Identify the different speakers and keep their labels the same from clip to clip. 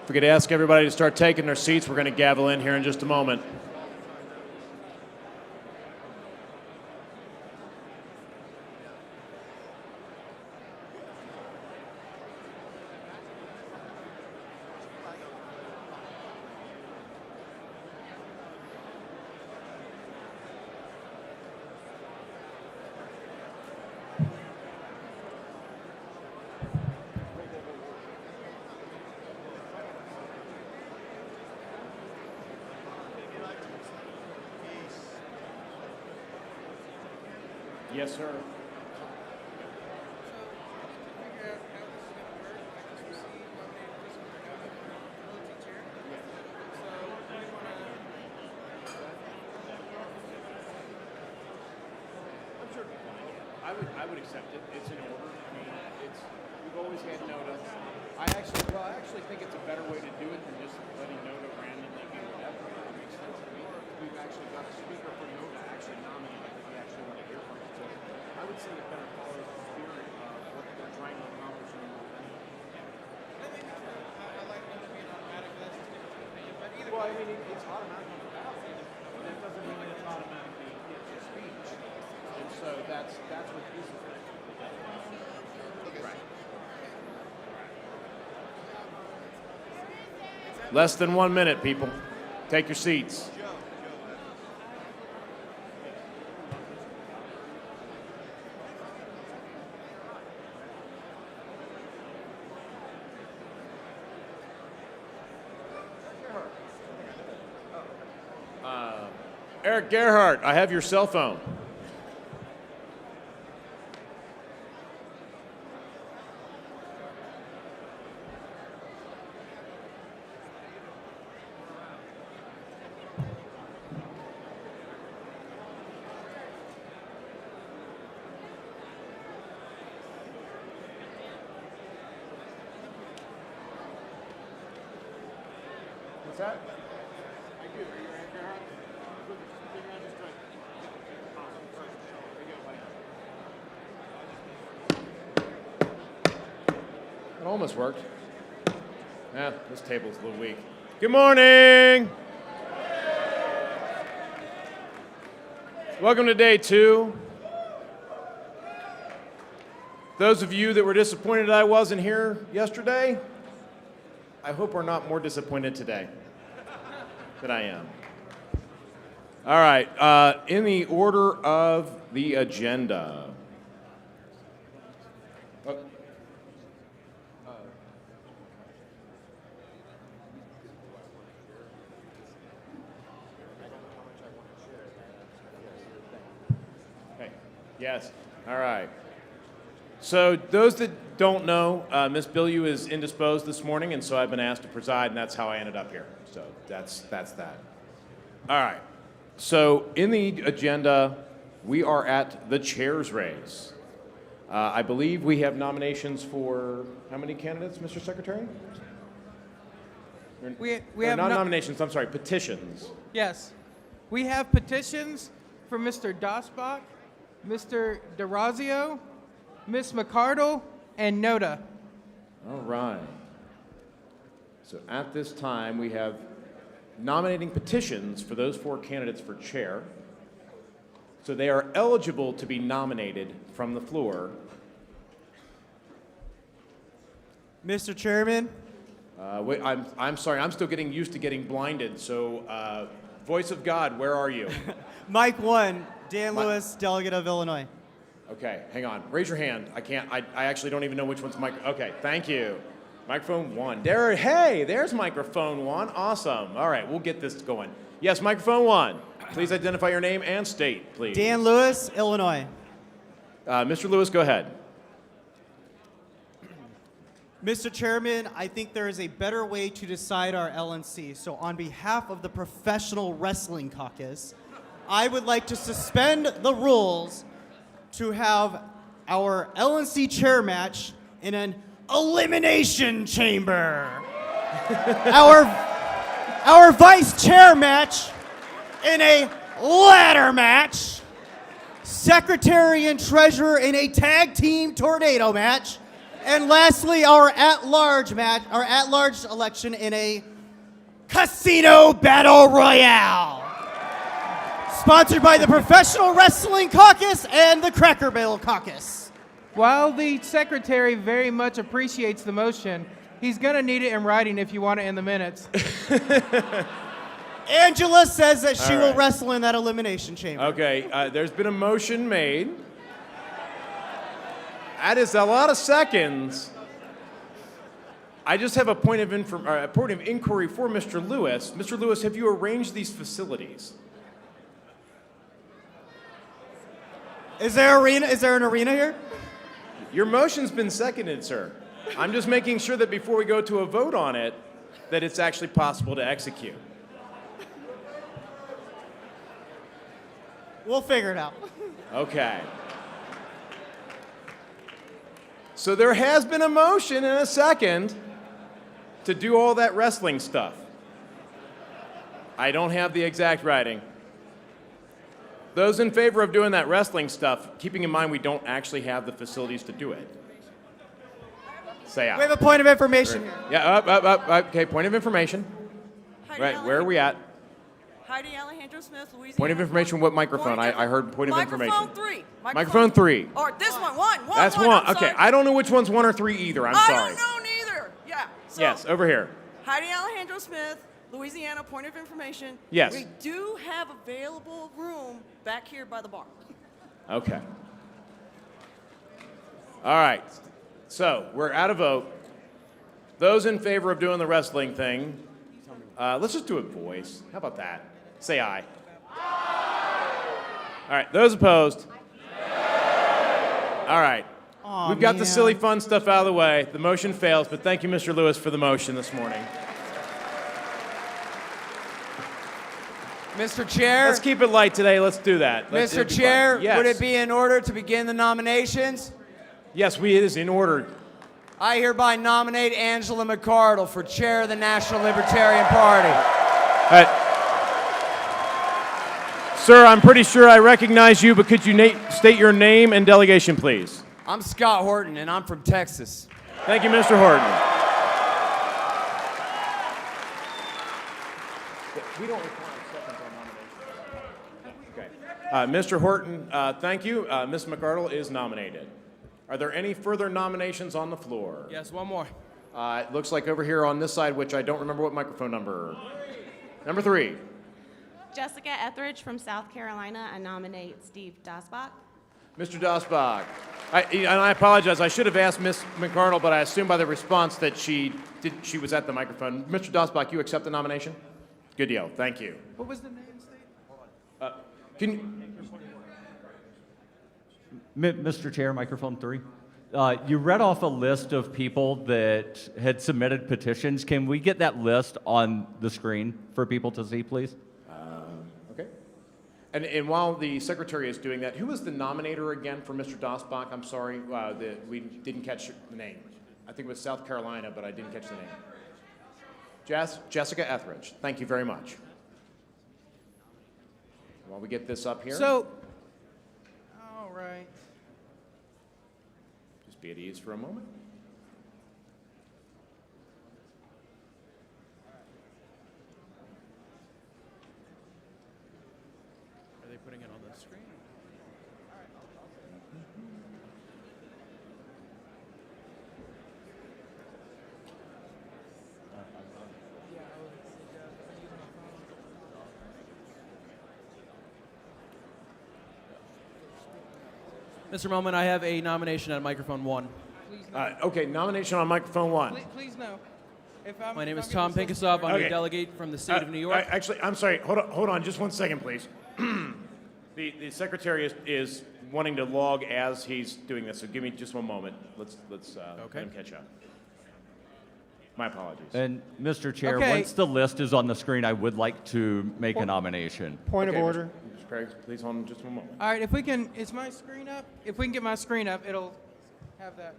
Speaker 1: If we could ask everybody to start taking their seats, we're going to gavel in here in just a moment. Yes, sir. I would accept it. It's in order. I mean, we've always had Nota. I actually think it's a better way to do it than just letting Nota randomly do whatever. It makes sense to me. We've actually got a speaker for Nota actually nominated that we actually want to hear from. So I would say it better follows the spirit of what they're trying to accomplish in the movement.
Speaker 2: I like Nota being automatic, but that's just different opinion. But either
Speaker 1: Well, I mean, it's automatic on the ballot. But that doesn't mean that it's automatically your speech. And so that's what this is. Right. Less than 1 minute, people. Take your seats. Eric Gerhardt, I have your cell phone. What's that? I do. Are you Eric Gerhardt? It almost worked. Yeah, this table's a little weak. Good morning! Welcome to day 2. Those of you that were disappointed I wasn't here yesterday, I hope are not more disappointed today than I am. All right, in the order of the agenda. Yes. All right. So those that don't know, Ms. Bilyeu is indisposed this morning, and so I've been asked to preside, and that's how I ended up here. So that's that. All right. So in the agenda, we are at the chair's race. I believe we have nominations for how many candidates, Mr. Secretary?
Speaker 2: we have
Speaker 1: not nominations. I'm sorry, petitions.
Speaker 2: Yes, we have petitions for Mr. Dasbach, Mr. DeRazio, Ms. McArdle, and Nota.
Speaker 1: All right. So at this time, we have nominating petitions for those 4 candidates for chair. So they are eligible to be nominated from the floor.
Speaker 3: Mr. Chairman.
Speaker 1: Wait, I'm sorry, I'm still getting used to getting blinded. So, voice of God, where are you?
Speaker 3: Mic 1, Dan Lewis, delegate of Illinois.
Speaker 1: Okay, hang on. Raise your hand. I actually don't even know which one's mic. Okay, thank you. Microphone 1. There's microphone 1. Awesome. All right, we'll get this going. Yes, microphone 1. Please identify your name and state, please.
Speaker 3: Dan Lewis, Illinois.
Speaker 1: Mr. Lewis, go ahead.
Speaker 3: Mr. Chairman, I think there is a better way to decide our LNC. So on behalf of the Professional Wrestling Caucus, I would like to suspend the rules to have our LNC chair match in an elimination chamber. our vice chair match in a ladder match. Secretary and treasurer in a tag team tornado match. And lastly, our at-large match, our at-large election in a casino battle royale. Sponsored by the Professional Wrestling Caucus and the Cracker Barrel Caucus.
Speaker 2: While the secretary very much appreciates the motion, he's going to need it in writing if you want it in the minutes.
Speaker 3: Angela says that she
Speaker 1: All
Speaker 3: will
Speaker 1: right.
Speaker 3: wrestle in that elimination chamber.
Speaker 1: Okay, there's been a motion made. That is a lot of seconds. I just have a point of inquiry for Mr. Lewis. Mr. Lewis, have you arranged these facilities?
Speaker 3: Is there an arena here?
Speaker 1: Your motion's been seconded, sir. I'm just making sure that before we go to a vote on it, that it's actually possible to execute.
Speaker 3: We'll figure it out.
Speaker 1: Okay. So there has been a motion and a second to do all that wrestling stuff. I don't have the exact writing. Those in favor of doing that wrestling stuff, keeping in mind we don't actually have the facilities to do it, say aye.
Speaker 3: We have a point of information here.
Speaker 1: Yeah, up. Okay, point of information. Right, where are we at?
Speaker 4: Heidi Alejandro Smith, Louisiana.
Speaker 1: Point of information, what microphone? I heard point of information.
Speaker 4: Microphone 3.
Speaker 1: Microphone 3.
Speaker 4: Or this one.
Speaker 1: That's one.
Speaker 4: I'm
Speaker 1: Okay,
Speaker 4: sorry.
Speaker 1: I don't know which one's 1 or 3 either. I'm
Speaker 4: I
Speaker 1: sorry.
Speaker 4: don't know neither. Yeah. So,
Speaker 1: Yes, over here.
Speaker 4: Heidi Alejandro Smith, Louisiana, point of information.
Speaker 1: Yes.
Speaker 4: We do have available room back here by the bar.
Speaker 1: Okay. All right. So we're out of vote. Those in favor of doing the wrestling thing, let's just do it voice. How about that? Say aye. All right. Those opposed? All right.
Speaker 3: Aw,
Speaker 1: We've got the
Speaker 3: man.
Speaker 1: silly fun stuff out of the way. The motion fails, but thank you, Mr. Lewis, for the motion this morning.
Speaker 5: Mr. Chair,
Speaker 1: Let's keep it light today. Let's do that. Let's
Speaker 5: Mr.
Speaker 1: be fun.
Speaker 5: Chair,
Speaker 1: Yes.
Speaker 5: would it be in order to begin the nominations?
Speaker 1: Yes, it is in order.
Speaker 5: I hereby nominate Angela McArdle for chair of the National Libertarian Party.
Speaker 1: Sir, I'm pretty sure I recognize you, but could you state your name and delegation, please?
Speaker 5: I'm Scott Horton, and I'm from Texas.
Speaker 1: Thank you, Mr. Horton. We don't require seconds on nominations. Okay. Mr. Horton, thank you. Ms. McArdle is nominated. Are there any further nominations on the floor?
Speaker 5: Yes, one more.
Speaker 1: It looks like over here on this side, which I don't remember what microphone number. Number 3.
Speaker 6: Jessica Etheridge from South Carolina. I nominate Steve Dasbach.
Speaker 1: Mr. Dasbach. And I apologize. I should have asked Ms. McArdle, but I assume by the response that she was at the microphone. Mr. Dasbach, you accept the nomination? Good deal. Thank you.
Speaker 2: What was the name, Steve?
Speaker 1: Can you,
Speaker 7: Mr. Chair, microphone 3. You read off a list of people that had submitted petitions. Can we get that list on the screen for people to see, please?
Speaker 1: okay. And while the secretary is doing that, who was the nominator again for Mr. Dasbach? I'm sorry, we didn't catch the name. I think it was South Carolina, but I didn't catch the name. Jessica Etheridge. Thank you very much. While we get this up here,
Speaker 2: So, all right.
Speaker 1: just be at ease for a moment.
Speaker 5: Are they putting it on the screen? Mr. Melman, I have a nomination at microphone 1.
Speaker 2: Please no.
Speaker 1: Okay, nomination on microphone 1.
Speaker 2: Please no.
Speaker 5: My name is Tom Pinkasov. I'm
Speaker 1: Okay.
Speaker 5: a delegate from the state of New York.
Speaker 1: Actually, I'm sorry. Hold on, just 1 second, please. The secretary is wanting to log as he's doing this, so give me just 1 moment. Let's
Speaker 5: Okay.
Speaker 1: let him catch up. My apologies.
Speaker 7: And Mr. Chair,
Speaker 2: Okay.
Speaker 7: once the list is on the screen, I would like to make a nomination.
Speaker 8: Point of
Speaker 1: Okay,
Speaker 8: order.
Speaker 1: Mr. Perry, please hold on just 1 moment.
Speaker 2: All right, if we can, is my screen up? If we can get my screen up, it'll have that.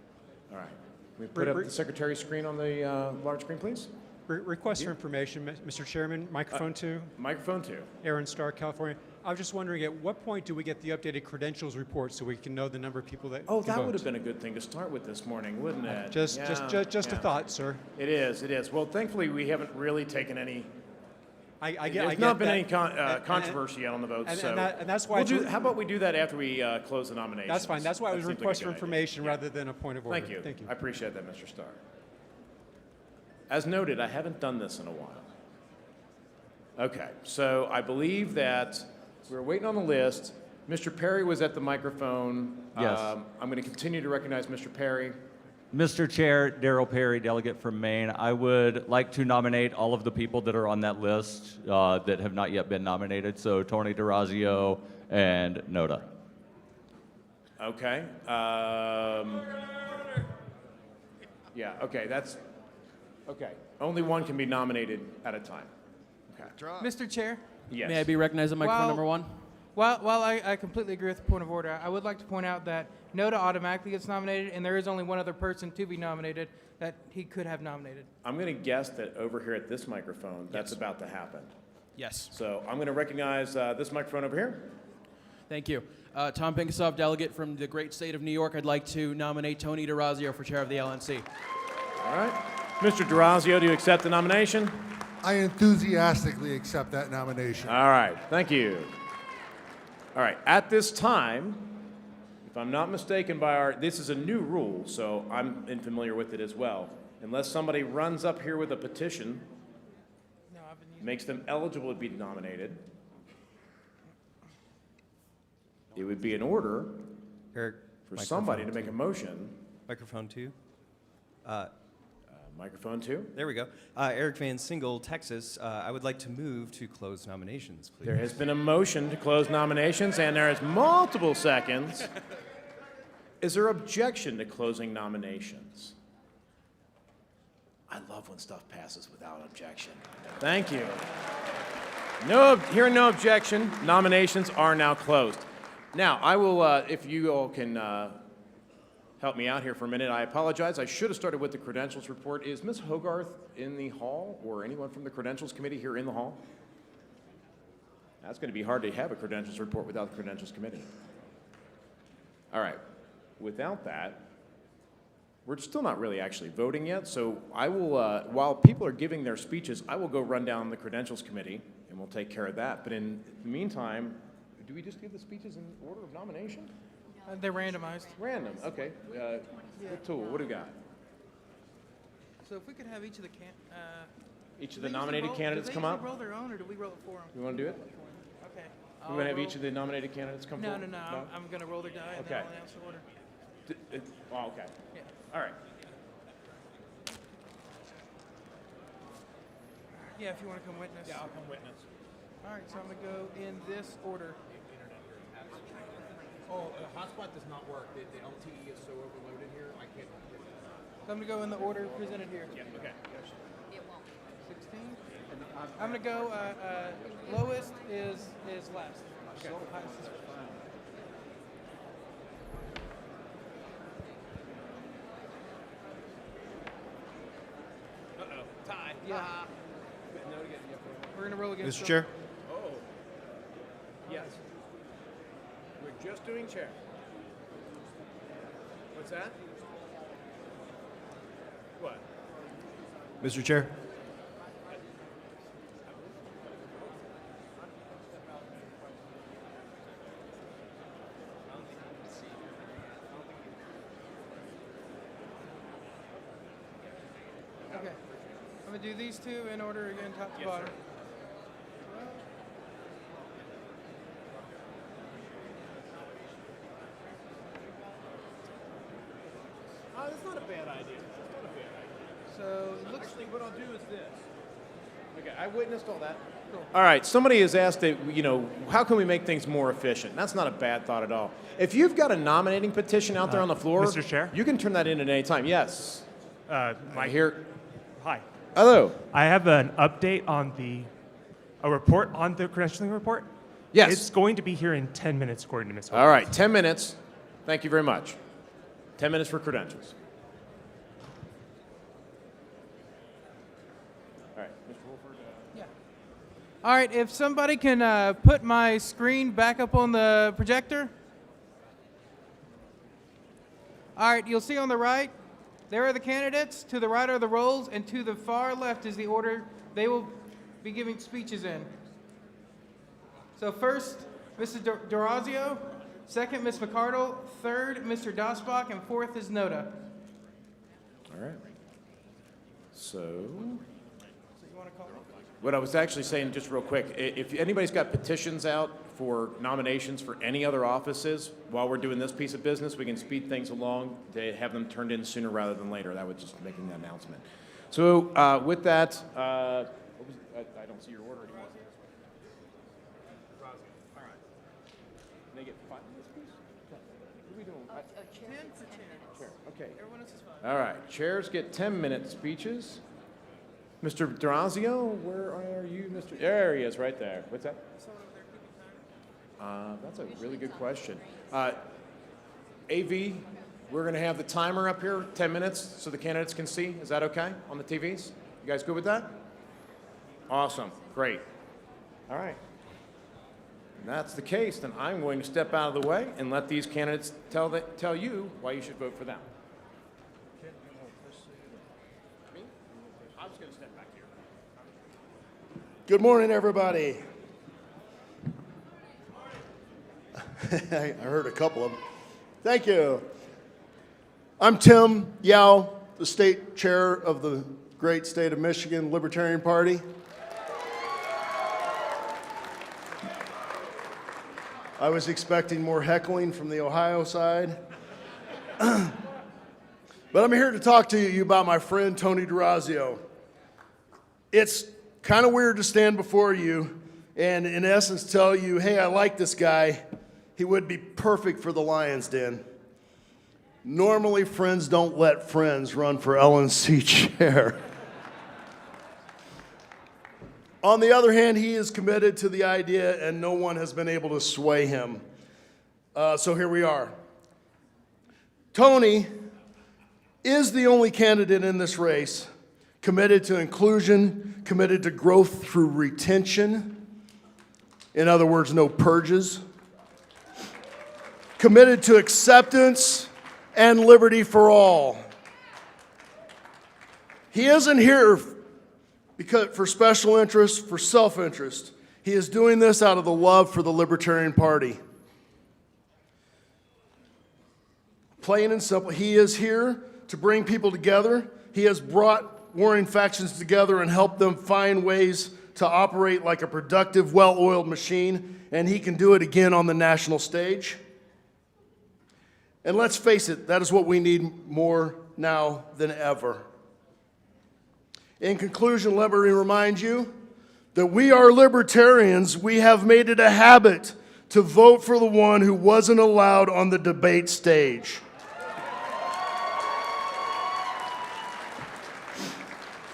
Speaker 1: All right. Can we put up the secretary's screen on the large screen, please?
Speaker 8: Request for information, Mr. Chairman, microphone 2,
Speaker 1: Microphone 2.
Speaker 8: Aaron Starr, California. I was just wondering, at what point do we get the updated credentials report so we can know the number of people that
Speaker 1: Oh,
Speaker 8: can
Speaker 1: that
Speaker 8: vote?
Speaker 1: would have been a good thing to start with this morning, wouldn't it?
Speaker 8: Just
Speaker 1: Yeah,
Speaker 8: a thought, sir.
Speaker 1: It is, it is. Well, thankfully, we haven't really taken any,
Speaker 8: I
Speaker 1: there's
Speaker 8: get
Speaker 1: not been
Speaker 8: that.
Speaker 1: any controversy yet on the votes, so.
Speaker 8: and that's why it's
Speaker 1: how about we do that after we close the nominations?
Speaker 8: That's fine. That's why it was a
Speaker 1: That seems like
Speaker 8: request
Speaker 1: a
Speaker 8: for
Speaker 1: good idea.
Speaker 8: information rather than a point of order.
Speaker 1: Thank you.
Speaker 8: Thank you.
Speaker 1: I appreciate that, Mr. Starr. As noted, I haven't done this in a while. Okay, so I believe that we're waiting on the list. Mr. Perry was at the microphone.
Speaker 7: Yes.
Speaker 1: I'm going to continue to recognize Mr. Perry.
Speaker 7: Mr. Chair, Darryl Perry, delegate from Maine. I would like to nominate all of the people that are on that list that have not yet been nominated. So Tony DeRazio and Nota.
Speaker 1: Okay. Yeah, okay, that's, okay. Only one can be nominated at a time. Okay.
Speaker 2: Mr. Chair,
Speaker 1: Yes.
Speaker 9: May I be recognized at microphone
Speaker 2: Well-
Speaker 9: number one?
Speaker 2: while I completely agree with the point of order, I would like to point out that Nota automatically gets nominated, and there is only one other person to be nominated that he could have nominated.
Speaker 1: I'm going to guess that over here at this microphone, that's about to happen.
Speaker 9: Yes.
Speaker 1: So I'm going to recognize this microphone over here.
Speaker 9: Thank you. Tom Pinkosoff, delegate from the great state of New York. I'd like to nominate Tony DeRazio for chair of the LNC.
Speaker 1: All right. Mr. DeRazio, do you accept the nomination?
Speaker 10: I enthusiastically accept that nomination.
Speaker 1: All right, thank you. All right, at this time, if I'm not mistaken this is a new rule, so I'm unfamiliar with it as well. Unless somebody runs up here with a petition,
Speaker 2: No, I've been using
Speaker 1: makes them eligible to be nominated, it would be in order
Speaker 11: Eric,
Speaker 1: for somebody to make a motion.
Speaker 11: microphone two.
Speaker 1: Microphone two.
Speaker 11: There we go. Eric Van Single, Texas. I would like to move to close nominations, please.
Speaker 1: There has been a motion to close nominations, and there is multiple seconds. Is there objection to closing nominations? I love when stuff passes without objection. Thank you. Hearing no objection, nominations are now closed. Now, I will, if you all can help me out here for a minute. I apologize. I should have started with the credentials report. Is Ms. Hogarth in the hall, or anyone from the credentials committee here in the hall? That's going to be hard to have a credentials report without the credentials committee. All right. Without that, we're still not really actually voting yet, so I will, while people are giving their speeches, I will go run down the credentials committee, and we'll take care of that. But in the meantime, do we just give the speeches in order of nomination?
Speaker 2: They're randomized.
Speaker 1: Random, okay. Tool, what do we got?
Speaker 2: So if we could have each of the
Speaker 1: Each of the nominated candidates come up?
Speaker 2: Do they roll their own, or do we roll it for them?
Speaker 1: You want to do it?
Speaker 2: Okay.
Speaker 1: You want to have each of the nominated candidates come
Speaker 2: No,
Speaker 1: forward?
Speaker 2: no. I'm going to roll their die, and
Speaker 1: Okay.
Speaker 2: then I'll announce the order.
Speaker 1: Oh, okay.
Speaker 2: Yeah.
Speaker 1: All right.
Speaker 2: Yeah, if you want to come witness.
Speaker 1: I'll come witness.
Speaker 2: All right, so I'm going to go in this order.
Speaker 1: Oh, the hotspot does not work. The LTE is so overloaded here, I can't.
Speaker 2: So I'm going to go in the order presented here.
Speaker 1: Yeah, okay.
Speaker 2: 16. I'm going to go, lowest is last.
Speaker 1: Okay.
Speaker 2: So highest is
Speaker 1: Uh-oh, tie.
Speaker 2: Yeah. We're going to roll against
Speaker 11: Mr. Chair?
Speaker 1: Oh. Yes. We're just doing chair. What's that? What?
Speaker 11: Mr. Chair?
Speaker 2: Okay. I'm going to do these two in order again, top to bottom.
Speaker 1: That's not a bad idea. That's not a bad idea.
Speaker 2: So it looks
Speaker 1: Actually, what I'll do is this. Okay, I witnessed all that. Cool. All right, somebody has asked that, how can we make things more efficient? That's not a bad thought at all. If you've got a nominating petition out there on the floor,
Speaker 12: Mr. Chair?
Speaker 1: you can turn that in at any time. Yes. I hear.
Speaker 12: Hi.
Speaker 1: Hello.
Speaker 12: I have an update on a report on the credentialing report.
Speaker 1: Yes.
Speaker 12: It's going to be here in 10 minutes, according to Ms.
Speaker 1: All right, 10 minutes. Thank you very much. 10 minutes for credentials. All right, Mr. Wolford.
Speaker 2: Yeah. All right, if somebody can put my screen back up on the projector. All right, you'll see on the right, there are the candidates. To the right are the rolls, and to the far left is the order they will be giving speeches in. So first, Mrs. D'Orazio, second, Ms. McArdle, third, Mr. Dasbach, and fourth is Nota.
Speaker 1: All right. So, what I was actually saying, just real quick, if anybody's got petitions out for nominations for any other offices, while we're doing this piece of business, we can speed things along to have them turned in sooner rather than later. That was just making the announcement. So, with that, I don't see your order anymore. All right. They get 5 minutes, please? What are we doing? 10 for chair. Okay.
Speaker 2: Everyone else is fine.
Speaker 1: All right. Chairs get 10-minute speeches. Mr. D'Orazio, where are you, Mr.? There he is, right there. What's that? That's a really good question. AV, we're going to have the timer up here, 10 minutes, so the candidates can see. Is that okay on the TVs? You guys good with that? Awesome. Great. All right. If that's the case, then I'm going to step out of the way and let these candidates tell you why you should vote for them. I'm just going to step back here.
Speaker 13: Good morning, everybody. I heard a couple of them. Thank you. I'm Tim Yao, the state chair of the great state of Michigan Libertarian Party. I was expecting more heckling from the Ohio side. But I'm here to talk to you about my friend Tony D'Orazio. It's kind of weird to stand before you and in essence tell you, hey, I like this guy. He would be perfect for the Lion's Den. Normally, friends don't let friends run for LNC chair. On the other hand, he is committed to the idea, and no one has been able to sway him. So here we are. Tony is the only candidate in this race committed to inclusion, committed to growth through retention. In other words, no purges. Committed to acceptance and liberty for all. He isn't here for special interest, for self-interest. He is doing this out of the love for the Libertarian Party. Plain and simple, he is here to bring people together. He has brought warring factions together and helped them find ways to operate like a productive, well-oiled machine, and he can do it again on the national stage. And let's face it, that is what we need more now than ever. In conclusion, let me remind you that we are libertarians. We have made it a habit to vote for the one who wasn't allowed on the debate stage.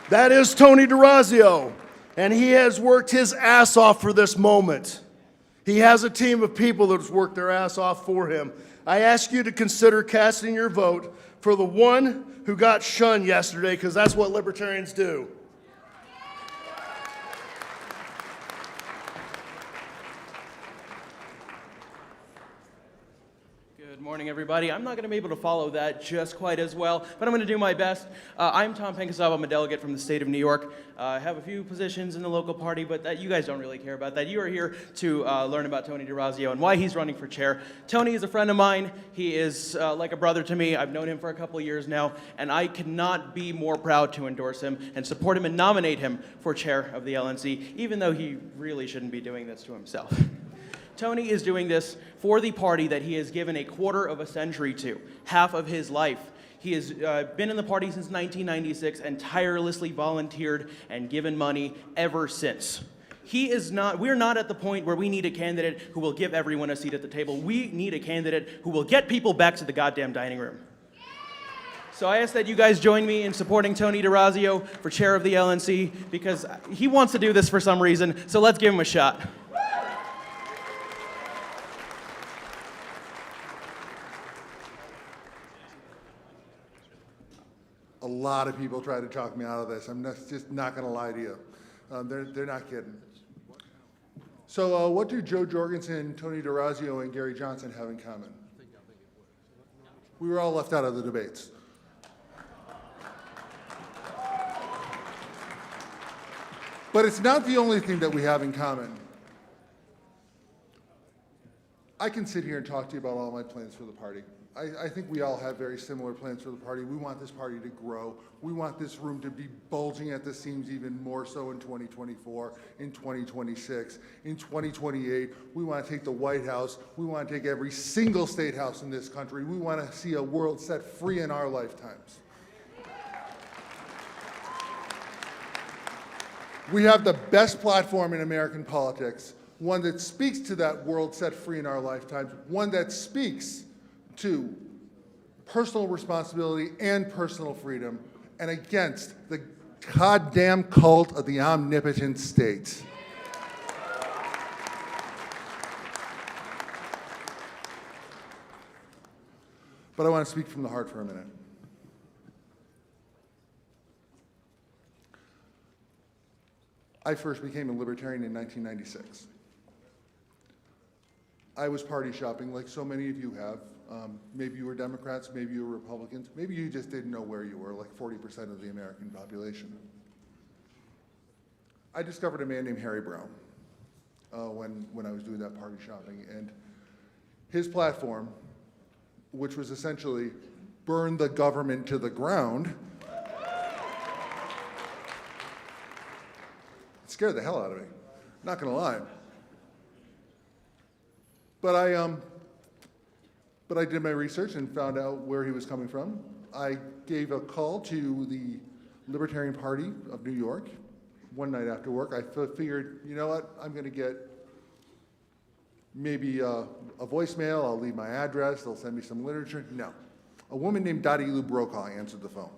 Speaker 13: That is Tony D'Orazio, and he has worked his ass off for this moment. He has a team of people that has worked their ass off for him. I ask you to consider casting your vote for the one who got shunned yesterday, because that's what libertarians do.
Speaker 9: Good morning, everybody. I'm not going to be able to follow that just quite as well, but I'm going to do my best. I'm Tom Pinkasov. I'm a delegate from the state of New York. I have a few positions in the local party, but you guys don't really care about that. You are here to learn about Tony D'Orazio and why he's running for chair. Tony is a friend of mine. He is like a brother to me. I've known him for a couple of years now, and I cannot be more proud to endorse him and support him and nominate him for chair of the LNC, even though he really shouldn't be doing this to himself. Tony is doing this for the party that he has given a quarter of a century to, half of his life. He has been in the party since 1996 and tirelessly volunteered and given money ever since. We're not at the point where we need a candidate who will give everyone a seat at the table. We need a candidate who will get people back to the goddamn dining room. So I ask that you guys join me in supporting Tony D'Orazio for chair of the LNC, because he wants to do this for some reason, so let's give him a shot.
Speaker 10: A lot of people try to talk me out of this. I'm just not going to lie to you. They're not kidding. So what do Joe Jorgensen, Tony DeRazio, and Gary Johnson have in common? We were all left out of the debates. But it's not the only thing that we have in common. I can sit here and talk to you about all my plans for the party. I think we all have very similar plans for the party. We want this party to grow. We want this room to be bulging at the seams even more so in 2024, in 2026, in 2028. We want to take the White House. We want to take every single state house in this country. We want to see a world set free in our lifetimes. We have the best platform in American politics, one that speaks to that world set free in our lifetimes, one that speaks to personal responsibility and personal freedom, and against the goddamn cult of the omnipotent state. But I want to speak from the heart for a minute. I first became a libertarian in 1996. I was party shopping like so many of you have. Maybe you were Democrats, maybe you were Republicans, maybe you just didn't know where you were, like 40% of the American population. I discovered a man named Harry Brown when I was doing that party shopping, and his platform, which was essentially burn the government to the ground, it scared the hell out of me, not gonna lie. But I did my research and found out where he was coming from. I gave a call to the Libertarian Party of New York one night after work. I figured, you know what, I'm gonna get maybe a voicemail, I'll leave my address, they'll send me some literature. No. A woman named Dottie Lou Brokaw answered the phone.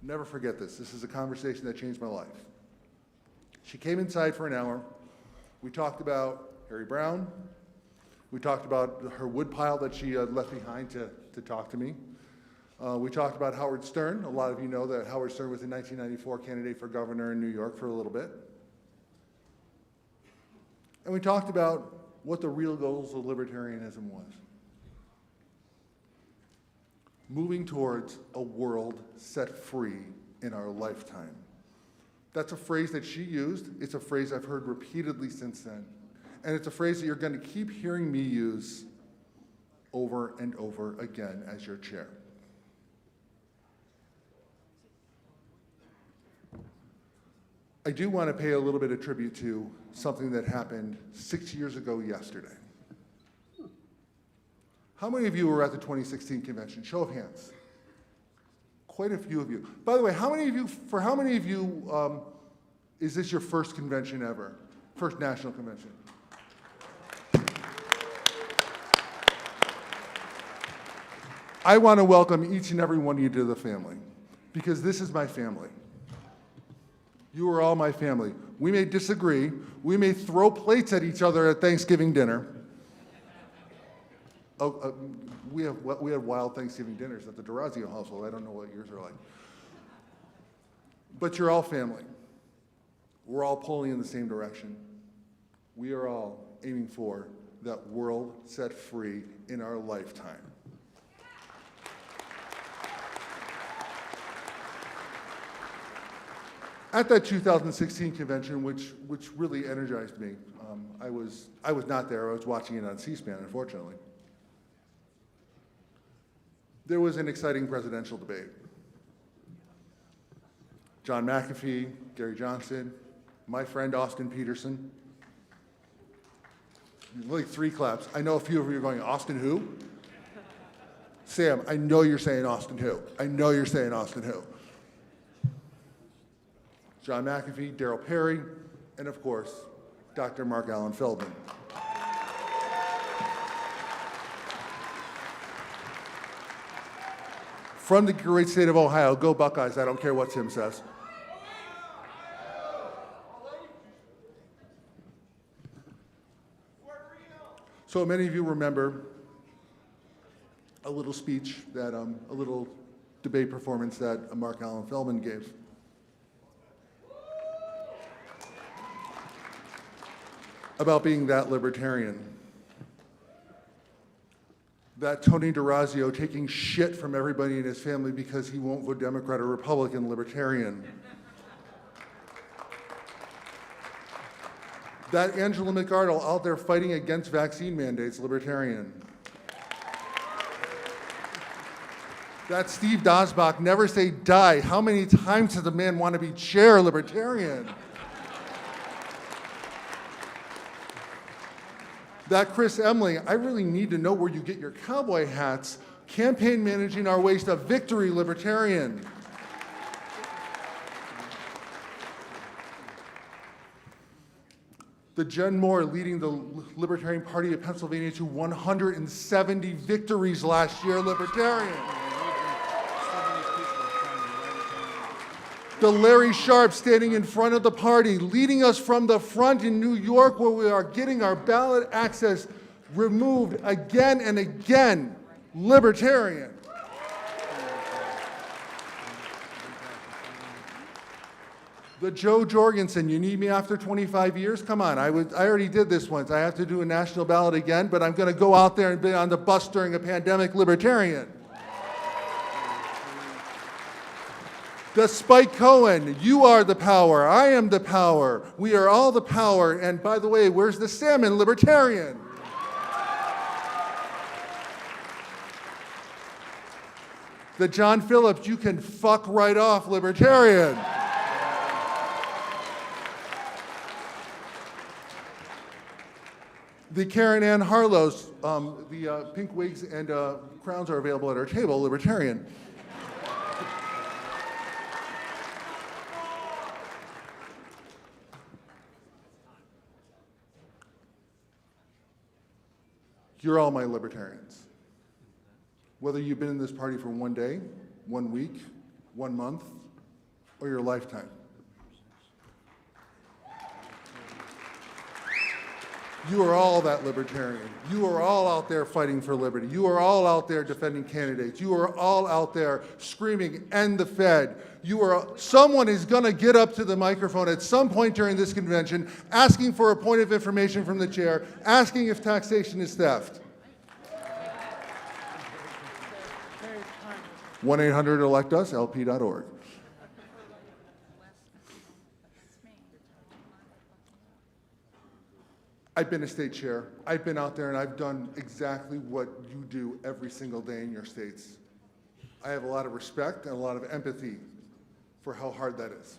Speaker 10: Never forget this. This is a conversation that changed my life. She came inside for an hour. We talked about Harry Brown. We talked about her woodpile that she left behind to talk to me. We talked about Howard Stern. A lot of you know that Howard Stern was a 1994 candidate for governor in New York for a little bit. And we talked about what the real goals of libertarianism was. Moving towards a world set free in our lifetime. That's a phrase that she used. It's a phrase I've heard repeatedly since then. And it's a phrase that you're going to keep hearing me use over and over again as your chair. I do want to pay a little bit of tribute to something that happened 6 years ago yesterday. How many of you were at the 2016 convention? Show of hands. Quite a few of you. By the way, how many of you, is this your first convention ever? First national convention? I want to welcome each and every one of you to the family, because this is my family. You are all my family. We may disagree. We may throw plates at each other at Thanksgiving dinner. We have wild Thanksgiving dinners at the DeRazio household. I don't know what yours are like. But you're all family. We're all pulling in the same direction. We are all aiming for that world set free in our lifetime. At that 2016 convention, which really energized me, I was not there. I was watching it on C-SPAN, unfortunately. There was an exciting presidential debate. John McAfee, Gary Johnson, my friend Austin Peterson. Like 3 claps. I know a few of you are going, Austin who? Sam, I know you're saying Austin who. I know you're saying Austin who. John McAfee, Darryl Perry, and of course, Dr. Mark Allen Feldman. From the great state of Ohio, go Buckeyes, I don't care what Tim says. So many of you remember a little speech that, a little debate performance that Mark Allen Feldman gave. about being that libertarian. That Tony DeRazio taking shit from everybody in his family because he won't vote Democrat or Republican, libertarian. That Angela McArdle out there fighting against vaccine mandates, libertarian. That Steve Dasbach, never say die. How many times does a man want to be chair, libertarian? That Chris Emling, I really need to know where you get your cowboy hats, campaign managing our ways to victory, libertarian. The Jen Moore leading the Libertarian Party of Pennsylvania to 170 victories last year, libertarian. The Larry Sharp standing in front of the party, leading us from the front in New York where we are getting our ballot access removed again and again, libertarian. The Joe Jorgensen, you need me after 25 years? Come on, I already did this once. I have to do a national ballot again, but I'm gonna go out there and be on the bus during a pandemic, libertarian. The Spike Cohen, you are the power, I am the power, we are all the power, and by the way, where's the salmon, libertarian? The John Phillips, you can fuck right off, libertarian. The Karen Ann Harlow's, the pink wigs and crowns are available at our table, libertarian. You're all my libertarians. Whether you've been in this party for 1 day, 1 week, 1 month, or your lifetime. You are all that libertarian. You are all out there fighting for liberty. You are all out there defending candidates. You are all out there screaming, end the Fed. Someone is gonna get up to the microphone at some point during this convention, asking for a point of information from the chair, asking if taxation is theft. 1-800-ELECT-US, LP.org. I've been a state chair. I've been out there and I've done exactly what you do every single day in your states. I have a lot of respect and a lot of empathy for how hard that is,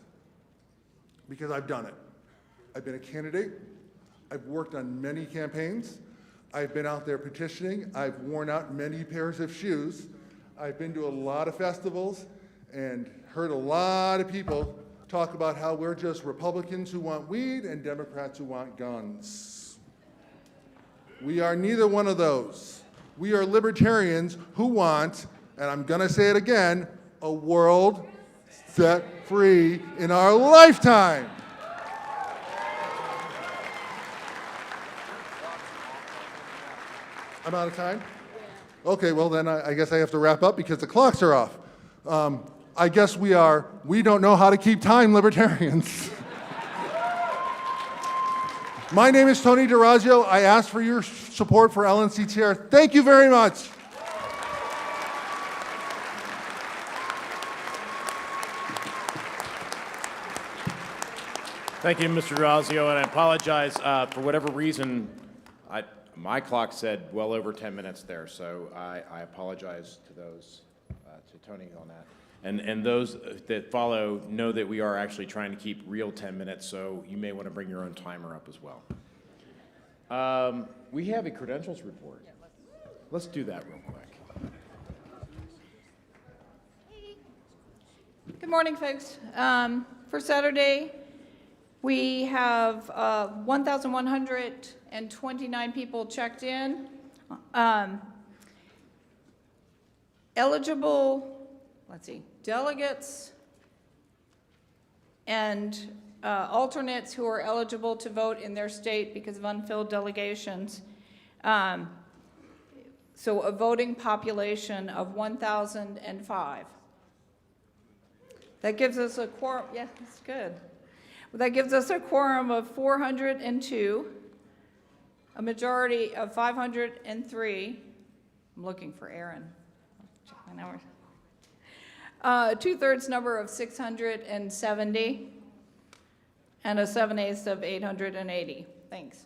Speaker 10: because I've done it. I've been a candidate. I've worked on many campaigns. I've been out there petitioning. I've worn out many pairs of shoes. I've been to a lot of festivals and heard a lot of people talk about how we're just Republicans who want weed and Democrats who want guns. We are neither one of those. We are libertarians who want, and I'm gonna say it again, a world set free in our lifetime. I'm out of time? Okay, well then I guess I have to wrap up because the clocks are off. I guess we don't know how to keep time, libertarians. My name is Tony DeRazio. I ask for your support for LNC Chair. Thank you very much.
Speaker 1: Thank you, Mr. DeRazio, and I apologize for whatever reason. My clock said well over 10 minutes there, so I apologize to those, to Tony on that. And those that follow know that we are actually trying to keep real 10 minutes, so you may want to bring your own timer up as well. We have a credentials report. Let's do that real quick.
Speaker 14: Good morning, folks. For Saturday, we have 1,129 people checked in. Eligible, let's see, delegates and alternates who are eligible to vote in their state because of unfilled delegations. So a voting population of 1,005. That gives us a quorum, yeah, that's good. That gives us a quorum of 402. A majority of 503. I'm looking for Aaron. Check my numbers. 2/3 number of 670. And a 7/8 of 880. Thanks.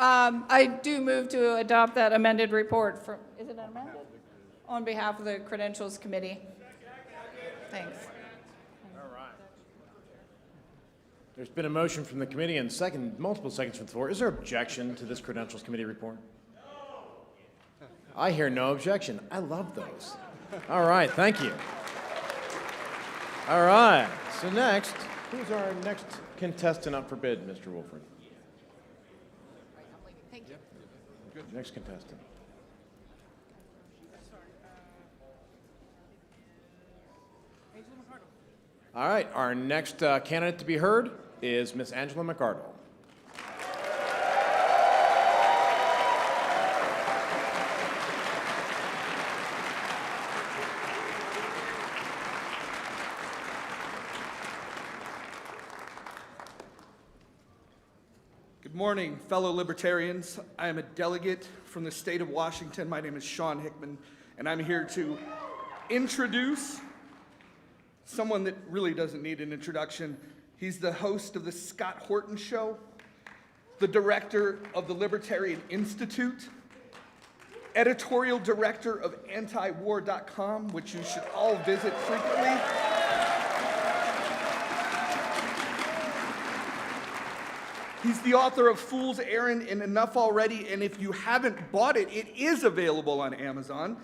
Speaker 14: I do move to adopt that amended report from, is it amended? On behalf of the Credentials Committee. Thanks.
Speaker 1: All right. There's been a motion from the committee and multiple seconds from the floor. Is there objection to this Credentials Committee report? I hear no objection. I love those. All right, thank you. All right, so next, who's our next contestant up for bid, Mr. Wolford?
Speaker 14: Thank you.
Speaker 1: Next contestant. All right, our next candidate to be heard is Miss Angela McArdle.
Speaker 15: Good morning, fellow libertarians. I am a delegate from the state of Washington. My name is Sean Hickman, and I'm here to introduce someone that really doesn't need an introduction. He's the host of the Scott Horton Show, the director of the Libertarian Institute, editorial director of antiwar.com, which you should all visit frequently. He's the author of Fool's Errand and Enough Already, and if you haven't bought it, it is available on Amazon.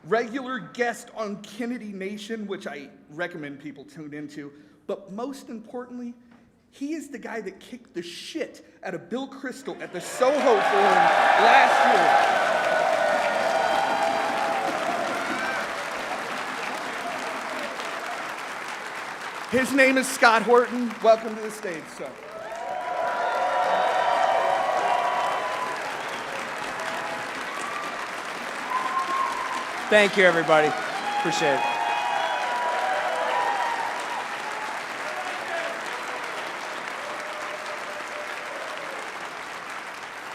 Speaker 15: Regular guest on Kennedy Nation, which I recommend people tune into. But most importantly, he is the guy that kicked the shit out of Bill Kristol at the Soho Forum last year. His name is Scott Horton. Welcome to the stage, sir.
Speaker 5: Thank you, everybody. Appreciate it.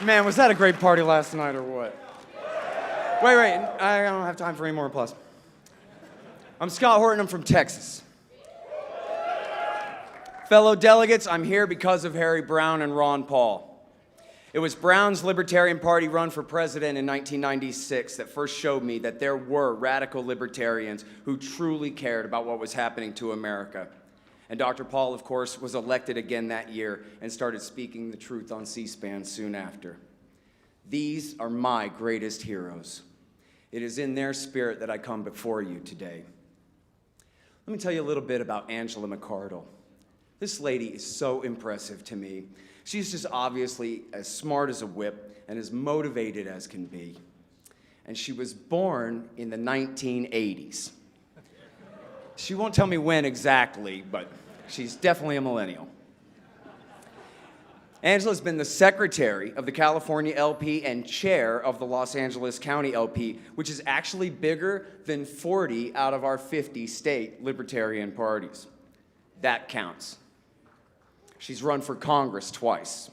Speaker 5: Man, was that a great party last night or what? Wait, I don't have time for any more applause. I'm Scott Horton, I'm from Texas. Fellow delegates, I'm here because of Harry Brown and Ron Paul. It was Brown's Libertarian Party run for president in 1996 that first showed me that there were radical libertarians who truly cared about what was happening to America. And Dr. Paul, of course, was elected again that year and started speaking the truth on C-SPAN soon after. These are my greatest heroes. It is in their spirit that I come before you today. Let me tell you a little bit about Angela McArdle. This lady is so impressive to me. She's just obviously as smart as a whip and as motivated as can be. And she was born in the 1980s. She won't tell me when exactly, but she's definitely a millennial. Angela's been the secretary of the California LP and chair of the Los Angeles County LP, which is actually bigger than 40 out of our 50 state libertarian parties. That counts. She's run for Congress twice.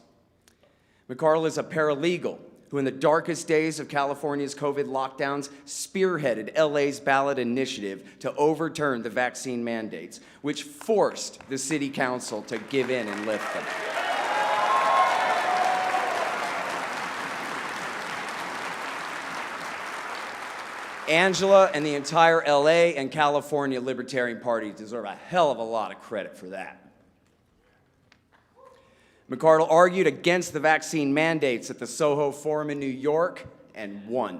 Speaker 5: McArdle is a paralegal who in the darkest days of California's COVID lockdowns spearheaded LA's ballot initiative to overturn the vaccine mandates, which forced the city council to give in and lift them. Angela and the entire LA and California Libertarian Party deserve a hell of a lot of credit for that. McArdle argued against the vaccine mandates at the Soho Forum in New York and won.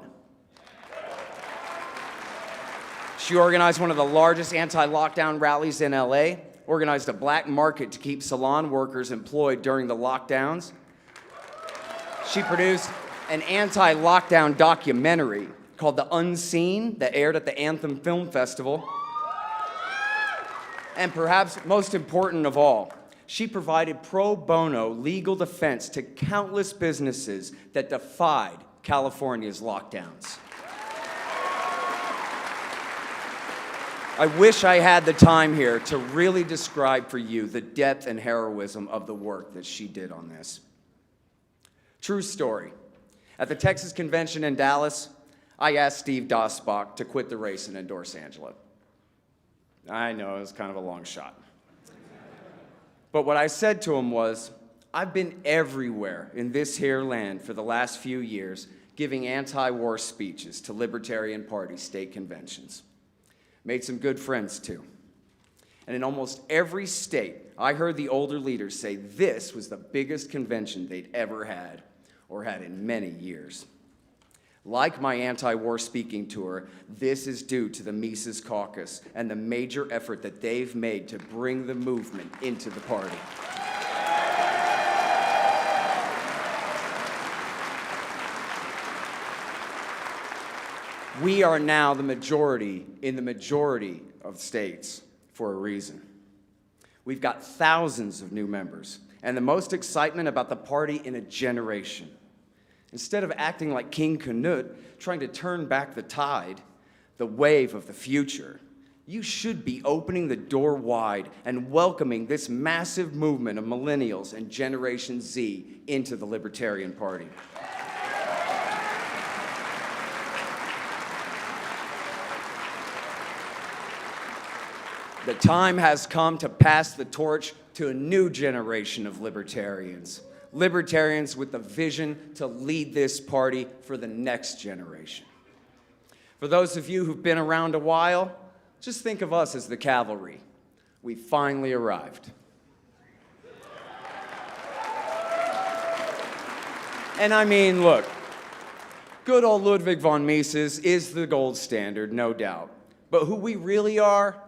Speaker 5: She organized one of the largest anti-lockdown rallies in LA, organized a black market to keep salon workers employed during the lockdowns. She produced an anti-lockdown documentary called The Unseen that aired at the Anthem Film Festival. And perhaps most important of all, she provided pro bono legal defense to countless businesses that defied California's lockdowns. I wish I had the time here to really describe for you the depth and heroism of the work that she did on this. True story. At the Texas Convention in Dallas, I asked Steve Dasbach to quit the race and endorse Angela. I know, it was kind of a long shot. But what I said to him was, I've been everywhere in this here land for the last few years giving anti-war speeches to Libertarian Party state conventions. Made some good friends, too. And in almost every state, I heard the older leaders say this was the biggest convention they'd ever had, or had in many years. Like my anti-war speaking tour, this is due to the Mises Caucus and the major effort that they've made to bring the movement into the party. We are now the majority in the majority of states for a reason. We've got thousands of new members and the most excitement about the party in a generation. Instead of acting like King Canute, trying to turn back the tide, the wave of the future, you should be opening the door wide and welcoming this massive movement of millennials and Generation Z into the Libertarian Party. The time has come to pass the torch to a new generation of libertarians. Libertarians with the vision to lead this party for the next generation. For those of you who've been around a while, just think of us as the cavalry. We finally arrived. And I mean, look, good old Ludwig von Mises is the gold standard, no doubt. But who we really are,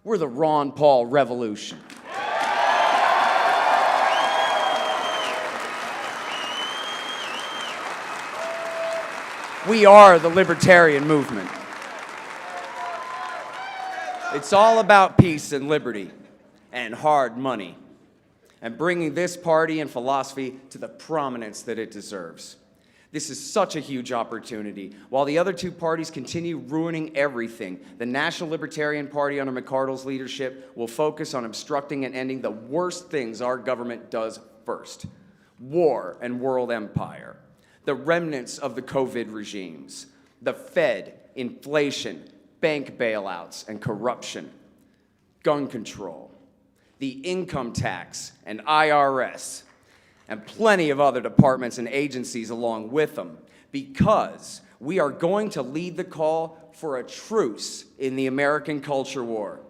Speaker 5: we're the Ron Paul Revolution. We are the libertarian movement. It's all about peace and liberty and hard money and bringing this party and philosophy to the prominence that it deserves. This is such a huge opportunity. While the other two parties continue ruining everything, the National Libertarian Party under McArdle's leadership will focus on obstructing and ending the worst things our government does first: war and world empire, the remnants of the COVID regimes, the Fed, inflation, bank bailouts and corruption, gun control, the income tax and IRS, and plenty of other departments and agencies along with them, because we are going to lead the call for a truce in the American culture war.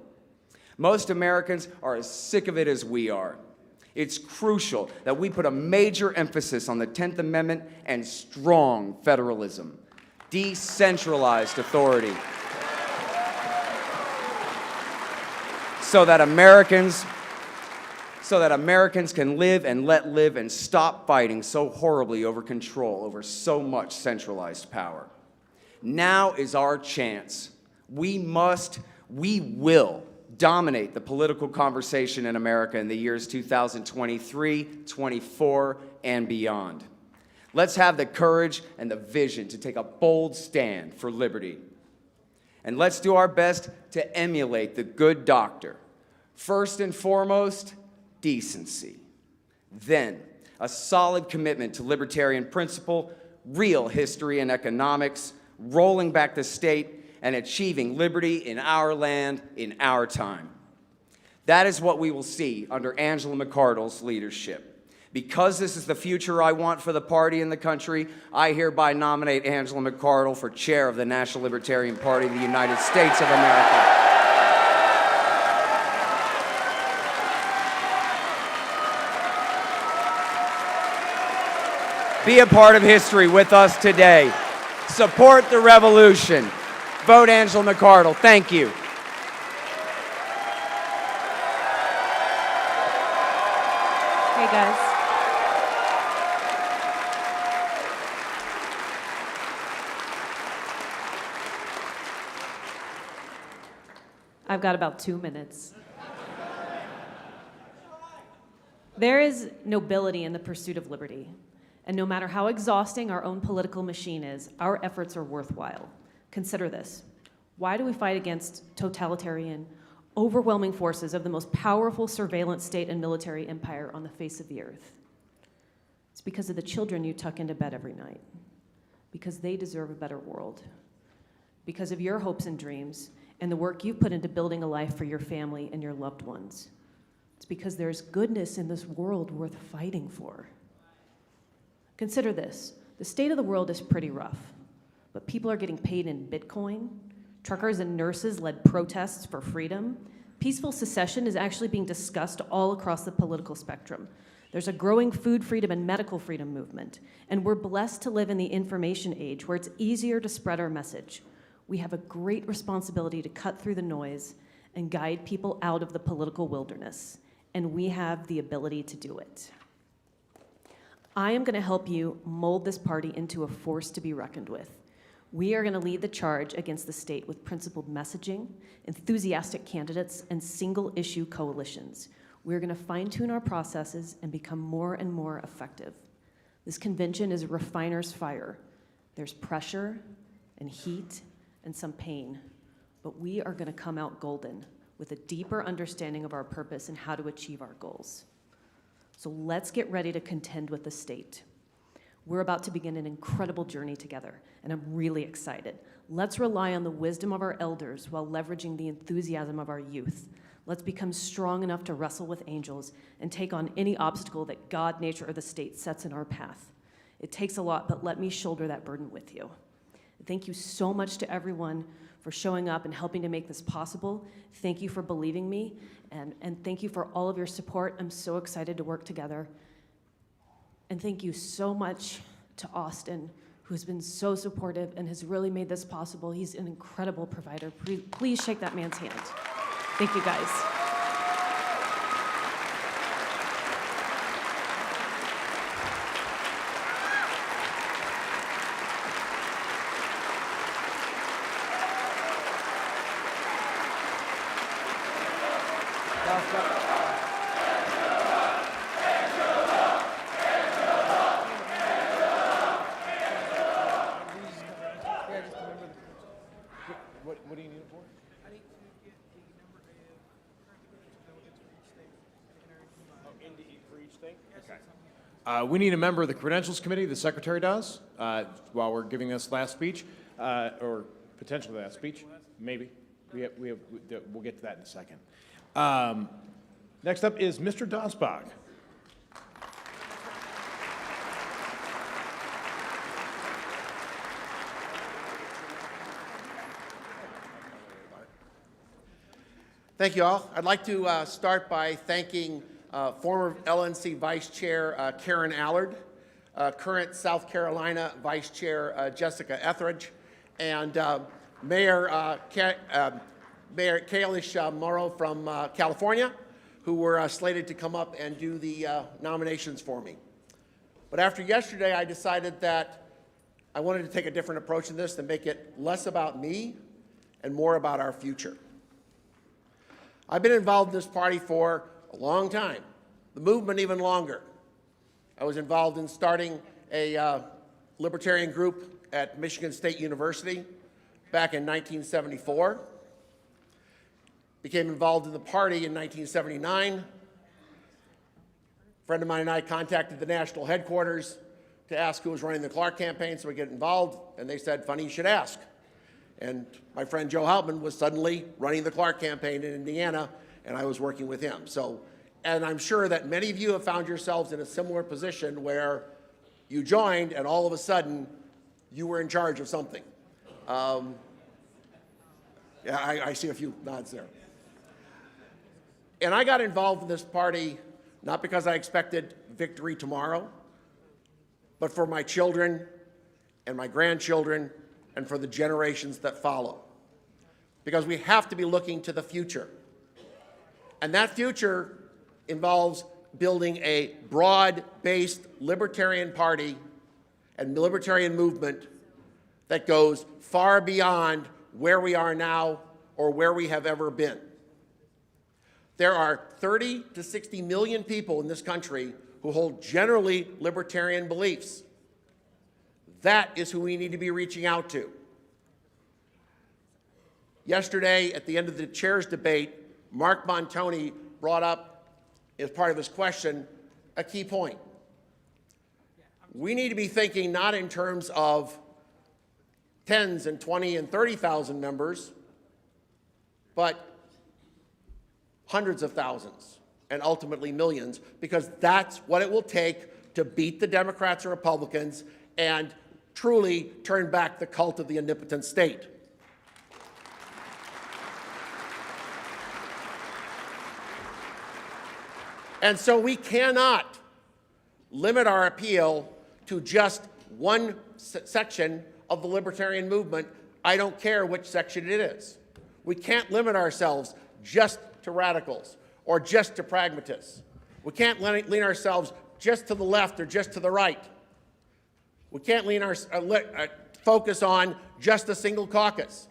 Speaker 5: Most Americans are as sick of it as we are. It's crucial that we put a major emphasis on the 10th Amendment and strong federalism, decentralized authority, so that Americans can live and let live and stop fighting so horribly over control over so much centralized power. Now is our chance. We will dominate the political conversation in America in the years 2023, 24, and beyond. Let's have the courage and the vision to take a bold stand for liberty. And let's do our best to emulate the good doctor. First and foremost, decency. Then, a solid commitment to libertarian principle, real history and economics, rolling back the state, and achieving liberty in our land in our time. That is what we will see under Angela McArdle's leadership. Because this is the future I want for the party and the country, I hereby nominate Angela McArdle for chair of the National Libertarian Party of the United States of America. Be a part of history with us today. Support the revolution. Vote Angela McArdle. Thank you.
Speaker 6: Hey, guys. I've got about 2 minutes. There is nobility in the pursuit of liberty. And no matter how exhausting our own political machine is, our efforts are worthwhile. Consider this.
Speaker 16: Why do we fight against totalitarian, overwhelming forces of the most powerful surveillance state and military empire on the face of the earth? It's because of the children you tuck into bed every night, because they deserve a better world, because of your hopes and dreams and the work you've put into building a life for your family and your loved ones. It's because there's goodness in this world worth fighting for. Consider this. The state of the world is pretty rough, but people are getting paid in Bitcoin. Truckers and nurses led protests for freedom. Peaceful secession is actually being discussed all across the political spectrum. There's a growing food freedom and medical freedom movement, and we're blessed to live in the information age where it's easier to spread our message. We have a great responsibility to cut through the noise and guide people out of the political wilderness, and we have the ability to do it. I am going to help you mold this party into a force to be reckoned with. We are going to lead the charge against the state with principled messaging, enthusiastic candidates, and single-issue coalitions. We're going to fine-tune our processes and become more and more effective. This convention is a refiner's fire. There's pressure and heat and some pain, but we are going to come out golden with a deeper understanding of our purpose and how to achieve our goals. So let's get ready to contend with the state. We're about to begin an incredible journey together, and I'm really excited. Let's rely on the wisdom of our elders while leveraging the enthusiasm of our youth. Let's become strong enough to wrestle with angels and take on any obstacle that God, nature, or the state sets in our path. It takes a lot, but let me shoulder that burden with you. Thank you so much to everyone for showing up and helping to make this possible. Thank you for believing me, and thank you for all of your support. I'm so excited to work together. And thank you so much to Austin, who's been so supportive and has really made this possible. He's an incredible provider. Please shake that man's hand. Thank you, guys.
Speaker 1: What do you need it for?
Speaker 2: I need to get the number of current convention delegates for each state.
Speaker 1: For each thing? Okay. We need a member of the Credentials Committee, the Secretary does, while we're giving this last speech, or potentially last speech, maybe. We'll get to that in a second. Next up is Mr. Dasbach.
Speaker 17: Thank you all. I'd like to start by thanking former LNC Vice Chair Karen Allard, current South Carolina Vice Chair Jessica Etheridge, and Mayor Kalish Morrow from California, who were slated to come up and do the nominations for me. But after yesterday, I decided that I wanted to take a different approach in this and make it less about me and more about our future. I've been involved in this party for a long time, the movement even longer. I was involved in starting a libertarian group at Michigan State University back in 1974. Became involved in the party in 1979. A friend of mine and I contacted the national headquarters to ask who was running the Clark campaign so we get involved, and they said, funny you should ask. And my friend Joe Hauptman was suddenly running the Clark campaign in Indiana, and I was working with him. So, and I'm sure that many of you have found yourselves in a similar position where you joined and all of a sudden you were in charge of something. Yeah, I see a few nods there. And I got involved in this party not because I expected victory tomorrow, but for my children and my grandchildren and for the generations that follow. Because we have to be looking to the future. And that future involves building a broad-based libertarian party and libertarian movement that goes far beyond where we are now or where we have ever been. There are 30 to 60 million people in this country who hold generally libertarian beliefs. That is who we need to be reaching out to. Yesterday, at the end of the chair's debate, Mark Montoni brought up, as part of his question, a key point. We need to be thinking not in terms of tens and 20 and 30,000 members, but hundreds of thousands and ultimately millions, because that's what it will take to beat the Democrats and Republicans and truly turn back the cult of the omnipotent state. And so we cannot limit our appeal to just one section of the libertarian movement. I don't care which section it is. We can't limit ourselves just to radicals or just to pragmatists. We can't lean ourselves just to the left or just to the right. We can't focus on just a single caucus.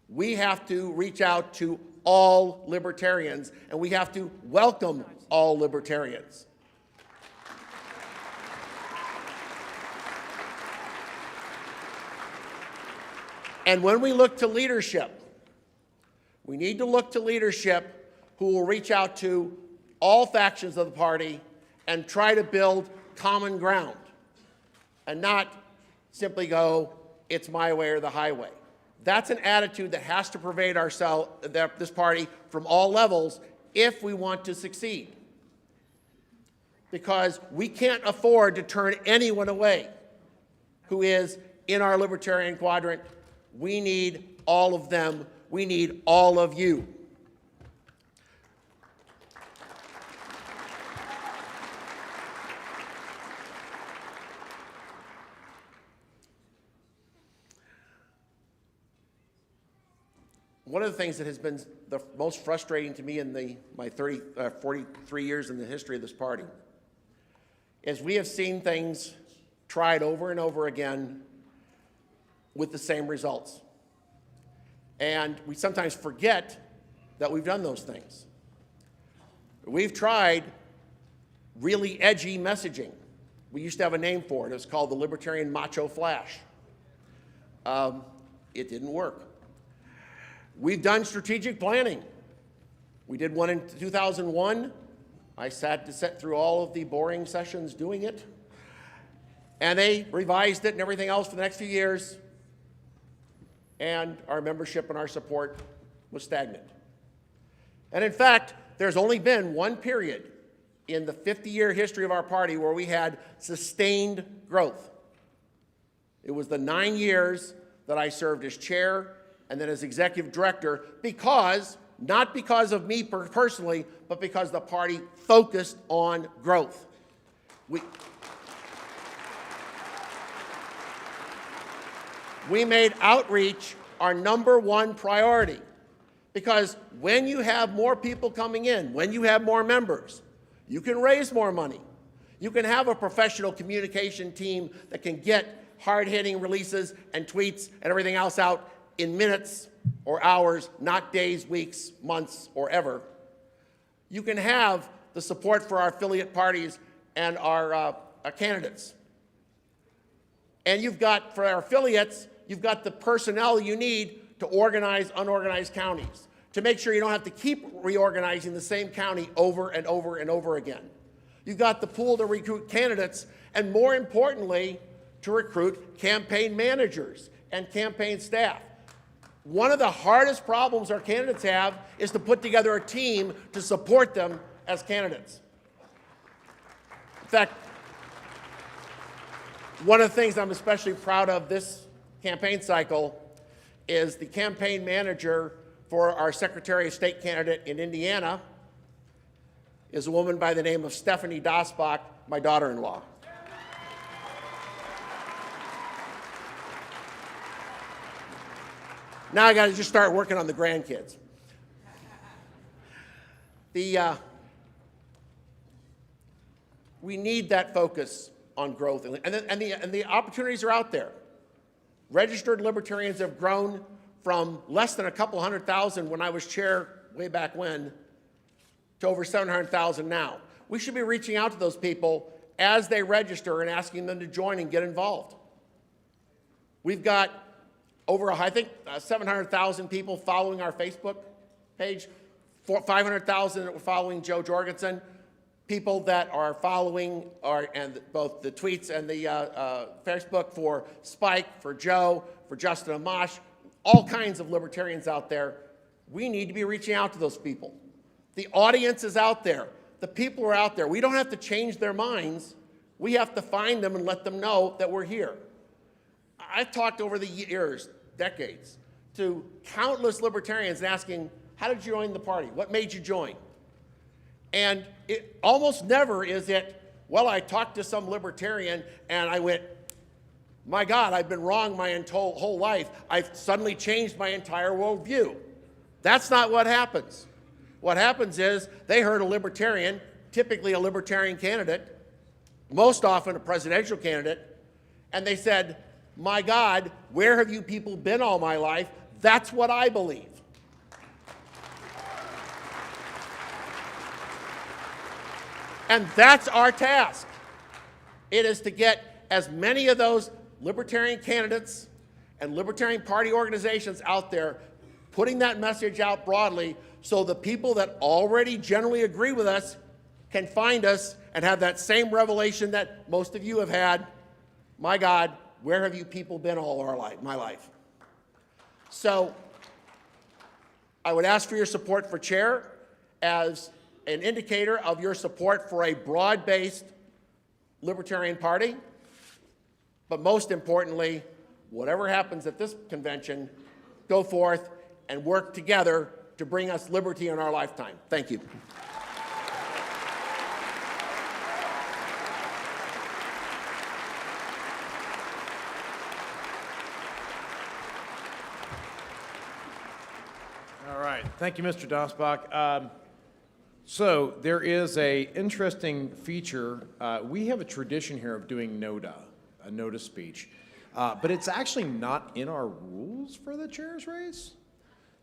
Speaker 17: We have to reach out to all libertarians, and we have to welcome all libertarians. And when we look to leadership, we need to look to leadership who will reach out to all factions of the party and try to build common ground and not simply go, it's my way or the highway. That's an attitude that has to pervade this party from all levels if we want to succeed. Because we can't afford to turn anyone away who is in our libertarian quadrant. We need all of them. We need all of you. One of the things that has been the most frustrating to me in my 43 years in the history of this party is we have seen things tried over and over again with the same results. And we sometimes forget that we've done those things. We've tried really edgy messaging. We used to have a name for it. It was called the Libertarian Macho Flash. It didn't work. We've done strategic planning. We did one in 2001. I sat through all of the boring sessions doing it. And they revised it and everything else for the next few years. And our membership and our support was stagnant. And in fact, there's only been one period in the 50-year history of our party where we had sustained growth. It was the 9 years that I served as chair and then as executive director, not because of me personally, but because the party focused on growth. We made outreach our #1 priority, because when you have more people coming in, when you have more members, you can raise more money. You can have a professional communication team that can get hard-hitting releases and tweets and everything else out in minutes or hours, not days, weeks, months, or ever. You can have the support for our affiliate parties and our candidates. And you've got, for our affiliates, you've got the personnel you need to organize unorganized counties, to make sure you don't have to keep reorganizing the same county over and over and over again. You've got the pool to recruit candidates, and more importantly, to recruit campaign managers and campaign staff. One of the hardest problems our candidates have is to put together a team to support them as candidates. In fact, one of the things I'm especially proud of this campaign cycle is the campaign manager for our Secretary of State candidate in Indiana is a woman by the name of Stephanie Dasbach, my daughter-in-law. Now I got to just start working on the grandkids. We need that focus on growth, and the opportunities are out there. Registered libertarians have grown from less than a couple 100,000 when I was chair way back when to over 700,000 now. We should be reaching out to those people as they register and asking them to join and get involved. We've got over, I think, 700,000 people following our Facebook page, 500,000 that were following Joe Jorgensen, people that are following and both the tweets and the Facebook for Spike, for Joe, for Justin Amash, all kinds of libertarians out there. We need to be reaching out to those people. The audience is out there. The people are out there. We don't have to change their minds. We have to find them and let them know that we're here. I've talked over the years, decades, to countless libertarians asking, how did you join the party? What made you join? And it almost never is it, well, I talked to some libertarian and I went, my God, I've been wrong my whole life. I've suddenly changed my entire worldview. That's not what happens. What happens is they heard a libertarian, typically a libertarian candidate, most often a presidential candidate, and they said, my God, where have you people been all my life? That's what I believe. And that's our task. It is to get as many of those libertarian candidates and libertarian party organizations out there putting that message out broadly so the people that already generally agree with us can find us and have that same revelation that most of you have had. My God, where have you people been all my life? So I would ask for your support for chair as an indicator of your support for a broad-based libertarian party. But most importantly, whatever happens at this convention, go forth and work together to bring us liberty in our lifetime. Thank you.
Speaker 1: All right. Thank you, Mr. Dasbach. So there is a interesting feature. We have a tradition here of doing Nota, a Nota speech, but it's actually not in our rules for the chair's race.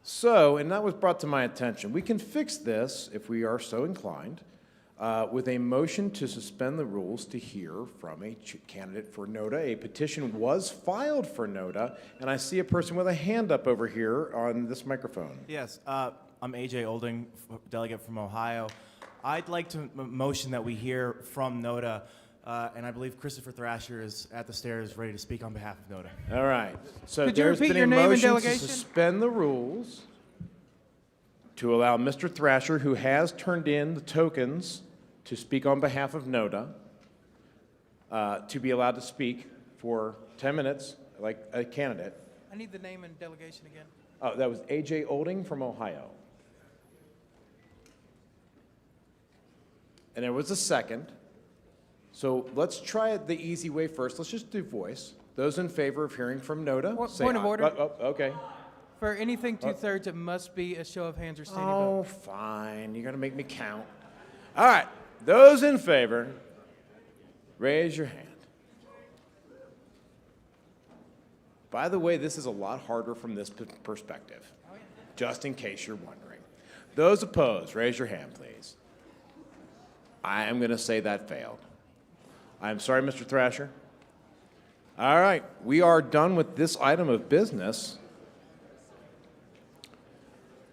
Speaker 1: So, and that was brought to my attention. We can fix this, if we are so inclined, with a motion to suspend the rules to hear from a candidate for Nota. A petition was filed for Nota, and I see a person with a hand up over here on this microphone.
Speaker 18: Yes, I'm AJ Olding, delegate from Ohio. I'd like to motion that we hear from Nota, and I believe Christopher Thrasher is at the stairs ready to speak on behalf of Nota.
Speaker 1: All right. So
Speaker 2: Could you
Speaker 1: there's
Speaker 2: repeat
Speaker 1: been
Speaker 2: your
Speaker 1: a
Speaker 2: name and
Speaker 1: motion to
Speaker 2: delegation?
Speaker 1: suspend the rules to allow Mr. Thrasher, who has turned in the tokens to speak on behalf of Nota, to be allowed to speak for 10 minutes, like a candidate.
Speaker 2: I need the name and delegation again.
Speaker 1: Oh, that was AJ Olding from Ohio. And there was a second. So let's try it the easy way first. Let's just do voice. Those in favor of hearing from Nota, say
Speaker 2: Point of
Speaker 1: aye.
Speaker 2: order.
Speaker 1: Okay.
Speaker 2: For anything two-thirds, it must be a show of hands or standing
Speaker 1: Oh,
Speaker 2: vote.
Speaker 1: fine. You're going to make me count. All right. Those in favor, raise your hand. By the way, this is a lot harder from this perspective, just in case you're wondering. Those opposed, raise your hand, please. I am going to say that failed. I'm sorry, Mr. Thrasher. All right. We are done with this item of business.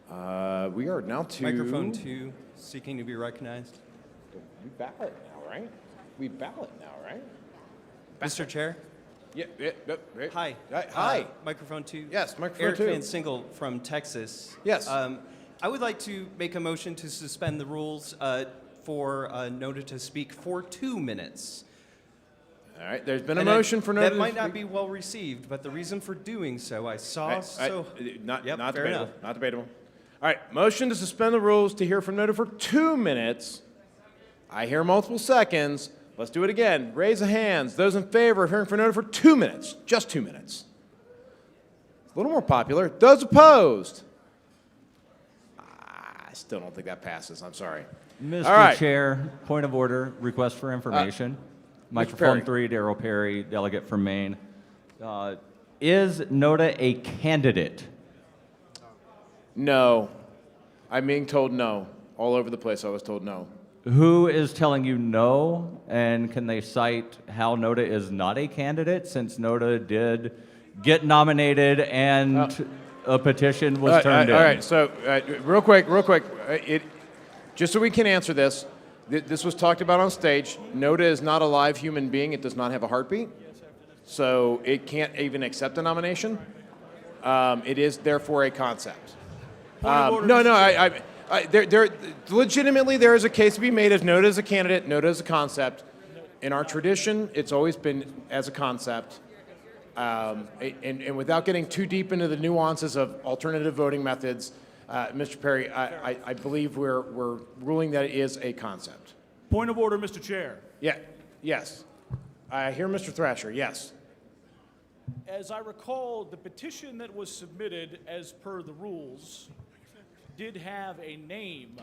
Speaker 1: We are now to...
Speaker 11: Microphone 2, seeking to be recognized.
Speaker 1: We ballot now, right? We ballot now, right?
Speaker 11: Mr. Chair?
Speaker 1: Yeah.
Speaker 11: Hi.
Speaker 1: Hi.
Speaker 11: Microphone 2.
Speaker 1: Yes, microphone
Speaker 11: Eric
Speaker 1: 2.
Speaker 11: Van Single from Texas.
Speaker 1: Yes.
Speaker 11: I would like to make a motion to suspend the rules for Nota to speak for 2 minutes.
Speaker 1: All right, there's been a motion for Nota
Speaker 11: that
Speaker 1: to
Speaker 11: might not
Speaker 1: speak.
Speaker 11: be well received, but the reason for doing so, I saw
Speaker 1: Not
Speaker 11: Yep, fair
Speaker 1: debatable.
Speaker 11: enough.
Speaker 1: Not debatable. All right, motion to suspend the rules to hear from Nota for 2 minutes. I hear multiple seconds. Let's do it again. Raise the hands. Those in favor of hearing from Nota for 2 minutes. Just 2 minutes. It's a little more popular. Those opposed? I still don't think that passes. I'm sorry.
Speaker 7: Mr.
Speaker 1: All right.
Speaker 7: Chair, point of order, request for information. Microphone 3, Darrell Perry, delegate from Maine. Is Nota a candidate?
Speaker 1: No. I'm being told no. All over the place I was told no.
Speaker 7: Who is telling you no? And can they cite how Nota is not a candidate, since Nota did get nominated and a petition was turned in.
Speaker 1: All right, so real quick, just so we can answer this, this was talked about on stage. Nota is not a live human being. It does not have a heartbeat, so it can't even accept a nomination. It is therefore a concept. Legitimately, there is a case to be made of Nota as a candidate, Nota as a concept. In our tradition, it's always been as a concept. And without getting too deep into the nuances of alternative voting methods, Mr. Perry, I believe we're ruling that it is a concept.
Speaker 19: Point of order, Mr. Chair.
Speaker 1: Yeah. Yes. I hear Mr. Thrasher. Yes.
Speaker 19: As I recall, the petition that was submitted as per the rules did have a name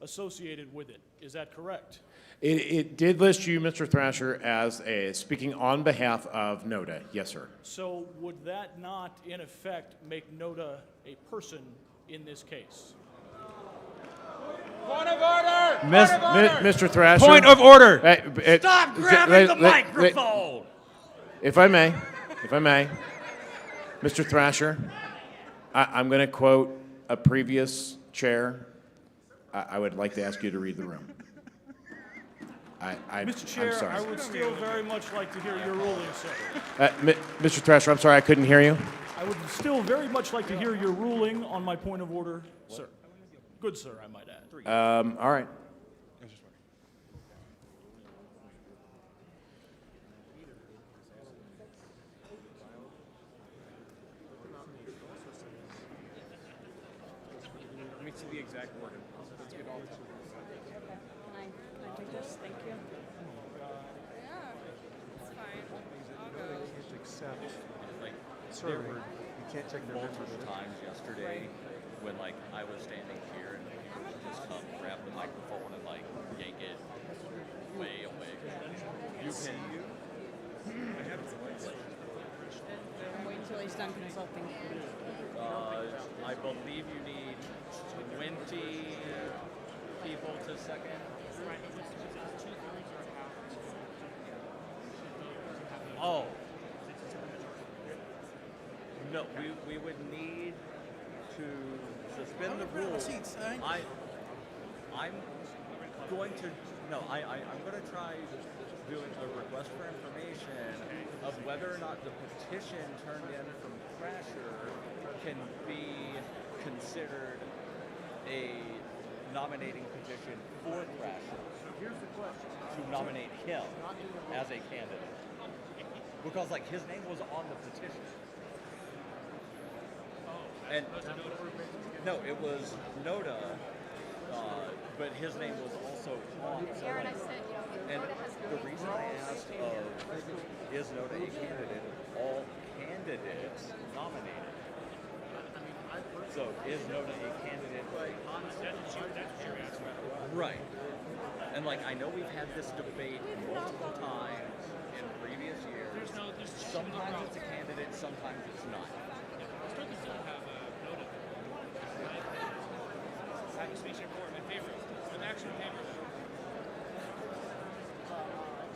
Speaker 19: associated with it. Is that correct?
Speaker 1: It did list you, Mr. Thrasher, as speaking on behalf of Nota. Yes, sir.
Speaker 19: So would that not, in effect, make Nota a person in this case?
Speaker 12: Point of order!
Speaker 1: Mr. Thrasher.
Speaker 12: Point of order!
Speaker 1: Stop
Speaker 12: grabbing the microphone!
Speaker 1: If I may, Mr. Thrasher, I'm going to quote a previous chair. I would like to ask you to read the room.
Speaker 19: Mr. Chair,
Speaker 1: I'm sorry.
Speaker 19: I would still very much like to hear your ruling, sir.
Speaker 1: Mr. Thrasher, I'm sorry, I couldn't hear you.
Speaker 19: I would still very much like to hear your ruling on my point of order, sir. Good, sir, I might add.
Speaker 1: All right.
Speaker 12: Let me see the exact wording. Let's get all this.
Speaker 4: Can I take this? Thank you. Yeah, it's fine. I'll go.
Speaker 20: You can't check their multiple times yesterday when I was standing here and just come grab the microphone and yank it way away. You can.
Speaker 4: Wait until he's done consulting.
Speaker 20: I believe you need 20 people to second. Oh. No, we would need to suspend the rules. I'm going to, I'm going to try doing a request for information of whether or not the petition turned in from Thrasher can be considered a nominating petition for Thrasher. Here's the question. To nominate him as a candidate. Because his name was on the petition. And no, it was Nota, but his name was also on. And the reason I asked is Nota a candidate? All candidates nominated. So is Nota a candidate? Right. And I know we've had this debate multiple times in previous years. Sometimes it's a candidate, sometimes it's not.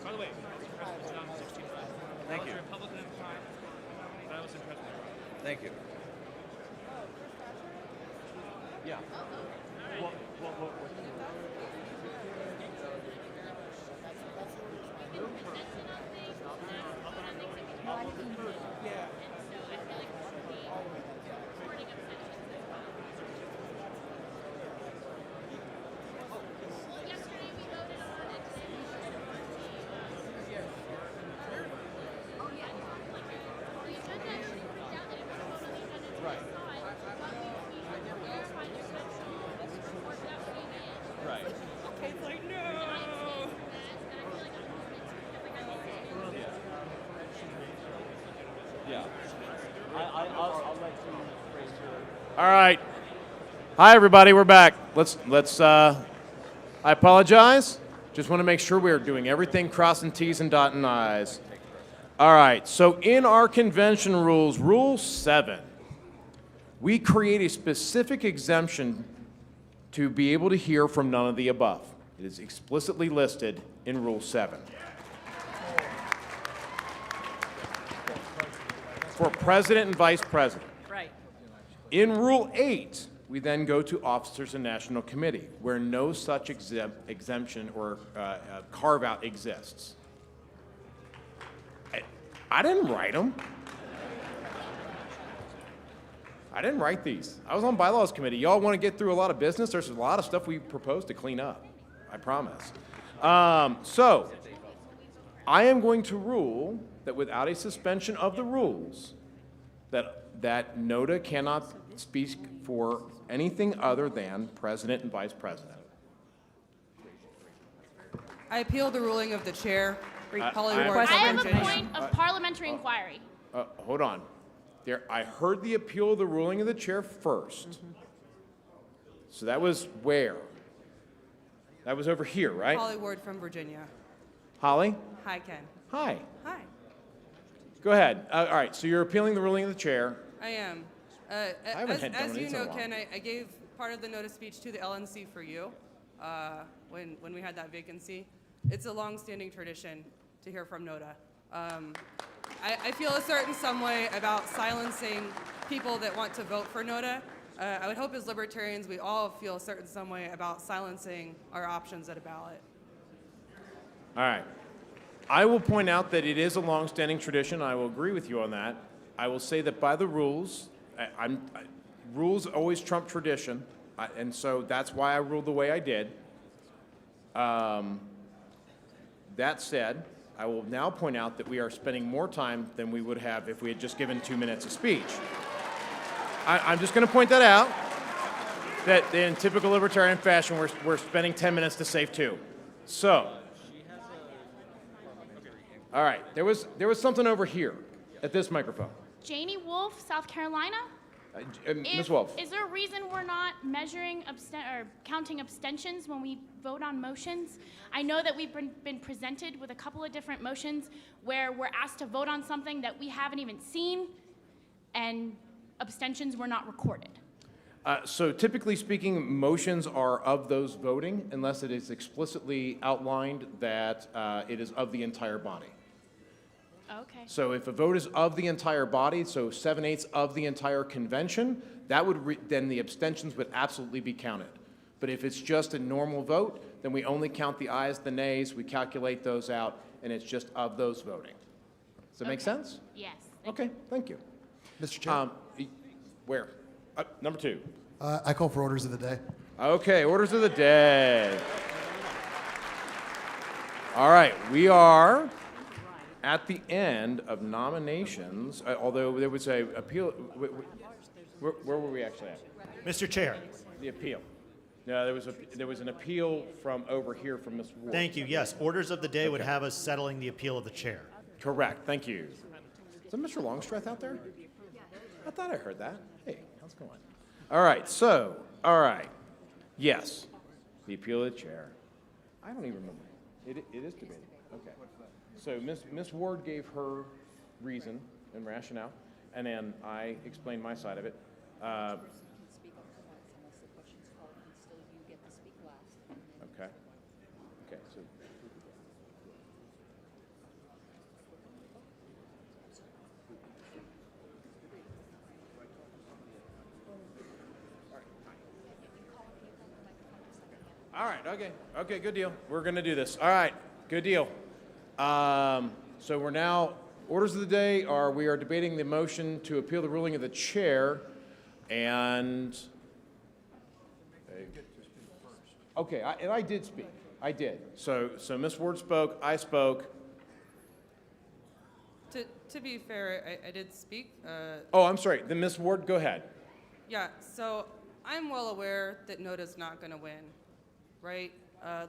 Speaker 12: By the way, President John 16.
Speaker 20: Thank you.
Speaker 12: I was a Republican at the time, but I was in President.
Speaker 20: Thank you. Yeah.
Speaker 1: All right. Hi, everybody. We're back. I apologize. Just want to make sure we're doing everything crossing T's and dotting I's. All right. So in our convention rules, Rule 7, we create a specific exemption to be able to hear from none of the above. It is explicitly listed in Rule 7. for president and vice president.
Speaker 6: Right.
Speaker 1: In Rule 8, we then go to officers and national committee, where no such exemption or carve-out exists. I didn't write them. I didn't write these. I was on bylaws committee. Y'all want to get through a lot of business? There's a lot of stuff we propose to clean up. I promise. So, I am going to rule that without a suspension of the rules, that Nota cannot speak for anything other than president and vice president.
Speaker 21: I appeal the ruling of the chair. Holly Ward.
Speaker 22: I have a point of parliamentary inquiry.
Speaker 1: Hold on. I heard the appeal of the ruling of the chair first. So that was where? That was over here, right?
Speaker 21: Holly Ward from Virginia.
Speaker 1: Holly?
Speaker 21: Hi, Ken.
Speaker 1: Hi.
Speaker 21: Hi.
Speaker 1: Go ahead. All right, so you're appealing the ruling of the chair.
Speaker 21: I am. As you know, Ken, I gave part of the notice speech to the LNC for you when we had that vacancy. It's a long-standing tradition to hear from Nota. I feel a certain some way about silencing people that want to vote for Nota. I would hope as libertarians we all feel a certain some way about silencing our options at a ballot.
Speaker 1: All right. I will point out that it is a long-standing tradition. I will agree with you on that. I will say that by the rules, rules always trump tradition, and so that's why I ruled the way I did. That said, I will now point out that we are spending more time than we would have if we had just given 2 minutes of speech. I'm just going to point that out, that in typical libertarian fashion, we're spending 10 minutes to save 2. So, all right, there was something over here at this microphone.
Speaker 22: Janie Wolf, South Carolina.
Speaker 1: Ms. Wolf.
Speaker 22: Is there a reason we're not measuring or counting abstentions when we vote on motions? I know that we've been presented with a couple of different motions where we're asked to vote on something that we haven't even seen, and abstentions were not recorded.
Speaker 1: So typically speaking, motions are of those voting unless it is explicitly outlined that it is of the entire body.
Speaker 22: Okay.
Speaker 1: So if a vote is of the entire body, so 7/8 of the entire convention, that would then the abstentions would absolutely be counted. But if it's just a normal vote, then we only count the ayes, the nays, we calculate those out, and it's just of those voting. Does that make sense?
Speaker 22: Yes.
Speaker 1: Okay, thank you.
Speaker 23: Mr. Chair.
Speaker 1: Where? Number 2.
Speaker 23: I call for orders of the day.
Speaker 1: Okay, orders of the day. All right, we are at the end of nominations, although there was a appeal. Where were we actually at?
Speaker 24: Mr. Chair.
Speaker 1: The appeal. No, there was an appeal from over here from Ms. Ward.
Speaker 24: Thank you. Yes, orders of the day would have us settling the appeal of the chair.
Speaker 1: Correct. Thank you. Is that Mr. Longstreth out there? I thought I heard that. Hey, how's it going? All right. So, all right. Yes, the appeal of the chair. I don't even remember. It is debated. Okay. So Ms. Ward gave her reason and rationale, and then I explained my side of it. Okay. Okay. So. All right. Okay. Okay. Good deal. We're gonna do this. All right. Good deal. So we're now, orders of the day are, we are debating the motion to appeal the ruling of the chair, and, okay, I did speak. I did. So Ms. Ward spoke, I spoke.
Speaker 21: To be fair, I did speak.
Speaker 1: Oh, I'm sorry. Then Ms. Ward, go ahead.
Speaker 21: Yeah, so I'm well aware that Nota's not going to win, right?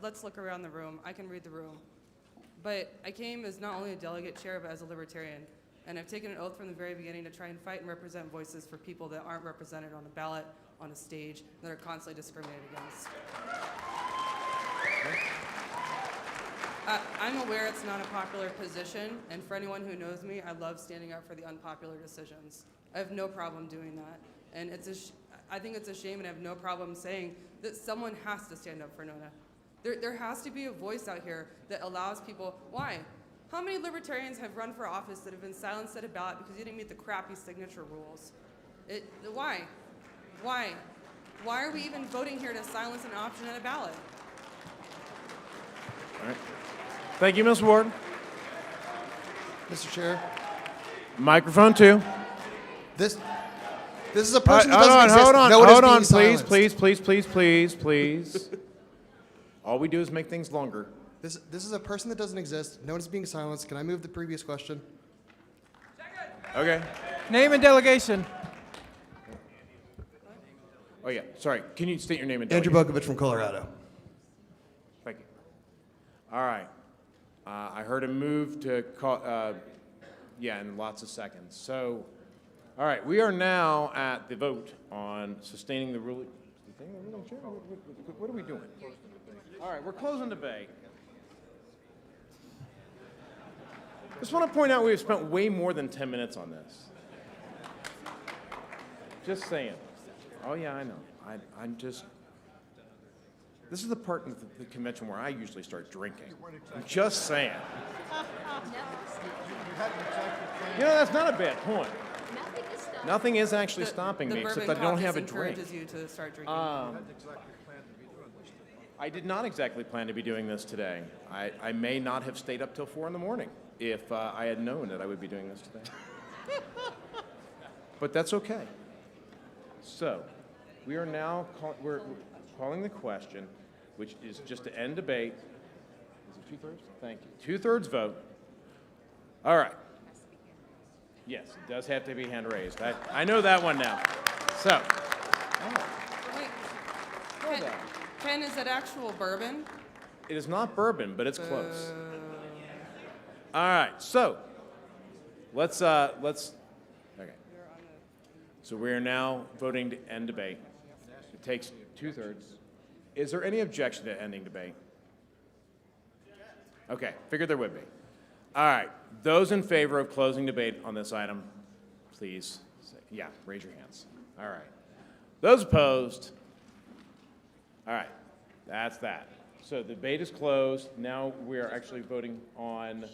Speaker 21: Let's look around the room. I can read the room. But I came as not only a delegate chair, but as a libertarian. And I've taken an oath from the very beginning to try and fight and represent voices for people that aren't represented on a ballot, on a stage, that are constantly discriminated against. I'm aware it's not a popular position, and for anyone who knows me, I love standing up for the unpopular decisions. I have no problem doing that. And I think it's a shame, and I have no problem saying that someone has to stand up for Nota. There has to be a voice out here that allows people. Why? How many libertarians have run for office that have been silenced at a ballot because you didn't meet the crappy signature rules? Why? Why? Why are we even voting here to silence an option at a ballot?
Speaker 1: All right. Thank you, Ms. Ward.
Speaker 23: Mr. Chair,
Speaker 1: Microphone 2.
Speaker 23: this is a person that
Speaker 1: Hold
Speaker 23: doesn't
Speaker 1: on,
Speaker 23: exist.
Speaker 1: hold on,
Speaker 23: No one is
Speaker 1: hold
Speaker 23: being
Speaker 1: on,
Speaker 23: silenced.
Speaker 1: please. All we do is make things longer.
Speaker 23: This is a person that doesn't exist. No one is being silenced. Can I move the previous question?
Speaker 1: Okay.
Speaker 2: Name and delegation.
Speaker 1: Oh, yeah, sorry. Can you state your name and
Speaker 23: Andrew
Speaker 1: delegation?
Speaker 23: Bokovich from Colorado.
Speaker 1: Thank you. All right. I heard a move to call, yeah, in lots of seconds. So, all right, we are now at the vote on sustaining the ruling. What are we doing? All right, we're closing debate. Just want to point out we've spent way more than 10 minutes on this. Just saying. Oh, yeah, I know. I'm just... This is the part of the convention where I usually start drinking. I'm just saying. You know, that's not a bad point. Nothing is actually stopping me, except I don't have a drink.
Speaker 21: encourages you to start drinking.
Speaker 1: I did not exactly plan to be doing this today. I may not have stayed up till 4 in the morning if I had known that I would be doing this today. But that's okay. So, we are now we're calling the question, which is just to end debate. Is it 2/3? Thank you. 2/3 vote. All right. Yes, it does have to be hand raised. I know that one now. So.
Speaker 21: Wait, Ken, is that actual bourbon?
Speaker 1: It is not bourbon, but it's close. All right, so let's okay. So we are now voting to end debate. It takes 2/3. Is there any objection to ending debate? Okay, figured there would be. All right, those in favor of closing debate on this item, please say, yeah, raise your hands. All right. Those opposed? All right, that's that. So the debate is closed. Now we are actually voting on,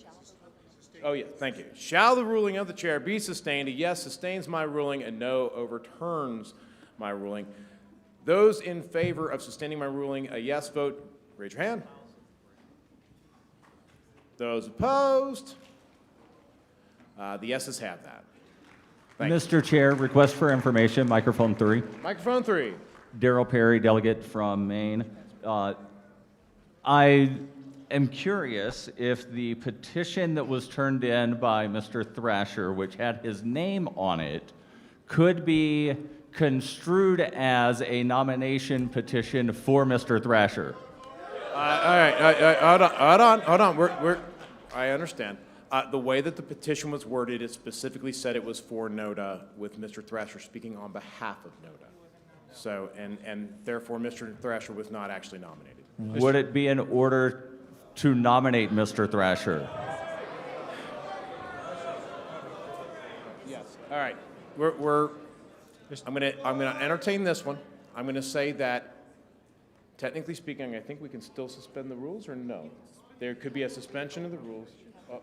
Speaker 1: oh yeah, thank you. Shall the ruling of the chair be sustained? A yes sustains my ruling, a no overturns my ruling. Those in favor of sustaining my ruling, a yes vote, raise your hand. Those opposed? The yeses have that. Thank you.
Speaker 7: Mr. Chair, request for information, microphone 3.
Speaker 1: Microphone 3.
Speaker 7: Daryl Perry, delegate from Maine. I am curious if the petition that was turned in by Mr. Thrasher, which had his name on it, could be construed as a nomination petition for Mr. Thrasher.
Speaker 1: All right, hold on. I understand. The way that the petition was worded, it specifically said it was for Nota, with Mr. Thrasher speaking on behalf of Nota. So, and therefore, Mr. Thrasher was not actually nominated.
Speaker 7: Would it be in order to nominate Mr. Thrasher?
Speaker 1: Yes. All right. I'm gonna entertain this one. I'm gonna say that, technically speaking, I think we can still suspend the rules, or no? There could be a suspension of the rules. Oh.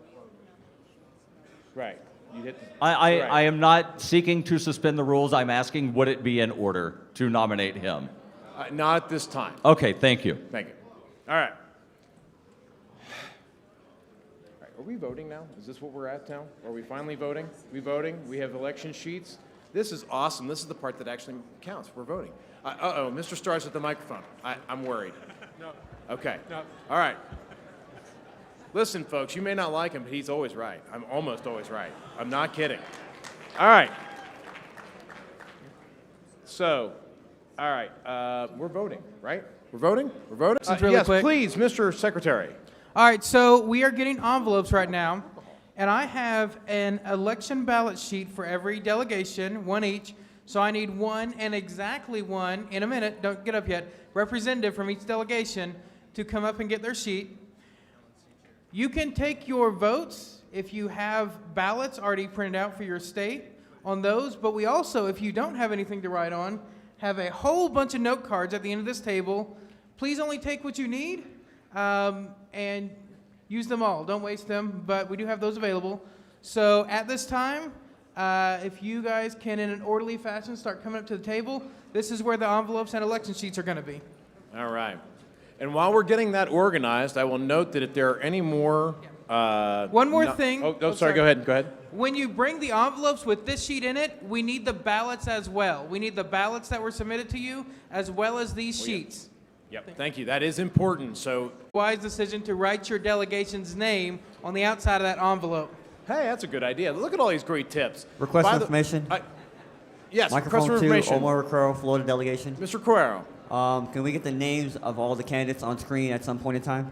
Speaker 1: Right. You hit.
Speaker 7: I am not seeking to suspend the rules. I'm asking, would it be in order to nominate him?
Speaker 1: Not at this time.
Speaker 7: Okay, thank you.
Speaker 1: Thank you. All right. Are we voting now? Is this what we're at now? Are we finally voting? We voting? We have election sheets. This is awesome. This is the part that actually counts. We're voting. Uh-oh, Mr. Starr's at the microphone. I'm worried.
Speaker 12: No.
Speaker 1: Okay.
Speaker 12: No.
Speaker 1: All right. Listen, folks, you may not like him, but he's always right. I'm almost always right. I'm not kidding. All right. So, all right, we're voting, right? We're voting? We're voting?
Speaker 2: This is really
Speaker 1: yes,
Speaker 2: quick.
Speaker 1: please, Mr. Secretary.
Speaker 2: All right, so we are getting envelopes right now, and I have an election ballot sheet for every delegation, one each. So I need one, and exactly one, in a minute, don't get up yet, representative from each delegation to come up and get their sheet. You can take your votes if you have ballots already printed out for your state on those, but we also, if you don't have anything to write on, have a whole bunch of note cards at the end of this table. Please only take what you need, and use them all. Don't waste them, but we do have those available. So at this time, if you guys can, in an orderly fashion, start coming up to the table, this is where the envelopes and election sheets are going to be.
Speaker 1: All right. And while we're getting that organized, I will note that if there are any more...
Speaker 2: One more thing.
Speaker 1: Oh, sorry, go ahead. Go ahead.
Speaker 2: When you bring the envelopes with this sheet in it, we need the ballots as well. We need the ballots that were submitted to you as well as these sheets.
Speaker 1: Yep, thank you. That is important. So,
Speaker 2: Wise decision to write your delegation's name on the outside of that envelope.
Speaker 1: hey, that's a good idea. Look at all these great tips.
Speaker 3: Request
Speaker 1: By
Speaker 3: for
Speaker 1: the-
Speaker 3: information.
Speaker 1: Yes, request
Speaker 3: Microphone
Speaker 1: for
Speaker 3: 2,
Speaker 1: information.
Speaker 3: Omar Recaro, Florida delegation.
Speaker 1: Mr. Cuero.
Speaker 3: Can we get the names of all the candidates on screen at some point in time?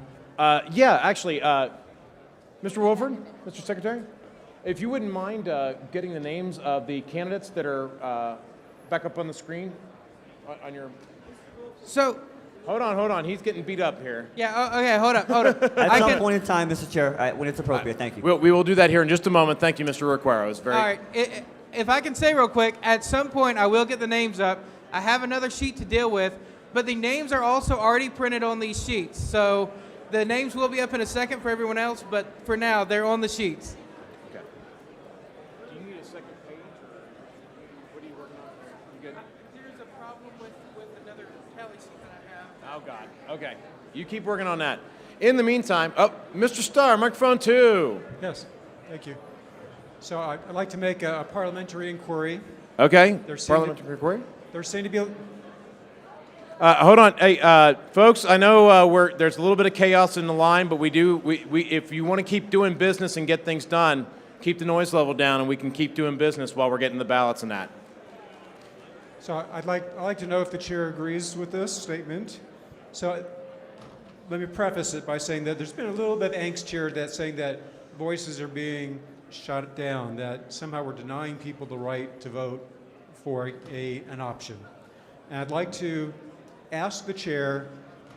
Speaker 1: Yeah, actually, Mr. Wolford, Mr. Secretary, if you wouldn't mind getting the names of the candidates that are back up on the screen on your...
Speaker 2: So...
Speaker 1: Hold on. He's getting beat up here.
Speaker 2: Yeah, okay, hold up.
Speaker 3: At some point in time, Mr. Chair, when it's appropriate. Thank you.
Speaker 1: We will do that here in just a moment. Thank you, Mr. Requero. It's very...
Speaker 2: All right, if I can say real quick, at some point I will get the names up. I have another sheet to deal with, but the names are also already printed on these sheets. So the names will be up in a second for everyone else, but for now, they're on the sheets.
Speaker 1: Okay. Do you need a second page? What are you working on? You good?
Speaker 2: There's a problem with another tally sheet that I have.
Speaker 1: Oh, God. Okay. You keep working on that. In the meantime, Mr. Starr, microphone 2.
Speaker 8: Yes, thank you. So I'd like to make a parliamentary inquiry.
Speaker 1: Okay.
Speaker 8: There seem to-
Speaker 1: Parliamentary inquiry.
Speaker 8: There seem to be...
Speaker 1: Hold on. Hey, folks, I know there's a little bit of chaos in the line, but if you want to keep doing business and get things done, keep the noise level down, and we can keep doing business while we're getting the ballots and that.
Speaker 8: So I'd like to know if the chair agrees with this statement. So let me preface it by saying that there's been a little bit of angst here that's saying that voices are being shut down, that somehow we're denying people the right to vote for an option. And I'd like to ask the chair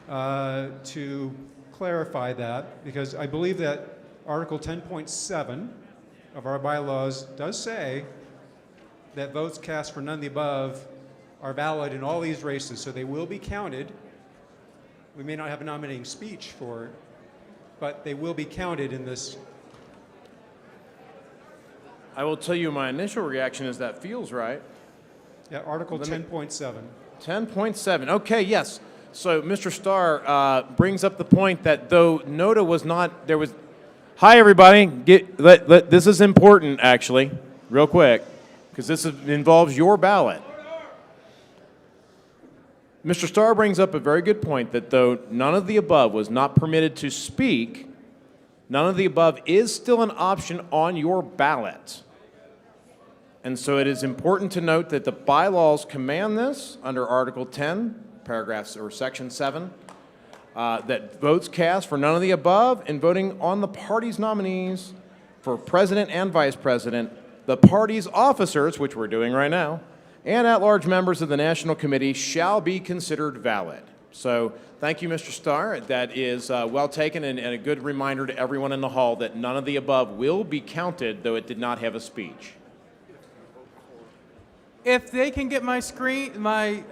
Speaker 8: to clarify that, because I believe that Article 10.7 of our bylaws does say that votes cast for none of the above are valid in all these races, so they will be counted. We may not have a nominating speech for it, but they will be counted in this.
Speaker 1: I will tell you my initial reaction is that feels right.
Speaker 8: Yeah, Article 10.7.
Speaker 1: 10.7. Okay, yes. So Mr. Starr brings up the point that though Nota was not, there was... Hi, everybody. This is important, actually, real quick, because this involves your ballot. Mr. Starr brings up a very good point that though none of the above was not permitted to speak, none of the above is still an option on your ballot. And so it is important to note that the bylaws command this under Article 10, paragraphs or Section 7, that votes cast for none of the above in voting on the party's nominees for president and vice president, the party's officers, which we're doing right now, and at-large members of the National Committee shall be considered valid. So thank you, Mr. Starr. That is well taken and a good reminder to everyone in the hall that none of the above will be counted, though it did not have a speech.
Speaker 2: If they can get my screen, my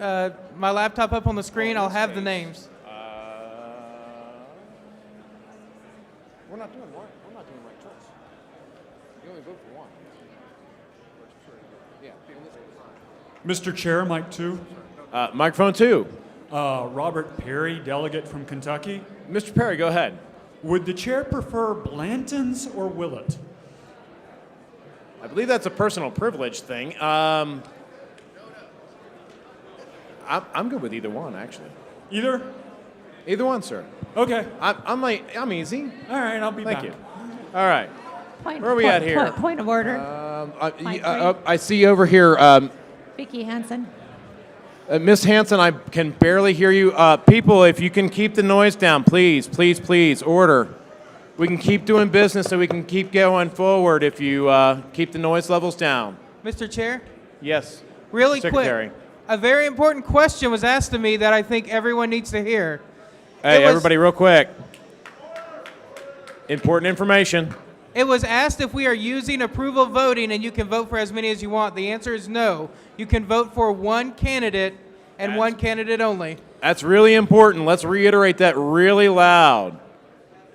Speaker 2: laptop up on the screen, I'll have the names.
Speaker 1: We're not doing right choice. You only vote for one. Yeah.
Speaker 9: Mr. Chair, mic 2.
Speaker 1: Microphone 2.
Speaker 9: Robert Perry, delegate from Kentucky.
Speaker 1: Mr. Perry, go ahead.
Speaker 9: Would the chair prefer Blanton's or Willett?
Speaker 1: I believe that's a personal privilege thing. I'm good with either one, actually.
Speaker 9: Either?
Speaker 1: Either one, sir.
Speaker 9: Okay.
Speaker 1: I'm easy.
Speaker 9: All right, I'll be back.
Speaker 1: Thank you. All right.
Speaker 13: Point,
Speaker 1: Where are we
Speaker 13: point,
Speaker 1: at here?
Speaker 13: Point of order.
Speaker 1: I see over here.
Speaker 13: Vicki Hansen.
Speaker 1: Miss Hanson, I can barely hear you. People, if you can keep the noise down, please, please, please. Order. We can keep doing business so we can keep going forward if you keep the noise levels down.
Speaker 2: Mr. Chair?
Speaker 1: Yes.
Speaker 2: Really
Speaker 1: Secretary.
Speaker 2: quick. A very important question was asked of me that I think everyone needs to hear.
Speaker 1: Hey, everybody, real quick. Important information.
Speaker 2: It was asked if we are using approval voting and you can vote for as many as you want. The answer is no. You can vote for one candidate and one candidate only.
Speaker 1: That's really important. Let's reiterate that really loud.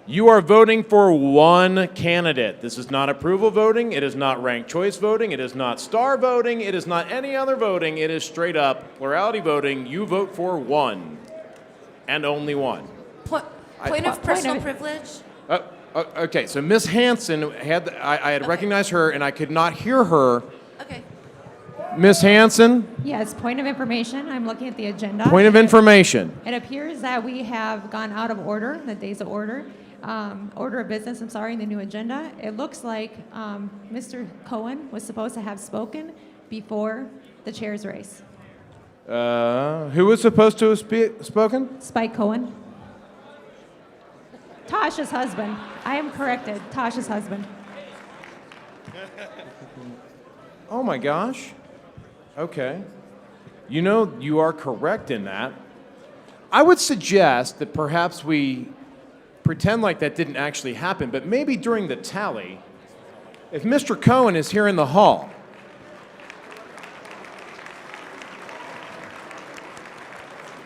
Speaker 1: You are voting for one candidate. This is not approval voting. It is not ranked choice voting. It is not star voting. It is not any other voting. It is straight up plurality voting. You vote for one and only one.
Speaker 5: Point of personal privilege.
Speaker 1: Okay, so Ms. Hanson had, I had recognized her and I could not hear her.
Speaker 5: Okay.
Speaker 1: Ms. Hanson,
Speaker 13: Yes, point of information. I'm looking at the agenda.
Speaker 1: point of information.
Speaker 13: It appears that we have gone out of order, the days of order. Order of business, I'm sorry, in the new agenda. It looks like Mr. Cohen was supposed to have spoken before the chair's race.
Speaker 1: Who was supposed to have spoken?
Speaker 13: Spike Cohen. Tasha's husband. I am corrected. Tasha's husband.
Speaker 1: Oh my gosh. Okay. You know, you are correct in that. I would suggest that perhaps we pretend like that didn't actually happen, but maybe during the tally, if Mr. Cohen is here in the hall,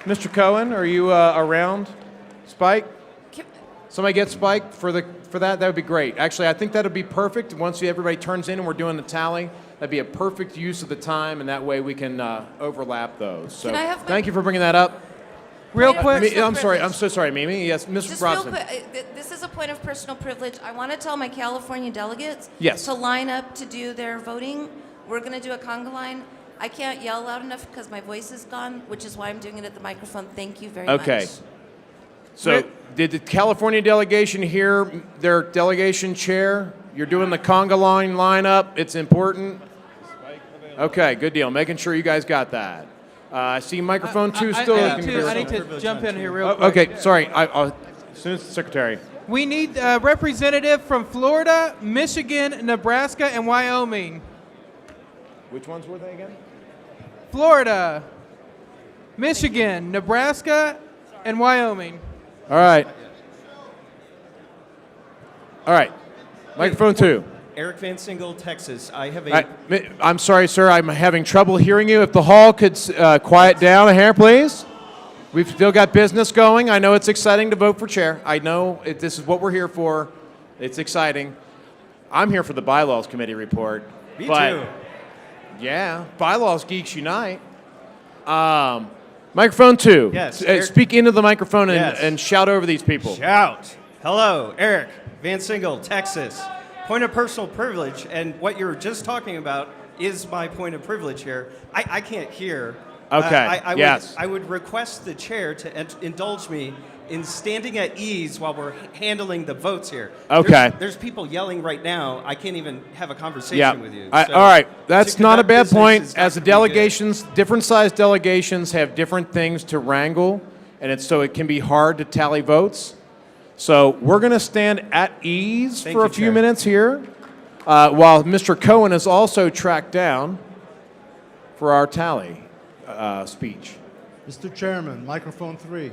Speaker 1: Mr. Cohen, are you around? Spike? Somebody get Spike for that? That would be great. Actually, I think that would be perfect. Once everybody turns in and we're doing the tally, that'd be a perfect use of the time, and that way we can overlap those. So,
Speaker 5: Can I have my-
Speaker 1: thank you for bringing that up.
Speaker 2: Real quick.
Speaker 1: I'm sorry. I'm so sorry, Mimi. Yes, Ms.
Speaker 5: Just
Speaker 1: Robson.
Speaker 5: real quick, this is a point of personal privilege. I want to tell my California delegates
Speaker 1: Yes.
Speaker 5: to line up to do their voting. We're going to do a conga line. I can't yell loud enough because my voice is gone, which is why I'm doing it at the microphone. Thank you very much.
Speaker 1: Okay. So, did the California delegation hear their delegation chair? You're doing the conga line lineup. It's important. Okay, good deal. Making sure you guys got that. I see microphone two still.
Speaker 2: I need to jump in here real quick.
Speaker 1: Okay, sorry. As soon as the secretary.
Speaker 2: We need a representative from Florida, Michigan, Nebraska, and Wyoming.
Speaker 1: Which ones were they again?
Speaker 2: Florida, Michigan, Nebraska, and Wyoming.
Speaker 1: All right. All right. Microphone two.
Speaker 11: Eric Van Single, Texas. I have a.
Speaker 1: All right. I'm sorry, sir. I'm having trouble hearing you. If the hall could quiet down a hair, please. We've still got business going. I know it's exciting to vote for chair. I know this is what we're here for. It's exciting. I'm here for the bylaws committee report.
Speaker 11: Me
Speaker 1: but
Speaker 11: too.
Speaker 1: Yeah, bylaws geeks unite. Microphone two.
Speaker 11: Yes,
Speaker 1: Speak into the microphone and,
Speaker 11: Yes.
Speaker 1: and shout over these people.
Speaker 11: Shout. Hello, Eric Van Single, Texas. Point of personal privilege, and what you're just talking about is my point of privilege here. I can't hear.
Speaker 1: Okay, yes.
Speaker 11: I would request the chair to indulge me in standing at ease while we're handling the votes here.
Speaker 1: Okay.
Speaker 11: There's people yelling right now. I can't even have a conversation with you.
Speaker 1: All right. That's
Speaker 11: to
Speaker 1: not a
Speaker 11: conduct
Speaker 1: bad
Speaker 11: business
Speaker 1: point.
Speaker 11: is not
Speaker 1: As the
Speaker 11: gonna be good.
Speaker 1: delegations, different sized delegations have different things to wrangle, and so it can be hard to tally votes. So we're going to stand at ease
Speaker 11: Thank
Speaker 1: for
Speaker 11: you,
Speaker 1: a few
Speaker 11: Chair.
Speaker 1: minutes here, while Mr. Cohen is also tracked down for our tally speech.
Speaker 10: Mr. Chairman, microphone 3.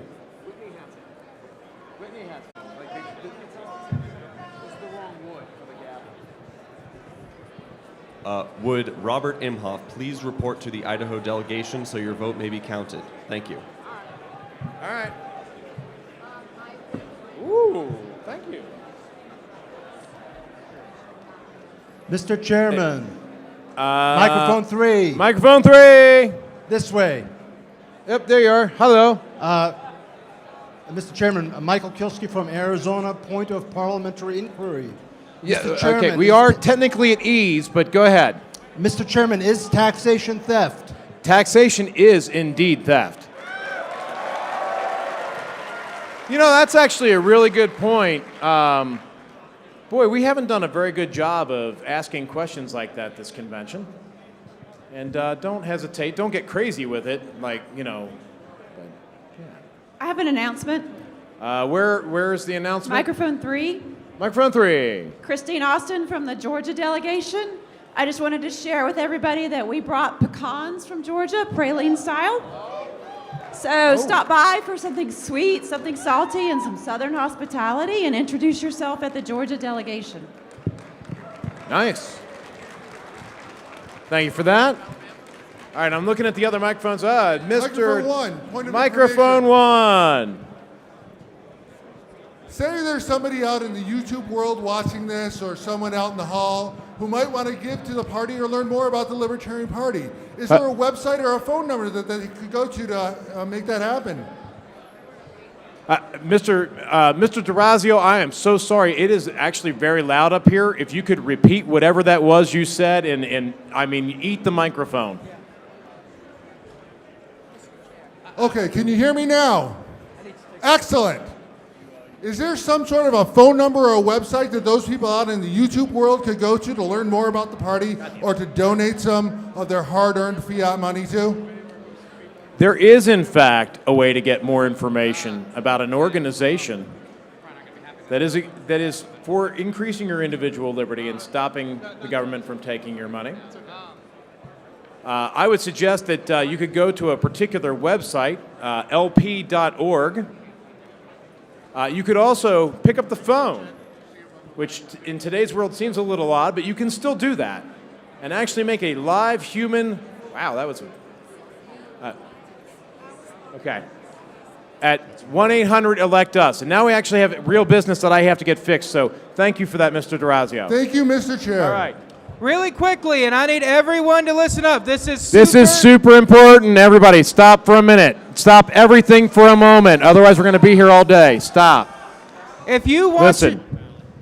Speaker 14: Would Robert Imhoff please report to the Idaho delegation so your vote may be counted? Thank you.
Speaker 1: All right. Ooh, thank you.
Speaker 10: Mr. Chairman, microphone 3.
Speaker 1: Microphone 3.
Speaker 10: This way.
Speaker 1: Yep, there you are. Hello.
Speaker 10: Mr. Chairman, Michael Kilsky from Arizona, point of parliamentary inquiry.
Speaker 1: Yeah,
Speaker 10: Mr. Chairman,
Speaker 1: okay, we are technically at ease, but go ahead.
Speaker 10: Mr. Chairman, is taxation theft?
Speaker 1: Taxation is indeed theft. You know, that's actually a really good point. Boy, we haven't done a very good job of asking questions like that this convention. And don't hesitate. Don't get crazy with it. Like, you know.
Speaker 13: I have an announcement.
Speaker 1: Where is the announcement?
Speaker 13: Microphone 3.
Speaker 1: Microphone 3.
Speaker 13: Christine Austin from the Georgia delegation. I just wanted to share with everybody that we brought pecans from Georgia, praline style. So stop by for something sweet, something salty, and some Southern hospitality, and introduce yourself at the Georgia delegation.
Speaker 1: Nice. Thank you for that. All right, I'm looking at the other microphones. Mr.
Speaker 23: Microphone 1, point of
Speaker 1: Microphone
Speaker 23: information.
Speaker 1: 1.
Speaker 15: say there's somebody out in the YouTube world watching this, or someone out in the hall who might want to give to the party or learn more about the Libertarian Party. Is there a website or a phone number that they could go to make that happen?
Speaker 1: Mr. DeRazio, I am so sorry. It is actually very loud up here. If you could repeat whatever that was you said, and I mean, eat the microphone.
Speaker 15: Okay, can you hear me now? Excellent. Is there some sort of a phone number or a website that those people out in the YouTube world could go to learn more about the party or to donate some of their hard-earned fiat money to?
Speaker 1: There is, in fact, a way to get more information about an organization that is for increasing your individual liberty and stopping the government from taking your money. I would suggest that you could go to a particular website, lp.org. You could also pick up the phone, which in today's world seems a little odd, but you can still do that and actually make a live human. Wow, that was. Okay. At 1-800-ELECT-US. And now we actually have real business that I have to get fixed. So thank you for that, Mr. DeRazio.
Speaker 15: Thank you, Mr. Chair.
Speaker 1: All right.
Speaker 2: Really quickly, and I need everyone to listen up. This is
Speaker 1: super important. Everybody, stop for a minute. Stop everything for a moment. Otherwise, we're going to be here all day. Stop.
Speaker 2: If you want
Speaker 1: Listen.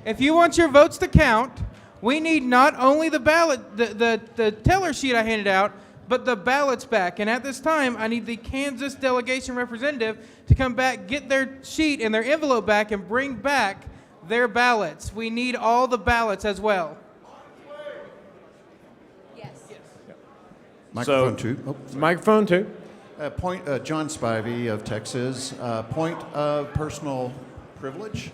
Speaker 2: if you want your votes to count, we need not only the ballot, the teller sheet I handed out, but the ballots back. And at this time, I need the Kansas delegation representative to come back, get their sheet and their envelope back, and bring back their ballots. We need all the ballots as well.
Speaker 16: Microphone two. Oh,
Speaker 1: microphone two.
Speaker 16: John Spivey of Texas. Point of personal privilege.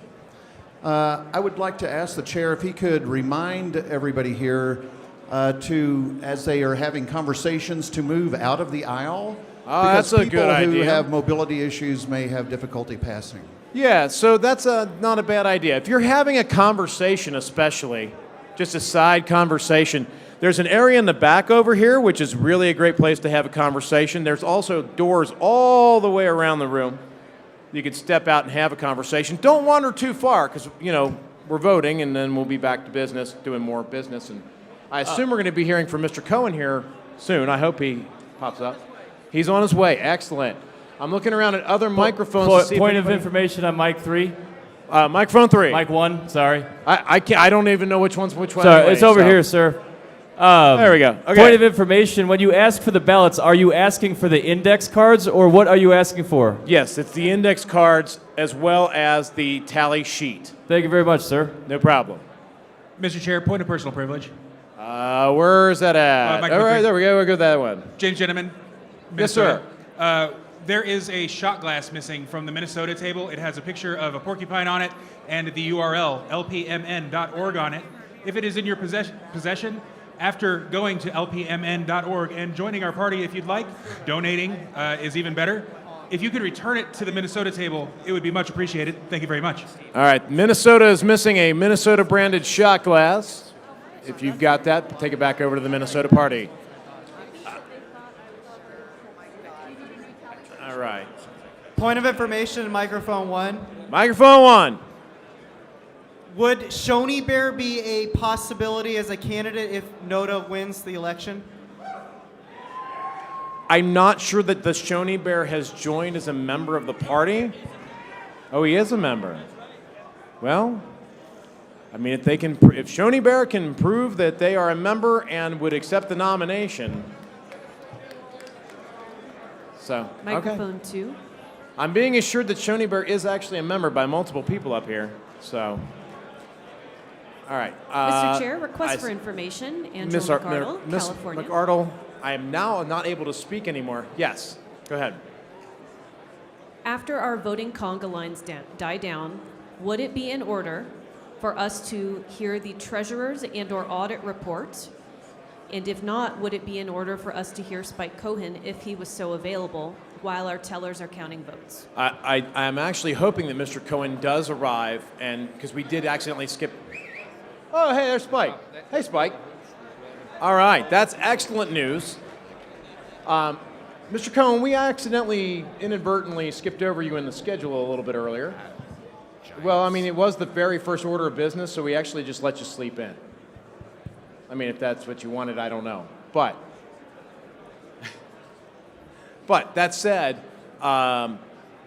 Speaker 16: I would like to ask the chair if he could remind everybody here as they are having conversations, to move out of the aisle.
Speaker 1: That's a good idea.
Speaker 16: People who have mobility issues may have difficulty passing.
Speaker 1: Yeah, so that's not a bad idea. If you're having a conversation, especially, just a side conversation, there's an area in the back over here, which is really a great place to have a conversation. There's also doors all the way around the room. You could step out and have a conversation. Don't wander too far, because, we're voting, and then we'll be back to business, doing more business. And I assume we're going to be hearing from Mr. Cohen here soon. I hope he pops up. He's on his way. Excellent. I'm looking around at other microphones. To see
Speaker 17: Point of information on mic 3.
Speaker 1: Microphone 3.
Speaker 17: Mic 1, sorry.
Speaker 1: I can't. I don't even know which one's which one.
Speaker 17: Sorry,
Speaker 1: anyway,
Speaker 17: it's over here, sir.
Speaker 1: There we go. Okay.
Speaker 17: Point of information, when you ask for the ballots, are you asking for the index cards, or what are you asking for?
Speaker 1: Yes, it's the index cards as well as the tally sheet.
Speaker 17: Thank you very much, sir.
Speaker 1: No problem.
Speaker 18: Mr. Chair, point of personal privilege.
Speaker 1: Where's that at? All right, there we go. We'll go that one.
Speaker 18: James Gentleman.
Speaker 1: Yes, sir.
Speaker 18: There is a shot glass missing from the Minnesota table. It has a picture of a porcupine on it and the URL, lpmn.org on it. If it is in your possession, after going to lpmn.org and joining our party if you'd like, donating is even better. If you could return it to the Minnesota table, it would be much appreciated. Thank you very much.
Speaker 1: All right, Minnesota is missing a Minnesota-branded shot glass. If you've got that, take it back over to the Minnesota party. All right.
Speaker 25: Point of information, microphone 1.
Speaker 1: Microphone 1.
Speaker 25: Would Shoney Bear be a possibility as a candidate if Nota wins the election?
Speaker 1: I'm not sure that the Shoney Bear has joined as a member of the party. Oh, he is a member. Well, I mean, if Shoney Bear can prove that they are a member and would accept the nomination. So,
Speaker 26: Microphone
Speaker 1: okay.
Speaker 26: 2.
Speaker 1: I'm being assured that Shoney Bear is actually a member by multiple people up here. So, all right.
Speaker 26: Mr. Chair, request for information. Angela McArdle,
Speaker 1: Miss
Speaker 26: California.
Speaker 1: McArdle, I am now not able to speak anymore. Yes, go ahead.
Speaker 26: After our voting conga lines die down, would it be in order for us to hear the treasurer's and/or audit report? And if not, would it be in order for us to hear Spike Cohen if he was so available while our tellers are counting votes?
Speaker 1: I'm actually hoping that Mr. Cohen does arrive, and because we did accidentally skip. Oh, hey, there's Spike. Hey, Spike. All right, that's excellent news. Mr. Cohen, we accidentally, inadvertently skipped over you in the schedule a little bit earlier. Well, I mean, it was the very first order of business, so we actually just let you sleep in. I mean, if that's what you wanted, I don't know. But that said,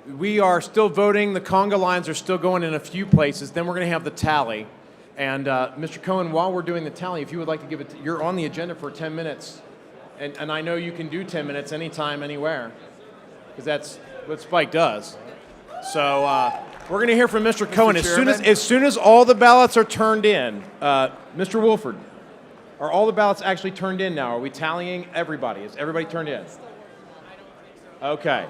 Speaker 1: we are still voting. The conga lines are still going in a few places. Then we're going to have the tally. And Mr. Cohen, while we're doing the tally, if you would like to give it, you're on the agenda for 10 minutes. And I know you can do 10 minutes anytime, anywhere, because that's what Spike does. So we're going to hear from Mr. Cohen as soon as all the ballots are turned in. Mr. Wolford, are all the ballots actually turned in now? Are we tallying everybody? Is everybody turned in? Okay.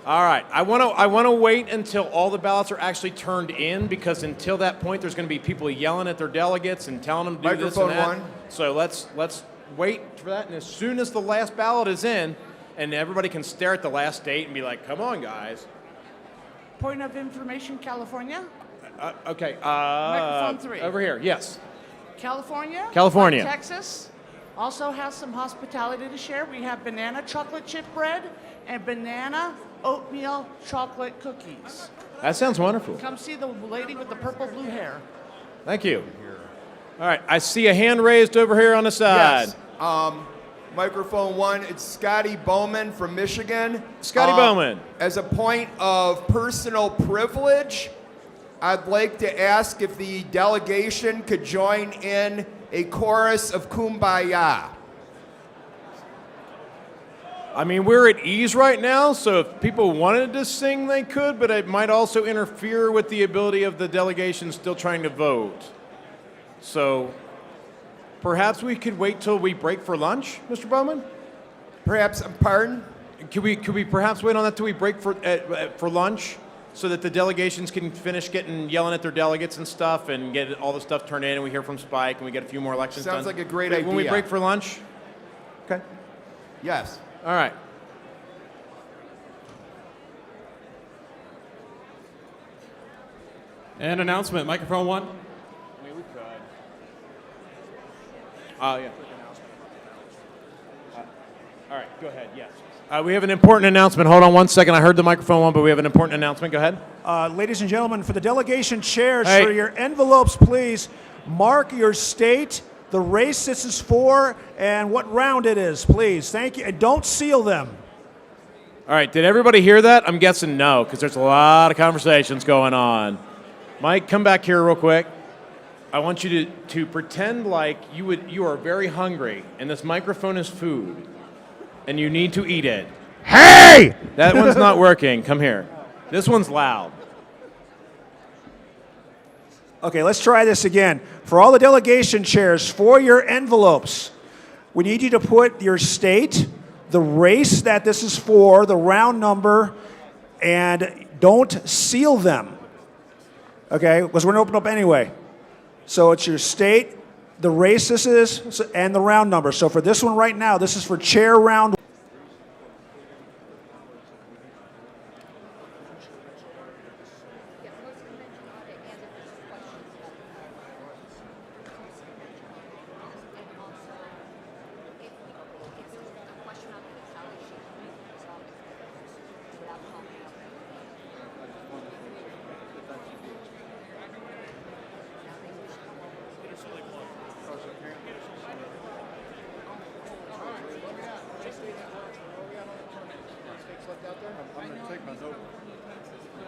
Speaker 1: All right. I want to wait until all the ballots are actually turned in, because until that point, there's going to be people yelling at their delegates and telling them to do this and that.
Speaker 4: Microphone one.
Speaker 1: So let's wait for that. And as soon as the last ballot is in, and everybody can stare at the last date and be like, "Come on, guys."
Speaker 6: Point of information, California.
Speaker 1: Okay.
Speaker 6: Microphone 3.
Speaker 1: Over here. Yes.
Speaker 6: California.
Speaker 1: California.
Speaker 6: Texas also has some hospitality to share. We have banana chocolate chip bread and banana oatmeal chocolate cookies.
Speaker 1: That sounds wonderful.
Speaker 6: Come see the lady with the purple blue hair.
Speaker 1: Thank you. All right. I see a hand raised over here on the side.
Speaker 4: Yes. Microphone 1, it's Scotty Bowman from Michigan.
Speaker 1: Scotty Bowman.
Speaker 4: As a point of personal privilege, I'd like to ask if the delegation could join in a chorus of Kumbaya.
Speaker 1: I mean, we're at ease right now, so if people wanted to sing, they could, but it might also interfere with the ability of the delegation still trying to vote. So perhaps we could wait till we break for lunch, Mr. Bowman?
Speaker 4: Perhaps, pardon?
Speaker 1: Could we perhaps wait on that till we break for lunch, so that the delegations can finish yelling at their delegates and stuff, and get all the stuff turned in, and we hear from Spike, and we get a few more elections done?
Speaker 4: Sounds like a great idea.
Speaker 1: When we break for lunch? Okay.
Speaker 4: Yes.
Speaker 1: All right.
Speaker 19: And announcement, microphone 1.
Speaker 1: I mean, we could. Oh, yeah. All right, go ahead, yes. We have an important announcement. Hold on one second. I heard the microphone one, but we have an important announcement. Go ahead.
Speaker 9: Ladies and gentlemen, for the delegation chairs,
Speaker 1: Hey.
Speaker 9: for your envelopes, please mark your state, the race this is for, and what round it is, please. Thank you. And don't seal them.
Speaker 1: All right, did everybody hear that? I'm guessing no, because there's a lot of conversations going on. Mike, come back here real quick. I want you to pretend like you are very hungry, and this microphone is food, and you need to eat it.
Speaker 9: Hey!
Speaker 1: That one's not working. Come here. This one's loud.
Speaker 9: Okay, let's try this again. For all the delegation chairs, for your envelopes, we need you to put your state, the race that this is for, the round number, and don't seal them. Okay, because we're going to open up anyway. So it's your state, the race this is, and the round number. So for this one right now, this is for chair round.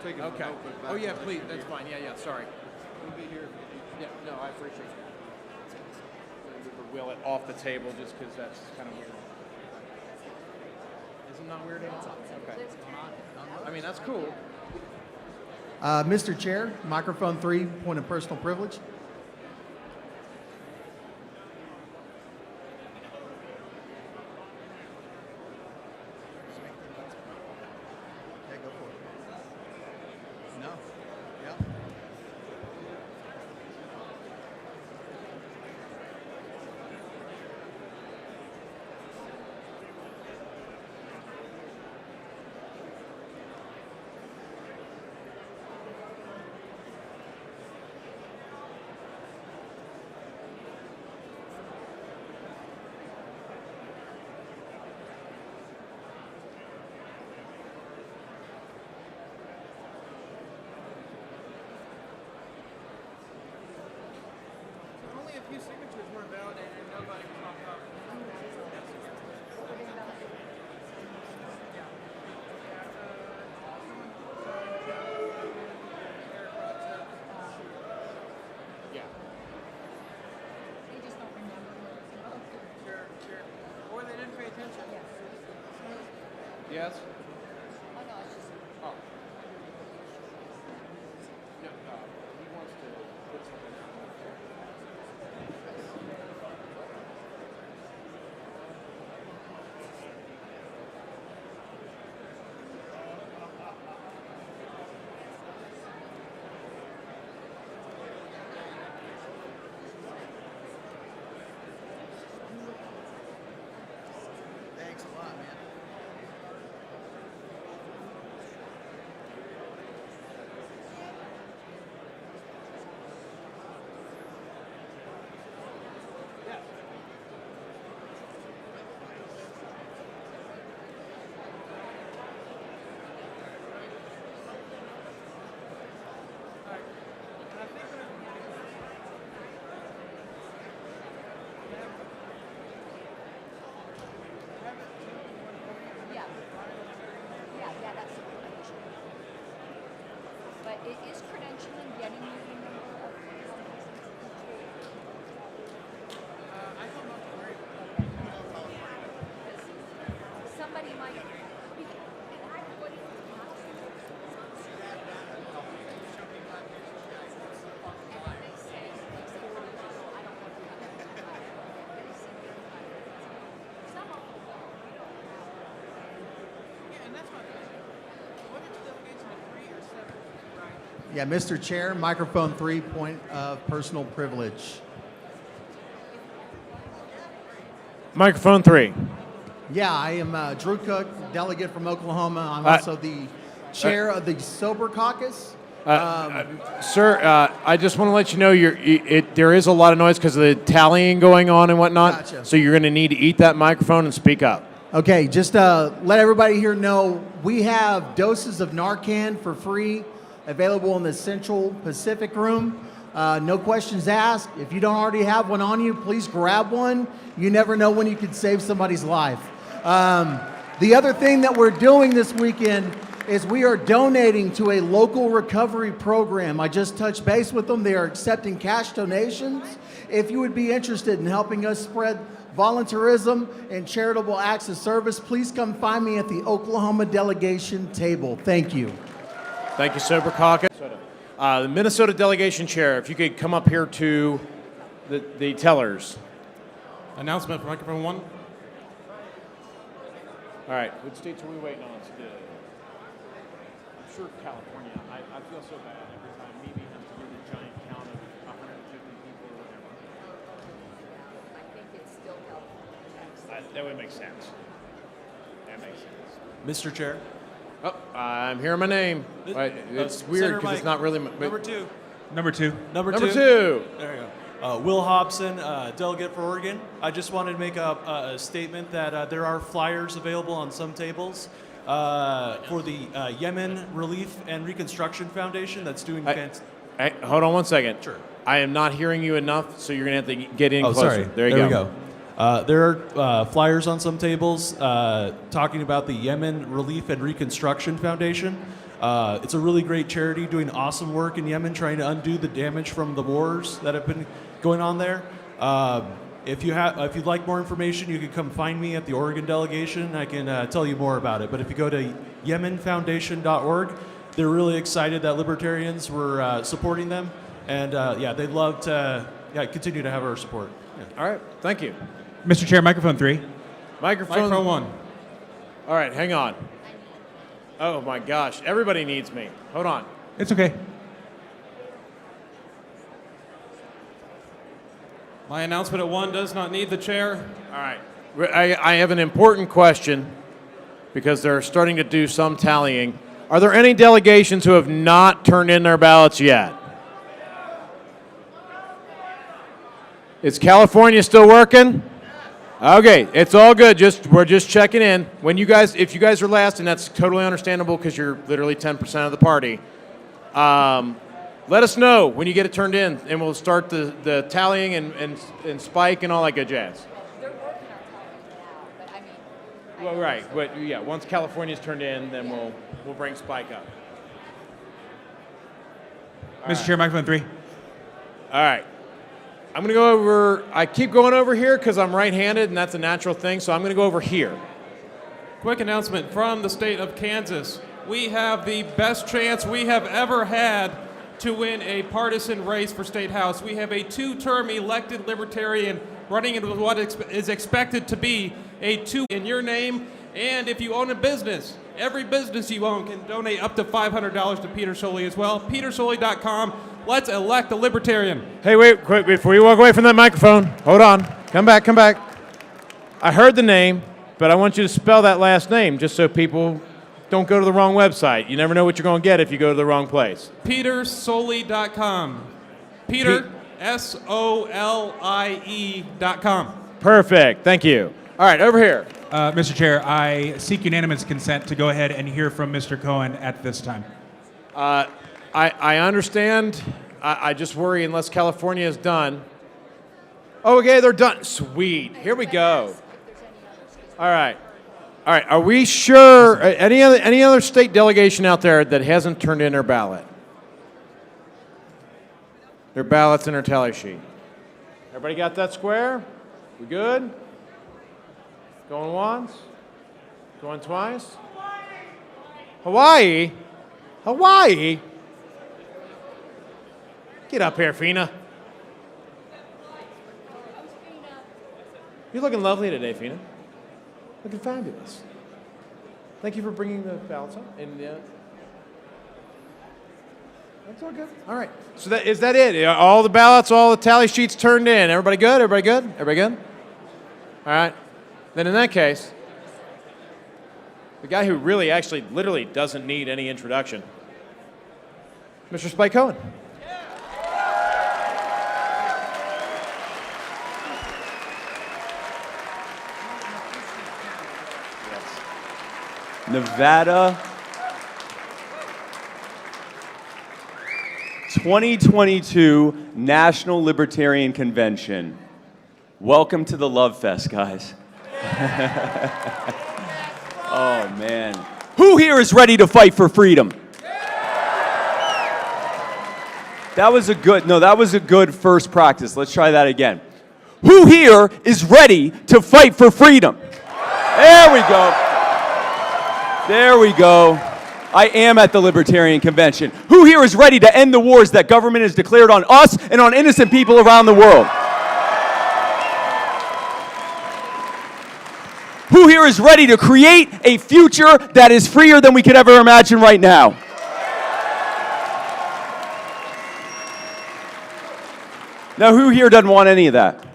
Speaker 1: Okay. Oh, yeah, please. That's fine. Yeah, sorry. We'll be here. Yeah, no, I appreciate it. We'll wheel it off the table just because that's kind of weird. Is it not weird? Okay. I mean, that's cool.
Speaker 10: Mr. Chair, microphone 3, point of personal privilege.
Speaker 2: a few signatures weren't validated and nobody popped up.
Speaker 1: Yeah.
Speaker 2: They just don't remember. Sure, sure. Or they didn't pay attention.
Speaker 1: Yes?
Speaker 2: Oh, no, it's just.
Speaker 1: Oh. Yeah, he wants to put something out.
Speaker 10: Thanks a lot, man.
Speaker 7: Yeah, that's the credential. But it is credentialing getting you the number of
Speaker 2: I don't know if we're
Speaker 7: somebody might.
Speaker 2: Yeah, and that's my question. What is delegation of 3 or 7? Right.
Speaker 10: Yeah, Mr. Chair, microphone 3, point of personal privilege.
Speaker 1: Microphone 3.
Speaker 10: Yeah, I am Drew Cook, delegate from Oklahoma. I'm also the chair of the Sober Caucus.
Speaker 1: Sir, I just want to let you know there is a lot of noise because of the tallying going on and whatnot.
Speaker 10: Gotcha.
Speaker 1: So you're going to need to eat that microphone and speak up.
Speaker 10: Okay, just let everybody here know we have doses of Narcan for free available in the Central Pacific room. No questions asked. If you don't already have one on you, please grab one. You never know when you could save somebody's life. The other thing that we're doing this weekend is we are donating to a local recovery program. I just touched base with them. They are accepting cash donations. If you would be interested in helping us spread volunteerism and charitable acts of service, please come find me at the Oklahoma delegation table. Thank you.
Speaker 1: Thank you, Sober Caucus. The Minnesota delegation chair, if you could come up here to the tellers.
Speaker 19: Announcement for microphone 1.
Speaker 1: All right, what states are we waiting on? I'm sure California. I feel so bad every time Mimi has to do the giant count of 150 people or whatever.
Speaker 7: I think it's still California.
Speaker 1: That would make sense. That makes sense.
Speaker 19: Mr. Chair.
Speaker 1: Oh, I'm hearing my name. It's weird because it's not really.
Speaker 19: Number 2.
Speaker 18: Number 2.
Speaker 19: Number
Speaker 1: Number
Speaker 19: 2.
Speaker 1: two.
Speaker 19: There you go. Will Hobson, delegate for Oregon. I just wanted to make a statement that there are flyers available on some tables for the Yemen Relief and Reconstruction Foundation that's doing
Speaker 1: Hold on one second.
Speaker 19: Sure.
Speaker 1: I am not hearing you enough, so you're going to have to get in closer.
Speaker 19: Sorry.
Speaker 1: There you go.
Speaker 19: We go. There are flyers on some tables talking about the Yemen Relief and Reconstruction Foundation. It's a really great charity doing awesome work in Yemen, trying to undo the damage from the wars that have been going on there. If you'd like more information, you can come find me at the Oregon delegation. I can tell you more about it. But if you go to yemenfoundation.org, they're really excited that Libertarians were supporting them, and they'd love to continue to have our support. Yeah.
Speaker 1: All right, thank you.
Speaker 18: Mr. Chair, microphone 3.
Speaker 1: Microphone
Speaker 19: 1.
Speaker 1: All right, hang on. Oh my gosh, everybody needs me. Hold on.
Speaker 18: It's okay.
Speaker 19: My announcement at 1 does not need the chair.
Speaker 1: All right. I have an important question because they're starting to do some tallying. Are there any delegations who have not turned in their ballots yet? Is California still working? Okay, it's all good. We're just checking in. If you guys are last, and that's totally understandable because you're literally 10% of the party. let us know when you get it turned in, and we'll start the tallying and spike and all that good jazz.
Speaker 7: They're working on tallying now, but I mean.
Speaker 1: Well, right, but yeah, once California's turned in, then we'll bring spike up.
Speaker 18: Mr. Chair, microphone 3.
Speaker 1: All right. I'm going to go over, I keep going over here because I'm right-handed, and that's a natural thing, so I'm going to go over here.
Speaker 3: Quick announcement from the state of Kansas. We have the best chance we have ever had to win a partisan race for State House. We have a 2-term elected Libertarian running into what is expected to be a 2 in your name. And if you own a business, every business you own can donate up to $500 to Peter Soley as well. PeterSoley.com. Let's elect a Libertarian.
Speaker 1: Hey, wait, quick, before you walk away from that microphone, hold on. Come back. I heard the name, but I want you to spell that last name just so people don't go to the wrong website. You never know what you're going to get if you go to the wrong place.
Speaker 3: PeterSoley.com. Peter, SOLIE.com. Perfect.
Speaker 1: Thank you. All right, over here.
Speaker 18: Mr. Chair, I seek unanimous consent to go ahead and hear from Mr. Cohen at this time.
Speaker 1: I understand. I just worry unless California is done. Oh, okay, they're done. Sweet. Here we go. All right. Are we sure? Any other state delegation out there that hasn't turned in their ballot? Their ballots and their tally sheet. Everybody got that square? We good? Going once? Going twice? Hawaii? Hawaii? Get up here, Fina. You're looking lovely today, Fina. Looking fabulous. Thank you for bringing the ballots up. And that's all good. All right. So is that it? All the ballots, all the tally sheets turned in. Everybody good? Everybody good? Everybody good? All right. Then in that case, the guy who really, actually, literally doesn't need any introduction, Mr. Spike Cohen.
Speaker 12: Nevada 2022 National Libertarian Convention. Welcome to the Love Fest, guys. Oh, man. Who here is ready to fight for freedom? That was a good first practice. Let's try that again. Who here is ready to fight for freedom? There we go. There we go. I am at the Libertarian Convention. Who here is ready to end the wars that government has declared on us and on innocent people around the world? Who here is ready to create a future that is freer than we could ever imagine right now? Now, who here doesn't want any of that?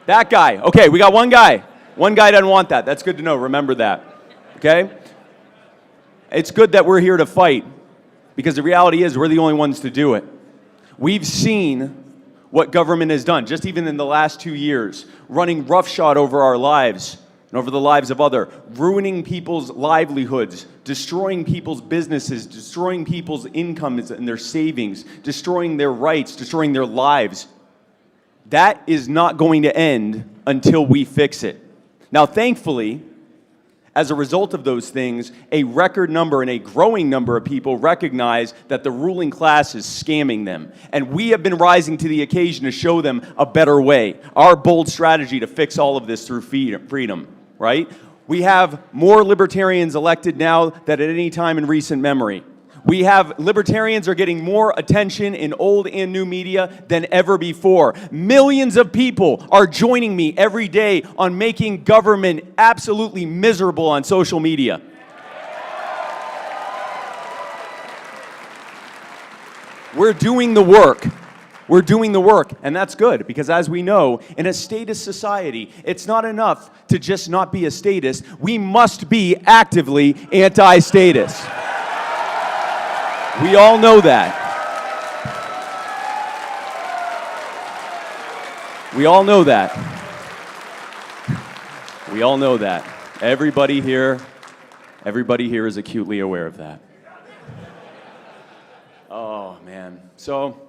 Speaker 12: That guy. Okay, we got one guy. One guy doesn't want that. That's good to know. Remember that. Okay? It's good that we're here to fight, because the reality is we're the only ones to do it. We've seen what government has done, just even in the last 2 years, running roughshod over our lives and over the lives of others, ruining people's livelihoods, destroying people's businesses, destroying people's incomes and their savings, destroying their rights, destroying their lives. That is not going to end until we fix it. Now, thankfully, as a result of those things, a record number and a growing number of people recognize that the ruling class is scamming them. And we have been rising to the occasion to show them a better way. Our bold strategy to fix all of this through freedom, right? We have more libertarians elected now than at any time in recent memory. We have libertarians are getting more attention in old and new media than ever before. Millions of people are joining me every day on making government absolutely miserable on social media. We're doing the work. We're doing the work, and that's good, because as we know, in a statist society, it's not enough to just not be a statist. We must be actively anti-statist. We all know that. We all know that. We all know that. Everybody here is acutely aware of that. man. So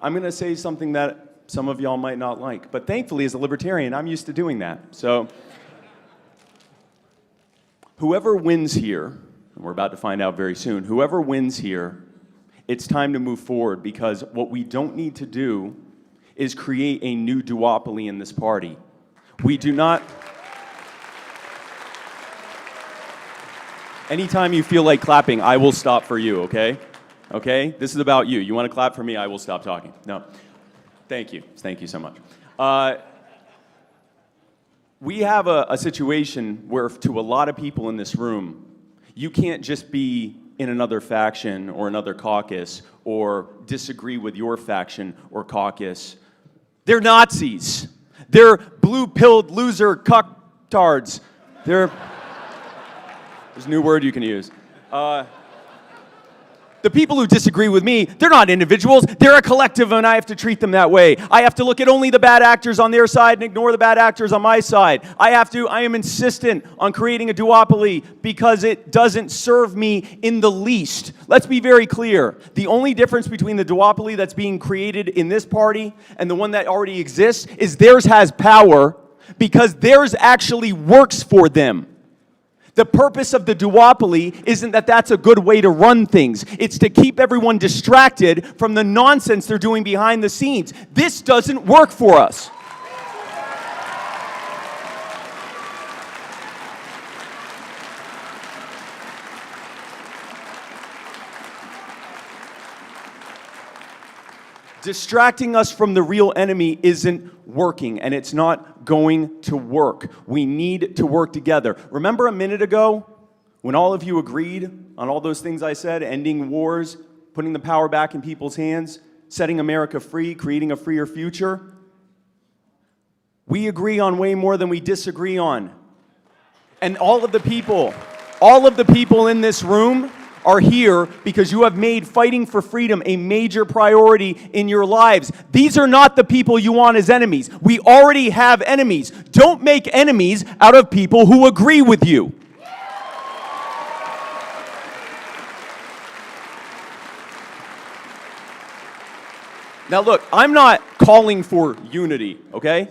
Speaker 12: I'm going to say something that some of y'all might not like. But thankfully, as a libertarian, I'm used to doing that. So whoever wins here, and we're about to find out very soon, whoever wins here, it's time to move forward, because what we don't need to do is create a new duopoly in this party. We do not... Anytime you feel like clapping, I will stop for you, okay? Okay? This is about you. You want to clap for me, I will stop talking. No. Thank you. Thank you so much. We have a situation where, to a lot of people in this room, you can't just be in another faction or another caucus or disagree with your faction or caucus. They're Nazis. They're blue-pilled loser cucktards. There's a new word you can use. The people who disagree with me, they're not individuals. They're a collective, and I have to treat them that way. I have to look at only the bad actors on their side and ignore the bad actors on my side. I am insistent on creating a duopoly because it doesn't serve me in the least. Let's be very clear. The only difference between the duopoly that's being created in this party and the one that already exists is theirs has power because theirs actually works for them. The purpose of the duopoly isn't that that's a good way to run things. It's to keep everyone distracted from the nonsense they're doing behind the scenes. This doesn't work for us. Distracting us from the real enemy isn't working, and it's not going to work. We need to work together. Remember a minute ago when all of you agreed on all those things I said, ending wars, putting the power back in people's hands, setting America free, creating a freer future? We agree on way more than we disagree on. And all of the people in this room are here because you have made fighting for freedom a major priority in your lives. These are not the people you want as enemies. We already have enemies. Don't make enemies out of people who agree with you. Now look, I'm not calling for unity, okay?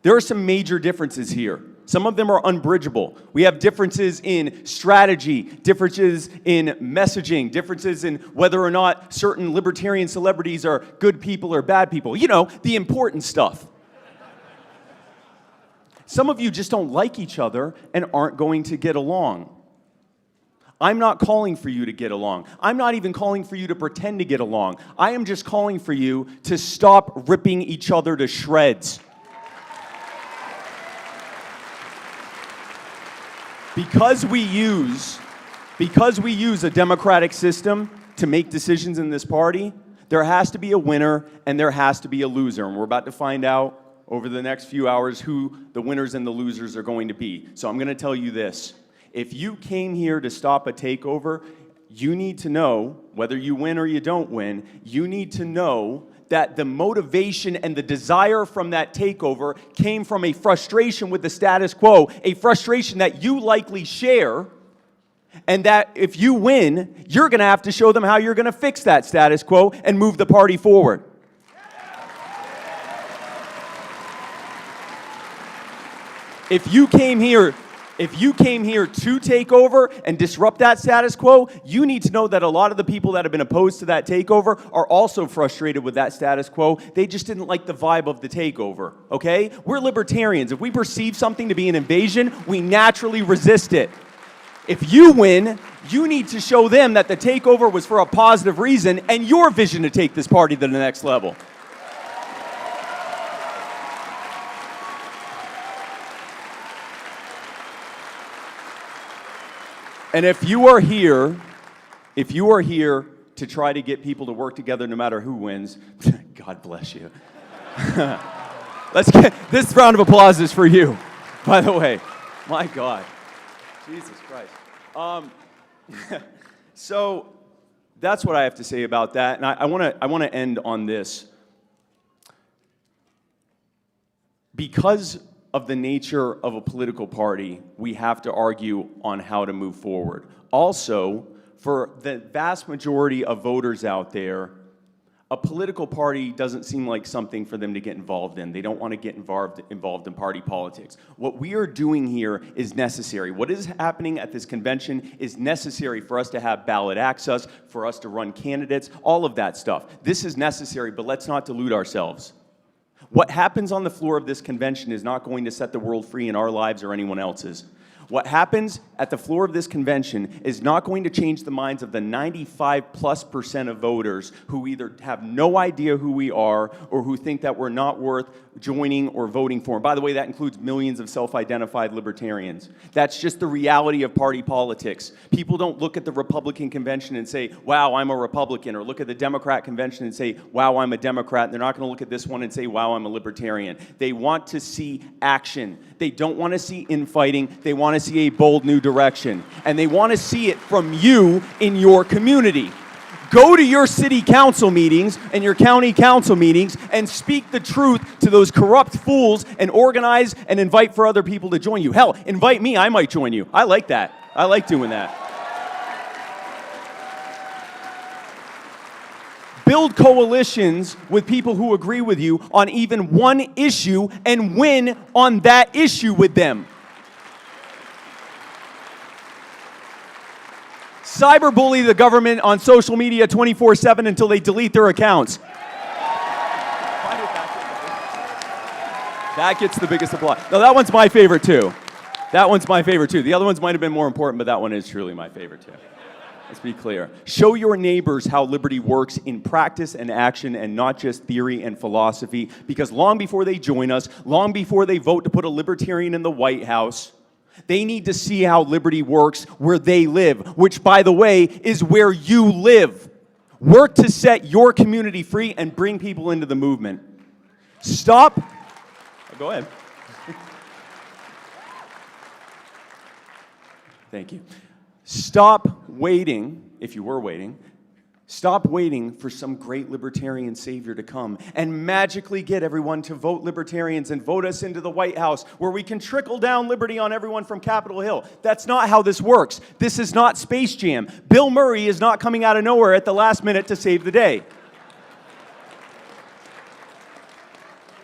Speaker 12: There are some major differences here. Some of them are unbridgeable. We have differences in strategy, differences in messaging, differences in whether or not certain libertarian celebrities are good people or bad people. You know, the important stuff. Some of you just don't like each other and aren't going to get along. I'm not calling for you to get along. I'm not even calling for you to pretend to get along. I am just calling for you to stop ripping each other to shreds. Because we use a democratic system to make decisions in this party, there has to be a winner and there has to be a loser. And we're about to find out over the next few hours who the winners and the losers are going to be. So I'm going to tell you this. If you came here to stop a takeover, you need to know, whether you win or you don't win, you need to know that the motivation and the desire from that takeover came from a frustration with the status quo, a frustration that you likely share, and that if you win, you're going to have to show them how you're going to fix that status quo and move the party forward. If you came here to take over and disrupt that status quo, you need to know that a lot of the people that have been opposed to that takeover are also frustrated with that status quo. They just didn't like the vibe of the takeover, okay? We're libertarians. If we perceive something to be an invasion, we naturally resist it. If you win, you need to show them that the takeover was for a positive reason and your vision to take this party to the next level. And if you are here to try to get people to work together no matter who wins, God bless you. Let's get this round of applause is for you, by the way. My God. Jesus Christ. So that's what I have to say about that. And I want to end on this. Because of the nature of a political party, we have to argue on how to move forward. Also, for the vast majority of voters out there, a political party doesn't seem like something for them to get involved in. They don't want to get involved in party politics. What we are doing here is necessary. What is happening at this convention is necessary for us to have ballot access, for us to run candidates, all of that stuff. This is necessary, but let's not delude ourselves. What happens on the floor of this convention is not going to set the world free in our lives or anyone else's. What happens at the floor of this convention is not going to change the minds of the 95+% of voters who either have no idea who we are or who think that we're not worth joining or voting for. And by the way, that includes millions of self-identified libertarians. That's just the reality of party politics. People don't look at the Republican convention and say, wow, I'm a Republican, or look at the Democrat convention and say, wow, I'm a Democrat. They're not going to look at this one and say, wow, I'm a libertarian. They want to see action. They don't want to see infighting. They want to see a bold new direction. And they want to see it from you in your community. Go to your city council meetings and your county council meetings and speak the truth to those corrupt fools and organize and invite for other people to join you. Hell, invite me, I might join you. I like that. I like doing that. Build coalitions with people who agree with you on even one issue and win on that issue with them. Cyberbully the government on social media 24/7 until they delete their accounts. That gets the biggest applause. No, that one's my favorite too. That one's my favorite too. The other ones might have been more important, but that one is truly my favorite too. Let's be clear. Show your neighbors how liberty works in practice and action and not just theory and philosophy, because long before they join us, long before they vote to put a libertarian in the White House, they need to see how liberty works where they live, which, by the way, is where you live. Work to set your community free and bring people into the movement. Stop. Go ahead. Thank you. Stop waiting, if you were waiting, stop waiting for some great libertarian savior to come and magically get everyone to vote libertarians and vote us into the White House where we can trickle down liberty on everyone from Capitol Hill. That's not how this works. This is not Space Jam. Bill Murray is not coming out of nowhere at the last minute to save the day.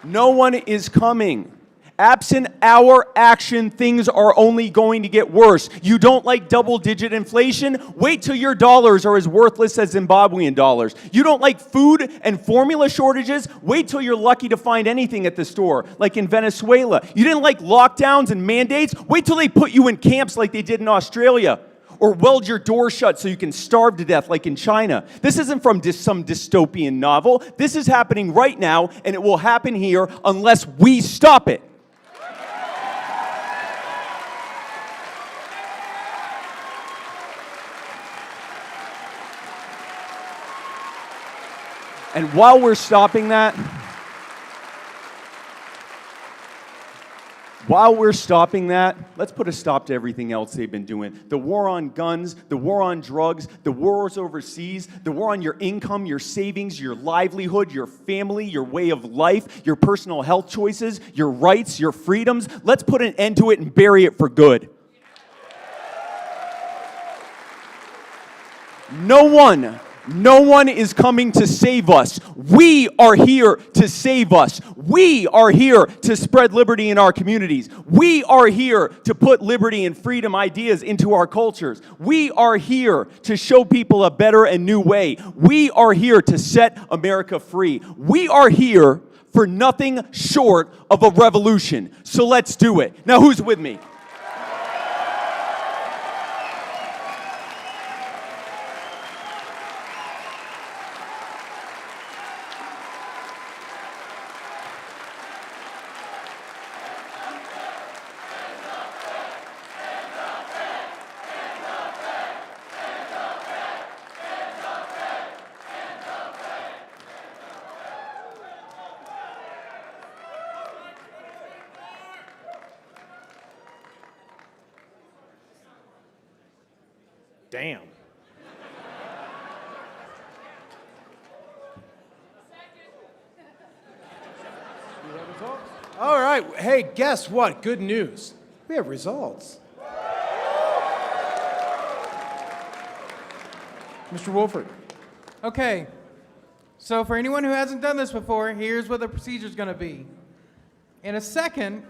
Speaker 12: No one is coming. Absent our action, things are only going to get worse. You don't like double-digit inflation? Wait till your dollars are as worthless as Zimbabwean dollars. You don't like food and formula shortages? Wait till you're lucky to find anything at the store, like in Venezuela. You didn't like lockdowns and mandates? Wait till they put you in camps like they did in Australia. Or weld your door shut so you can starve to death like in China. This isn't from some dystopian novel. This is happening right now, and it will happen here unless we stop it. And while we're stopping that, let's put a stop to everything else they've been doing. The war on guns, the war on drugs, the wars overseas, the war on your income, your savings, your livelihood, your family, your way of life, your personal health choices, your rights, your freedoms. Let's put an end to it and bury it for good. No one is coming to save us. We are here to save us. We are here to spread liberty in our communities. We are here to put liberty and freedom ideas into our cultures. We are here to show people a better and new way. We are here to set America free. We are here for nothing short of a revolution. So let's do it. Now, who's with me?
Speaker 1: Damn. All right. Hey, guess what? Good news. We have results.
Speaker 2: Mr. Wolford. Okay. So for anyone who hasn't done this before, here's what the procedure is going to be. In a second,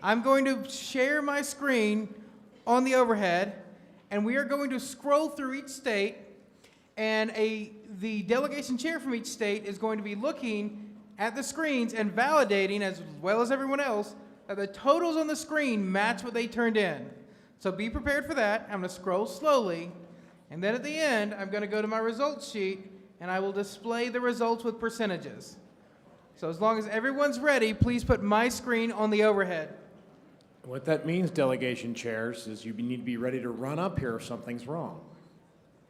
Speaker 2: I'm going to share my screen on the overhead, and we are going to scroll through each state, and the delegation chair from each state is going to be looking at the screens and validating, as well as everyone else, that the totals on the screen match what they turned in. So be prepared for that. I'm going to scroll slowly, and then at the end, I'm going to go to my results sheet, and I will display the results with percentages. So as long as everyone's ready, please put my screen on the overhead.
Speaker 1: What that means, delegation chairs, is you need to be ready to run up here if something's wrong.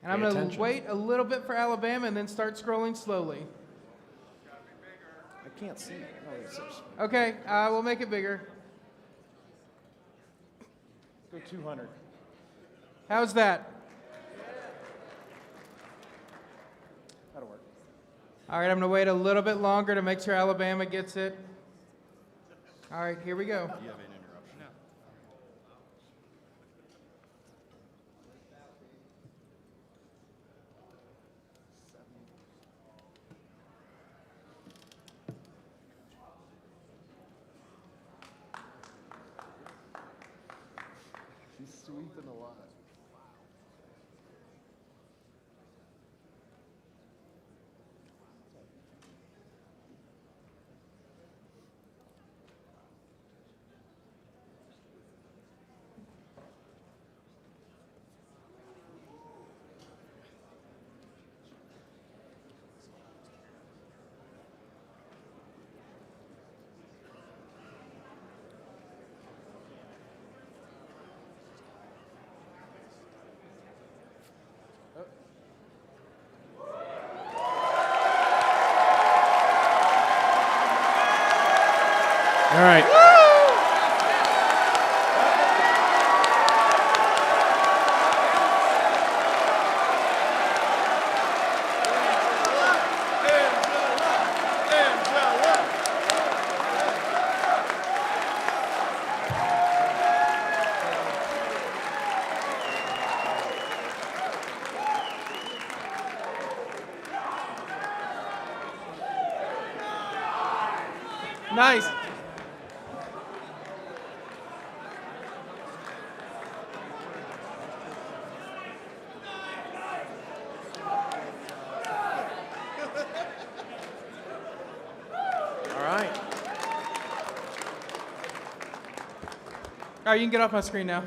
Speaker 2: And I'm going to wait a little bit for Alabama and then start scrolling slowly.
Speaker 1: I can't see.
Speaker 2: Okay, we'll make it bigger.
Speaker 1: Go 200.
Speaker 2: How's that?
Speaker 1: That'll work.
Speaker 2: All right, I'm going to wait a little bit longer to make sure Alabama gets it. All right, here we go.
Speaker 15: She's sweeping a lot.
Speaker 1: All right.
Speaker 2: Nice.
Speaker 1: All right.
Speaker 2: All right, you can get off my screen now.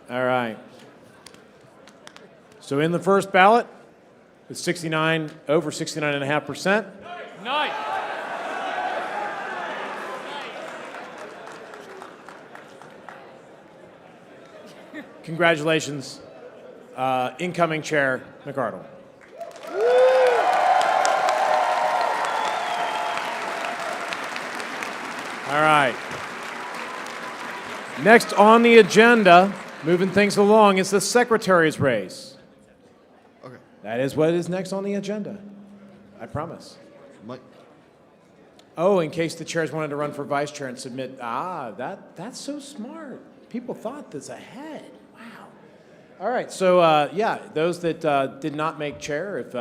Speaker 1: All right. So in the first ballot, it's over 69.5%.
Speaker 17: Nice.
Speaker 1: Congratulations, incoming chair McArdle. All right. Next on the agenda, moving things along, is the secretary's race.
Speaker 15: Okay.
Speaker 1: That is what is next on the agenda. I promise.
Speaker 15: Mike.
Speaker 1: Oh, in case the chairs wanted to run for vice chair and submit. That's so smart. People thought this ahead. Wow. All right. So yeah, those that did not make chair, if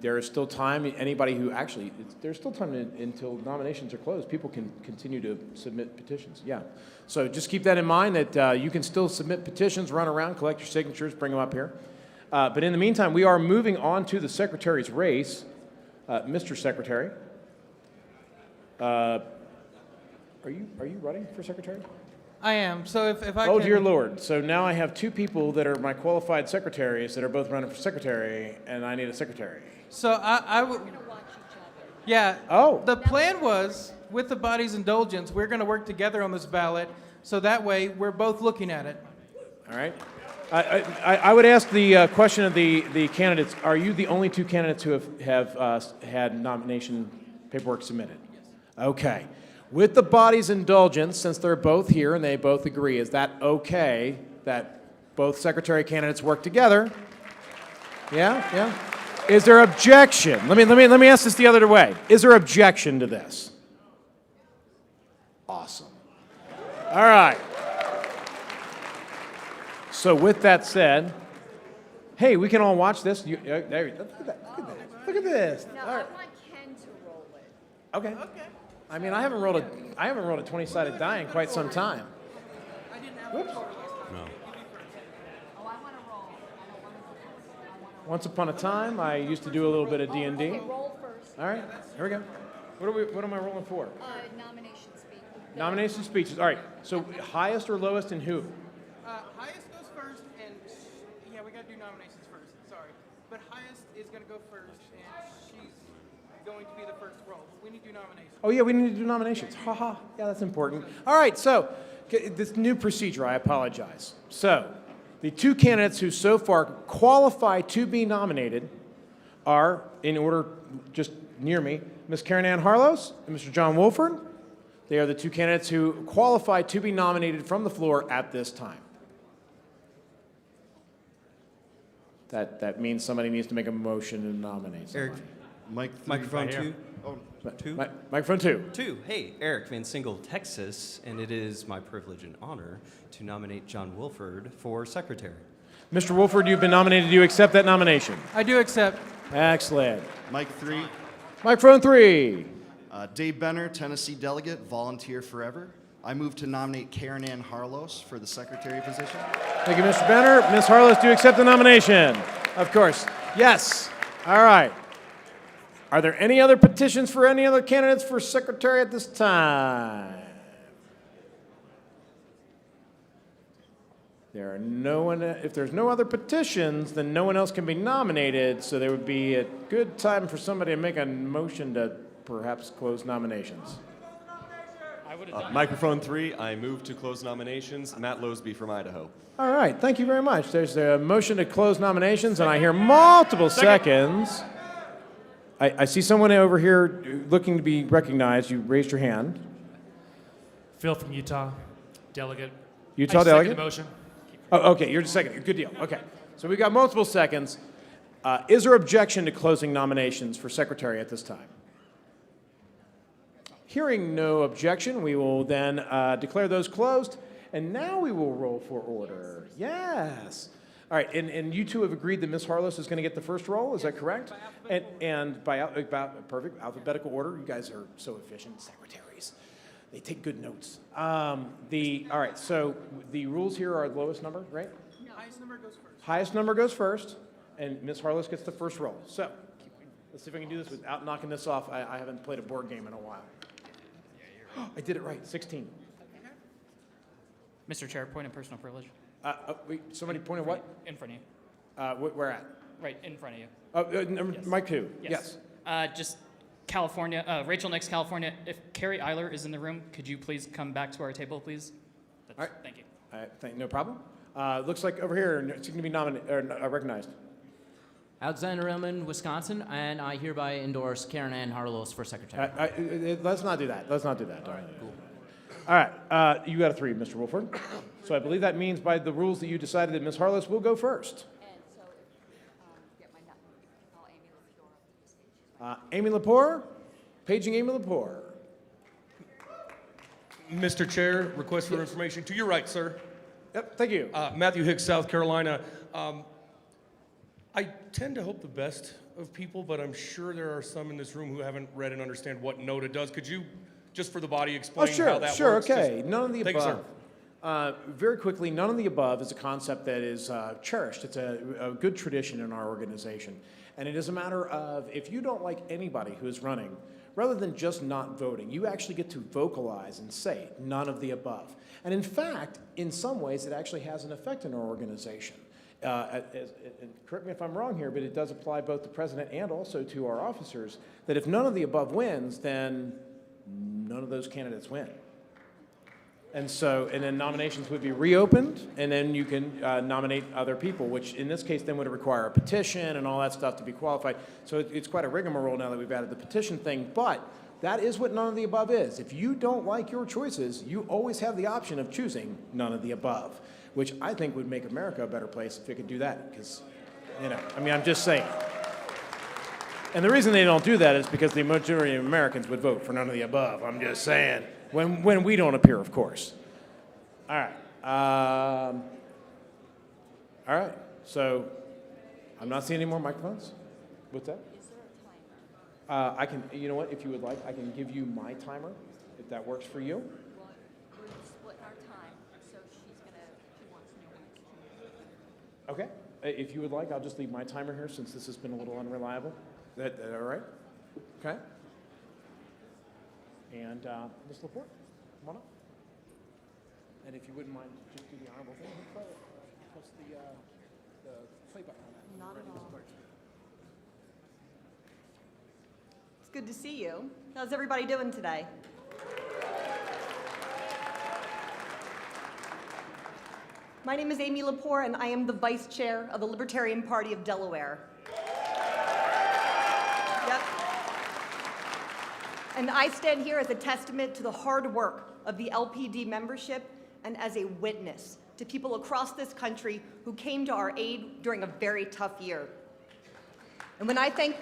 Speaker 1: there is still time. Anybody who actually, there's still time until nominations are closed. People can continue to submit petitions. Yeah. So just keep that in mind that you can still submit petitions, run around, collect your signatures, bring them up here. But in the meantime, we are moving on to the secretary's race. Mr. Secretary, are you running for secretary?
Speaker 2: I am. So if I can...
Speaker 1: Oh, dear Lord. So now I have two people that are my qualified secretaries that are both running for secretary, and I need a secretary.
Speaker 2: So I would... Yeah.
Speaker 1: Oh.
Speaker 2: The plan was, with the body's indulgence, we're going to work together on this ballot, so that way we're both looking at it.
Speaker 1: All right. I would ask the question of the candidates. Are you the only two candidates who have had nomination paperwork submitted? Yes. Okay. With the body's indulgence, since they're both here and they both agree, is that okay that both secretary candidates work together? Yeah? Yeah? Is there objection? Let me ask this the other way. Is there objection to this? Awesome. All right. So with that said, hey, we can all watch this. Look at that. Look at that. Look at this.
Speaker 7: No,
Speaker 1: All
Speaker 7: I
Speaker 1: right.
Speaker 7: want Ken to roll it.
Speaker 1: Okay. I mean, I haven't rolled a 20-sided die in quite some time. Whoops. Once upon a time, I used to do a little bit of D&D.
Speaker 7: Okay, roll first.
Speaker 1: All right, here we go. What am I rolling for?
Speaker 7: Nomination speech.
Speaker 1: Nomination speeches. All right. So highest or lowest and who?
Speaker 2: Highest goes first, and yeah, we gotta do nominations first. Sorry, but highest is gonna go first, and she's going to be the first roll. We need to do nominations.
Speaker 1: Oh yeah, we need to do nominations. Ha ha. Yeah, that's important. All right. So this new procedure. I apologize. So the two candidates who so far qualify to be nominated are, in order, just near me, Ms. Karen Ann Harlos and Mr. John Wolford. They are the two candidates who qualify to be nominated from the floor at this time. That means somebody needs to make a motion to nominate somebody.
Speaker 11: Eric, microphone two.
Speaker 1: Microphone two.
Speaker 11: Two. Hey, Eric Van Single, Texas, and it is my privilege and honor to nominate John Wolford for secretary.
Speaker 1: Mr. Wolford, you've been nominated. Do you accept that nomination?
Speaker 2: I do accept.
Speaker 1: Excellent.
Speaker 5: Mike 3.
Speaker 1: Microphone 3.
Speaker 5: Dave Benner, Tennessee delegate, volunteer forever. I move to nominate Karen Ann Harlos for the secretary position.
Speaker 1: Thank you, Mr. Benner. Ms. Harlos, do you accept the nomination? Of course. Yes. All right. Are there any other petitions for any other candidates for secretary at this time? There are no one. If there's no other petitions, then no one else can be nominated. So there would be a good time for somebody to make a motion to perhaps close nominations.
Speaker 14: Microphone 3, I move to close nominations. Matt Losby from Idaho.
Speaker 1: All right. Thank you very much. There's a motion to close nominations, and I hear multiple seconds. I see someone over here looking to be recognized. You raised your hand.
Speaker 8: Phil from Utah, delegate.
Speaker 1: Utah
Speaker 8: I second
Speaker 1: delegate?
Speaker 8: the motion.
Speaker 1: Oh, okay. You're just second. Good deal. Okay. So we've got multiple seconds. Is there objection to closing nominations for secretary at this time? Hearing no objection, we will then declare those closed. And now we will roll for order. Yes. All right, and you two have agreed that Ms. Harlos is going to get the first roll, is that correct? And by perfect alphabetical order, you guys are so efficient, secretaries. They take good notes. All right, so the rules here are the lowest number, right?
Speaker 2: No. Highest number goes first.
Speaker 1: Highest number goes first, and Ms. Harlos gets the first roll. So let's see if I can do this without knocking this off. I haven't played a board game in a while. I did it right, 16.
Speaker 8: Mr. Chair, point of personal privilege.
Speaker 1: Wait, somebody pointed what?
Speaker 8: In front of you.
Speaker 1: Where at?
Speaker 8: Right in front of you.
Speaker 1: Yes. Mike 2. Yes.
Speaker 8: Just California, Rachel Nix, California. If Carrie Eiler is in the room, could you please come back to our table, please?
Speaker 1: All right.
Speaker 8: Thank you.
Speaker 1: No problem. Looks like over here, it's going to be recognized.
Speaker 20: Alexander Illman, Wisconsin, and I hereby endorse Karen Ann Harlos for secretary.
Speaker 1: Let's not do that. Let's not do that. All right. Cool. All right. You got a 3, Mr. Wolford. So I believe that means by the rules that you decided that Ms. Harlos will go first. Amy Lepore, paging Amy Lepore.
Speaker 21: Mr. Chair, request for information. To your right, sir.
Speaker 1: Yep, thank you.
Speaker 21: Matthew Hicks, South Carolina. I tend to hope the best of people, but I'm sure there are some in this room who haven't read and understand what Nota does. Could you, just for the body, explain how that works?
Speaker 1: Okay. None of the
Speaker 21: Thank you,
Speaker 1: above.
Speaker 21: sir.
Speaker 1: Very quickly, none of the above is a concept that is cherished. It's a good tradition in our organization. And it is a matter of, if you don't like anybody who is running, rather than just not voting, you actually get to vocalize and say none of the above. And in fact, in some ways, it actually has an effect in our organization. Correct me if I'm wrong here, but it does apply both to president and also to our officers, that if none of the above wins, then none of those candidates win. And then nominations would be reopened, and then you can nominate other people, which in this case then would require a petition and all that stuff to be qualified. So it's quite a rigmarole now that we've added the petition thing, but that is what none of the above is. If you don't like your choices, you always have the option of choosing none of the above, which I think would make America a better place if it could do that, because, I'm just saying. And the reason they don't do that is because the majority of Americans would vote for none of the above. I'm just saying. When we don't appear, of course. All right. All right. So I'm not seeing any more microphones. What's that?
Speaker 7: Is there a
Speaker 1: I can, you know what, if you would like, I can give you my timer, if that works for you.
Speaker 7: Well, we're splitting our time, so she wants to know when it's
Speaker 1: Okay. If you would like, I'll just leave my timer here since this has been a little unreliable. That all right? Okay. And Ms. Laporte, come on up. And if you wouldn't mind, just do the honorable thing. Press the play button on that.
Speaker 13: Not at all. It's good to see you. How's everybody doing today? My name is Amy Laporte, and I am the Vice Chair of the Libertarian Party of Delaware. Yep. And I stand here as a testament to the hard work of the LPD membership and as a witness to people across this country who came to our aid during a very tough year. And when I think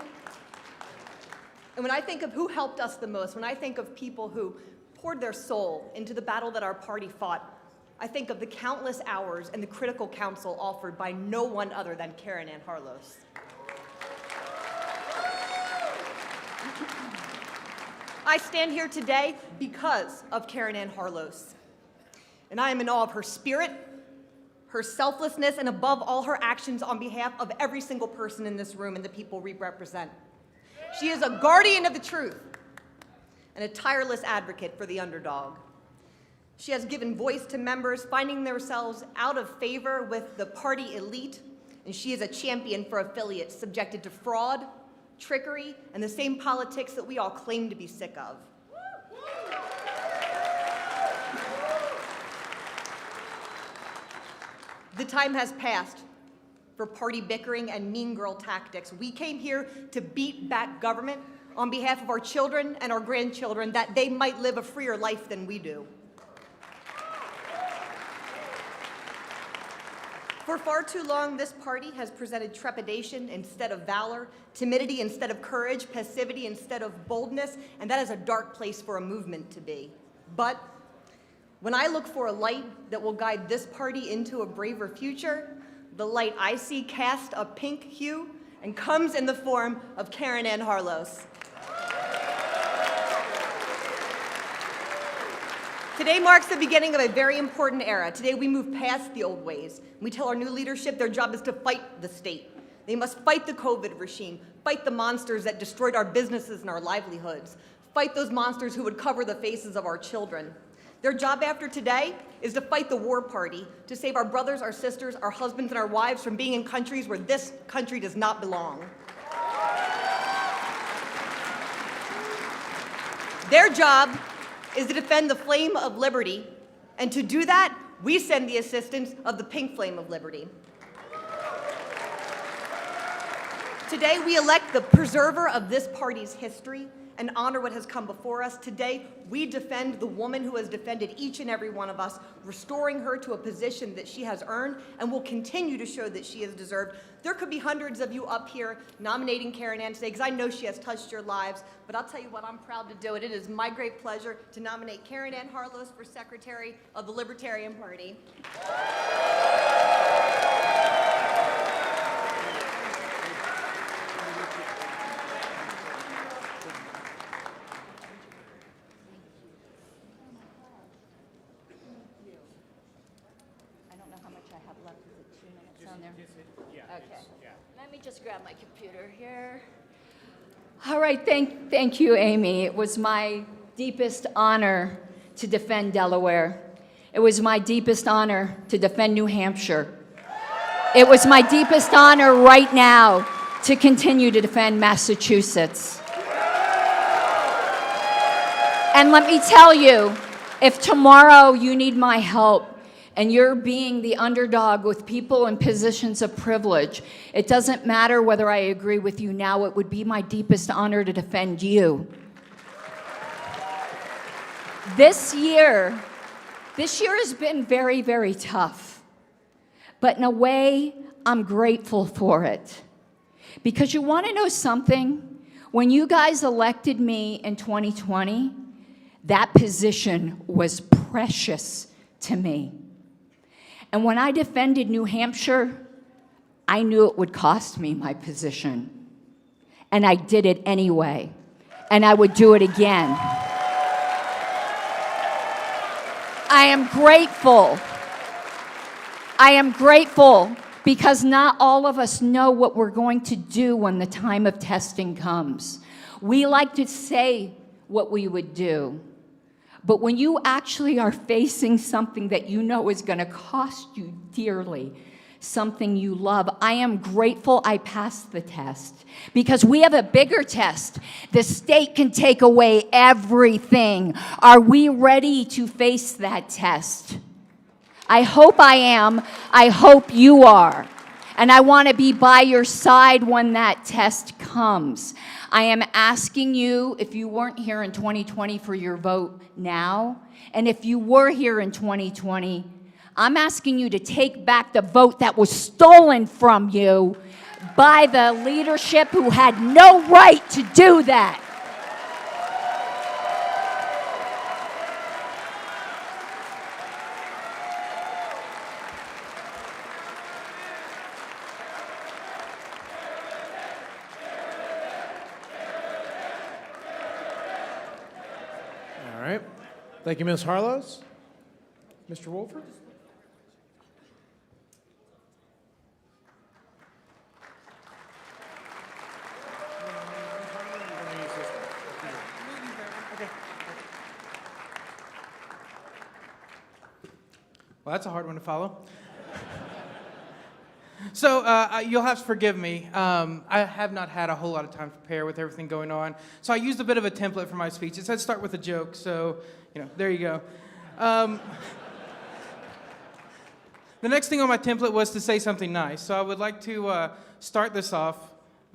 Speaker 13: of who helped us the most, when I think of people who poured their soul into the battle that our party fought, I think of the countless hours and the critical counsel offered by no one other than Karen Ann Harlos. I stand here today because of Karen Ann Harlos. And I am in awe of her spirit, her selflessness, and above all, her actions on behalf of every single person in this room and the people we represent. She is a guardian of the truth and a tireless advocate for the underdog. She has given voice to members finding themselves out of favor with the party elite, and she is a champion for affiliates subjected to fraud, trickery, and the same politics that we all claim to be sick of. The time has passed for party bickering and mean girl tactics. We came here to beat back government on behalf of our children and our grandchildren, that they might live a freer life than we do. For far too long, this party has presented trepidation instead of valor, timidity instead of courage, passivity instead of boldness, and that is a dark place for a movement to be. But when I look for a light that will guide this party into a braver future, the light I see casts a pink hue and comes in the form of Karen Ann Harlos. Today marks the beginning of a very important era. Today we move past the old ways. We tell our new leadership their job is to fight the state. They must fight the COVID regime, fight the monsters that destroyed our businesses and our livelihoods, fight those monsters who would cover the faces of our children. Their job after today is to fight the war party, to save our brothers, our sisters, our husbands, and our wives from being in countries where this country does not belong. Their job is to defend the flame of liberty, and to do that, we send the assistance of the pink flame of liberty. Today, we elect the preserver of this party's history and honor what has come before us. Today, we defend the woman who has defended each and every one of us, restoring her to a position that she has earned and will continue to show that she has deserved. There could be hundreds of you up here nominating Karen Ann today, because I know she has touched your lives, but I'll tell you what, I'm proud to do it. It is my great pleasure to nominate Karen Ann Harlos for Secretary of the Libertarian Party.
Speaker 7: Let me just grab my computer here. All right, thank you, Amy. It was my deepest honor to defend Delaware. It was my deepest honor to defend New Hampshire. It was my deepest honor right now to continue to defend Massachusetts. And let me tell you, if tomorrow you need my help, and you're being the underdog with people in positions of privilege, it doesn't matter whether I agree with you now, it would be my deepest honor to defend you. This year has been very, very tough. But in a way, I'm grateful for it. Because you want to know something? When you guys elected me in 2020, that position was precious to me. And when I defended New Hampshire, I knew it would cost me my position. and I did it anyway. And I would do it again. I am grateful. I am grateful because not all of us know what we're going to do when the time of testing comes. We like to say what we would do, but when you actually are facing something that you know is going to cost you dearly, something you love, I am grateful I passed the test because we have a bigger test. The state can take away everything. Are we ready to face that test? I hope I am. I hope you are. And I want to be by your side when that test comes. I am asking you, if you weren't here in 2020 for your vote now, and if you were here in 2020, I'm asking you to take back the vote that was stolen from you by the leadership who had no right to do that.
Speaker 1: All right. Thank you, Ms. Harlows. Mr. Wolford?
Speaker 2: Well, that's a hard one to follow. So you'll have to forgive me. I have not had a whole lot of time to prepare with everything going on. So I used a bit of a template for my speech. It said start with a joke, so, there you go. The next thing on my template was to say something nice. So I would like to start this off.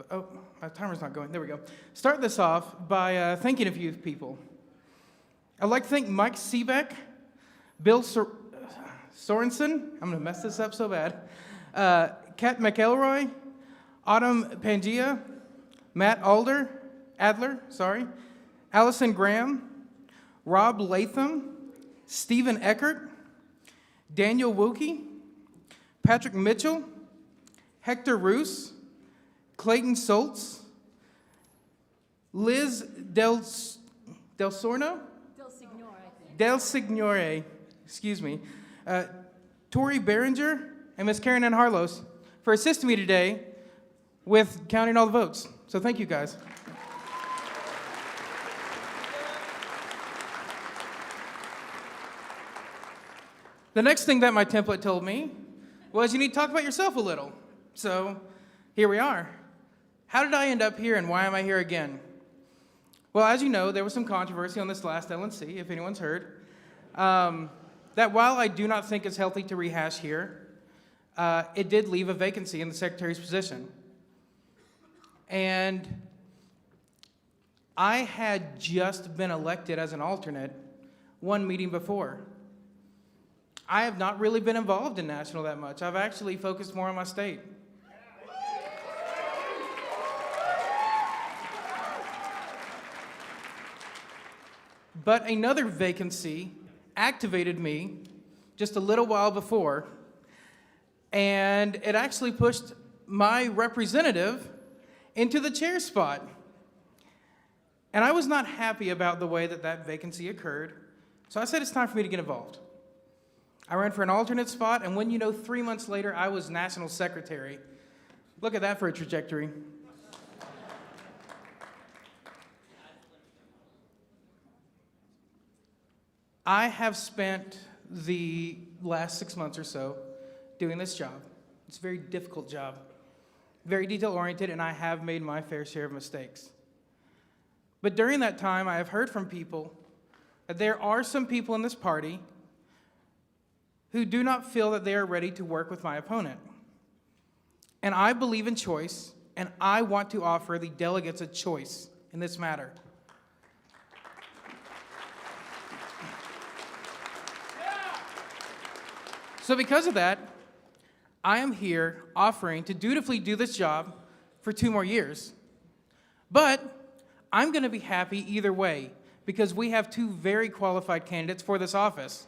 Speaker 2: Oh, my timer's not going. There we go. Start this off by thanking a few people. I'd like to thank Mike Seebeck, Bill Sorensen, I'm going to mess this up so bad, Kat McElroy, Autumn Pangia, Matt Adler, Allison Graham, Rob Latham, Stephen Eckert, Daniel Wookie, Patrick Mitchell, Hector Roos, Clayton Soltz, Liz Del Signore, excuse me, Tori Behringer, and Miss Karen Ann Harlos for assisting me today with counting all the votes. So thank you, guys. The next thing that my template told me was you need to talk about yourself a little. So here we are. How did I end up here and why am I here again? Well, as you know, there was some controversy on this last LNC, if anyone's heard, that while I do not think it's healthy to rehash here, it did leave a vacancy in the secretary's position. And I had just been elected as an alternate one meeting before. I have not really been involved in national that much. I've actually focused more on my state. But another vacancy activated me just a little while before, and it actually pushed my representative into the chair spot. And I was not happy about the way that that vacancy occurred, so I said it's time for me to get involved. I ran for an alternate spot, and when you know, 3 months later, I was national secretary. Look at that for a trajectory. I have spent the last 6 months or so doing this job. It's a very difficult job, very detail-oriented, and I have made my fair share of mistakes. But during that time, I have heard from people that there are some people in this party who do not feel that they are ready to work with my opponent. And I believe in choice, and I want to offer the delegates a choice in this matter. So because of that, I am here offering to dutifully do this job for 2 more years. But I'm going to be happy either way because we have 2 very qualified candidates for this office.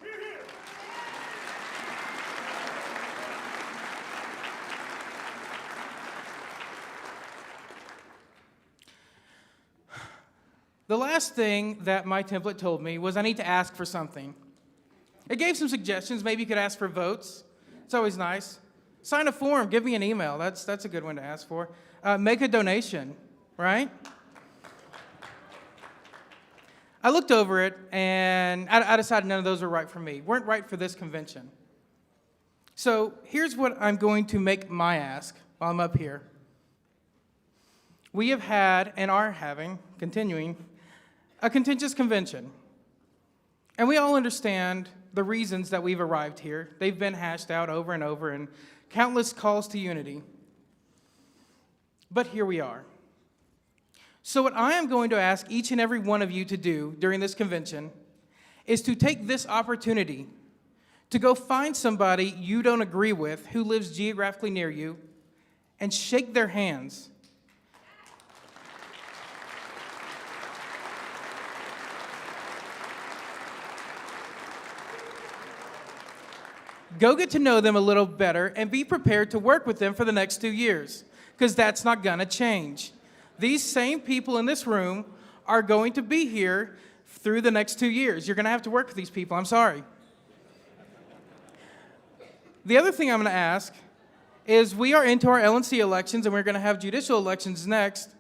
Speaker 2: The last thing that my template told me was I need to ask for something. It gave some suggestions. Maybe you could ask for votes. It's always nice. Sign a form. Give me an email. That's a good one to ask for. Make a donation, right? I looked over it, and I decided none of those were right for me, weren't right for this convention. So here's what I'm going to make my ask while I'm up here. We have had and are having, continuing, a contentious convention. And we all understand the reasons that we've arrived here. They've been hashed out over and over in countless calls to unity. But here we are. So what I am going to ask each and every one of you to do during this convention is to take this opportunity to go find somebody you don't agree with who lives geographically near you and shake their hands. Go get to know them a little better and be prepared to work with them for the next 2 years, because that's not going to change. These same people in this room are going to be here through the next 2 years. You're going to have to work with these people. I'm sorry. The other thing I'm going to ask is we are into our LNC elections, and we're going to have judicial elections next.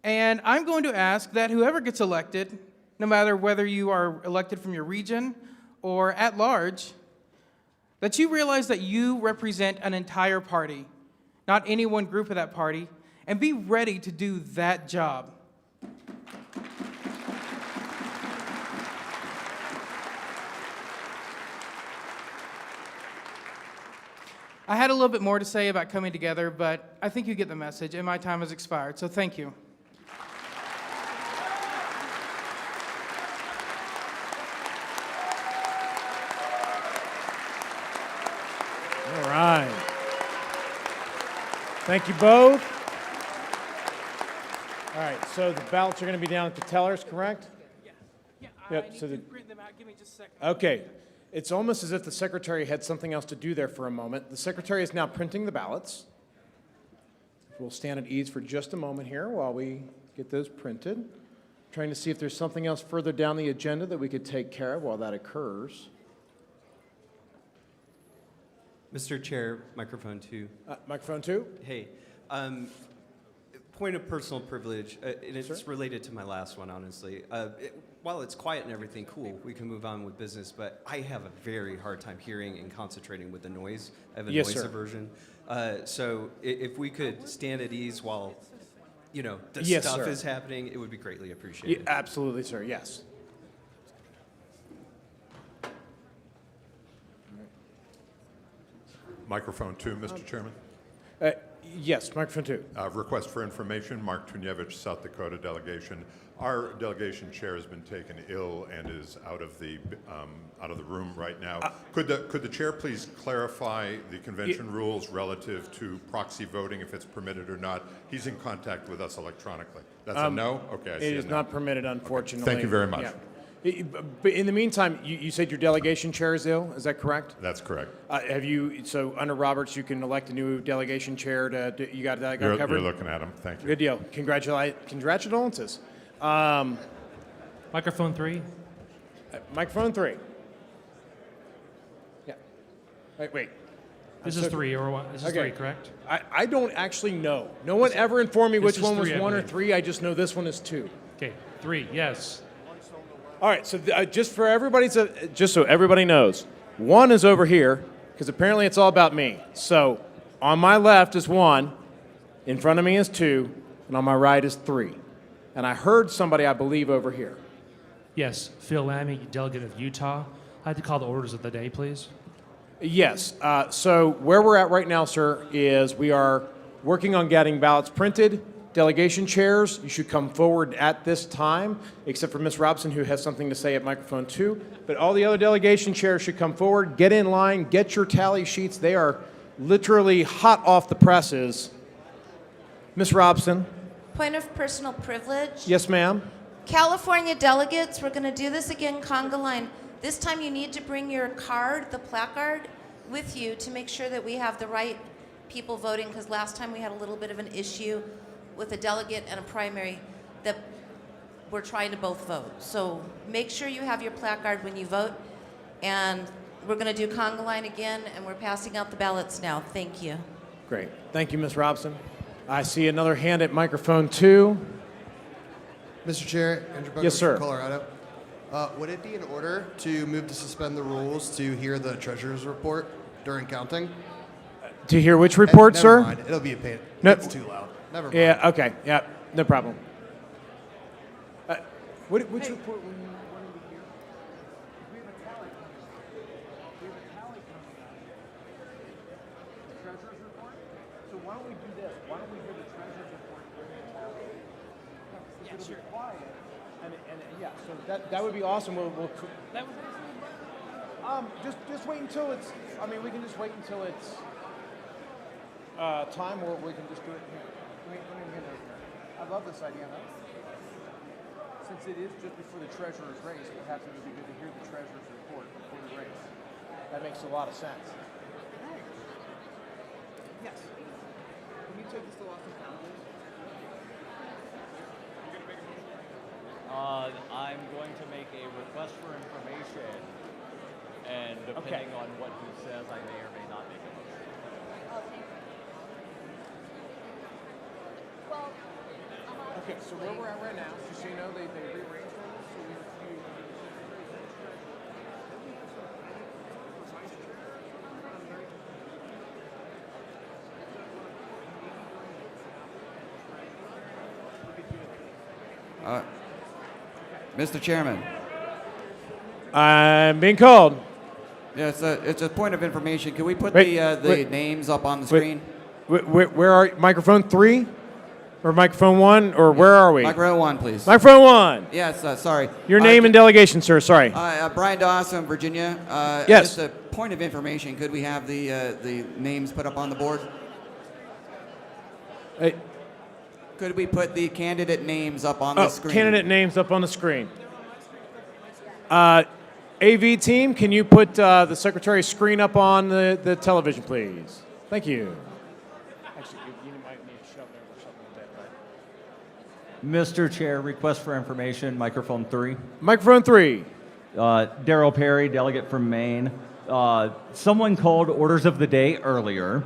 Speaker 2: And I'm going to ask that whoever gets elected, no matter whether you are elected from your region or at large, that you realize that you represent an entire party, not any one group of that party, and be ready to do that job. I had a little bit more to say about coming together, but I think you get the message, and my time has expired, so thank you.
Speaker 1: All right. Thank you both. All right, so the ballots are going to be down at the tellers, correct?
Speaker 2: Yeah.
Speaker 1: Yep,
Speaker 2: I need
Speaker 1: so
Speaker 2: to
Speaker 1: the-
Speaker 2: print them out. Give me just a second.
Speaker 1: Okay. It's almost as if the secretary had something else to do there for a moment. The secretary is now printing the ballots. We'll stand at ease for just a moment here while we get those printed. Trying to see if there's something else further down the agenda that we could take care of while that occurs.
Speaker 11: Mr. Chair, microphone 2.
Speaker 1: Microphone 2?
Speaker 11: Hey, point of personal privilege, and it's related to my last one, honestly. While it's quiet and everything, cool, we can move on with business, but I have a very hard time hearing and concentrating with the noise. I have a
Speaker 1: Yes,
Speaker 11: noise
Speaker 1: sir.
Speaker 11: aversion. So if we could stand at ease while, the
Speaker 1: Yes,
Speaker 11: stuff
Speaker 1: sir.
Speaker 11: is happening, it would be greatly appreciated.
Speaker 1: Yeah, absolutely, sir, yes.
Speaker 16: Microphone 2, Mr. Chairman.
Speaker 1: Yes, microphone 2.
Speaker 16: Request for information, Mark Tunievich, South Dakota delegation. Our delegation chair has been taken ill and is out of the room right now. Could the chair please clarify the convention rules relative to proxy voting, if it's permitted or not? He's in contact with us electronically. That's a no? Okay, I see
Speaker 1: It is
Speaker 16: now.
Speaker 1: not permitted, unfortunately.
Speaker 16: Thank you very much.
Speaker 1: Yeah. But in the meantime, you said your delegation chair is ill, is that correct?
Speaker 16: That's correct.
Speaker 1: So under Roberts, you can elect a new delegation chair you got that covered?
Speaker 16: You're looking at him, thank you.
Speaker 1: Good deal. Congratulations.
Speaker 22: Microphone 3.
Speaker 1: Microphone 3. Yeah. Wait.
Speaker 22: This is 3 or what? This is 3, correct?
Speaker 1: I don't actually know. No one ever informed me
Speaker 22: This
Speaker 1: which
Speaker 22: is
Speaker 1: one was
Speaker 22: 3, I
Speaker 1: 1 or
Speaker 22: believe.
Speaker 1: 3. I just know this one is 2.
Speaker 22: Okay, 3, yes.
Speaker 1: All right, so just so everybody knows, 1 is over here, because apparently it's all about me. So on my left is 1, in front of me is 2, and on my right is 3. And I heard somebody, I believe, over here.
Speaker 22: Yes, Phil Lammy, delegate of Utah. I'd like to call the orders of the day, please.
Speaker 1: Yes, so where we're at right now, sir, is we are working on getting ballots printed. Delegation chairs, you should come forward at this time, except for Ms. Robson, who has something to say at microphone 2. But all the other delegation chairs should come forward, get in line, get your tally sheets. They are literally hot off the presses. Ms. Robson.
Speaker 23: Point of personal privilege.
Speaker 1: Yes, ma'am.
Speaker 23: California delegates, we're going to do this again, conga line. This time you need to bring your card, the placard, with you to make sure that we have the right people voting, because last time we had a little bit of an issue with a delegate and a primary. The we're trying to both vote. So make sure you have your placard when you vote. And we're going to do conga line again, and we're passing out the ballots now. Thank you.
Speaker 1: Great. Thank you, Ms. Robson. I see another hand at microphone 2.
Speaker 4: Mr. Chair, Andrew Buckles
Speaker 1: Yes, sir.
Speaker 4: from Colorado. Would it be in order to move to suspend the rules to hear the treasurer's report during counting?
Speaker 1: To hear which report,
Speaker 4: Never
Speaker 1: sir?
Speaker 4: mind. It'll be a pain.
Speaker 1: No.
Speaker 4: It's too loud. Never mind.
Speaker 1: Yeah, okay. Yeah, no problem. Which report? That would be awesome. Just wait until it's. I mean, we can just wait until it's time, or we can just do it here. I love this idea, though. Since it is just before the treasurer's race, perhaps it would be good to hear the treasurer's report before the race. That makes a lot of sense. Yes. Can you take this to Austin County?
Speaker 6: I'm going to make a request for information, and depending on what he says, I may or may not make a motion.
Speaker 1: Okay, so where we're at right now, just so you know, they rearranged things, so we
Speaker 9: Mr. Chairman.
Speaker 1: I'm being called.
Speaker 9: Yeah, it's a point of information. Can we put
Speaker 1: Wait,
Speaker 9: the
Speaker 1: wait.
Speaker 9: names up on the
Speaker 1: Wait.
Speaker 9: screen?
Speaker 1: Where are microphone 3? Or microphone 1? Or where are we?
Speaker 9: Microphone 1, please.
Speaker 1: Microphone 1.
Speaker 9: Yes, sorry.
Speaker 1: Your name and delegation, sir. Sorry.
Speaker 9: Brian Dawson, Virginia.
Speaker 1: Yes.
Speaker 9: Just a point of information. Could we have the names put up on the board?
Speaker 1: Hey.
Speaker 9: Could we put the candidate names up on the screen?
Speaker 1: Candidate names up on the screen. AV team, can you put the secretary's screen up on the television, please? Thank you. Actually, you might need to shove there or something like that, right?
Speaker 6: Mr. Chair, request for information, microphone 3.
Speaker 1: Microphone 3.
Speaker 6: Darrell Perry, delegate from Maine. Someone called orders of the day earlier,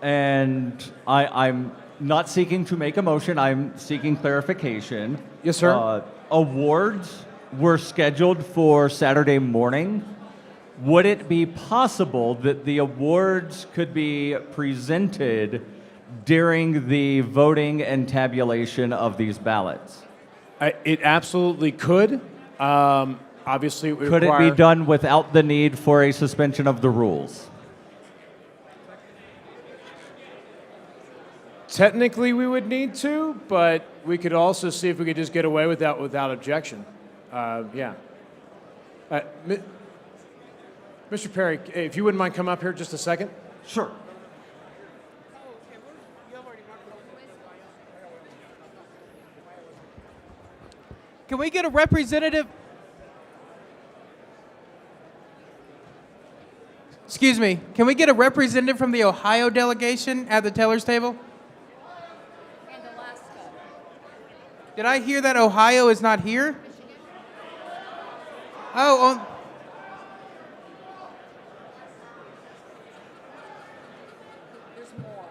Speaker 6: and I'm not seeking to make a motion. I'm seeking clarification.
Speaker 1: Yes, sir.
Speaker 6: Awards were scheduled for Saturday morning. Would it be possible that the awards could be presented during the voting and tabulation of these ballots?
Speaker 1: It absolutely could. Obviously, it would
Speaker 6: Could it
Speaker 1: require...
Speaker 6: be done without the need for a suspension of the rules?
Speaker 1: Technically, we would need to, but we could also see if we could just get away with that without objection. Yeah. Mr. Perry, if you wouldn't mind come up here just a second.
Speaker 6: Sure.
Speaker 2: Can we get a representative? Excuse me. Can we get a representative from the Ohio delegation at the teller's table?
Speaker 7: And Alaska.
Speaker 2: Did I hear that Ohio is not here? Oh,
Speaker 7: There's more.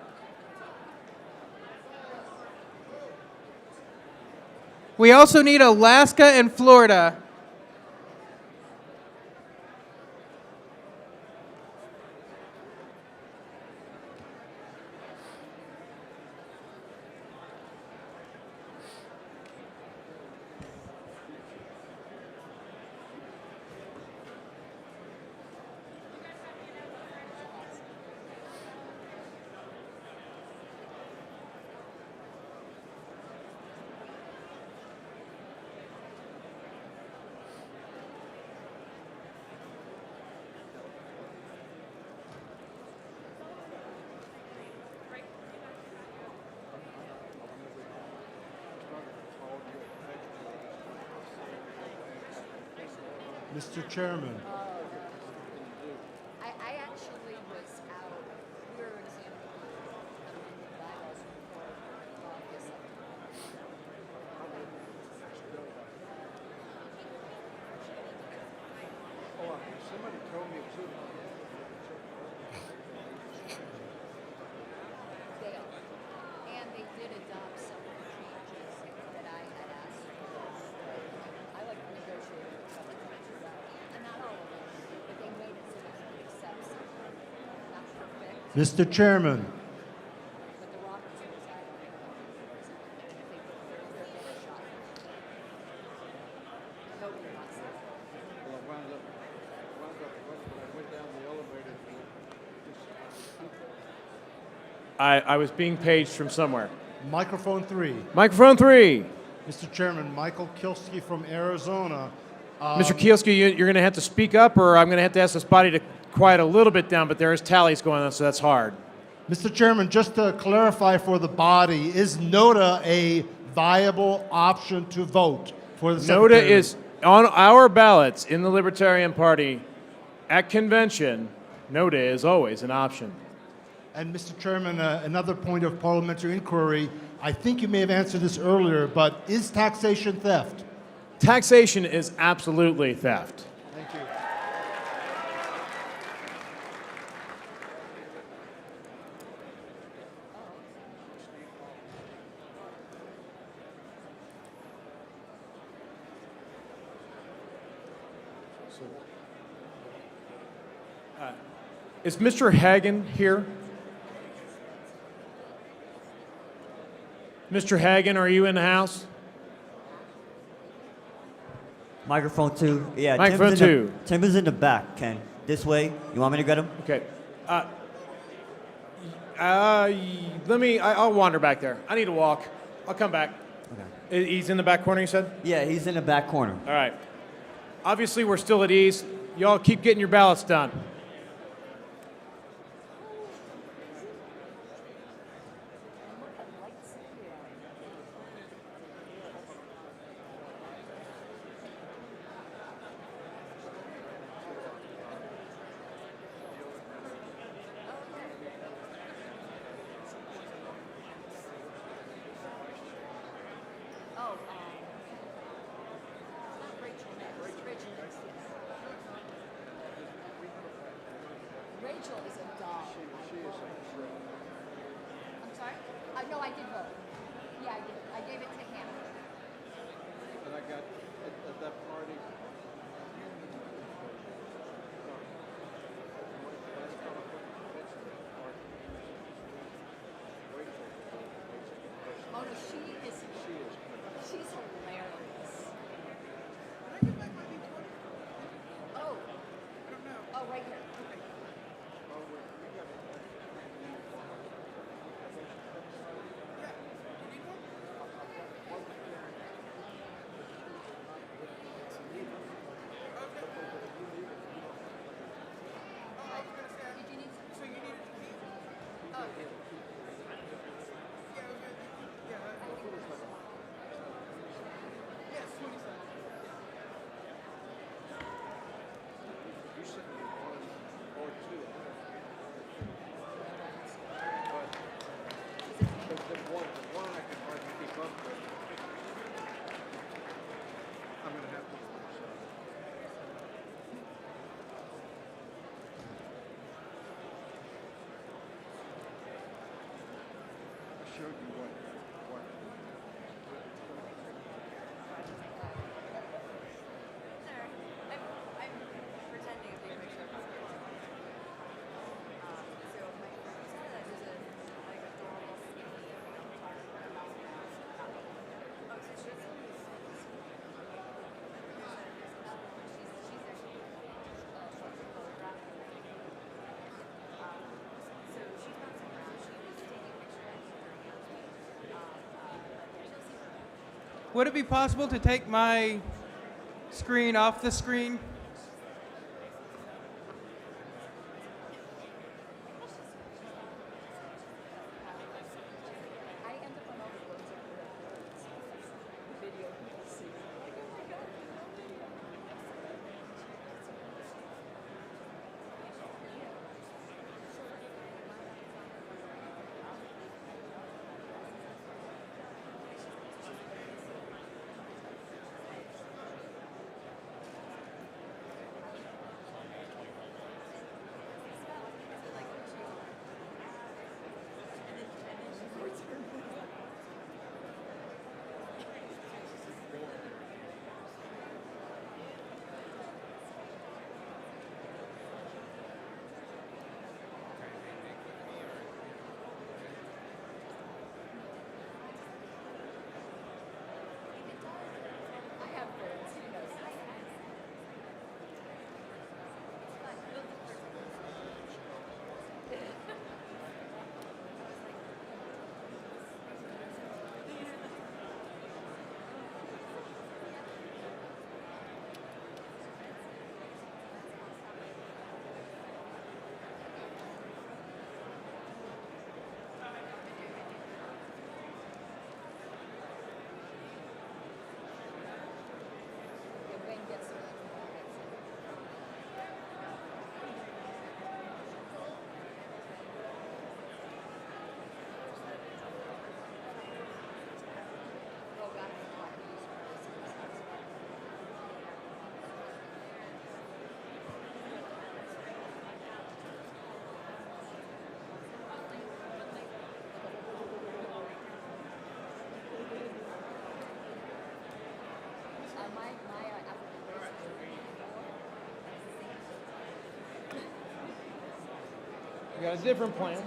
Speaker 2: we also need Alaska and Florida.
Speaker 24: Mr. Chairman.
Speaker 7: I actually was out. We were examining the bylaws report, And they did adopt some changes that I had asked for. I like to negotiate with some and not all of them, but they made it so that we could accept some. Not perfect,
Speaker 3: Mr. Chairman,
Speaker 7: but the Roberts rules I don't think they're a better shot. Nobody wants it.
Speaker 1: I was being paged from somewhere.
Speaker 3: microphone 3.
Speaker 1: Microphone 3.
Speaker 3: Mr. Chairman, Michael Kilsky from Arizona.
Speaker 1: Mr. Kielski, you're going to have to speak up, or I'm going to have to ask this body to quiet a little bit down, but there is tallies going on, so that's hard.
Speaker 3: Mr. Chairman, just to clarify for the body, is Nota a viable option to vote for the
Speaker 1: Nota
Speaker 3: Secretary?
Speaker 1: is on our ballots in the Libertarian Party at convention. Nota is always an option.
Speaker 3: And Mr. Chairman, another point of parliamentary inquiry. I think you may have answered this earlier, but is taxation theft?
Speaker 1: Taxation is absolutely theft.
Speaker 3: Thank you.
Speaker 1: Is Mr. Hagan here? Mr. Hagan, are you in the house?
Speaker 10: Microphone 2. Yeah,
Speaker 1: Microphone 2.
Speaker 10: Tim is in the back, Ken. This way. You want me to get him?
Speaker 1: Okay. I'll wander back there. I need to walk. I'll come back. Okay. He's in the back corner, you said?
Speaker 10: Yeah, he's in the back corner.
Speaker 1: All right. Obviously, we're still at ease. Y'all keep getting your ballots done.
Speaker 7: Rachel is a doll. I'm sorry? No, I did vote. Yeah, I did. I gave it to him.
Speaker 19: And I got at that party.
Speaker 7: Oh no, she's hilarious. Oh, right here.
Speaker 2: Would it be possible to take my screen off the screen?
Speaker 1: We got a different plan.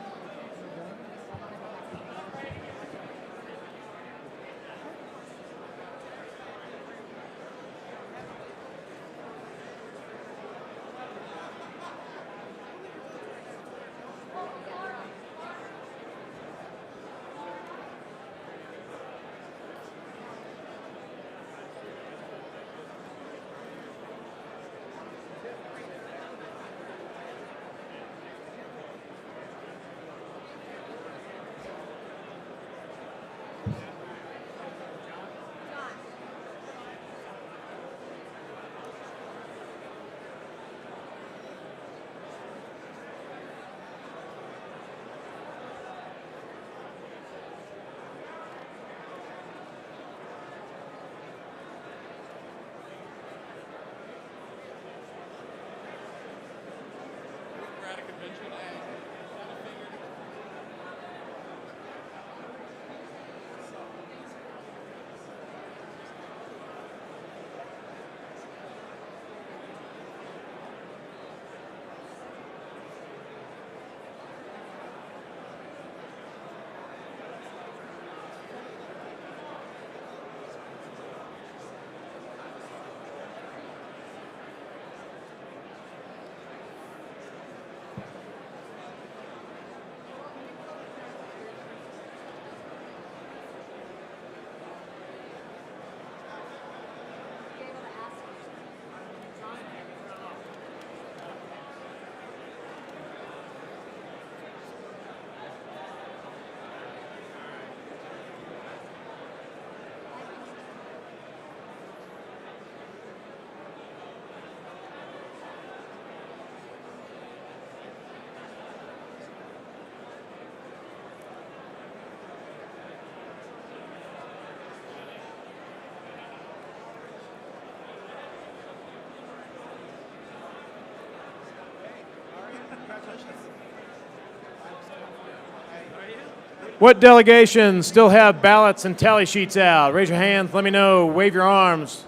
Speaker 1: What delegations still have ballots and tally sheets out? Raise your hands. Let me know. Wave your arms.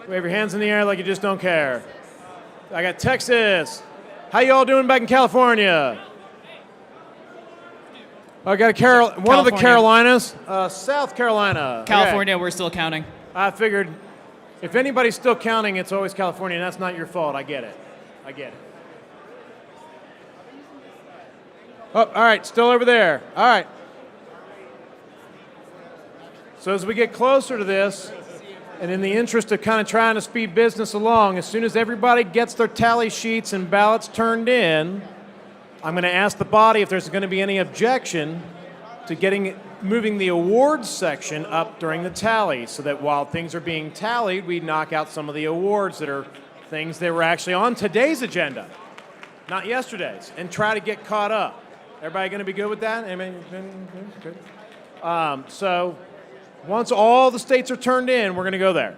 Speaker 1: Wave your hands in the air like you just don't care. I got Texas. How you all doing back in California? I got one of the Carolinas. South Carolina.
Speaker 8: California,
Speaker 1: Okay.
Speaker 8: we're still counting.
Speaker 1: I figured if anybody's still counting, it's always California, and that's not your fault. I get it. I get it. Oh, all right, still over there. All right. So as we get closer to this, and in the interest of kind of trying to speed business along, as soon as everybody gets their tally sheets and ballots turned in, I'm going to ask the body if there's going to be any objection to moving the awards section up during the tally, so that while things are being tallied, we knock out some of the awards that are things that were actually on today's agenda, not yesterday's, and try to get caught up. Everybody going to be good with that? Good. So once all the states are turned in, we're going to go there.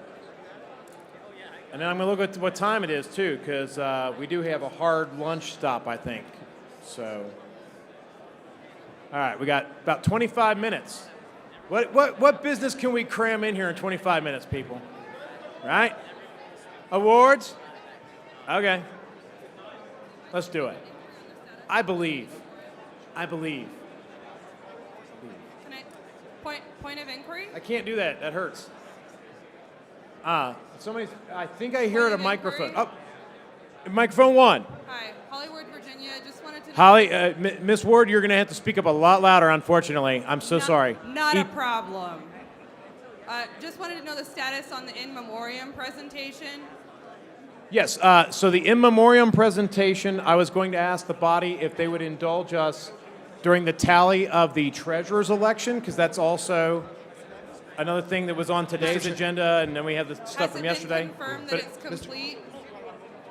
Speaker 1: And then I'm going to look at what time it is, too, because we do have a hard lunch stop, I think. So, all right, we got about 25 minutes. What business can we cram in here in 25 minutes, people? Right? Awards? Okay. Let's do it. I believe.
Speaker 12: Can I point of inquiry?
Speaker 1: I can't do that. That hurts. Somebody. I think I hear it a microphone. Oh, microphone one.
Speaker 12: Hi, Hollywood, Virginia. Just wanted to know.
Speaker 1: Holly, Miss Ward, you're going to have to speak up a lot louder. Unfortunately, I'm so sorry.
Speaker 12: Not a problem. Just wanted to know the status on the in memoriam presentation.
Speaker 1: Yes. So the in memoriam presentation, I was going to ask the body if they would indulge us during the tally of the treasurer's election, because that's also another thing that was on today's agenda, and then we have the stuff from yesterday.
Speaker 12: Has it been confirmed that it's complete?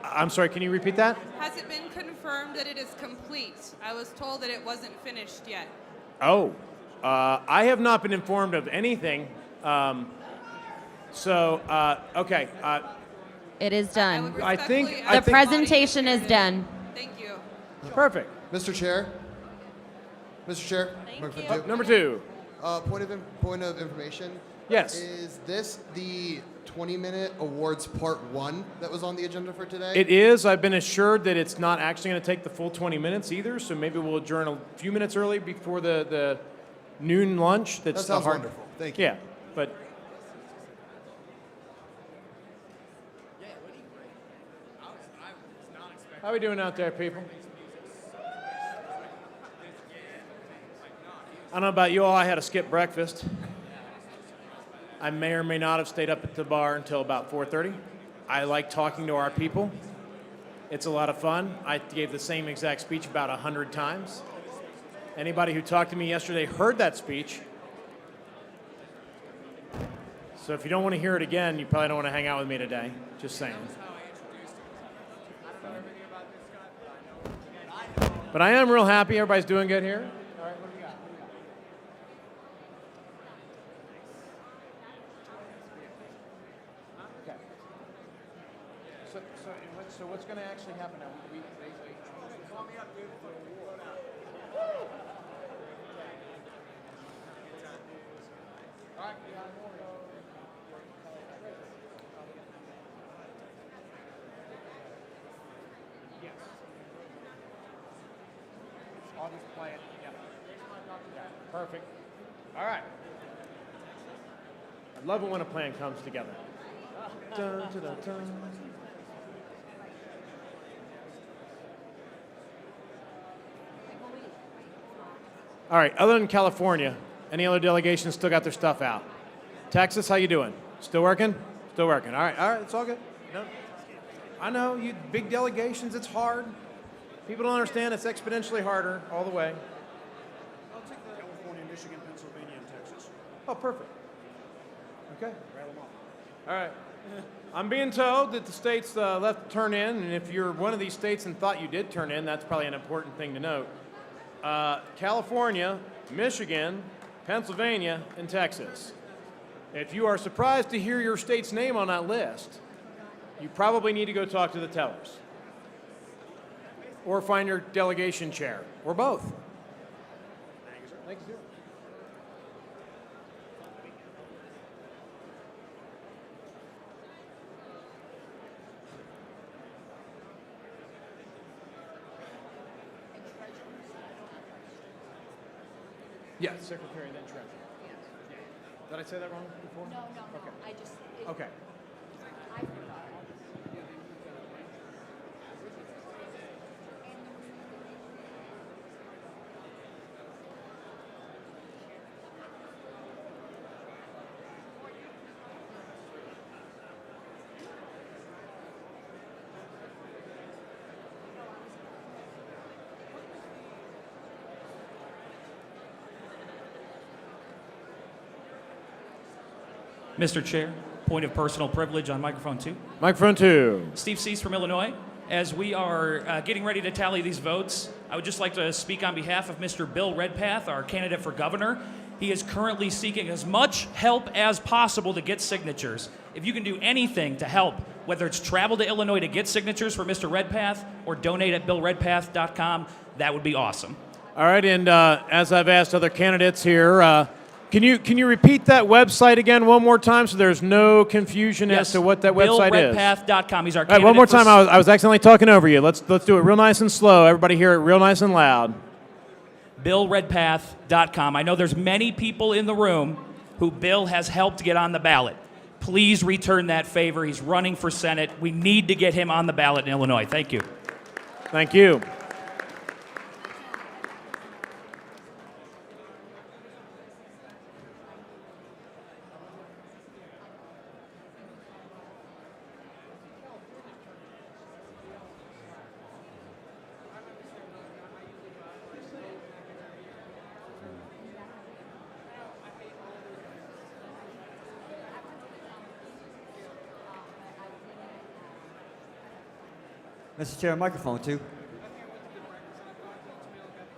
Speaker 1: I'm sorry, can you repeat that?
Speaker 12: Has it been confirmed that it is complete? I was told that it wasn't finished yet.
Speaker 1: Oh, I have not been informed of anything. Okay.
Speaker 17: It is done.
Speaker 1: I think
Speaker 17: the presentation is done.
Speaker 12: Thank you.
Speaker 1: Perfect.
Speaker 4: Mr. Chair. Mr. Chair.
Speaker 1: Number two.
Speaker 4: Point of information.
Speaker 1: Yes.
Speaker 4: Is this the 20-minute awards part 1 that was on the agenda for today?
Speaker 1: It is. I've been assured that it's not actually going to take the full 20 minutes either, so maybe we'll adjourn a few minutes early before the noon lunch.
Speaker 4: That sounds wonderful. Thank you.
Speaker 1: Yeah, but how are we doing out there, people? I don't know about you all. I had to skip breakfast. I may or may not have stayed up at the bar until about 4:30. I like talking to our people. It's a lot of fun. I gave the same exact speech about 100 times. Anybody who talked to me yesterday heard that speech. So if you don't want to hear it again, you probably don't want to hang out with me today. Just saying. But I am real happy. Everybody's doing good here. All right, what do we got? Okay. So what's going to actually happen now? Call me up, dude. All right. Yes. I'll just play it together. Perfect. All right. I love it when a plan comes together. Dun, dun, dun, dun. All right, other than California, any other delegations still got their stuff out? Texas, how you doing? Still working? Still working. All right, it's all good. No. I know, you big delegations, it's hard. People don't understand it's exponentially harder all the way.
Speaker 19: I'll take the California, Michigan, Pennsylvania, and Texas.
Speaker 1: Oh, perfect. Okay.
Speaker 19: Rattle them off.
Speaker 1: All right. I'm being told that the states left to turn in, and if you're one of these states and thought you did turn in, that's probably an important thing to note. California, Michigan, Pennsylvania, and Texas. If you are surprised to hear your state's name on that list, you probably need to go talk to the tellers. Or find your delegation chair, or both. Thank you, sir. Yeah, secretary, then treasurer. Did I say that wrong before?
Speaker 7: No.
Speaker 1: Okay.
Speaker 7: I just.
Speaker 1: Okay.
Speaker 7: I forgot.
Speaker 5: Mr. Chair, point of personal privilege on microphone 2.
Speaker 1: Microphone 2.
Speaker 5: Steve Cease from Illinois. As we are getting ready to tally these votes, I would just like to speak on behalf of Mr. Bill Redpath, our candidate for governor. He is currently seeking as much help as possible to get signatures. If you can do anything to help, whether it's travel to Illinois to get signatures for Mr. Redpath or donate at billredpath.com, that would be awesome.
Speaker 1: All right, and as I've asked other candidates here, can you repeat that website again one more time so there's no confusion as to what that website is?
Speaker 5: billredpath.com. He's our
Speaker 1: All right,
Speaker 5: candidate.
Speaker 1: one more time. I was accidentally talking over you. Let's do it real nice and slow. Everybody hear it real nice and loud.
Speaker 5: billredpath.com. I know there's many people in the room who Bill has helped get on the ballot. Please return that favor. He's running for Senate. We need to get him on the ballot in Illinois. Thank you.
Speaker 1: Thank you.
Speaker 10: Mr. Chair, microphone 2.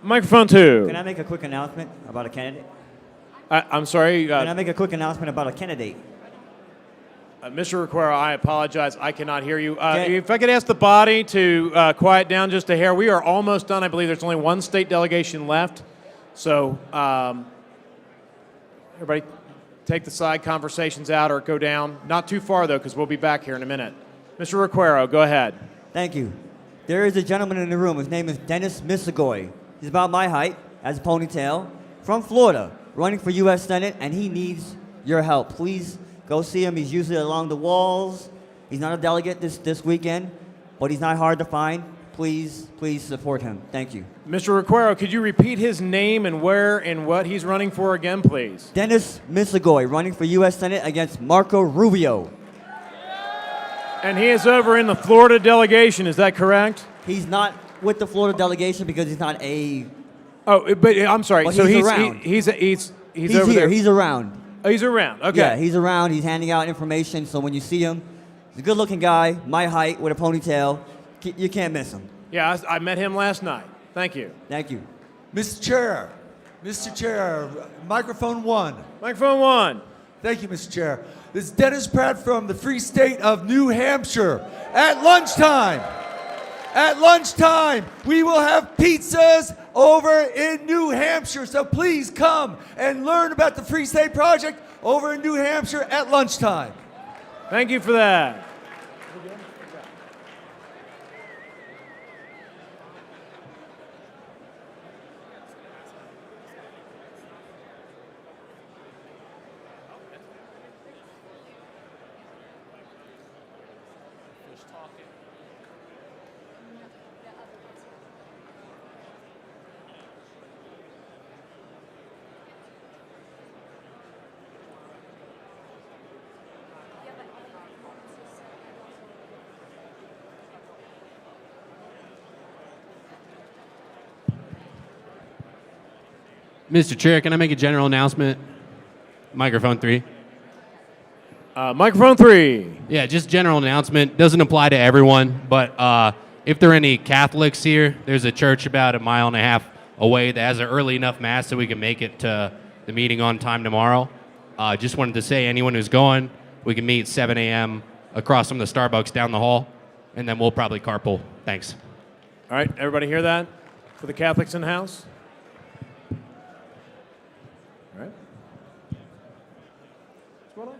Speaker 1: Microphone 2.
Speaker 10: Can I make a quick announcement about a candidate?
Speaker 1: I'm sorry.
Speaker 10: Can I make a quick announcement about a candidate?
Speaker 1: Mr. Requero, I apologize. I cannot hear you. If I could ask the body to quiet down just a hair. We are almost done. I believe there's only one state delegation left. So, everybody take the side conversations out or go down. Not too far, though, because we'll be back here in a minute. Mr. Requero, go ahead.
Speaker 10: Thank you. There is a gentleman in the room. His name is Dennis Misagoy. He's about my height, has a ponytail, from Florida, running for U.S. Senate, and he needs your help. Please go see him. He's usually along the walls. He's not a delegate this weekend, but he's not hard to find. Please support him. Thank you.
Speaker 1: Mr. Requero, could you repeat his name and where and what he's running for again, please?
Speaker 10: Dennis Misagoy, running for U.S. Senate against Marco Rubio.
Speaker 1: And he is over in the Florida delegation, is that correct?
Speaker 10: He's not with the Florida delegation because he's not a...
Speaker 1: Oh, but I'm sorry.
Speaker 10: But
Speaker 1: so
Speaker 10: he's around.
Speaker 1: He's over
Speaker 10: here.
Speaker 1: there.
Speaker 10: He's around.
Speaker 1: Oh, he's around. Okay.
Speaker 10: Yeah, he's around. He's handing out information. So when you see him, he's a good-looking guy, my height, with a ponytail. You can't miss him.
Speaker 1: Yeah, I met him last night. Thank you.
Speaker 10: Thank you.
Speaker 14: Mr. Chair, microphone 1.
Speaker 1: Microphone 1.
Speaker 14: Thank you, Mr. Chair. This is Dennis Pratt from the free state of New Hampshire. At lunchtime, we will have pizzas over in New Hampshire. So please come and learn about the Free State Project over in New Hampshire at lunchtime.
Speaker 1: Thank you for that.
Speaker 15: Mr. Chair, can I make a general announcement? Microphone 3.
Speaker 1: Microphone 3.
Speaker 15: Yeah, just general announcement. Doesn't apply to everyone, but if there are any Catholics here, there's a church about 1.5 miles away that has an early enough mass so we can make it to the meeting on time tomorrow. Just wanted to say, anyone who's going, we can meet 7 a.m. across from the Starbucks down the hall, and then we'll probably carpool. Thanks.
Speaker 1: All right, everybody hear that? For the Catholics in the house? All right. What's going on?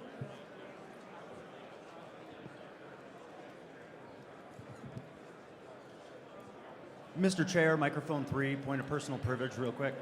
Speaker 18: Mr. Chair, microphone 3, point of personal privilege real quick.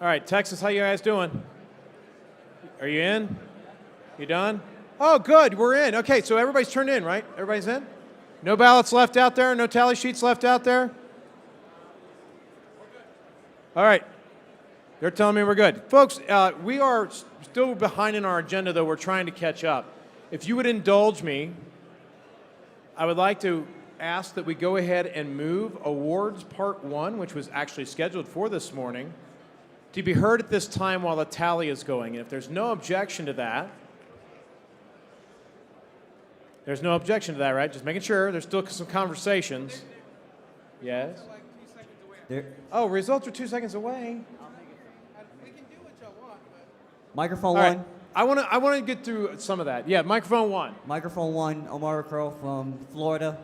Speaker 1: All right, Texas, how you guys doing? Are you in? You done? Oh, good, we're in. Okay, so everybody's turned in, right? Everybody's in? No ballots left out there? No tally sheets left out there? All right. They're telling me we're good. Folks, we are still behind in our agenda, though. We're trying to catch up. If you would indulge me, I would like to ask that we go ahead and move Awards Part 1, which was actually scheduled for this morning, to be heard at this time while the tally is going. And if there's no objection to that, there's no objection to that, right? Just making sure. There's still some conversations. Yes? Oh, results are 2 seconds away.
Speaker 10: Microphone
Speaker 1: All right.
Speaker 10: 1.
Speaker 1: I want to get through some of that. Yeah, microphone 1.
Speaker 10: Microphone 1, Omar Crow from Florida.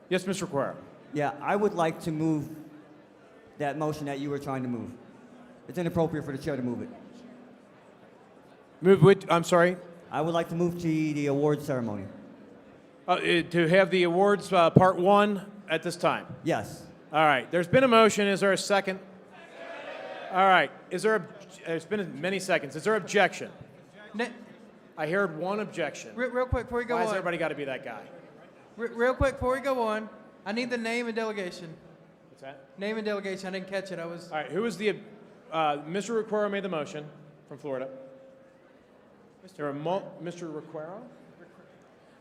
Speaker 1: Yes, Mr. Quara.
Speaker 10: Yeah, I would like to move that motion that you were trying to move. It's inappropriate for the chair to move it.
Speaker 1: Move which? I'm sorry?
Speaker 10: I would like to move to the award ceremony.
Speaker 1: To have the awards Part 1 at this time?
Speaker 10: Yes.
Speaker 1: All right. There's been a motion. Is there a second? All right. There's been many seconds. Is there objection? I heard one objection.
Speaker 2: Real quick before we go on.
Speaker 1: Why has everybody got to be that guy?
Speaker 2: Real quick before we go on, I need the name and delegation.
Speaker 1: What's that?
Speaker 2: Name and delegation. I didn't catch it. I was.
Speaker 1: All right. Who was the Mr. Requero made the motion from Florida. Mr. Requero?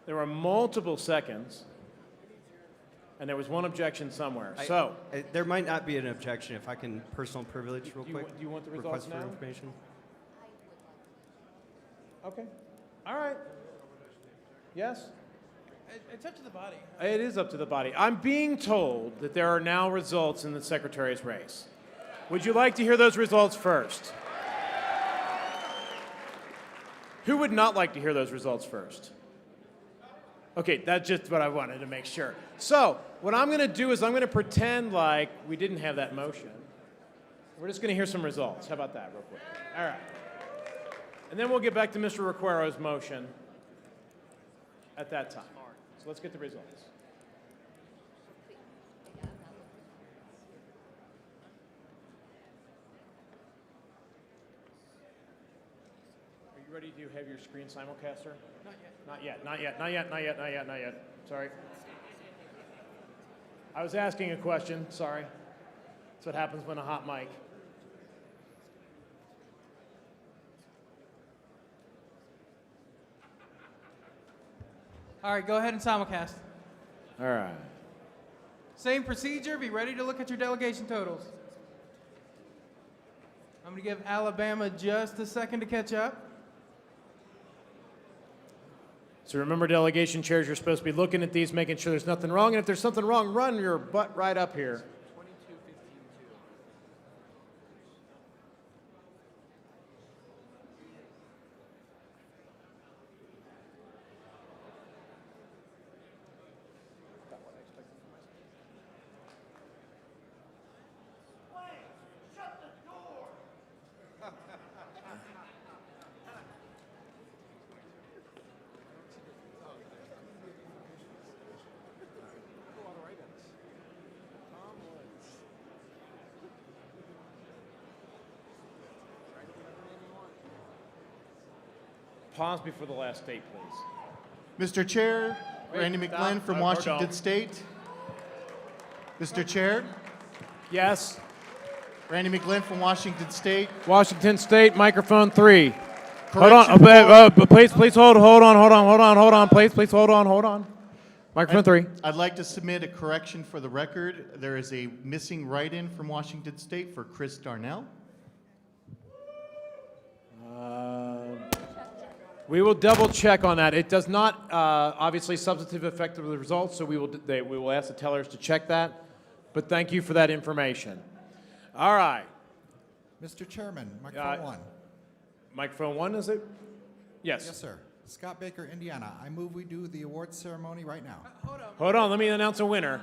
Speaker 1: There were multiple seconds, and there was one objection somewhere.
Speaker 11: There might not be an objection if I can personal privilege real quick.
Speaker 1: Do you want the results
Speaker 11: Request
Speaker 1: now?
Speaker 11: for information.
Speaker 1: Okay. All right. Yes?
Speaker 2: It's up to the body.
Speaker 1: It is up to the body. I'm being told that there are now results in the secretary's race. Would you like to hear those results first? Who would not like to hear those results first? Okay, that's just what I wanted to make sure. So, what I'm going to do is I'm going to pretend like we didn't have that motion. We're just going to hear some results. How about that, real quick? All right. And then we'll get back to Mr. Requero's motion at that time. So let's get the results. Are you ready to have your screen simulcaster? Not yet. Not yet. Sorry. I was asking a question. Sorry. That's what happens when a hot mic.
Speaker 2: All right, go ahead and simulcast.
Speaker 1: All right.
Speaker 2: Same procedure. Be ready to look at your delegation totals. I'm going to give Alabama just a second to catch up.
Speaker 1: So remember, delegation chairs, you're supposed to be looking at these, making sure there's nothing wrong. And if there's something wrong, run your butt right up here. Pause before the last date, please.
Speaker 3: Mr. Chair,
Speaker 1: Wait,
Speaker 3: Randy
Speaker 1: stop.
Speaker 3: McGlynn from
Speaker 1: Or
Speaker 3: Washington
Speaker 1: don't.
Speaker 3: State. Mr. Chair,
Speaker 1: Yes.
Speaker 3: Randy McGlynn from Washington State.
Speaker 1: Washington State, microphone 3. Hold
Speaker 3: Correction
Speaker 1: on. Please hold on. Please hold on. Microphone 3.
Speaker 3: I'd like to submit a correction for the record. There is a missing write-in from Washington State for Chris Darnell.
Speaker 1: We will double check on that. It does not obviously substantive affect the results, so we will ask the tellers to check that. But thank you for that information. All right.
Speaker 13: Mr. Chairman, microphone 1.
Speaker 1: Microphone 1, is it? Yes.
Speaker 13: Yes, sir. Scott Baker, Indiana. I move we do the awards ceremony right now.
Speaker 1: Hold on. Let me announce a winner.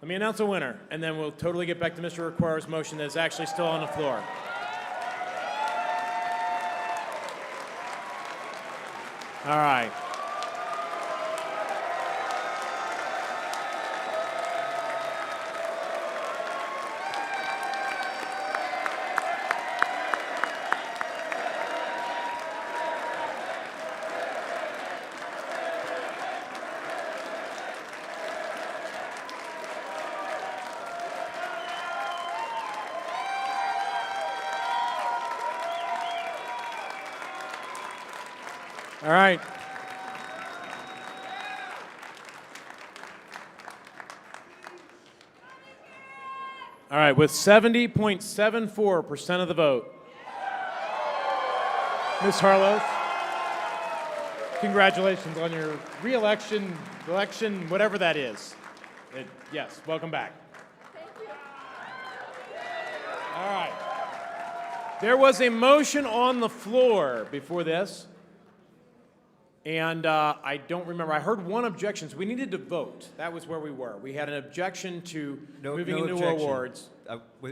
Speaker 1: And then we'll totally get back to Mr. Requero's motion that is actually still on the floor. All right. All right. All right, with 70.74% of the vote. Ms. Harlow, congratulations on your re-election, election, whatever that is. Yes, welcome back. Thank you. All right. There was a motion on the floor before this, and I don't remember. I heard one objection, so we needed to vote. That was where we were. We had an objection to moving into awards.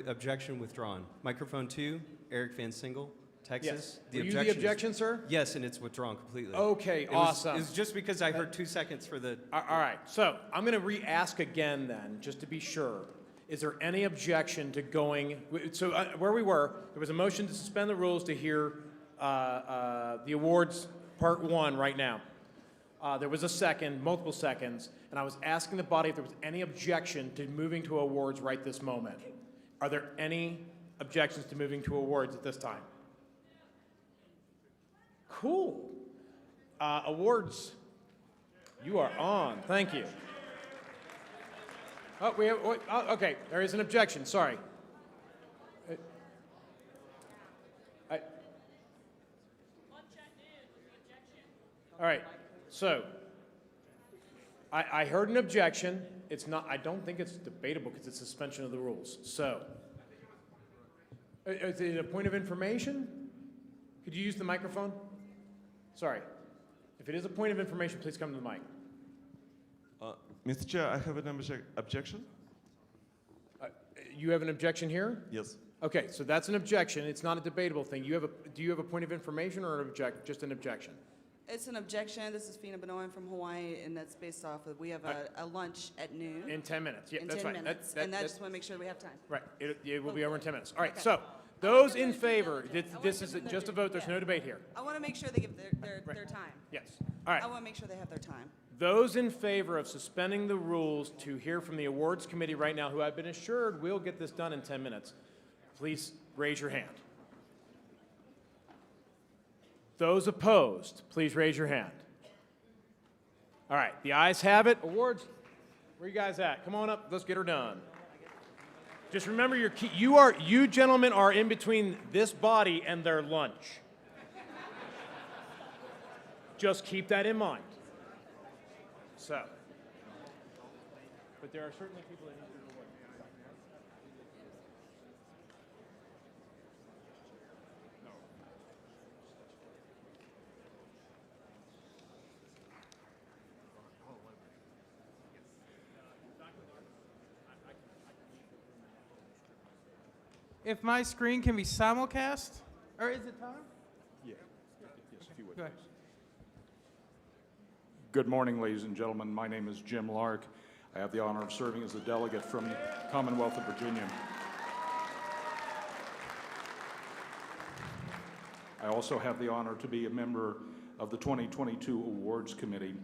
Speaker 11: Objection withdrawn. Microphone 2, Eric Van Singel, Texas.
Speaker 1: Yes. Were you the objection, sir?
Speaker 11: Yes, and it's withdrawn completely.
Speaker 1: Okay, awesome.
Speaker 11: It was just because I heard 2 seconds for the...
Speaker 1: All right, so I'm going to re-ask again then, just to be sure. Is there any objection to going, so where we were, there was a motion to suspend the rules to hear the awards part 1 right now. There was a second, multiple seconds, and I was asking the body if there was any objection to moving to awards right this moment. Are there any objections to moving to awards at this time? Cool. Awards. You are on. Thank you. Oh, okay. There is an objection. Sorry. All right. So, I heard an objection. It's not. I don't think it's debatable because it's suspension of the rules. So, is it a point of information? Could you use the microphone? Sorry. If it is a point of information, please come to the mic.
Speaker 16: Mr. Chair, I have an objection.
Speaker 1: You have an objection here?
Speaker 16: Yes.
Speaker 1: Okay, so that's an objection. It's not a debatable thing. Do you have a point of information or just an objection?
Speaker 20: It's an objection. This is Fina Benoit from Hawaii, and that's based off of we have a lunch at noon.
Speaker 1: In 10 minutes. Yeah,
Speaker 20: in
Speaker 1: that's
Speaker 20: 10
Speaker 1: right.
Speaker 20: minutes. I just want to make sure we have time.
Speaker 1: Right. It will be over in 10 minutes. All right. Okay. So those in favor, this is just a vote. There's no debate here.
Speaker 20: I want to make sure they give their time.
Speaker 1: Yes. All right.
Speaker 20: I want to make sure they have their time.
Speaker 1: Those in favor of suspending the rules to hear from the awards committee right now, who I've been assured will get this done in 10 minutes, please raise your hand. Those opposed, please raise your hand. All right, the ayes have it. Awards, where you guys at? Come on up, let's get her done. Just remember, you gentlemen are in between this body and their lunch. Just keep that in mind. So, but there are certainly people that need to award. No.
Speaker 2: If my screen can be simulcast, or is it time?
Speaker 21: Yeah. Yes, if you would.
Speaker 2: Go ahead.
Speaker 21: Good morning, ladies and gentlemen. My name is Jim Lark. I have the honor of serving as a delegate from the Commonwealth of Virginia. I also have the honor to be a member of the 2022 Awards Committee.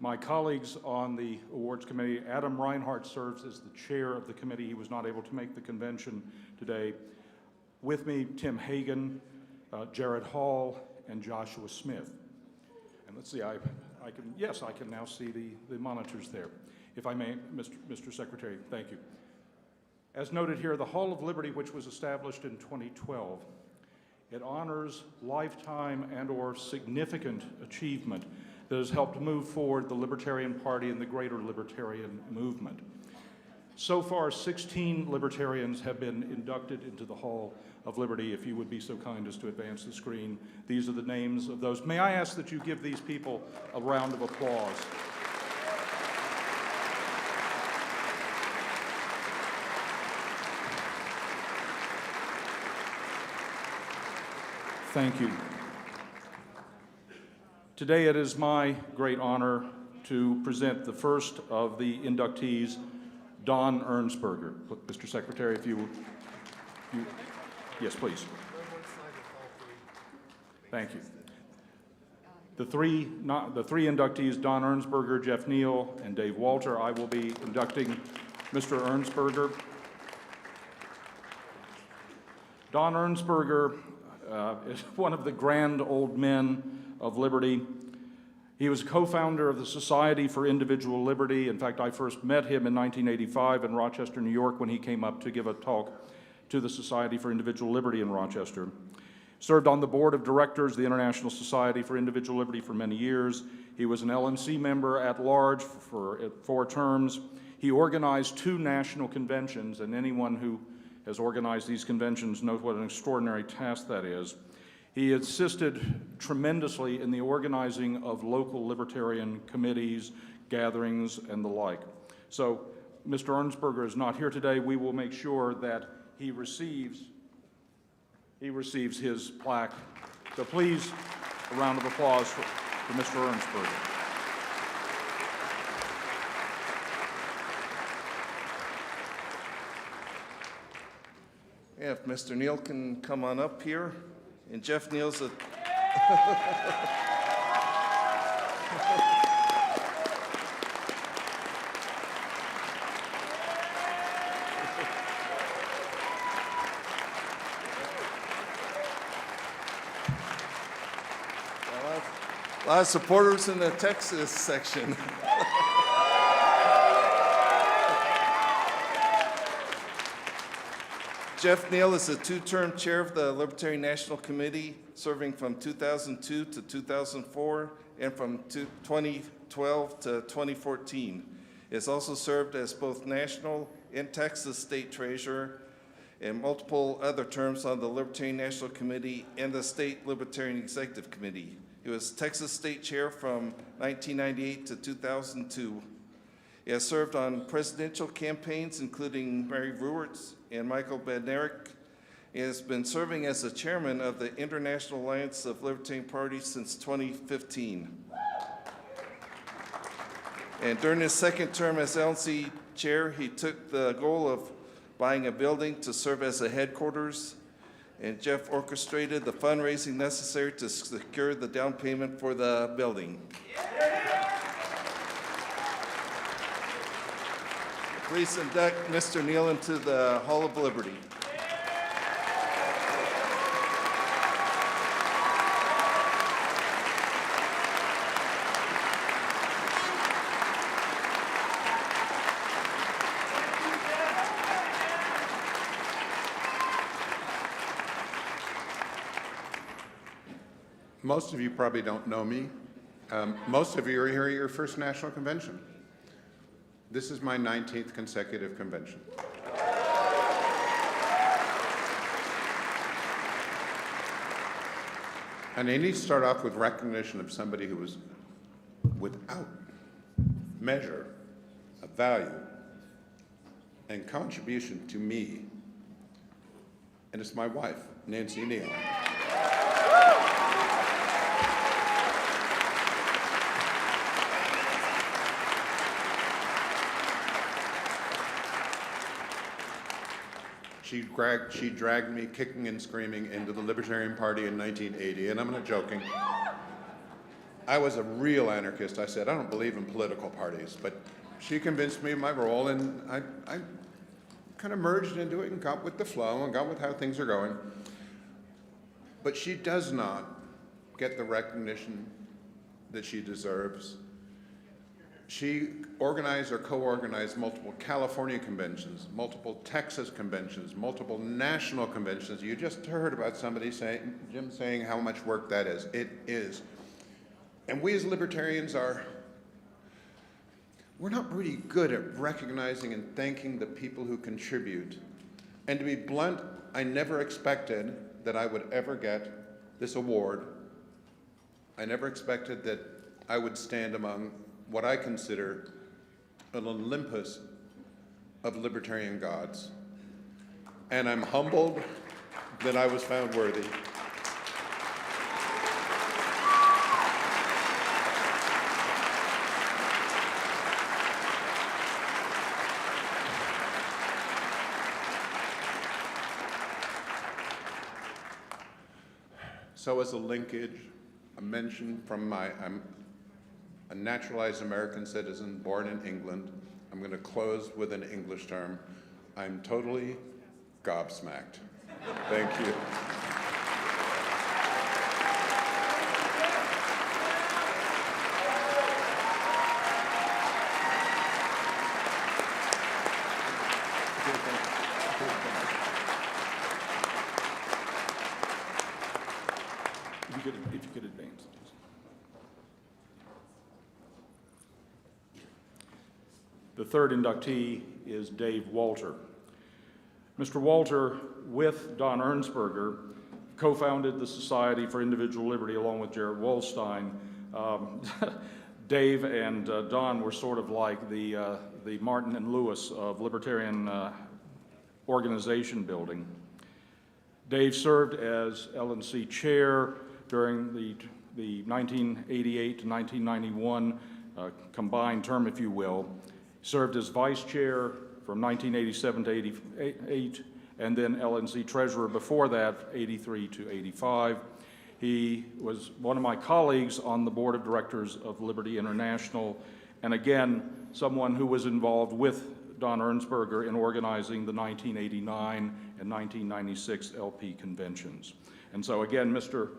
Speaker 21: My colleagues on the Awards Committee, Adam Reinhardt serves as the chair of the committee. He was not able to make the convention today. With me, Tim Hagan, Jared Hall, and Joshua Smith. And let's see, I can now see the monitors there. If I may, Mr. Secretary, thank you. As noted here, the Hall of Liberty, which was established in 2012, it honors lifetime and/or significant achievement that has helped move forward the Libertarian Party and the greater libertarian movement. So far, 16 libertarians have been inducted into the Hall of Liberty. If you would be so kind as to advance the screen, these are the names of those. May I ask that you give these people a round of applause? Thank you. Today it is my great honor to present the first of the inductees, Don Ernsberger. Mr. Secretary, if you would. Yes, please. Thank you. The three inductees, Don Ernsberger, Jeff Neal, and Dave Walter. I will be inducting Mr. Ernsberger. Don Ernsberger is one of the grand old men of liberty. He was co-founder of the Society for Individual Liberty. In fact, I first met him in 1985 in Rochester, New York, when he came up to give a talk to the Society for Individual Liberty in Rochester. Served on the board of directors of the International Society for Individual Liberty for many years. He was an LNC member at large for 4 terms. He organized 2 national conventions, and anyone who has organized these conventions knows what an extraordinary task that is. He assisted tremendously in the organizing of local libertarian committees, gatherings, and the like. So, Mr. Ernsberger is not here today. We will make sure that he receives his plaque. So please, a round of applause for Mr. Ernsberger.
Speaker 24: Yeah, if Mr. Neal can come on up here. And Jeff Neal's a... A lot of supporters in the Texas section. Jeff Neal is a two-term chair of the Libertarian National Committee, serving from 2002 to 2004 and from 2012 to 2014. He has also served as both national and Texas state treasurer and multiple other terms on the Libertarian National Committee and the State Libertarian Executive Committee. He was Texas state chair from 1998 to 2002. He has served on presidential campaigns, including Mary Ruwart's and Michael Bednarik. He has been serving as the chairman of the International Alliance of Libertarian Parties since 2015. And during his second term as LNC chair, he took the goal of buying a building to serve as a headquarters, and Jeff orchestrated the fundraising necessary to secure the down payment for the building. Please induct Mr. Neal into the Hall of Liberty.
Speaker 6: Most of you probably don't know me. Most of you are here at your first national convention. This is my 19th consecutive convention. And I need to start off with recognition of somebody who was without measure of value and contribution to me. And it's my wife, Nancy Neal. She dragged me kicking and screaming into the Libertarian Party in 1980, and I'm not joking. I was a real anarchist. I said, I don't believe in political parties, but she convinced me of my role, and I kind of merged into it and got with the flow and got with how things are going. But she does not get the recognition that she deserves. She organized or co-organized multiple California conventions, multiple Texas conventions, multiple national conventions. You just heard about somebody saying, Jim saying how much work that is. It is. And we as libertarians we're not really good at recognizing and thanking the people who contribute. And to be blunt, I never expected that I would ever get this award. I never expected that I would stand among what I consider an Olympus of libertarian gods. And I'm humbled that I was found worthy. So as a linkage, a mention from I'm a naturalized American citizen born in England. I'm going to close with an English term. I'm totally gobsmacked. Thank you.
Speaker 21: If you could advance. The third inductee is Dave Walter. Mr. Walter, with Don Ernsberger, co-founded the Society for Individual Liberty along with Jared Wolstein. Dave and Don were sort of like the Martin and Lewis of libertarian organization building. Dave served as LNC chair during the 1988 to 1991 combined term, if you will. Served as vice chair from 1987 to 88, and then LNC treasurer before that, 83 to 85. He was one of my colleagues on the board of directors of Liberty International, and again, someone who was involved with Don Ernsberger in organizing the 1989 and 1996 LP conventions. And so again, Mr.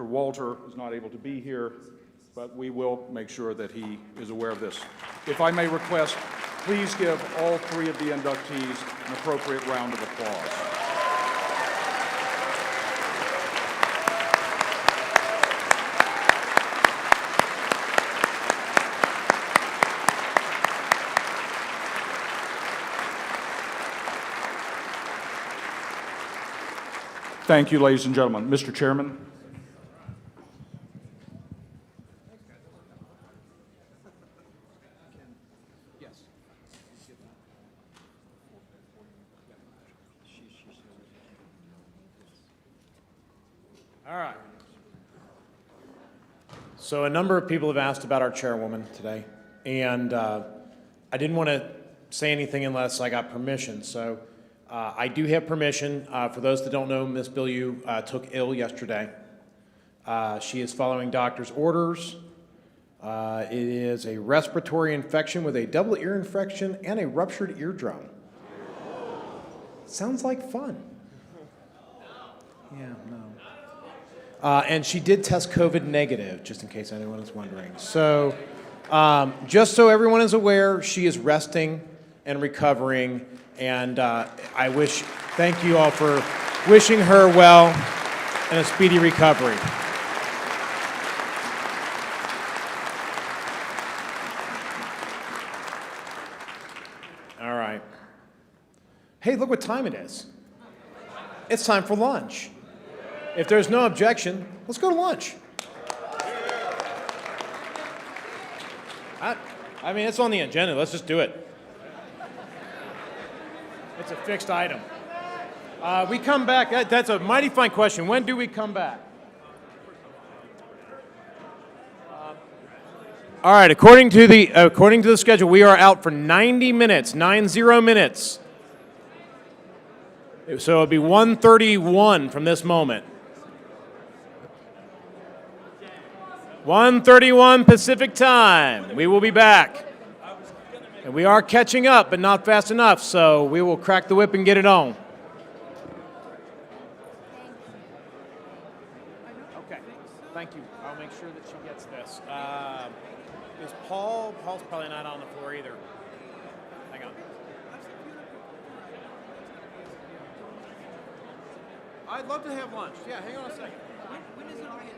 Speaker 21: Walter is not able to be here. but we will make sure that he is aware of this. If I may request, please give all three of the inductees an appropriate round of applause. Thank you, ladies and gentlemen. Mr. Chairman.
Speaker 1: All right. So a number of people have asked about our chairwoman today, and I didn't want to say anything unless I got permission. So I do have permission. For those that don't know, Ms. Bilyeu took ill yesterday. She is following doctor's orders. It is a respiratory infection with a double ear infection and a ruptured eardrum. Sounds like fun. Yeah, no. And she did test COVID negative, just in case anyone is wondering. So just so everyone is aware, she is resting and recovering. And thank you all for wishing her well and a speedy recovery. All right. Hey, look what time it is. It's time for lunch. If there's no objection, let's go to lunch. I mean, it's on the agenda. Let's just do it. It's a fixed item. We come back. That's a mighty fine question. When do we come back? All right. According to the schedule, we are out for 90 minutes. 90 minutes. So it'll be 1:31 from this moment. 1:31 Pacific time. We will be back. And we are catching up, but not fast enough, so we will crack the whip and get it on. Okay, thank you. I'll make sure that she gets this. Is Paul's probably not on the floor either. Hang on. I'd love to have lunch. Yeah, hang on a second. When is it on the agenda?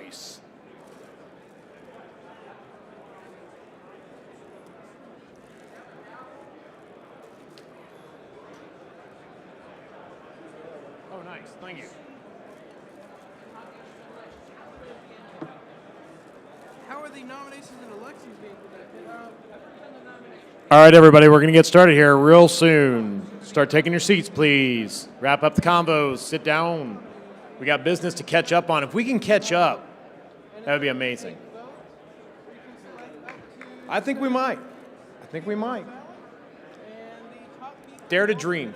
Speaker 1: Nice. Oh, nice. Thank you.
Speaker 2: How are the nominations and elections being conducted?
Speaker 1: All right, everybody, we're going to get started here real soon. Start taking your seats, please. Wrap up the combos. Sit down. We got business to catch up on. If we can catch up, that would be amazing. I think we might. I think we might. Dare to dream.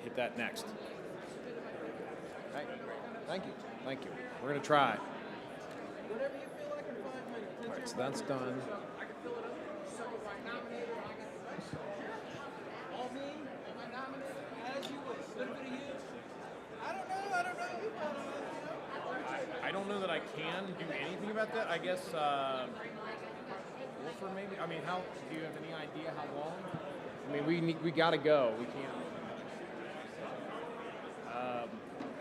Speaker 1: Hit that next. Thank you. Thank you. We're going to try. All right, so that's done. I don't know that I can do anything about that. I guess Wolfer maybe. I mean, how do you have any idea how long? I mean, we got to go. We can't. I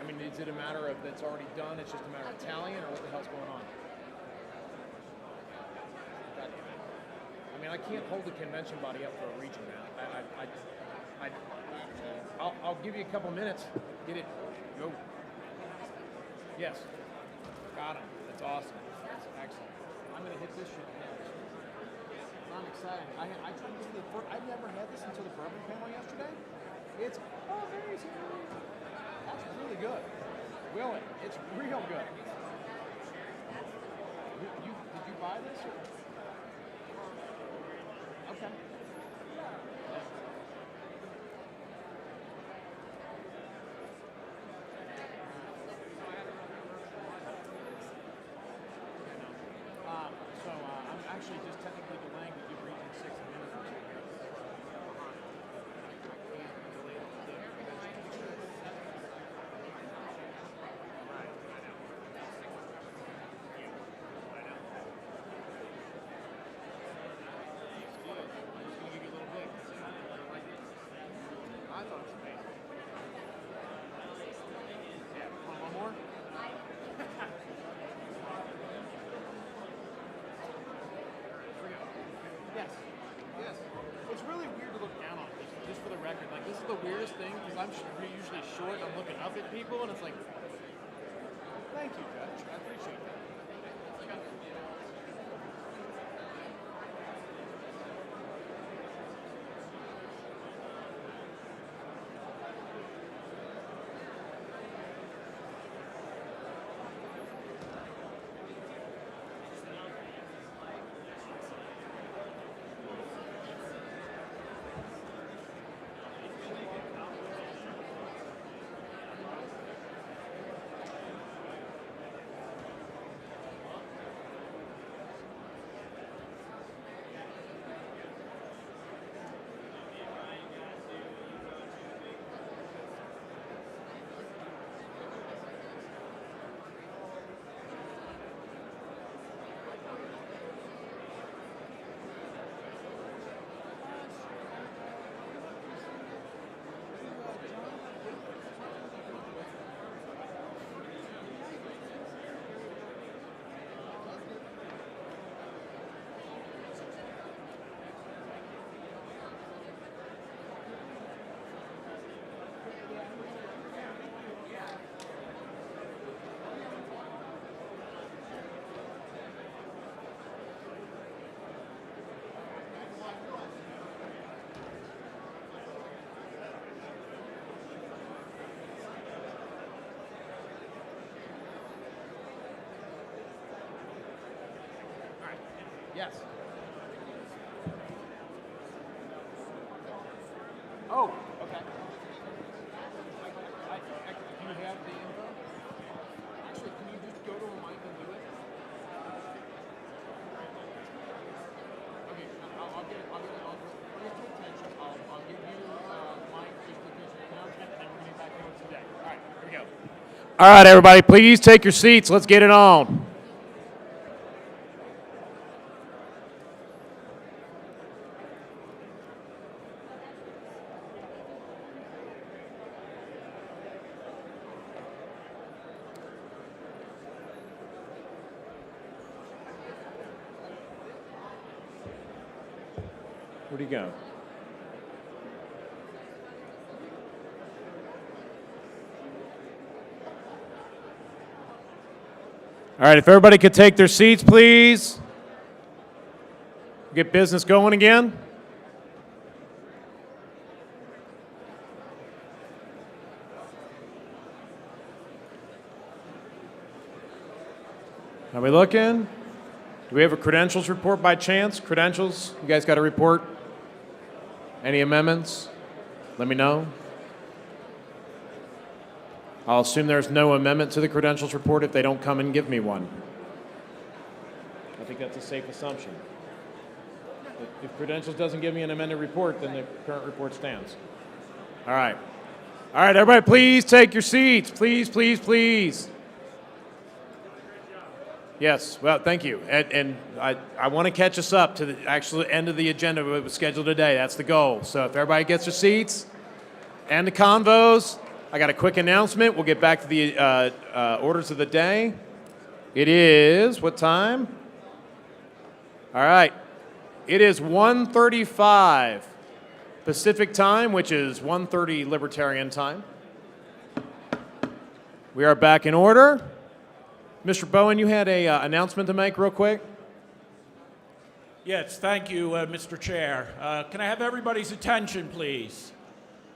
Speaker 1: mean, is it a matter of that's already done? It's just a matter of tallying, or what the hell's going on? I mean, I can't hold the convention body up for a region map. I'll give you a couple minutes. Get it. Go. Yes. Got him. That's awesome. That's excellent. I'm going to hit this shit next. I'm excited. I tried to do I've never had this until the bourbon panel yesterday. It's amazing. That's really good. Willie, it's real good. Did you buy this? Okay. I'm actually just technically delaying to give Region 6 a minute or two here. This is the weirdest thing because I'm usually short. I'm looking up at people, and it's like, thank you, Judge. I appreciate that. Yes. Oh, okay. Do you have the info? Actually, can you just go to a mic and do it? Okay, I'll get it. I'll bring it to attention. I'll give you mic just in case of announcement, and then we're going to get back into it today. All right, here we go. All right, everybody, please take your seats. Let's get it on. Where'd he go? All right, if everybody could take their seats, please. Get business going again. Are we looking? Do we have a credentials report by chance? Credentials? You guys got a report? Any amendments? Let me know. I'll assume there's no amendment to the credentials report if they don't come and give me one. I think that's a safe assumption. If credentials doesn't give me an amended report, then the current report stands. All right. All right, everybody, please take your seats. Please, please, please. Yes, well, thank you. And I want to catch us up to the actual end of the agenda that was scheduled today. That's the goal. So if everybody gets their seats and the convos, I got a quick announcement. We'll get back to the orders of the day. It is, what time? All right. It is 1:35 Pacific time, which is 1:30 Libertarian time. We are back in order. Mr. Bowen, you had an announcement to make real quick?
Speaker 8: Yes, thank you, Mr. Chair. Can I have everybody's attention, please?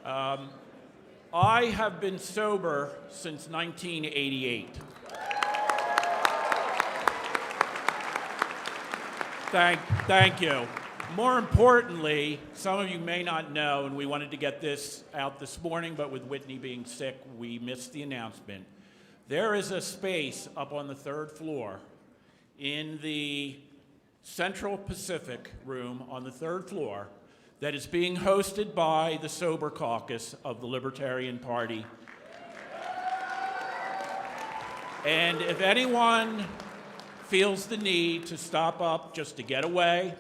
Speaker 8: I have been sober since 1988. Thank you. More importantly, some of you may not know, and we wanted to get this out this morning, but with Whitney being sick, we missed the announcement. There is a space up on the 3rd floor in the Central Pacific room on the 3rd floor that is being hosted by the Sober Caucus of the Libertarian Party. And if anyone feels the need to stop up just to get away,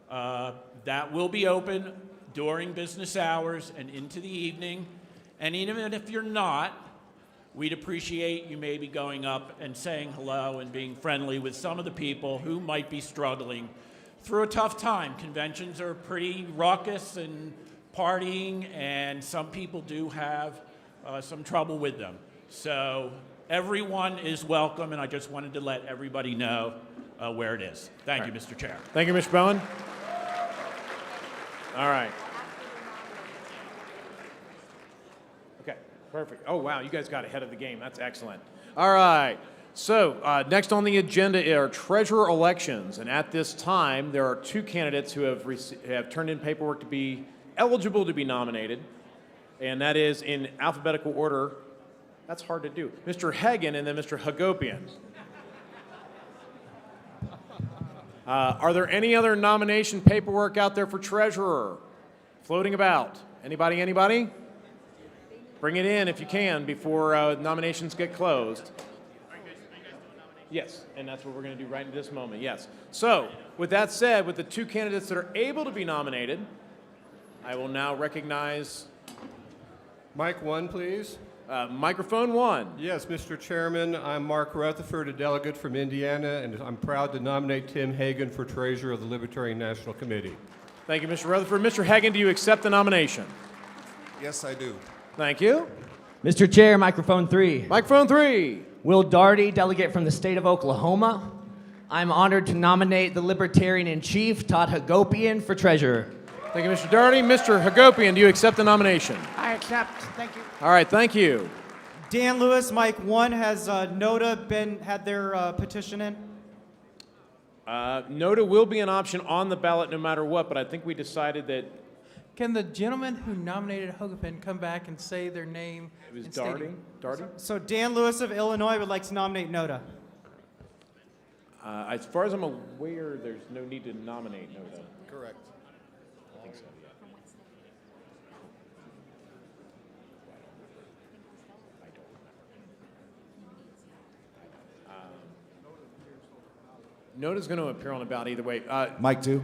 Speaker 8: that will be open during business hours and into the evening. And even if you're not, we'd appreciate you maybe going up and saying hello and being friendly with some of the people who might be struggling through a tough time. Conventions are pretty raucous and partying, and some people do have some trouble with them. So everyone is welcome, and I just wanted to let everybody know where it is. Thank you, Mr. Chair.
Speaker 1: Thank you, Mr. Bowen. All right. Okay, perfect. Oh, wow, you guys got ahead of the game. That's excellent. All right. So next on the agenda are treasurer elections, and at this time there are 2 candidates who have turned in paperwork to be eligible to be nominated, and that is in alphabetical order. That's hard to do. Mr. Hagen and then Mr. Hagopian. Are there any other nomination paperwork out there for treasurer floating about? Anybody? Bring it in if you can before nominations get closed. Yes, and that's what we're going to do right in this moment, yes. So, with that said, with the 2 candidates that are able to be nominated, I will now recognize...
Speaker 9: Mic 1, please.
Speaker 1: Microphone 1.
Speaker 9: Yes, Mr. Chairman, I'm Mark Rutherford, a delegate from Indiana, and I'm proud to nominate Tim Hagen for treasurer of the Libertarian National Committee.
Speaker 1: Thank you, Mr. Rutherford. Mr. Hagen, do you accept the nomination?
Speaker 4: Yes, I do.
Speaker 1: Thank you.
Speaker 22: Mr. Chair, microphone 3.
Speaker 1: Microphone 3.
Speaker 22: Will Daugherty, delegate from the state of Oklahoma. I'm honored to nominate the Libertarian-in-Chief, Todd Hagopian, for treasurer.
Speaker 1: Thank you, Mr. Daugherty. Mr. Hagopian, do you accept the nomination?
Speaker 18: I accept. Thank you.
Speaker 1: All right, thank you.
Speaker 18: Dan Lewis, Mike 1, has Nota had their petition in?
Speaker 1: Nota will be an option on the ballot no matter what, but I think we decided that...
Speaker 2: Can the gentleman who nominated Hagopian come back and say their name?
Speaker 1: It was Daugherty?
Speaker 18: So Dan Lewis of Illinois would like to nominate Nota.
Speaker 1: As far as I'm aware, there's no need to nominate Nota.
Speaker 4: Correct.
Speaker 1: I think so, yeah. Nota's going to appear on the ballot either way.
Speaker 13: Mike 2.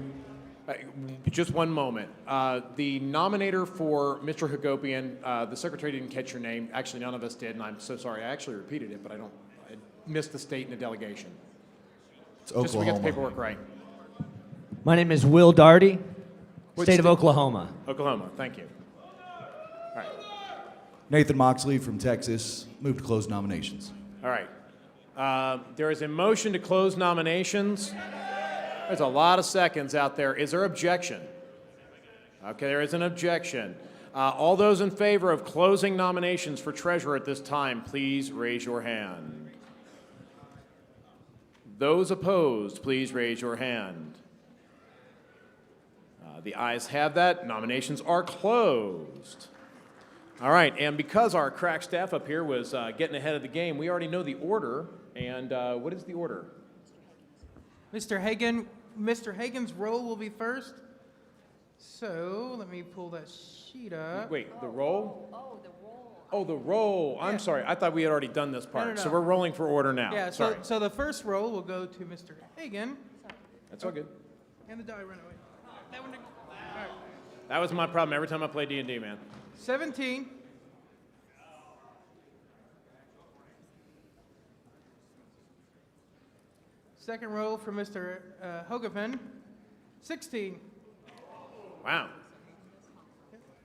Speaker 1: Just one moment. The nominator for Mr. Hagopian, the secretary didn't catch your name. Actually, none of us did, and I'm so sorry. I actually repeated it, but I missed the state and the delegation.
Speaker 13: It's
Speaker 1: Just so we get the
Speaker 13: Oklahoma.
Speaker 1: paperwork right.
Speaker 22: My name is Will Daugherty. State of Oklahoma.
Speaker 1: Oklahoma, thank you. All right.
Speaker 12: Nathan Moxley from Texas. Move to close nominations.
Speaker 1: All right. There is a motion to close nominations. There's a lot of seconds out there. Is there objection? Okay, there is an objection. All those in favor of closing nominations for treasurer at this time, please raise your hand. Those opposed, please raise your hand. The ayes have that. Nominations are closed. All right, and because our crack staff up here was getting ahead of the game, we already know the order. And what is the order?
Speaker 2: Mr. Hagen's roll will be first. So let me pull that sheet up.
Speaker 1: Wait, the roll? Oh, the roll. I'm sorry. I thought we had already done this part.
Speaker 2: No.
Speaker 1: So we're rolling for order now.
Speaker 2: Yeah,
Speaker 1: sorry.
Speaker 2: so the first roll will go to Mr. Hagen.
Speaker 1: That's all good.
Speaker 2: And the die ran away. That one. All right.
Speaker 1: That was my problem every time I play D&D, man.
Speaker 2: 17. Second roll for Mr. Hogapen. 16.
Speaker 1: Wow.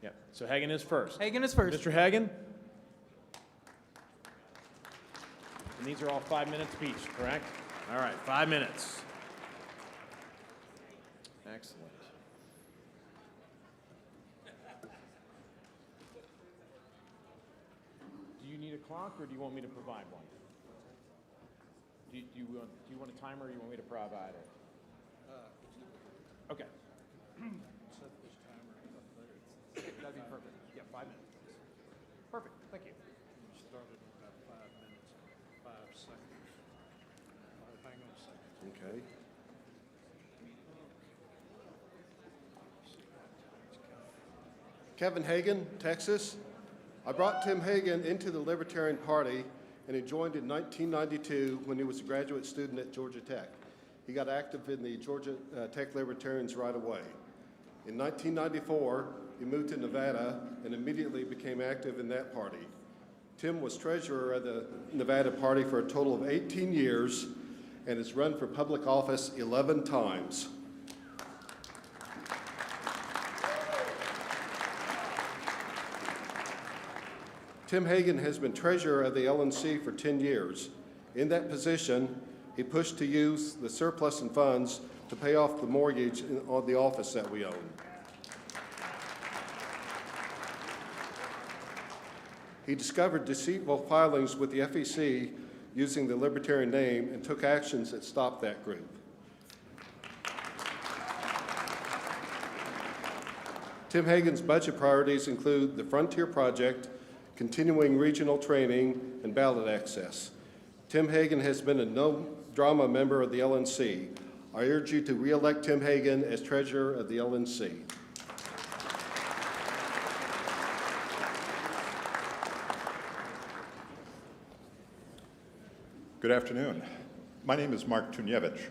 Speaker 1: Yeah, so Hagen is first.
Speaker 2: Hagen is first.
Speaker 1: Mr. Hagen? And these are all 5 minutes each, correct? All right, 5 minutes. Excellent. Do you need a clock, or do you want me to provide one? Do you want a timer, or do you want me to provide it? Okay. That'd be perfect. Yeah, 5 minutes. Perfect. Thank you.
Speaker 17: Started about 5 minutes, 5 seconds. Hang on a second.
Speaker 4: Okay. Kevin Hagen, Texas. I brought Tim Hagen into the Libertarian Party, and he joined in 1992 when he was a graduate student at Georgia Tech. He got active in the Georgia Tech Libertarians right away. In 1994, he moved to Nevada and immediately became active in that party. Tim was treasurer of the Nevada Party for a total of 18 years and has run for public office 11 times. Tim Hagen has been treasurer of the LNC for 10 years. In that position, he pushed to use the surplus in funds to pay off the mortgage on the office that we own. He discovered deceitful filings with the FEC using the Libertarian name and took actions that stopped that group. Tim Hagen's budget priorities include the Frontier Project, continuing regional training, and ballot access. Tim Hagen has been a no-drama member of the LNC. I urge you to re-elect Tim Hagen as treasurer of the LNC.
Speaker 6: Good afternoon. My name is Mark Tunievich,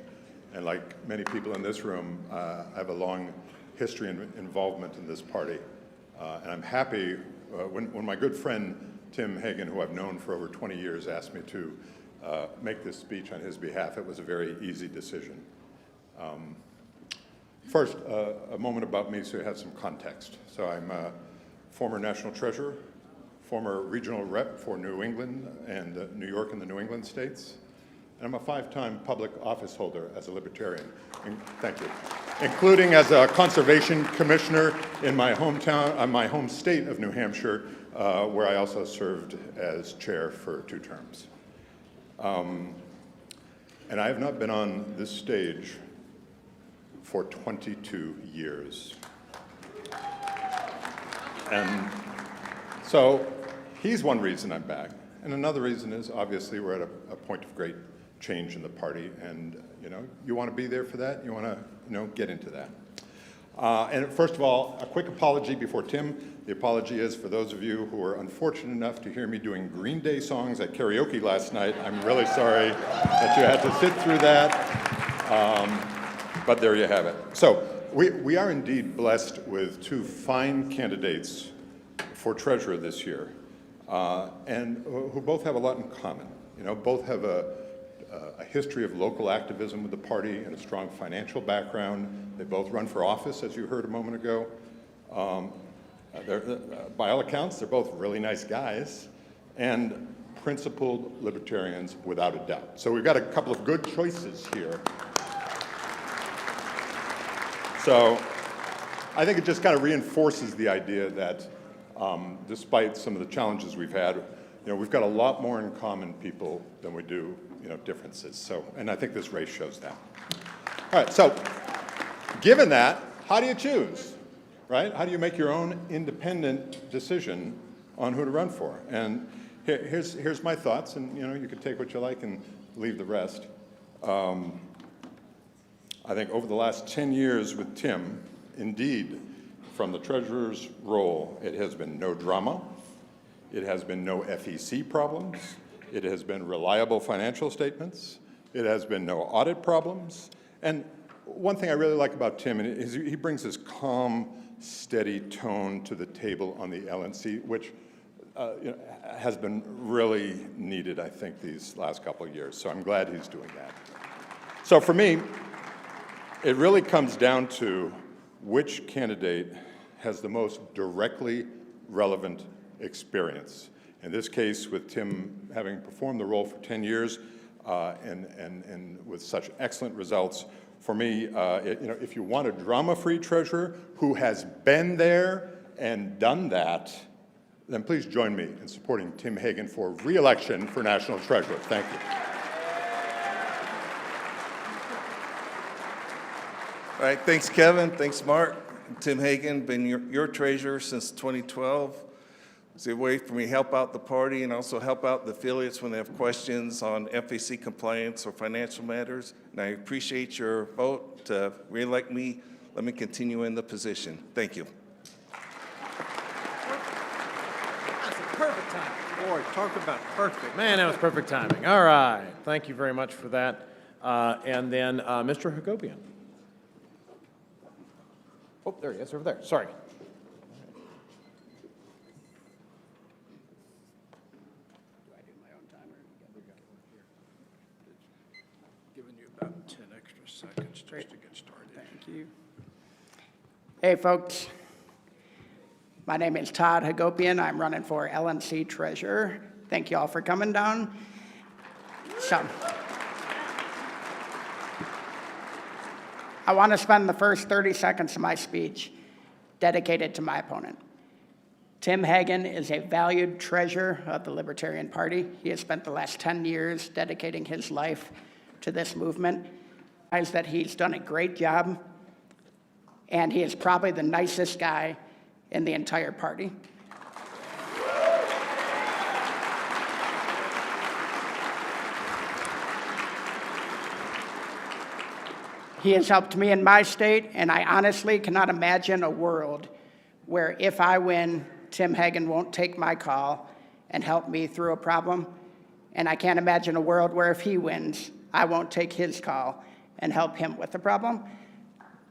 Speaker 6: and like many people in this room, I have a long history and involvement in this party. And I'm happy when my good friend Tim Hagen, who I've known for over 20 years, asked me to make this speech on his behalf. It was a very easy decision. First, a moment about me so you have some context. So I'm a former national treasurer, former regional rep for New England and New York and the New England states. And I'm a 5-time public office holder as a Libertarian. Thank you. Including as a conservation commissioner in my hometown, my home state of New Hampshire, where I also served as chair for 2 terms. And I have not been on this stage for 22 years. And so he's one reason I'm back. And another reason is obviously we're at a point of great change in the party, and you want to be there for that. You want to get into that. And first of all, a quick apology before Tim. The apology is for those of you who were unfortunate enough to hear me doing Green Day songs at karaoke last night. I'm really sorry that you had to sit through that. But there you have it. So we are indeed blessed with 2 fine candidates for treasurer this year, and who both have a lot in common. Both have a a history of local activism with the party and a strong financial background. They both run for office, as you heard a moment ago. By all accounts, they're both really nice guys and principled libertarians without a doubt. So we've got a couple of good choices here. So I think it just kind of reinforces the idea that despite some of the challenges we've had, we've got a lot more in common, people, than we do, differences. So, and I think this race shows that. All right, so given that, how do you choose, right? How do you make your own independent decision on who to run for? And here's my thoughts, and you can take what you like and leave the rest. I think over the last 10 years with Tim, indeed, from the treasurer's role, it has been no drama. It has been no FEC problems. It has been reliable financial statements. It has been no audit problems. And one thing I really like about Tim is he brings this calm, steady tone to the table on the LNC, which has been really needed, I think, these last couple of years. So I'm glad he's doing that. So for me, it really comes down to which candidate has the most directly relevant experience. In this case, with Tim having performed the role for 10 years and with such excellent results, for me, if you want a drama-free treasurer who has been there and done that, then please join me in supporting Tim Hagen for re-election for National Treasurer. Thank you.
Speaker 24: All right, thanks, Kevin. Thanks, Mark. Tim Hagen, been your treasurer since 2012. It's a way for me to help out the party and also help out the affiliates when they have questions on FAC compliance or financial matters. And I appreciate your vote to re-elect me. Let me continue in the position. Thank you.
Speaker 1: That's a perfect time. Boy, talk about perfect. Man, that was perfect timing. All right. Thank you very much for that. And then Mr. Hagopian. Oh, there he is, over there. Sorry.
Speaker 17: Do I do my own timer? Giving you about 10 extra seconds just to get started. Thank you. Hey, folks. My name is Todd Hagopian. I'm running for LNC Treasurer. Thank you all for coming down. So, I want to spend the first 30 seconds of my speech dedicated to my opponent. Tim Hagen is a valued treasurer of the Libertarian Party. He has spent the last 10 years dedicating his life to this movement. I realize that he's done a great job, and he is probably the nicest guy in the entire party. He has helped me in my state, and I honestly cannot imagine a world where if I win, Tim Hagen won't take my call and help me through a problem. And I can't imagine a world where if he wins, I won't take his call and help him with the problem.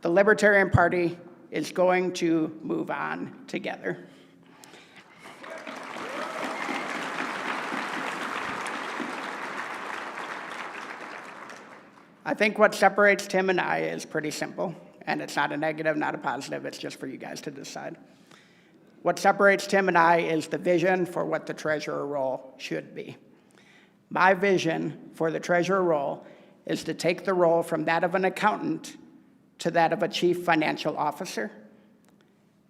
Speaker 17: The Libertarian Party is going to move on together. I think what separates Tim and I is pretty simple, and it's not a negative, not a positive, it's just for you guys to decide. What separates Tim and I is the vision for what the treasurer role should be. My vision for the treasurer role is to take the role from that of an accountant to that of a chief financial officer.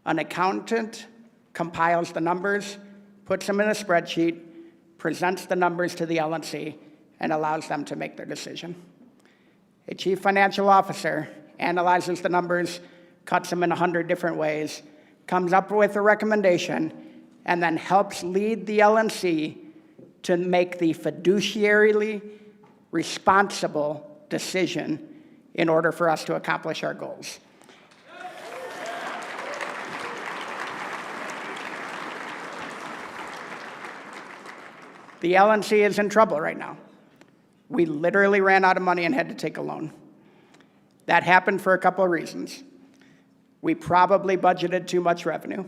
Speaker 17: An accountant compiles the numbers, puts them in a spreadsheet, presents the numbers to the LNC, and allows them to make their decision. A chief financial officer analyzes the numbers, cuts them in 100 different ways, comes up with a recommendation, and then helps lead the LNC to make the fiduciarily responsible decision in order for us to accomplish our goals. The LNC is in trouble right now. We literally ran out of money and had to take a loan. That happened for a couple of reasons. We probably budgeted too much revenue.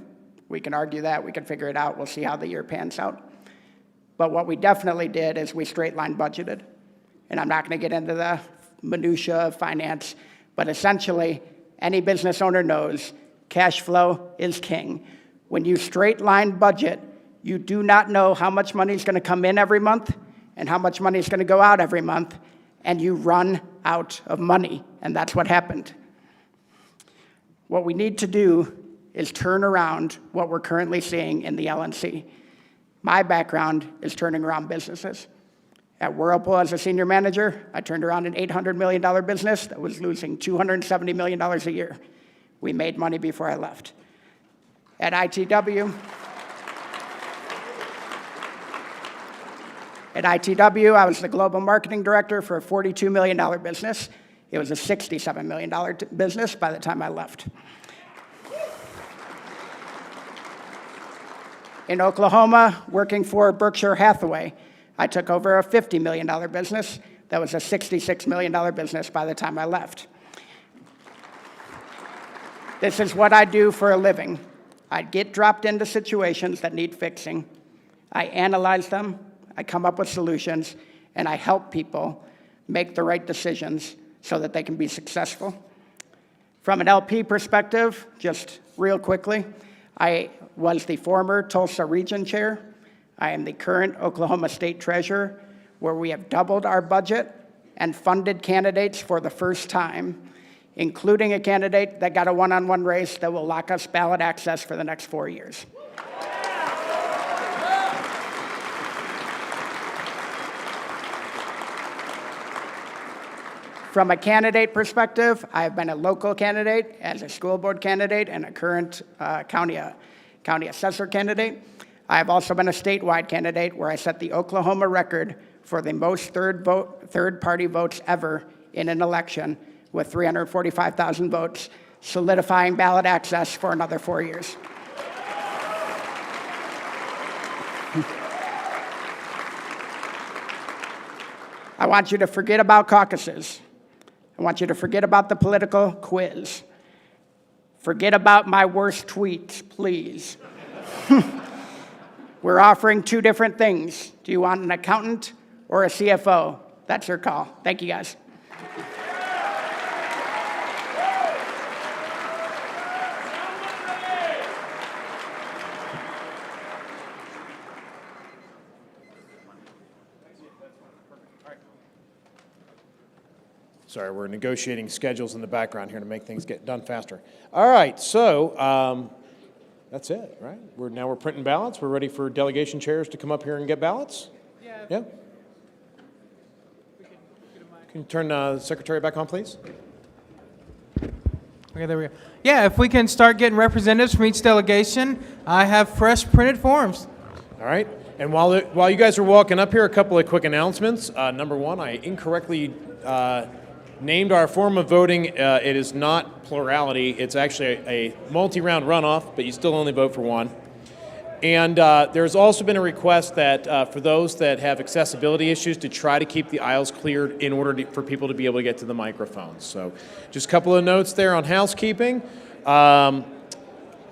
Speaker 17: We can argue that, we can figure it out, we'll see how the year pans out. But what we definitely did is we straight line budgeted. and I'm not going to get into the minutia of finance, but essentially, any business owner knows cash flow is king. When you straight line budget, you do not know how much money is going to come in every month and how much money is going to go out every month, and you run out of money, and that's what happened. What we need to do is turn around what we're currently seeing in the LNC. My background is turning around businesses. At Whirlpool as a senior manager, I turned around an $800 million business that was losing $270 million a year. We made money before I left. At ITW, I was the global marketing director for a $42 million business. It was a $67 million business by the time I left. In Oklahoma, working for Berkshire Hathaway, I took over a $50 million business that was a $66 million business by the time I left. This is what I do for a living. I get dropped into situations that need fixing. I analyze them, I come up with solutions, and I help people make the right decisions so that they can be successful. From an LP perspective, just real quickly, I was the former Tulsa Region Chair. I am the current Oklahoma State Treasurer, where we have doubled our budget and funded candidates for the first time, including a candidate that got a one-on-one race that will lock us ballot access for the next 4 years. From a candidate perspective, I have been a local candidate, as a school board candidate, and a current county assessor candidate. I have also been a statewide candidate where I set the Oklahoma record for the most third-party votes ever in an election with 345,000 votes, solidifying ballot access for another 4 years. I want you to forget about caucuses. I want you to forget about the political quiz. Forget about my worst tweets, please. We're offering two different things. Do you want an accountant or a CFO? That's your call. Thank you, guys.
Speaker 1: Sorry, we're negotiating schedules in the background here to make things get done faster. All right, so that's it, right? Now we're printing ballots. We're ready for delegation chairs to come up here and get ballots? Yeah? Can you turn the secretary back on, please?
Speaker 2: Okay, there we go. Yeah, if we can start getting representatives from each delegation, I have fresh printed forms.
Speaker 1: All right, and while you guys are walking up here, a couple of quick announcements. Number one, I incorrectly named our form of voting. It is not plurality. It's actually a multi-round runoff, but you still only vote for one. And there's also been a request that for those that have accessibility issues to try to keep the aisles cleared in order for people to be able to get to the microphones. So just a couple of notes there on housekeeping.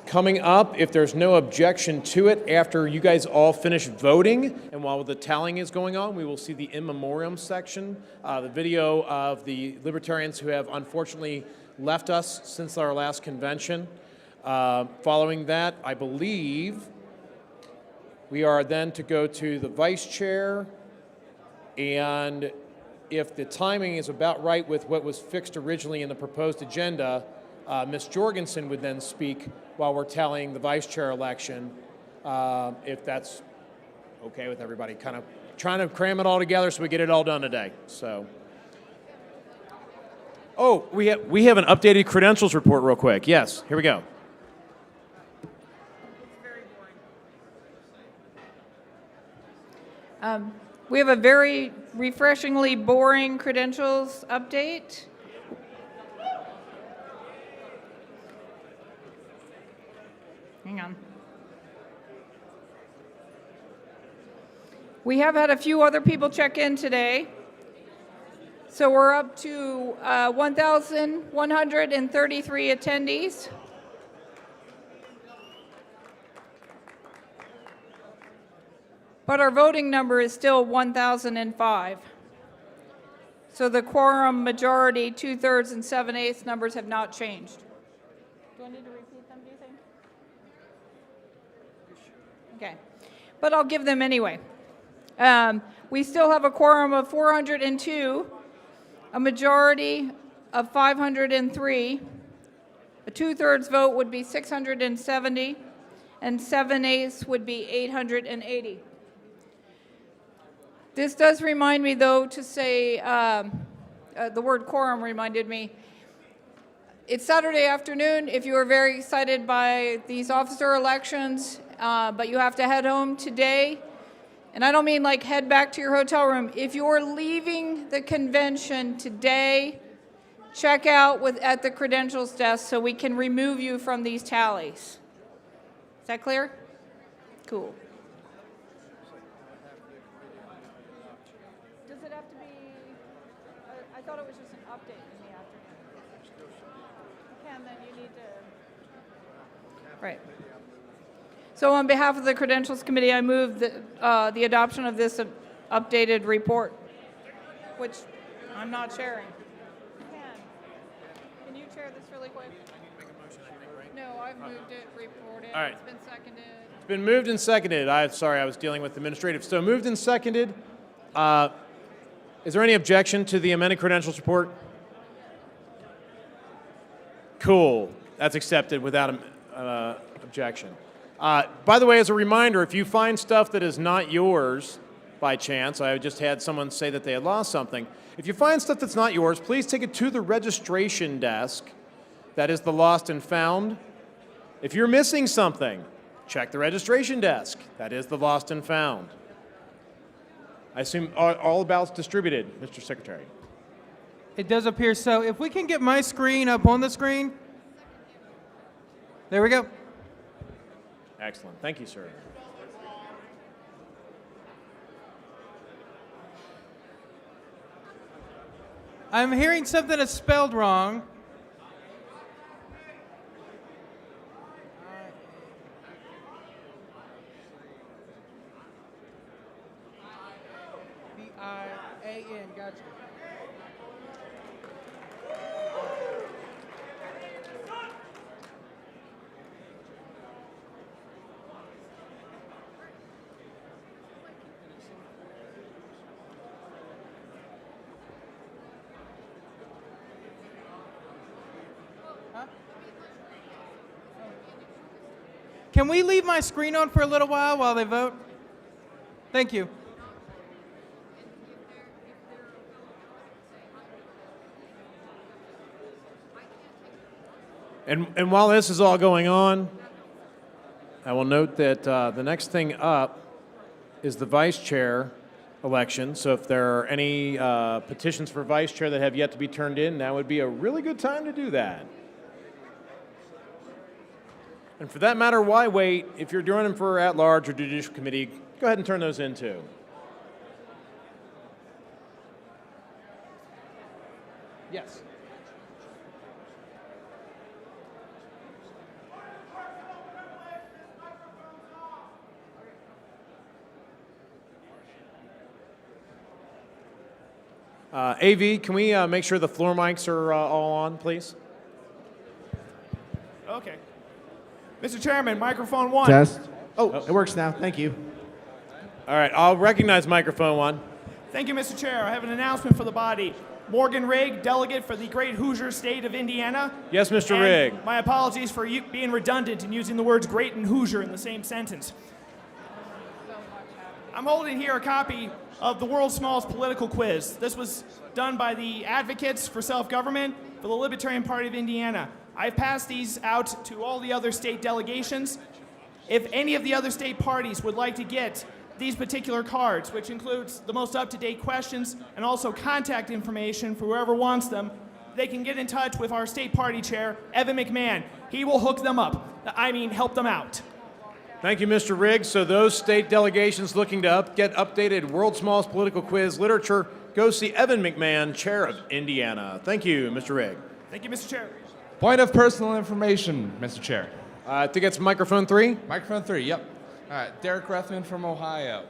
Speaker 1: Coming up, if there's no objection to it, after you guys all finish voting, and while the tallying is going on, we will see the in memoriam section, the video of the Libertarians who have unfortunately left us since our last convention. Following that, I believe we are then to go to the vice chair, and if the timing is about right with what was fixed originally in the proposed agenda, Ms. Jorgensen would then speak while we're tallying the vice chair election, if that's okay with everybody. Kind of trying to cram it all together so we get it all done today. So, oh, we have an updated credentials report real quick. Yes, here we go.
Speaker 5: We have a very refreshingly boring credentials update. Hang on. We have had a few other people check in today. So we're up to 1,133 attendees. But our voting number is still 1,005. So the quorum majority, 2/3 and 7/8 numbers have not changed. Do I need to repeat them, do you think? Okay, but I'll give them anyway. We still have a quorum of 402, a majority of 503, a 2/3 vote would be 670, and 7/8 would be 880. This does remind me, though, to say, the word quorum reminded me, it's Saturday afternoon. If you are very excited by these officer elections, but you have to head home today, and I don't mean like head back to your hotel room. If you're leaving the convention today, check out at the credentials desk so we can remove you from these tallies. Is that clear? Cool. Does it have to be, I thought it was just an update in the afternoon. Ken, then you need to. Right. So on behalf of the Credentials Committee, I move the adoption of this updated report, which I'm not sharing. Can you chair this really quick? No, I've moved it, reported.
Speaker 1: All right.
Speaker 5: It's been seconded.
Speaker 1: It's been moved and seconded. Sorry, I was dealing with administrative. So moved and seconded. Is there any objection to the amended credentials report? Cool. That's accepted without objection. By the way, as a reminder, if you find stuff that is not yours by chance, I just had someone say that they had lost something. If you find stuff that's not yours, please take it to the registration desk. That is the lost and found. If you're missing something, check the registration desk. That is the lost and found. I assume all ballots distributed, Mr. Secretary.
Speaker 2: It does appear so. If we can get my screen up on the screen. There we go.
Speaker 1: Excellent. Thank you, sir.
Speaker 2: I'm hearing something that's spelled wrong. B-I-A-N, gotcha. Can we leave my screen on for a little while they vote? Thank you.
Speaker 1: And while this is all going on, I will note that the next thing up is the vice chair election. So if there are any petitions for vice chair that have yet to be turned in, now would be a really good time to do that. And for that matter, why wait? If you're doing them for at-large or judicial committee, go ahead and turn those in too. Yes. AV, can we make sure the floor mics are all on, please?
Speaker 7: Okay. Mr. Chairman, microphone 1.
Speaker 12: Test. Oh, it works now. Thank you.
Speaker 1: All right, I'll recognize microphone 1.
Speaker 7: Thank you, Mr. Chair. I have an announcement for the body. Morgan Rigg, delegate for the great Hoosier state of Indiana.
Speaker 1: Yes, Mr.
Speaker 7: And
Speaker 1: Rigg.
Speaker 7: my apologies for being redundant and using the words great and Hoosier in the same sentence. I'm holding here a copy of the world's smallest political quiz. This was done by the Advocates for Self-Government for the Libertarian Party of Indiana. I've passed these out to all the other state delegations. If any of the other state parties would like to get these particular cards, which includes the most up-to-date questions and also contact information for whoever wants them, they can get in touch with our state party chair, Evan McMahon. He will hook them up. Help them out.
Speaker 1: Thank you, Mr. Riggs. So those state delegations looking to get updated World's Smallest Political Quiz literature, go see Evan McMahon, chair of Indiana. Thank you, Mr. Rigg.
Speaker 7: Thank you, Mr. Chair.
Speaker 14: Point of personal information, Mr. Chair.
Speaker 1: I think it's microphone 3.
Speaker 14: Microphone 3, yep. All right, Derek Ruthman from Ohio.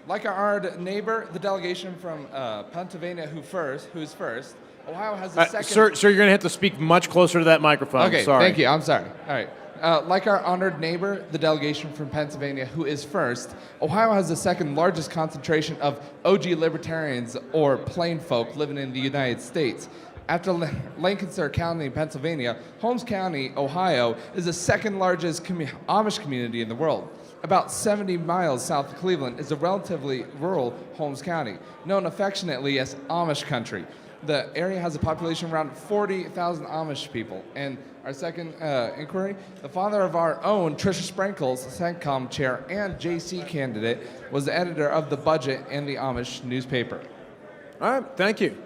Speaker 14: Like our neighbor, the delegation from Pennsylvania, who's first. Ohio has the second.
Speaker 1: Sir, you're going to have to speak much closer to that microphone.
Speaker 14: Okay,
Speaker 1: Sorry.
Speaker 14: thank you. I'm sorry. All right. Like our honored neighbor, the delegation from Pennsylvania, who is first, Ohio has the second largest concentration of OG libertarians, or plain folk, living in the United States. After Lancaster County, Pennsylvania, Holmes County, Ohio, is the second largest Amish community in the world. About 70 miles south of Cleveland is a relatively rural Holmes County, known affectionately as Amish country. The area has a population of around 40,000 Amish people. And our second inquiry, the father of our own, Tricia Sprinkles, CENTCOM chair and JC candidate, was the editor of the Budget and the Amish newspaper.
Speaker 1: All right, thank you.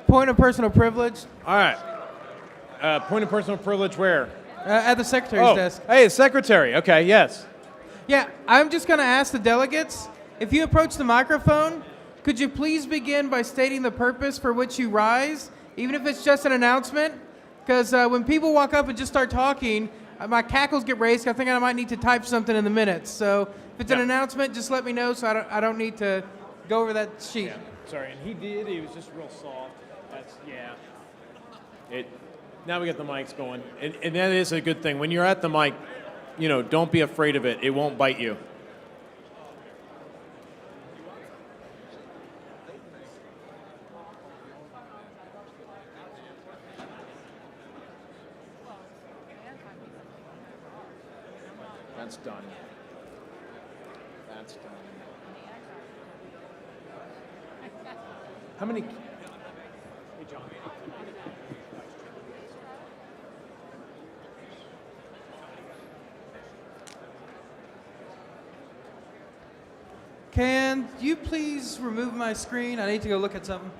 Speaker 2: Point of personal privilege.
Speaker 1: All right. Point of personal privilege where?
Speaker 2: At the secretary's desk.
Speaker 1: Hey, secretary. Okay, yes.
Speaker 2: Yeah, I'm just going to ask the delegates, if you approach the microphone, could you please begin by stating the purpose for which you rise, even if it's just an announcement? Because when people walk up and just start talking, my cackles get raised. I think I might need to type something in the minutes. So if it's an announcement, just let me know so I don't need to go over that sheet.
Speaker 1: Yeah. Sorry, and he was just real soft. That's, yeah. Now we got the mics going. And that is a good thing. When you're at the mic, don't be afraid of it. It won't bite you. That's done. That's done. How many? Hey, John.
Speaker 2: Can you please remove my screen? I need to go look at something.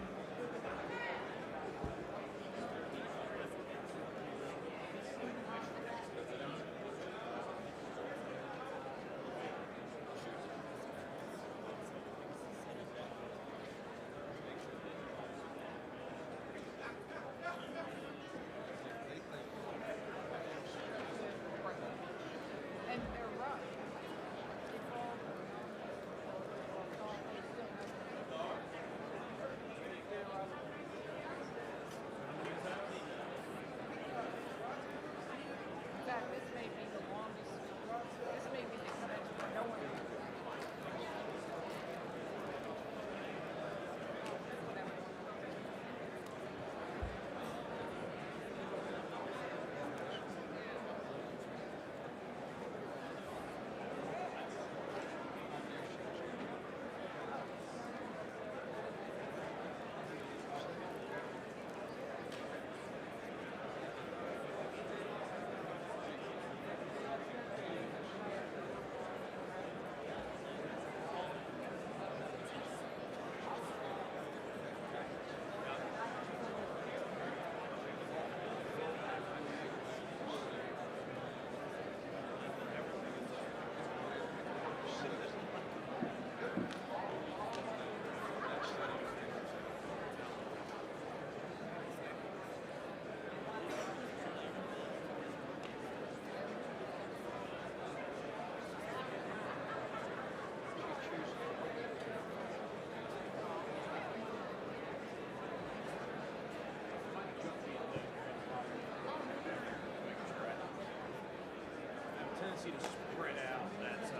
Speaker 1: Tendency to spread out. That's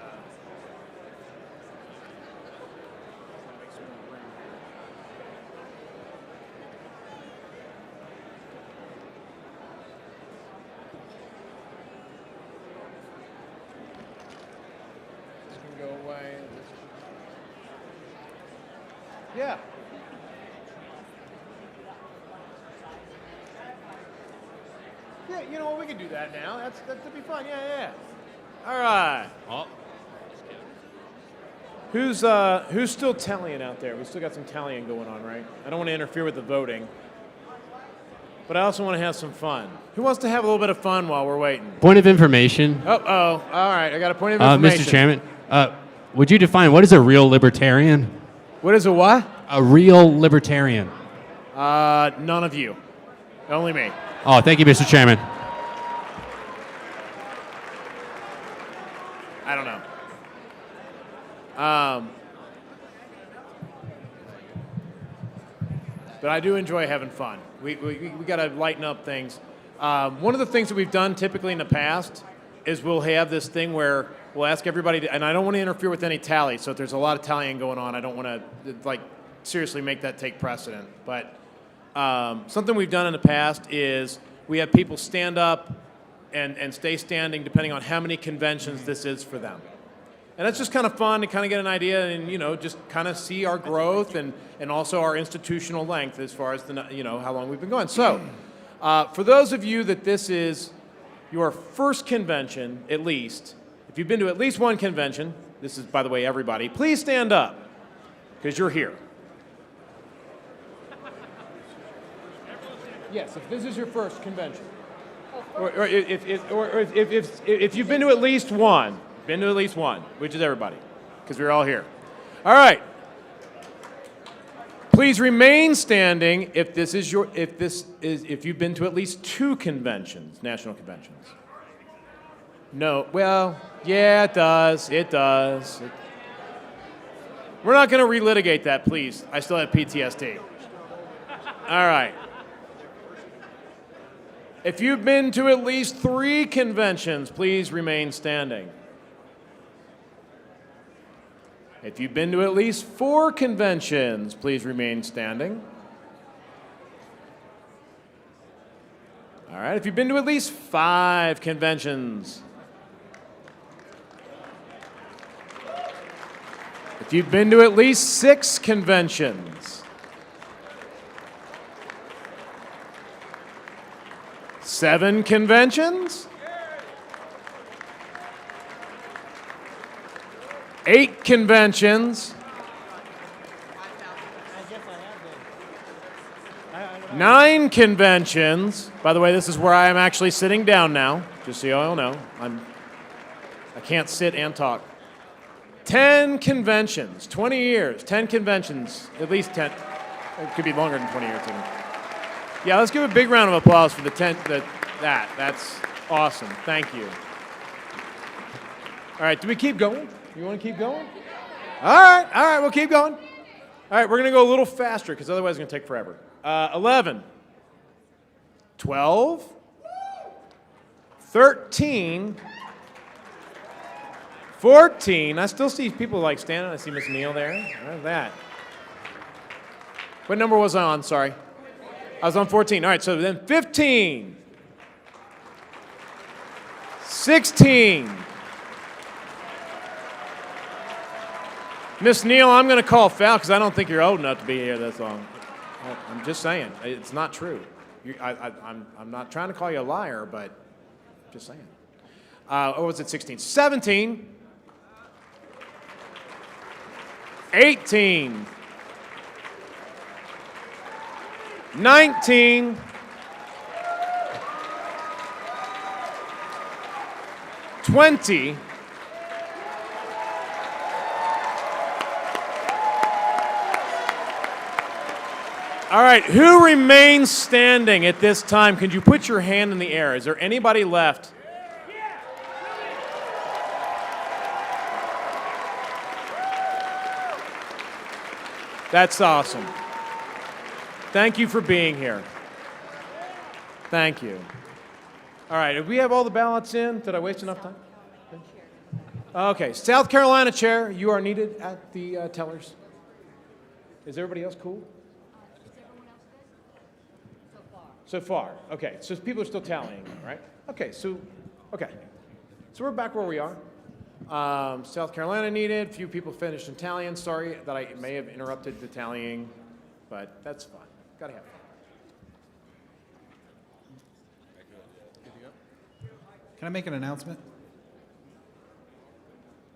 Speaker 1: makes some more room here. This can go away. Yeah. Yeah, you know what? We can do that now. That'd be fun. Yeah. All right. Oh. Who's still tallying out there? We still got some tallying going on, right? I don't want to interfere with the voting, but I also want to have some fun. Who wants to have a little bit of fun while we're waiting?
Speaker 10: Point of information.
Speaker 1: Oh, all right. I got a point of information.
Speaker 10: Mr. Chairman, would you define what is a real libertarian?
Speaker 1: What is a what?
Speaker 10: A real libertarian.
Speaker 1: None of you. Only me.
Speaker 10: Oh, thank you, Mr. Chairman.
Speaker 1: I don't know. but I do enjoy having fun. We got to lighten up things. One of the things that we've done typically in the past is we'll have this thing where we'll ask everybody, and I don't want to interfere with any tally, so if there's a lot of tallying going on, I don't want to seriously make that take precedent. But something we've done in the past is we have people stand up and stay standing depending on how many conventions this is for them. And that's just kind of fun to kind of get an idea and, just kind of see our growth and also our institutional length as far as how long we've been going. So for those of you that this is your first convention, at least, if you've been to at least one convention, this is, by the way, everybody, please stand up because you're here. Yes, if this is your first convention. Or if you've been to at least one, which is everybody, because we're all here. All right. Please remain standing if you've been to at least 2 conventions, national conventions. No, well, yeah, it does. We're not going to relitigate that, please. I still have PTSD. All right. If you've been to at least 3 conventions, please remain standing. If you've been to at least 4 conventions, please remain standing. All right, if you've been to at least 5 conventions. If you've been to at least 6 conventions. 7 conventions. 8 conventions. 9 conventions. By the way, this is where I am actually sitting down now, just so you all know. I can't sit and talk. 10 conventions, 20 years, 10 conventions, at least 10. It could be longer than 20 years. Yeah, let's give a big round of applause for the 10. That's awesome. Thank you. All right, do we keep going? You want to keep going? All right, we'll keep going. All right, we're going to go a little faster because otherwise it's going to take forever. 11, 12, 13, 14. I still see people standing. I see Miss Neal there. Look at that. What number was I on? Sorry. I was on 14. All right, so then 15, 16. Miss Neal, I'm going to call foul because I don't think you're old enough to be here this long. I'm just saying. It's not true. I'm not trying to call you a liar, but just saying. What was it, 16? 17. 18. 19. 20. All right, who remains standing at this time? Can you put your hand in the air? Is there anybody left? That's awesome. Thank you for being here. Thank you. All right, do we have all the ballots in? Did I waste enough time? Okay, South Carolina chair, you are needed at the tellers. Is everybody else cool? So far, okay. So people are still tallying, right? Okay, so we're back where we are. South Carolina needed. Few people finished in tallying. Sorry that I may have interrupted the tallying, but that's fine. Gotta have fun.
Speaker 13: Can I make an announcement?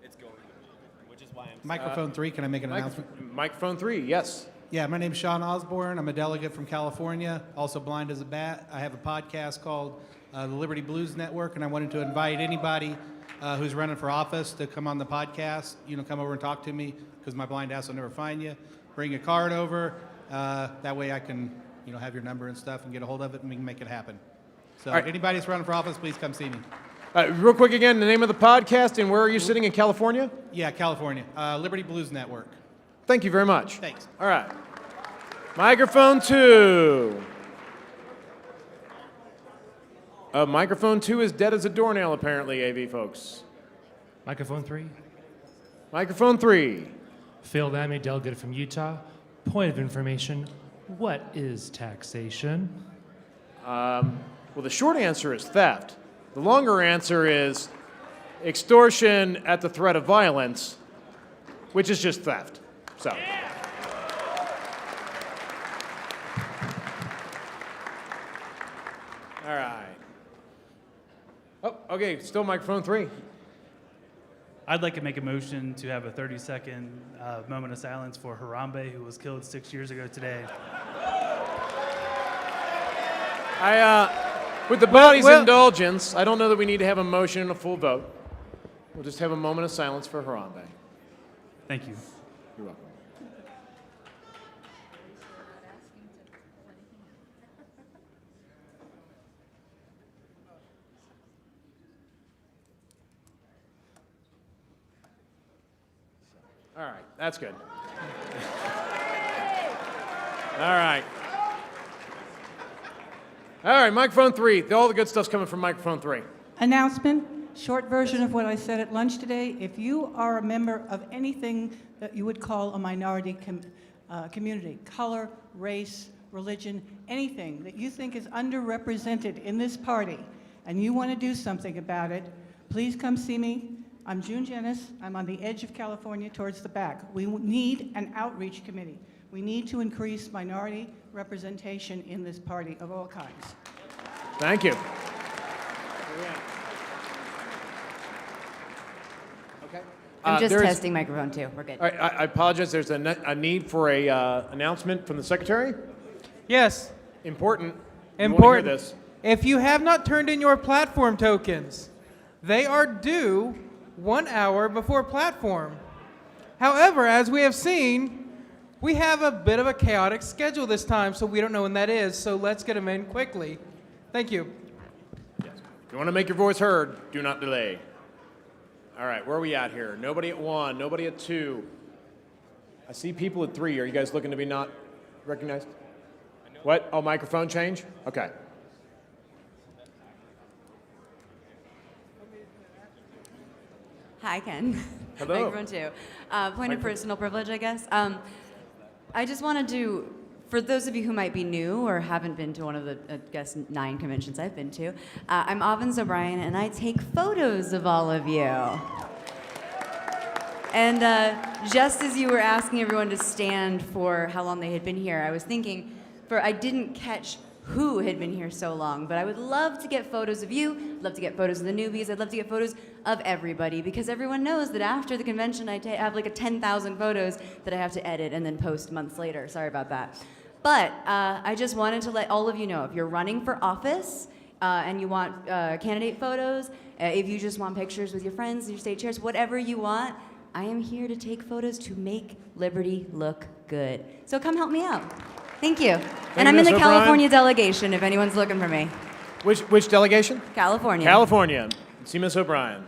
Speaker 11: It's going, which is why I'm.
Speaker 13: Microphone 3, can I make an announcement?
Speaker 1: Microphone 3, yes.
Speaker 13: Yeah, my name's Sean Osborne. I'm a delegate from California, also blind as a bat. I have a podcast called the Liberty Blues Network, and I wanted to invite anybody who's running for office to come on the podcast. Come over and talk to me, because my blind ass will never find you. Bring a card over. That way I can, have your number and stuff and get a hold of it, and we can make it happen. So anybody that's running for office, please come see me.
Speaker 1: Real quick again, the name of the podcast, and where are you sitting in California?
Speaker 13: Yeah, California. Liberty Blues Network.
Speaker 1: Thank you very much.
Speaker 13: Thanks.
Speaker 1: All right. Microphone 2. Microphone 2 is dead as a doornail, apparently, AV folks.
Speaker 10: Microphone 3.
Speaker 1: Microphone 3.
Speaker 10: Phil Lammy, delegate from Utah. Point of information, what is taxation?
Speaker 1: Well, the short answer is theft. The longer answer is extortion at the threat of violence, which is just theft. So. All right. Oh, okay, still microphone 3.
Speaker 3: I'd like to make a motion to have a 30-second moment of silence for Harambe, who was killed 6 years ago today.
Speaker 1: With the body's indulgence, I don't know that we need to have a motion and a full vote. We'll just have a moment of silence for Harambe.
Speaker 3: Thank you.
Speaker 1: You're welcome. All right, that's good. All right. All right, microphone 3. All the good stuff's coming from microphone 3.
Speaker 15: Announcement, short version of what I said at lunch today. If you are a member of anything that you would call a minority community, color, race, religion, anything that you think is underrepresented in this party, and you want to do something about it, please come see me. I'm June Jennis. I'm on the edge of California towards the back. We need an outreach committee. We need to increase minority representation in this party of all kinds.
Speaker 1: Thank you. Okay.
Speaker 19: I'm just testing microphone 2. We're good.
Speaker 1: All right, I apologize. There's a need for a announcement from the secretary.
Speaker 2: Yes.
Speaker 1: Important.
Speaker 2: Important.
Speaker 1: You want to hear this.
Speaker 2: If you have not turned in your platform tokens, they are due 1 hour before platform. However, as we have seen, we have a bit of a chaotic schedule this time, so we don't know when that is, so let's get them in quickly. Thank you.
Speaker 1: Yes. If you want to make your voice heard, do not delay. All right, where are we at here? Nobody at 1, nobody at 2. I see people at 3. Are you guys looking to be not recognized? What? Oh, microphone change? Okay.
Speaker 19: Hi, Ken.
Speaker 1: Hello.
Speaker 19: Microphone 2. Point of personal privilege, I guess. I just wanted to, for those of you who might be new or haven't been to one of the, I guess, 9 conventions I've been to, I'm Ovens O'Brien, and I take photos of all of you. And just as you were asking everyone to stand for how long they had been here, I was thinking, I didn't catch who had been here so long, but I would love to get photos of you, love to get photos of the newbies, I'd love to get photos of everybody, because everyone knows that after the convention I have like 10,000 photos that I have to edit and then post months later. Sorry about that. But I just wanted to let all of you know, if you're running for office and you want candidate photos, if you just want pictures with your friends, your state chairs, whatever you want, I am here to take photos to make Liberty look good. So come help me out. Thank you. And I'm in the California delegation if anyone's looking for me.
Speaker 1: Which delegation?
Speaker 19: California.
Speaker 1: California. See Ms. O'Brien.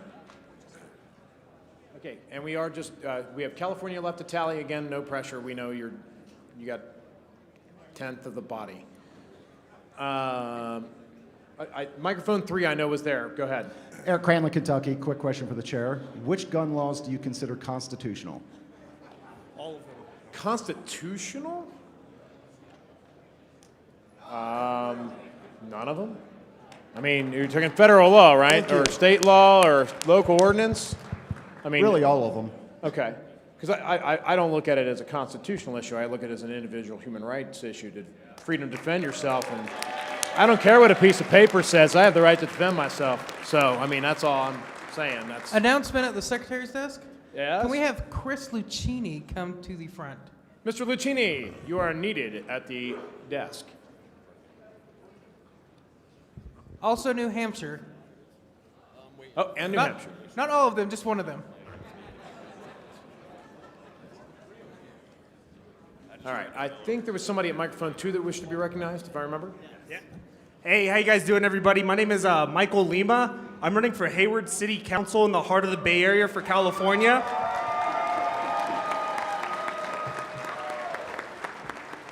Speaker 1: Okay, and we are just, we have California left to tally. Again, no pressure. We know you got 10th of the body. Microphone 3 I know was there. Go ahead.
Speaker 23: Eric Cranley, Kentucky. Quick question for the chair. Which gun laws do you consider constitutional?
Speaker 1: All of them. Constitutional? None of them? I mean, you're talking federal law, right? Or state law or local ordinance? I mean,
Speaker 23: really all of them.
Speaker 1: Okay. Because I don't look at it as a constitutional issue. I look at it as an individual human rights issue, to freedom to defend yourself. And I don't care what a piece of paper says. I have the right to defend myself. So, I mean, that's all I'm saying. That's
Speaker 2: Announcement at the secretary's desk?
Speaker 1: Yes?
Speaker 2: Can we have Chris Lucchini come to the front?
Speaker 1: Mr. Lucchini, you are needed at the desk.
Speaker 2: Also New Hampshire.
Speaker 1: Oh, and New Hampshire.
Speaker 2: Not all of them, just one of them.
Speaker 1: All right. I think there was somebody at microphone 2 that wished to be recognized, if I remember.
Speaker 25: Yeah. Hey, how you guys doing, everybody? My name is Michael Lima. I'm running for Hayward City Council in the heart of the Bay Area for California.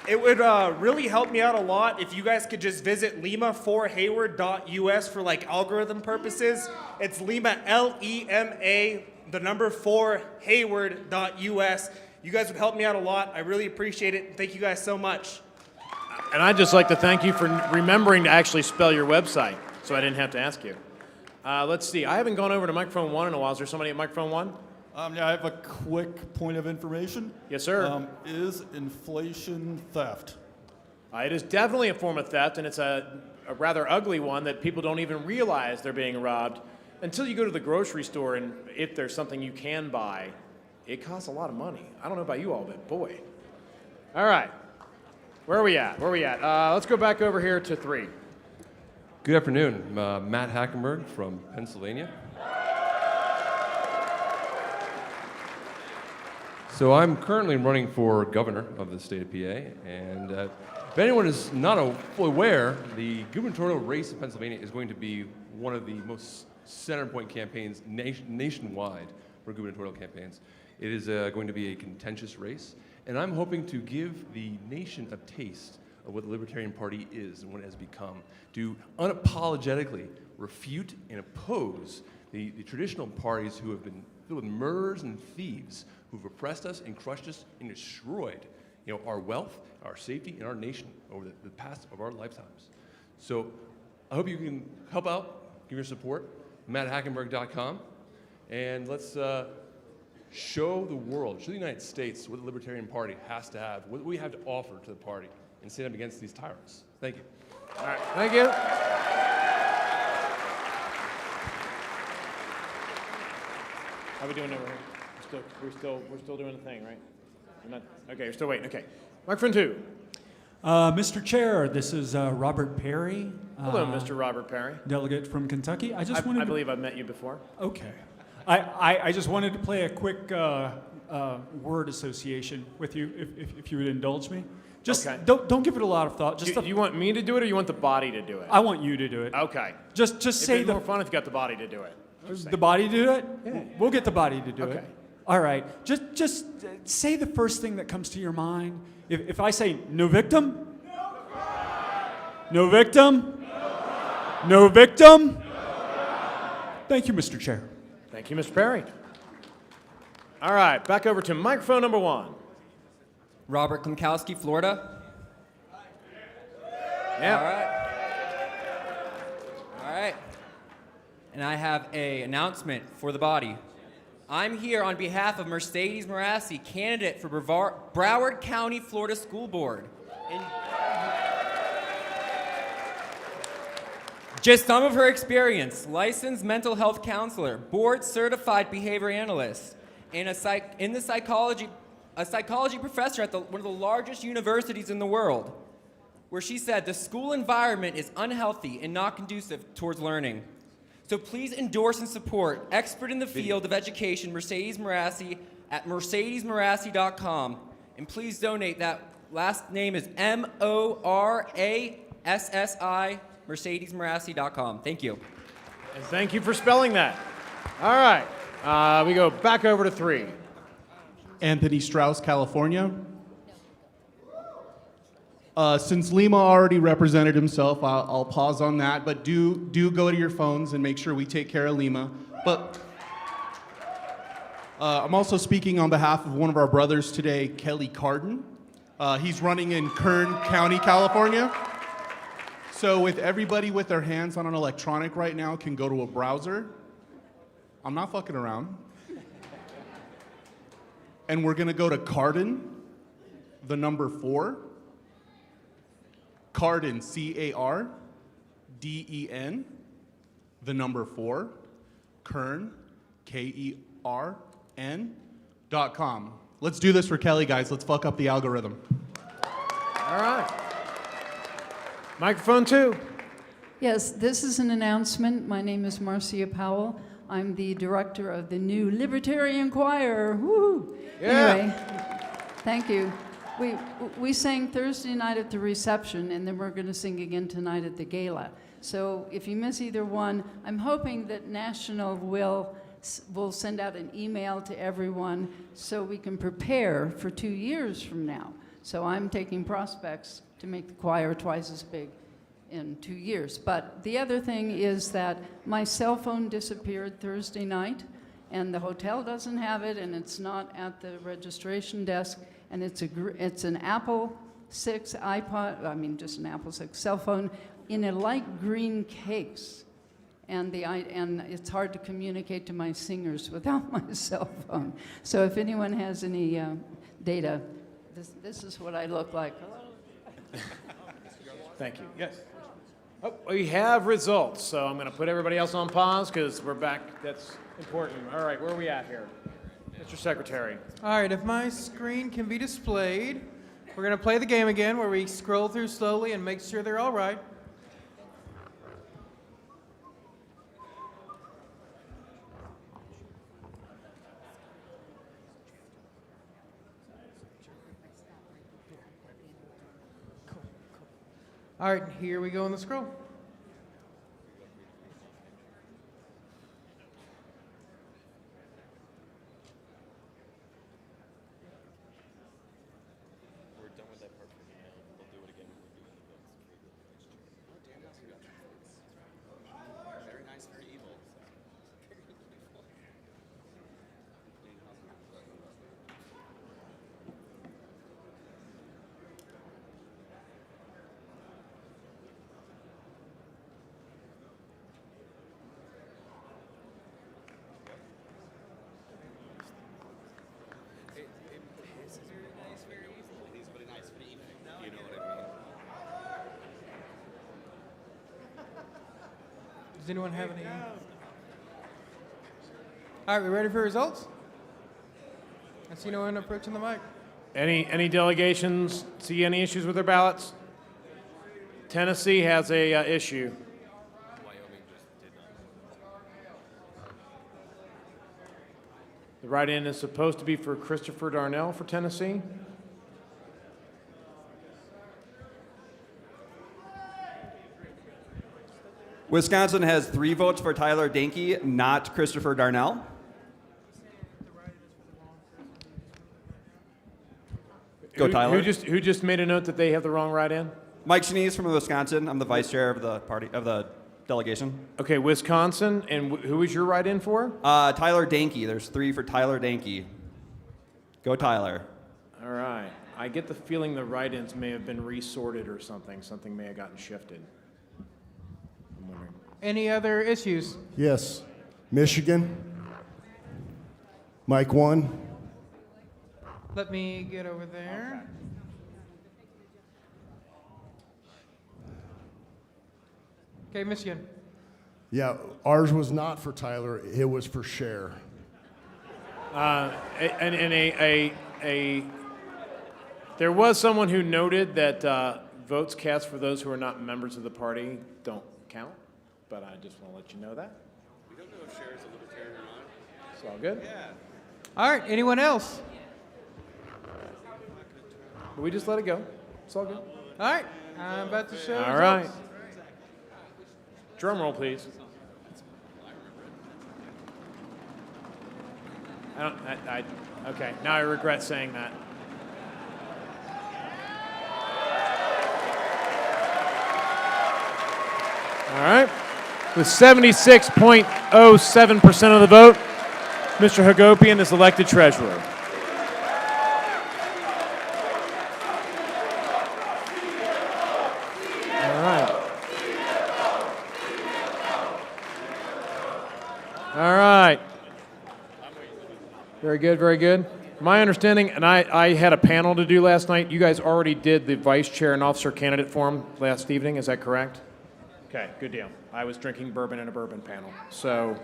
Speaker 25: It would really help me out a lot if you guys could just visit lima4hayward.us for like algorithm purposes. It's Lima, Lema, the number 4 Hayward.us. You guys would help me out a lot. I really appreciate it. Thank you guys so much.
Speaker 1: And I'd just like to thank you for remembering to actually spell your website, so I didn't have to ask you. Let's see. I haven't gone over to microphone 1 in a while. Is there somebody at microphone 1?
Speaker 8: Yeah, I have a quick point of information.
Speaker 1: Yes, sir.
Speaker 8: Is inflation theft?
Speaker 1: It is definitely a form of theft, and it's a rather ugly one that people don't even realize they're being robbed until you go to the grocery store, and if there's something you can buy, it costs a lot of money. I don't know about you all, but boy. All right. Where are we at? Let's go back over here to 3.
Speaker 9: Good afternoon. Matt Hackenberg from Pennsylvania. So I'm currently running for governor of the state of PA, and if anyone is not fully aware, the gubernatorial race in Pennsylvania is going to be one of the most center point campaigns nationwide for gubernatorial campaigns. It is going to be a contentious race, and I'm hoping to give the nation a taste of what the Libertarian Party is and what it has become, to unapologetically refute and oppose the traditional parties who have been filled with murderers and thieves who've oppressed us and crushed us and destroyed, our wealth, our safety, and our nation over the past of our lifetimes. So I hope you can help out, give your support, matthackenberg.com, and let's show the world, show the United States what the Libertarian Party has to have, what we have to offer to the party, and stand up against these tyrants. Thank you.
Speaker 1: All right, thank you. How are we doing over here? We're still doing the thing, right? Okay, you're still waiting. Okay. Microphone 2.
Speaker 16: Mr. Chair, this is Robert Perry.
Speaker 1: Hello, Mr. Robert Perry.
Speaker 16: Delegate from Kentucky.
Speaker 1: I believe I've met you before.
Speaker 16: Okay. I just wanted to play a quick word association with you, if you would indulge me. Just
Speaker 1: okay.
Speaker 16: don't give it a lot of thought.
Speaker 1: Do you want me to do it, or you want the body to do it?
Speaker 16: I want you to do it.
Speaker 1: Okay.
Speaker 16: Just say
Speaker 1: it'd be more fun if you got the body to do it.
Speaker 16: The body to do it?
Speaker 1: Yeah.
Speaker 16: We'll get the body to do it.
Speaker 1: Okay.
Speaker 16: All right. Just say the first thing that comes to your mind. If I say no victim? No victim? No victim? Thank you, Mr. Chair.
Speaker 1: Thank you, Mr. Perry. All right, back over to microphone number 1.
Speaker 20: Robert Klimkowski, Florida.
Speaker 1: Yeah.
Speaker 20: All right. And I have an announcement for the body. I'm here on behalf of Mercedes Morassi, candidate for Broward County, Florida School Board. And just some of her experience: licensed mental health counselor, board certified behavior analyst, and a psychology professor at one of the largest universities in the world, where she said the school environment is unhealthy and not conducive towards learning. So please endorse and support expert in the field of education, Mercedes Morassi, at mercedesmorassi.com. And please donate. That last name is Morassi, mercedesmorassi.com. Thank you.
Speaker 1: And thank you for spelling that. All right. We go back over to 3.
Speaker 21: Anthony Strauss, California. Since Lima already represented himself, I'll pause on that, but do go to your phones and make sure we take care of Lima. But I'm also speaking on behalf of one of our brothers today, Kelly Carden. He's running in Kern County, California. So if everybody with their hands on an electronic right now can go to a browser, I'm not fucking around. And we're gonna go to Carden, the number 4. Carden, C-A-R-D-E-N, the number 4, Kern, K-E-R-N.com. Let's do this for Kelly, guys. Let's fuck up the algorithm.
Speaker 1: All right. Microphone 2.
Speaker 26: Yes, this is an announcement. My name is Marcia Powell. I'm the director of the new Libertarian Choir. Woo!
Speaker 1: Yeah.
Speaker 26: Anyway, thank you. We sang Thursday night at the reception, and then we're going to sing again tonight at the gala. So if you miss either one, I'm hoping that National will send out an email to everyone so we can prepare for 2 years from now. So I'm taking prospects to make the choir twice as big in 2 years. But the other thing is that my cell phone disappeared Thursday night, and the hotel doesn't have it, and it's not at the registration desk, and it's an Apple 6 iPod, I mean just an Apple 6 cell phone in a light green case. And it's hard to communicate to my singers without my cell phone. So if anyone has any data, this is what I look like.
Speaker 1: Thank you. Yes. Oh, we have results, so I'm going to put everybody else on pause because we're back. That's important. All right, where are we at here? Mr. Secretary.
Speaker 2: All right, if my screen can be displayed, we're going to play the game again where we scroll through slowly and make sure they're all right. All right, here we go on the scroll.
Speaker 9: We're done with that part for now. We'll do it again. Very nice, very evil.
Speaker 2: Does anyone have any? All right, we ready for results? I see no one approaching the mic.
Speaker 1: Any delegations see any issues with their ballots? Tennessee has a issue. The write-in is supposed to be for Christopher Darnell for Tennessee.
Speaker 4: Wisconsin has 3 votes for Tyler Dankey, not Christopher Darnell. Go Tyler.
Speaker 1: Who just made a note that they have the wrong write-in?
Speaker 4: Mike Sneeze from Wisconsin. I'm the vice chair of the delegation.
Speaker 1: Okay, Wisconsin, and who was your write-in for?
Speaker 4: Tyler Dankey. There's 3 for Tyler Dankey. Go Tyler.
Speaker 1: All right. I get the feeling the write-ins may have been resorted or something. Something may have gotten shifted. I'm wondering.
Speaker 2: Any other issues?
Speaker 6: Yes. Michigan. Mike 1.
Speaker 2: Let me get over there. Okay, Michigan.
Speaker 6: Yeah, ours was not for Tyler. It was for Cher.
Speaker 1: There was someone who noted that votes cast for those who are not members of the party don't count, but I just want to let you know that.
Speaker 9: We don't know if Cher is a libertarian or not.
Speaker 1: It's all good.
Speaker 9: Yeah.
Speaker 2: All right, anyone else?
Speaker 1: We just let it go. It's all good.
Speaker 2: All right, I'm about to show
Speaker 1: All
Speaker 2: results.
Speaker 1: right. Drum roll, please. Okay, now I regret saying that. All right. With 76.07% of the vote, Mr. Hagopian is elected treasurer. All right. All right. Very good, very good. My understanding, and I had a panel to do last night, you guys already did the vice chair and officer candidate forum last evening, is that correct? Okay, good deal. I was drinking bourbon in a bourbon panel, so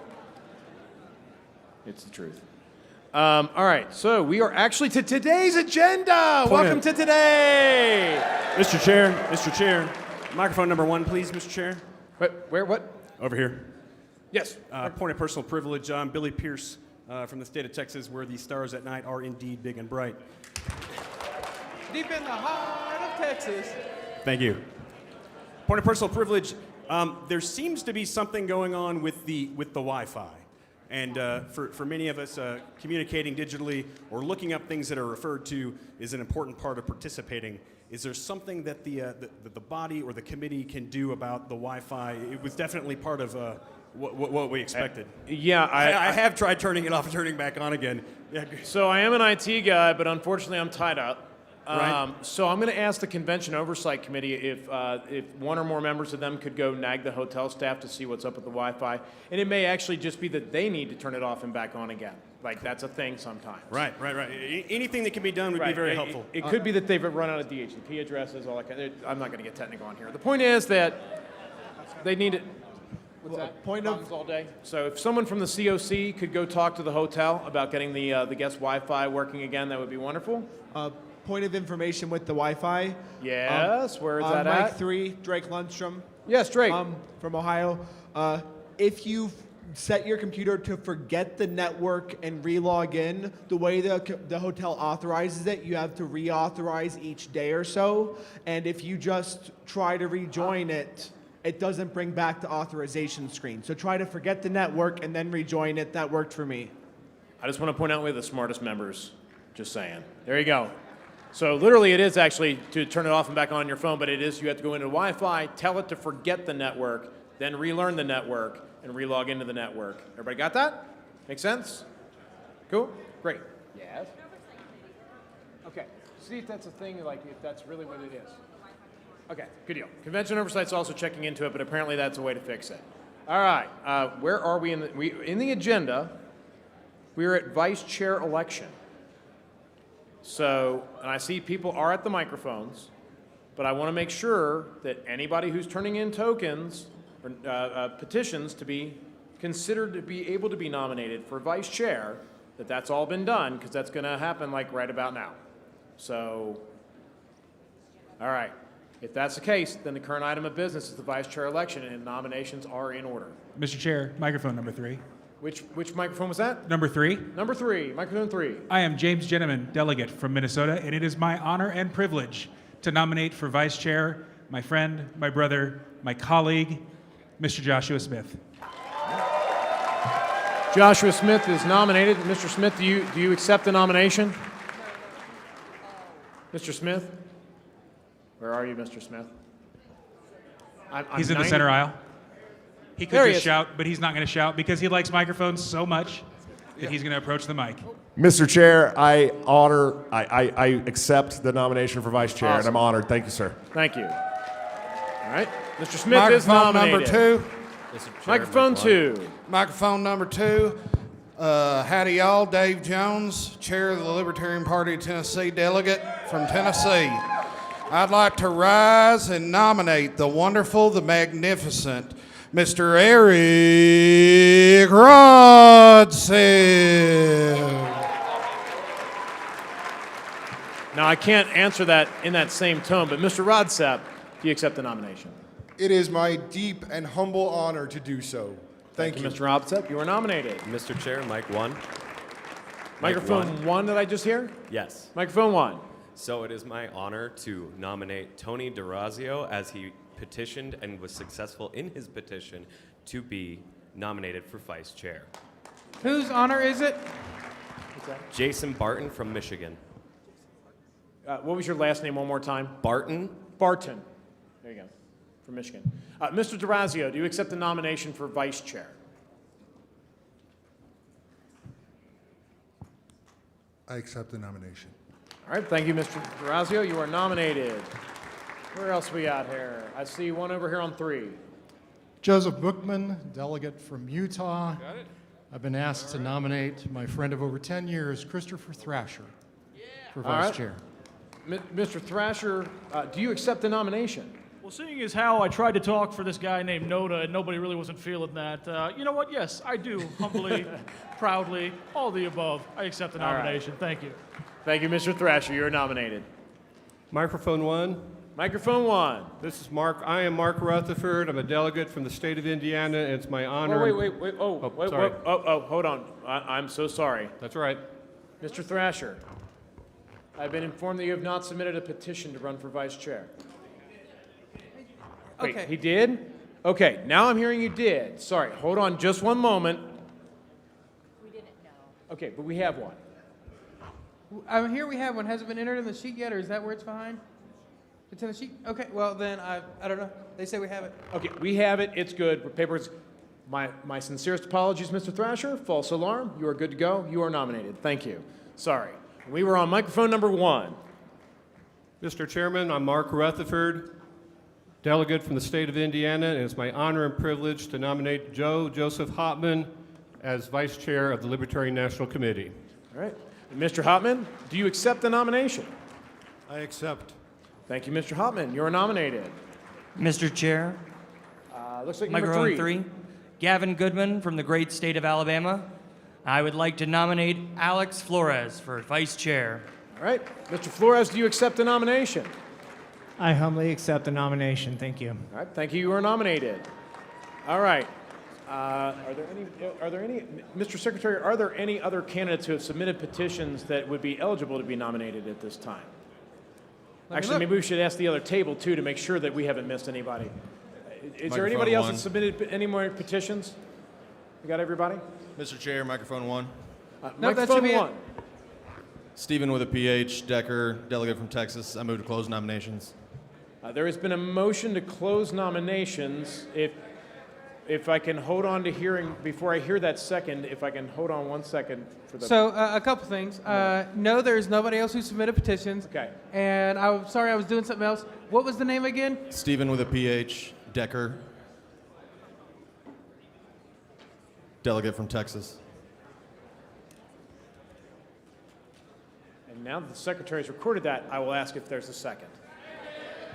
Speaker 1: it's the truth. All right, so we are actually to today's agenda. Welcome to today.
Speaker 17: Mr. Chair, microphone number 1, please, Mr. Chair.
Speaker 1: Where, what?
Speaker 17: Over here.
Speaker 1: Yes.
Speaker 17: Point of personal privilege. I'm Billy Pierce from the state of Texas, where the stars at night are indeed big and bright.
Speaker 2: Deep in the heart of Texas.
Speaker 17: Thank you. Point of personal privilege. There seems to be something going on with the Wi-Fi, And for many of us, communicating digitally or looking up things that are referred to is an important part of participating. Is there something that the body or the committee can do about the Wi-Fi? It was definitely part of what we expected.
Speaker 1: Yeah,
Speaker 17: I have tried turning it off and turning it back on again. Yeah.
Speaker 1: So I am an IT guy, but unfortunately I'm tied up.
Speaker 17: Right.
Speaker 1: So I'm going to ask the Convention Oversight Committee if one or more members of them could go nag the hotel staff to see what's up with the Wi-Fi. And it may actually just be that they need to turn it off and back on again. Like, that's a thing sometimes.
Speaker 17: Right. Anything that can be done would be very helpful.
Speaker 1: It could be that they've run out of DHCP addresses, all that kind of, I'm not going to get technical on here. The point is that they need it. What's that?
Speaker 5: Point of
Speaker 1: all day. So if someone from the COC could go talk to the hotel about getting the guest Wi-Fi working again, that would be wonderful.
Speaker 5: Point of information with the Wi-Fi.
Speaker 1: Yes, where is that
Speaker 5: Mike
Speaker 1: at?
Speaker 5: 3, Drake Lundstrom.
Speaker 1: Yes, Drake.
Speaker 5: From Ohio. If you set your computer to forget the network and re-log in, the way the hotel authorizes it, you have to reauthorize each day or so. And if you just try to rejoin it, it doesn't bring back the authorization screen. So try to forget the network and then rejoin it. That worked for me.
Speaker 1: I just want to point out we're the smartest members. Just saying. There you go. So literally it is actually to turn it off and back on your phone, but it is you have to go into Wi-Fi, tell it to forget the network, then relearn the network, and relog into the network. Everybody got that? Make sense? Cool? Great. Yes? Okay. See if that's a thing, like if that's really what it is. Okay, good deal. Convention Oversight's also checking into it, but apparently that's a way to fix it. All right. Where are we in the agenda? We're at vice chair election. So, and I see people are at the microphones, but I want to make sure that anybody who's turning in tokens or petitions to be considered to be able to be nominated for vice chair, that's all been done, because that's going to happen like right about now. So, all right. If that's the case, then the current item of business is the vice chair election, and nominations are in order.
Speaker 7: Mr. Chair, microphone number 3.
Speaker 1: Which microphone was that?
Speaker 7: Number 3.
Speaker 1: Number 3, microphone 3.
Speaker 7: I am James Gentleman, delegate from Minnesota, and it is my honor and privilege to nominate for vice chair my friend, my brother, my colleague, Mr. Joshua Smith.
Speaker 1: Joshua Smith is nominated. Mr. Smith, do you accept the nomination? Mr. Smith? Where are you, Mr. Smith?
Speaker 7: He's in the center aisle. He could just shout, but he's not going to shout because he likes microphones so much that he's going to approach the mic.
Speaker 6: Mr. Chair, I accept the nomination for vice chair, and I'm honored. Thank you, sir.
Speaker 1: Thank you. All right. Mr. Smith is nominated.
Speaker 12: Number 2.
Speaker 1: Microphone 2.
Speaker 12: Microphone number 2. Howdy y'all, Dave Jones, chair of the Libertarian Party of Tennessee, delegate from Tennessee. I'd like to rise and nominate the wonderful, the magnificent, Mr. Eric Rodson.
Speaker 1: Now, I can't answer that in that same tone, but Mr. Rodsap, do you accept the nomination?
Speaker 18: It is my deep and humble honor to do so. Thank you.
Speaker 1: Mr. Rodsap, you are nominated.
Speaker 22: Mr. Chair, mic 1.
Speaker 1: Microphone 1 did I just hear?
Speaker 22: Yes.
Speaker 1: Microphone 1.
Speaker 22: So it is my honor to nominate Tony DeRazio as he petitioned and was successful in his petition to be nominated for vice chair.
Speaker 2: Whose honor is it?
Speaker 22: Jason Barton from Michigan.
Speaker 1: What was your last name one more time?
Speaker 22: Barton.
Speaker 1: Barton. There you go. From Michigan. Mr. DeRazio, do you accept the nomination for vice chair?
Speaker 18: I accept the nomination.
Speaker 1: All right, thank you, Mr. DeRazio. You are nominated. Where else we got here? I see one over here on 3.
Speaker 24: Joseph Bookman, delegate from Utah. Got it. I've been asked to nominate my friend of over 10 years, Christopher Thrasher, for vice chair.
Speaker 1: Mr. Thrasher, do you accept the nomination?
Speaker 27: Well, seeing as how I tried to talk for this guy named Nota and nobody really wasn't feeling that, you know what? Yes, I do, humbly, proudly, all the above. I accept the nomination. Thank you.
Speaker 1: Thank you, Mr. Thrasher. You are nominated.
Speaker 28: Microphone 1.
Speaker 1: Microphone 1.
Speaker 28: This is Mark. I am Mark Rutherford. I'm a delegate from the state of Indiana, and it's my honor.
Speaker 1: Wait. Hold on. I'm so sorry.
Speaker 28: That's right.
Speaker 1: Mr. Thrasher, I've been informed that you have not submitted a petition to run for vice chair. Wait,
Speaker 2: Okay.
Speaker 1: he did? Okay, now I'm hearing you did. Sorry, hold on just one moment. Okay, but we have one.
Speaker 2: Here we have one. Has it been entered in the sheet yet, or is that where it's behind? It's in the sheet? Okay, well then, I don't know. They say we have it.
Speaker 1: Okay, we have it. It's good. Papers. My sincerest apologies, Mr. Thrasher. False alarm. You are good to go. You are nominated. Thank you. Sorry. We were on microphone number 1.
Speaker 28: Mr. Chairman, I'm Mark Rutherford, delegate from the state of Indiana, and it's my honor and privilege to nominate Joe Joseph Hopman as vice chair of the Libertarian National Committee.
Speaker 1: All right. Mr. Hopman, do you accept the nomination?
Speaker 8: I accept.
Speaker 1: Thank you, Mr. Hopman. You are nominated.
Speaker 3: Mr. Chair,
Speaker 1: Looks like number
Speaker 3: microphone
Speaker 1: 3.
Speaker 3: 3, Gavin Goodman from the great state of Alabama. I would like to nominate Alex Flores for vice chair.
Speaker 1: All right. Mr. Flores, do you accept the nomination?
Speaker 10: I humbly accept the nomination. Thank you.
Speaker 1: All right. Thank you. You are nominated. All right. Are there any, Mr. Secretary, are there any other candidates who have submitted petitions that would be eligible to be nominated at this time? Actually, maybe we should ask the other table, too, to make sure that we haven't missed anybody. Is there anybody else that submitted any more petitions? We got everybody?
Speaker 11: Mr. Chair, microphone 1.
Speaker 1: Microphone 1.
Speaker 11: Stephen with a PH, Decker, delegate from Texas. I move to close nominations.
Speaker 1: There has been a motion to close nominations. If I can hold on to hearing, before I hear that second, if I can hold on 1 second for the...
Speaker 2: So, a couple things. No, there's nobody else who submitted petitions.
Speaker 1: Okay.
Speaker 2: And I'm sorry, I was doing something else. What was the name again?
Speaker 11: Stephen with a PH, Decker, delegate from Texas.
Speaker 1: And now that the Secretary's recorded that, I will ask if there's a second.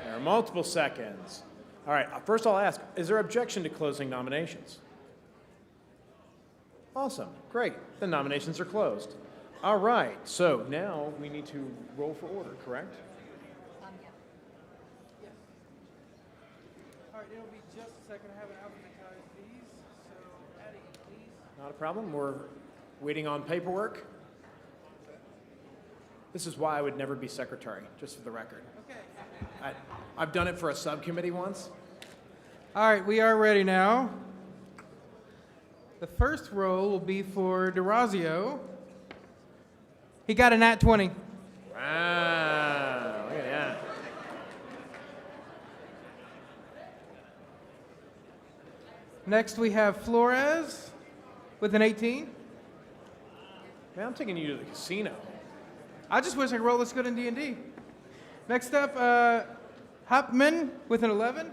Speaker 1: There are multiple seconds. All right, first I'll ask, is there objection to closing nominations? Awesome, great. The nominations are closed. All right, so now we need to roll for order, correct?
Speaker 2: All right, it'll be just a second. I haven't alphabetized these. So, Addie, please.
Speaker 1: Not a problem. We're waiting on paperwork. This is why I would never be secretary, just for the record.
Speaker 2: Okay.
Speaker 1: I've done it for a subcommittee once.
Speaker 2: All right, we are ready now. The first roll will be for DeRazio. He got a nat 20.
Speaker 1: Wow, look at that.
Speaker 2: Next we have Flores with an 18.
Speaker 1: Man, I'm taking you to the casino.
Speaker 2: I just wish I could roll this good in D&D. Next up, Hopman with an 11.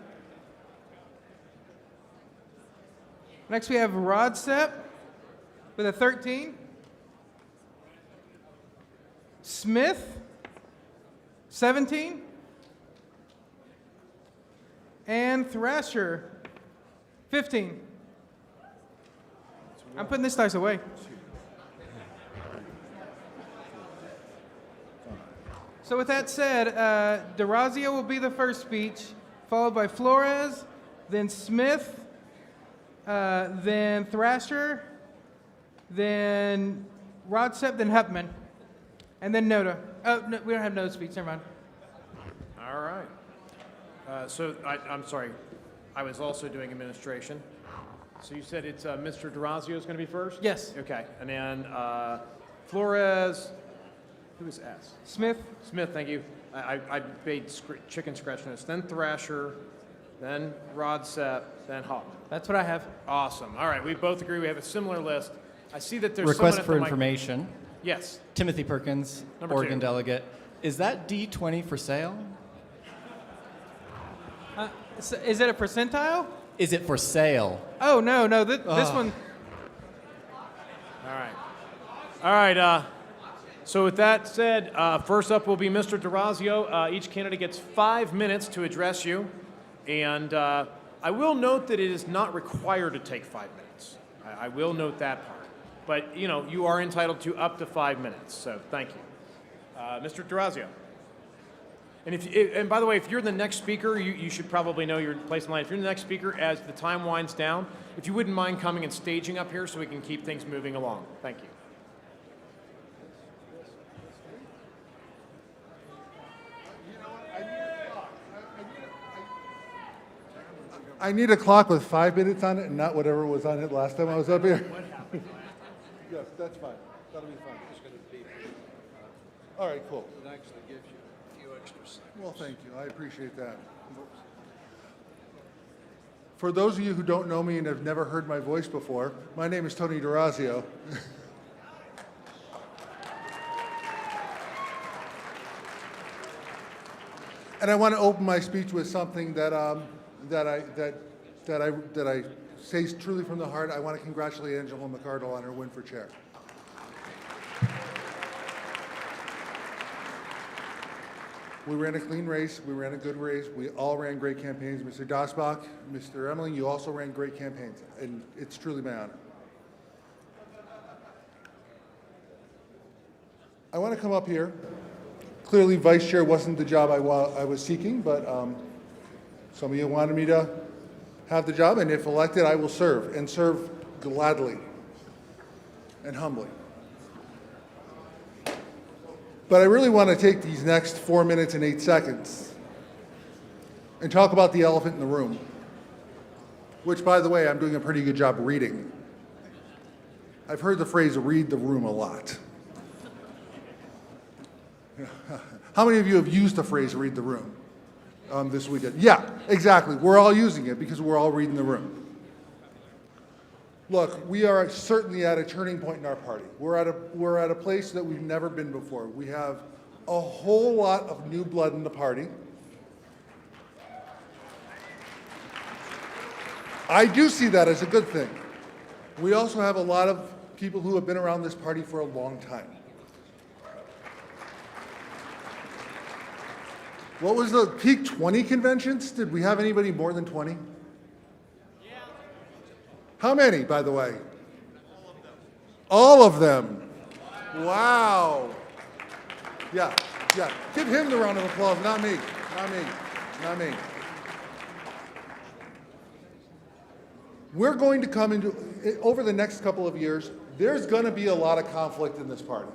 Speaker 2: Next we have Rodsepp with a 13. Smith, 17. And Thrasher, 15. I'm putting this dice away. So with that said, DeRazio will be the first speech, followed by Flores, then Smith, then Thrasher, then Rodsepp, then Hupman, and then Nota. Oh, no, we don't have Nota speech, never mind.
Speaker 1: All right. I'm sorry. I was also doing administration. So you said it's Mr. DeRazio is going to be first?
Speaker 2: Yes.
Speaker 1: Okay. And then Flores, who is S?
Speaker 2: Smith.
Speaker 1: Smith, thank you. I made chicken scratch notes. Then Thrasher, then Rodsepp, then Hop.
Speaker 2: That's what I have.
Speaker 1: Awesome. All right. We both agree we have a similar list. I see that there's
Speaker 13: Request
Speaker 1: someone
Speaker 13: for
Speaker 1: at the
Speaker 13: information.
Speaker 1: Yes.
Speaker 13: Timothy Perkins,
Speaker 1: Number
Speaker 13: Oregon
Speaker 1: 2.
Speaker 13: delegate. Is that D20 for sale?
Speaker 2: Is it a percentile?
Speaker 13: Is it for sale?
Speaker 2: Oh, no. This one.
Speaker 1: All right. All right. So with that said, first up will be Mr. DeRazio. Each candidate gets 5 minutes to address you. And I will note that it is not required to take 5 minutes. I will note that part. But, you know, you are entitled to up to 5 minutes. So thank you. Mr. DeRazio. And by the way, if you're the next speaker, you should probably know your place in line. If you're the next speaker, as the time winds down, if you wouldn't mind coming and staging up here so we can keep things moving along. Thank you.
Speaker 14: I need a clock with 5 minutes on it and not whatever was on it last time I was up here. Yes, that's fine. That'll be fun. It's going to be. All right, cool.
Speaker 8: It actually gives you a few extra seconds.
Speaker 14: Well, thank you. I appreciate that. For those of you who don't know me and have never heard my voice before, my name is Tony DeRazio. And I want to open my speech with something that I say truly from the heart. I want to congratulate Angela McArdle on her win for chair. We ran a clean race. We ran a good race. We all ran great campaigns. Mr. Dasbach, Mr. Emmerling, you also ran great campaigns, and it's truly my honor. I want to come up here. Clearly, vice chair wasn't the job I was seeking, but some of you wanted me to have the job, and if elected, I will serve, and serve gladly and humbly. But I really want to take these next 4 minutes and 8 seconds and talk about the elephant in the room, which, by the way, I'm doing a pretty good job reading. I've heard the phrase read the room a lot. How many of you have used the phrase read the room this weekend? Yeah, exactly. We're all using it because we're all reading the room. Look, we are certainly at a turning point in our party. We're at a place that we've never been before. We have a whole lot of new blood in the party. I do see that as a good thing. We also have a lot of people who have been around this party for a long time. What was the peak 20 conventions? Did we have anybody more than 20? Yeah. How many, by the way? All of them. Wow. Yeah. Give him the round of applause, not me. Not me. We're going to come into, over the next couple of years, there's going to be a lot of conflict in this party.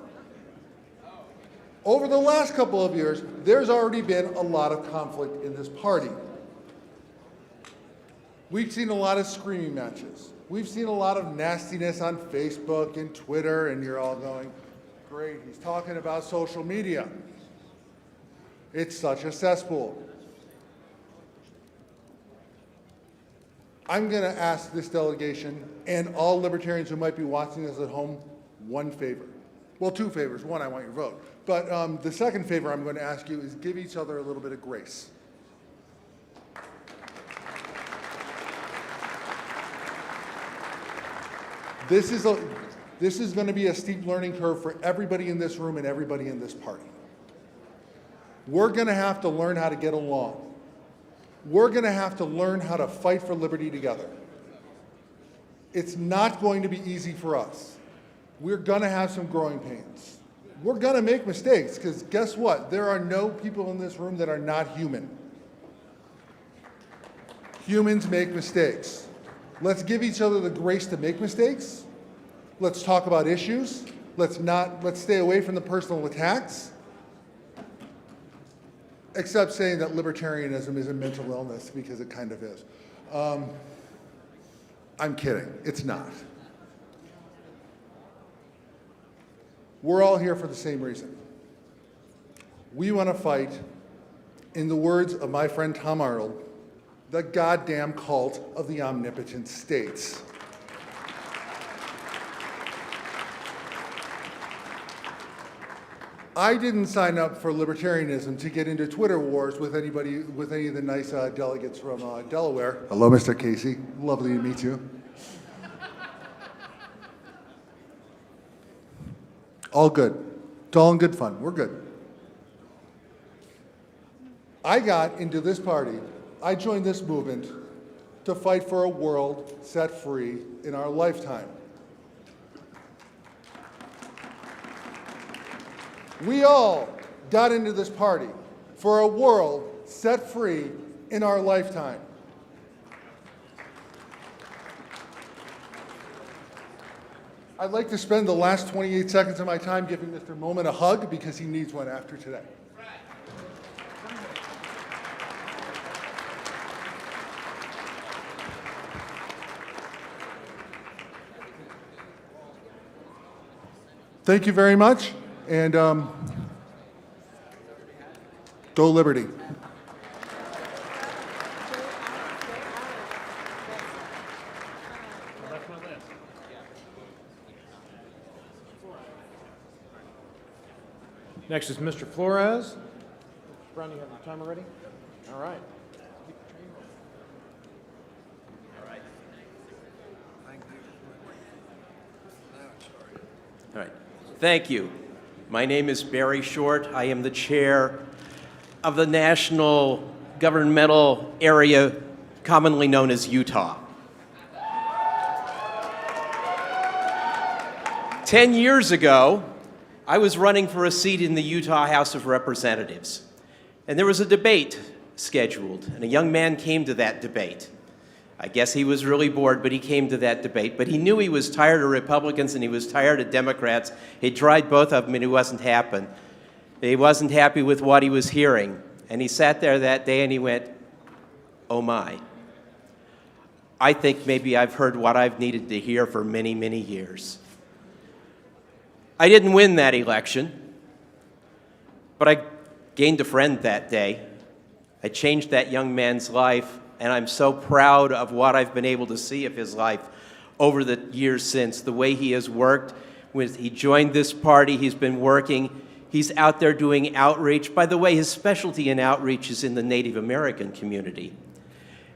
Speaker 14: Over the last couple of years, there's already been a lot of conflict in this party. We've seen a lot of screaming matches. We've seen a lot of nastiness on Facebook and Twitter, and you're all going, great, he's talking about social media. It's such a cesspool. I'm going to ask this delegation and all libertarians who might be watching this at home one favor. Well, two favors. One, I want your vote. But the second favor I'm going to ask you is give each other a little bit of grace. This is going to be a steep learning curve for everybody in this room and everybody in this party. We're going to have to learn how to get along. We're going to have to learn how to fight for liberty together. It's not going to be easy for us. We're going to have some growing pains. We're going to make mistakes, because guess what? There are no people in this room that are not human. Humans make mistakes. Let's give each other the grace to make mistakes. Let's talk about issues. Let's stay away from the personal attacks. Except saying that libertarianism is a mental illness, because it kind of is. I'm kidding. It's not. We're all here for the same reason. We want to fight, in the words of my friend Tom Arnold, the goddamn cult of the omnipotent states. I didn't sign up for libertarianism to get into Twitter wars with any of the nice delegates from Delaware. Hello, Mr. Casey. Lovely to meet you. All good. It's all in good fun. We're good. I got into this party, I joined this movement to fight for a world set free in our lifetime. We all got into this party for a world set free in our lifetime. I'd like to spend the last 28 seconds of my time giving Mr. Moment a hug, because he needs one after today. Thank you very much, and go Liberty.
Speaker 1: Next is Mr. Flores. Brown, you have your timer ready? All right.
Speaker 15: All right. Thank you. My name is Barry Short. I am the chair of the National Governmental Area commonly known as Utah. 10 years ago, I was running for a seat in the Utah House of Representatives, and there was a debate scheduled, and a young man came to that debate. I guess he was really bored, but he came to that debate. But he knew he was tired of Republicans and he was tired of Democrats. He tried both of them and he wasn't happy. He wasn't happy with what he was hearing. And he sat there that day and he went, oh my. I think maybe I've heard what I've needed to hear for many, many years. I didn't win that election, but I gained a friend that day. I changed that young man's life. And I'm so proud of what I've been able to see of his life over the years since, the way he has worked. He joined this party, he's been working, he's out there doing outreach. By the way, his specialty in outreach is in the Native American community.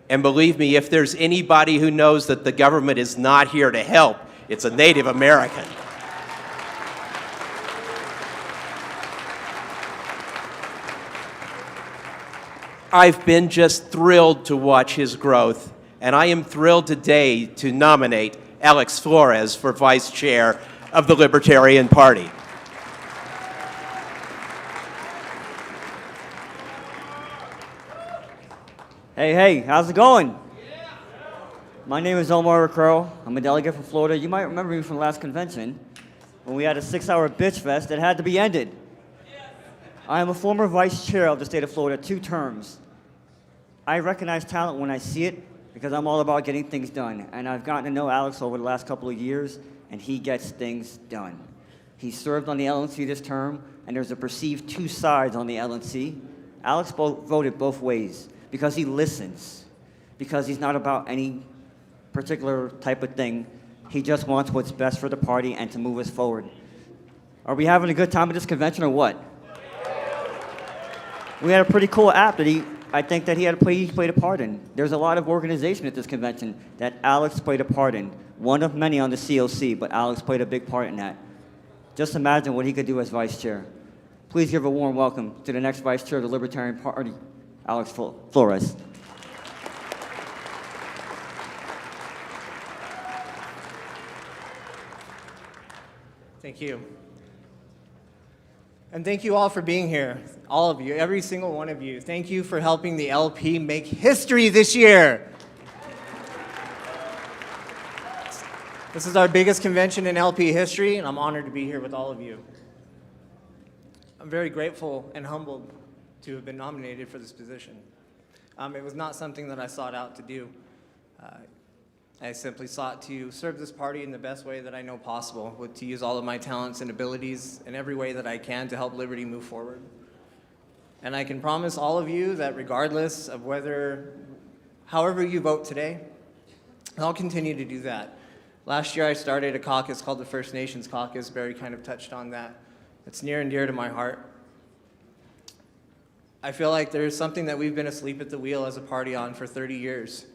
Speaker 15: And believe me, if there's anybody who knows that the government is not here to help, it's a Native American. I've been just thrilled to watch his growth, and I am thrilled today to nominate Alex Flores for Vice Chair of the Libertarian Party.
Speaker 16: Hey, how's it going? My name is Omar Recurl. I'm a delegate from Florida. You might remember me from the last convention when we had a 6-hour bitch fest that had to be ended. I am a former vice chair of the state of Florida, 2 terms. I recognize talent when I see it because I'm all about getting things done. And I've gotten to know Alex over the last couple of years, and he gets things done. He served on the LNC this term, and there's a perceived 2 sides on the LNC. Alex voted both ways because he listens, because he's not about any particular type of thing. He just wants what's best for the party and to move us forward. Are we having a good time at this convention or what? We had a pretty cool app that I think that he played a part in. There's a lot of organization at this convention that Alex played a part in. One of many on the COC, but Alex played a big part in that. Just imagine what he could do as vice chair. Please give a warm welcome to the next vice chair of the Libertarian Party, Alex Flores.
Speaker 10: Thank you. And thank you all for being here. All of you, every single one of you. Thank you for helping the LP make history this year. This is our biggest convention in LP history, and I'm honored to be here with all of you. I'm very grateful and humbled to have been nominated for this position. It was not something that I sought out to do. I simply sought to serve this party in the best way that I know possible, to use all of my talents and abilities in every way that I can to help Liberty move forward. And I can promise all of you that regardless of however you vote today, I'll continue to do that. Last year I started a caucus called the First Nations Caucus. Barry kind of touched on that. It's near and dear to my heart. I feel like there's something that we've been asleep at the wheel as a party on for 30 years.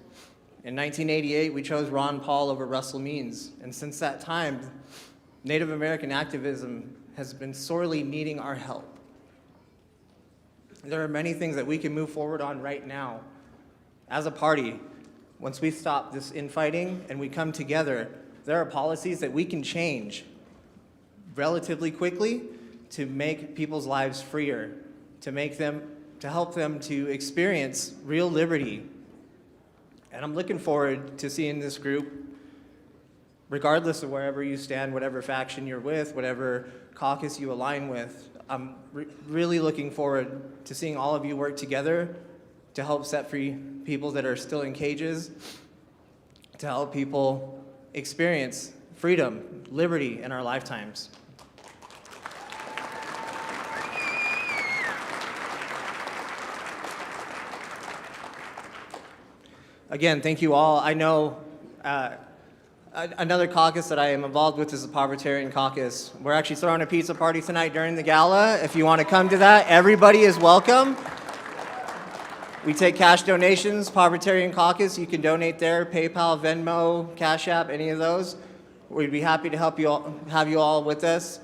Speaker 10: In 1988, we chose Ron Paul over Russell Means, and since that time, Native American activism has been sorely needing our help. There are many things that we can move forward on right now. As a party, once we stop this infighting and we come together, there are policies that we can change relatively quickly to make people's lives freer, to help them to experience real liberty. And I'm looking forward to seeing this group, regardless of wherever you stand, whatever faction you're with, whatever caucus you align with. I'm really looking forward to seeing all of you work together to help set free people that are still in cages, to help people experience freedom, liberty in our lifetimes. Again, thank you all. I know another caucus that I am involved with is the Povertarian Caucus. We're actually throwing a pizza party tonight during the gala. If you want to come to that, everybody is welcome. We take cash donations, Povertarian Caucus. You can donate there, PayPal, Venmo, Cash App, any of those. We'd be happy to help you all, have you all with us.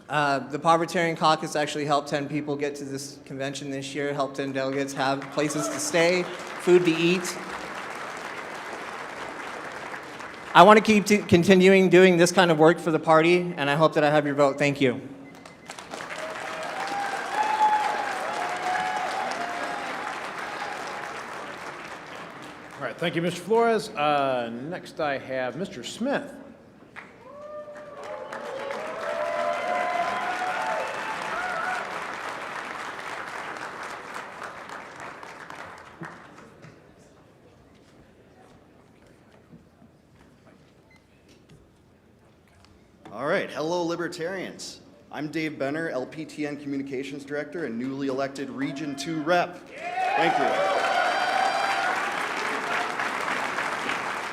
Speaker 10: The Povertarian Caucus actually helped 10 people get to this convention this year, helped 10 delegates have places to stay, food to eat. I want to keep continuing doing this kind of work for the party, and I hope that I have your vote. Thank you.
Speaker 1: All right, thank you, Mr. Flores. Next I have Mr. Smith.
Speaker 4: All right, hello Libertarians. I'm Dave Benner, LPTN Communications Director and newly elected Region 2 Rep. Thank you.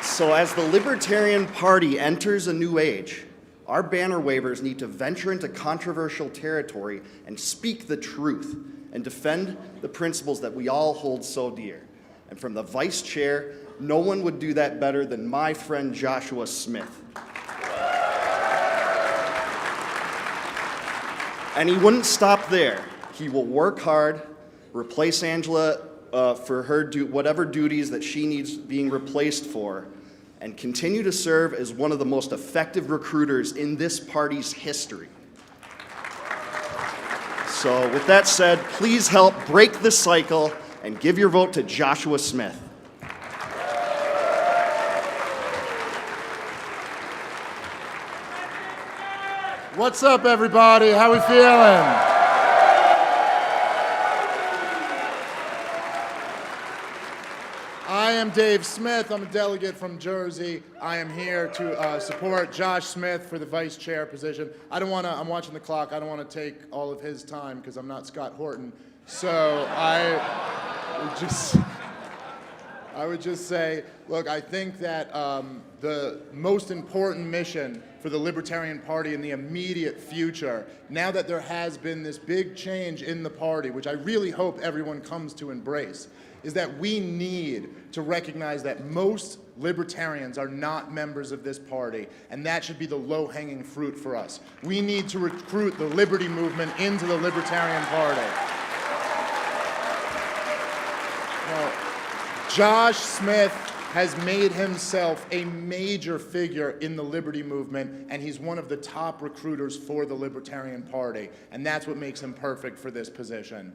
Speaker 4: So as the Libertarian Party enters a new age, our banner wavers need to venture into controversial territory and speak the truth and defend the principles that we all hold so dear. And from the Vice Chair, no one would do that better than my friend Joshua Smith. And he wouldn't stop there. He will work hard, replace Angela for her whatever duties that she needs being replaced for, and continue to serve as one of the most effective recruiters in this party's history. So with that said, please help break the cycle and give your vote to Joshua Smith.
Speaker 18: What's up, everybody? How we feeling? I am Dave Smith. I'm a delegate from Jersey. I am here to support Josh Smith for the vice chair position. I'm watching the clock. I don't want to take all of his time because I'm not Scott Horton. So I would just say, look, I think that the most important mission for the Libertarian Party in the immediate future, now that there has been this big change in the party, which I really hope everyone comes to embrace, is that we need to recognize that most libertarians are not members of this party, and that should be the low-hanging fruit for us. We need to recruit the liberty movement into the Libertarian Party. Now, Josh Smith has made himself a major figure in the liberty movement, and he's one of the top recruiters for the Libertarian Party, and that's what makes him perfect for this position.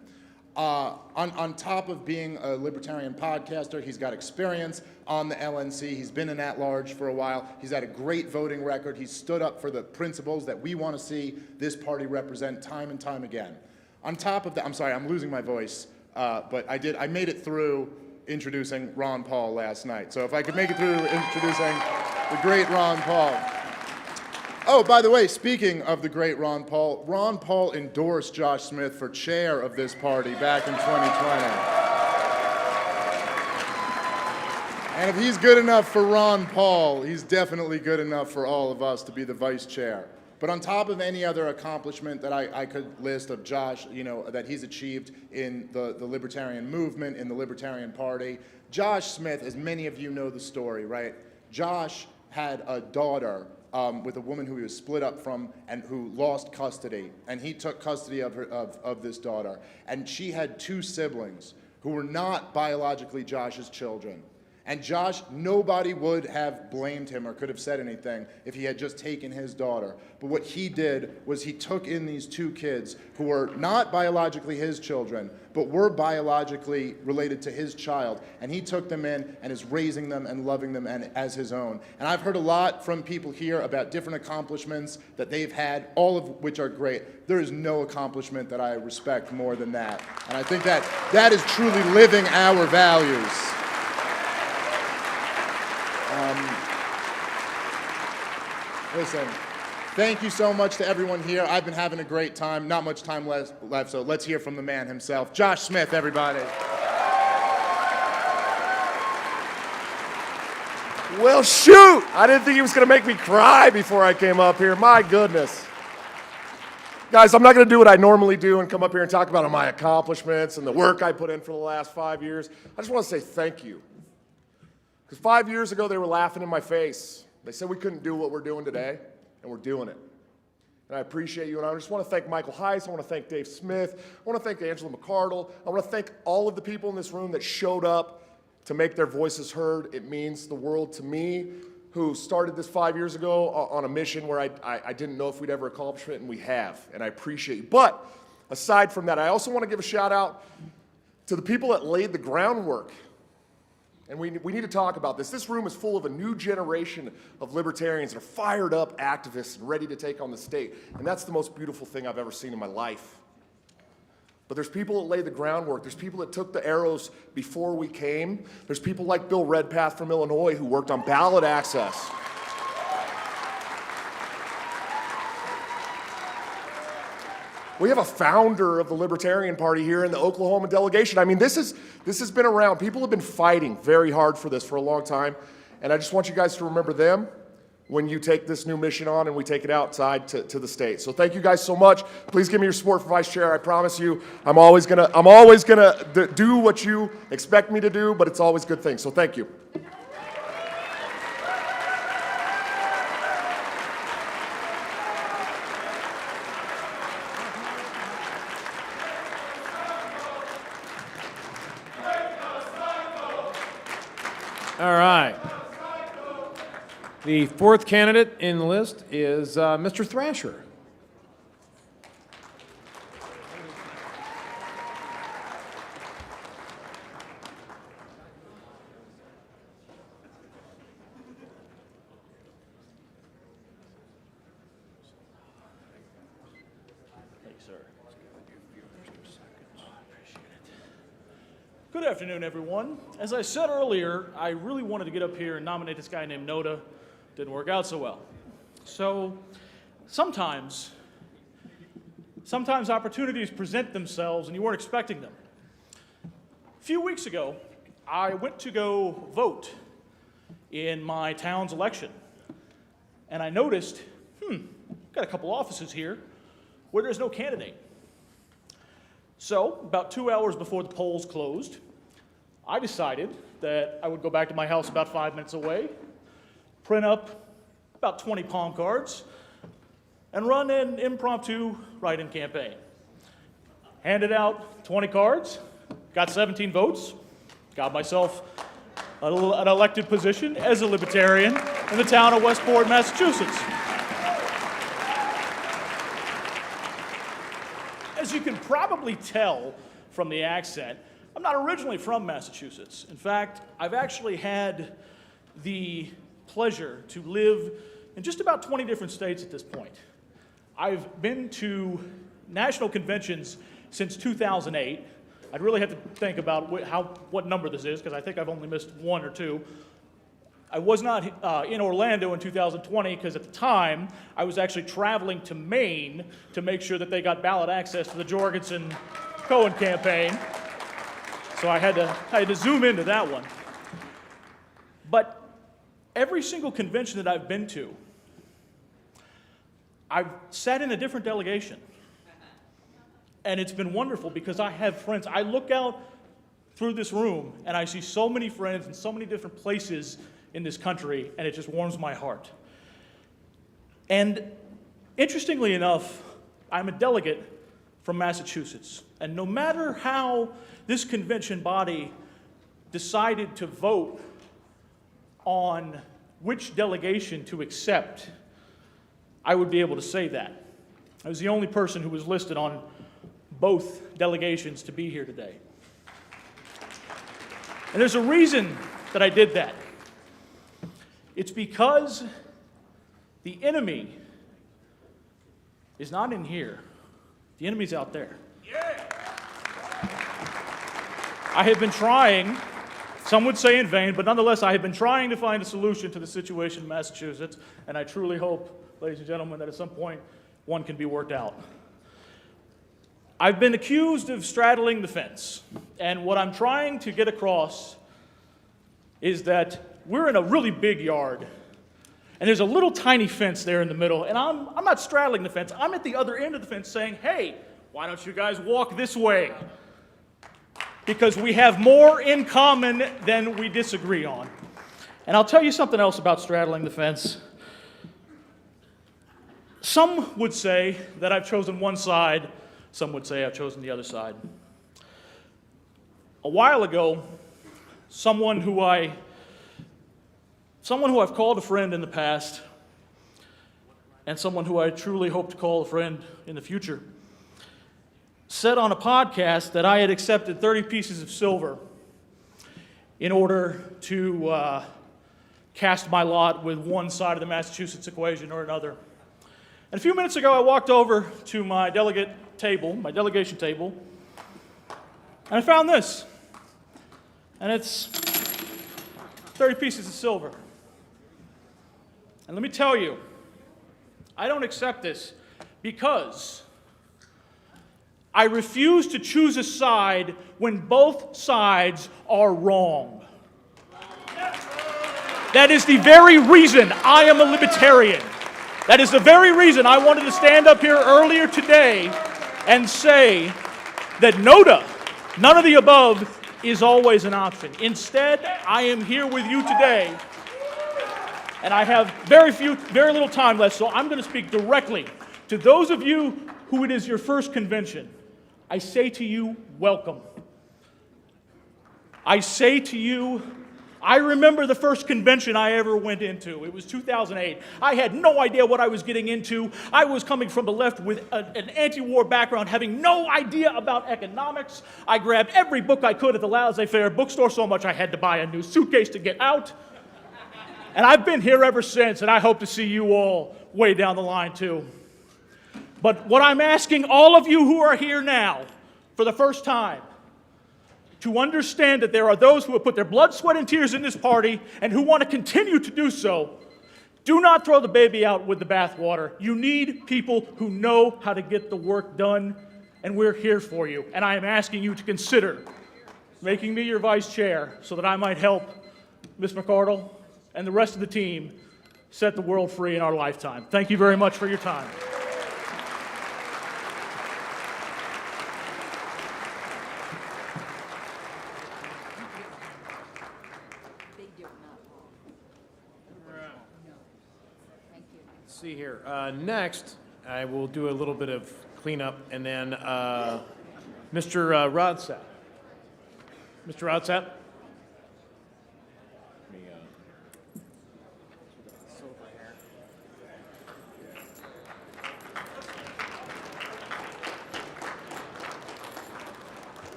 Speaker 18: On top of being a libertarian podcaster, he's got experience on the LNC. He's been an at-large for a while. He's had a great voting record. He's stood up for the principles that we want to see this party represent time and time again. On top of that, I'm sorry, I'm losing my voice, but I made it through introducing Ron Paul last night. So if I could make it through introducing the great Ron Paul. Oh, by the way, speaking of the great Ron Paul endorsed Josh Smith for chair of this party back in 2020. And if he's good enough for Ron Paul, he's definitely good enough for all of us to be the vice chair. But on top of any other accomplishment that I could list of Josh, that he's achieved in the libertarian movement, in the Libertarian Party, Josh Smith, as many of you know the story, right? Josh had a daughter with a woman who he was split up from and who lost custody. And he took custody of this daughter. And she had two siblings who were not biologically Josh's children. And Josh, nobody would have blamed him or could have said anything if he had just taken his daughter. But what he did was he took in these two kids who were not biologically his children, but were biologically related to his child. And he took them in and is raising them and loving them as his own. And I've heard a lot from people here about different accomplishments that they've had, all of which are great. There is no accomplishment that I respect more than that. And I think that is truly living our values. Listen, thank you so much to everyone here. I've been having a great time. Not much time left, so let's hear from the man himself. Josh Smith, everybody.
Speaker 9: Well, shoot! I didn't think he was going to make me cry before I came up here. My goodness. Guys, I'm not going to do what I normally do and come up here and talk about my accomplishments and the work I put in for the last 5 years. I just want to say thank you. Because 5 years ago, they were laughing in my face. They said we couldn't do what we're doing today, and we're doing it. And I appreciate you, and I just want to thank Michael Heiss. I want to thank Dave Smith. I want to thank Angela McArdle. I want to thank all of the people in this room that showed up to make their voices heard. It means the world to me, who started this 5 years ago on a mission where I didn't know if we'd ever accomplish it, and we have, and I appreciate you. But aside from that, I also want to give a shout out to the people that laid the groundwork. And we need to talk about this. This room is full of a new generation of libertarians that are fired up activists and ready to take on the state. And that's the most beautiful thing I've ever seen in my life. But there's people that laid the groundwork. There's people that took the arrows before we came. There's people like Bill Redpath from Illinois who worked on ballot access. We have a founder of the Libertarian Party here in the Oklahoma delegation. I mean, this has been around. People have been fighting very hard for this for a long time. And I just want you guys to remember them when you take this new mission on and we take it outside to the state. So thank you guys so much. Please give me your support for Vice Chair. I promise you, I'm always gonna do what you expect me to do, but it's always good things. So thank you.
Speaker 1: All right. The fourth candidate in the list is Mr. Thrasher.
Speaker 27: Good afternoon, everyone. As I said earlier, I really wanted to get up here and nominate this guy named Nota. Didn't work out so well. So sometimes opportunities present themselves and you weren't expecting them. A few weeks ago, I went to go vote in my town's election. And I noticed, got a couple offices here where there's no candidate. So, about 2 hours before the polls closed, I decided that I would go back to my house about 5 minutes away, print up about 20 palm cards, and run an impromptu write-in campaign. Handed out 20 cards, got 17 votes, got myself an elected position as a Libertarian in the town of Westport, Massachusetts. As you can probably tell from the accent, I'm not originally from Massachusetts. In fact, I've actually had the pleasure to live in just about 20 different states at this point. I've been to national conventions since 2008. I'd really have to think about what number this is, because I think I've only missed one or two. I was not in Orlando in 2020 because at the time I was actually traveling to Maine to make sure that they got ballot access to the Jorgensen Cohen campaign. So I had to zoom into that one. But every single convention that I've been to, I've sat in a different delegation. And it's been wonderful because I have friends. I look out through this room and I see so many friends in so many different places in this country, and it just warms my heart. And interestingly enough, I'm a delegate from Massachusetts. And no matter how this convention body decided to vote on which delegation to accept, I would be able to say that. I was the only person who was listed on both delegations to be here today. And there's a reason that I did that. It's because the enemy is not in here. The enemy's out there. I have been trying, some would say in vain, but nonetheless, I have been trying to find a solution to the situation in Massachusetts, and I truly hope, ladies and gentlemen, that at some point one can be worked out. I've been accused of straddling the fence, and what I'm trying to get across is that we're in a really big yard, and there's a little tiny fence there in the middle, and I'm not straddling the fence. I'm at the other end of the fence saying, hey, why don't you guys walk this way? Because we have more in common than we disagree on. And I'll tell you something else about straddling the fence. Some would say that I've chosen one side. Some would say I've chosen the other side. A while ago, someone who I've called a friend in the past, and someone who I truly hope to call a friend in the future, said on a podcast that I had accepted 30 pieces of silver in order to cast my lot with one side of the Massachusetts equation or another. And a few minutes ago, I walked over to my delegation table, and I found this. And it's 30 pieces of silver. And let me tell you, I don't accept this because I refuse to choose a side when both sides are wrong. That is the very reason I am a libertarian. That is the very reason I wanted to stand up here earlier today and say that Nota, none of the above, is always an option. Instead, I am here with you today, and I have very little time left, so I'm going to speak directly to those of you who it is your first convention. I say to you, welcome. I say to you, I remember the first convention I ever went into. It was 2008. I had no idea what I was getting into. I was coming from the left with an anti-war background, having no idea about economics. I grabbed every book I could at the laissez-faire bookstore, so much I had to buy a new suitcase to get out. And I've been here ever since, and I hope to see you all way down the line too. But what I'm asking all of you who are here now for the first time, to understand that there are those who have put their blood, sweat, and tears in this party and who want to continue to do so. Do not throw the baby out with the bathwater. You need people who know how to get the work done, and we're here for you. And I am asking you to consider making me your vice chair so that I might help Ms. McArdle and the rest of the team set the world free in our lifetime. Thank you very much for your time.
Speaker 1: See here. Next, I will do a little bit of cleanup, and then Mr. Rodsap. Mr. Rodsap?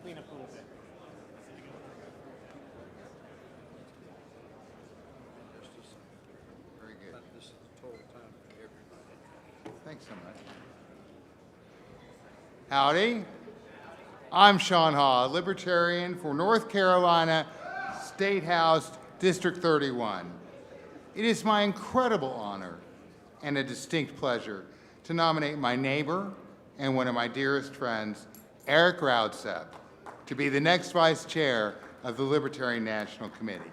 Speaker 1: Clean up a little bit.
Speaker 5: Very good.
Speaker 8: This is the total time for everybody.
Speaker 5: Thanks so much. Howdy. I'm Sean Haw, Libertarian for North Carolina State House District 31. It is my incredible honor and a distinct pleasure to nominate my neighbor and one of my dearest friends, Eric Raudsep, to be the next vice chair of the Libertarian National Committee.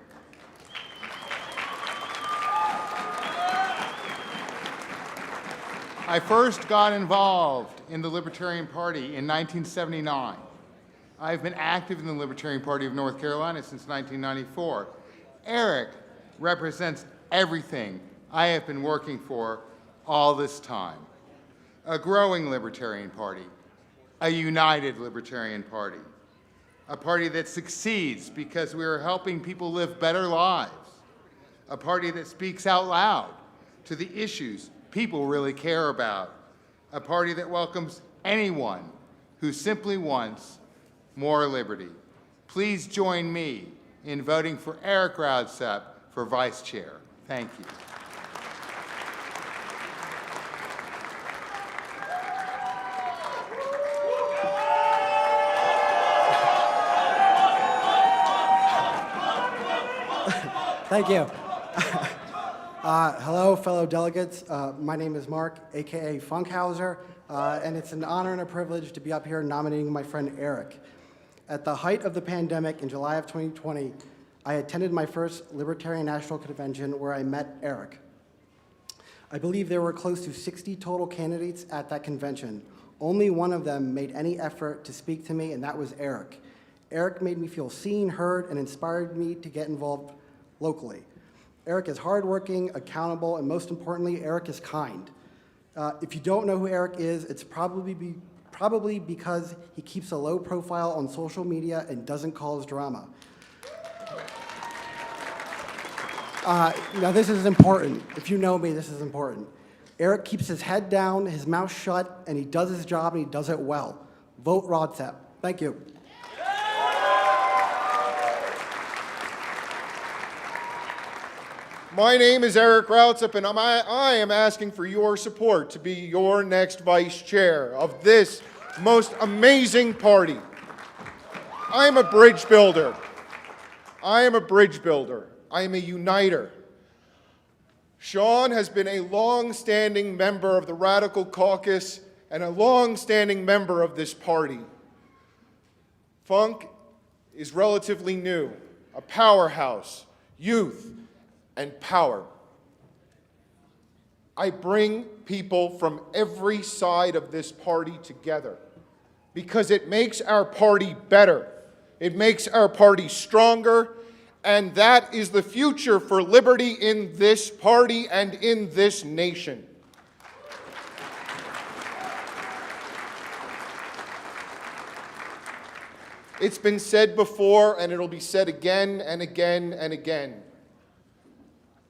Speaker 5: I first got involved in the Libertarian Party in 1979. I've been active in the Libertarian Party of North Carolina since 1994. Eric represents everything I have been working for all this time. A growing Libertarian Party, a united Libertarian Party, a party that succeeds because we are helping people live better lives, a party that speaks out loud to the issues people really care about, a party that welcomes anyone who simply wants more liberty. Please join me in voting for Eric Raudsep for vice chair. Thank you.
Speaker 17: Thank you.
Speaker 7: Hello, fellow delegates. My name is Mark, aka Funkhauser, and it's an honor and a privilege to be up here nominating my friend Eric. At the height of the pandemic in July of 2020, I attended my first Libertarian National Convention where I met Eric. I believe there were close to 60 total candidates at that convention. Only one of them made any effort to speak to me, and that was Eric. Eric made me feel seen, heard, and inspired me to get involved locally. Eric is hardworking, accountable, and most importantly, Eric is kind. If you don't know who Eric is, it's probably because he keeps a low profile on social media and doesn't cause drama. Now this is important. If you know me, this is important. Eric keeps his head down, his mouth shut, and he does his job and he does it well. Vote Rodsap. Thank you.
Speaker 18: My name is Eric Rautzep, and I am asking for your support to be your next vice chair of this most amazing party. I am a bridge builder. I am a bridge builder. I am a uniter. Sean has been a long-standing member of the Radical Caucus and a long-standing member of this party. Funk is relatively new, a powerhouse, youth, and power. I bring people from every side of this party together because it makes our party better. It makes our party stronger, and that is the future for liberty in this party and in this nation. It's been said before, and it'll be said again and again and again.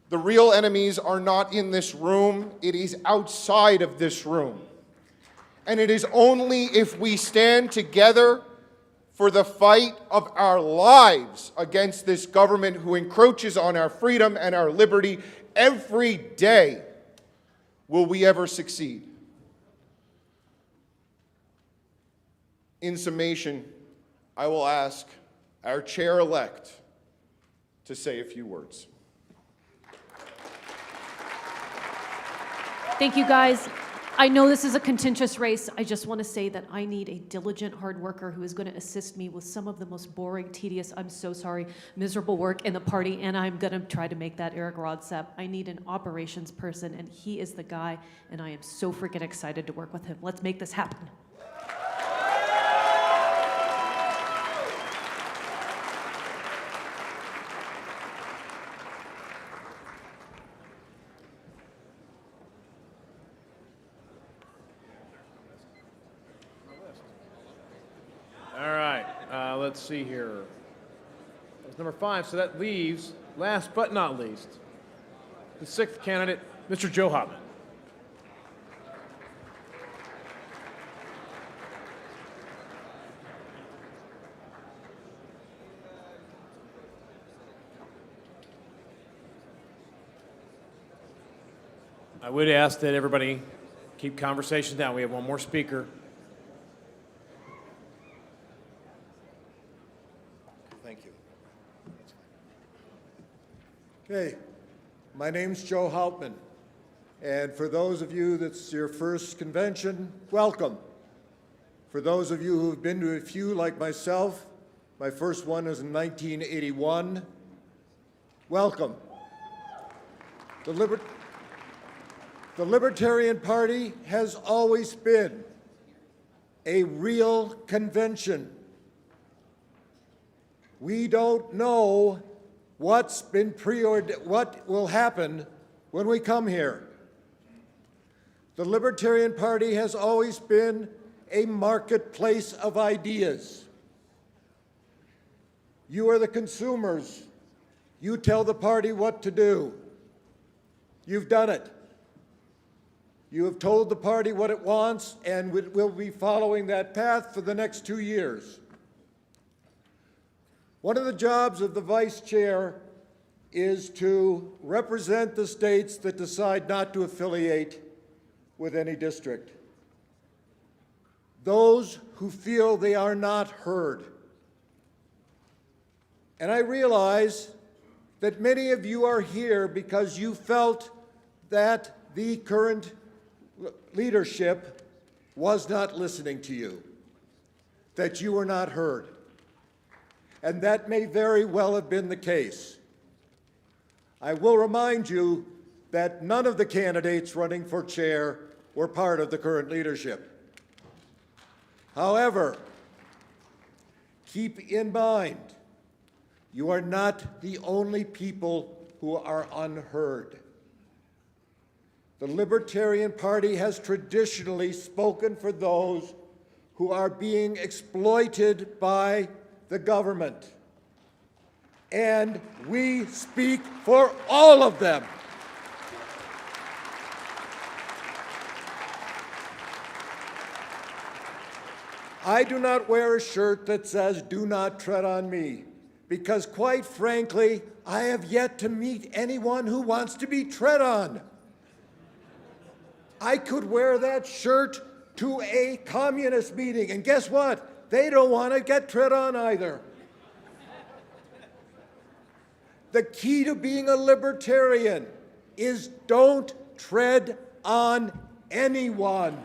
Speaker 18: The real enemies are not in this room, it is outside of this room. And it is only if we stand together for the fight of our lives against this government who encroaches on our freedom and our liberty every day will we ever succeed. In summation, I will ask our chair-elect to say a few words.
Speaker 17: Thank you, guys. I know this is a contentious race. I just want to say that I need a diligent hard worker who is going to assist me with some of the most boring, tedious, I'm so sorry, miserable work in the party, and I'm going to try to make that Eric Rodsap. I need an operations person, and he is the guy, and I am so freaking excited to work with him. Let's make this happen.
Speaker 1: Let's see here. That's number 5, so that leaves, last but not least, the 6th candidate, Mr. Joe Hopman. I would ask that everybody keep conversations down. We have one more speaker.
Speaker 19: Okay, my name's Joe Hauptman, and for those of you that's your first convention, welcome. For those of you who've been to a few like myself, my first one was in 1981, welcome. The Libertarian Party has always been a real convention. We don't know what will happen when we come here. The Libertarian Party has always been a marketplace of ideas. You are the consumers. You tell the party what to do. You've done it. You have told the party what it wants, and we'll be following that path for the next 2 years. One of the jobs of the vice chair is to represent the states that decide not to affiliate with any district. Those who feel they are not heard. And I realize that many of you are here because you felt that the current leadership was not listening to you, that you were not heard. And that may very well have been the case. I will remind you that none of the candidates running for chair were part of the current leadership. However, keep in mind, you are not the only people who are unheard. The Libertarian Party has traditionally spoken for those who are being exploited by the government. And we speak for all of them. I do not wear a shirt that says, "Do not tread on me," because quite frankly, I have yet to meet anyone who wants to be tread on. I could wear that shirt to a communist meeting, and guess what? They don't want to get tread on either. The key to being a libertarian is don't tread on anyone.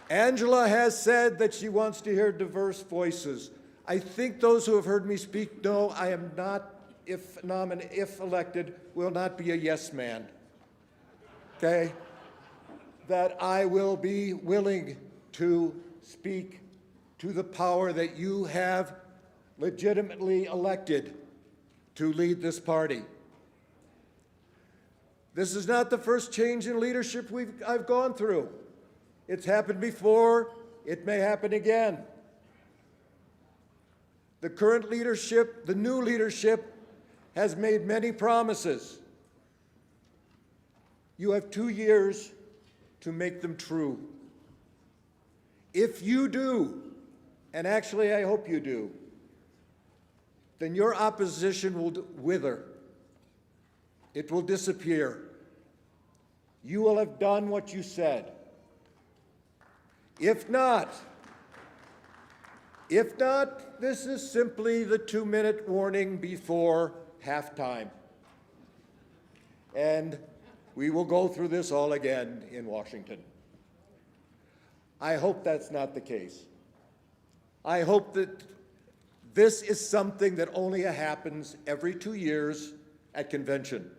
Speaker 19: Angela has said that she wants to hear diverse voices. I think those who have heard me speak know I am not, if elected, will not be a yes man. Okay? That I will be willing to speak to the power that you have legitimately elected to lead this party. This is not the first change in leadership I've gone through. It's happened before, it may happen again. The current leadership, the new leadership, has made many promises. You have 2 years to make them true. If you do, and actually I hope you do, then your opposition will wither. It will disappear. You will have done what you said. If not, this is simply the 2-minute warning before halftime. And we will go through this all again in Washington. I hope that's not the case. I hope that this is something that only happens every 2 years at convention,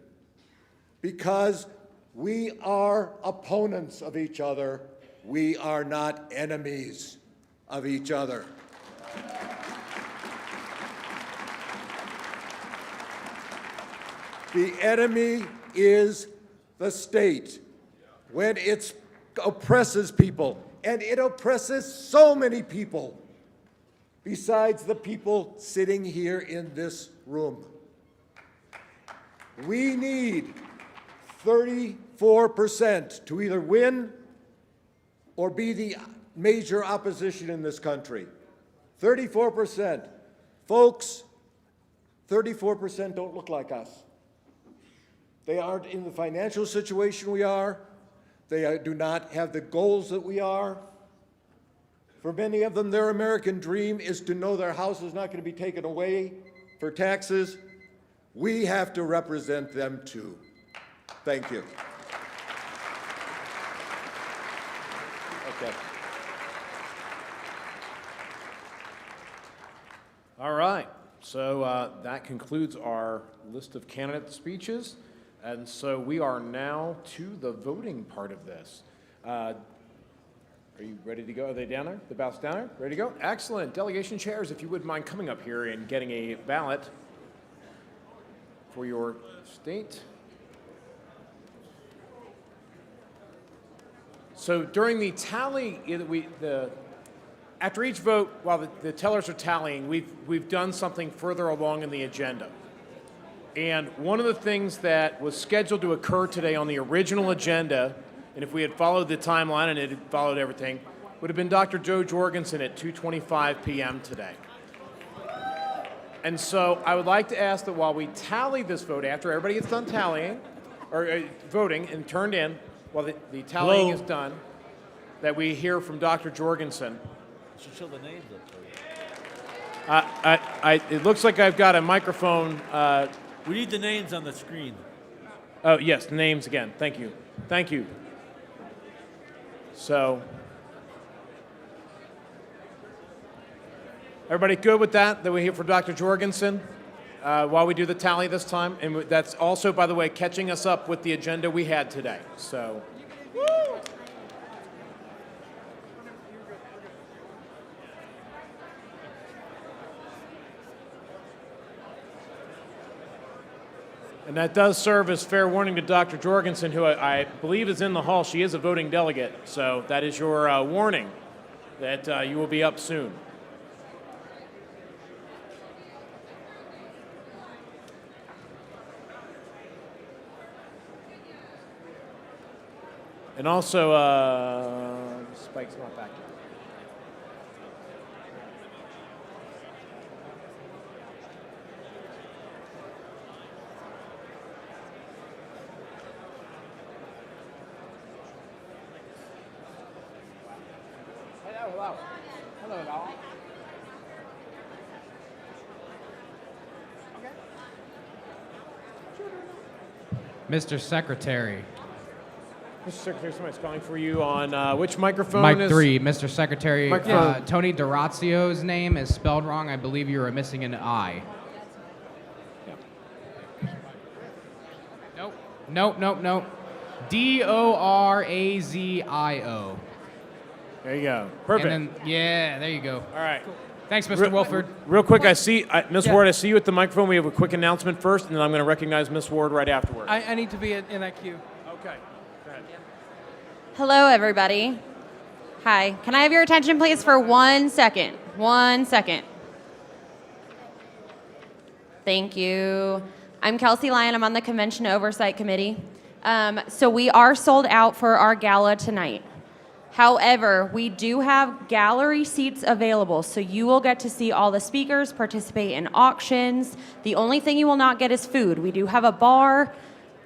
Speaker 19: because we are opponents of each other. We are not enemies of each other. The enemy is the state when it oppresses people, and it oppresses so many people besides the people sitting here in this room. We need 34% to either win or be the major opposition in this country. 34%. Folks, 34% don't look like us. They aren't in the financial situation we are. They do not have the goals that we are. For many of them, their American dream is to know their house is not going to be taken away for taxes. We have to represent them too. Thank you.
Speaker 1: Okay. All right. So that concludes our list of candidate speeches. And so we are now to the voting part of this. Are you ready to go? Are they down there? The ballots down there? Ready to go? Excellent. Delegation chairs, if you wouldn't mind coming up here and getting a ballot for your state. So during the tally, after each vote, while the tellers are tallying, we've done something further along in the agenda. And one of the things that was scheduled to occur today on the original agenda, and if we had followed the timeline and it had followed everything, would have been Dr. Joe Jorgensen at 2:25 p.m. today. And so I would like to ask that while we tally this vote, after everybody gets done tallying, or voting and turned in, while the tallying is done, that we hear from Dr. Jorgensen.
Speaker 8: Should show the names up there.
Speaker 1: It looks like I've got a microphone.
Speaker 8: We need the names on the screen.
Speaker 1: Oh, yes, names again. Thank you. Thank you. So, everybody good with that we hear from Dr. Jorgensen while we do the tally this time? And that's also, by the way, catching us up with the agenda we had today. So. And that does serve as fair warning to Dr. Jorgensen, who I believe is in the hall. She is a voting delegate, so that is your warning that you will be up soon. And also, Spike's not back yet. Hello, all.
Speaker 6: Mr. Secretary.
Speaker 1: Mr. Secretary, somebody's calling for you on which microphone?
Speaker 6: Mic 3, Mr. Secretary.
Speaker 1: Microphone.
Speaker 6: Tony D'Orazio's name is spelled wrong. I believe you are missing an I. Nope. Dorazio.
Speaker 1: There you go. Perfect.
Speaker 6: And then, yeah, there you go.
Speaker 1: All right.
Speaker 6: Thanks, Mr. Wilford.
Speaker 1: Real quick, I see Ms. Ward. I see you at the microphone. We have a quick announcement first, and then I'm going to recognize Ms. Ward right afterward.
Speaker 2: I need to be in that queue.
Speaker 1: Okay. Go ahead.
Speaker 12: Hello, everybody. Hi. Can I have your attention, please, for 1 second? 1 second. Thank you. I'm Kelsey Lyon. I'm on the Convention Oversight Committee. So we are sold out for our gala tonight. However, we do have gallery seats available, so you will get to see all the speakers, participate in auctions. The only thing you will not get is food. We do have a bar,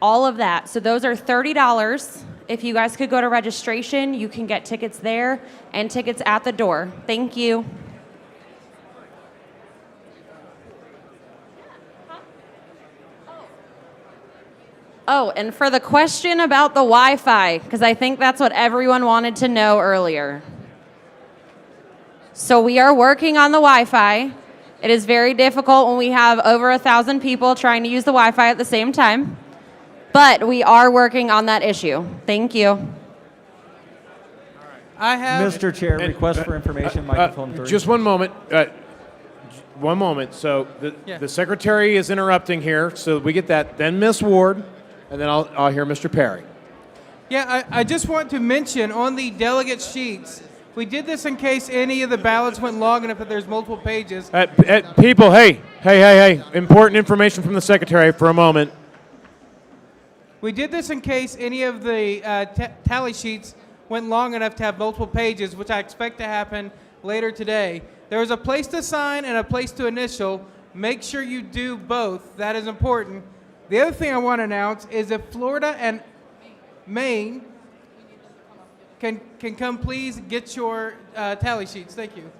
Speaker 12: all of that. So those are $30. If you guys could go to registration, you can get tickets there and tickets at the door. Thank you. Oh, and for the question about the Wi-Fi, because I think that's what everyone wanted to know earlier. So we are working on the Wi-Fi. It is very difficult when we have over 1,000 people trying to use the Wi-Fi at the same time. But we are working on that issue. Thank you.
Speaker 2: I have...
Speaker 13: Mr. Chair, request for information, microphone 3.
Speaker 1: Just one moment. One moment. So the secretary is interrupting here, so we get that. Then Ms. Ward, and then I'll hear Mr. Perry.
Speaker 2: Yeah, I just want to mention on the delegate sheets, we did this in case any of the ballots went long enough that there's multiple pages.
Speaker 1: People, hey. Important information from the secretary for a moment.
Speaker 2: We did this in case any of the tally sheets went long enough to have multiple pages, which I expect to happen later today. There is a place to sign and a place to initial. Make sure you do both. That is important. The other thing I want to announce is if Florida and Maine can come, please get your tally sheets. Thank you.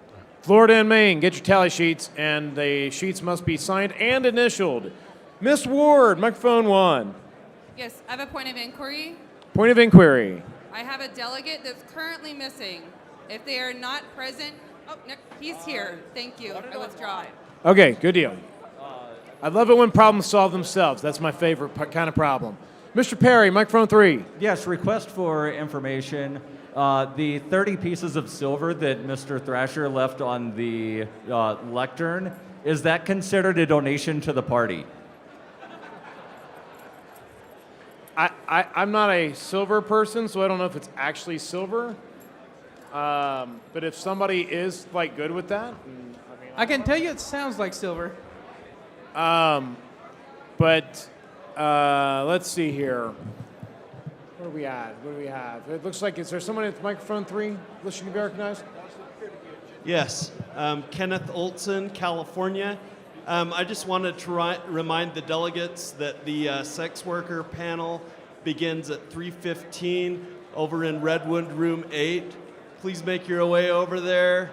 Speaker 1: Florida and Maine, get your tally sheets, and the sheets must be signed and initialed. Ms. Ward, microphone 1.
Speaker 20: Yes, I have a point of inquiry.
Speaker 1: Point of inquiry.
Speaker 20: I have a delegate that's currently missing. If they are not present, oh, no, he's here. Thank you. I withdraw.
Speaker 1: Okay, good deal. I love it when problems solve themselves. That's my favorite kind of problem. Mr. Perry, microphone 3.
Speaker 13: Yes, request for information. The 30 pieces of silver that Mr. Thrasher left on the lectern, is that considered a donation to the party?
Speaker 1: I'm not a silver person, so I don't know if it's actually silver. But if somebody is like good with that,
Speaker 2: I can tell you it sounds like silver.
Speaker 1: But let's see here. What do we at? What do we have? It looks like, is there someone at microphone 3 wishing to be recognized?
Speaker 21: Yes, Kenneth Olson, California. I just wanted to remind the delegates that the sex worker panel begins at 3:15 over in Redwood Room 8. please make your way over there,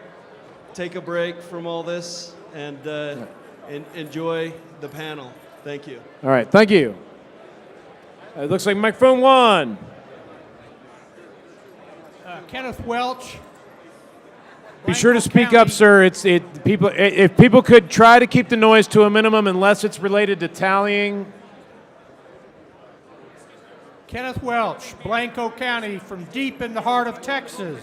Speaker 21: take a break from all this, and enjoy the panel. Thank you.
Speaker 1: All right, thank you. It looks like microphone 1.
Speaker 3: Kenneth Welch.
Speaker 1: Be sure to speak up, sir. If people could try to keep the noise to a minimum unless it's related to tallying.
Speaker 3: Kenneth Welch, Blanco County, from deep in the heart of Texas.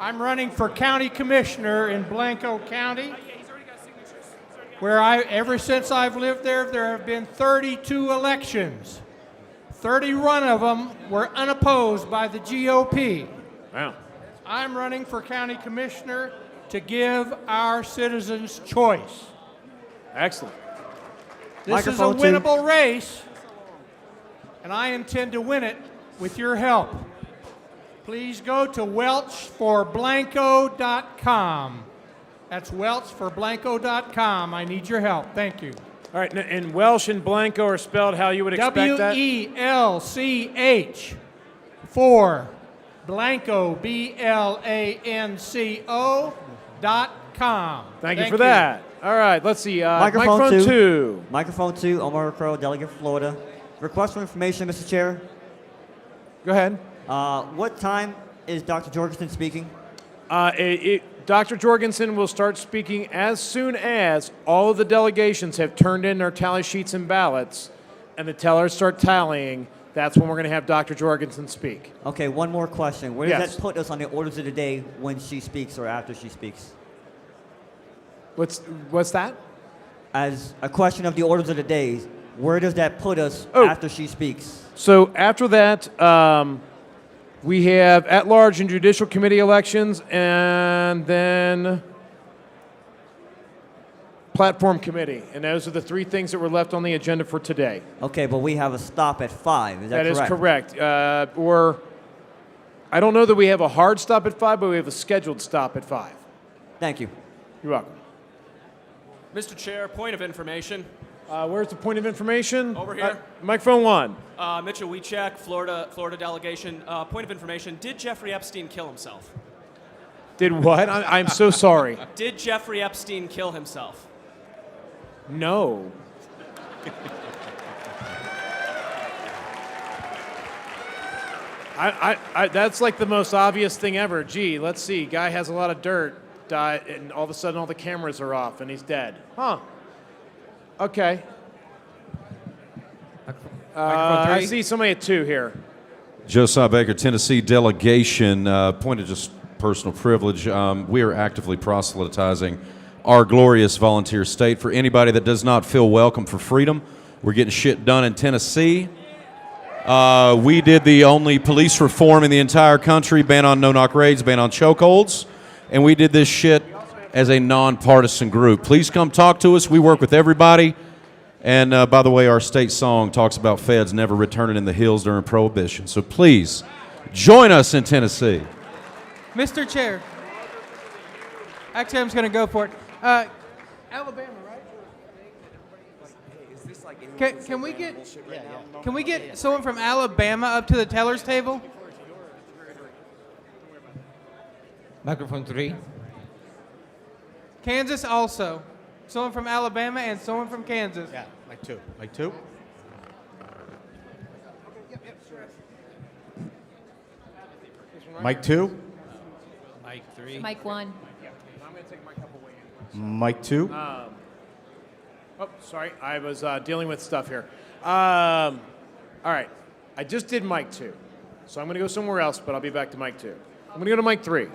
Speaker 3: I'm running for county commissioner in Blanco County, where ever since I've lived there have been 32 elections. 31 of them were unopposed by the GOP.
Speaker 1: Wow.
Speaker 3: I'm running for county commissioner to give our citizens choice.
Speaker 1: Excellent.
Speaker 3: This is a winnable race, and I intend to win it with your help. Please go to welchforblanco.com. That's welchforblanco.com. I need your help. Thank you.
Speaker 1: All right, and Welsh and Blanco are spelled how you would expect that?
Speaker 3: WELCH for Blanco, BLANCO.com.
Speaker 1: Thank you for that. All right, let's see. Microphone 2.
Speaker 16: Microphone 2, Omar Crow, Delegate from Florida. Request for information, Mr. Chair.
Speaker 1: Go ahead.
Speaker 16: What time is Dr. Jorgensen speaking?
Speaker 1: Dr. Jorgensen will start speaking as soon as all of the delegations have turned in their tally sheets and ballots, and the tellers start tallying. That's when we're going to have Dr. Jorgensen speak.
Speaker 16: Okay, one more question. Where does
Speaker 1: Yes.
Speaker 16: that put us on the orders of the day when she speaks or after she speaks?
Speaker 1: What's that?
Speaker 16: As a question of the orders of the day, where does that put us
Speaker 1: Oh.
Speaker 16: after she speaks?
Speaker 1: So after that, we have at-large and judicial committee elections, and then platform committee. And those are the 3 things that were left on the agenda for today.
Speaker 16: Okay, but we have a stop at 5. Is that correct?
Speaker 1: That is correct. Or I don't know that we have a hard stop at 5, but we have a scheduled stop at 5.
Speaker 16: Thank you.
Speaker 1: You're welcome.
Speaker 11: Mr. Chair, point of information.
Speaker 1: Where's the point of information?
Speaker 11: Over here.
Speaker 1: Microphone 1.
Speaker 11: Mitchell Wiechek, Florida delegation. Point of information, did Jeffrey Epstein kill himself?
Speaker 1: Did what? I'm so sorry.
Speaker 11: Did Jeffrey Epstein kill himself?
Speaker 1: No. That's like the most obvious thing ever. Gee, let's see. Guy has a lot of dirt, died, and all of a sudden all the cameras are off and he's dead. Huh. Okay. I see somebody at 2 here.
Speaker 22: Josiah Baker, Tennessee delegation. Point of just personal privilege. We are actively proselytizing our glorious volunteer state. For anybody that does not feel welcome for freedom, we're getting shit done in Tennessee. We did the only police reform in the entire country, ban on no-knock raids, ban on chokeholds, and we did this shit as a nonpartisan group. Please come talk to us. We work with everybody. And by the way, our state song talks about feds never returning in the hills during Prohibition. So please, join us in Tennessee.
Speaker 2: Mr. Chair. Actually, I'm just going to go for it. Alabama, right? Can we get someone from Alabama up to the teller's table?
Speaker 23: Microphone 3.
Speaker 2: Kansas also. Someone from Alabama and someone from Kansas.
Speaker 23: Yeah, Mike 2. Mike 2. Mike 2. Mike 3.
Speaker 12: Mike 1.
Speaker 23: Mike 2.
Speaker 1: Oh, sorry. I was dealing with stuff here. All right. I just did Mike 2. So I'm going to go somewhere else, but I'll be back to Mike 2. I'm going to go to Mike 3.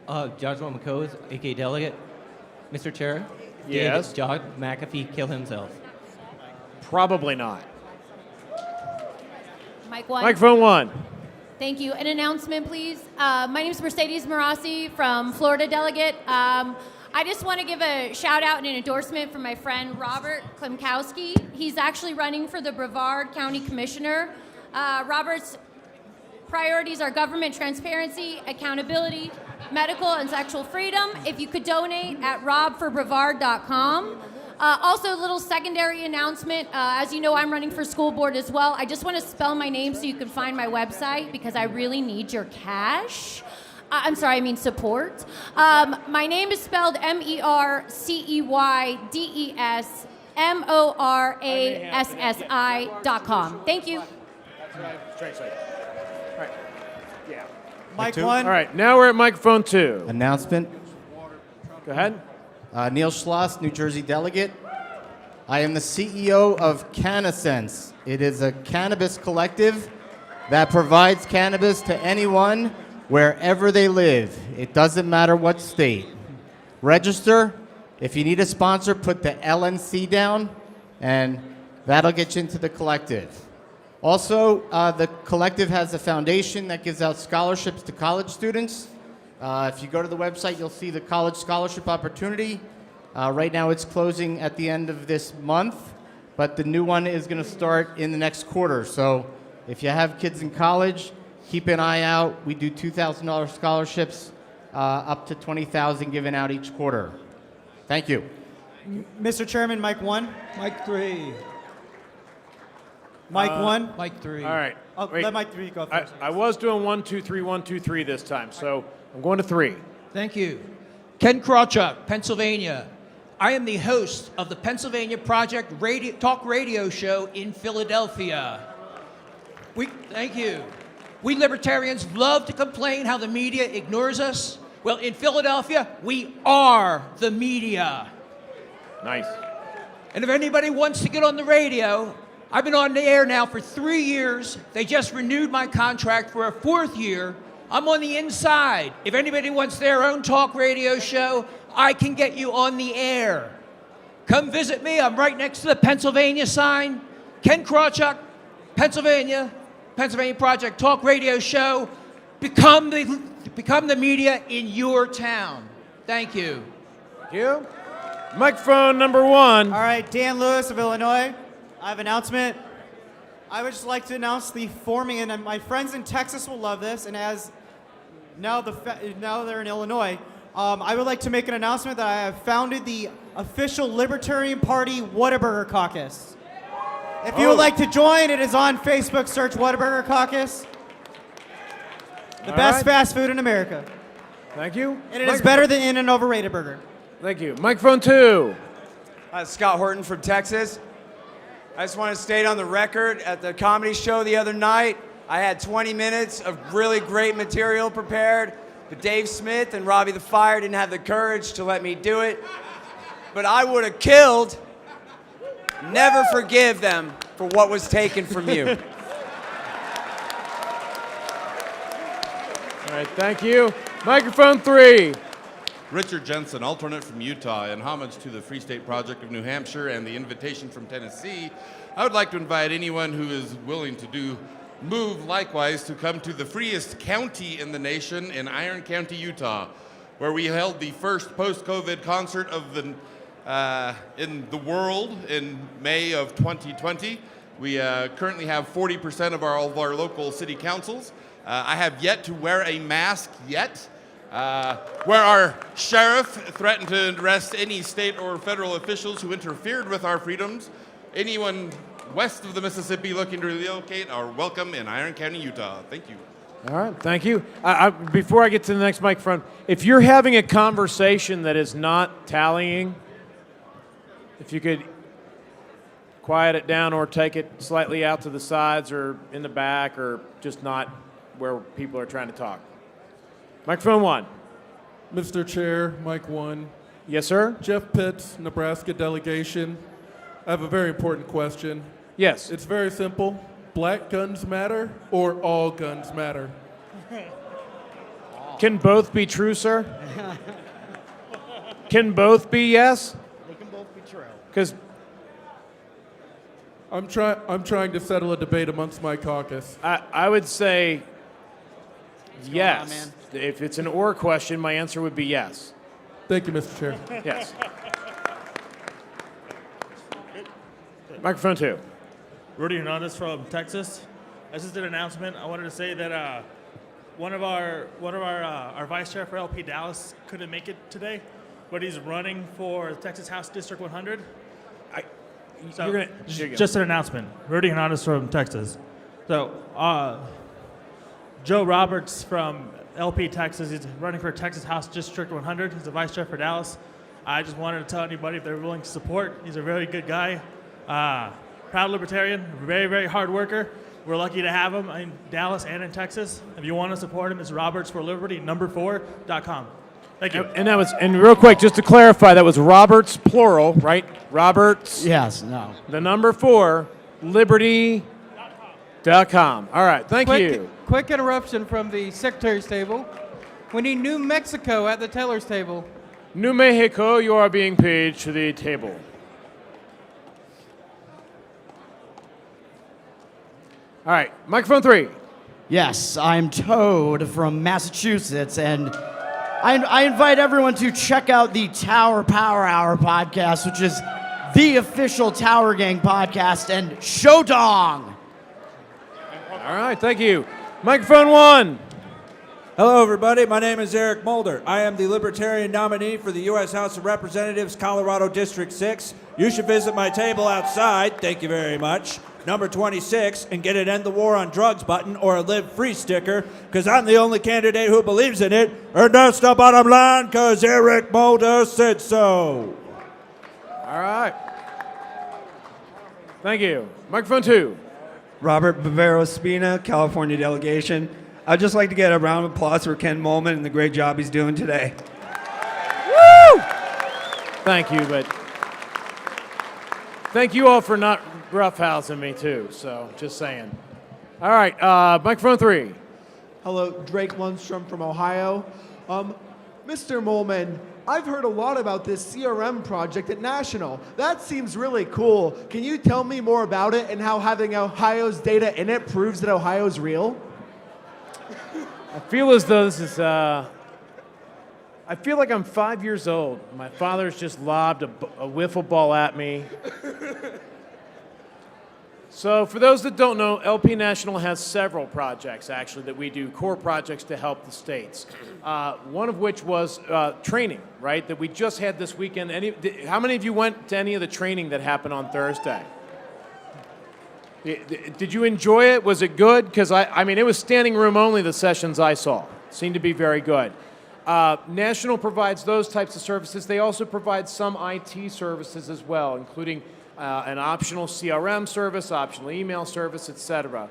Speaker 23: Joshua McCose, a.k.a. Delegate. Mr. Chair.
Speaker 1: Yes?
Speaker 23: Did John McAfee kill himself?
Speaker 1: Probably not.
Speaker 12: Mike 1.
Speaker 1: Microphone 1.
Speaker 12: Thank you. An announcement, please. My name is Mercedes Marassi from Florida Delegate. I just want to give a shout out and an endorsement for my friend Robert Klimkowski. He's actually running for the Brevard County Commissioner. Robert's priorities are government transparency, accountability, medical and sexual freedom. If you could donate at robforbrevard.com.
Speaker 4: Also, a little secondary announcement. As you know, I'm running for school board as well. I just want to spell my name so you can find my website because I really need your cash. I'm sorry, I mean support. My name is spelled MERCEYDESMORASSI.com. Thank you.
Speaker 1: Mic 1. All right, now we're at microphone 2.
Speaker 10: Announcement.
Speaker 1: Go ahead.
Speaker 10: Neil Schloss, New Jersey delegate. I am the CEO of CannaSense. It is a cannabis collective that provides cannabis to anyone wherever they live. It doesn't matter what state. Register. If you need a sponsor, put the LNC down, and that'll get you into the collective. Also, the collective has a foundation that gives out scholarships to college students. If you go to the website, you'll see the college scholarship opportunity. Right now, it's closing at the end of this month, but the new one is going to start in the next quarter. So if you have kids in college, keep an eye out. We do $2,000 scholarships, up to $20,000 given out each quarter. Thank you.
Speaker 14: Mr. Chairman, mic 1.
Speaker 15: Mic 3.
Speaker 14: Mic 1.
Speaker 15: Mic 3.
Speaker 1: All right. Wait.
Speaker 14: Let mic 3 go first.
Speaker 1: I was doing 1, 2, 3, 1, 2, 3 this time, so I'm going to 3.
Speaker 15: Thank you. Ken Krawchuk, Pennsylvania. I am the host of the Pennsylvania Project Talk Radio Show in Philadelphia. Thank you. We libertarians love to complain how the media ignores us. Well, in Philadelphia, we are the media.
Speaker 1: Nice.
Speaker 15: And if anybody wants to get on the radio, I've been on the air now for 3 years. They just renewed my contract for a 4th year. I'm on the inside. If anybody wants their own talk radio show, I can get you on the air. Come visit me. I'm right next to the Pennsylvania sign. Ken Krawchuk, Pennsylvania Project Talk Radio Show. Become the media in your town. Thank you.
Speaker 1: Thank you. Microphone number 1.
Speaker 14: All right, Dan Lewis of Illinois. I have an announcement. I would just like to announce the forming, and my friends in Texas will love this, and as now they're in Illinois, I would like to make an announcement that I have founded the official Libertarian Party Whataburger Caucus. If you would like to join, it is on Facebook. Search Whataburger Caucus. The best fast food in America.
Speaker 1: Thank you.
Speaker 14: And it is better than an overrated burger.
Speaker 1: Thank you. Microphone 2.
Speaker 24: Scott Horton from Texas. I just want to state on the record, at the comedy show the other night, I had 20 minutes of really great material prepared, but Dave Smith and Robbie the Fire didn't have the courage to let me do it. But I would have killed. Never forgive them for what was taken from you.
Speaker 1: All right, thank you. Microphone 3.
Speaker 25: Richard Jensen, alternate from Utah. In homage to the Free State Project of New Hampshire and the invitation from Tennessee, I would like to invite anyone who is willing to move likewise to come to the freest county in the nation in Iron County, Utah, where we held the first post-COVID concert of in the world in May of 2020. We currently have 40% of all of our local city councils. I have yet to wear a mask yet. Where our sheriff threatened to arrest any state or federal officials who interfered with our freedoms. Anyone west of the Mississippi looking to relocate are welcome in Iron County, Utah. Thank you.
Speaker 1: All right, thank you. Before I get to the next microphone, if you're having a conversation that is not tallying, if you could quiet it down or take it slightly out to the sides or in the back or just not where people are trying to talk. Microphone 1.
Speaker 26: Mr. Chair, mic 1.
Speaker 1: Yes, sir.
Speaker 26: Jeff Pitts, Nebraska delegation. I have a very important question.
Speaker 1: Yes.
Speaker 26: It's very simple. Black guns matter or all guns matter?
Speaker 1: Can both be true, sir? Can both be yes?
Speaker 26: They can both be true.
Speaker 1: Because
Speaker 26: I'm trying to settle a debate amongst my caucus.
Speaker 1: I would say yes. If it's an or question, my answer would be yes.
Speaker 26: Thank you, Mr. Chair.
Speaker 1: Yes. Microphone 2.
Speaker 28: Rudy Hernandez from Texas. I just did an announcement. I wanted to say that one of our vice chair for LP Dallas couldn't make it today. but he's running for Texas House District 100. So,
Speaker 1: you're gonna-
Speaker 28: just an announcement. Rudy Hernandez from Texas. So, Joe Roberts from LP Texas, he's running for Texas House District 100. He's the vice chair for Dallas. I just wanted to tell anybody if they're willing to support. He's a very good guy. Proud Libertarian, very, very hard worker. We're lucky to have him in Dallas and in Texas. If you want to support him, it's robertsforliberty4.com. Thank you.
Speaker 1: And real quick, just to clarify, that was Roberts plural, right? Roberts.
Speaker 5: Yes. No.
Speaker 1: The number 4, liberty.com. All right. Thank you.
Speaker 2: Quick interruption from the secretary's table. We need New Mexico at the teller's table.
Speaker 1: New Mexico, you are being paid to the table. All right. Microphone 3.
Speaker 5: Yes, I'm Toad from Massachusetts, and I invite everyone to check out the Tower Power Hour podcast, which is the official Tower Gang podcast, and Showdong.
Speaker 1: All right, thank you. Microphone 1.
Speaker 7: Hello, everybody. My name is Eric Mulder. I am the Libertarian nominee for the U.S. House of Representatives, Colorado District 6. You should visit my table outside, thank you very much, number 26, and get an End the War on Drugs button or a Live Free sticker, because I'm the only candidate who believes in it, and that's the bottom line, because Eric Mulder said so.
Speaker 1: All right. Thank you. Microphone 2.
Speaker 8: Robert Bavaro Spina, California delegation. I'd just like to get a round of applause for Ken Molman and the great job he's doing today.
Speaker 1: Woo! Thank you, but thank you all for not roughhousing me too, so just saying. All right, microphone 3.
Speaker 9: Hello, Drake Lundstrom from Ohio. Mr. Molman, I've heard a lot about this CRM project at National. That seems really cool. Can you tell me more about it and how having Ohio's data in it proves that Ohio's real?
Speaker 1: I feel as though this is, I feel like I'm 5 years old. My father's just lobbed a wiffle ball at me. So for those that don't know, LP National has several projects, actually, that we do, core projects to help the states. One of which was training, right, that we just had this weekend. How many of you went to any of the training that happened on Thursday? Did you enjoy it? Was it good? Because, I mean, it was standing room only, the sessions I saw. Seemed to be very good. National provides those types of services. They also provide some IT services as well, including an optional CRM service, optional email service, etc.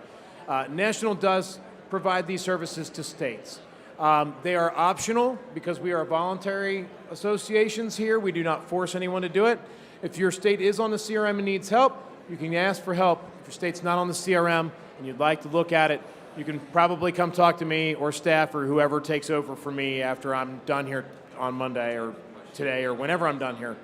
Speaker 1: National does provide these services to states. They are optional because we are voluntary associations here. We do not force anyone to do it. If your state is on the CRM and needs help, you can ask for help. If your state's not on the CRM and you'd like to look at it, you can probably come talk to me or staff or whoever takes over for me after I'm done here on Monday or today or whenever I'm done here.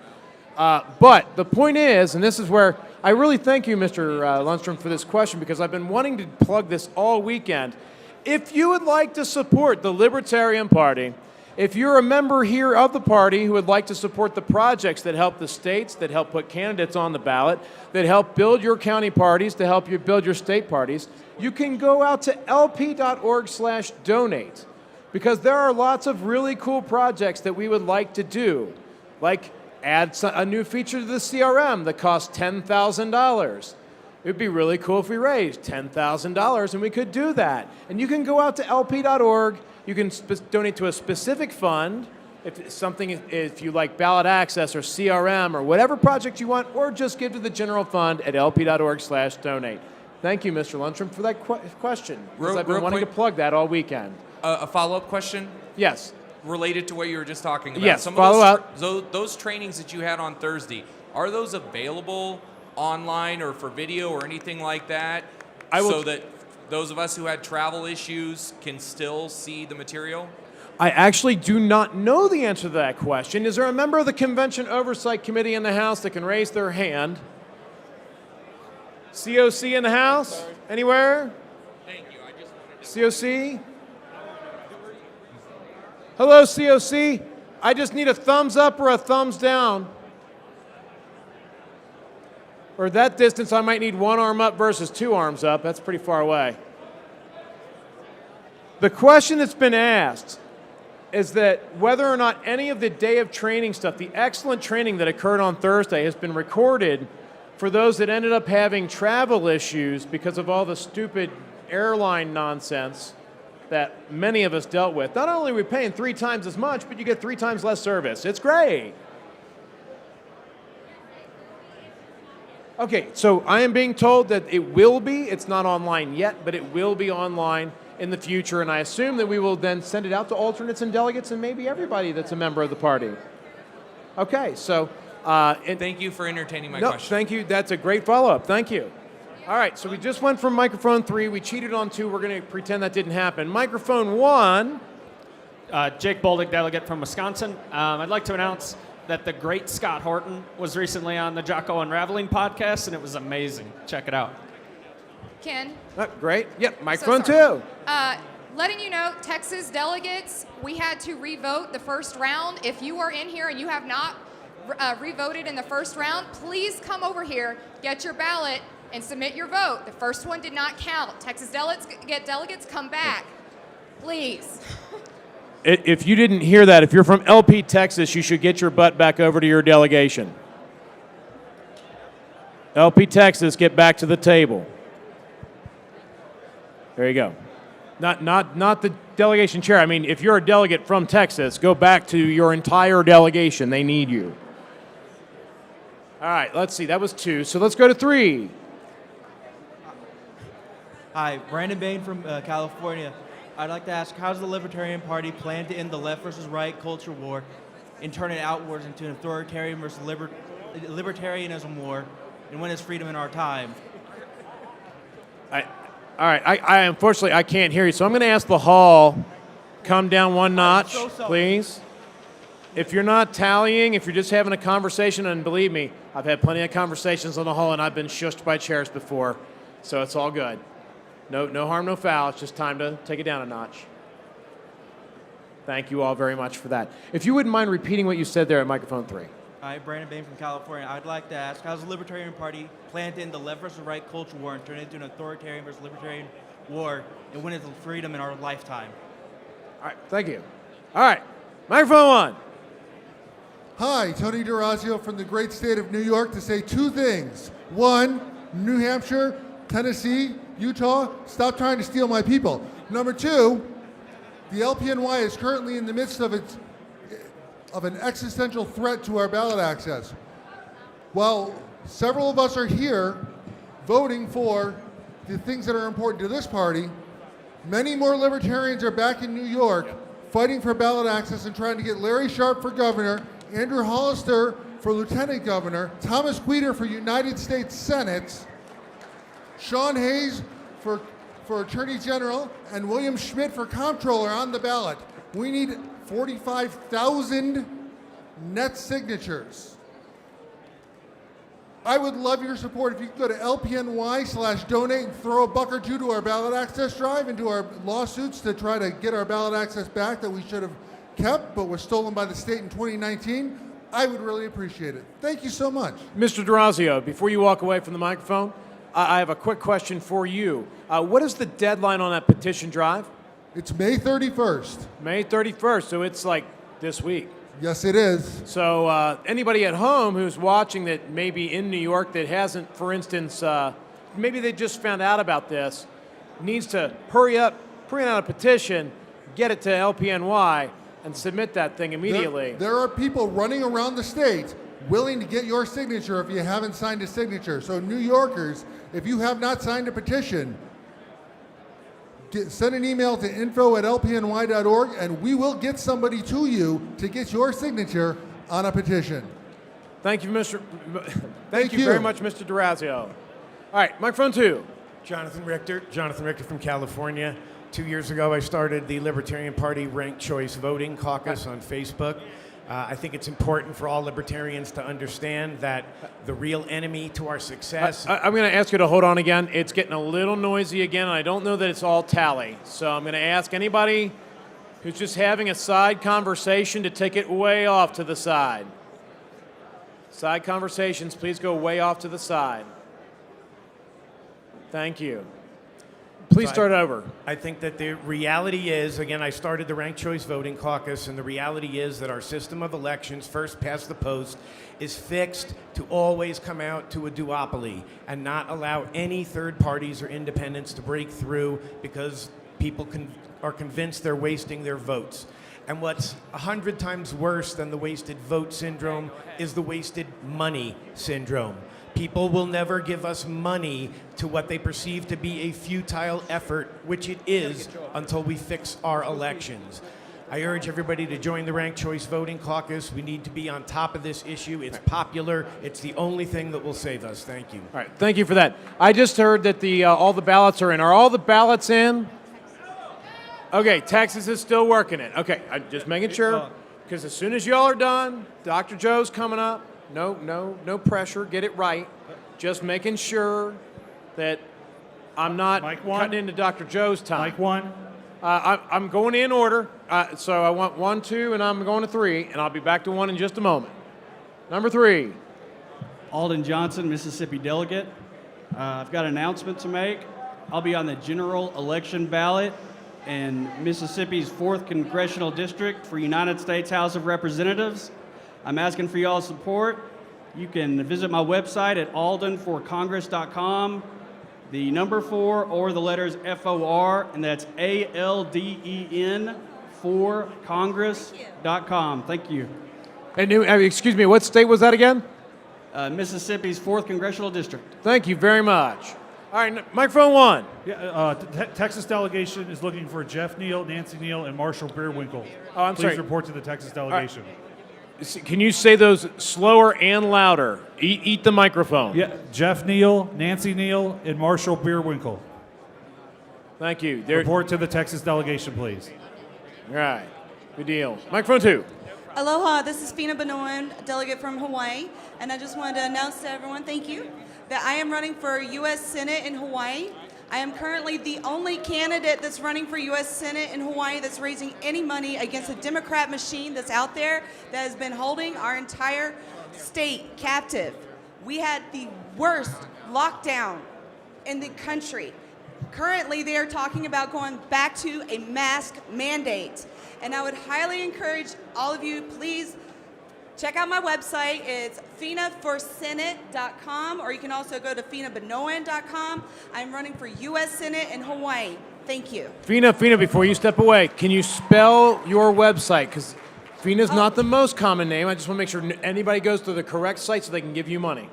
Speaker 1: But the point is, and this is where I really thank you, Mr. Lundstrom, for this question, because I've been wanting to plug this all weekend. If you would like to support the Libertarian Party, if you're a member here of the party who would like to support the projects that help the states, that help put candidates on the ballot, that help build your county parties, to help you build your state parties, you can go out to lp.org/donate, because there are lots of really cool projects that we would like to do, like add a new feature to the CRM that costs $10,000. It would be really cool if we raised $10,000 and we could do that. And you can go out to lp.org. You can donate to a specific fund, if you like ballot access or CRM or whatever project you want, or just give to the general fund at lp.org/donate. Thank you, Mr. Lundstrom, for that question, because I've been wanting to plug that all weekend.
Speaker 17: A follow-up question?
Speaker 1: Yes.
Speaker 17: Related to what you were just talking about.
Speaker 1: Yes,
Speaker 17: Some
Speaker 1: follow
Speaker 17: of
Speaker 1: up.
Speaker 17: those trainings that you had on Thursday, are those available online or for video or anything like that? So that those of us who had travel issues can still see the material?
Speaker 1: I actually do not know the answer to that question. Is there a member of the Convention Oversight Committee in the House that can raise their hand? COC in the House? Anywhere?
Speaker 17: Thank you. I just
Speaker 1: COC? Hello, COC. I just need a thumbs up or a thumbs down. Or that distance, I might need one arm up versus two arms up. That's pretty far away. The question that's been asked is that whether or not any of the day of training stuff, the excellent training that occurred on Thursday, has been recorded for those that ended up having travel issues because of all the stupid airline nonsense that many of us dealt with. Not only are we paying 3 times as much, but you get 3 times less service. It's great. Okay, so I am being told that it will be, it's not online yet, but it will be online in the future, and I assume that we will then send it out to alternates and delegates and maybe everybody that's a member of the party. Okay, so...
Speaker 17: thank you for entertaining my question.
Speaker 1: Thank you. That's a great follow-up. Thank you. All right, so we just went from microphone 3. We cheated on 2. We're going to pretend that didn't happen. Microphone 1.
Speaker 11: Jake Boldig, delegate from Wisconsin. I'd like to announce that the great Scott Horton was recently on the Jocko Unraveling podcast, and it was amazing. Check it out.
Speaker 3: Ken.
Speaker 1: Great. Yep, microphone
Speaker 3: So
Speaker 1: 2.
Speaker 3: Letting you know, Texas delegates, we had to revote the first round. If you are in here and you have not revoted in the first round, please come over here, get your ballot, and submit your vote. The first one did not count. Texas delegates, come back. Please.
Speaker 1: If you didn't hear that, if you're from LP, Texas, you should get your butt back over to your delegation. LP, Texas, get back to the table. There you go. Not the delegation chair. I mean, if you're a delegate from Texas, go back to your entire delegation. They need you. All right, let's see. That was 2. So let's go to 3.
Speaker 6: Hi, Brandon Bain from California. I'd like to ask, how does the Libertarian Party plan to end the left versus right culture war and turn it outwards into an authoritarian versus libertarianism war and when is freedom in our time?
Speaker 1: All right, I unfortunately, I can't hear you, so I'm going to ask the hall, come down one notch, please. If you're not tallying, if you're just having a conversation, and believe me, I've had plenty of conversations on the hall, and I've been shushed by chairs before, so it's all good. No harm, no foul. It's just time to take it down a notch. Thank you all very much for that. If you wouldn't mind repeating what you said there at microphone 3.
Speaker 6: Hi, Brandon Bain from California. I'd like to ask, how does the Libertarian Party plan to end the left versus right culture war and turn it into an authoritarian versus libertarian war and win its freedom in our lifetime?
Speaker 1: All right, thank you. All right, microphone 1.
Speaker 13: Hi, Tony DeRazio from the great state of New York to say 2 things. 1, New Hampshire, Tennessee, Utah, stop trying to steal my people. Number 2, the LPNY is currently in the midst of an existential threat to our ballot access. While several of us are here voting for the things that are important to this party, many more libertarians are back in New York fighting for ballot access and trying to get Larry Sharpe for governor, Andrew Hollister for lieutenant governor, Thomas Queter for United States Senate, Sean Hayes for attorney general, and William Schmidt for comptroller on the ballot. We need 45,000 net signatures. I would love your support if you could go to LPNY/donate and throw $1 or $2 to our ballot access drive and to our lawsuits to try to get our ballot access back that we should have kept but was stolen by the state in 2019. I would really appreciate it. Thank you so much.
Speaker 1: Mr. DeRazio, before you walk away from the microphone, I have a quick question for you. What is the deadline on that petition drive?
Speaker 13: It's May 31st.
Speaker 1: May 31st, so it's like this week.
Speaker 13: Yes, it is.
Speaker 1: So anybody at home who's watching that may be in New York that hasn't, for instance, maybe they just found out about this, needs to hurry up, print out a petition, get it to LPNY, and submit that thing immediately.
Speaker 13: There are people running around the state willing to get your signature if you haven't signed a signature. So New Yorkers, if you have not signed a petition, send an email to info@lpny.org and we will get somebody to you to get your signature on a petition.
Speaker 1: Thank you, Thank you very much, Mr. DeRazio. All right, microphone 2.
Speaker 18: Jonathan Richter from California. 2 years ago, I started the Libertarian Party Ranked Choice Voting Caucus on Facebook. I think it's important for all libertarians to understand that the real enemy to our success...
Speaker 1: I'm going to ask you to hold on again. It's getting a little noisy again, and I don't know that it's all tally. So I'm going to ask anybody who's just having a side conversation to take it way off to the side. Side conversations, please go way off to the side. Thank you. Please Please start over.
Speaker 18: I think that the reality is, again, I started the Ranked Choice Voting Caucus, and the reality is that our system of elections, first past the post, is fixed to always come out to a duopoly and not allow any third parties or independents to break through because people are convinced they're wasting their votes. And what's 100 times worse than the wasted vote syndrome is the wasted money syndrome. People will never give us money to what they perceive to be a futile effort, which it is, until we fix our elections. I urge everybody to join the Ranked Choice Voting Caucus. We need to be on top of this issue. It's popular. It's the only thing that will save us. Thank you.
Speaker 1: All right, thank you for that. I just heard that all the ballots are in. Are all the ballots in? Okay, Texas is still working it. Okay, I'm just making sure, because as soon as y'all are done, Dr. Joe's coming up. No pressure. Get it right. Just making sure that I'm not cutting into Dr. Joe's time.
Speaker 28: Mike 1.
Speaker 1: I'm going in order. So I want 1, 2, and I'm going to 3, and I'll be back to 1 in just a moment. Number 3.
Speaker 12: Alden Johnson, Mississippi delegate. I've got an announcement to make. I'll be on the general election ballot in Mississippi's 4th Congressional District for United States House of Representatives. I'm asking for y'all's support. You can visit my website at aldenforcongress.com, the number 4 or the letters FOR, and that's ALDEN for Congress.com. Thank you.
Speaker 1: And excuse me, what state was that again?
Speaker 12: Mississippi's 4th Congressional District.
Speaker 1: Thank you very much. All right, microphone 1.
Speaker 28: Yeah, Texas delegation is looking for Jeff Neal, Nancy Neal, and Marshall Beerwinkle.
Speaker 1: Oh, I'm sorry.
Speaker 28: Please report to the Texas delegation.
Speaker 1: Can you say those slower and louder? Eat the microphone.
Speaker 28: Yeah, Jeff Neal, Nancy Neal, and Marshall Beerwinkle.
Speaker 1: Thank you.
Speaker 28: Report to the Texas delegation, please.
Speaker 1: All right, good deal. Microphone 2.
Speaker 16: Aloha, this is Fina Benoan, delegate from Hawaii, and I just wanted to announce to everyone, thank you, that I am running for U.S. Senate in Hawaii. I am currently the only candidate that's running for U.S. Senate in Hawaii that's raising any money against a Democrat machine that's out there that has been holding our entire state captive. We had the worst lockdown in the country. Currently, they are talking about going back to a mask mandate. And I would highly encourage all of you, please check out my website. It's finaforsenate.com, or you can also go to finabenoan.com. I'm running for U.S. Senate in Hawaii. Thank you.
Speaker 1: Fina, before you step away, can you spell your website? Because Fina's not the most common name. I just want to make sure anybody goes to the correct site so they can give you money.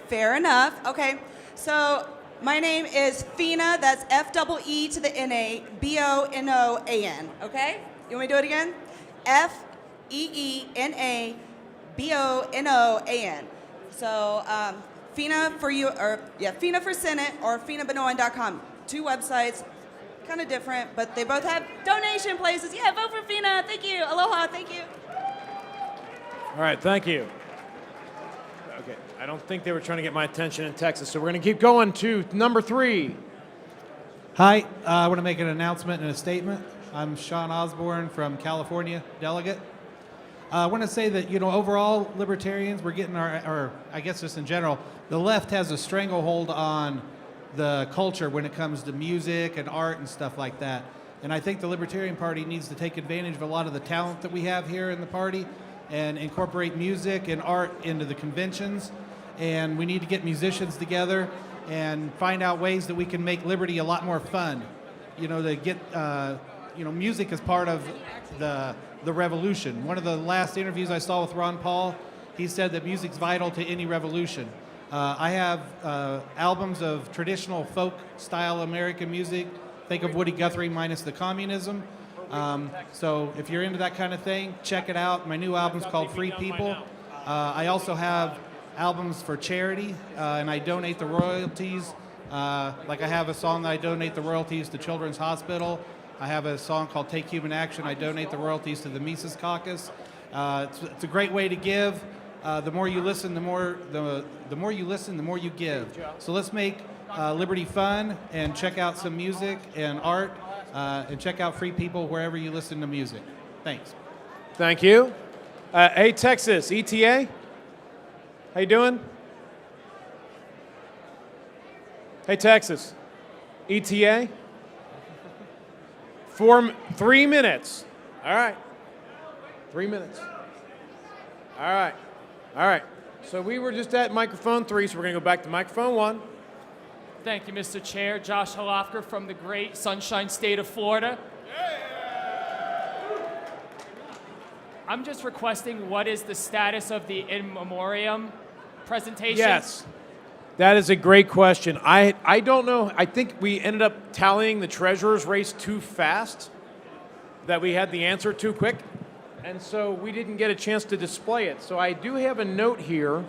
Speaker 16: Fair enough. Okay. So my name is Fina. That's F-E-E to the N-A, B-O-N-O-A-N. Okay? You want me to do it again? F-E-E-N-A, B-O-N-O-A-N. So Fina for you, or Fina for Senate or finabenoan.com. 2 websites, kind of different, but they both have donation places. Yeah, vote for Fina. Thank you. Aloha. Thank you.
Speaker 1: All right, thank you. Okay, I don't think they were trying to get my attention in Texas, so we're going to keep going to number 3.
Speaker 19: Hi, I want to make an announcement and a statement. I'm Sean Osborne from California, delegate. I want to say that, overall, libertarians, we're getting or I guess just in general, the left has a stranglehold on the culture when it comes to music and art and stuff like that. And I think the Libertarian Party needs to take advantage of a lot of the talent that we have here in the party and incorporate music and art into the conventions. And we need to get musicians together and find out ways that we can make liberty a lot more fun. To get, music is part of the revolution. One of the last interviews I saw with Ron Paul, he said that music's vital to any revolution. I have albums of traditional folk-style American music. Think of Woody Guthrie minus the communism. So if you're into that kind of thing, check it out. My new album's called Free People. I also have albums for charity, and I donate the royalties. Like I have a song that I donate the royalties to Children's Hospital. I have a song called Take Human Action. I donate the royalties to the Mises Caucus. It's a great way to give. The more you listen, the more you listen, the more you give. So let's make liberty fun and check out some music and art, and check out Free People wherever you listen to music. Thanks.
Speaker 1: Thank you. Hey, Texas, ETA? How you doing? Hey, Texas, ETA? 3 minutes. All right. 3 minutes. All right. All right. So we were just at microphone 3, so we're going to go back to microphone 1.
Speaker 4: Thank you, Mr. Chair. Josh Halofker from the great Sunshine State of Florida. I'm just requesting what is the status of the in memoriam presentation?
Speaker 1: Yes. That is a great question. I don't know. I think we ended up tallying the treasurer's race too fast, that we had the answer too quick, and so we didn't get a chance to display it. So I do have a note here.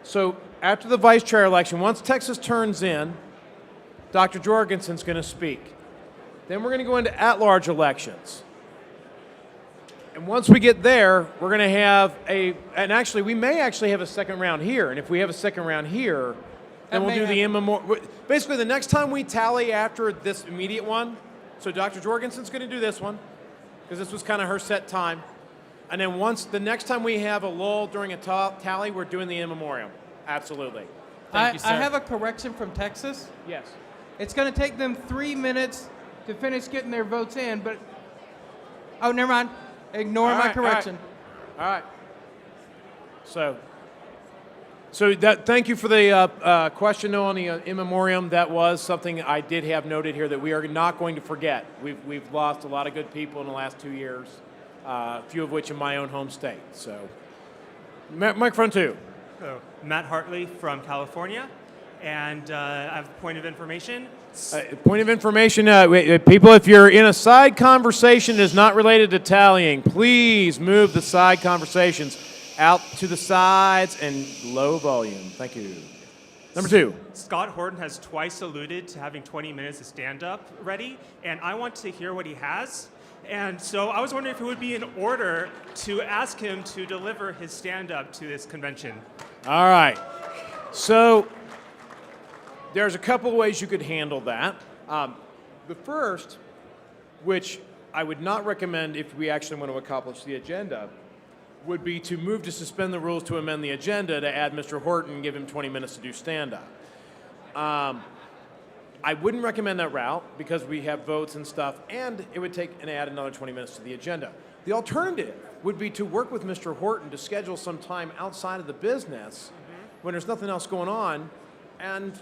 Speaker 1: So after the vice chair election, once Texas turns in, Dr. Jorgensen's going to speak. Then we're going to go into at-large elections. And once we get there, we're going to have and actually, we may actually have a second round here. And if we have a second round here, then we'll do the in memoriam. Basically, the next time we tally after this immediate one, so Dr. Jorgensen's going to do this one, because this was kind of her set time. And then the next time we have a lull during a tally, we're doing the in memoriam. Absolutely.
Speaker 2: I have a correction from Texas.
Speaker 1: Yes.
Speaker 2: It's going to take them 3 minutes to finish getting their votes in, but... Oh, never mind. Ignore my correction.
Speaker 1: All right. So thank you for the question on the in memoriam. That was something I did have noted here that we are not going to forget. We've lost a lot of good people in the last 2 years, a few of which in my own home state. So, microphone 2.
Speaker 10: So, Matt Hartley from California, and I have a point of information.
Speaker 1: Point of information, people, if you're in a side conversation that is not related to tallying, please move the side conversations out to the sides and low volume. Thank you. Number 2.
Speaker 10: Scott Horton has twice alluded to having 20 minutes of stand-up ready, and I want to hear what he has. And so I was wondering if it would be in order to ask him to deliver his stand-up to this convention.
Speaker 1: All right. So there's a couple of ways you could handle that. The first, which I would not recommend if we actually want to accomplish the agenda, would be to move to suspend the rules to amend the agenda to add Mr. Horton and give him 20 minutes to do stand-up. I wouldn't recommend that route because we have votes and stuff, and it would take and add another 20 minutes to the agenda. The alternative would be to work with Mr. Horton to schedule some time outside of the business when there's nothing else going on, and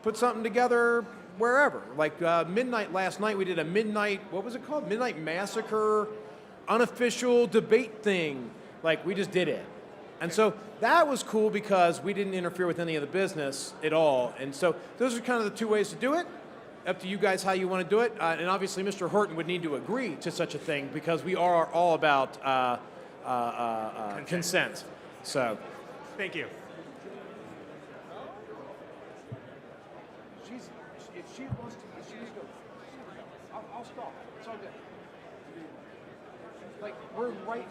Speaker 1: put something together wherever. Like midnight last night, we did a midnight, what was it called? Midnight Massacre, unofficial debate thing. Like, we just did it. And so that was cool because we didn't interfere with any of the business at all. And so those are kind of the 2 ways to do it. Up to you guys how you want to do it. And obviously, Mr. Horton would need to agree to such a thing because we are all about consent. So,
Speaker 10: thank you.
Speaker 1: If she wants to, she needs to go. I'll stop. It's all good. Like, we're right.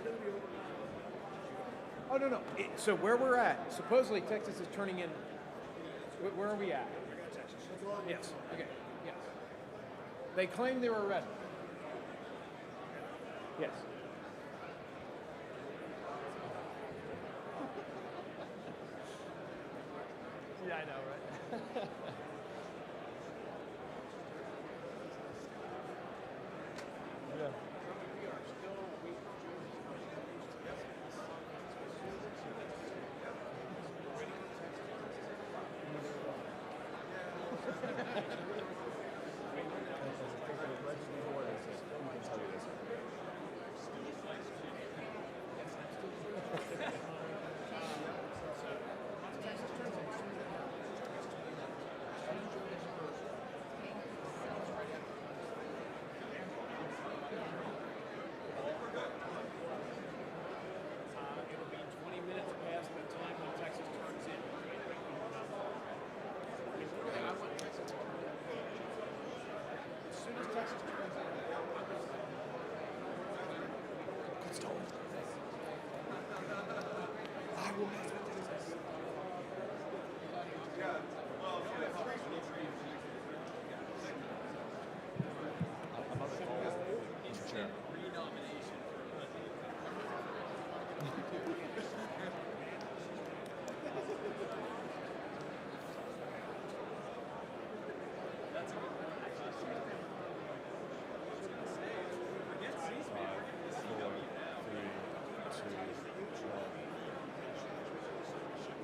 Speaker 1: Oh, no. So where we're at, supposedly Texas is turning in. Where are we at? Yes. Okay. Yes. They claim they were ready. Yes.
Speaker 10: Yeah, I know, right?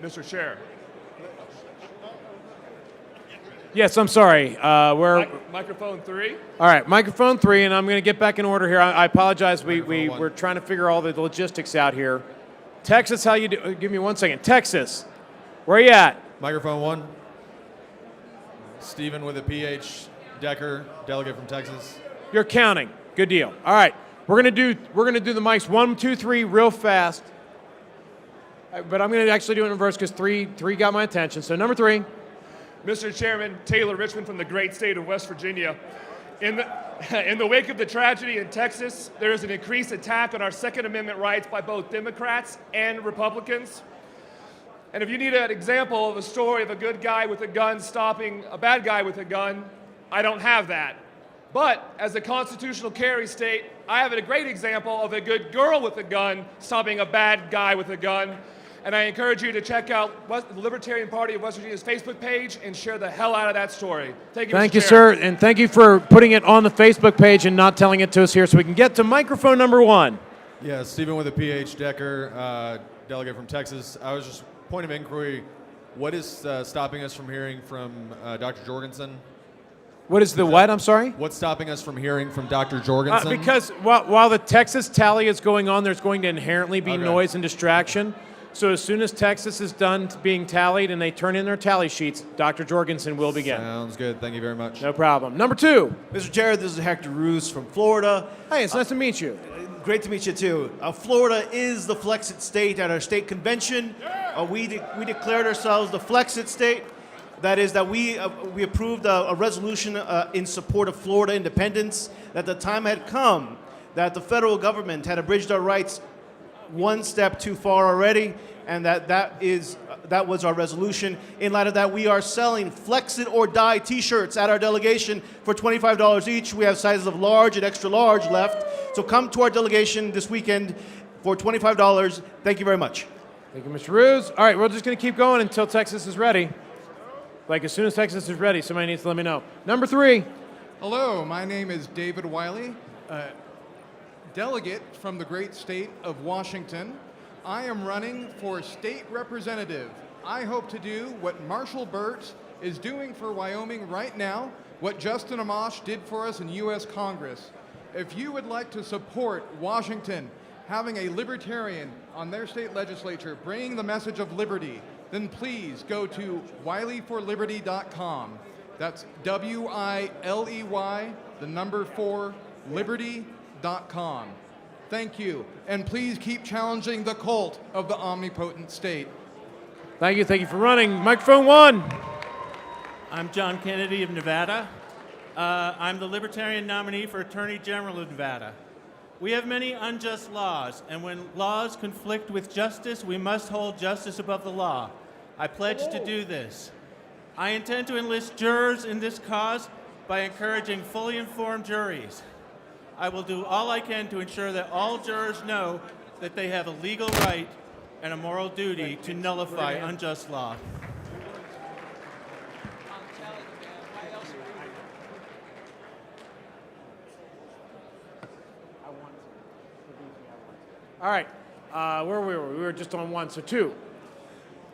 Speaker 14: Mr. Chair.
Speaker 1: Yes, I'm sorry.
Speaker 14: Microphone 3.
Speaker 1: All right, microphone 3, and I'm going to get back in order here. I apologize. We're trying to figure all the logistics out here. Texas, how you do? Give me 1 second. Texas, where are you at?
Speaker 15: Microphone 1. Stephen with a PH, Decker, delegate from Texas.
Speaker 1: You're counting. Good deal. All right, we're gonna do the mics 1, 2, 3 real fast. But I'm gonna actually do it in reverse because three got my attention. So number 3.
Speaker 14: Mr. Chairman, Taylor Richmond from the great state of West Virginia. In the wake of the tragedy in Texas, there is an increased attack on our Second Amendment rights by both Democrats and Republicans. And if you need an example of a story of a good guy with a gun stopping a bad guy with a gun, I don't have that. But as a constitutional carry state, I have a great example of a good girl with a gun stopping a bad guy with a gun. And I encourage you to check out the Libertarian Party of West Virginia's Facebook page and share the hell out of that story. Thank you,
Speaker 1: Thank
Speaker 14: Mr.
Speaker 1: you,
Speaker 14: Chair.
Speaker 1: sir, and thank you for putting it on the Facebook page and not telling it to us here so we can get to microphone number 1.
Speaker 15: Yeah, Stephen with a PH, Decker, delegate from Texas. I was just, point of inquiry, what is stopping us from hearing from Dr. Jorgensen?
Speaker 1: What is the what? I'm sorry?
Speaker 15: What's stopping us from hearing from Dr. Jorgensen?
Speaker 1: Because while the Texas tally is going on, there's going to inherently be noise and distraction. So as soon as Texas is done being tallied and they turn in their tally sheets, Dr. Jorgensen will begin.
Speaker 15: Sounds good. Thank you very much.
Speaker 1: No problem. Number 2.
Speaker 20: Mr. Chair, this is Hector Roos from Florida.
Speaker 1: Hey, it's nice to meet you.
Speaker 20: Great to meet you, too. Florida is the Flexit state at our state convention. We declared ourselves the Flexit state. That is that we approved a resolution in support of Florida independence, that the time had come that the federal government had abridged our rights one step too far already, and that was our resolution. In light of that, we are selling Flexit or Die t-shirts at our delegation for $25 each. We have sizes of large and extra large left. So come to our delegation this weekend for $25. Thank you very much.
Speaker 1: Thank you, Mr. Roos. All right, we're just going to keep going until Texas is ready. Like as soon as Texas is ready, somebody needs to let me know. Number 3.
Speaker 21: Hello, my name is David Wiley, delegate from the great state of Washington. I am running for state representative. I hope to do what Marshall Burt is doing for Wyoming right now, what Justin Amash did for us in U.S. Congress. If you would like to support Washington having a libertarian on their state legislature bringing the message of liberty, then please go to wileyforliberty.com. That's W-I-L-E-Y, the number 4, liberty.com. Thank you, and please keep challenging the cult of the omnipotent state.
Speaker 1: Thank you for running. Microphone 1.
Speaker 22: I'm John Kennedy of Nevada. I'm the Libertarian nominee for Attorney General of Nevada. We have many unjust laws, and when laws conflict with justice, we must hold justice above the law. I pledge to do this. I intend to enlist jurors in this cause by encouraging fully informed juries. I will do all I can to ensure that all jurors know that they have a legal right and a moral duty to nullify unjust law.
Speaker 1: All right, where were we? We were just on 1, so 2.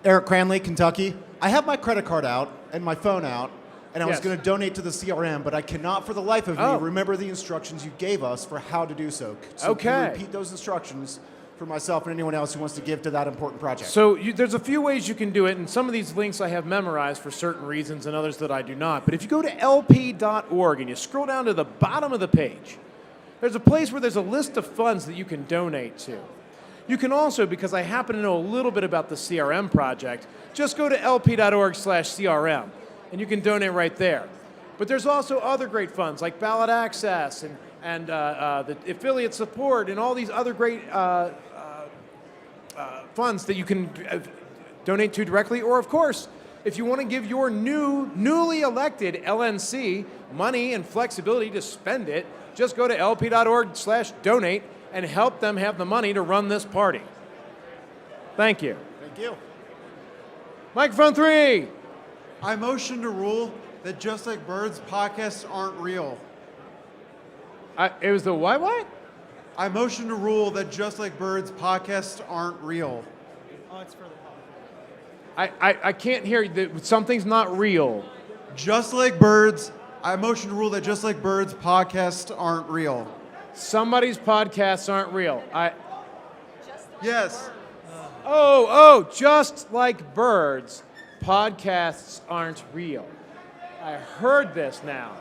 Speaker 23: Eric Cranley, Kentucky. I have my credit card out and my phone out, and I was
Speaker 1: Yes.
Speaker 23: going to donate to the CRM, but I cannot for the life of me
Speaker 1: Oh.
Speaker 23: remember the instructions you gave us for how to do so. So
Speaker 1: Okay.
Speaker 23: Can you repeat those instructions for myself and anyone else who wants to give to that important project?
Speaker 1: So there's a few ways you can do it, and some of these links I have memorized for certain reasons and others that I do not. But if you go to lp.org and you scroll down to the bottom of the page, there's a place where there's a list of funds that you can donate to. You can also, because I happen to know a little bit about the CRM project, just go to lp.org/CRM, and you can donate right there. But there's also other great funds like ballot access and the affiliate support and all these other great funds that you can donate to directly. Or, of course, if you want to give your newly elected LNC money and flexibility to spend it, just go to lp.org/donate and help them have the money to run this party. Thank you.
Speaker 23: Thank you.
Speaker 1: Microphone 3.
Speaker 24: I motion to rule that Just Like Birds podcasts aren't real.
Speaker 1: It was the what?
Speaker 24: I motion to rule that Just Like Birds podcasts aren't real.
Speaker 22: Oh, it's for the
Speaker 1: I can't hear you. Something's not real.
Speaker 24: Just like birds, I motion to rule that Just Like Birds podcasts aren't real.
Speaker 1: Somebody's podcasts aren't real.
Speaker 24: Yes.
Speaker 1: Just like birds, podcasts aren't real. I heard this now.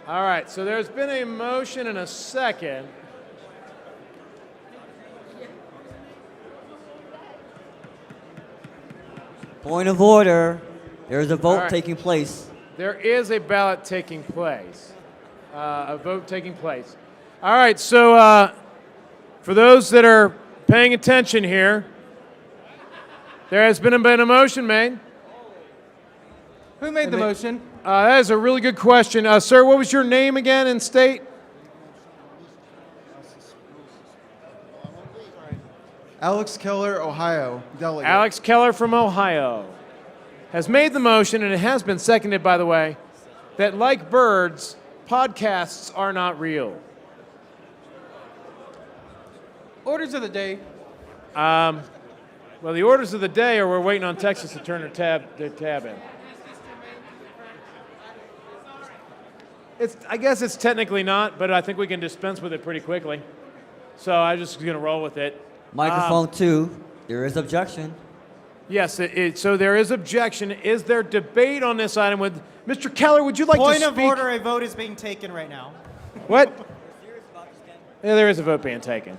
Speaker 1: All right, so there's been a motion and a second.
Speaker 5: Point of order. There is a vote
Speaker 1: All right.
Speaker 5: taking place.
Speaker 1: There is a ballot taking place, a vote taking place. All right, so for those that are paying attention here, there has been a motion made.
Speaker 2: Who made the motion?
Speaker 1: That is a really good question. Sir, what was your name again and state?
Speaker 24: Alex Keller, Ohio, delegate.
Speaker 1: Alex Keller from Ohio has made the motion, and it has been seconded, by the way, that like birds, podcasts are not real.
Speaker 2: Orders of the day.
Speaker 1: Well, the orders of the day are we're waiting on Texas to turn their tab in. I guess it's technically not, but I think we can dispense with it pretty quickly. So I'm just going to roll with it.
Speaker 5: Microphone 2. There is objection.
Speaker 1: Yes, so there is objection. Is there debate on this item? With Mr. Keller, would you like to
Speaker 7: Point
Speaker 1: speak?
Speaker 7: of order, a vote is being taken right now.
Speaker 1: What? Yeah, there is a vote being taken.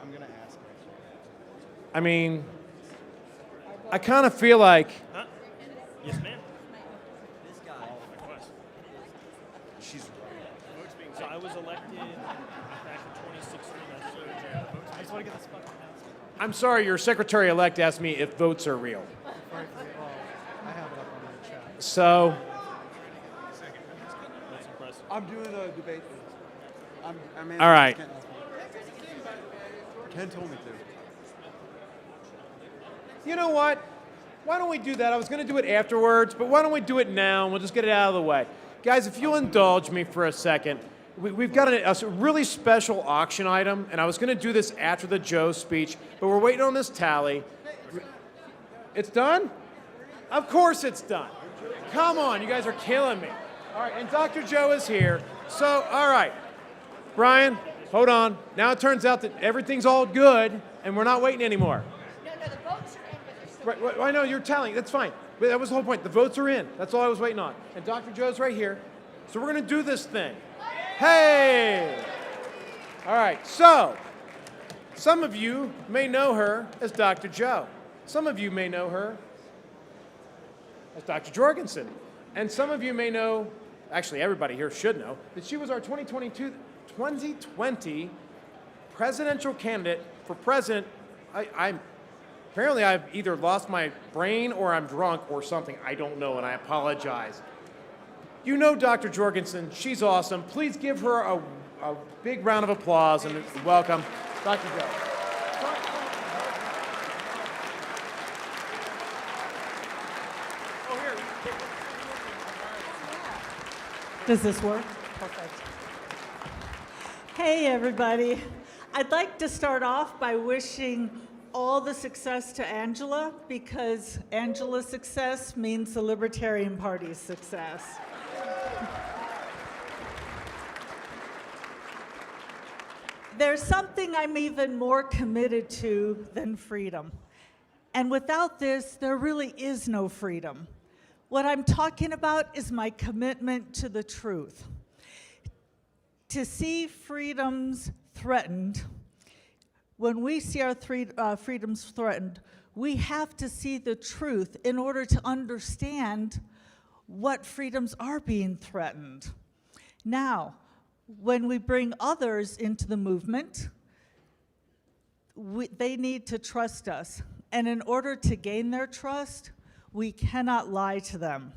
Speaker 24: I'm going to ask.
Speaker 1: I mean, I kind of feel like...
Speaker 28: Yes, ma'am.
Speaker 24: She's right.
Speaker 28: So I was elected back in 2016. I just want to get this fucking announcement.
Speaker 1: I'm sorry, your secretary-elect asked me if votes are real.
Speaker 7: I have it up on the chat.
Speaker 1: So...
Speaker 28: That's impressive.
Speaker 24: I'm doing a debate. I'm
Speaker 1: All right.
Speaker 24: Ken told me to.
Speaker 1: You know what? Why don't we do that? I was going to do it afterwards, but why don't we do it now, and we'll just get it out of the way. Guys, if you'll indulge me for a second, we've got a really special auction item, and I was going to do this after the Joe speech, but we're waiting on this tally. It's done? Of course it's done. Come on, you guys are killing me. All right, and Dr. Joe is here. So, all right. Brian, hold on. Now it turns out that everything's all good, and we're not waiting anymore.
Speaker 3: No, the votes are in, but they're still.
Speaker 1: Right, I know, you're tallying. That's fine. But that was the whole point. The votes are in. That's all I was waiting on. And Dr. Joe's right here. So we're going to do this thing. Hey! All right, so some of you may know her as Dr. Joe. Some of you may know her as Dr. Jorgensen. And some of you may know, actually everybody here should know, that she was our 2020 presidential candidate for president. Apparently I've either lost my brain or I'm drunk or something. I don't know, and I apologize. You know Dr. Jorgensen. She's awesome. Please give her a big round of applause and welcome Dr. Joe.
Speaker 8: Does this work? Perfect. Hey, everybody. I'd like to start off by wishing all the success to Angela, because Angela's success means the Libertarian Party's success. There's something I'm even more committed to than freedom. And without this, there really is no freedom. What I'm talking about is my commitment to the truth. To see freedoms threatened, when we see our freedoms threatened, we have to see the truth in order to understand what freedoms are being threatened. Now, when we bring others into the movement, they need to trust us. And in order to gain their trust, we cannot lie to them.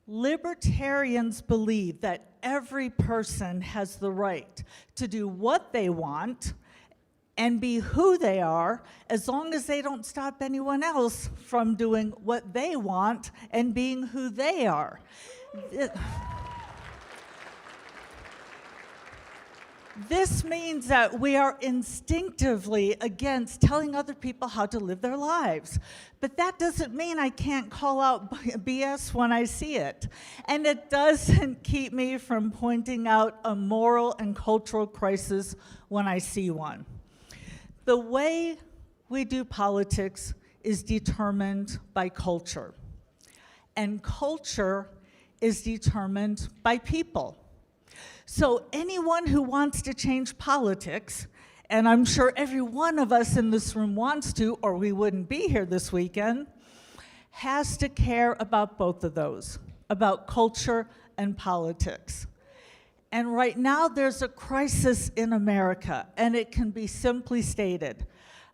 Speaker 8: Libertarians believe that every person has the right to do what they want and be who they are, as long as they don't stop anyone else from doing what they want and being who they are. This means that we are instinctively against telling other people how to live their lives. But that doesn't mean I can't call out BS when I see it. And it doesn't keep me from pointing out a moral and cultural crisis when I see one. The way we do politics is determined by culture. And culture is determined by people. So anyone who wants to change politics, and I'm sure every one of us in this room wants to, or we wouldn't be here this weekend, has to care about both of those, about culture and politics. And right now there's a crisis in America, and it can be simply stated.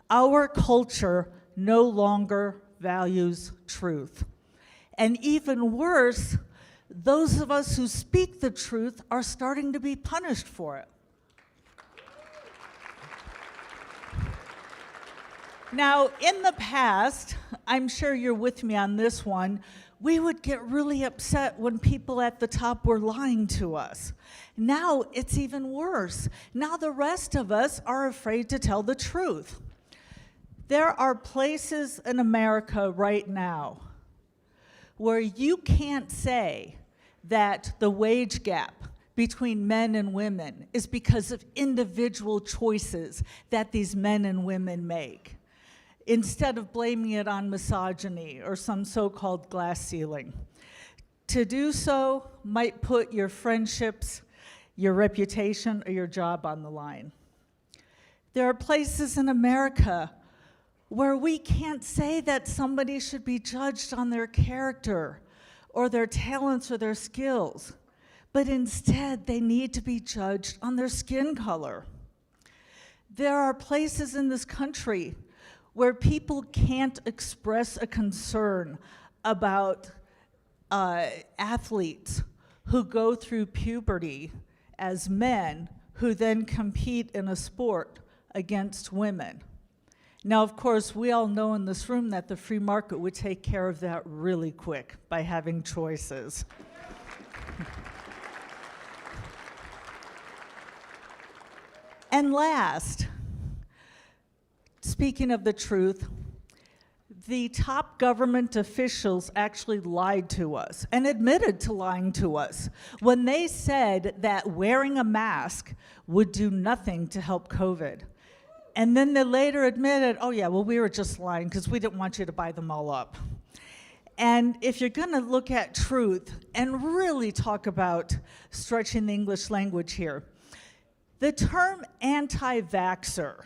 Speaker 8: Our culture no longer values truth. And even worse, those of us who speak the truth are starting to be punished for it. Now, in the past, I'm sure you're with me on this one, we would get really upset when people at the top were lying to us. Now it's even worse. Now the rest of us are afraid to tell the truth. There are places in America right now where you can't say that the wage gap between men and women is because of individual choices that these men and women make, instead of blaming it on misogyny or some so-called glass ceiling. To do so might put your friendships, your reputation, or your job on the line. There are places in America where we can't say that somebody should be judged on their character or their talents or their skills, but instead they need to be judged on their skin color. There are places in this country where people can't express a concern about athletes who go through puberty as men who then compete in a sport against women. Now, of course, we all know in this room that the free market would take care of that really quick by having choices. And last, speaking of the truth, the top government officials actually lied to us and admitted to lying to us when they said that wearing a mask would do nothing to help COVID. And then they later admitted, oh yeah, well, we were just lying because we didn't want you to buy them all up. And if you're gonna look at truth and really talk about stretching the English language here, the term anti-vaxxer,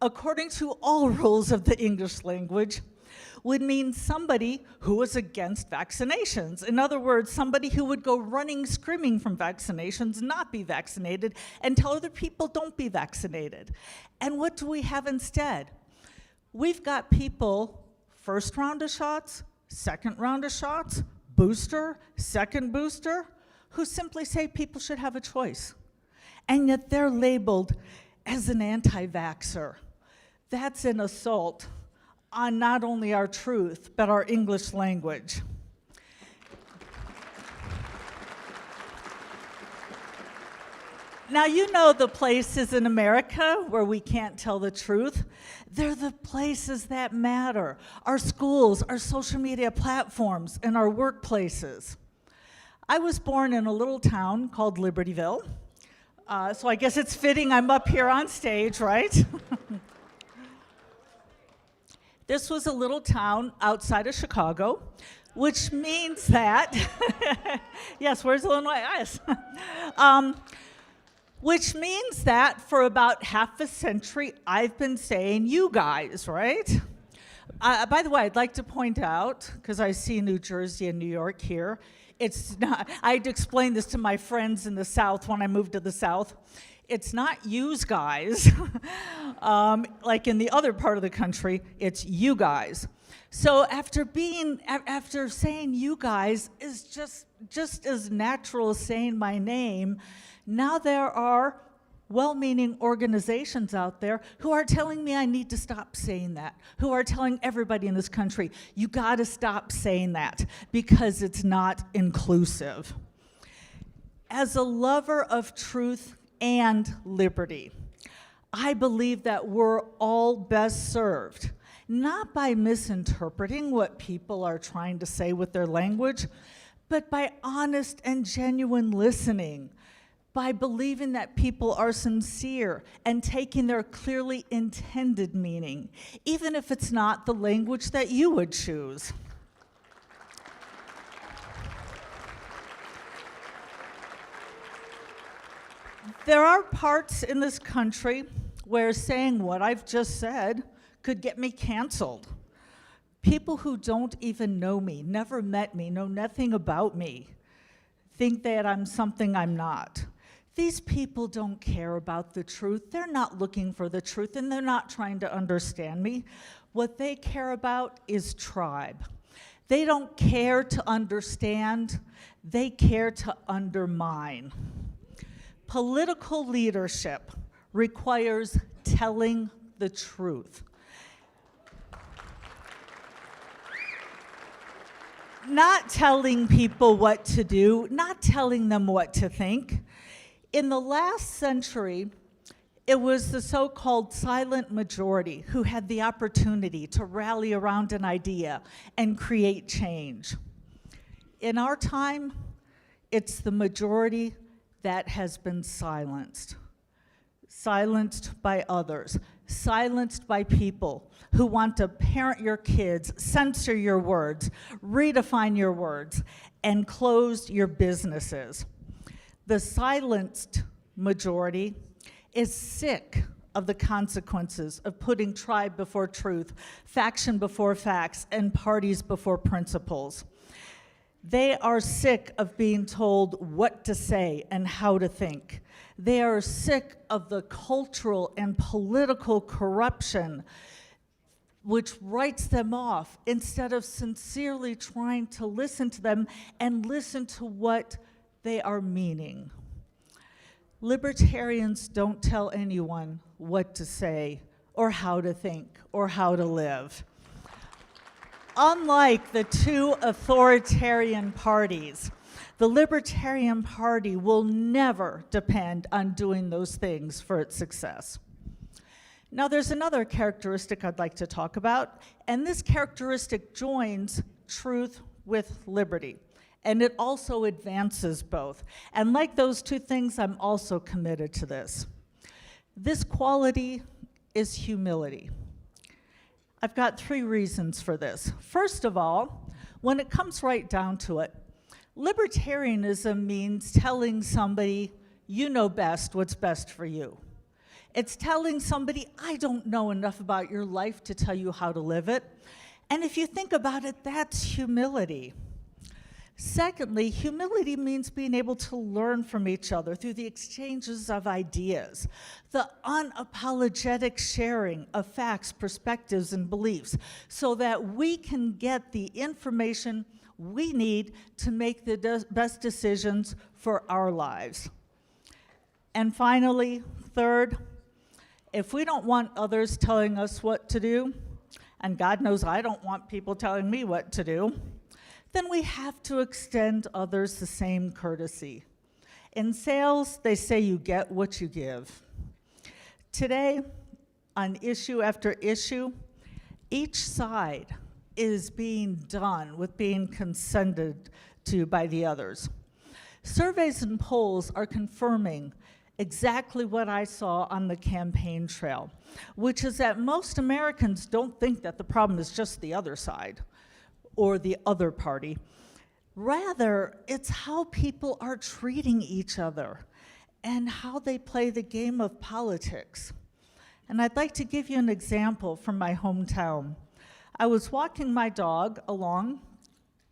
Speaker 8: according to all rules of the English language, would mean somebody who was against vaccinations. In other words, somebody who would go running, screaming from vaccinations, not be vaccinated, and tell other people don't be vaccinated. And what do we have instead? We've got people, first round of shots, second round of shots, booster, second booster, who simply say people should have a choice. And yet they're labeled as an anti-vaxxer. That's an assault on not only our truth, but our English language. Now, you know the places in America where we can't tell the truth. They're the places that matter. Our schools, our social media platforms, and our workplaces. I was born in a little town called Libertyville. So I guess it's fitting I'm up here on stage, right? This was a little town outside of Chicago, which means that, yes, where's Illinois? Yes. Which means that for about half a century, I've been saying you guys, right? By the way, I'd like to point out, because I see New Jersey and New York here, it's not, I'd explain this to my friends in the South when I moved to the South. It's not yous guys, like in the other part of the country, it's you guys. So after saying you guys is just as natural as saying my name, now there are well-meaning organizations out there who are telling me I need to stop saying that, who are telling everybody in this country, you gotta stop saying that because it's not inclusive. As a lover of truth and liberty. I believe that we're all best served, not by misinterpreting what people are trying to say with their language, but by honest and genuine listening, by believing that people are sincere and taking their clearly intended meaning, even if it's not the language that you would choose. There are parts in this country where saying what I've just said could get me canceled. People who don't even know me, never met me, know nothing about me, think that I'm something I'm not. These people don't care about the truth. They're not looking for the truth, and they're not trying to understand me. What they care about is tribe. They don't care to understand. They care to undermine. Political leadership requires telling the truth. Not telling people what to do, not telling them what to think. In the last century, it was the so-called silent majority who had the opportunity to rally around an idea and create change. In our time, it's the majority that has been silenced. Silenced by others, silenced by people who want to parent your kids, censor your words, redefine your words, and close your businesses. The silenced majority is sick of the consequences of putting tribe before truth, faction before facts, and parties before principles. They are sick of being told what to say and how to think. They are sick of the cultural and political corruption which writes them off instead of sincerely trying to listen to them and listen to what they are meaning. Libertarians don't tell anyone what to say or how to think or how to live. Unlike the two authoritarian parties, the Libertarian Party will never depend on doing those things for its success. Now, there's another characteristic I'd like to talk about, and this characteristic joins truth with liberty, and it also advances both. And like those two things, I'm also committed to this. This quality is humility. I've got 3 reasons for this. First of all, when it comes right down to it, libertarianism means telling somebody, you know best what's best for you. It's telling somebody, I don't know enough about your life to tell you how to live it. And if you think about it, that's humility. Secondly, humility means being able to learn from each other through the exchanges of ideas, the unapologetic sharing of facts, perspectives, and beliefs, so that we can get the information we need to make the best decisions for our lives. And finally, third, if we don't want others telling us what to do, and God knows I don't want people telling me what to do, then we have to extend others the same courtesy. In sales, they say you get what you give. Today, on issue after issue, each side is being done with being consented to by the others. Surveys and polls are confirming exactly what I saw on the campaign trail, which is that most Americans don't think that the problem is just the other side or the other party. Rather, it's how people are treating each other and how they play the game of politics. And I'd like to give you an example from my hometown. I was walking my dog along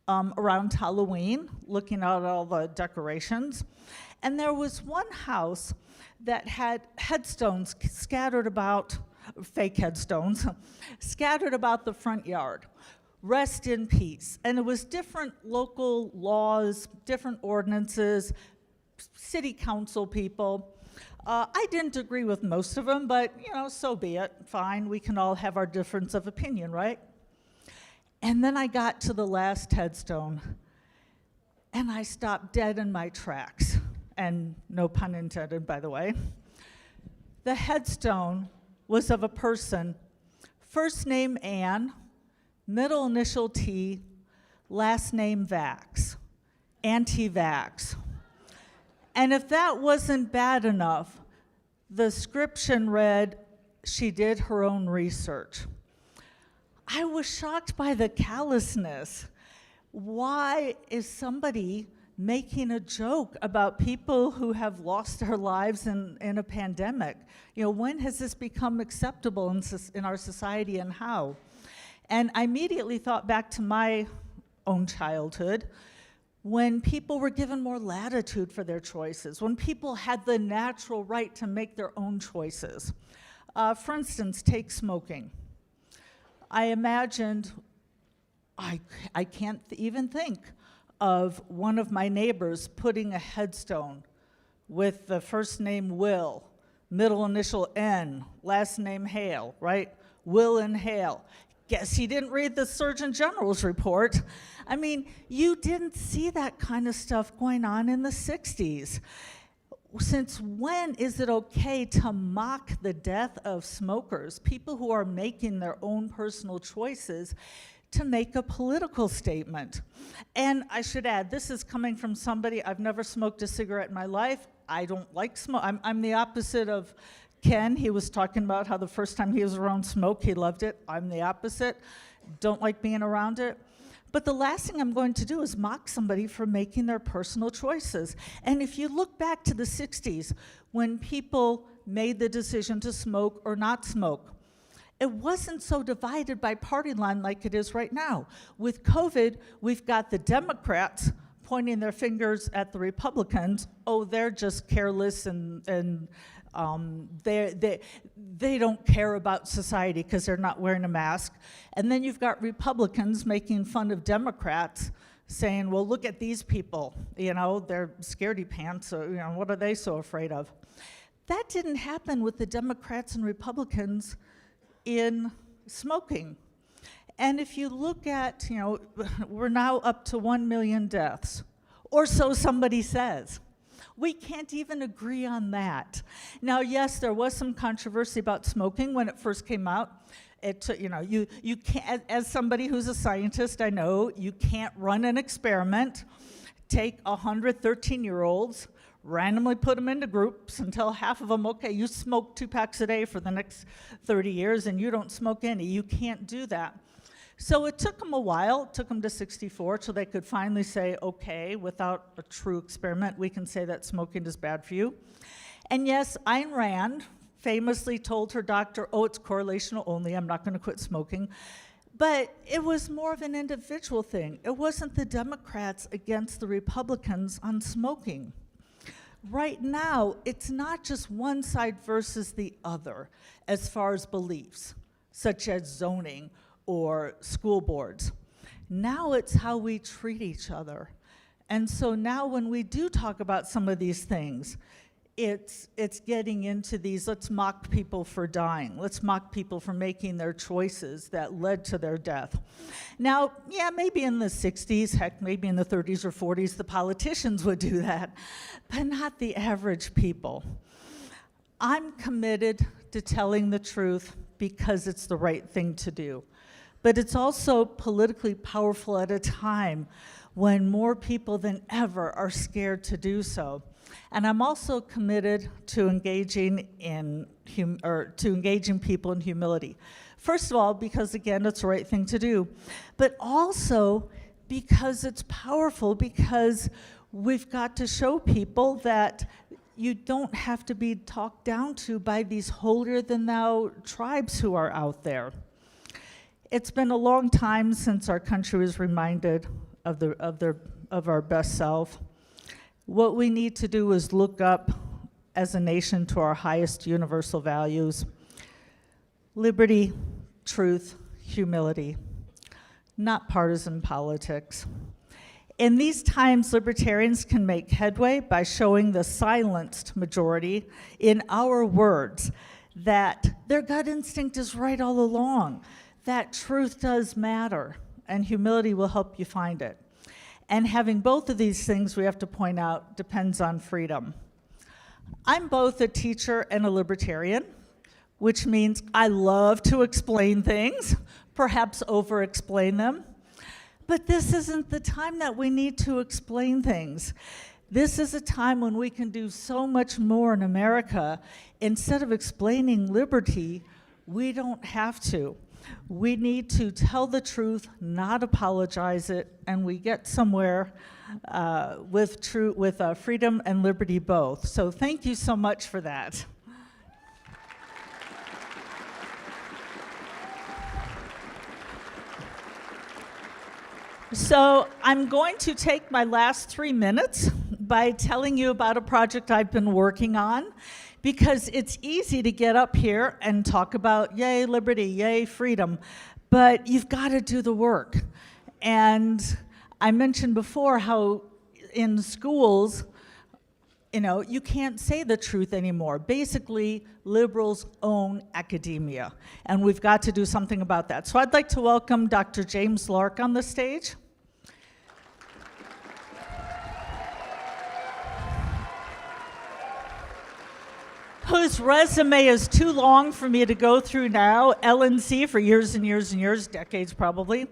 Speaker 8: around Halloween, looking at all the decorations, and there was one house that had headstones scattered about, fake headstones, scattered about the front yard. Rest in peace. And it was different local laws, different ordinances, city council people. I didn't agree with most of them, but so be it. Fine, we can all have our difference of opinion, right? And then I got to the last headstone, and I stopped dead in my tracks. and no pun intended, by the way. The headstone was of a person, first name Ann, middle initial T, last name Vax, anti-vax. And if that wasn't bad enough, the inscription read, she did her own research. I was shocked by the callousness. Why is somebody making a joke about people who have lost their lives in a pandemic? You know, when has this become acceptable in our society, and how? And I immediately thought back to my own childhood, when people were given more latitude for their choices, when people had the natural right to make their own choices. For instance, take smoking. I imagined, I can't even think of one of my neighbors putting a headstone with the first name Will, middle initial N, last name Hale, right? Will and Hale. Guess he didn't read the Surgeon General's report. I mean, you didn't see that kind of stuff going on in the 60s. Since when is it okay to mock the death of smokers, people who are making their own personal choices to make a political statement? And I should add, this is coming from somebody, I've never smoked a cigarette in my life. I don't like smoke. I'm the opposite of Ken. He was talking about how the first time he was around smoke, he loved it. I'm the opposite. Don't like being around it. But the last thing I'm going to do is mock somebody for making their personal choices. And if you look back to the 60s, when people made the decision to smoke or not smoke, it wasn't so divided by party line like it is right now. With COVID, we've got the Democrats pointing their fingers at the Republicans. Oh, they're just careless and they don't care about society because they're not wearing a mask. And then you've got Republicans making fun of Democrats, saying, well, look at these people, you know, they're scaredy pants, so, you know, what are they so afraid of? That didn't happen with the Democrats and Republicans in smoking. And if you look at, you know, we're now up to 1 million deaths, or so somebody says. We can't even agree on that. Now, yes, there was some controversy about smoking when it first came out. You know, you can't, as somebody who's a scientist, I know you can't run an experiment, take 100 13-year-olds, randomly put them into groups and tell half of them, okay, you smoke 2 packs a day for the next 30 years and you don't smoke any. You can't do that. So it took them a while, it took them to 64, so they could finally say, okay, without a true experiment, we can say that smoking is bad for you. And yes, Ayn Rand famously told her doctor, oh, it's correlational only, I'm not going to quit smoking. But it was more of an individual thing. It wasn't the Democrats against the Republicans on smoking. Right now, it's not just one side versus the other as far as beliefs, such as zoning or school boards. Now it's how we treat each other. And so now when we do talk about some of these things, it's getting into these, let's mock people for dying. Let's mock people for making their choices that led to their death. Now, yeah, maybe in the 60s, heck, maybe in the 30s or 40s, the politicians would do that, but not the average people. I'm committed to telling the truth because it's the right thing to do. But it's also politically powerful at a time when more people than ever are scared to do so. And I'm also committed to engaging people in humility. First of all, because again, it's the right thing to do, but also because it's powerful, because we've got to show people that you don't have to be talked down to by these holier-than-thou tribes who are out there. It's been a long time since our country was reminded of our best self. What we need to do is look up as a nation to our highest universal values: liberty, truth, humility, not partisan politics. In these times, libertarians can make headway by showing the silenced majority in our words that their gut instinct is right all along, that truth does matter, and humility will help you find it. And having both of these things, we have to point out, depends on freedom. I'm both a teacher and a libertarian, which means I love to explain things, perhaps over-explain them. But this isn't the time that we need to explain things. This is a time when we can do so much more in America. Instead of explaining liberty, we don't have to. We need to tell the truth, not apologize it, and we get somewhere with freedom and liberty both. So thank you so much for that. So I'm going to take my last 3 minutes by telling you about a project I've been working on, because it's easy to get up here and talk about yay liberty, yay freedom, but you've got to do the work. And I mentioned before how in schools, you can't say the truth anymore. Basically, liberals own academia, and we've got to do something about that. So I'd like to welcome Dr. James Lark on the stage. Whose resume is too long for me to go through now, LNC for years and years and years, decades probably.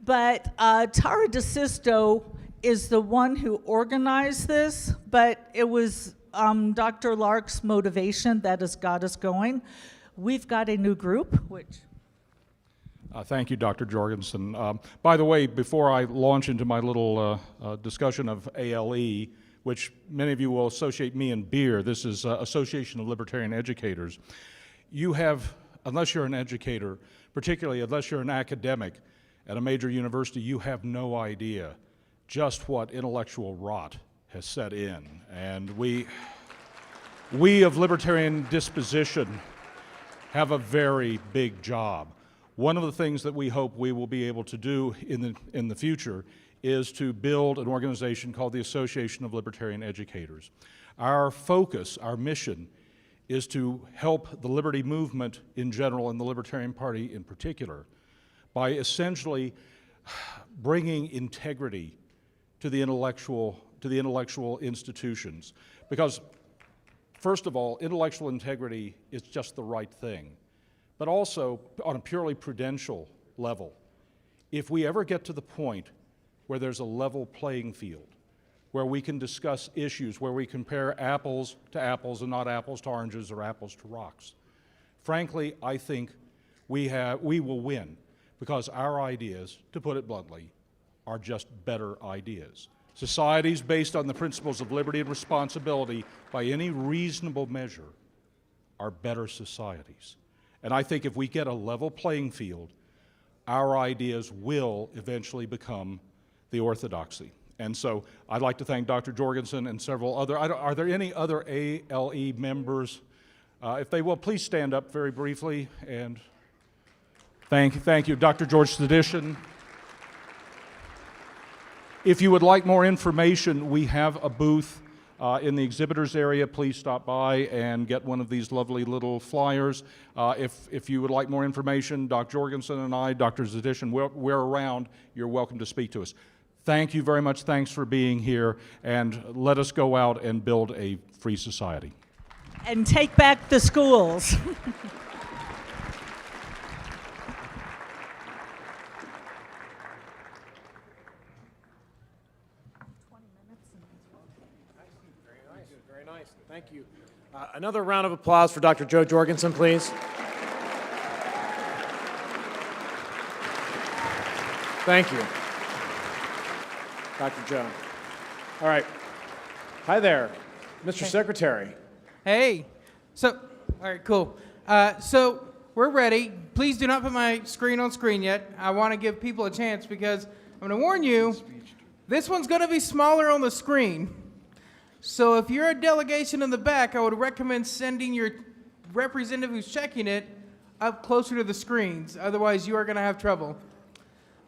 Speaker 8: But Tara DeSisto is the one who organized this, but it was Dr. Lark's motivation that has got us going. We've got a new group, which...
Speaker 6: Thank you, Dr. Jorgensen. By the way, before I launch into my little discussion of ALE, which many of you will associate me and beer, this is Association of Libertarian Educators. You have, unless you're an educator, particularly unless you're an academic at a major university, you have no idea just what intellectual rot has set in. And we of libertarian disposition have a very big job. One of the things that we hope we will be able to do in the future is to build an organization called the Association of Libertarian Educators. Our focus, our mission, is to help the liberty movement in general and the Libertarian Party in particular by essentially bringing integrity to the intellectual institutions. Because, first of all, intellectual integrity is just the right thing. But also, on a purely prudential level, if we ever get to the point where there's a level playing field, where we can discuss issues, where we compare apples to apples and not apples to oranges or apples to rocks. Frankly, I think we will win, because our ideas, to put it bluntly, are just better ideas. Societies based on the principles of liberty and responsibility, by any reasonable measure, are better societies. And I think if we get a level playing field, our ideas will eventually become the orthodoxy. And so I'd like to thank Dr. Jorgensen and several other, are there any other ALE members? If they will, please stand up very briefly, and thank you. Dr. George Sedition. If you would like more information, we have a booth in the exhibitors area. Please stop by and get one of these lovely little flyers. If you would like more information, Dr. Jorgensen and I, Dr. Sedition, we're around. You're welcome to speak to us. Thank you very much. Thanks for being here, and let us go out and build a free society.
Speaker 8: And take back the schools.
Speaker 1: Very nice. Thank you. Another round of applause for Dr. Joe Jorgensen, please. Thank you, Dr. Joe. All right. Hi there, Mr. Secretary.
Speaker 2: Hey. All right, cool. So we're ready. Please do not put my screen on screen yet. I want to give people a chance, because I'm going to warn you, this one's going to be smaller on the screen. So if you're a delegation in the back, I would recommend sending your representative who's checking it up closer to the screens. Otherwise, you are going to have trouble.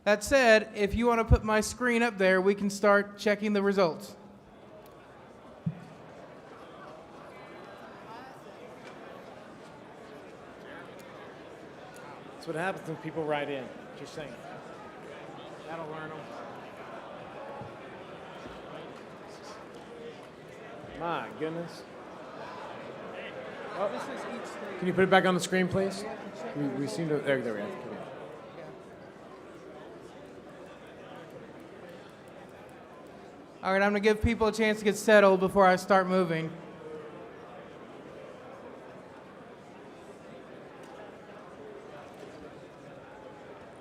Speaker 2: That said, if you want to put my screen up there, we can start checking the results.
Speaker 1: That's what happens when people write in. Just saying. That'll learn them. My goodness. Oh, can you put it back on the screen, please? We seem to. There we go.
Speaker 2: All right, I'm going to give people a chance to get settled before I start moving.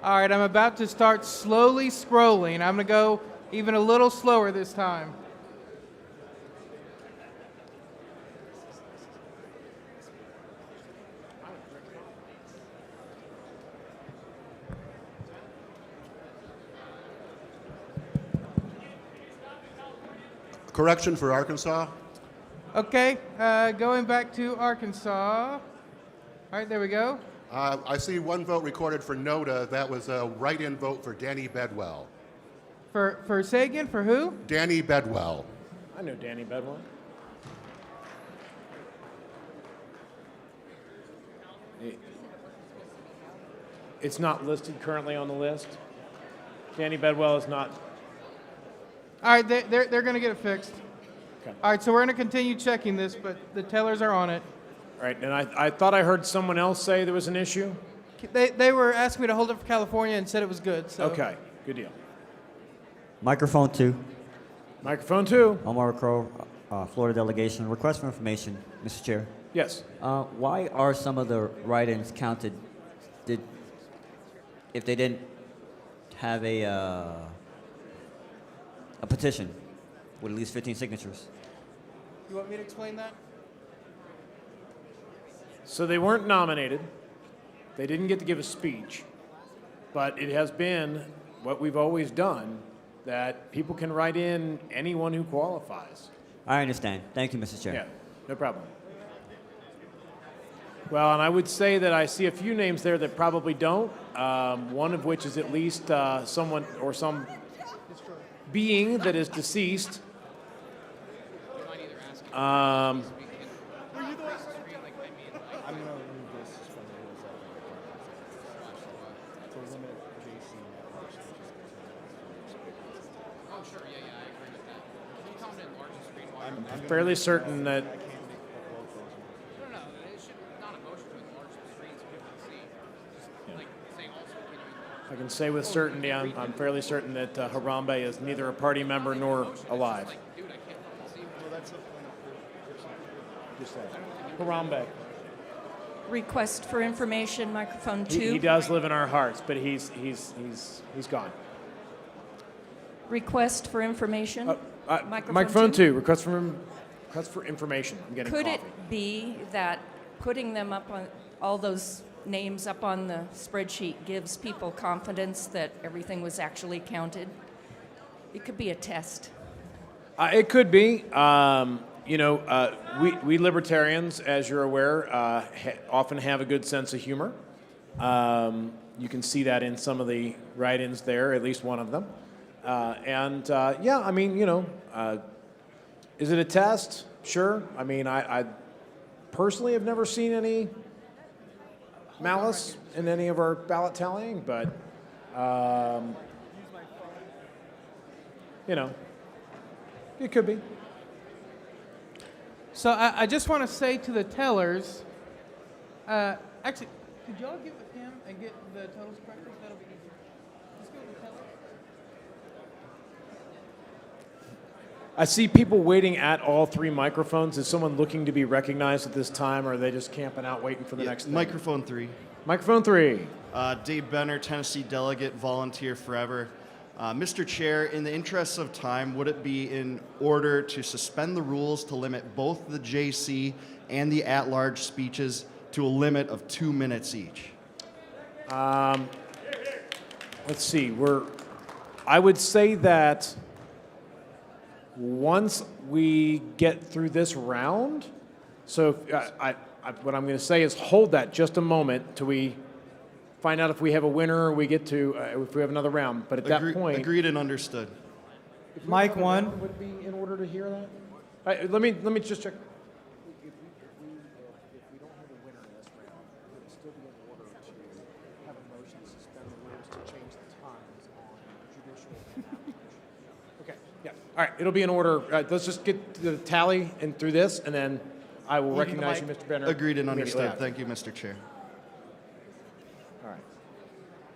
Speaker 2: All right, I'm about to start slowly scrolling. I'm going to go even a little slower this time.
Speaker 9: Correction for Arkansas.
Speaker 2: Okay, going back to Arkansas. All right, there we go.
Speaker 9: I see one vote recorded for Nota. That was a write-in vote for Danny Bedwell.
Speaker 2: For say again, for who?
Speaker 9: Danny Bedwell.
Speaker 1: I know Danny Bedwell. It's not listed currently on the list. Danny Bedwell is not.
Speaker 2: All right, they're going to get it fixed.
Speaker 1: Okay.
Speaker 2: All right, so we're going to continue checking this, but the tellers are on it.
Speaker 1: All right, and I thought I heard someone else say there was an issue.
Speaker 2: They were asking me to hold it for California and said it was good. So.
Speaker 1: Okay, good deal.
Speaker 5: Microphone 2.
Speaker 1: Microphone 2.
Speaker 5: Omar Crow, Florida delegation. Request for information, Mr. Chair.
Speaker 1: Yes.
Speaker 5: Why are some of the write-ins counted? If they didn't have a petition with at least 15 signatures?
Speaker 2: You want me to explain that?
Speaker 1: So they weren't nominated. They didn't get to give a speech. But it has been what we've always done, that people can write in anyone who qualifies.
Speaker 5: I understand. Thank you, Mr. Chair.
Speaker 1: Yeah, no problem. Well, and I would say that I see a few names there that probably don't, one of which is at least someone or some being that is deceased. I'm fairly certain that. I can say with certainty, I'm fairly certain that Harambe is neither a party member nor alive. Harambe.
Speaker 11: Request for information, microphone 2.
Speaker 1: He does live in our hearts, but he's gone.
Speaker 11: Request for information.
Speaker 1: Microphone 2. Request for information. I'm getting
Speaker 11: Could
Speaker 1: coffee.
Speaker 11: it be that putting them up on all those names up on the spreadsheet gives people confidence that everything was actually counted? It could be a test.
Speaker 1: It could be. We libertarians, as you're aware, often have a good sense of humor. You can see that in some of the write-ins there, at least one of them. Is it a test? Sure. I mean, I personally have never seen any malice in any of our ballot tallying, but, it could be.
Speaker 2: So I just want to say to the tellers, actually, could y'all get with him and get the totals corrected? That'll be easier. Let's go with the tellers.
Speaker 1: I see people waiting at all three microphones. Is someone looking to be recognized at this time, or are they just camping out waiting for the next thing?
Speaker 13: Microphone 3.
Speaker 1: Microphone 3.
Speaker 13: Dave Benner, Tennessee delegate, volunteer forever. Mr. Chair, in the interests of time, would it be in order to suspend the rules to limit both the JC and the at-large speeches to a limit of 2 minutes each?
Speaker 1: Let's see. I would say that once we get through this round, so what I'm going to say is hold that just a moment till we find out if we have a winner or we get to if we have another round. But at that point,
Speaker 13: agreed and understood.
Speaker 7: Mike 1.
Speaker 1: Would it be in order to hear that? Let me just check. If we don't have a winner in this round, would it still be in order to have a motion to suspend the rules to change the times on judicial? Okay. Yeah. All right, it'll be in order. Let's just get the tally and through this, and then I will recognize you, Mr. Benner.
Speaker 13: Agreed and
Speaker 1: immediately
Speaker 13: understood.
Speaker 1: after.
Speaker 13: Thank you, Mr. Chair.
Speaker 1: All right.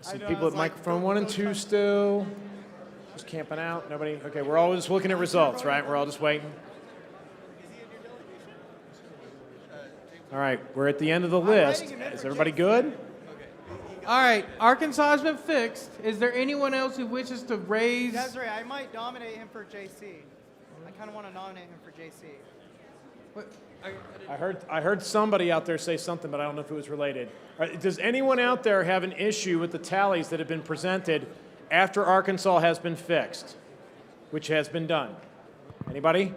Speaker 1: Some people at microphone 1 and 2 still. Just camping out. Nobody? Okay, we're all just looking at results, right? We're all just waiting. All right, we're at the end of the list. Is everybody good?
Speaker 2: All right, Arkansas has been fixed. Is there anyone else who wishes to raise?
Speaker 7: Desiree, I might nominate him for JC. I kind of want to nominate him for JC.
Speaker 1: I heard somebody out there say something, but I don't know if it was related. All right, does anyone out there have an issue with the tallies that have been presented after Arkansas has been fixed, which has been done? Anybody?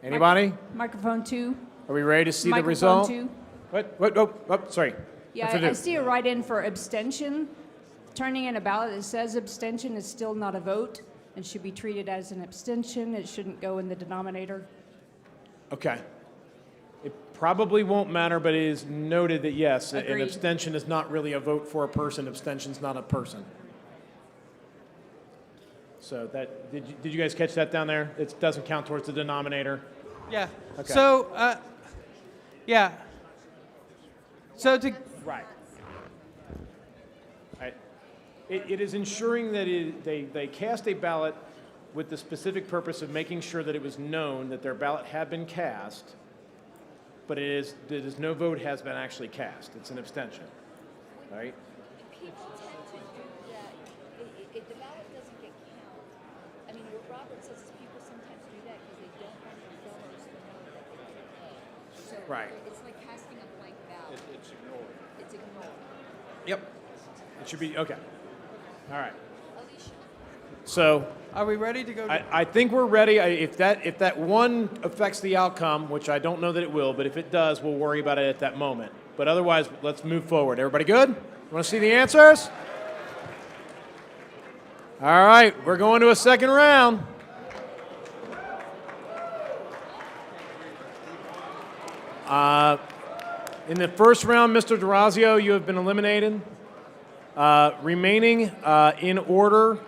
Speaker 1: Anybody?
Speaker 12: Microphone 2.
Speaker 1: Are we ready to see the
Speaker 12: Microphone
Speaker 1: result?
Speaker 12: 2.
Speaker 1: What? Oh, sorry.
Speaker 12: Yeah, I see a write-in for abstention. Turning in a ballot that says abstention is still not a vote and should be treated as an abstention. It shouldn't go in the denominator.
Speaker 1: Okay. It probably won't matter, but it is noted that yes, an
Speaker 12: Agreed.
Speaker 1: abstention is not really a vote for a person. Abstention's not a person. So that did you guys catch that down there? It doesn't count towards the denominator.
Speaker 2: Yeah.
Speaker 1: Okay.
Speaker 2: So, yeah. So to
Speaker 1: right. It is ensuring that they cast a ballot with the specific purpose of making sure that it was known that their ballot had been cast, but it is no vote has been actually cast. It's an abstention, right?
Speaker 16: People tend to do that. If the ballot doesn't get counted, I mean, what Robert says is people sometimes do that because they don't want the voters to know that they can't. So
Speaker 1: Right.
Speaker 16: it's like casting a blank ballot.
Speaker 1: It's ignored.
Speaker 16: It's ignored.
Speaker 1: Yep. It should be okay. All right. So
Speaker 2: are we ready to go?
Speaker 1: I think we're ready. If that one affects the outcome, which I don't know that it will, but if it does, we'll worry about it at that moment. But otherwise, let's move forward. Everybody good? Want to see the answers? All right, we're going to a second round. In the first round, Mr. D'Orazio, you have been eliminated. Remaining in order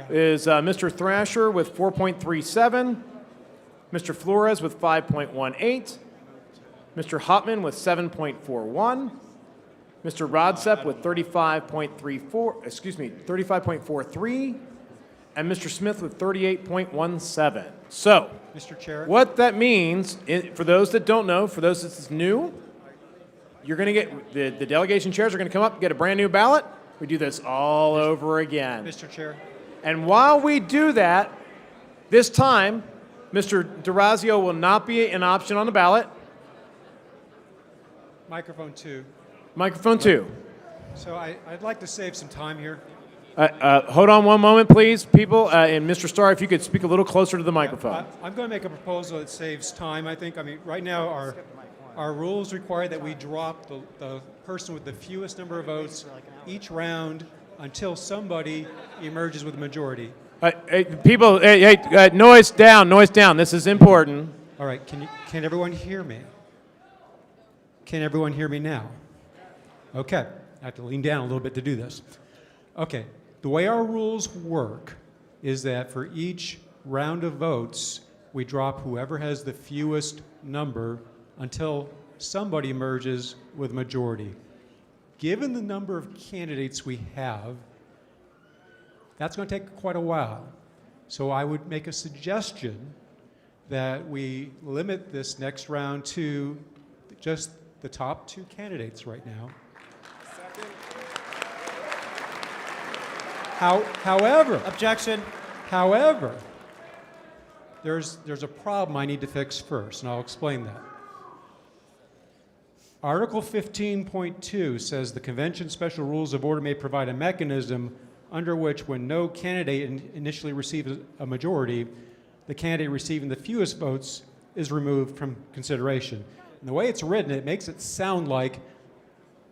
Speaker 1: is Mr. Thrasher with 4.37, Mr. Flores with 5.18, Mr. Hopman with 7.41, Mr. Rodsep with 35.43, and Mr. Smith with 38.17. So,
Speaker 24: Mr. Chair.
Speaker 1: what that means, for those that don't know, for those that's new, you're going to get, the delegation chairs are going to come up and get a brand new ballot. We do this all over again.
Speaker 24: Mr. Chair.
Speaker 1: And while we do that, this time, Mr. D'Orazio will not be an option on the ballot.
Speaker 24: Microphone 2.
Speaker 1: Microphone 2.
Speaker 24: So I'd like to save some time here.
Speaker 1: Hold on one moment, please, people. And Mr. Starr, if you could speak a little closer to the microphone.
Speaker 24: I'm going to make a proposal that saves time, I think. I mean, right now, our rules require that we drop the person with the fewest number of votes each round until somebody emerges with a majority.
Speaker 1: People, noise down, noise down. This is important.
Speaker 24: All right, can everyone hear me? Can everyone hear me now? Okay, I have to lean down a little bit to do this. Okay, the way our rules work is that for each round of votes, we drop whoever has the fewest number until somebody emerges with a majority. Given the number of candidates we have, that's going to take quite a while. So I would make a suggestion that we limit this next round to just the top 2 candidates right now. However,
Speaker 7: objection.
Speaker 24: However, there's a problem I need to fix first, and I'll explain that. Article 15.2 says the convention special rules of order may provide a mechanism under which, when no candidate initially receives a majority, the candidate receiving the fewest votes is removed from consideration. And the way it's written, it makes it sound like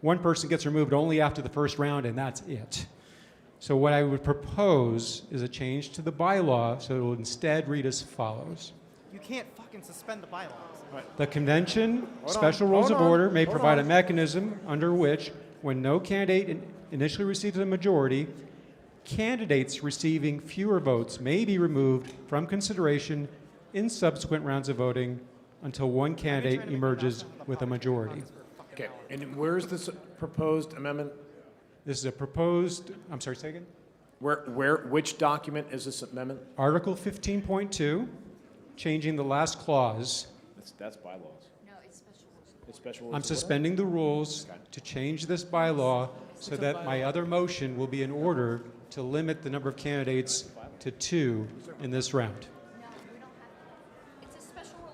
Speaker 24: one person gets removed only after the first round, and that's it. So what I would propose is a change to the bylaw, so it will instead read as follows.
Speaker 7: You can't fucking suspend the bylaws.
Speaker 24: The convention special rules of order may provide a mechanism under which, when no candidate initially receives a majority, candidates receiving fewer votes may be removed from consideration in subsequent rounds of voting until one candidate emerges with a majority.
Speaker 1: Okay, and where's this proposed amendment?
Speaker 24: This is a proposed, I'm sorry, say again?
Speaker 1: Which document is this amendment?
Speaker 24: Article 15.2, changing the last clause.
Speaker 1: That's bylaws.
Speaker 3: No, it's special rules.
Speaker 1: It's special rules
Speaker 24: I'm
Speaker 1: of order?
Speaker 24: suspending the rules to change this bylaw so that my other motion will be in order to limit the number of candidates to 2 in this round.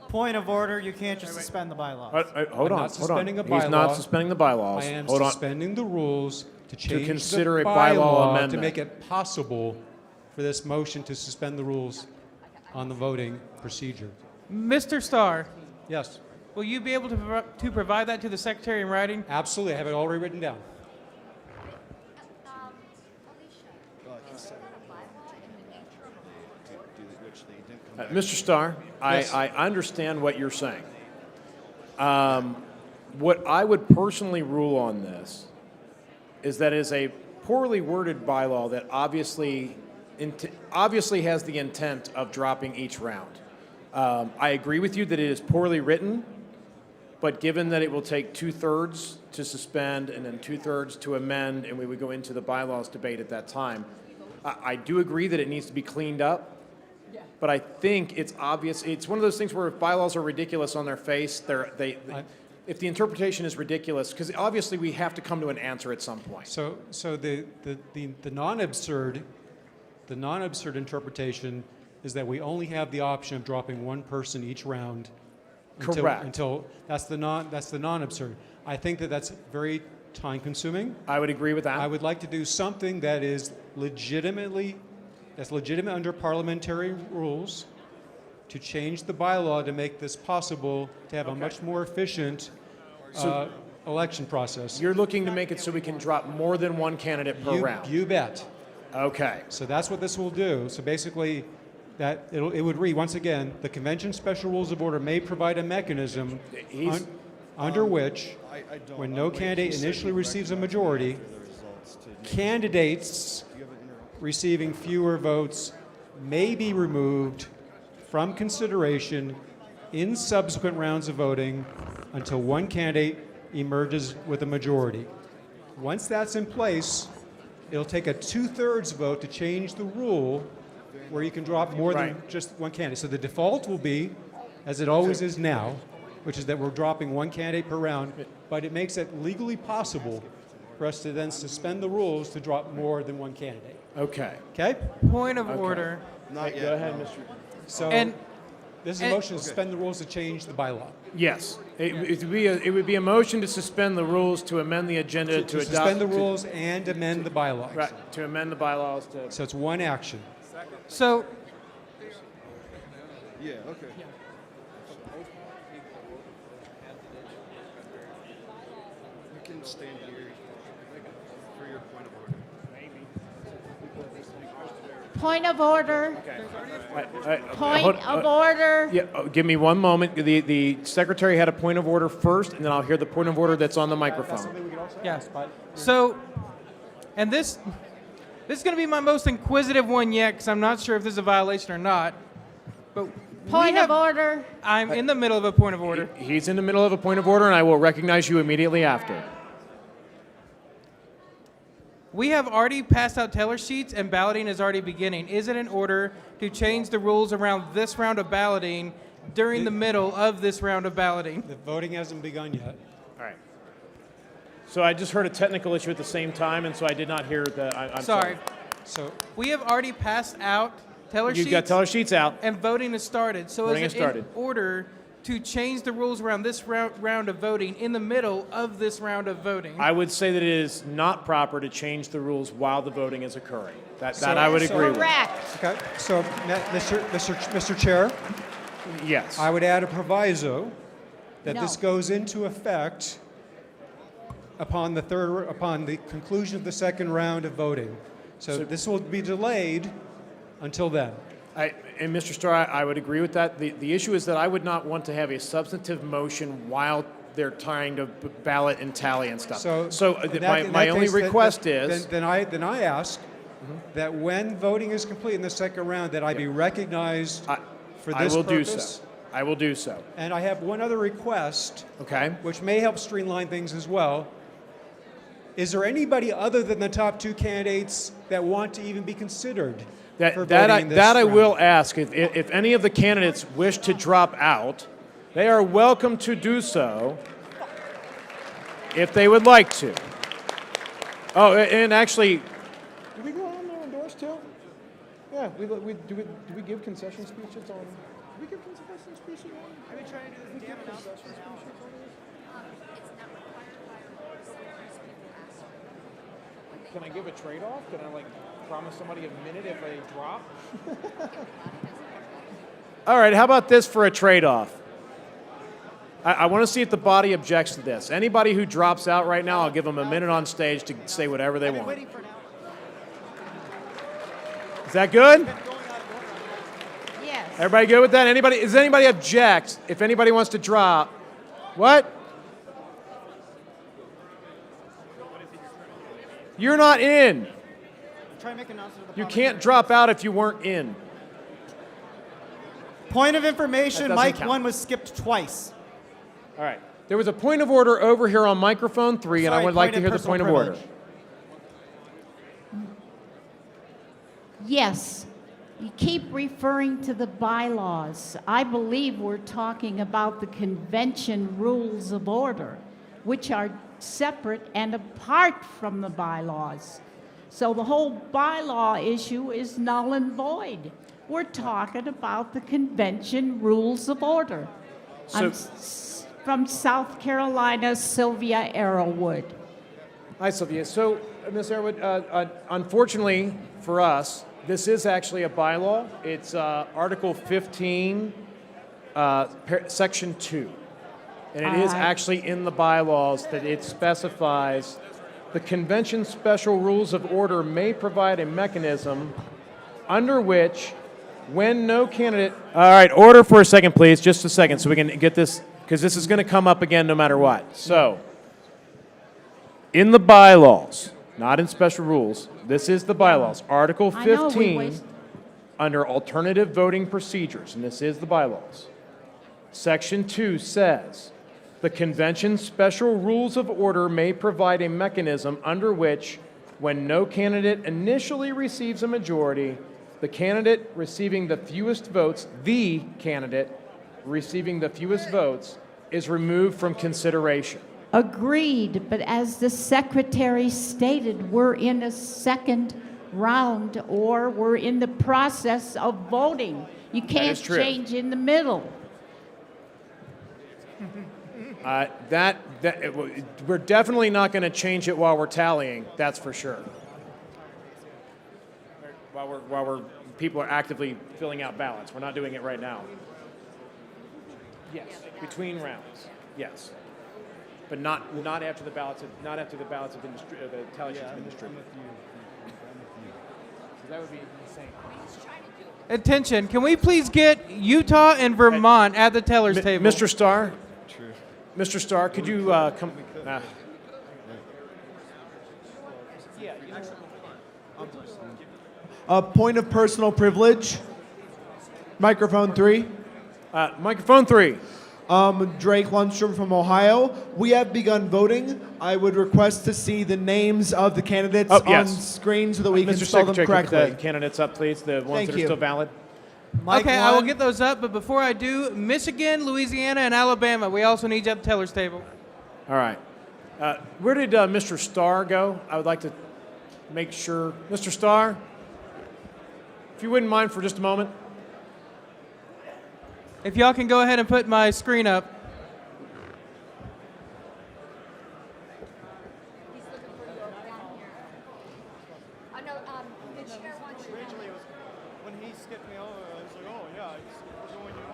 Speaker 7: Point of order, you can't just suspend the bylaws.
Speaker 1: Hold
Speaker 24: I'm
Speaker 1: on,
Speaker 24: not suspending a
Speaker 1: He's
Speaker 24: bylaw.
Speaker 1: not suspending the bylaws.
Speaker 24: I am
Speaker 1: Hold on.
Speaker 24: suspending the rules to change
Speaker 1: consider
Speaker 24: the
Speaker 1: a bylaw amendment.
Speaker 24: to make it possible for this motion to suspend the rules on the voting procedure.
Speaker 2: Mr. Starr,
Speaker 24: Yes,
Speaker 2: will you be able to provide that to the secretary in writing?
Speaker 24: absolutely. I have it already written down.
Speaker 1: Mr. Starr,
Speaker 24: Yes.
Speaker 1: I understand what you're saying. What I would personally rule on this is that it is a poorly worded bylaw that obviously has the intent of dropping each round. I agree with you that it is poorly written, but given that it will take 2/3 to suspend and then 2/3 to amend, and we would go into the bylaws debate at that time, I do agree that it needs to be cleaned up. But I think it's obvious. It's one of those things where if bylaws are ridiculous on their face, if the interpretation is ridiculous, because obviously we have to come to an answer at some point.
Speaker 24: So the non-absurd interpretation is that we only have the option of dropping one person each round.
Speaker 1: Correct.
Speaker 24: Until that's the non-absurd. I think that that's very time-consuming.
Speaker 1: I would agree with that.
Speaker 24: I would like to do something that is legitimate under parliamentary rules, to change the bylaw to make this possible, to have a much more efficient election process.
Speaker 1: You're looking to make it so we can drop more than one candidate per round.
Speaker 24: You bet.
Speaker 1: Okay.
Speaker 24: So that's what this will do. So basically, it would read, once again, the convention special rules of order may provide a mechanism under which, when no candidate initially receives a majority, candidates receiving fewer votes may be removed from consideration in subsequent rounds of voting until one candidate emerges with a majority. Once that's in place, it'll take a 2/3 vote to change the rule where you can drop more than just one candidate. So the default will be, as it always is now, which is that we're dropping one candidate per round, but it makes it legally possible for us to then suspend the rules to drop more than one candidate.
Speaker 1: Okay.
Speaker 24: Okay?
Speaker 2: Point of order.
Speaker 1: Not yet. Go ahead, Mr.
Speaker 24: So this is a motion to suspend the rules to change the bylaw.
Speaker 1: Yes. It would be a motion to suspend the rules to amend the agenda to adopt.
Speaker 24: Suspend the rules and amend the bylaws.
Speaker 1: Right. To amend the bylaws to.
Speaker 24: So it's one action.
Speaker 2: So.
Speaker 13: Yeah, okay. You can stand here for your point of order.
Speaker 16: Point of order. Point
Speaker 1: Hold-
Speaker 16: of order.
Speaker 1: Yeah, give me one moment. The secretary had a point of order first, and then I'll hear the point of order that's on the microphone.
Speaker 2: Yes. So, and this is going to be my most inquisitive one yet, because I'm not sure if this is a violation or not. But
Speaker 16: Point of order.
Speaker 2: I'm in the middle of a point of order.
Speaker 1: He's in the middle of a point of order, and I will recognize you immediately after.
Speaker 2: We have already passed out teller sheets, and balloting is already beginning. Is it in order to change the rules around this round of balloting during the middle of this round of balloting?
Speaker 24: The voting hasn't begun yet.
Speaker 1: All right. So I just heard a technical issue at the same time, and so I did not hear the. I'm sorry.
Speaker 24: So
Speaker 2: we have already passed out teller sheets.
Speaker 1: You've got teller sheets out.
Speaker 2: And voting has started. So
Speaker 1: Voting
Speaker 2: is
Speaker 1: has
Speaker 2: it
Speaker 1: started.
Speaker 2: in order to change the rules around this round of voting in the middle of this round of voting?
Speaker 1: I would say that it is not proper to change the rules while the voting is occurring. That I would agree with.
Speaker 24: Okay. So, Mr. Chair.
Speaker 1: Yes.
Speaker 24: I would add a proviso that
Speaker 16: No.
Speaker 24: this goes into effect upon the conclusion of the second round of voting. So this will be delayed until then.
Speaker 1: And Mr. Starr, I would agree with that. The issue is that I would not want to have a substantive motion while they're trying to ballot and tally and stuff.
Speaker 24: So
Speaker 1: my only request is.
Speaker 24: Then I ask that when voting is complete in the second round, that I be recognized for this
Speaker 1: I will do
Speaker 24: purpose.
Speaker 1: so. I will do so.
Speaker 24: And I have one other request,
Speaker 1: Okay.
Speaker 24: which may help streamline things as well. Is there anybody other than the top two candidates that want to even be considered for voting in this
Speaker 1: I
Speaker 24: round?
Speaker 1: will ask. If any of the candidates wish to drop out, they are welcome to do so if they would like to. Oh, and actually, do we go on there and endorse too? Yeah, do we give concession speeches on? Do we give concession speeches on?
Speaker 7: I've been trying to do this damn announcement for now.
Speaker 1: Can I give a trade-off? Can I promise somebody a minute if they drop? All right, how about this for a trade-off? I want to see if the body objects to this. Anybody who drops out right now, I'll give them a minute on stage to say whatever they want. Is that good?
Speaker 16: Yes.
Speaker 1: Everybody good with that? Does anybody object if anybody wants to drop? What? You're not in.
Speaker 7: Try and make an announcement of the
Speaker 1: You
Speaker 7: public
Speaker 1: can't
Speaker 7: hearing.
Speaker 1: drop out if you weren't in.
Speaker 7: Point of
Speaker 1: That
Speaker 7: information,
Speaker 1: doesn't
Speaker 7: mic
Speaker 1: count.
Speaker 7: 1 was skipped twice.
Speaker 1: All right. There was a point of order over here on microphone 3, and I
Speaker 7: Sorry,
Speaker 1: would like
Speaker 7: point
Speaker 1: to
Speaker 7: of
Speaker 1: hear the
Speaker 7: personal
Speaker 1: point of order.
Speaker 7: privilege.
Speaker 4: Yes, you keep referring to the bylaws. I believe we're talking about the convention rules of order, which are separate and apart from the bylaws. So the whole bylaw issue is null and void. We're talking about the convention rules of order. I'm from South Carolina, Sylvia Arrowwood.
Speaker 1: Hi, Sylvia. So, Ms. Arrowwood, unfortunately for us, this is actually a bylaw. It's Article 15, Section 2. And it is actually in the bylaws that it specifies the convention special rules of order may provide a mechanism under which when no candidate... All right, order for a second, please. Just a second so we can get this, because this is going to come up again no matter what. So, in the bylaws, not in special rules, this is the bylaws. Article
Speaker 4: I know, we
Speaker 1: 15,
Speaker 4: waste-
Speaker 1: under alternative voting procedures, and this is the bylaws. Section 2 says, the convention's special rules of order may provide a mechanism under which, when no candidate initially receives a majority, the candidate receiving the fewest votes, the candidate receiving the fewest votes, is removed from consideration.
Speaker 4: Agreed, but as the secretary stated, we're in a second round or we're in the process of voting. You can't
Speaker 1: is true.
Speaker 4: change in the middle.
Speaker 1: We're definitely not going to change it while we're tallying, that's for sure. While people are actively filling out ballots. We're not doing it right now. Yes, between rounds, yes. But not after the ballots have been the tally sheet's been distributed. That would be insane.
Speaker 2: Attention, can we please get Utah and Vermont at the teller's table?
Speaker 1: Mr. Starr? Mr. Starr, could you come?
Speaker 10: A point of personal privilege. Microphone 3.
Speaker 1: Microphone 3.
Speaker 10: Drake Lundstrom from Ohio. We have begun voting. I would request to see the names of the candidates on screen so that we can
Speaker 1: Mr.
Speaker 10: spell them
Speaker 1: Secretary,
Speaker 10: correctly.
Speaker 1: could the candidates up, please, the ones
Speaker 10: Thank
Speaker 1: that are
Speaker 10: you.
Speaker 1: still valid.
Speaker 2: Okay, I will get those up, but before I do, Michigan, Louisiana, and Alabama, we also need you at the teller's table.
Speaker 1: All right. Where did Mr. Starr go? I would like to make sure. Mr. Starr, if you wouldn't mind for just a moment.
Speaker 2: If y'all can go ahead and put my screen up.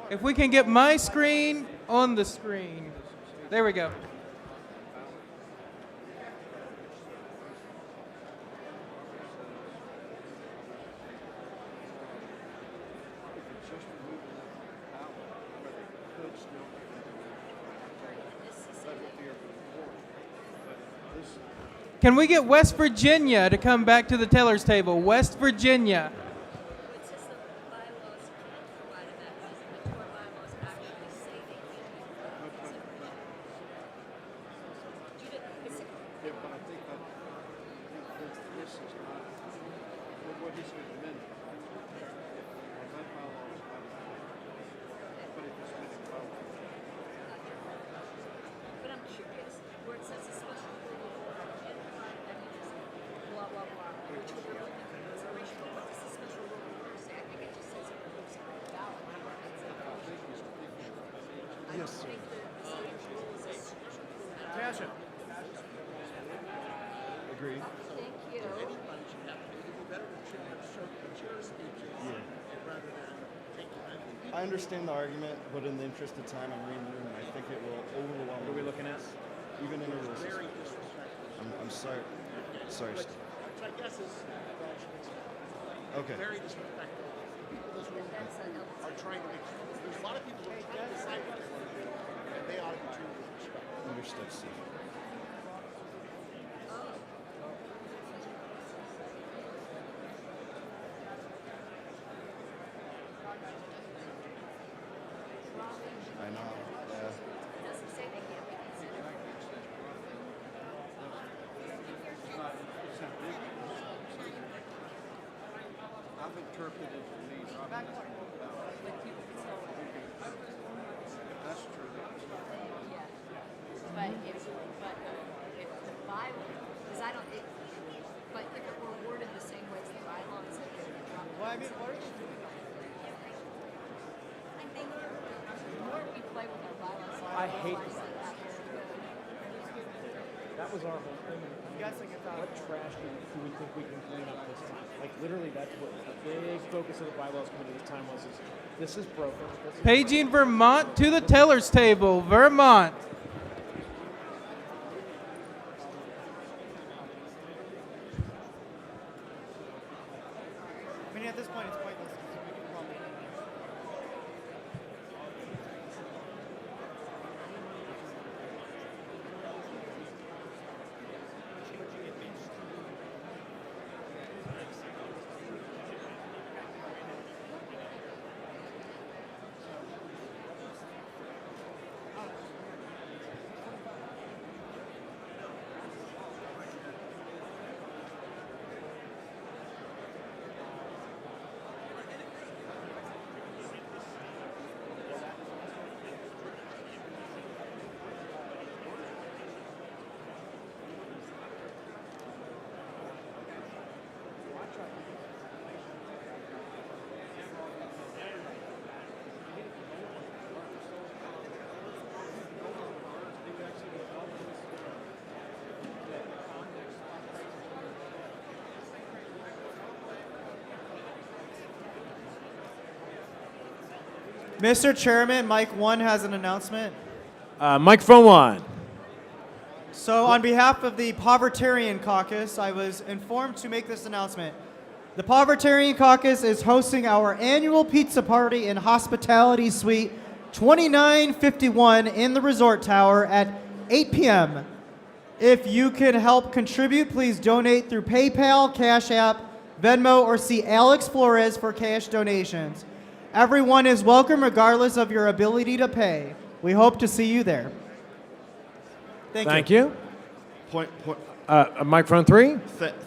Speaker 2: If we can get my screen on the screen. There we go. Can we get West Virginia to come back to the teller's table? West Virginia.
Speaker 16: But I'm curious, where it says a special rule, and that means blah, blah, blah, which would be looking for consideration, but what does the special rule refer to? I think it just says it removes it from the ballot. I don't think the state rule is a special rule.
Speaker 1: Tasha.
Speaker 13: Agreed.
Speaker 16: Thank you.
Speaker 13: I understand the argument, but in the interest of time, I'm reading the room, and I think it will overwhelm.
Speaker 1: What are we looking at?
Speaker 13: Even in a rule system. I'm sorry. Sorry.
Speaker 9: Which I guess is
Speaker 13: Okay.
Speaker 9: very disrespectful. People in this room are trying to make. There's a lot of people who are trying to decide what they want to do, and they ought to be treated with respect.
Speaker 13: Understood, Steve. I know. Yeah.
Speaker 16: Doesn't say they can't be considered.
Speaker 14: I've interpreted these. That's true.
Speaker 16: But if the bylaw, because I don't, but if it were worded the same way as the bylaws, it would be wrong.
Speaker 7: Well, I mean, what are you doing?
Speaker 16: I think the more we play with our bylaws,
Speaker 1: I hate the
Speaker 16: bylaws.
Speaker 1: That was our whole thing.
Speaker 7: I'm guessing it's out.
Speaker 1: What trash do we think we can clean up this time? Like literally, that's what the big focus of the bylaws committee this time was. Is this is broken. This is
Speaker 2: Paging Vermont to the teller's table. Vermont.
Speaker 7: I mean, at this point, it's pointless. Because we can probably. Mr. Chairman, Mike 1 has an announcement.
Speaker 1: Microphone one.
Speaker 7: So, on behalf of the Povertarian Caucus, I was informed to make this announcement. The Povertarian Caucus is hosting our annual pizza party in Hospitality Suite 2951 in the Resort Tower at 8 p.m. If you can help contribute, please donate through PayPal, Cash App, Venmo, or see Alex Flores for cash donations. Everyone is welcome regardless of your ability to pay. We hope to see you there.
Speaker 1: Thank you.
Speaker 13: Point.
Speaker 1: Microphone three.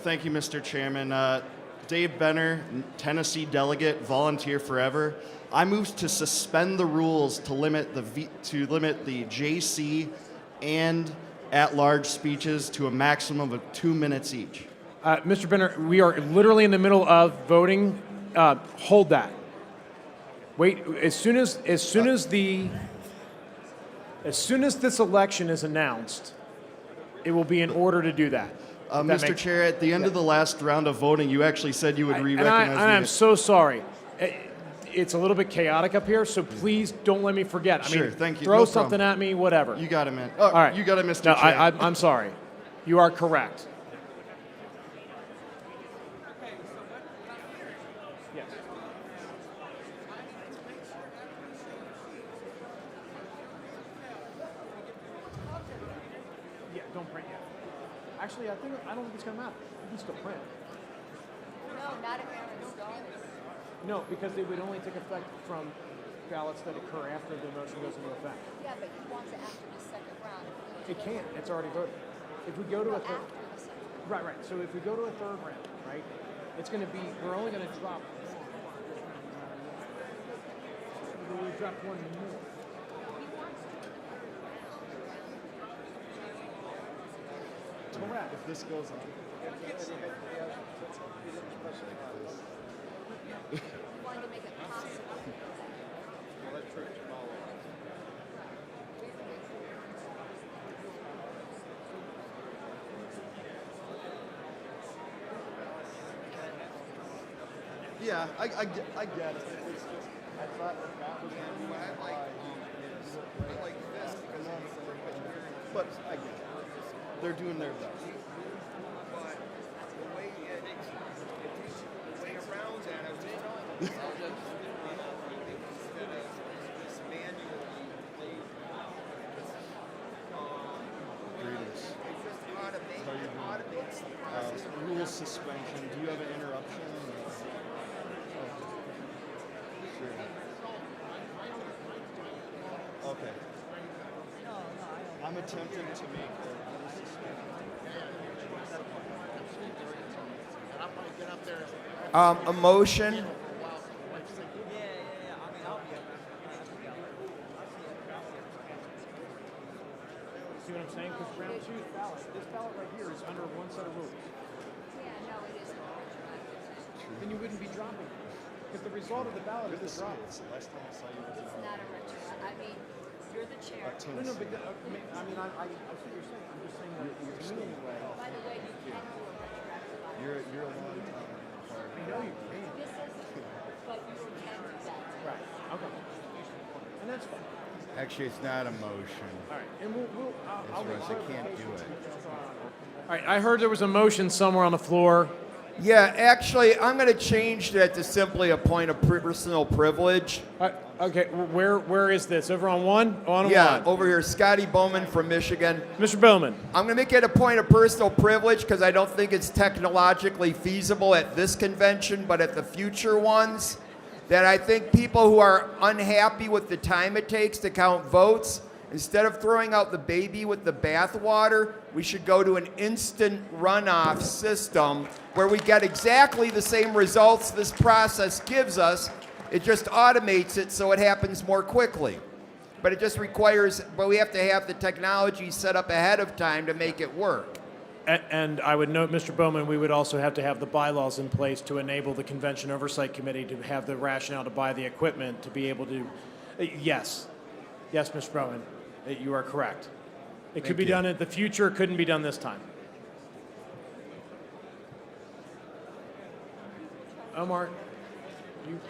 Speaker 13: Thank you, Mr. Chairman. Dave Benner, Tennessee delegate, volunteer forever. I move to suspend the rules to limit the JC and at-large speeches to a maximum of 2 minutes each.
Speaker 1: Mr. Benner, we are literally in the middle of voting. Hold that. Wait. As soon as this election is announced, it will be in order to do that.
Speaker 13: Mr. Chair, at the end of the last round of voting, you actually said you would re-recognize me.
Speaker 1: I'm so sorry. It's a little bit chaotic up here, so please don't let me forget.
Speaker 13: Sure, thank you.
Speaker 1: Throw
Speaker 13: No
Speaker 1: something
Speaker 13: problem.
Speaker 1: at me, whatever.
Speaker 13: You got it, man.
Speaker 1: All right.
Speaker 13: You got it, Mr.
Speaker 1: No,
Speaker 13: Chair.
Speaker 1: I'm sorry. You are correct. Yes. Yeah, don't print yet. Actually, I don't think it's going to matter. You can still print.
Speaker 16: No, not if Aaron's done.
Speaker 1: No, because it would only take effect from ballots that occur after the motion goes into effect.
Speaker 16: Yeah, but he wants it after the second round.
Speaker 1: It can't. It's already voted. If we go to a third, right. So if we go to a third round, right, it's going to be. We're only going to drop. We drop one more. Correct.
Speaker 13: If this goes on.
Speaker 16: He wanted to make it possible.
Speaker 14: Well, that's true.
Speaker 13: Yeah, I get it. It's just, I thought that was going to be
Speaker 14: What I like this because it's so much bigger.
Speaker 13: but I get it. They're doing their best.
Speaker 14: But the way it takes the way around that, I was just telling them, I'll just instead of this manually laid
Speaker 13: Greetings.
Speaker 14: it just automates the process.
Speaker 13: Rule suspension. Do you have an interruption? Sure. Okay. I'm attempting to make the rule suspension.
Speaker 15: A motion.
Speaker 1: See what I'm saying? Because round two ballot, this ballot right here is under one set of rules.
Speaker 16: Yeah, no, it isn't.
Speaker 1: Then you wouldn't be dropping it. Because the result of the ballot is the drop.
Speaker 13: Last time I saw you was
Speaker 16: It's not a retro. I mean, you're the chair.
Speaker 1: No, but I see what you're saying. I'm just saying that you're to me anyway.
Speaker 16: By the way, you can do a retroactive.
Speaker 13: You're a long time in the party.
Speaker 1: I know you can.
Speaker 16: This is, but you can do that.
Speaker 1: Right. Okay. And that's fine.
Speaker 15: Actually, it's not a motion.
Speaker 1: All right. And I'll
Speaker 15: That's right, I can't do it.
Speaker 1: All right. I heard there was a motion somewhere on the floor.
Speaker 15: Yeah, actually, I'm going to change that to simply a point of personal privilege.
Speaker 1: Okay, where is this? Over on one? On
Speaker 15: Yeah,
Speaker 1: one.
Speaker 15: over here, Scotty Bowman from Michigan.
Speaker 1: Mr. Bowman.
Speaker 15: I'm going to make it a point of personal privilege because I don't think it's technologically feasible at this convention, but at the future ones, that I think people who are unhappy with the time it takes to count votes, instead of throwing out the baby with the bathwater, we should go to an instant runoff system where we get exactly the same results this process gives us. It just automates it so it happens more quickly. But it just requires, but we have to have the technology set up ahead of time to make it work.
Speaker 1: And I would note, Mr. Bowman, we would also have to have the bylaws in place to enable the Convention Oversight Committee to have the rationale to buy the equipment to be able to, yes, Mr. Bowman, you are correct. It could be done in the future, it couldn't be done this time. Omar,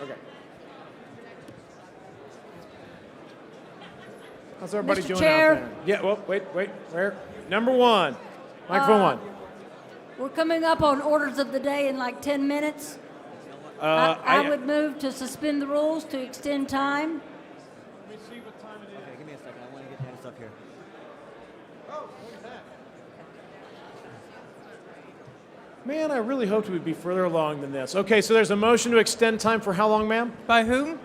Speaker 1: okay. How's everybody
Speaker 12: Mr.
Speaker 1: doing
Speaker 12: Chair.
Speaker 1: out there? Yeah, well, wait, where? Number one, microphone one.
Speaker 17: We're coming up on orders of the day in like 10 minutes. I would move to suspend the rules to extend time.
Speaker 5: Okay, give me a second. I want to get this up here.
Speaker 1: Man, I really hoped we'd be further along than this. Okay, so there's a motion to extend time for how long, ma'am?
Speaker 2: By whom?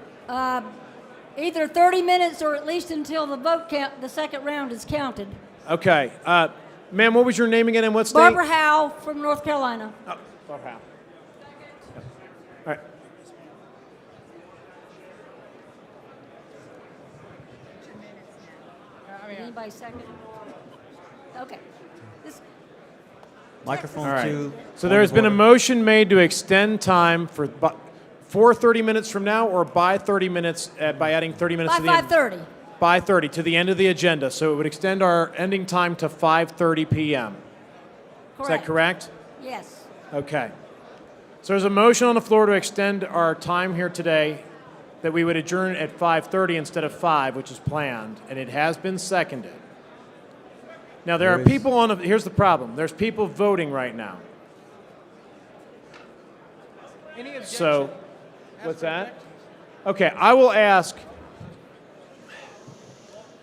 Speaker 17: Either 30 minutes or at least until the vote count, the second round is counted.
Speaker 1: Okay. Ma'am, what was your name again and what state?
Speaker 17: Barbara Howe from North Carolina.
Speaker 1: Oh, Barbara Howe. All right.
Speaker 17: Anybody second? Okay.
Speaker 5: Microphone
Speaker 1: All right.
Speaker 5: two.
Speaker 1: So there has been a motion made to extend time for 30 minutes from now or by 30 minutes, by adding 30 minutes
Speaker 17: By
Speaker 1: to the end?
Speaker 17: 5:30.
Speaker 1: By 30 to the end of the agenda. So it would extend our ending time to 5:30 p.m. Is that correct?
Speaker 17: Yes.
Speaker 1: Okay. So there's a motion on the floor to extend our time here today that we would adjourn at 5:30 instead of 5, which is planned, and it has been seconded. Now there are people on here's the problem. There's people voting right now.
Speaker 2: Any objection?
Speaker 1: So, what's that? Okay, I will ask.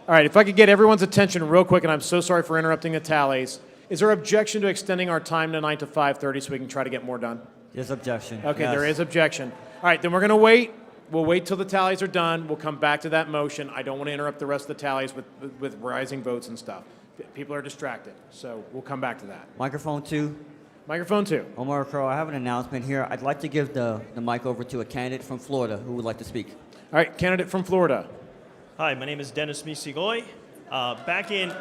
Speaker 1: All right, if I could get everyone's attention real quick, and I'm so sorry for interrupting the tallies. Is there objection to extending our time tonight to 5:30 so we can try to get more done?
Speaker 5: There's objection.
Speaker 1: Okay,
Speaker 5: Yes.
Speaker 1: there is objection. All right, then we're going to wait. We'll wait till the tallies are done. We'll come back to that motion. I don't want to interrupt the rest of the tallies with rising votes and stuff. People are distracted, so we'll come back to that.
Speaker 5: Microphone 2.
Speaker 1: Microphone 2.
Speaker 5: Omar Crow, I have an announcement here. I'd like to give the mic over to a candidate from Florida who would like to speak.
Speaker 1: All right, candidate from Florida.
Speaker 18: Hi, my name is Dennis Misigoy. Back in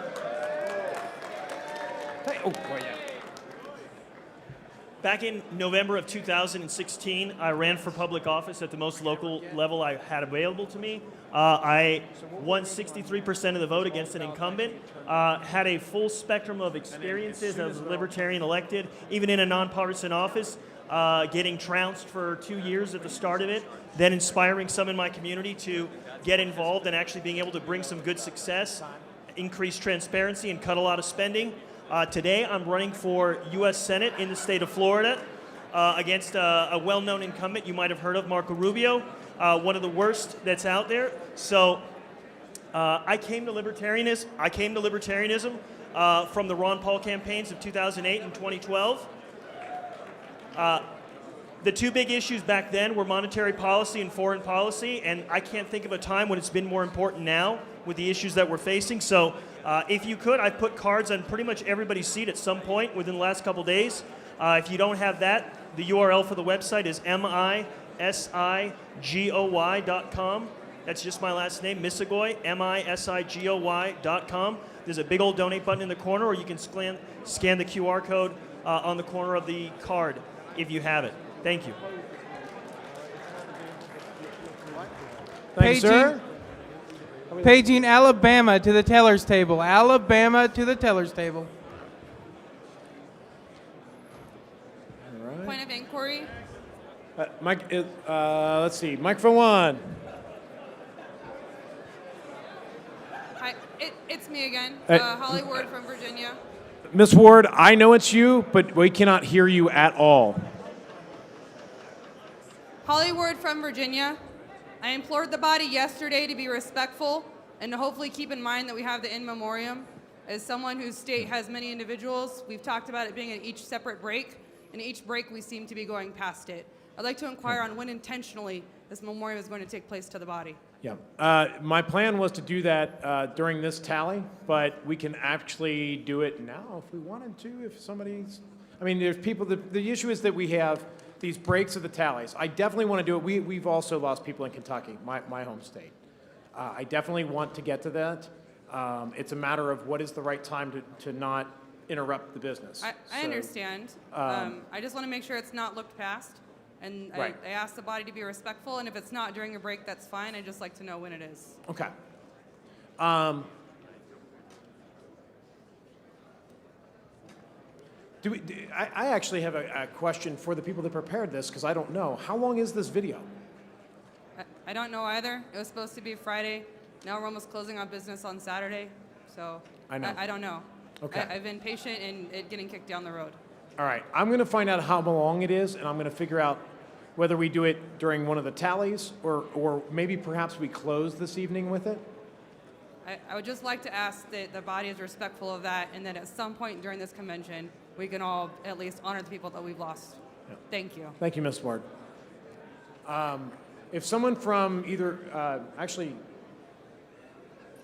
Speaker 18: Back in November of 2016, I ran for public office at the most local level I had available to me. I won 63% of the vote against an incumbent, had a full spectrum of experiences as a Libertarian elected, even in a nonpartisan office, getting trounced for 2 years at the start of it, then inspiring some in my community to get involved and actually being able to bring some good success, increase transparency, and cut a lot of spending. Today, I'm running for U.S. Senate in the state of Florida against a well-known incumbent you might have heard of, Marco Rubio, one of the worst that's out there. So I came to libertarianism from the Ron Paul campaigns of 2008 and 2012. The two big issues back then were monetary policy and foreign policy, and I can't think of a time when it's been more important now with the issues that we're facing. So if you could, I've put cards on pretty much everybody's seat at some point within the last couple days. If you don't have that, the URL for the website is misigoy.com. That's just my last name, Misigoy, misigoy.com. There's a big old donate button in the corner, or you can scan the QR code on the corner of the card if you have it. Thank you.
Speaker 1: Thank you, sir.
Speaker 2: Paging Alabama to the teller's table. Alabama to the teller's table.
Speaker 19: Point of inquiry.
Speaker 1: Let's see. Microphone 1.
Speaker 19: Hi, it's me again.
Speaker 1: Hey.
Speaker 19: Holly Ward from Virginia.
Speaker 1: Miss Ward, I know it's you, but we cannot hear you at all.
Speaker 19: Holly Ward from Virginia. I implored the body yesterday to be respectful and to hopefully keep in mind that we have the in memoriam. As someone whose state has many individuals, we've talked about it being at each separate break, and each break we seem to be going past it. I'd like to inquire on when intentionally this memoriam is going to take place to the body.
Speaker 1: Yeah. My plan was to do that during this tally, but we can actually do it now if we wanted to, if somebody's... I mean, there's people... The issue is that we have these breaks of the tallies. I definitely want to do it. We've also lost people in Kentucky, my home state. I definitely want to get to that. It's a matter of what is the right time to not interrupt the business.
Speaker 19: I understand. I just want to make sure it's not looked past. And
Speaker 1: Right.
Speaker 19: I ask the body to be respectful, and if it's not during a break, that's fine. I'd just like to know when it is.
Speaker 1: Okay. I actually have a question for the people that prepared this, because I don't know. How long is this video?
Speaker 19: I don't know either. It was supposed to be Friday. Now we're almost closing on business on Saturday. So
Speaker 1: I know.
Speaker 19: I don't know.
Speaker 1: Okay.
Speaker 19: I've been patient in it getting kicked down the road.
Speaker 1: All right. I'm going to find out how long it is, and I'm going to figure out whether we do it during one of the tallies or maybe perhaps we close this evening with it.
Speaker 19: I would just like to ask that the body is respectful of that, and that at some point during this convention, we can all at least honor the people that we've lost.
Speaker 1: Yeah.
Speaker 19: Thank you.
Speaker 1: Thank you, Ms. Ward. If someone from either, actually,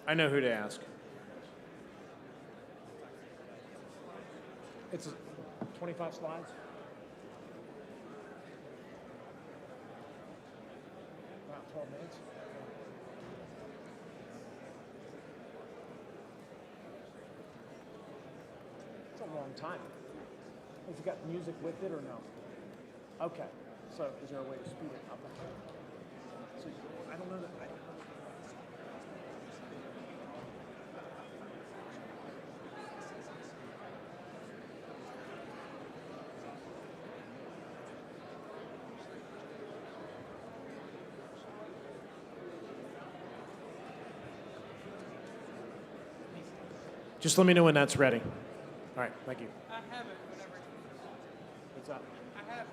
Speaker 1: I know who to ask. It's 25 slides. About 12 minutes. It's a long time. Has it got music with it or no? Okay. So is there a way to speed it up? So I don't know that. Just let me know when that's ready. All right, thank you.
Speaker 2: I have it whenever.
Speaker 1: What's up?
Speaker 2: I have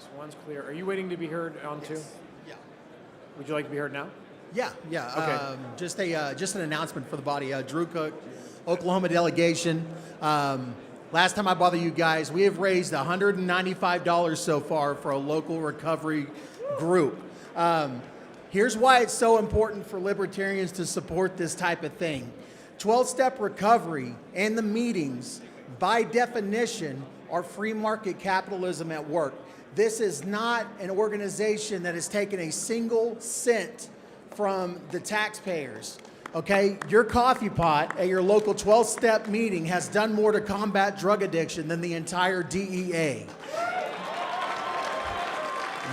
Speaker 1: So one's clear. Are you waiting to be heard on two?
Speaker 20: Yeah.
Speaker 1: Would you like to be heard now?
Speaker 20: Yeah.
Speaker 1: Okay.
Speaker 20: Just an announcement for the body. Drew Cook, Oklahoma delegation. Last time I bothered you guys, we have raised $195 so far for a local recovery group. Here's why it's so important for libertarians to support this type of thing. 12-step recovery and the meetings, by definition, are free market capitalism at work. This is not an organization that has taken a single cent from the taxpayers. Okay, your coffee pot at your local 12-step meeting has done more to combat drug addiction than the entire DEA.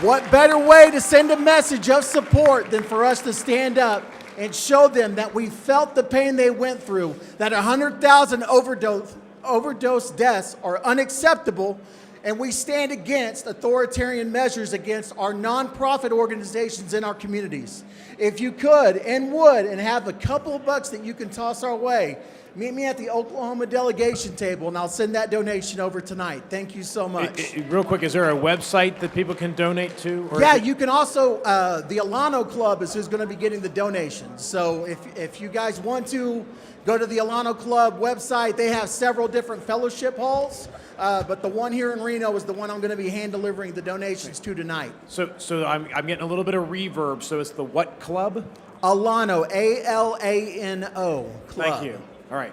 Speaker 20: What better way to send a message of support than for us to stand up and show them that we felt the pain they went through, that 100,000 overdose deaths are unacceptable, and we stand against authoritarian measures against our nonprofit organizations in our communities. If you could and would and have a couple of bucks that you can toss our way, meet me at the Oklahoma delegation table and I'll send that donation over tonight. Thank you so much.
Speaker 1: Real quick, is there a website that people can donate to? Or
Speaker 20: Yeah, you can also, the Alano Club is who's going to be getting the donations. So if you guys want to go to the Alano Club website, they have several different fellowship halls. But the one here in Reno is the one I'm going to be hand delivering the donations to tonight.
Speaker 1: So I'm getting a little bit of reverb. So it's the what club?
Speaker 20: Alano, A-L-A-N-O Club.
Speaker 1: Thank you. All right.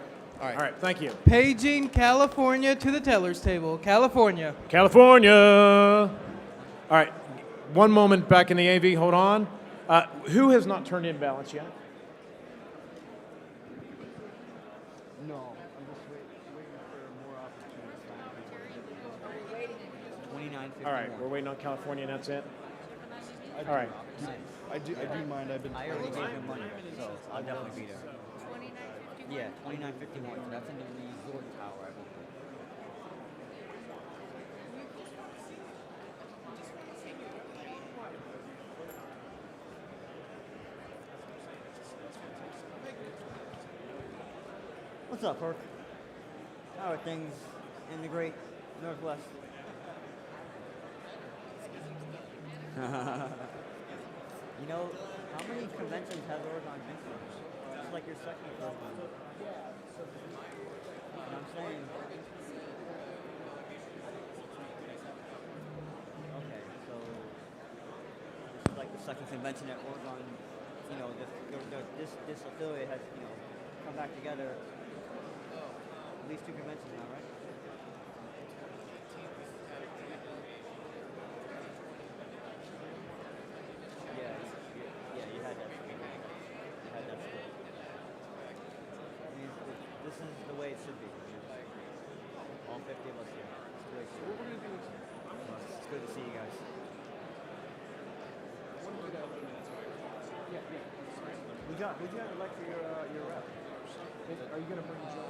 Speaker 1: Thank you.
Speaker 2: Paging California to the teller's table. California.
Speaker 1: California. All right. One moment back in the AV. Hold on. Who has not turned in ballots yet?
Speaker 5: No, I'm just waiting for more opportunities.
Speaker 1: All right. We're waiting on California, and that's it. All right.
Speaker 13: I do mind.
Speaker 5: I already gave him money, so I'll definitely be there. Yeah, 2951. That's in the resort tower, I believe. What's up, Perk? How are things in the great Northwest? You know, how many conventions has Oregon been to? It's like your second or third one. You know what I'm saying? Okay, so this is like the second convention at Oregon. You know, this affiliate has, you know, come back together. At least 2 conventions now, right? Yeah, you had that. I mean, this is the way it should be. All 50 of us here. It's the way it should be. Well, it's good to see you guys. Would you have elect for your rep? Are you going to bring Joe?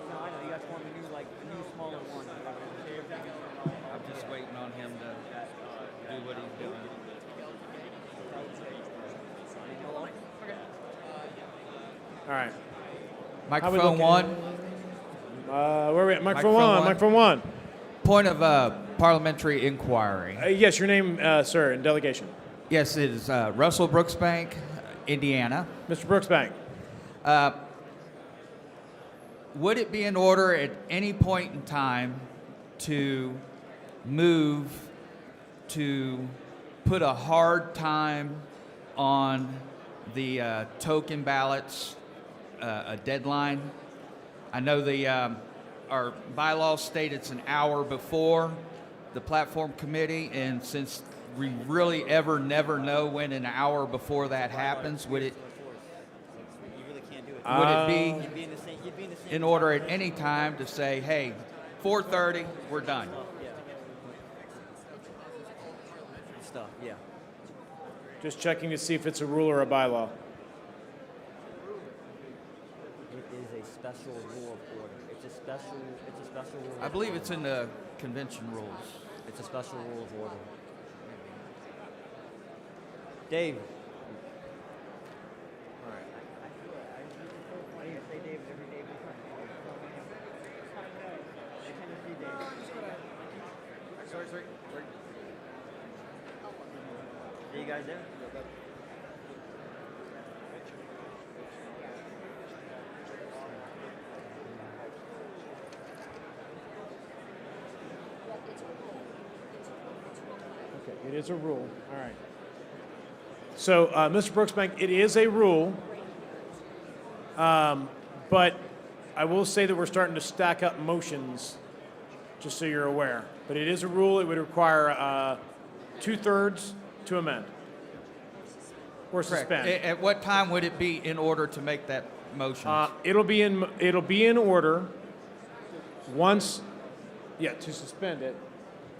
Speaker 5: No, I know. You guys want a new smaller one.
Speaker 21: I'm just waiting on him to do what he's doing.
Speaker 1: All right.
Speaker 22: Microphone one.
Speaker 1: Where are we at? Microphone one.
Speaker 22: Point of parliamentary inquiry.
Speaker 1: Yes, your name, sir, and delegation.
Speaker 22: Yes, it is Russell Brooksbank, Indiana.
Speaker 1: Mr. Brooksbank.
Speaker 22: Would it be in order at any point in time to move to put a hard time on the token ballots, a deadline? I know our bylaws state it's an hour before the platform committee, and since we really never know when an hour before that happens, would it be in order at any time to say, hey, 4:30, we're done?
Speaker 5: Stuff, yeah.
Speaker 1: Just checking to see if it's a rule or a bylaw.
Speaker 5: It is a special rule of order. It's a special rule.
Speaker 22: I believe it's in the convention rules.
Speaker 5: It's a special rule of order. Dave. All right. I say David every day. Sorry. Are you guys there?
Speaker 1: Okay, it is a rule. All right. So, Mr. Brooksbank, it is a rule, but I will say that we're starting to stack up motions, just so you're aware. But it is a rule. It would require 2/3 to amend or
Speaker 22: Correct.
Speaker 1: suspend.
Speaker 22: At what time would it be in order to make that motion?
Speaker 1: It'll be in order once. Yeah, to suspend it.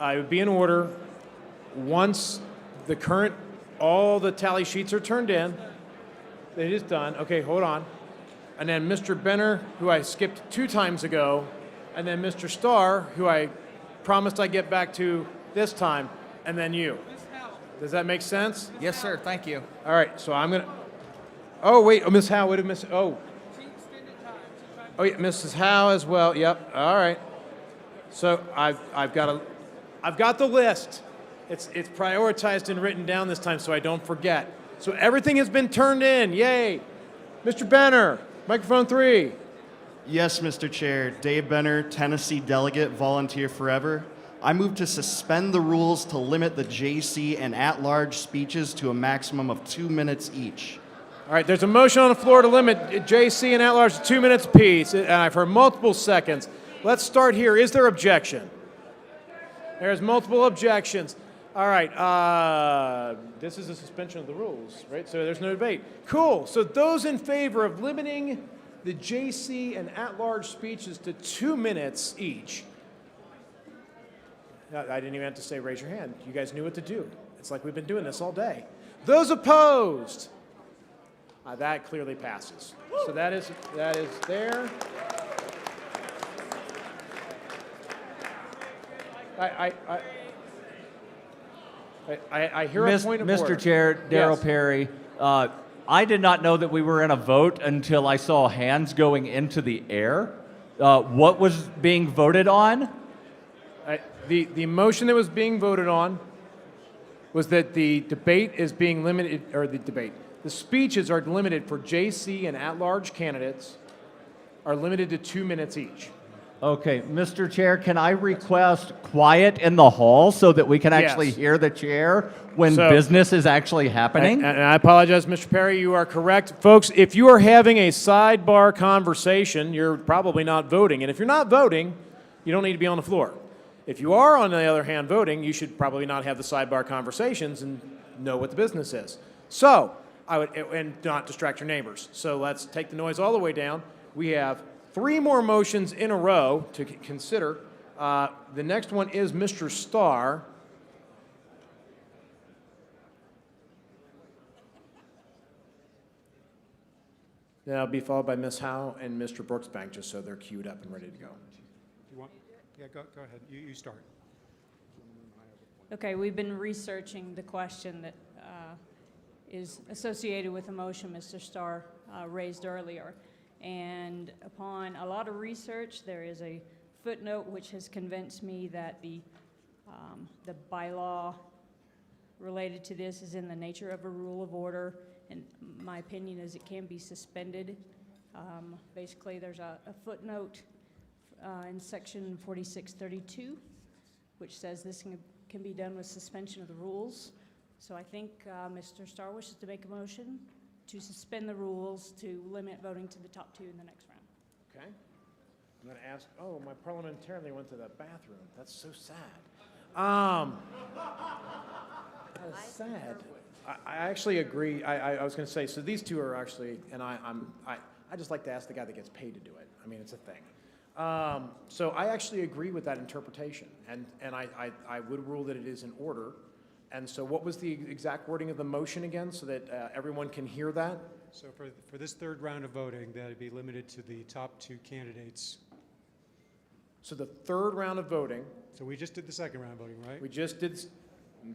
Speaker 1: It would be in order once all the tally sheets are turned in. It is done. Okay, hold on. And then Mr. Benner, who I skipped 2 times ago, and then Mr. Starr, who I promised I'd get back to this time, and then you. Does that make sense?
Speaker 22: Yes, sir. Thank you.
Speaker 1: All right, so I'm going to... Oh, wait, Miss Howe, what did Miss... Oh, yeah, Mrs. Howe as well. Yep, all right. So I've got the list. It's prioritized and written down this time so I don't forget. So everything has been turned in. Yay. Mr. Benner, microphone 3.
Speaker 13: Yes, Mr. Chair. Dave Benner, Tennessee delegate, volunteer forever. I move to suspend the rules to limit the JC and at-large speeches to a maximum of 2 minutes each.
Speaker 1: All right, there's a motion on the floor to limit JC and at-large to 2 minutes apiece, and I've heard multiple seconds. Let's start here. Is there objection? There's multiple objections. All right, this is a suspension of the rules, right? So there's no debate. Cool. So those in favor of limiting the JC and at-large speeches to 2 minutes each. I didn't even have to say raise your hand. You guys knew what to do. It's like we've been doing this all day. Those opposed? That clearly passes. So that is there. I hear a point of order.
Speaker 6: Mr. Chair, Darrell
Speaker 1: Yes.
Speaker 6: Perry, I did not know that we were in a vote until I saw hands going into the air. What was being voted on?
Speaker 1: The motion that was being voted on was that the debate is being limited, or the speeches are limited for JC and at-large candidates are limited to 2 minutes each.
Speaker 6: Okay, Mr. Chair, can I request quiet in the hall so that we can actually
Speaker 1: Yes.
Speaker 6: hear the chair when
Speaker 1: So-
Speaker 6: business is actually happening?
Speaker 1: And I apologize, Mr. Perry, you are correct. Folks, if you are having a sidebar conversation, you're probably not voting. And if you're not voting, you don't need to be on the floor. If you are, on the other hand, voting, you should probably not have the sidebar conversations and know what the business is. So, and not distract your neighbors. So let's take the noise all the way down. We have 3 more motions in a row to consider. The next one is Mr. Starr. Then I'll be followed by Ms. Howe and Mr. Brooksbank, just so they're queued up and ready to go.
Speaker 24: You want? Yeah, go ahead. You start.
Speaker 12: Okay, we've been researching the question that is associated with the motion Mr. Starr raised earlier. And upon a lot of research, there is a footnote which has convinced me that the bylaw related to this is in the nature of a rule of order. And my opinion is it can be suspended. Basically, there's a footnote in section 4632, which says this can be done with suspension of the rules. So I think Mr. Starr wishes to make a motion to suspend the rules to limit voting to the top 2 in the next round.
Speaker 1: Okay. I'm going to ask, my parliamentarian went to the bathroom. That's so sad. That's sad. I actually agree. I was going to say, so these two are actually, and I just like to ask the guy that gets paid to do it. I mean, it's a thing. So I actually agree with that interpretation, and I would rule that it is in order. And so what was the exact wording of the motion again, so that everyone can hear that?
Speaker 24: So for this 3rd round of voting, that would be limited to the top 2 candidates.
Speaker 1: So the 3rd round of voting.
Speaker 24: So we just did the 2nd round of voting, right?
Speaker 1: We just did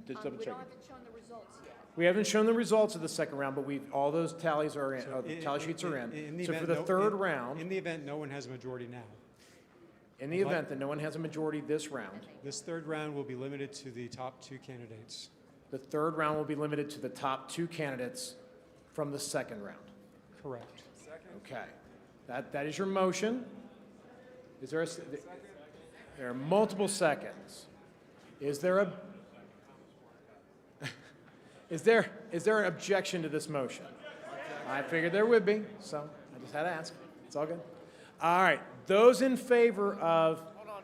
Speaker 1: double check.
Speaker 16: We don't haven't shown the results yet.
Speaker 1: We haven't shown the results of the 2nd round, but all those tallies are in. The tally sheets are in. So for the 3rd round,
Speaker 24: in the event no one has a majority now.
Speaker 1: In the event that no one has a majority this round,
Speaker 24: This third round will be limited to the top 2 candidates.
Speaker 1: the third round will be limited to the top 2 candidates from the second round.
Speaker 24: Correct.
Speaker 1: Okay. That is your motion. Is there there are multiple seconds. Is there a is there an objection to this motion? I figured there would be, so I just had to ask. It's all good. All right. Those in favor of
Speaker 3: Hold on.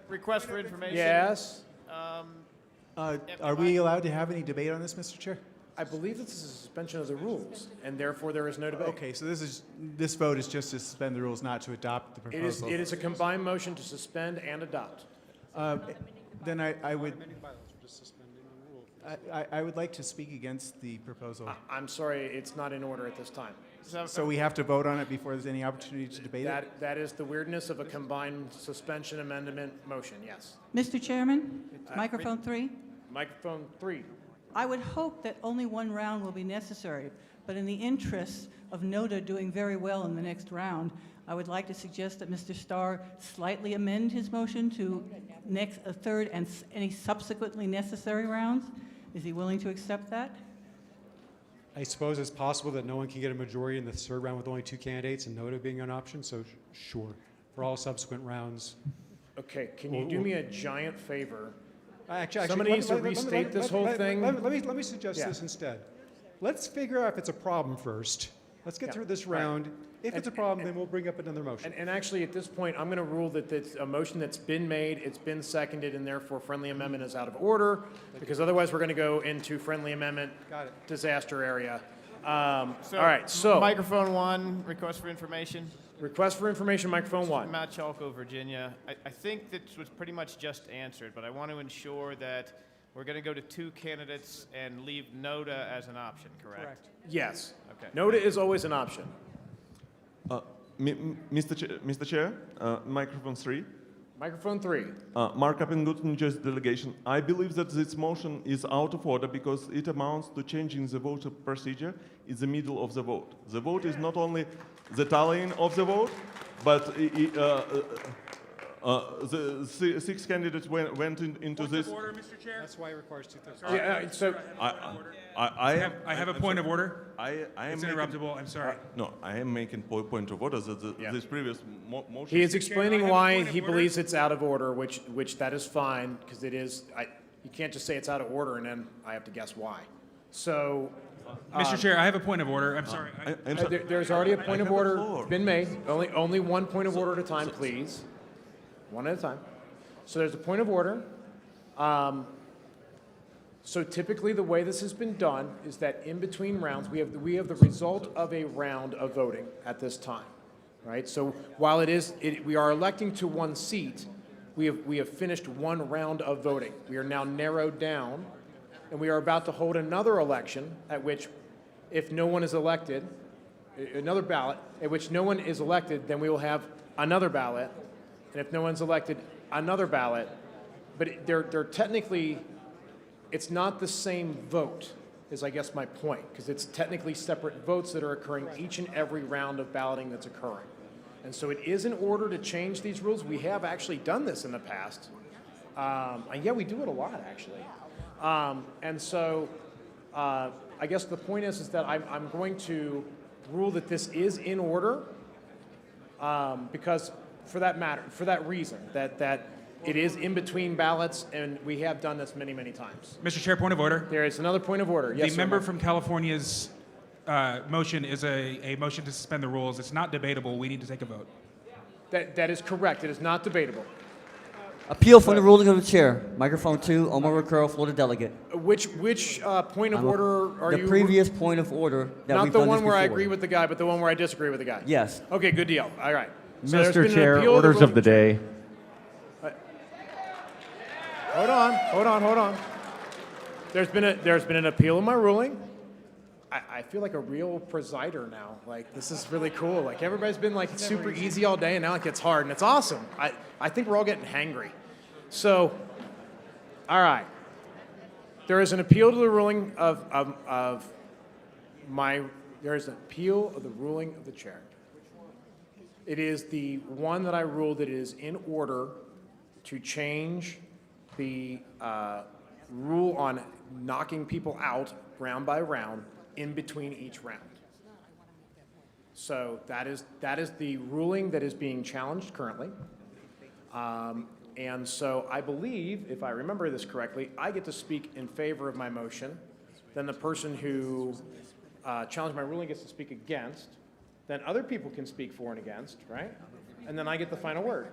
Speaker 3: Request for information.
Speaker 1: yes.
Speaker 8: Are we allowed to have any debate on this, Mr. Chair?
Speaker 1: I believe this is a suspension of the rules, and therefore there is no debate.
Speaker 8: Okay, so this vote is just to suspend the rules, not to adopt the proposal.
Speaker 1: It is a combined motion to suspend and adopt.
Speaker 8: Then I would I would like to speak against the proposal.
Speaker 1: I'm sorry, it's not in order at this time.
Speaker 8: So we have to vote on it before there's any opportunity to debate it?
Speaker 1: That is the weirdness of a combined suspension amendment motion, yes.
Speaker 11: Mr. Chairman, microphone 3.
Speaker 1: Microphone 3.
Speaker 11: I would hope that only one round will be necessary, but in the interest of Nota doing very well in the next round, I would like to suggest that Mr. Starr slightly amend his motion to a third and any subsequently necessary rounds. Is he willing to accept that?
Speaker 24: I suppose it's possible that no one can get a majority in the third round with only 2 candidates and Nota being an option, so sure. For all subsequent rounds.
Speaker 1: Okay, can you do me a giant favor?
Speaker 24: Actually,
Speaker 1: Somebody needs to restate this whole thing.
Speaker 24: Let me suggest this instead. Let's figure out if it's a problem first. Let's get through this round. If it's a problem, then we'll bring up another motion.
Speaker 1: And actually, at this point, I'm going to rule that it's a motion that's been made, it's been seconded, and therefore friendly amendment is out of order, because otherwise we're going to go into friendly amendment disaster area. All right, so.
Speaker 3: Microphone 1, request for information.
Speaker 1: Request for information, microphone 1.
Speaker 3: Matt Chalco, Virginia. I think that was pretty much just answered, but I want to ensure that we're going to go to 2 candidates and leave Nota as an option, correct?
Speaker 1: Yes.
Speaker 3: Okay.
Speaker 1: Nota is always an option.
Speaker 23: Mr. Chair, microphone 3.
Speaker 1: Microphone 3.
Speaker 23: Mark Appengut's New Jersey delegation. I believe that this motion is out of order because it amounts to changing the vote procedure in the middle of the vote. The vote is not only the tallying of the vote, but the 6 candidates went into this.
Speaker 24: Order, Mr. Chair. That's why it requires 2/3.
Speaker 1: Yeah, so
Speaker 23: I
Speaker 25: have a point of order.
Speaker 23: I am
Speaker 25: It's interruptible. I'm sorry.
Speaker 23: No, I am making point of order that this previous motion.
Speaker 1: he is explaining why he believes it's out of order, which that is fine, because it is. You can't just say it's out of order and then I have to guess why. So.
Speaker 25: Mr. Chair, I have a point of order. I'm sorry.
Speaker 1: There's already a point of order been made. Only one point of order at a time, please. One at a time. So there's a point of order. So typically the way this has been done is that in between rounds, we have the result of a round of voting at this time, right? So while we are electing to 1 seat, we have finished 1 round of voting. We are now narrowed down, and we are about to hold another election at which, if no one is elected, another ballot at which no one is elected, then we will have another ballot, and if no one's elected, another ballot. But they're technically. It's not the same vote, is I guess my point, because it's technically separate votes that are occurring each and every round of balloting that's occurring. And so it is in order to change these rules. We have actually done this in the past. And yeah, we do it a lot, actually. And so I guess the point is that I'm going to rule that this is in order because for that reason, that it is in between ballots, and we have done this many, many times.
Speaker 25: Mr. Chair, point of order.
Speaker 1: There is another point of order. Yes,
Speaker 25: The member from California's motion is a motion to suspend the rules. It's not debatable. We need to take a vote.
Speaker 1: That is correct. It is not debatable.
Speaker 5: Appeal from the ruling of the chair. Microphone 2, Omar Recurl, Florida delegate.
Speaker 1: Which point of order are you?
Speaker 5: The previous point of order that
Speaker 1: not
Speaker 5: we've
Speaker 1: the
Speaker 5: done
Speaker 1: one
Speaker 5: this
Speaker 1: where I
Speaker 5: before.
Speaker 1: agree with the guy, but the one where I disagree with the guy.
Speaker 5: Yes.
Speaker 1: Okay, good deal. All right. So there's been
Speaker 6: Mr.
Speaker 1: an
Speaker 6: Chair,
Speaker 1: appeal
Speaker 6: orders of the day.
Speaker 1: Hold on. There's been an appeal of my ruling. I feel like a real presider now. Like, this is really cool. Like, everybody's been like super easy all day, and now it gets hard, and it's awesome. I think we're all getting hangry. So, all right. There is an appeal to the ruling there is an appeal of the ruling of the chair. It is the one that I ruled that it is in order to change the rule on knocking people out round by round in between each round. So that is the ruling that is being challenged currently. And so I believe, if I remember this correctly, I get to speak in favor of my motion. Then the person who challenged my ruling gets to speak against. Then other people can speak for and against, right? And then I get the final word.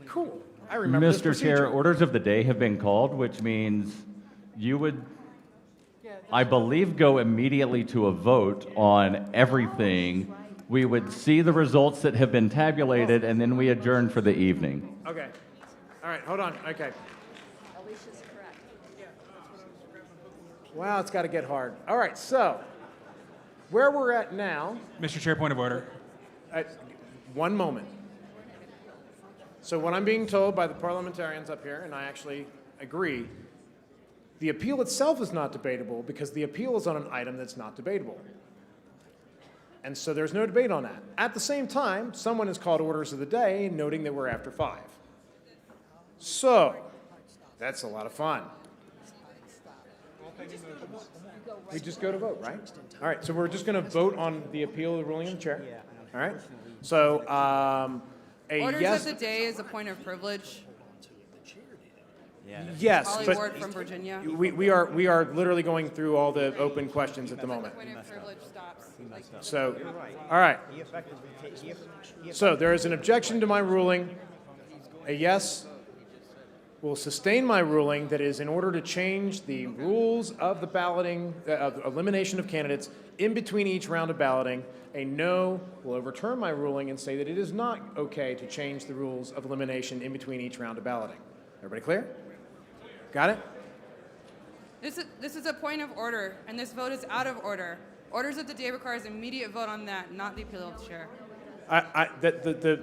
Speaker 1: Cool. I remember this
Speaker 6: Mr.
Speaker 1: procedure.
Speaker 6: Chair, orders of the day have been called, which means you would, I believe, go immediately to a vote on everything. We would see the results that have been tabulated, and then we adjourn for the evening.
Speaker 1: Okay. All right, hold on. Okay.
Speaker 16: Alicia's correct.
Speaker 1: Wow, it's got to get hard. All right, so where we're at now.
Speaker 25: Mr. Chair, point of order.
Speaker 1: One moment. So what I'm being told by the parliamentarians up here, and I actually agree, the appeal itself is not debatable because the appeal is on an item that's not debatable. And so there's no debate on that. At the same time, someone has called orders of the day, noting that we're after 5. So that's a lot of fun. We just go to vote, right? All right, so we're just going to vote on the appeal of the ruling of the chair. All right? So
Speaker 19: Orders
Speaker 1: yes.
Speaker 19: of the day is a point of privilege.
Speaker 1: Yes,
Speaker 19: Holly
Speaker 1: but
Speaker 19: Ward from Virginia.
Speaker 1: we are literally going through all the open questions at the moment.
Speaker 19: Point of privilege stops.
Speaker 1: So, all right. So there is an objection to my ruling. A yes will sustain my ruling that is in order to change the rules of the balloting, of elimination of candidates in between each round of balloting. A no will overturn my ruling and say that it is not okay to change the rules of elimination in between each round of balloting. Everybody clear? Got it?
Speaker 19: This is a point of order, and this vote is out of order. Orders of the day requires immediate vote on that, not the appeal of the chair.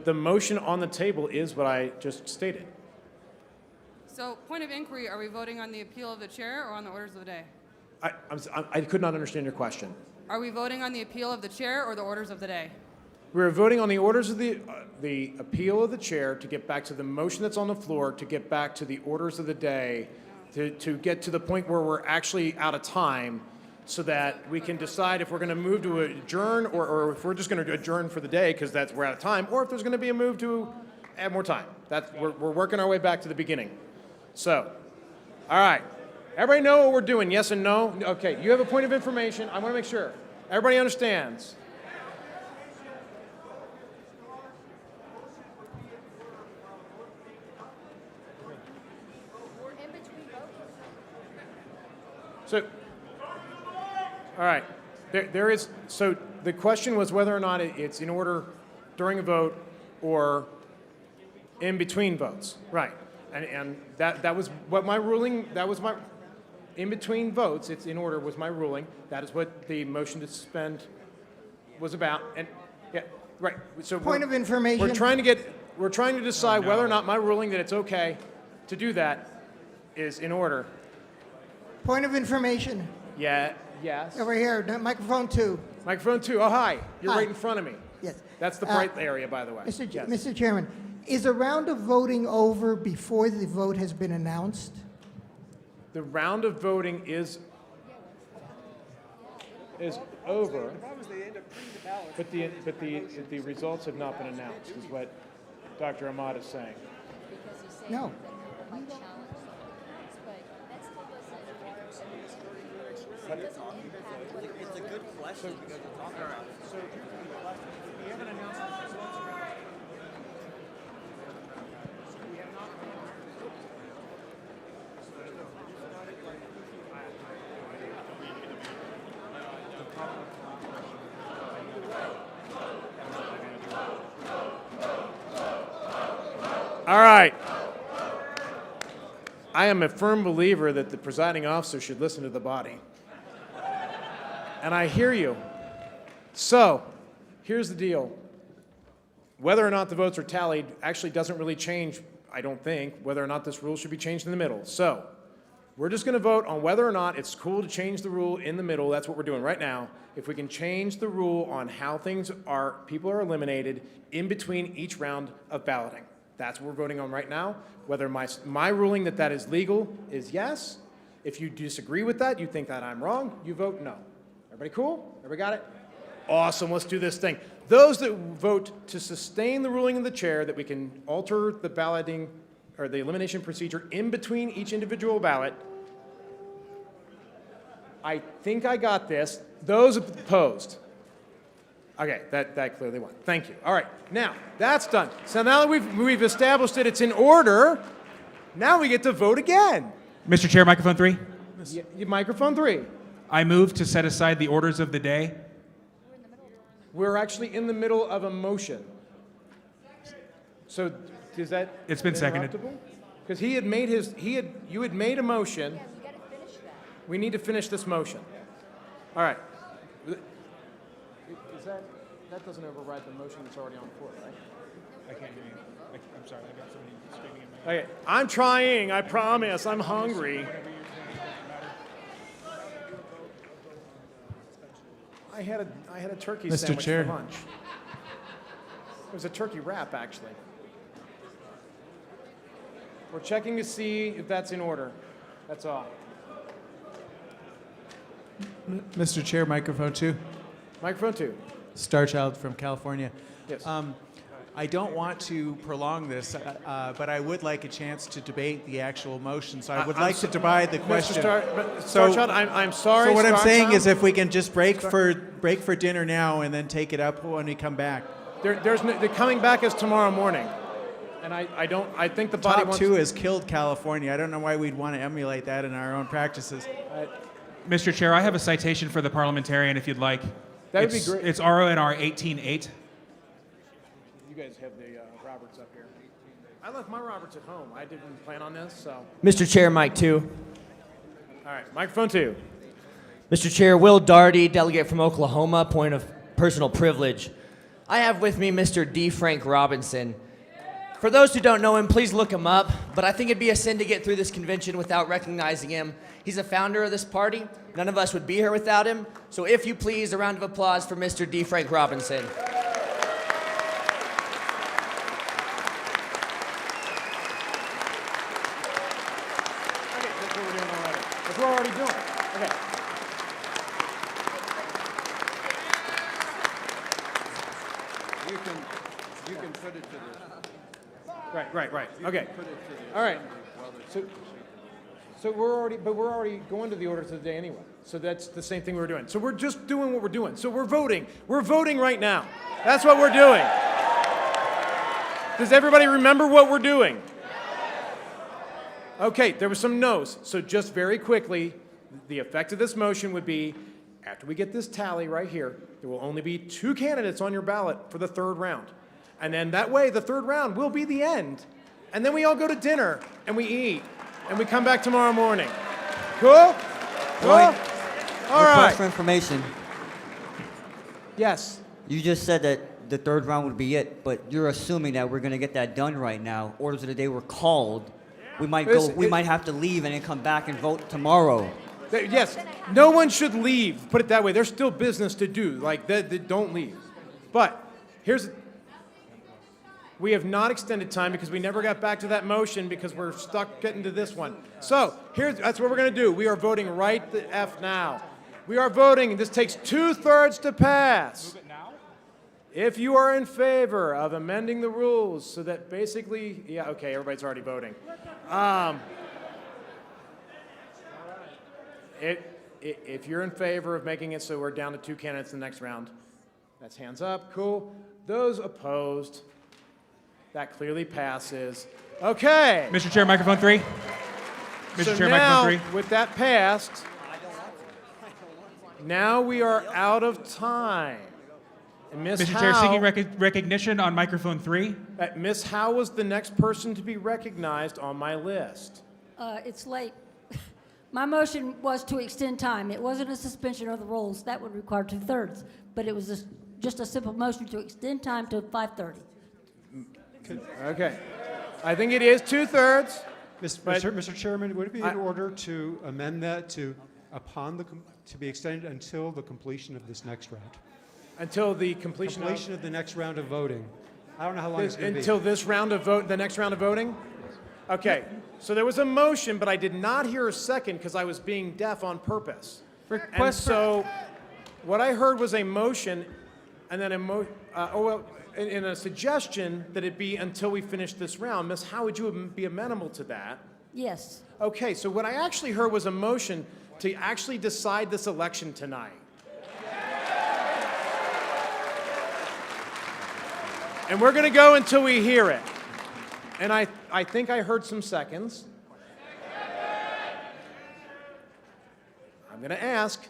Speaker 1: The motion on the table is what I just stated.
Speaker 19: So, point of inquiry, are we voting on the appeal of the chair or on the orders of the day?
Speaker 1: I could not understand your question.
Speaker 19: Are we voting on the appeal of the chair or the orders of the day?
Speaker 1: We're voting on the orders of the appeal of the chair to get back to the motion that's on the floor, to get back to the orders of the day, to get to the point where we're actually out of time so that we can decide if we're going to move to adjourn or if we're just going to adjourn for the day because we're out of time, or if there's going to be a move to add more time. We're working our way back to the beginning. So, all right. Everybody know what we're doing, yes and no? Okay, you have a point of information. I want to make sure. Everybody understands.
Speaker 16: We're in between votes.
Speaker 1: So, all right. There is, so the question was whether or not it's in order during a vote or in between votes. Right. And that was what my ruling, that was my, in between votes, it's in order was my ruling. That is what the motion to suspend was about. And yeah, right. So
Speaker 4: Point of information.
Speaker 1: We're trying to decide whether or not my ruling that it's okay to do that is in order.
Speaker 4: Point of information.
Speaker 1: Yeah, yes.
Speaker 4: Over here, microphone 2.
Speaker 1: Microphone 2. Oh, hi. You're
Speaker 4: Hi.
Speaker 1: right in front of me.
Speaker 4: Yes.
Speaker 1: That's the bright area, by the way.
Speaker 4: Mr. Chairman, is a round of voting over before the vote has been announced?
Speaker 1: The round of voting is over, but the results have not been announced, is what Dr. Ahmad is saying.
Speaker 16: Because he's saying
Speaker 4: No.
Speaker 16: that people might challenge the votes, but that still doesn't, it doesn't impact what
Speaker 5: It's a good question because we're talking about it.
Speaker 1: So, we haven't announced the results. All right. I am a firm believer that the presiding officer should listen to the body. And I hear you. So, here's the deal. Whether or not the votes are tallied actually doesn't really change, I don't think, whether or not this rule should be changed in the middle. So, We're just going to vote on whether or not it's cool to change the rule in the middle. That's what we're doing right now. If we can change the rule on how people are eliminated in between each round of balloting. That's what we're voting on right now. Whether my ruling that is legal is yes. If you disagree with that, you think that I'm wrong, you vote no. Everybody cool? Everybody got it? Awesome, let's do this thing. Those that vote to sustain the ruling of the chair that we can alter the balloting or the elimination procedure in between each individual ballot, I think I got this. Those opposed? Okay, that clearly won. Thank you. All right, now that's done. So now that we've established that it's in order, now we get to vote again.
Speaker 25: Mr. Chair, microphone 3.
Speaker 1: Microphone 3.
Speaker 25: I move to set aside the orders of the day.
Speaker 1: We're actually in the middle of a motion. So is that
Speaker 25: It's been seconded.
Speaker 1: Because you had made a motion.
Speaker 16: Yeah, we gotta finish that.
Speaker 1: We need to finish this motion. All right. That doesn't override the motion that's already on the floor, right?
Speaker 25: I can't hear you. I'm sorry, I got somebody screaming in my ear.
Speaker 1: Okay, I'm trying, I promise, I'm hungry. I had a turkey
Speaker 8: Mr.
Speaker 1: sandwich
Speaker 8: Chair.
Speaker 1: for lunch. It was a turkey wrap, actually. We're checking to see if that's in order. That's all.
Speaker 8: Mr. Chair, microphone 2.
Speaker 1: Microphone 2.
Speaker 8: Starchild from California.
Speaker 1: Yes.
Speaker 8: I don't want to prolong this, but I would like a chance to debate the actual motion. So I would like to divide the question.
Speaker 1: Starchild, I'm sorry.
Speaker 8: So what I'm saying
Speaker 1: Starchild?
Speaker 8: is, if we can just break for dinner now and then take it up when we come back.
Speaker 1: They're coming back as tomorrow morning, and I think the body
Speaker 8: Top
Speaker 1: wants.
Speaker 8: 2 has killed California. I don't know why we'd want to emulate that in our own practices.
Speaker 25: Mr. Chair, I have a citation for the parliamentarian if you'd like.
Speaker 1: That would be great.
Speaker 25: It's RONR 18.8.
Speaker 1: You guys have the Roberts up here. I left my Roberts at home. I didn't plan on this, so.
Speaker 7: Mr. Chair, Mike 2.
Speaker 1: All right, microphone 2.
Speaker 7: Mr. Chair, Will Daugherty, delegate from Oklahoma, point of personal privilege. I have with me Mr. D. Frank Robinson. For those who don't know him, please look him up, but I think it'd be a sin to get through this convention without recognizing him. He's a founder of this party. None of us would be here without him. So if you please, a round of applause for Mr. D. Frank Robinson.
Speaker 1: Okay, that's what we're doing already. That's what we're already doing. Okay.
Speaker 21: You can put it to the.
Speaker 1: Right. Okay. All right. So we're already going to the orders of the day anyway. So that's the same thing we were doing. So we're just doing what we're doing. So we're voting. We're voting right now. That's what we're doing. Does everybody remember what we're doing? Okay, there were some no's. So just very quickly, the effect of this motion would be, after we get this tally right here, there will only be 2 candidates on your ballot for the 3rd round. And then that way, the 3rd round will be the end. And then we all go to dinner, and we eat, and we come back tomorrow morning. Cool? Cool? All right.
Speaker 5: Request for information.
Speaker 1: Yes.
Speaker 5: You just said that the 3rd round would be it, but you're assuming that we're going to get that done right now. Orders of the day were called. We might might have to leave and then come back and vote tomorrow.
Speaker 1: Yes, no one should leave. Put it that way. There's still business to do. Like, they don't leave. But we have not extended time because we never got back to that motion because we're stuck getting to this one. So that's what we're going to do. We are voting right the F now. We are voting, and this takes 2/3 to pass. If you are in favor of amending the rules so that basically, yeah, okay, everybody's already voting. If you're in favor of making it so we're down to 2 candidates in the next round, that's hands up, cool. Those opposed, that clearly passes. Okay.
Speaker 25: Mr. Chair, microphone 3. Mr. Chair, microphone 3.
Speaker 1: With that passed, now we are out of time.
Speaker 25: Mr. Chair, seeking recognition on microphone 3.
Speaker 1: Ms. Howe was the next person to be recognized on my list.
Speaker 17: It's late. My motion was to extend time. It wasn't a suspension of the rules. That would require 2/3. But it was just a simple motion to extend time to 5:30.
Speaker 1: Okay. I think it is 2/3.
Speaker 24: Mr. Chairman, would it be in order to amend that to to be extended until the completion of this next round?
Speaker 1: Until the completion
Speaker 24: of the next round of voting. I don't know how long it's going to be.
Speaker 1: Until this round of the next round of voting? Okay, so there was a motion, but I did not hear a second because I was being deaf on purpose. And so what I heard was a motion and then in a suggestion that it be until we finish this round. Miss, how would you be amenable to that?
Speaker 17: Yes.
Speaker 1: Okay, so what I actually heard was a motion to actually decide this election tonight. And we're going to go until we hear it. And I think I heard some seconds. I'm going to ask,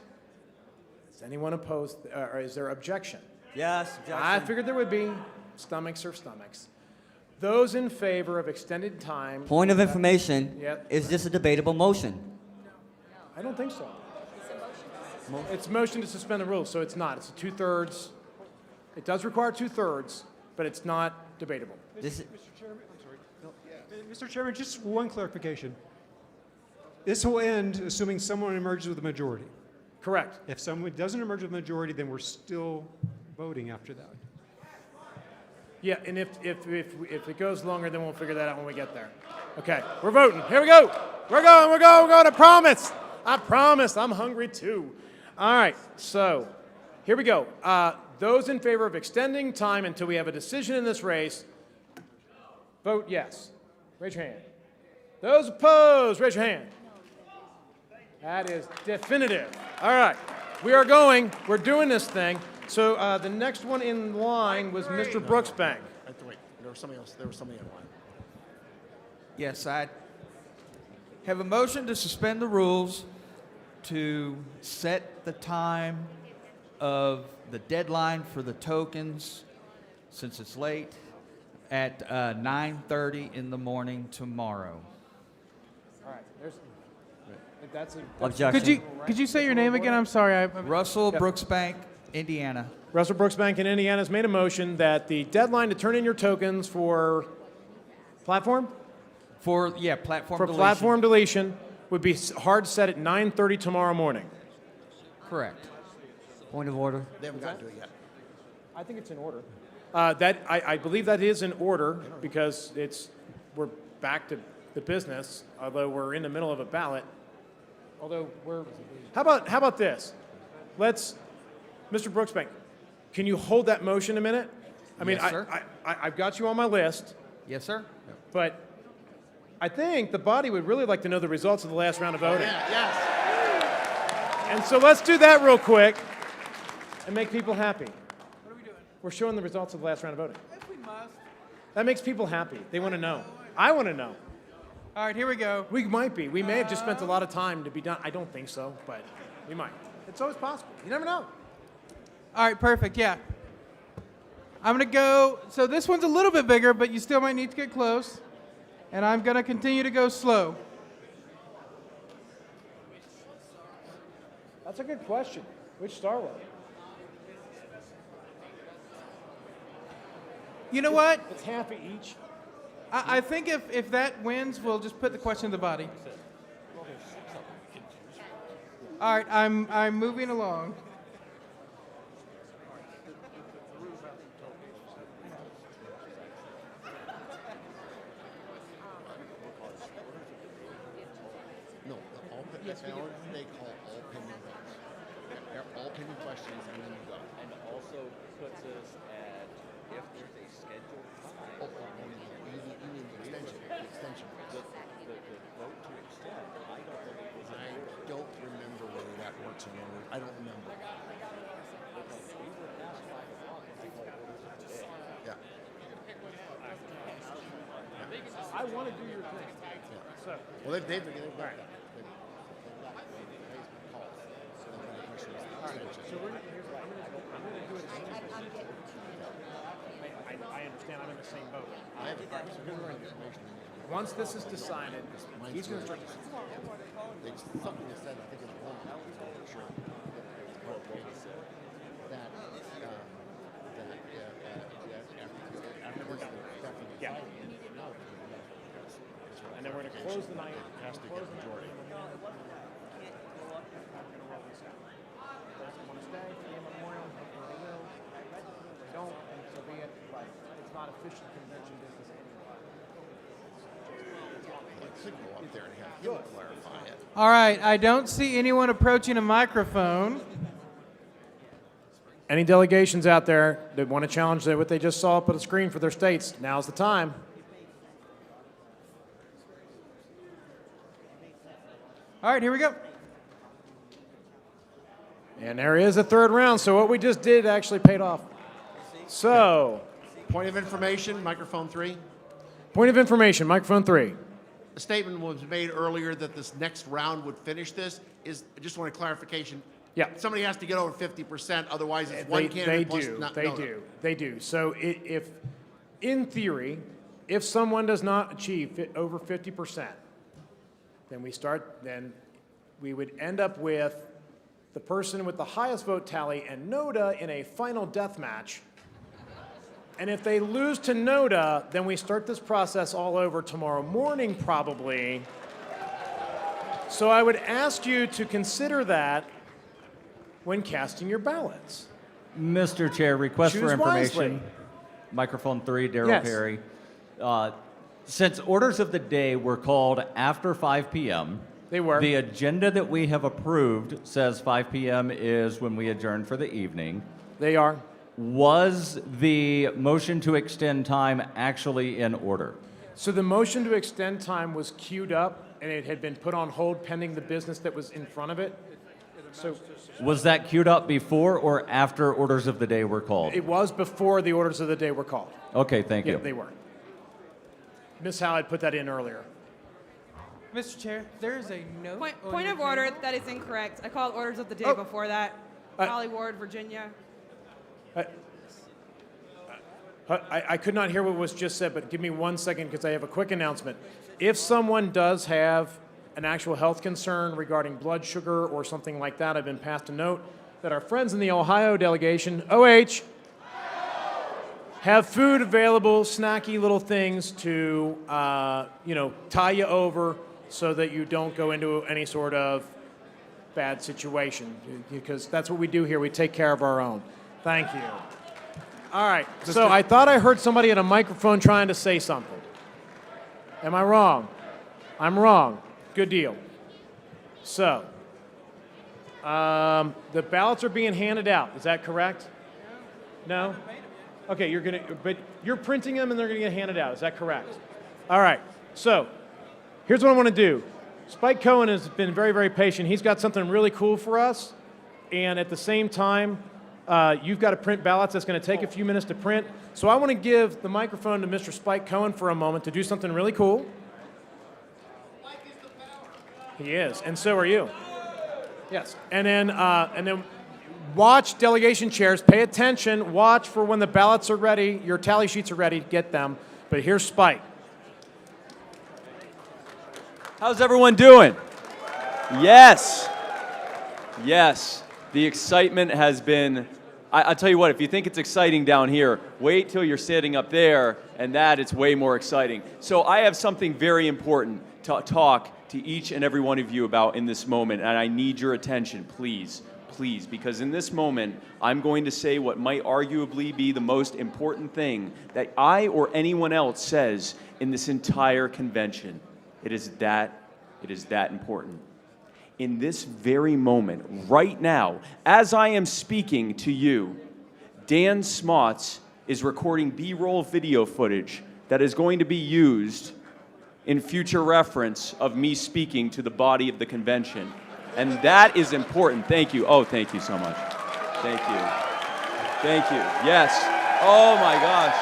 Speaker 1: is anyone opposed, or is there objection?
Speaker 5: Yes, objection.
Speaker 1: I figured there would be. Stomachs are stomachs. Those in favor of extended time.
Speaker 5: Point of information,
Speaker 1: Yep.
Speaker 5: is this a debatable motion?
Speaker 1: I don't think so. It's a motion to suspend the rules, so it's not. It's a 2/3. It does require 2/3, but it's not debatable.
Speaker 5: This is,
Speaker 24: Mr. Chairman, just one clarification. This will end assuming someone emerges with a majority.
Speaker 1: Correct.
Speaker 24: If someone doesn't emerge with a majority, then we're still voting after that.
Speaker 1: Yeah, and if it goes longer, then we'll figure that out when we get there. Okay, we're voting. Here we go. We're going. I promise. I promise. I'm hungry too. All right, so here we go. Those in favor of extending time until we have a decision in this race, vote yes. Raise your hand. Those opposed, raise your hand. That is definitive. All right, we are going. We're doing this thing. So the next one in line was Mr. Brooksbank.
Speaker 9: Wait, there was somebody else. There was somebody in line.
Speaker 22: Yes, I have a motion to suspend the rules to set the time of the deadline for the tokens, since it's late, at 9:30 in the morning tomorrow.
Speaker 1: All right, that's
Speaker 5: objection.
Speaker 2: Could you say your name again? I'm sorry.
Speaker 22: Russell Brooksbank, Indiana.
Speaker 1: Russell Brooksbank in Indiana has made a motion that the deadline to turn in your tokens for platform?
Speaker 22: For platform
Speaker 1: for
Speaker 22: deletion.
Speaker 1: platform deletion would be hard set at 9:30 tomorrow morning.
Speaker 22: Correct.
Speaker 5: Point of order.
Speaker 9: They haven't gotten to it yet.
Speaker 1: I think it's in order. I believe that is in order because we're back to the business, although we're in the middle of a ballot. How about this? Mr. Brooksbank, can you hold that motion a minute? I mean,
Speaker 22: Yes, sir.
Speaker 1: I've got you on my list,
Speaker 22: Yes, sir.
Speaker 1: but I think the body would really like to know the results of the last round of voting.
Speaker 9: Yes.
Speaker 1: And so let's do that real quick and make people happy. What are we doing? We're showing the results of the last round of voting.
Speaker 2: Yes, we must.
Speaker 1: That makes people happy. They want to know. I want to know.
Speaker 2: All right, here we go.
Speaker 1: We might be. We may have just spent a lot of time to be done. I don't think so, but we might. It's always possible. You never know.
Speaker 2: All right, perfect. Yeah. I'm going to go. So this one's a little bit bigger, but you still might need to get close. And I'm going to continue to go slow.
Speaker 1: That's a good question. Which Star Wars?
Speaker 2: You know what?
Speaker 1: It's half each.
Speaker 2: I think if that wins, we'll just put the question in the body. All right, I'm moving along.
Speaker 9: No, they call all pending votes. They're all pending questions, and then you go.
Speaker 6: And also puts us at, if there's a scheduled time.
Speaker 9: You mean the extension? The extension.
Speaker 6: The vote to extend, I don't believe is
Speaker 9: I don't remember whether that works or not. I don't remember. Yeah.
Speaker 1: I want to do your thing. So.
Speaker 9: Well, they've got that.
Speaker 1: All right, so here's what I'm going to do it. I understand. I'm in the same boat. Once this is decided, he's going to start.
Speaker 9: Something that said, I think it's wrong. Sure. That
Speaker 1: Yeah. And then we're going to close the night.
Speaker 9: Has to get a majority.
Speaker 1: Want to stay for the memoriam? They will. They don't, and so be it. But it's not official convention business anymore.
Speaker 9: I think go up there and have him clarify it.
Speaker 2: All right, I don't see anyone approaching a microphone.
Speaker 1: Any delegations out there that want to challenge what they just saw up on the screen for their states, now's the time.
Speaker 2: All right, here we go.
Speaker 1: And there is a third round, so what we just did actually paid off. So,
Speaker 9: Point of information, microphone 3.
Speaker 1: point of information, microphone 3.
Speaker 9: A statement was made earlier that this next round would finish this. I just want a clarification.
Speaker 1: Yeah.
Speaker 9: Somebody has to get over 50%, otherwise it's one candidate plus not.
Speaker 1: They do. So if, in theory, if someone does not achieve over 50%, then we would end up with the person with the highest vote tally and Nota in a final death match. And if they lose to Nota, then we start this process all over tomorrow morning, probably. So I would ask you to consider that when casting your ballots.
Speaker 6: Mr. Chair, request
Speaker 1: Choose
Speaker 6: for information.
Speaker 1: wisely.
Speaker 6: Microphone 3, Darrell
Speaker 1: Yes.
Speaker 6: Perry. Since orders of the day were called after 5 p.m.,
Speaker 1: they were.
Speaker 6: The agenda that we have approved says 5 p.m. is when we adjourn for the evening.
Speaker 1: They are.
Speaker 6: Was the motion to extend time actually in order?
Speaker 1: So the motion to extend time was queued up, and it had been put on hold pending the business that was in front of it. So
Speaker 6: Was that queued up before or after orders of the day were called?
Speaker 1: it was before the orders of the day were called.
Speaker 6: Okay, thank
Speaker 1: Yeah,
Speaker 6: you.
Speaker 1: they were. Ms. Howe had put that in earlier.
Speaker 2: Mr. Chair, there is a note. on
Speaker 19: Point
Speaker 2: your
Speaker 19: of order,
Speaker 2: table.
Speaker 19: that is incorrect. I called orders of the day
Speaker 1: Oh.
Speaker 19: before that. Holly Ward, Virginia.
Speaker 1: I could not hear what was just said, but give me 1 second because I have a quick announcement. If someone does have an actual health concern regarding blood sugar or something like that, I've been passed a note that our friends in the Ohio delegation, OH, have food available, snacky little things to, tie you over so that you don't go into any sort of bad situation, because that's what we do here. We take care of our own. Thank you. All right, so I thought I heard somebody at a microphone trying to say something. Am I wrong? I'm wrong. Good deal. So, the ballots are being handed out. Is that correct? No? Okay, but you're printing them and they're gonna get handed out. Is that correct? All right, so here's what I wanna do. Spike Cohen has been very, very patient. He's got something really cool for us. And at the same time, you've got to print ballots. That's going to take a few minutes to print. So I want to give the microphone to Mr. Spike Cohen for a moment to do something really cool. He is, and so are you. Yes, and then watch delegation chairs. Pay attention. Watch for when the ballots are ready. Your tally sheets are ready. Get them. But here's Spike.
Speaker 10: How's everyone doing? Yes. Yes. The excitement has been, I'll tell you what, if you think it's exciting down here, wait till you're sitting up there, and that it's way more exciting. So I have something very important to talk to each and every one of you about in this moment, and I need your attention, please, please, because in this moment, I'm going to say what might arguably be the most important thing that I or anyone else says in this entire convention. It is that important. In this very moment, right now, as I am speaking to you, Dan Smots is recording B-roll video footage that is going to be used in future reference of me speaking to the body of the convention. And that is important. Thank you. Oh, thank you so much. Thank you. Thank you. Yes. Oh my gosh.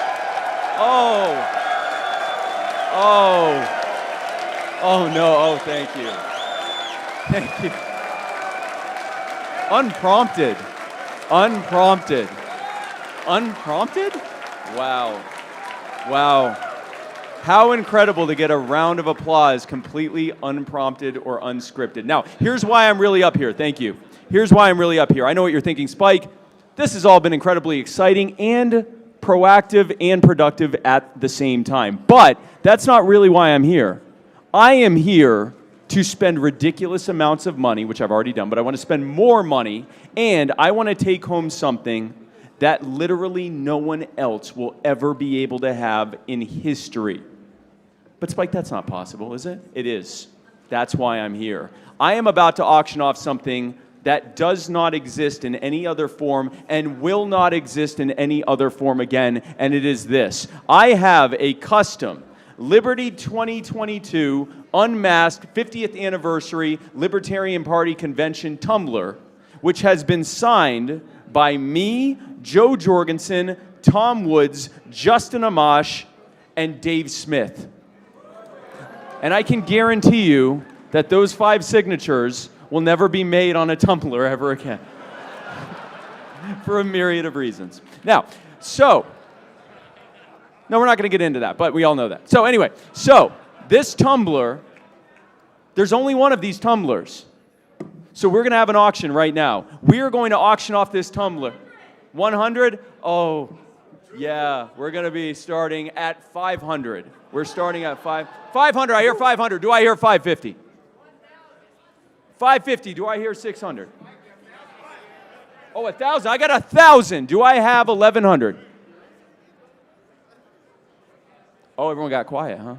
Speaker 10: Oh no. Oh, thank you. Thank you. Unprompted. Wow. How incredible to get a round of applause completely unprompted or unscripted. Now, here's why I'm really up here. Thank you. Here's why I'm really up here. I know what you're thinking, Spike. This has all been incredibly exciting and proactive and productive at the same time. But that's not really why I'm here. I am here to spend ridiculous amounts of money, which I've already done, but I want to spend more money, and I want to take home something that literally no one else will ever be able to have in history. But Spike, that's not possible, is it? It is. That's why I'm here. I am about to auction off something that does not exist in any other form and will not exist in any other form again, and it is this. I have a custom Liberty 2022 Unmasked 50th Anniversary Libertarian Party Convention tumbler, which has been signed by me, Joe Jorgensen, Tom Woods, Justin Amash, and Dave Smith. And I can guarantee you that those 5 signatures will never be made on a tumbler ever again. For a myriad of reasons. Now, no, we're not going to get into that, but we all know that. So anyway, this tumbler, there's only one of these tumblers. So we're going to have an auction right now. We are going to auction off this tumbler. 100? Oh, yeah, we're going to be starting at 500. We're starting at 500. I hear 500. Do I hear 550? 550. Do I hear 600? Oh, 1,000. I got 1,000. Do I have 1,100? Oh, everyone got quiet, huh?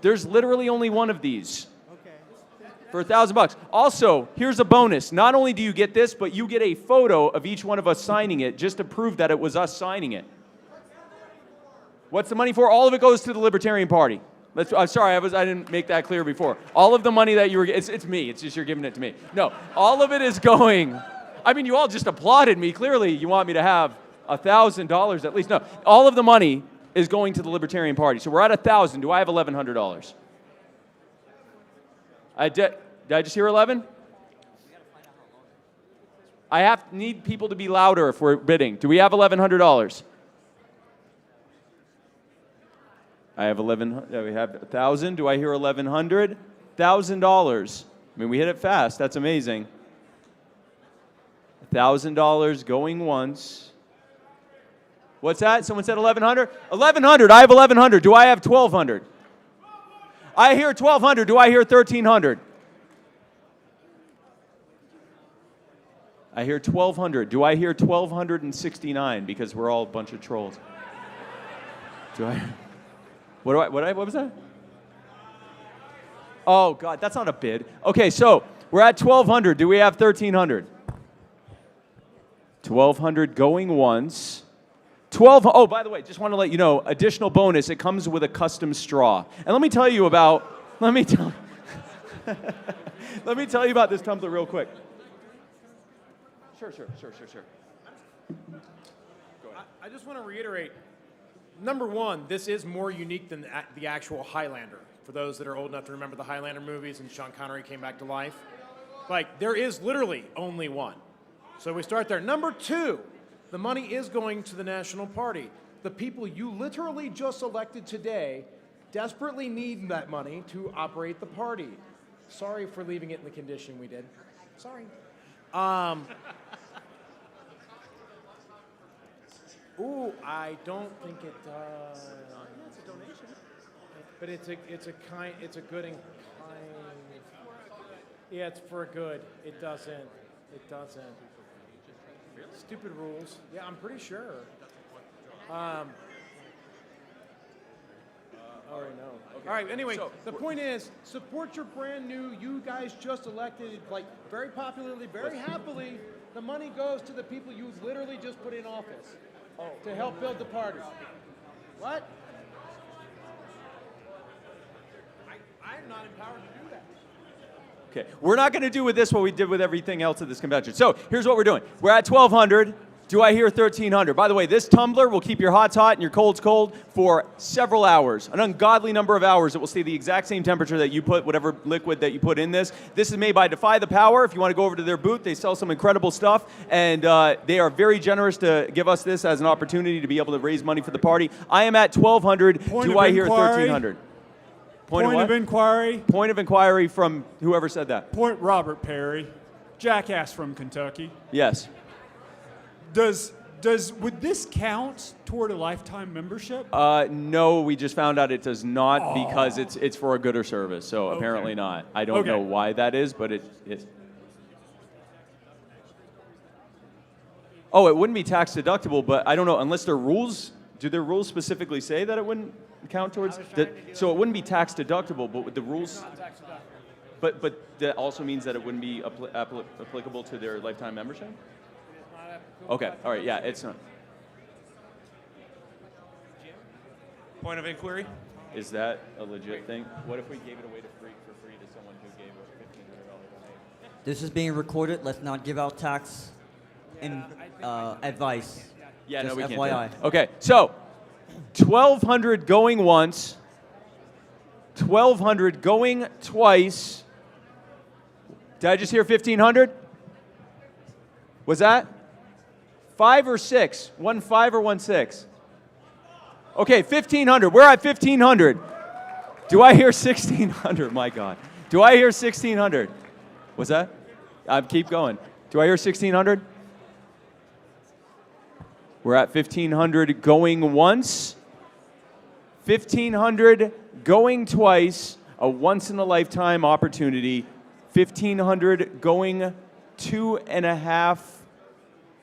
Speaker 10: There's literally only one of these for $1,000. Also, here's a bonus. Not only do you get this, but you get a photo of each one of us signing it just to prove that it was us signing it. What's the money for? All of it goes to the Libertarian Party. I'm sorry, I didn't make that clear before. All of the money that you were getting, it's me. It's just you're giving it to me. No, all of it is going. I mean, you all just applauded me. Clearly, you want me to have $1,000 at least. No, all of the money is going to the Libertarian Party. So we're at 1,000. Do I have $1,100? Did I just hear 11? I need people to be louder if we're bidding. Do we have $1,100? I have 1,100. We have 1,000. Do I hear 1,100? $1,000. I mean, we hit it fast. That's amazing. $1,000 going once. What's that? Someone said 1,100? 1,100. I have 1,100. Do I have 1,200? I hear 1,200. Do I hear 1,300? I hear 1,200. Do I hear 1,269? Because we're all a bunch of trolls. Do I? What was that? Oh, God, that's not a bid. Okay, so we're at 1,200. Do we have 1,300? 1,200 going once. Oh, by the way, just want to let you know, additional bonus, it comes with a custom straw. And let me tell you about this tumbler real quick. Sure.
Speaker 1: I just want to reiterate, number one, this is more unique than the actual Highlander. For those that are old enough to remember the Highlander movies and Sean Connery came back to life. Like, there is literally only one. So we start there. Number two, the money is going to the National Party. The people you literally just elected today desperately need that money to operate the party. Sorry for leaving it in the condition we did. Sorry. Ooh, I don't think it does. It's a donation. But it's a good and kind. Yeah, it's for a good. It doesn't. Stupid rules. Yeah, I'm pretty sure. All right, no. Okay. All right, anyway, so, the point is, support your brand new, you guys just elected, like, very popularly, very happily. The money goes to the people you literally just put in office to help build the party. What? I'm not empowered to do that.
Speaker 10: Okay, we're not going to do with this what we did with everything else at this convention. So here's what we're doing. We're at 1,200. Do I hear 1,300? By the way, this tumbler will keep your hots hot and your colds cold for several hours, an ungodly number of hours. It will stay the exact same temperature that you put, whatever liquid that you put in this. This is made by Defy the Power. If you want to go over to their booth, they sell some incredible stuff, and they are very generous to give us this as an opportunity to be able to raise money for the party. I am at 1,200. Do I hear 1,300? Point of inquiry. Point of inquiry from whoever said that.
Speaker 13: Point Robert Perry, jackass from Kentucky.
Speaker 10: Yes.
Speaker 13: Does
Speaker 24: Would this count toward a lifetime membership?
Speaker 10: No, we just found out it does not because it's for a good or service. So apparently not. I don't know why that is, but it is. Oh, it wouldn't be tax deductible, but I don't know unless their rules. Do their rules specifically say that it wouldn't count towards? So it wouldn't be tax deductible, but with the rules. But that also means that it wouldn't be applicable to their lifetime membership. Okay. All right. Yeah, it's not.
Speaker 13: Point of inquiry?
Speaker 10: Is that a legit thing? What if we gave it away for free to someone who gave us $1,500 donation?
Speaker 5: This is being recorded. Let's not give out tax advice.
Speaker 10: Yeah,
Speaker 5: Just
Speaker 10: no, we
Speaker 5: FYI.
Speaker 10: can't. Okay, so 1,200 going once, 1,200 going twice. Did I just hear 1,500? Was that 5 or 6? 1.5 or 1.6? Okay, 1,500. We're at 1,500. Do I hear 1,600? My God. Do I hear 1,600? Was that? Keep going. Do I hear 1,600? We're at 1,500 going once, 1,500 going twice, a once-in-a-lifetime opportunity, 1,500 going 2.5,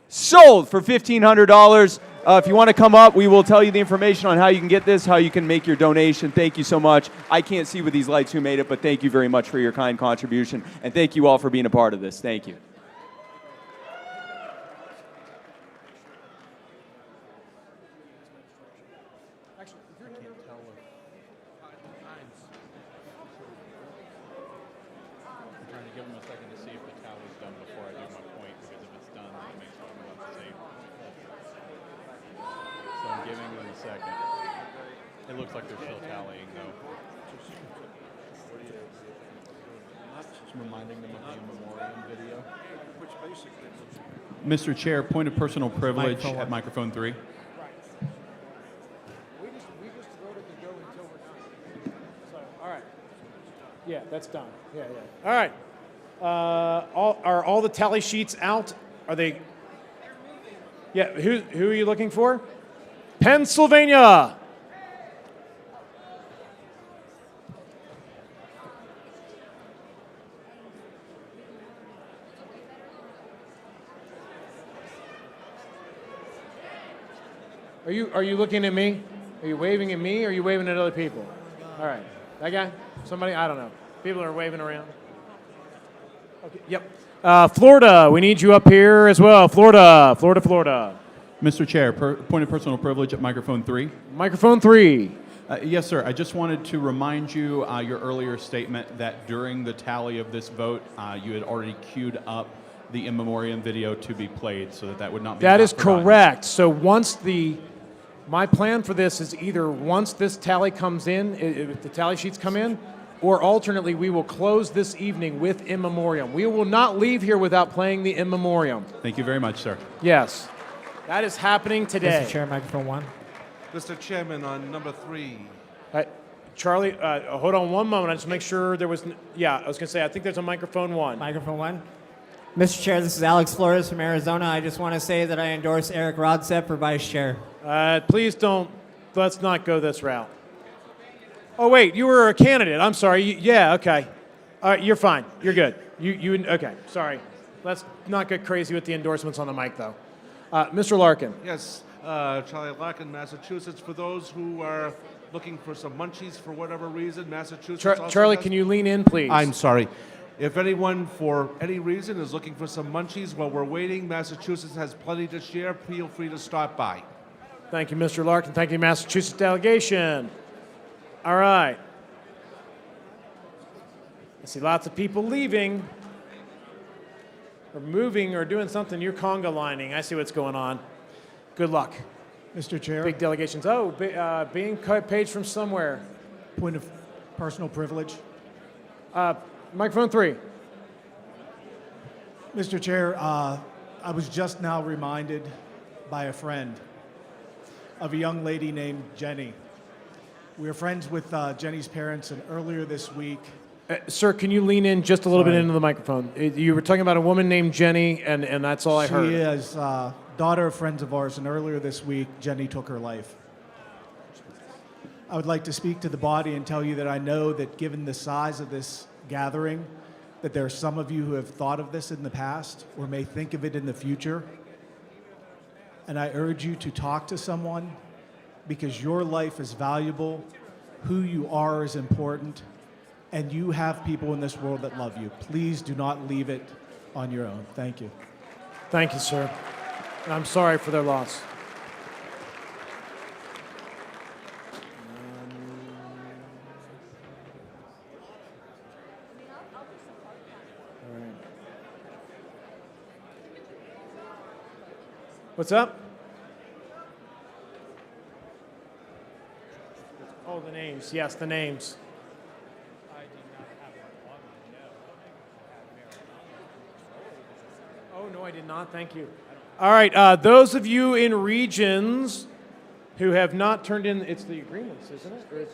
Speaker 10: sold for $1,500. If you want to come up, we will tell you the information on how you can get this, how you can make your donation. Thank you so much. I can't see with these lights who made it, but thank you very much for your kind contribution, and thank you all for being a part of this. Thank you.
Speaker 14: Give them a second to see if the tally's done before I do my point, because if it's done, then it makes sure I'm on the same. So I'm giving them a second. It looks like they're still tallying, though. Just reminding them of the memoriam video. Which basically. Mr. Chair, point of personal privilege at microphone 3.
Speaker 1: We just voted to go until we're done. So, all right. Yeah, that's done. Yeah. All right. Are all the tally sheets out? Are they? Yeah. Who are you looking for? Pennsylvania. Are you looking at me? Are you waving at me or are you waving at other people? All right. That guy? Somebody? I don't know. People are waving around. Okay. Yep. Florida, we need you up here as well. Florida.
Speaker 14: Mr. Chair, point of personal privilege at microphone 3.
Speaker 1: Microphone 3.
Speaker 14: Yes, sir. I just wanted to remind you your earlier statement that during the tally of this vote, you had already queued up the in memoriam video to be played, so that would not be.
Speaker 1: That is
Speaker 14: forgotten.
Speaker 1: correct. So my plan for this is either once this tally comes in, if the tally sheets come in, or alternately, we will close this evening with in memoriam. We will not leave here without playing the in memoriam.
Speaker 14: Thank you very much, sir.
Speaker 1: Yes. That is happening today.
Speaker 15: Mr. Chair, microphone 1.
Speaker 18: Mr. Chairman, on number 3.
Speaker 1: Charlie, hold on one moment. I just make sure there was. I was going to say, I think there's a microphone 1.
Speaker 15: Microphone 1. Mr. Chair, this is Alex Flores from Arizona. I just want to say that I endorse Eric Rodsep for vice chair.
Speaker 1: Please don't. Let's not go this route. Oh wait, you were a candidate. I'm sorry. Okay. You're fine. You're good. You okay? Sorry. Let's not get crazy with the endorsements on the mic, though. Mr. Larkin.
Speaker 18: Yes, Charlie Larkin, Massachusetts. For those who are looking for some munchies for whatever reason, Massachusetts. Also
Speaker 1: Charlie,
Speaker 18: has,
Speaker 1: can you lean in, please?
Speaker 18: I'm sorry. If anyone, for any reason, is looking for some munchies while we're waiting, Massachusetts has plenty to share. Feel free to stop by.
Speaker 1: Thank you, Mr. Larkin. Thank you, Massachusetts delegation. All right. I see lots of people leaving, or moving, or doing something. You're conga lining. I see what's going on. Good luck.
Speaker 24: Mr. Chair.
Speaker 1: Big delegations. Being paged from somewhere.
Speaker 24: Point of personal privilege.
Speaker 1: Microphone 3.
Speaker 24: Mr. Chair, I was just now reminded by a friend of a young lady named Jenny. We are friends with Jenny's parents, and earlier this week,
Speaker 1: Sir, can you lean in just a little bit
Speaker 3: Sorry.
Speaker 1: into the microphone? You were talking about a woman named Jenny, and that's all I heard.
Speaker 3: She is daughter of friends of ours, and earlier this week, Jenny took her life. I would like to speak to the body and tell you that I know that given the size of this gathering, that there are some of you who have thought of this in the past or may think of it in the future. And I urge you to talk to someone because your life is valuable, who you are is important, and you have people in this world that love you. Please do not leave it on your own. Thank you.
Speaker 1: Thank you, sir. And I'm sorry for their loss. All right. What's up? Oh, the names. Yes, the names. Oh, no, I did not. Thank you. All right. Those of you in regions who have not turned in, it's the agreements, isn't it? Or is-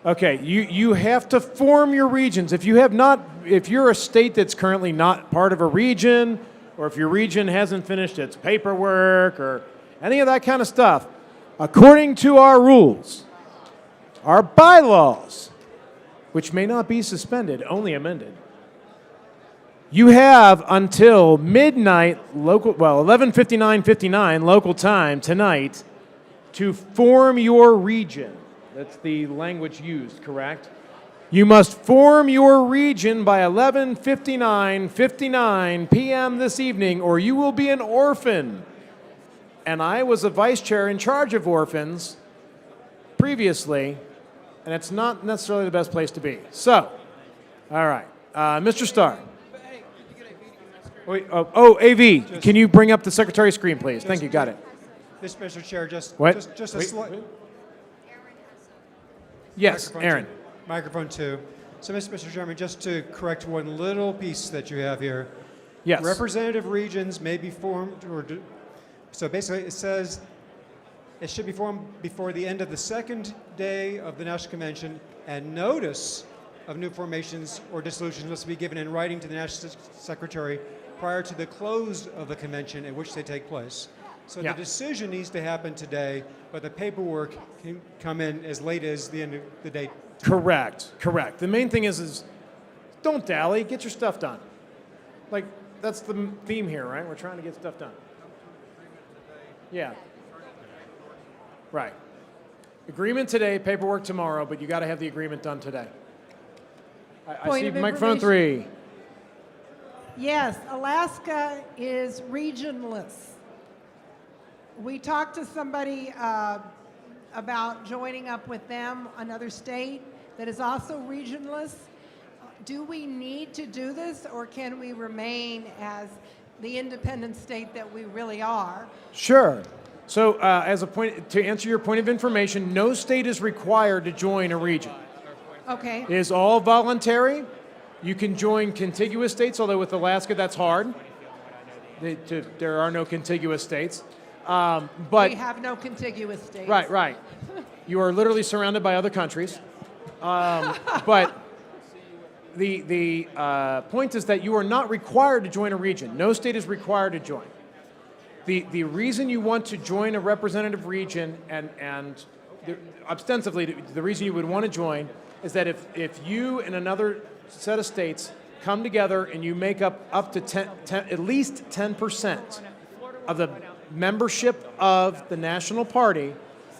Speaker 1: Okay, you have to form your regions. If you're a state that's currently not part of a region, or if your region hasn't finished its paperwork or any of that kind of stuff, according to our rules, our bylaws, which may not be suspended, only amended, you have until midnight 11:59 local time tonight to form your region. That's the language used, correct? You must form your region by 11:59 p.m. this evening, or you will be an orphan. And I was a vice chair in charge of orphans previously, and it's not necessarily the best place to be. So, all right, Mr. Starr. Wait, AV, can you bring up the secretary's screen, please? Thank you, got it.
Speaker 24: This, Mr. Chair, just
Speaker 1: What?
Speaker 24: just a
Speaker 1: Wait,
Speaker 24: slight.
Speaker 1: Yes, Aaron.
Speaker 24: Microphone 2. So, Mr. Chairman, just to correct one little piece that you have here.
Speaker 1: Yes.
Speaker 24: Representative regions may be formed, so basically it says it should be formed before the end of the second day of the National Convention, and notice of new formations or dissolutions must be given in writing to the National Secretary prior to the close of the convention at which they take place. So
Speaker 1: Yeah.
Speaker 24: the decision needs to happen today, but the paperwork can come in as late as the end of the day.
Speaker 1: Correct. The main thing is don't dally, get your stuff done. Like, that's the theme here, right? We're trying to get stuff done. Yeah. Right. Agreement today, paperwork tomorrow, but you got to have the agreement done today. I
Speaker 11: Point
Speaker 1: see
Speaker 11: of
Speaker 1: microphone 3.
Speaker 11: Yes, Alaska is regionless. We talked to somebody about joining up with them, another state that is also regionless. Do we need to do this, or can we remain as the independent state that we really are?
Speaker 1: Sure. So, to answer your point of information, no state is required to join a region.
Speaker 11: Okay.
Speaker 1: It is all voluntary. You can join contiguous states, although with Alaska that's hard. There are no contiguous states. But
Speaker 11: we have no contiguous states.
Speaker 1: Right. You are literally surrounded by other countries. But the point is that you are not required to join a region. No state is required to join. The reason you want to join a representative region and ostensibly the reason you would want to join is that if you and another set of states come together and you make up to 10, at least 10% of the membership of the national party,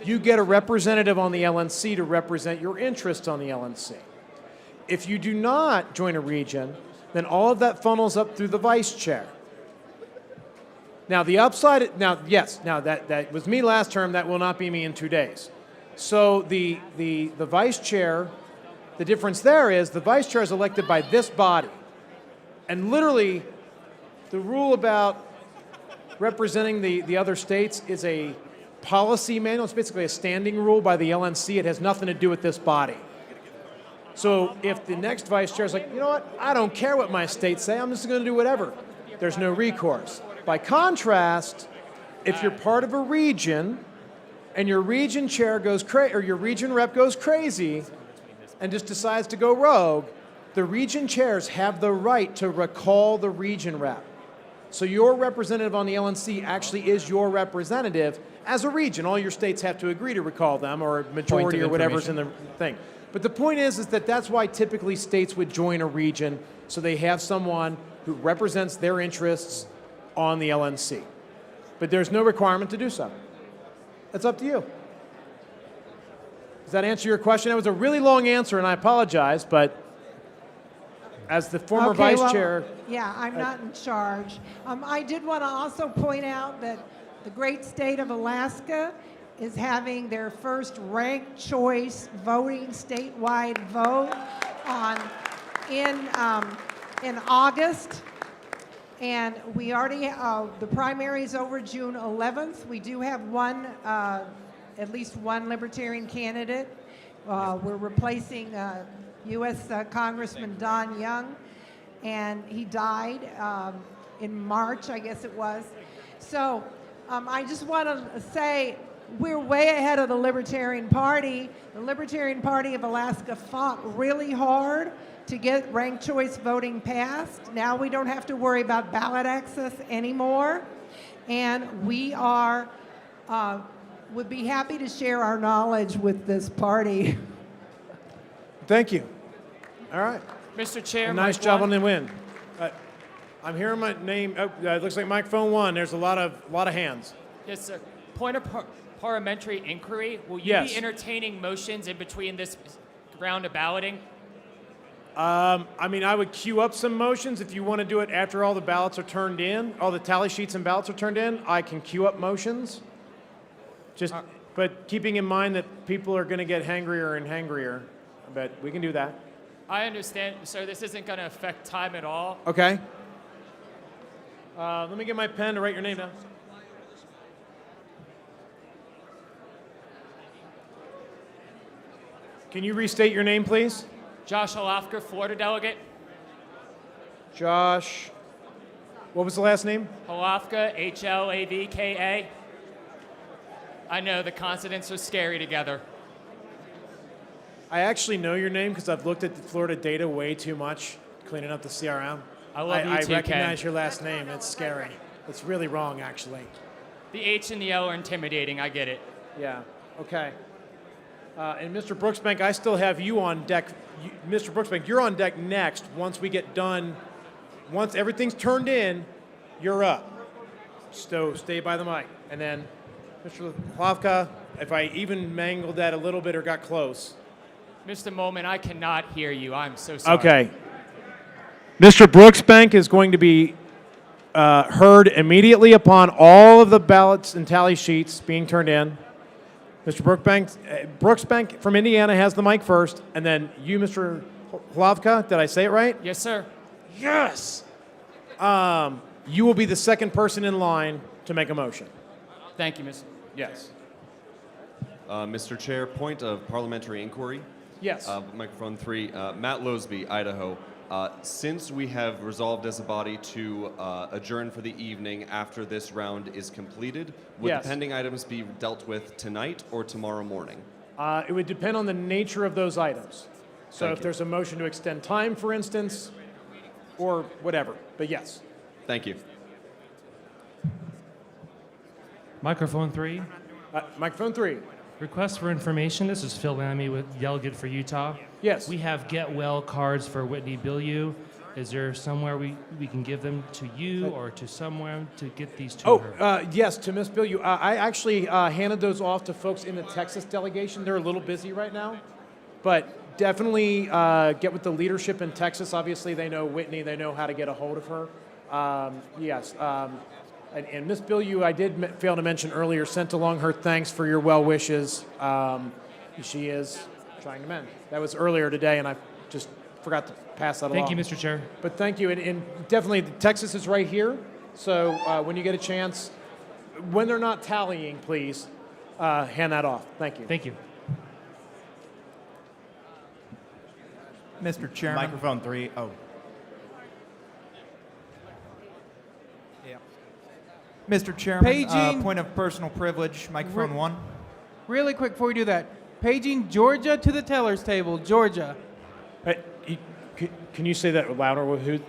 Speaker 1: you get a representative on the LNC to represent your interests on the LNC. If you do not join a region, then all of that funnels up through the vice chair. Now the upside, that was me last term, that will not be me in 2 days. So the vice chair, the difference there is the vice chair is elected by this body. And literally, the rule about representing the other states is a policy manual. It's basically a standing rule by the LNC. It has nothing to do with this body. So if the next vice chair is like, you know what, I don't care what my states say, I'm just going to do whatever, there's no recourse. By contrast, if you're part of a region, and your region chair goes or your region rep goes crazy and just decides to go rogue, the region chairs have the right to recall the region rep. So your representative on the LNC actually is your representative as a region. All your states have to agree to recall them, or a majority or whatever's in the thing. But the point is that that's why typically states would join a region, so they have someone who represents their interests on the LNC. But there's no requirement to do so. It's up to you. Does that answer your question? That was a really long answer, and I apologize, but as the former vice chair.
Speaker 11: Yeah, I'm not in charge. I did want to also point out that the great state of Alaska is having their first ranked choice voting statewide vote in August. And we already, the primary is over June 11th. We do have at least one Libertarian candidate. We're replacing U.S. Congressman Don Young, and he died in March, I guess it was. So I just want to say we're way ahead of the Libertarian Party. The Libertarian Party of Alaska fought really hard to get ranked choice voting passed. Now we don't have to worry about ballot access anymore. And we are, would be happy to share our knowledge with this party.
Speaker 1: Thank you. All right.
Speaker 4: Mr. Chair,
Speaker 1: Nice job on the win. I'm hearing my name. Oh, it looks like microphone 1. There's a lot of hands.
Speaker 4: Yes, sir. Point of parliamentary inquiry. Will you be entertaining motions in between this round of balloting?
Speaker 1: I mean, I would queue up some motions. If you want to do it after all the ballots are turned in, all the tally sheets and ballots are turned in, I can queue up motions. But keeping in mind that people are going to get hangrier and hangrier, but we can do that.
Speaker 4: I understand, sir. This isn't going to affect time at all.
Speaker 1: Okay. Let me get my pen to write your name down. Can you restate your name, please?
Speaker 4: Josh Halafka, Florida delegate.
Speaker 1: Josh, what was the last name?
Speaker 4: Halafka, H-L-A-V-K-A. I know, the consonants are scary together.
Speaker 1: I actually know your name because I've looked at the Florida data way too much, cleaning up the CRM.
Speaker 4: I love you
Speaker 1: I
Speaker 4: too,
Speaker 1: recognize
Speaker 4: Ken.
Speaker 1: your last name. It's scary. It's really wrong, actually.
Speaker 4: The H and the L are intimidating. I get it.
Speaker 1: Yeah. Okay. And Mr. Brooksbank, I still have you on deck. Mr. Brooksbank, you're on deck next. Once we get done, once everything's turned in, you're up. So stay by the mic. And then, Mr. Hlavka, if I even mangled that a little bit or got close.
Speaker 4: Mr. Molman, I cannot hear you. I'm so sorry.
Speaker 1: Okay. Mr. Brooksbank is going to be heard immediately upon all of the ballots and tally sheets being turned in. Mr. Brooksbank from Indiana has the mic first, and then you, Mr. Hlavka, did I say it right?
Speaker 4: Yes, sir.
Speaker 1: Yes! You will be the second person in line to make a motion.
Speaker 4: Thank you, Mr.
Speaker 1: Yes.
Speaker 12: Mr. Chair, point of parliamentary inquiry.
Speaker 1: Yes.
Speaker 12: Microphone 3, Matt Losby, Idaho. Since we have resolved as a body to adjourn for the evening after this round is completed, would
Speaker 1: Yes.
Speaker 12: the pending items be dealt with tonight or tomorrow morning?
Speaker 1: It would depend on the nature of those items. So
Speaker 12: Thank
Speaker 1: if there's a motion to extend time, for instance, or whatever, but yes.
Speaker 12: Thank you.
Speaker 16: Microphone 3.
Speaker 1: Microphone 3.
Speaker 16: Request for information. This is Phil Lamy with Delegate for Utah.
Speaker 1: Yes.
Speaker 16: We have Get Well cards for Whitney Bilyeu. Is there somewhere we can give them to you or to someone to get these to her?
Speaker 1: Yes, to Ms. Bilyeu. I actually handed those off to folks in the Texas delegation. They're a little busy right now, but definitely get with the leadership in Texas. Obviously, they know Whitney. They know how to get a hold of her. Yes. And Ms. Bilyeu, I did fail to mention earlier, sent along her thanks for your well wishes. She is trying to mend. That was earlier today, and I just forgot to pass that along.
Speaker 16: Thank you, Mr. Chair.
Speaker 1: But thank you, and definitely Texas is right here. So when you get a chance, when they're not tallying, please hand that off. Thank you.
Speaker 16: Thank you.
Speaker 20: Mr. Chairman.
Speaker 23: Microphone 3. Oh.
Speaker 20: Mr. Chairman,
Speaker 2: Paging.
Speaker 20: point of personal privilege, microphone 1.
Speaker 2: Really quick before we do that, paging Georgia to the teller's table. Georgia.
Speaker 1: Hey, can you say that louder? Who?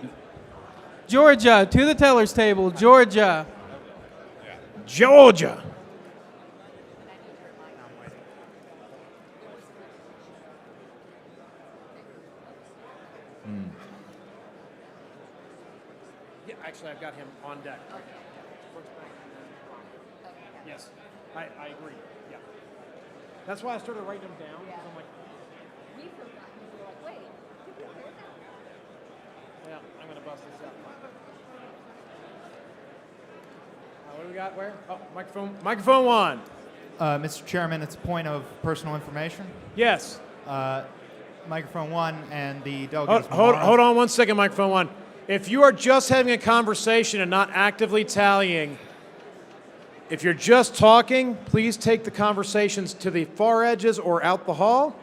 Speaker 2: Georgia to the teller's table. Georgia.
Speaker 1: Georgia. Yeah, actually, I've got him on deck. Yes, I agree. Yeah, that's why I started writing them down. 'Cause I'm like, yeah, I'm gonna bust this out. What do we got? Where? Oh, microphone one.
Speaker 7: Mr. Chairman, it's a point of personal information.
Speaker 1: Yes.
Speaker 7: Microphone one and the
Speaker 1: Hold,
Speaker 7: delegates.
Speaker 1: hold on 1 second, microphone one. If you are just having a conversation and not actively tallying, if you're just talking, please take the conversations to the far edges or out the hall.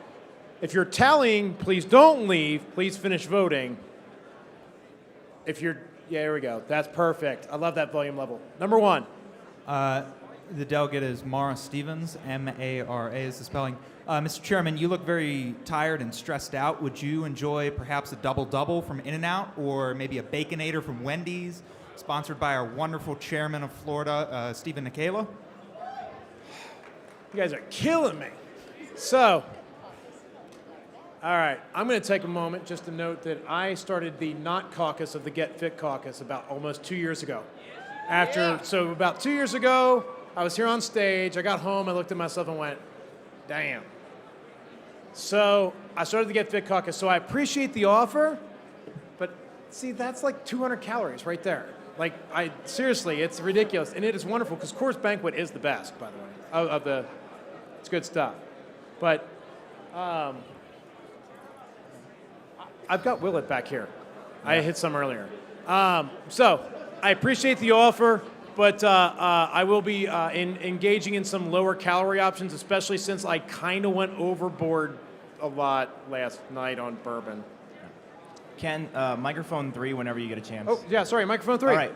Speaker 1: If you're tallying, please don't leave. Please finish voting. If you're, yeah, here we go. That's perfect. I love that volume level. Number one.
Speaker 7: The delegate is Mara Stevens, M-A-R-A is the spelling. Mr. Chairman, you look very tired and stressed out. Would you enjoy perhaps a double-double from In-N-Out or maybe a Baconator from Wendy's, sponsored by our wonderful chairman of Florida, Stephen Nicola?
Speaker 1: You guys are killing me. So, all right, I'm going to take a moment just to note that I started the not caucus of the Get Fit caucus about almost 2 years ago. So about 2 years ago, I was here on stage. I got home, I looked at myself and went, damn. So I started the Get Fit caucus. So I appreciate the offer, but see, that's like 200 calories right there. Like, seriously, it's ridiculous. And it is wonderful because Coors Banquet is the best, by the way, it's good stuff. But I've got Willett back here. I hit some earlier. So I appreciate the offer, but I will be engaging in some lower calorie options, especially since I kind of went overboard a lot last night on bourbon.
Speaker 8: Ken, microphone 3 whenever you get a chance.
Speaker 1: Oh, yeah, sorry, microphone 3.
Speaker 8: All right.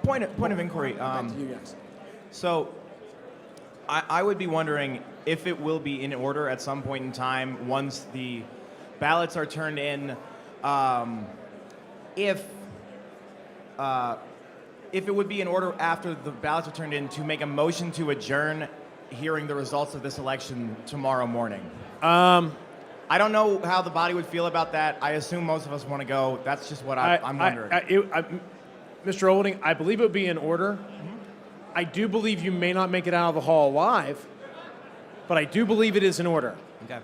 Speaker 8: Point of inquiry.
Speaker 1: Back to you guys.
Speaker 8: So I would be wondering if it will be in order at some point in time once the ballots are turned in, if it would be in order after the ballots are turned in to make a motion to adjourn hearing the results of this election tomorrow morning. I don't know how the body would feel about that. I assume most of us want to go. That's just what I'm wondering.
Speaker 1: Mr. Olding, I believe it would be in order. Mm-hmm. I do believe you may not make it out of the hall alive, but I do believe it is in order.
Speaker 8: Okay.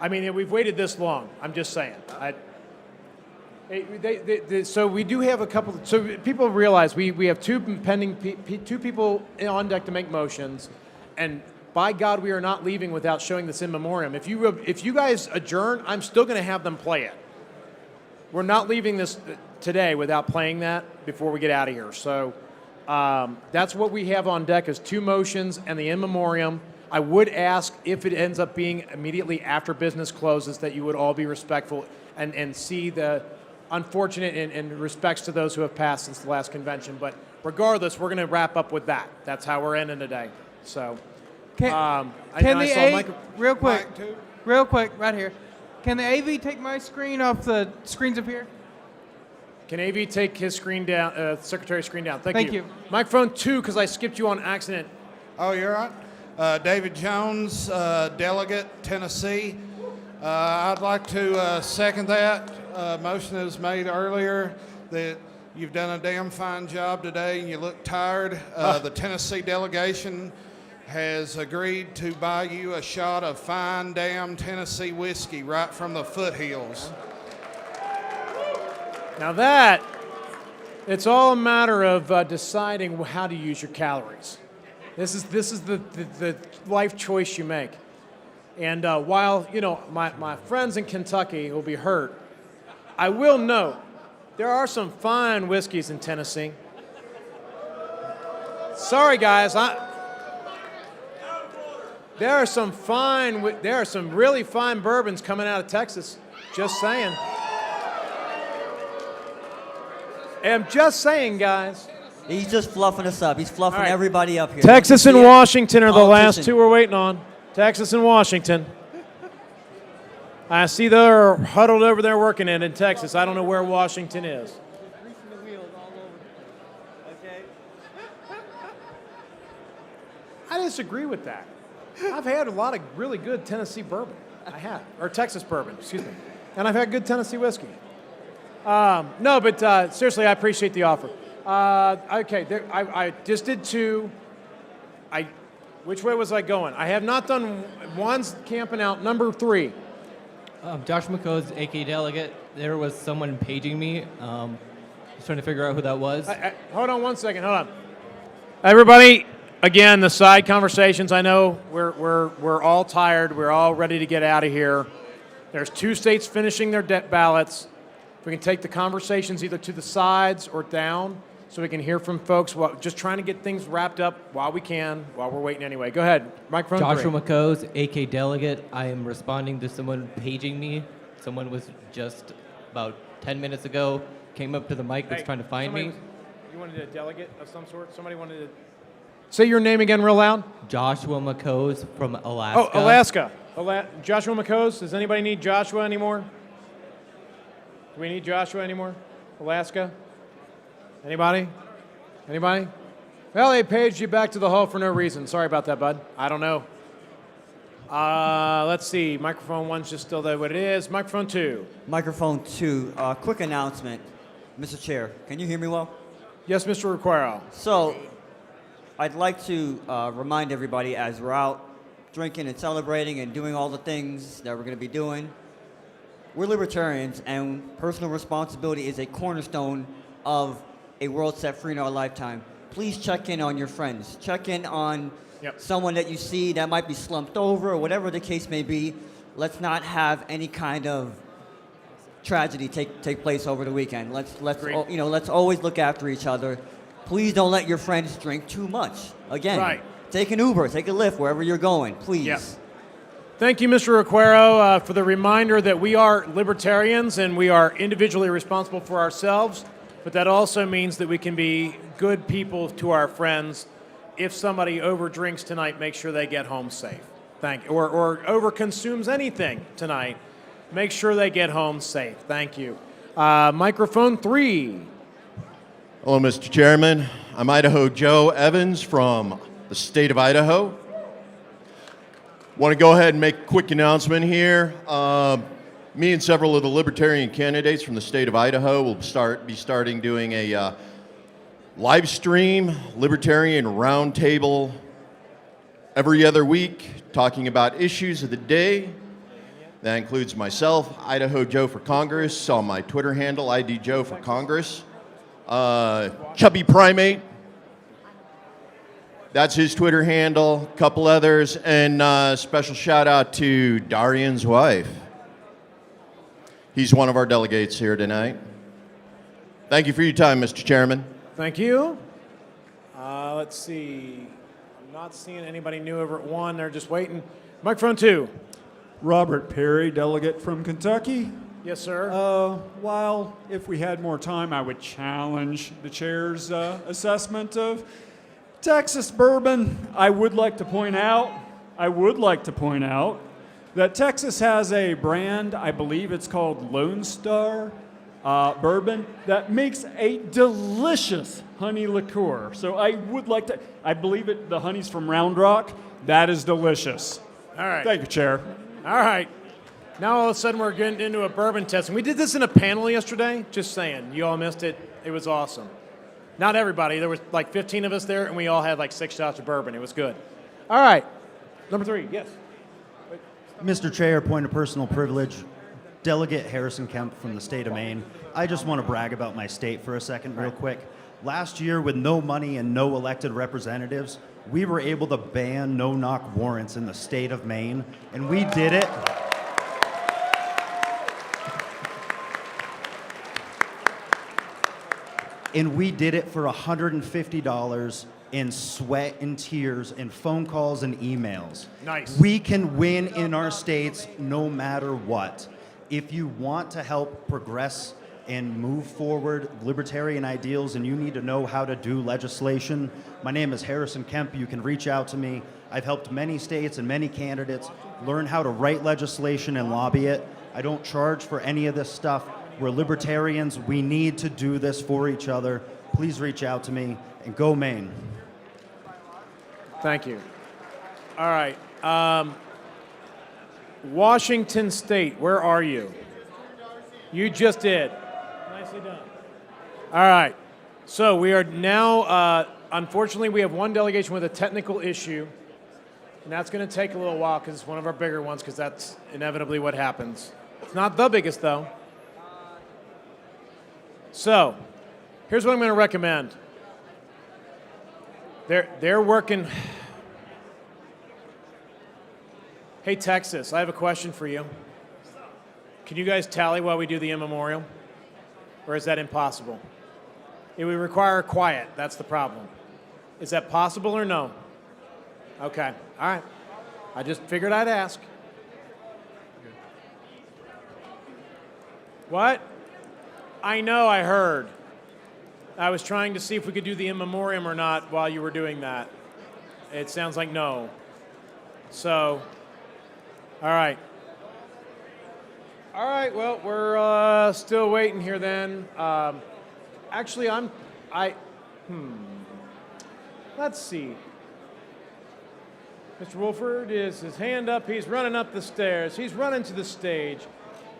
Speaker 1: I mean, we've waited this long. I'm just saying. So we do have a couple. So people realize we have two people on deck to make motions, and by God, we are not leaving without showing this in memoriam. If you guys adjourn, I'm still going to have them play it. We're not leaving this today without playing that before we get out of here. So that's what we have on deck is 2 motions and the in memoriam. I would ask if it ends up being immediately after business closes that you would all be respectful and see the unfortunate and respects to those who have passed since the last convention. But regardless, we're going to wrap up with that. That's how we're ending today. So,
Speaker 2: real quick, right here. Can the AV take my screen off the screens up here?
Speaker 1: Can AV take his screen down, secretary's screen down?
Speaker 2: Thank you.
Speaker 1: Microphone 2, because I skipped you on accident.
Speaker 20: Oh, you're right. David Jones, delegate, Tennessee. I'd like to second that motion that was made earlier that you've done a damn fine job today and you look tired. The Tennessee delegation has agreed to buy you a shot of fine damn Tennessee whiskey right from the foothills.
Speaker 1: Now it's all a matter of deciding how to use your calories. This is the life choice you make. And while, my friends in Kentucky will be hurt, I will note there are some fine whiskeys in Tennessee. Sorry, guys. There are some really fine bourbons coming out of Texas. Just saying. I'm just saying, guys.
Speaker 5: He's just fluffing us up. He's fluffing
Speaker 1: All right.
Speaker 5: everybody up here.
Speaker 1: Texas
Speaker 5: Don't
Speaker 1: and
Speaker 5: you see it?
Speaker 1: Washington are the last
Speaker 5: Politician.
Speaker 1: two we're waiting on. Texas and Washington. I see they're huddled over there working it in Texas. I don't know where Washington is. I disagree with that. I've had a lot of really good Tennessee bourbon. I have. Or Texas bourbon, excuse me. And I've had good Tennessee whiskey. No, but seriously, I appreciate the offer. Okay, I just did two. Which way was I going? I have not done one's camping out. Number 3.
Speaker 17: Josh McCoe's AK delegate. There was someone paging me. Just trying to figure out who that was.
Speaker 1: Hold on one second. Hold on. Everybody, again, the side conversations. I know we're all tired. We're all ready to get out of here. There's 2 states finishing their ballots. If we can take the conversations either to the sides or down, so we can hear from folks. Just trying to get things wrapped up while we can, while we're waiting anyway. Go ahead, microphone 3.
Speaker 17: Joshua McCoe's AK delegate. I am responding to someone paging me. Someone was just about 10 minutes ago, came up to the mic, was trying to find me.
Speaker 1: You wanted a delegate of some sort? Somebody wanted to... Say your name again real loud.
Speaker 17: Joshua McCoe's from Alaska.
Speaker 1: Oh, Alaska. Joshua McCoe's. Does anybody need Joshua anymore? Do we need Joshua anymore? Alaska? Anybody? Anybody? Well, they paged you back to the hall for no reason. Sorry about that, bud. I don't know. Let's see. Microphone 1's just still there what it is. Microphone 2.
Speaker 5: Microphone 2. Quick announcement. Mr. Chair, can you hear me well?
Speaker 1: Yes, Mr. Requero.
Speaker 5: So, I'd like to remind everybody as we're out drinking and celebrating and doing all the things that we're going to be doing, we're libertarians, and personal responsibility is a cornerstone of a world set free in our lifetime. Please check in on your friends. Check in on someone that you see that might be slumped over or whatever the case may be. Let's not have any kind of tragedy take place over the weekend. Let's always look after each other. Please don't let your friends drink too much. Again, take an Uber, take a Lyft wherever you're going, please.
Speaker 1: Yep. Thank you, Mr. Requero, for the reminder that we are libertarians and we are individually responsible for ourselves, but that also means that we can be good people to our friends. If somebody overdrinks tonight, make sure they get home safe. Thank you. Or overconsumes anything tonight, make sure they get home safe. Thank you. Microphone 3.
Speaker 21: Hello, Mr. Chairman. I'm Idaho Joe Evans from the state of Idaho. Want to go ahead and make a quick announcement here. Me and several of the Libertarian candidates from the state of Idaho will be starting doing a live stream Libertarian roundtable every other week, talking about issues of the day. That includes myself, Idaho Joe for Congress, on my Twitter handle, ID Joe for Congress. Chubby Primate, that's his Twitter handle, a couple others, and special shout out to Darian's wife. He's one of our delegates here tonight. Thank you for your time, Mr. Chairman.
Speaker 1: Thank you. Let's see. I'm not seeing anybody new over at 1. They're just waiting. Microphone 2.
Speaker 22: Robert Perry, delegate from Kentucky.
Speaker 1: Yes, sir.
Speaker 22: While if we had more time, I would challenge the chair's assessment of Texas bourbon. I would like to point out that Texas has a brand, I believe it's called Lone Star bourbon, that makes a delicious honey liqueur. So I would like to, I believe the honey's from Round Rock. That is delicious.
Speaker 1: All right.
Speaker 22: Thank you, Chair.
Speaker 1: All right. Now all of a sudden we're getting into a bourbon testing. We did this in a panel yesterday. Just saying. You all missed it. It was awesome. Not everybody. There was like 15 of us there, and we all had like 6 shots of bourbon. It was good. All right. Number 3. Yes.
Speaker 23: Mr. Chair, point of personal privilege. Delegate Harrison Kemp from the state of Maine. I just want to brag about my state for a second real quick. Last year, with no money and no elected representatives, we were able to ban no-knock warrants in the state of Maine, and we did it. And we did it for $150 in sweat and tears and phone calls and emails.
Speaker 1: Nice.
Speaker 23: We can win in our states no matter what. If you want to help progress and move forward libertarian ideals, and you need to know how to do legislation, my name is Harrison Kemp. You can reach out to me. I've helped many states and many candidates learn how to write legislation and lobby it. I don't charge for any of this stuff. We're libertarians. We need to do this for each other. Please reach out to me, and go Maine.
Speaker 1: Thank you. All right. Washington State, where are you? You just did. Nicely done. All right. So we are now, unfortunately, we have one delegation with a technical issue, and that's going to take a little while because it's one of our bigger ones, because that's inevitably what happens. It's not the biggest, though. So here's what I'm going to recommend. They're working. Hey, Texas, I have a question for you. Can you guys tally while we do the in memoriam? Or is that impossible? It would require quiet. That's the problem. Is that possible or no? Okay. All right. I just figured I'd ask. What? I know, I heard. I was trying to see if we could do the in memoriam or not while you were doing that. It sounds like no. So, all right. All right, well, we're still waiting here then. Actually, let's see. Mr. Wolford is his hand up. He's running up the stairs. He's running to the stage.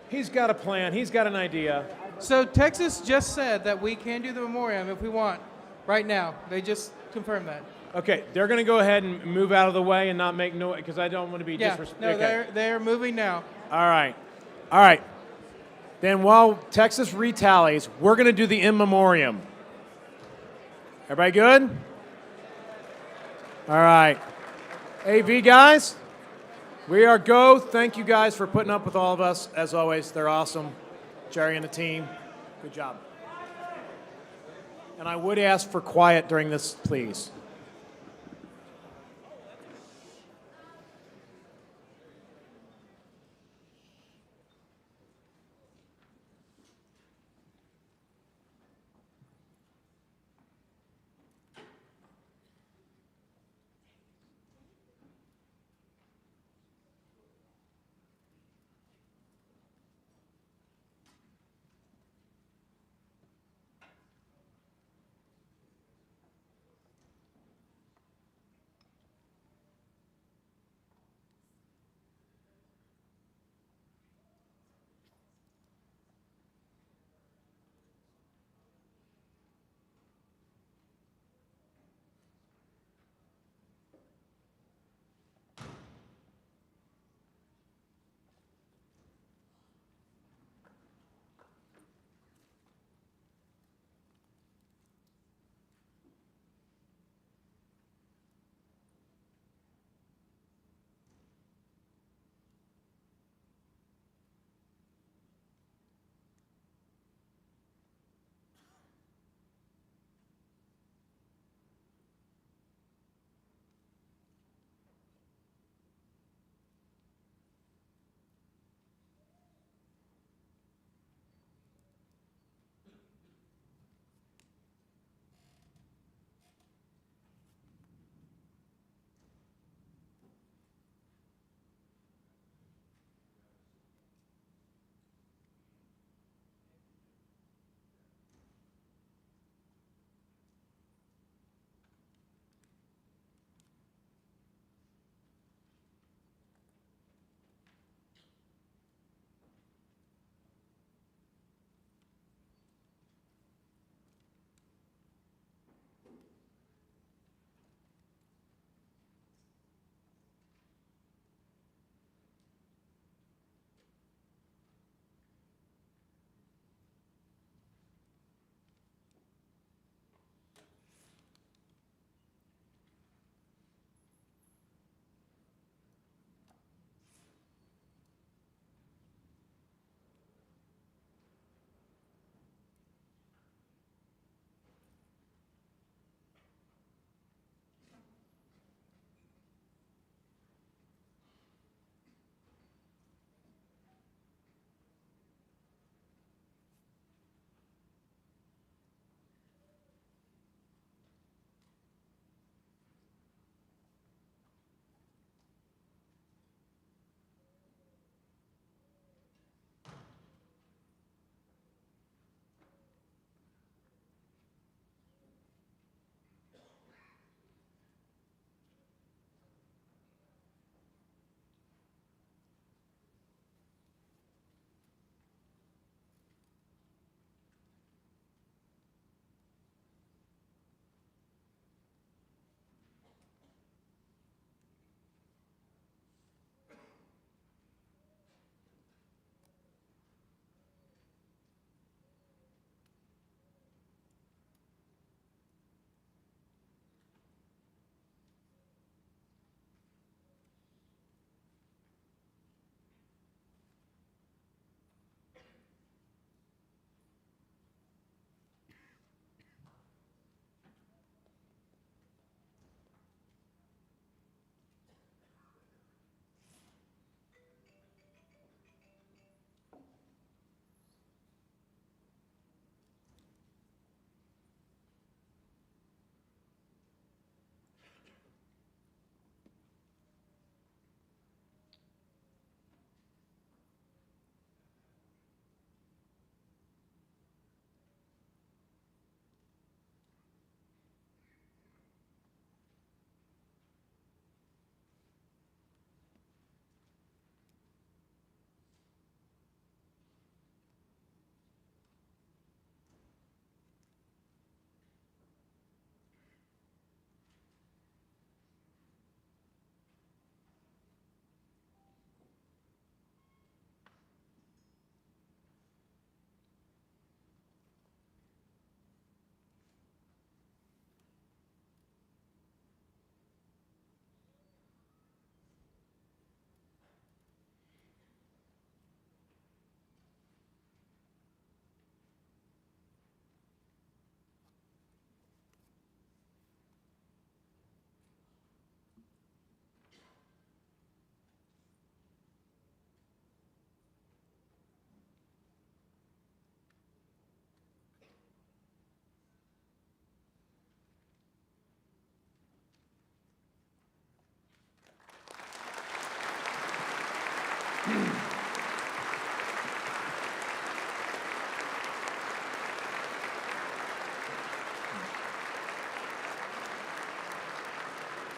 Speaker 1: He's got a plan. He's got an idea.
Speaker 2: So Texas just said that we can do the memoriam if we want, right now. They just confirmed that.
Speaker 1: Okay, they're going to go ahead and move out of the way and not make noise, because I don't want to be disrespectful.
Speaker 2: No,
Speaker 1: okay.
Speaker 2: they're moving now.
Speaker 1: All right. All right. Then while Texas retallies, we're going to do the in memoriam. Everybody good? All right. AV guys, we are go. Thank you guys for putting up with all of us. As always, they're awesome. Jerry and the team, good job. And I would ask for quiet during this, please.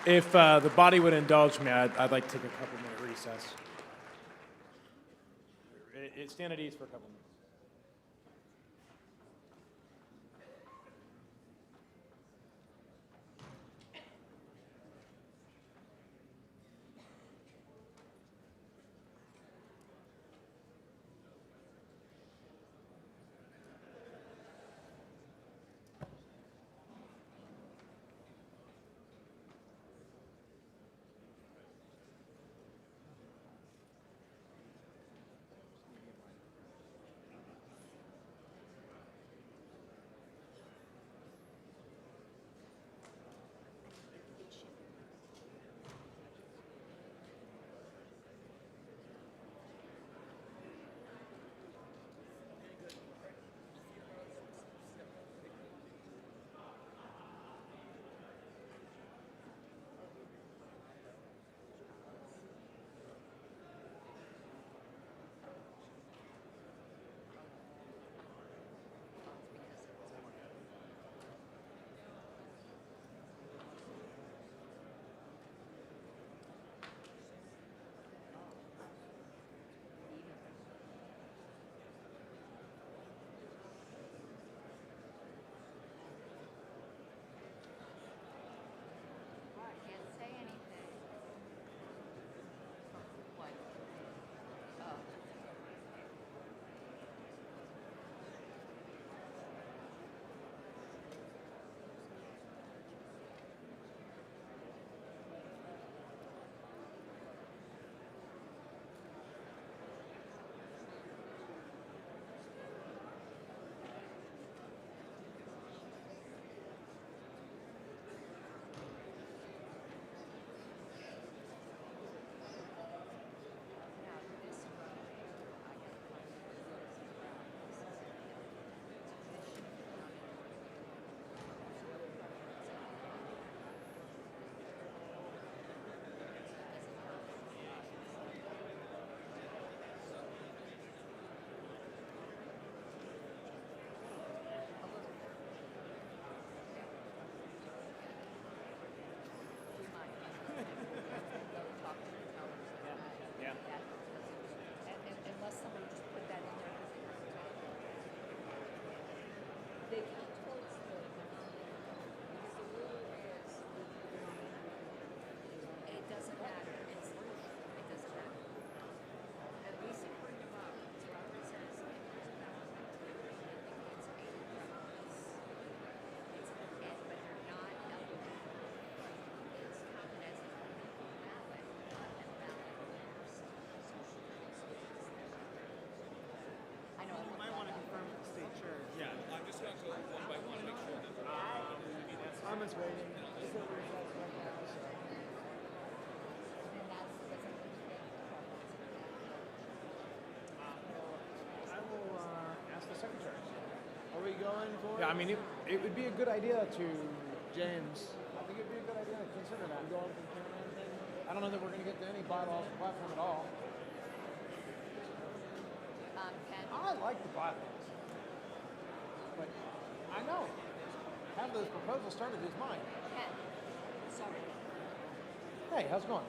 Speaker 1: If the body would indulge me, I'd like to take a couple-minute recess. Stand at ease for a couple minutes.
Speaker 3: Carmen's waiting. I will ask the secretary. Are we going for? Yeah, I mean, it would be a good idea to James. I think it'd be a good idea to consider that. Going for the cameraman thing. I don't know that we're going to get to any bylaws or platform at all. I like the bylaws, but I know. Have those proposals started is mine.
Speaker 6: Ken, sorry.
Speaker 3: Hey, how's it going?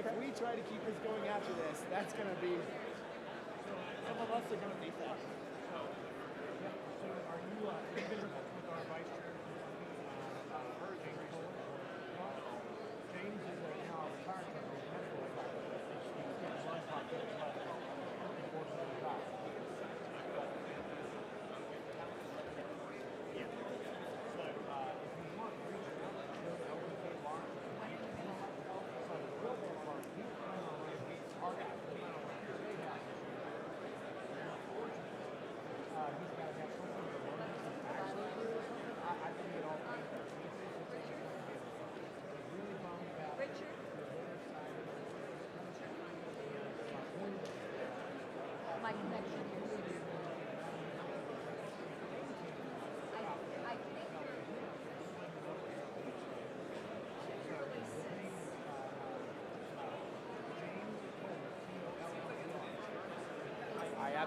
Speaker 9: If we try to keep this going after this, that's going to be, some of us are going to be that. So are you with our vice chair, James is now retired from the medical department. He's going to run for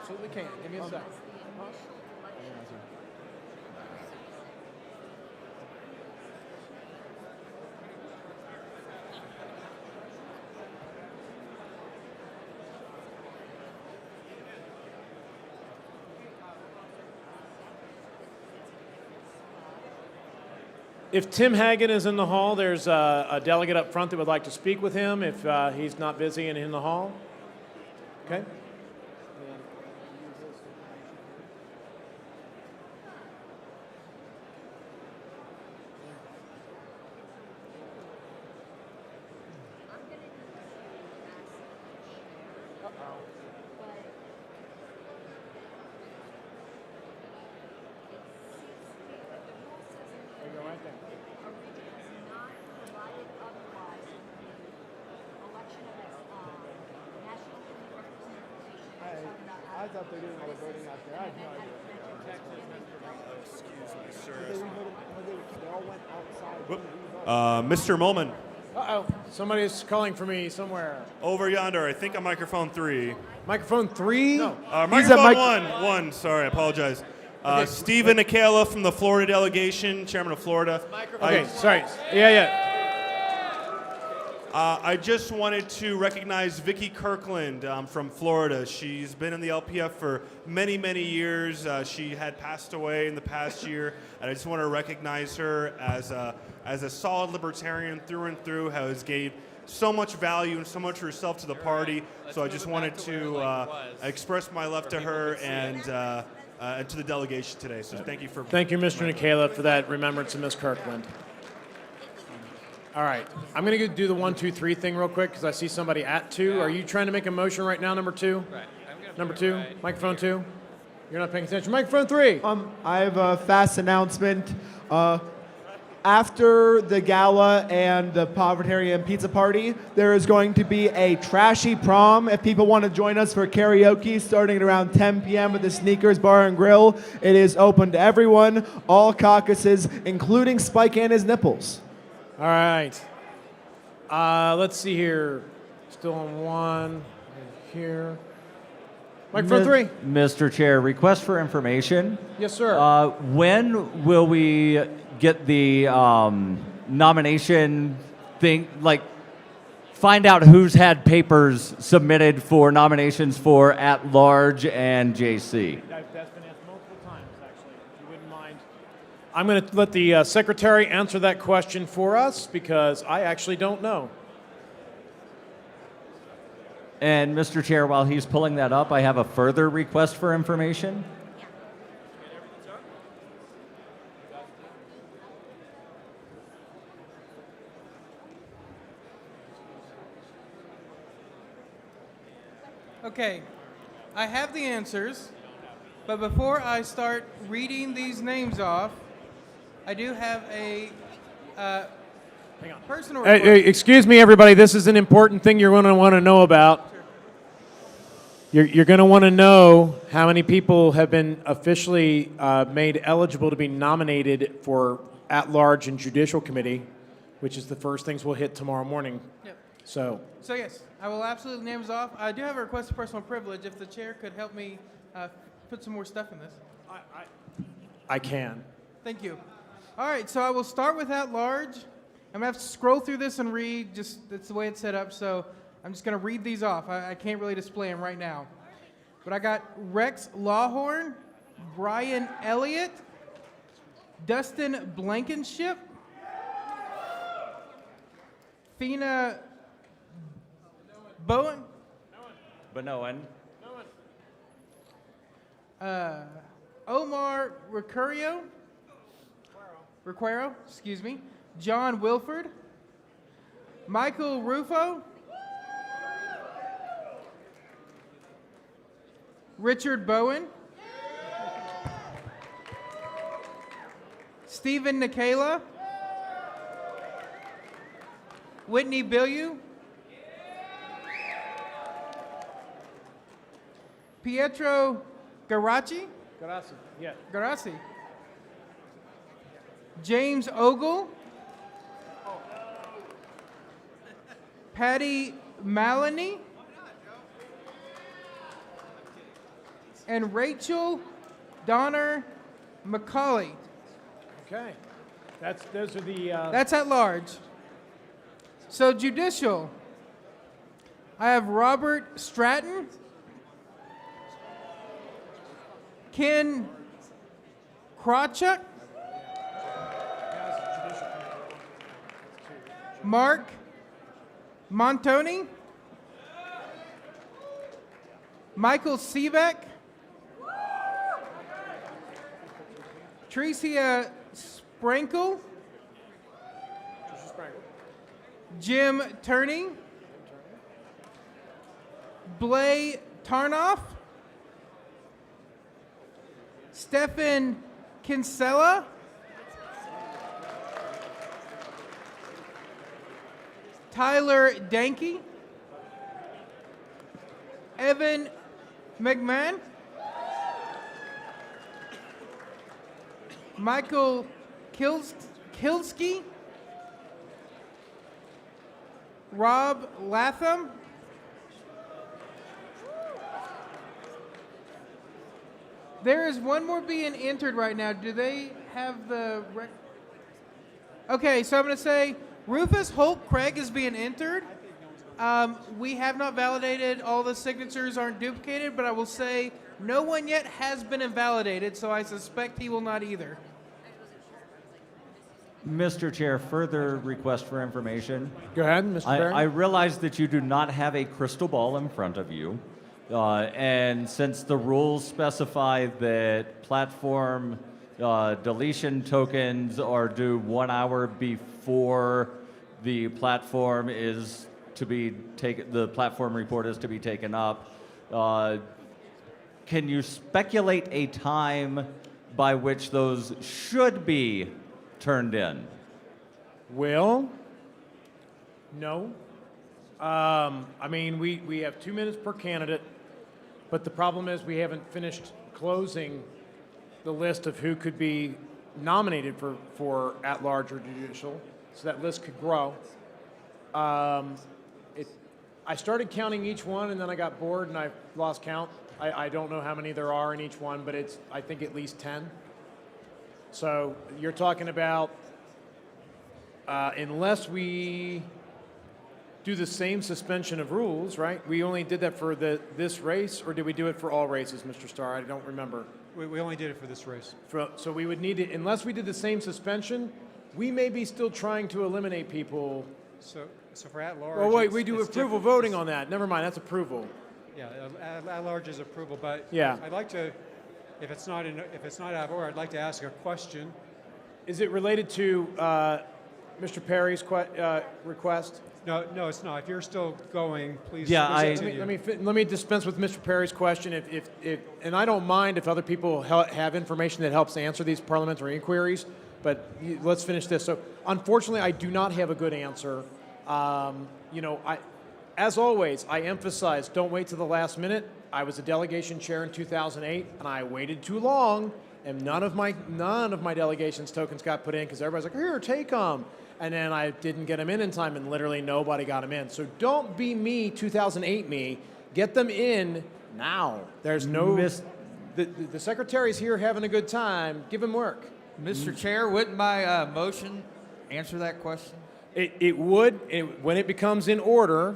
Speaker 1: absolutely can. Give me a second. If Tim Hagan is in the hall, there's a delegate up front that would like to speak with him if he's not busy and in the hall. Okay.
Speaker 9: I thought they were doing all the voting out there. I have no idea.
Speaker 10: Excuse me, sir.
Speaker 9: They all went outside.
Speaker 10: Mr. Molman.
Speaker 1: Uh-oh. Somebody's calling for me somewhere.
Speaker 10: Over yonder, I think on microphone 3.
Speaker 1: Microphone 3?
Speaker 10: No. Microphone 1. Sorry, I apologize. Stephen Akela from the Florida delegation, chairman of Florida.
Speaker 1: Okay, sorry. Yeah.
Speaker 10: I just wanted to recognize Vicki Kirkland from Florida. She's been in the LPF for many, many years. She had passed away in the past year, and I just want to recognize her as a solid libertarian through and through, has gave so much value and so much of herself to the party. So I just wanted to express my love to her and to the delegation today. So thank you for.
Speaker 1: Thank you, Mr. Nikela, for that remembrance of Ms. Kirkland. All right, I'm going to do the 1, 2, 3 thing real quick because I see somebody at 2. Are you trying to make a motion right now, number 2?
Speaker 13: Right.
Speaker 1: Number 2, microphone 2. You're not paying attention. Microphone 3.
Speaker 9: I have a fast announcement. After the gala and the Povertarian Pizza Party, there is going to be a trashy prom. If people want to join us for karaoke starting at around 10 p.m. at the Sneakers Bar and Grill, it is open to everyone, all caucuses, including Spike and his nipples.
Speaker 1: All right. Let's see here. Still on 1. Right here. Microphone 3.
Speaker 14: Mr. Chair, request for information.
Speaker 1: Yes, sir.
Speaker 14: When will we get the nomination thing, like find out who's had papers submitted for nominations for at-large and JC?
Speaker 1: That's been asked multiple times, actually, if you wouldn't mind. I'm going to let the secretary answer that question for us because I actually don't know.
Speaker 14: And Mr. Chair, while he's pulling that up, I have a further request for information.
Speaker 2: Okay, I have the answers, but before I start reading these names off, I do have a personal request.
Speaker 1: Excuse me, everybody. This is an important thing you're going to want to know about. You're going to want to know how many people have been officially made eligible to be nominated for at-large and judicial committee, which is the first things we'll hit tomorrow morning.
Speaker 2: Yep.
Speaker 1: So
Speaker 2: yes, I will absolutely names off. I do have a request for personal privilege. If the chair could help me put some more stuff in this.
Speaker 1: I can.
Speaker 2: Thank you. All right, so I will start with at-large. I'm going to have to scroll through this and read, just that's the way it's set up, so I'm just going to read these off. I can't really display them right now. But I got Rex Lawhorn, Brian Elliott, Dustin Blankenship, Fina Bowen,
Speaker 14: Benoan.
Speaker 2: Omar Requero, excuse me, John Wilford, Michael Rufo, Richard Bowen, Stephen Nikela, Whitney Billiou, Pietro Garacci,
Speaker 1: Yeah.
Speaker 2: Garassi, James Ogle, Patty Maloney, and Rachel Donner McCauley.
Speaker 1: Okay. Those are the.
Speaker 2: That's at large. So judicial, I have Robert Stratton, Ken Krawchuk, Mark Montoni, Michael Sivek, Tricia Sprankle, Jim Turney, Blay Tarnoff, Stefan Kinsella, Tyler Danke, Evan McMahon, Michael Kilsky, Rob Latham, there is one more being entered right now. Do they have the... Okay, so I'm going to say Rufus Holt Craig is being entered. We have not validated. All the signatures aren't duplicated, but I will say no one yet has been invalidated, so I suspect he will not either.
Speaker 14: Mr. Chair, further request for information.
Speaker 1: Go ahead, Mr. Barron.
Speaker 14: I realize that you do not have a crystal ball in front of you. And since the rules specify that platform deletion tokens are due 1 hour before the platform is to be taken, the platform report is to be taken up, can you speculate a time by which those should be turned in?
Speaker 1: Will? No. I mean, we have 2 minutes per candidate, but the problem is we haven't finished closing the list of who could be nominated for at-large or judicial, so that list could grow. I started counting each one, and then I got bored and I lost count. I don't know how many there are in each one, but it's, I think, at least 10. So you're talking about, unless we do the same suspension of rules, right? We only did that for this race, or did we do it for all races, Mr. Starr? I don't remember.
Speaker 24: We only did it for this race.
Speaker 1: So we would need to, unless we did the same suspension, we may be still trying to eliminate people.
Speaker 24: So for at-large...
Speaker 1: Oh, wait, we do
Speaker 24: it's
Speaker 1: approval
Speaker 24: different.
Speaker 1: voting on that. Never mind, that's approval.
Speaker 24: Yeah, at-large is approval, but
Speaker 1: Yeah.
Speaker 24: I'd like to, if it's not out of order, I'd like to ask a question.
Speaker 1: Is it related to Mr. Perry's request?
Speaker 24: No, it's not. If you're still going, please.
Speaker 14: Yeah,
Speaker 24: please
Speaker 1: Let me dispense with Mr. Perry's question. If and I don't mind if other people have information that helps answer these parliamentary inquiries, but let's finish this. So, unfortunately, I do not have a good answer. As always, I emphasize, don't wait to the last minute. I was a delegation chair in 2008, and I waited too long, and none of my delegation's tokens got put in because everybody's like, here, take them. And then I didn't get them in time, and literally nobody got them in. So don't be me, 2008 me. Get them in now. There's no... The secretary's here having a good time. Give him work.
Speaker 13: Mr. Chair, wouldn't my motion answer that question?
Speaker 1: It would. When it becomes in order,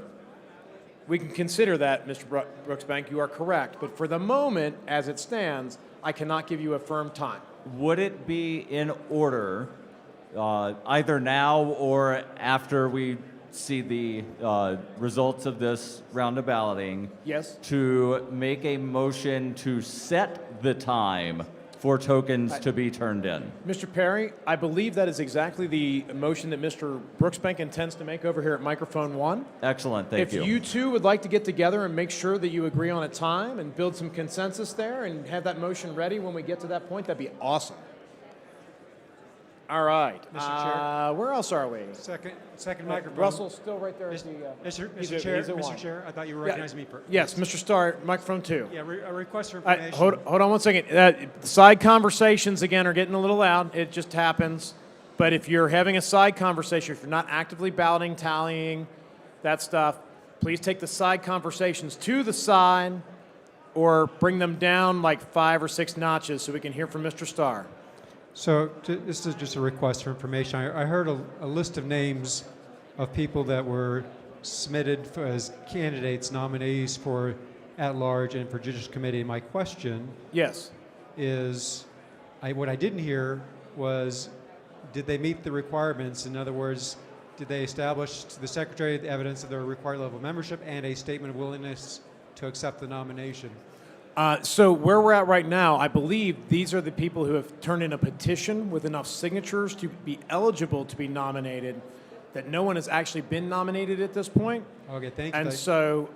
Speaker 1: we can consider that, Mr. Brooksbank. You are correct. But for the moment, as it stands, I cannot give you a firm time.
Speaker 14: Would it be in order, either now or after we see the results of this round of balloting,
Speaker 1: Yes.
Speaker 14: to make a motion to set the time for tokens to be turned in?
Speaker 1: Mr. Perry, I believe that is exactly the motion that Mr. Brooksbank intends to make over here at microphone 1.
Speaker 14: Excellent, thank you.
Speaker 1: If you two would like to get together and make sure that you agree on a time and build some consensus there and have that motion ready when we get to that point, that'd be awesome. All right.
Speaker 24: Mr. Chair.
Speaker 1: Where else are we?
Speaker 24: Second microphone.
Speaker 1: Russell's still right there.
Speaker 24: Mr. Chair, I thought you recognized me.
Speaker 1: Yes, Mr. Starr, microphone 2.
Speaker 24: Yeah, a request for
Speaker 1: All right,
Speaker 24: information.
Speaker 1: hold on one second. Side conversations, again, are getting a little loud. It just happens. But if you're having a side conversation, if you're not actively balloting, tallying, that stuff, please take the side conversations to the side or bring them down like 5 or 6 notches so we can hear from Mr. Starr.
Speaker 24: So this is just a request for information. I heard a list of names of people that were submitted as candidates, nominees for at-large and for Judicial Committee. My question is, what I didn't hear was, did they meet the requirements? In other words, did they establish to the Secretary the evidence of their required level of membership and a statement of willingness to accept the nomination?
Speaker 1: So where we're at right now, I believe these are the people who have turned in a petition with enough signatures to be eligible to be nominated, that no one has actually been nominated at this point.
Speaker 24: Okay, thank you.
Speaker 1: And so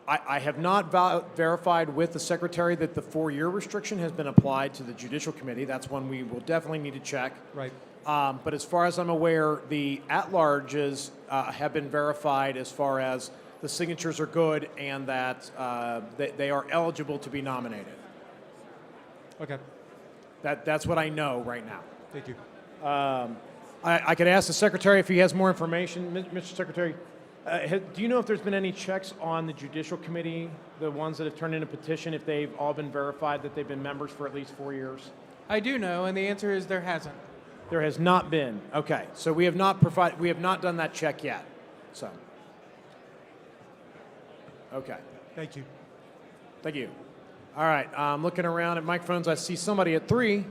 Speaker 1: I have not verified with the Secretary that the 4-year restriction has been applied to the Judicial Committee. That's one we will definitely need to check.
Speaker 24: Right.
Speaker 1: But as far as I'm aware, the at-larges have been verified as far as the signatures are good and that they are eligible to be nominated.
Speaker 24: Okay.
Speaker 1: That's what I know right now.
Speaker 24: Thank you.
Speaker 1: I could ask the Secretary if he has more information. Mr. Secretary, do you know if there's been any checks on the Judicial Committee, the ones that have turned in a petition, if they've all been verified that they've been members for at least 4 years?
Speaker 2: I do know, and the answer is there hasn't.
Speaker 1: There has not been. Okay, so we have not done that check yet. So. Okay.
Speaker 24: Thank you.
Speaker 1: Thank you. All right, I'm looking around at microphones. I see somebody at 3.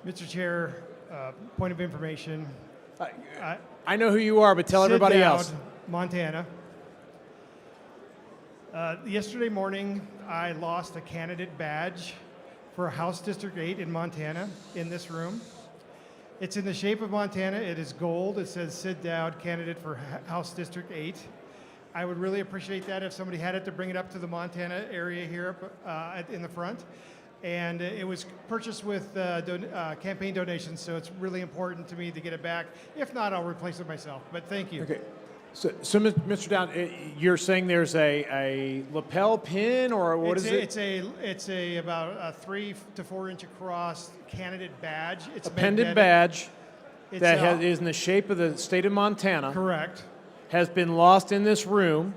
Speaker 9: Mr. Chair, point of information.
Speaker 1: I know who you are, but tell
Speaker 9: Sid
Speaker 1: everybody
Speaker 9: Dowd,
Speaker 1: else.
Speaker 9: Montana. Yesterday morning, I lost a candidate badge for House District 8 in Montana in this room. It's in the shape of Montana. It is gold. It says Sid Dowd, candidate for House District 8. I would really appreciate that if somebody had it to bring it up to the Montana area here in the front. And it was purchased with campaign donations, so it's really important to me to get it back. If not, I'll replace it myself. But thank you.
Speaker 1: Okay. So Mr. Dowd, you're saying there's a lapel pin, or what is it?
Speaker 9: It's a about a 3 to 4 inch across candidate badge. It's
Speaker 1: A pendant badge
Speaker 9: It's
Speaker 1: that is in the shape of the state of Montana.
Speaker 9: Correct.
Speaker 1: Has been lost in this room.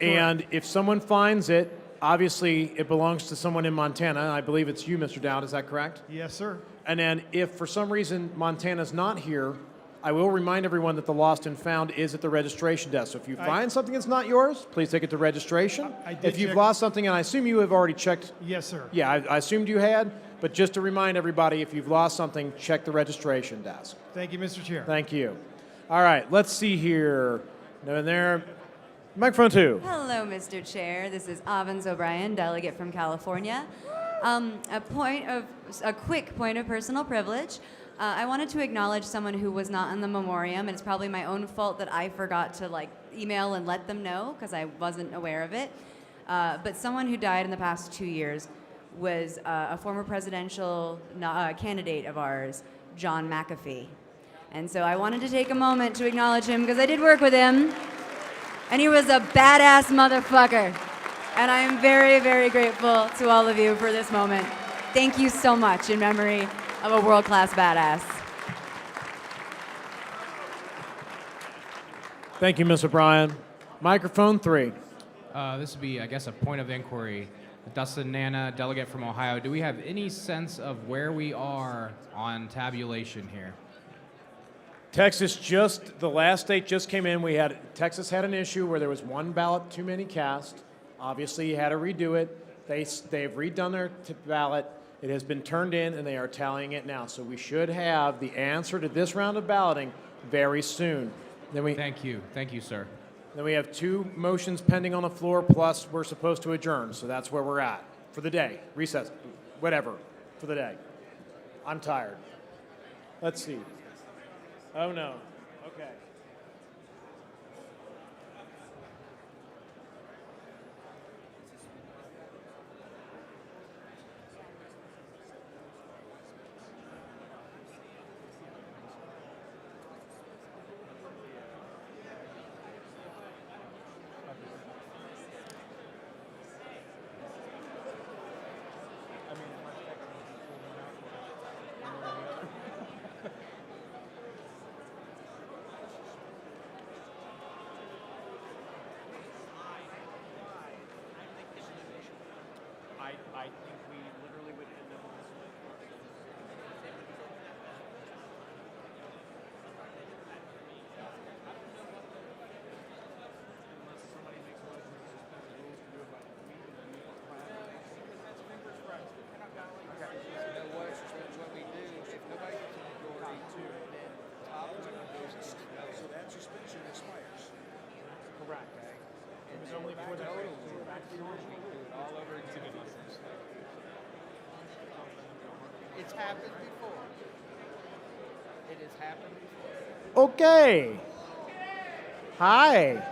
Speaker 1: And if someone finds it, obviously it belongs to someone in Montana. I believe it's you, Mr. Dowd. Is that correct?
Speaker 9: Yes, sir.
Speaker 1: And then if for some reason Montana's not here, I will remind everyone that the lost and found is at the registration desk. So if you find something that's not yours, please take it to registration.
Speaker 9: I did
Speaker 1: If you've
Speaker 9: check-
Speaker 1: lost something, and I assume you have already checked.
Speaker 9: Yes, sir.
Speaker 1: Yeah, I assumed you had. But just to remind everybody, if you've lost something, check the registration desk.
Speaker 9: Thank you, Mr. Chair.
Speaker 1: Thank you. All right, let's see here. No, there. Microphone 2.
Speaker 6: Hello, Mr. Chair. This is Avens O'Brien, delegate from California. A quick point of personal privilege. I wanted to acknowledge someone who was not in the memoriam, and it's probably my own fault that I forgot to email and let them know because I wasn't aware of it. But someone who died in the past 2 years was a former presidential candidate of ours, John McAfee. And so I wanted to take a moment to acknowledge him because I did work with him, and he was a badass motherfucker. And I am very, very grateful to all of you for this moment. Thank you so much in memory of a world-class badass.
Speaker 1: Thank you, Ms. O'Brien. Microphone 3.
Speaker 11: This would be, I guess, a point of inquiry. Dustin Nana, delegate from Ohio. Do we have any sense of where we are on tabulation here?
Speaker 1: Texas the last state just came in. Texas had an issue where there was one ballot too many cast. Obviously, you had to redo it. They've redone their ballot. It has been turned in, and they are tallying it now. So we should have the answer to this round of balloting very soon.
Speaker 11: Thank you. Thank you, sir.
Speaker 1: Then we have 2 motions pending on the floor, plus we're supposed to adjourn. So that's where we're at for the day. Recess, whatever, for the day. I'm tired. Let's see. Oh, no. Okay.
Speaker 2: It's happened before. It has happened before.
Speaker 1: Okay. Hi.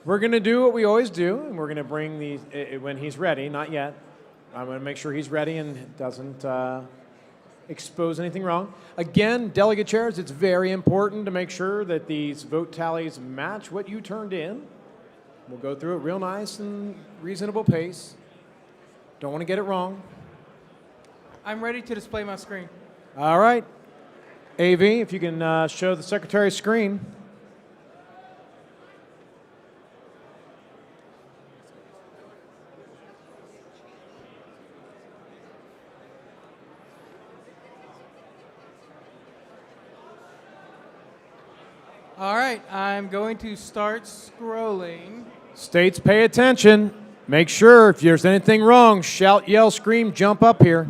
Speaker 1: We're going to do what we always do, and we're going to bring these when he's ready, not yet. I'm going to make sure he's ready and doesn't expose anything wrong. Again, delegate chairs, it's very important to make sure that these vote tallies match what you turned in. We'll go through it real nice and reasonable pace. Don't want to get it wrong.
Speaker 2: I'm ready to display my screen.
Speaker 1: All right. AV, if you can show the secretary's screen.
Speaker 2: All right, I'm going to start scrolling.
Speaker 1: States, pay attention. Make sure if there's anything wrong, shout, yell, scream, jump up here.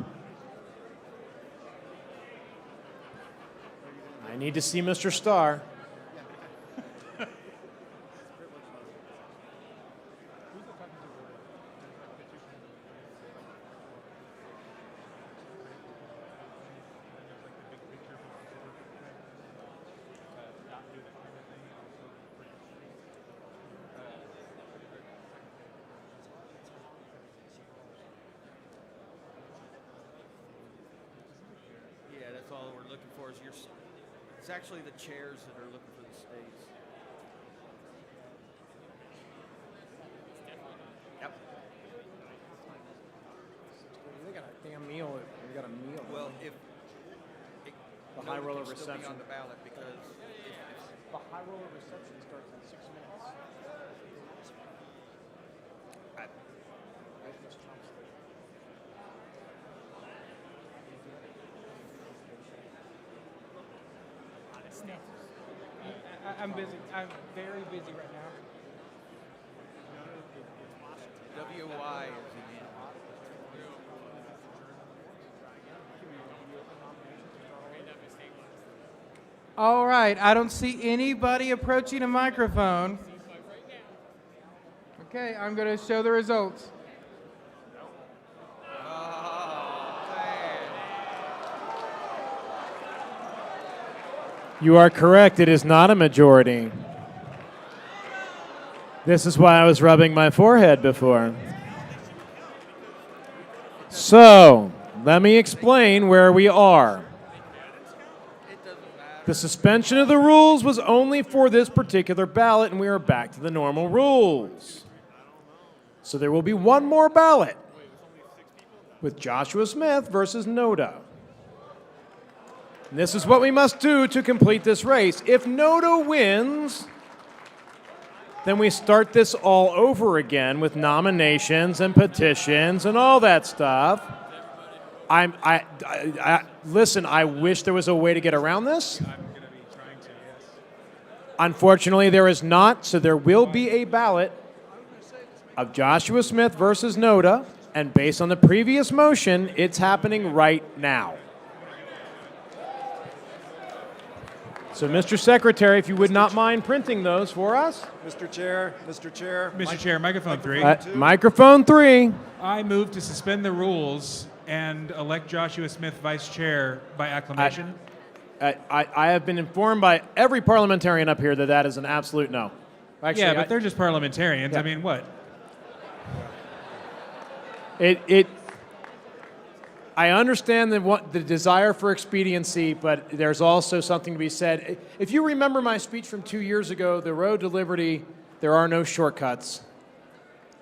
Speaker 1: I need to see Mr. Starr.
Speaker 13: Yeah, that's all we're looking for is your. It's actually the chairs that are looking for the states. Yep.
Speaker 1: They got a damn meal. They got a meal.
Speaker 13: Well, if
Speaker 1: the high roller
Speaker 13: can still be
Speaker 1: reception
Speaker 13: on the ballot because
Speaker 1: the high roller reception starts in 6 minutes.
Speaker 2: I'm busy. I'm very busy right now.
Speaker 13: WY is in the
Speaker 2: All right, I don't see anybody approaching a microphone. Okay, I'm going to show the results.
Speaker 1: You are correct. It is not a majority. This is why I was rubbing my forehead before. So, let me explain where we are. The suspension of the rules was only for this particular ballot, and we are back to the normal rules. So there will be one more ballot with Joshua Smith versus Nota. And this is what we must do to complete this race. If Nota wins, then we start this all over again with nominations and petitions and all that stuff. Listen, I wish there was a way to get around this. Unfortunately, there is not, so there will be a ballot of Joshua Smith versus Nota, and based on the previous motion, it's happening right now. So, Mr. Secretary, if you would not mind printing those for us.
Speaker 4: Mr. Chair, Mr. Chair.
Speaker 15: Mr. Chair, microphone 3.
Speaker 1: Microphone 3.
Speaker 15: I move to suspend the rules and elect Joshua Smith vice chair by acclamation.
Speaker 1: I have been informed by every parliamentarian up here that that is an absolute no. Actually,
Speaker 15: yeah, but they're just parliamentarians.
Speaker 1: Yeah.
Speaker 15: I mean, what?
Speaker 1: I understand the desire for expediency, but there's also something to be said. If you remember my speech from 2 years ago, the road to liberty, there are no shortcuts.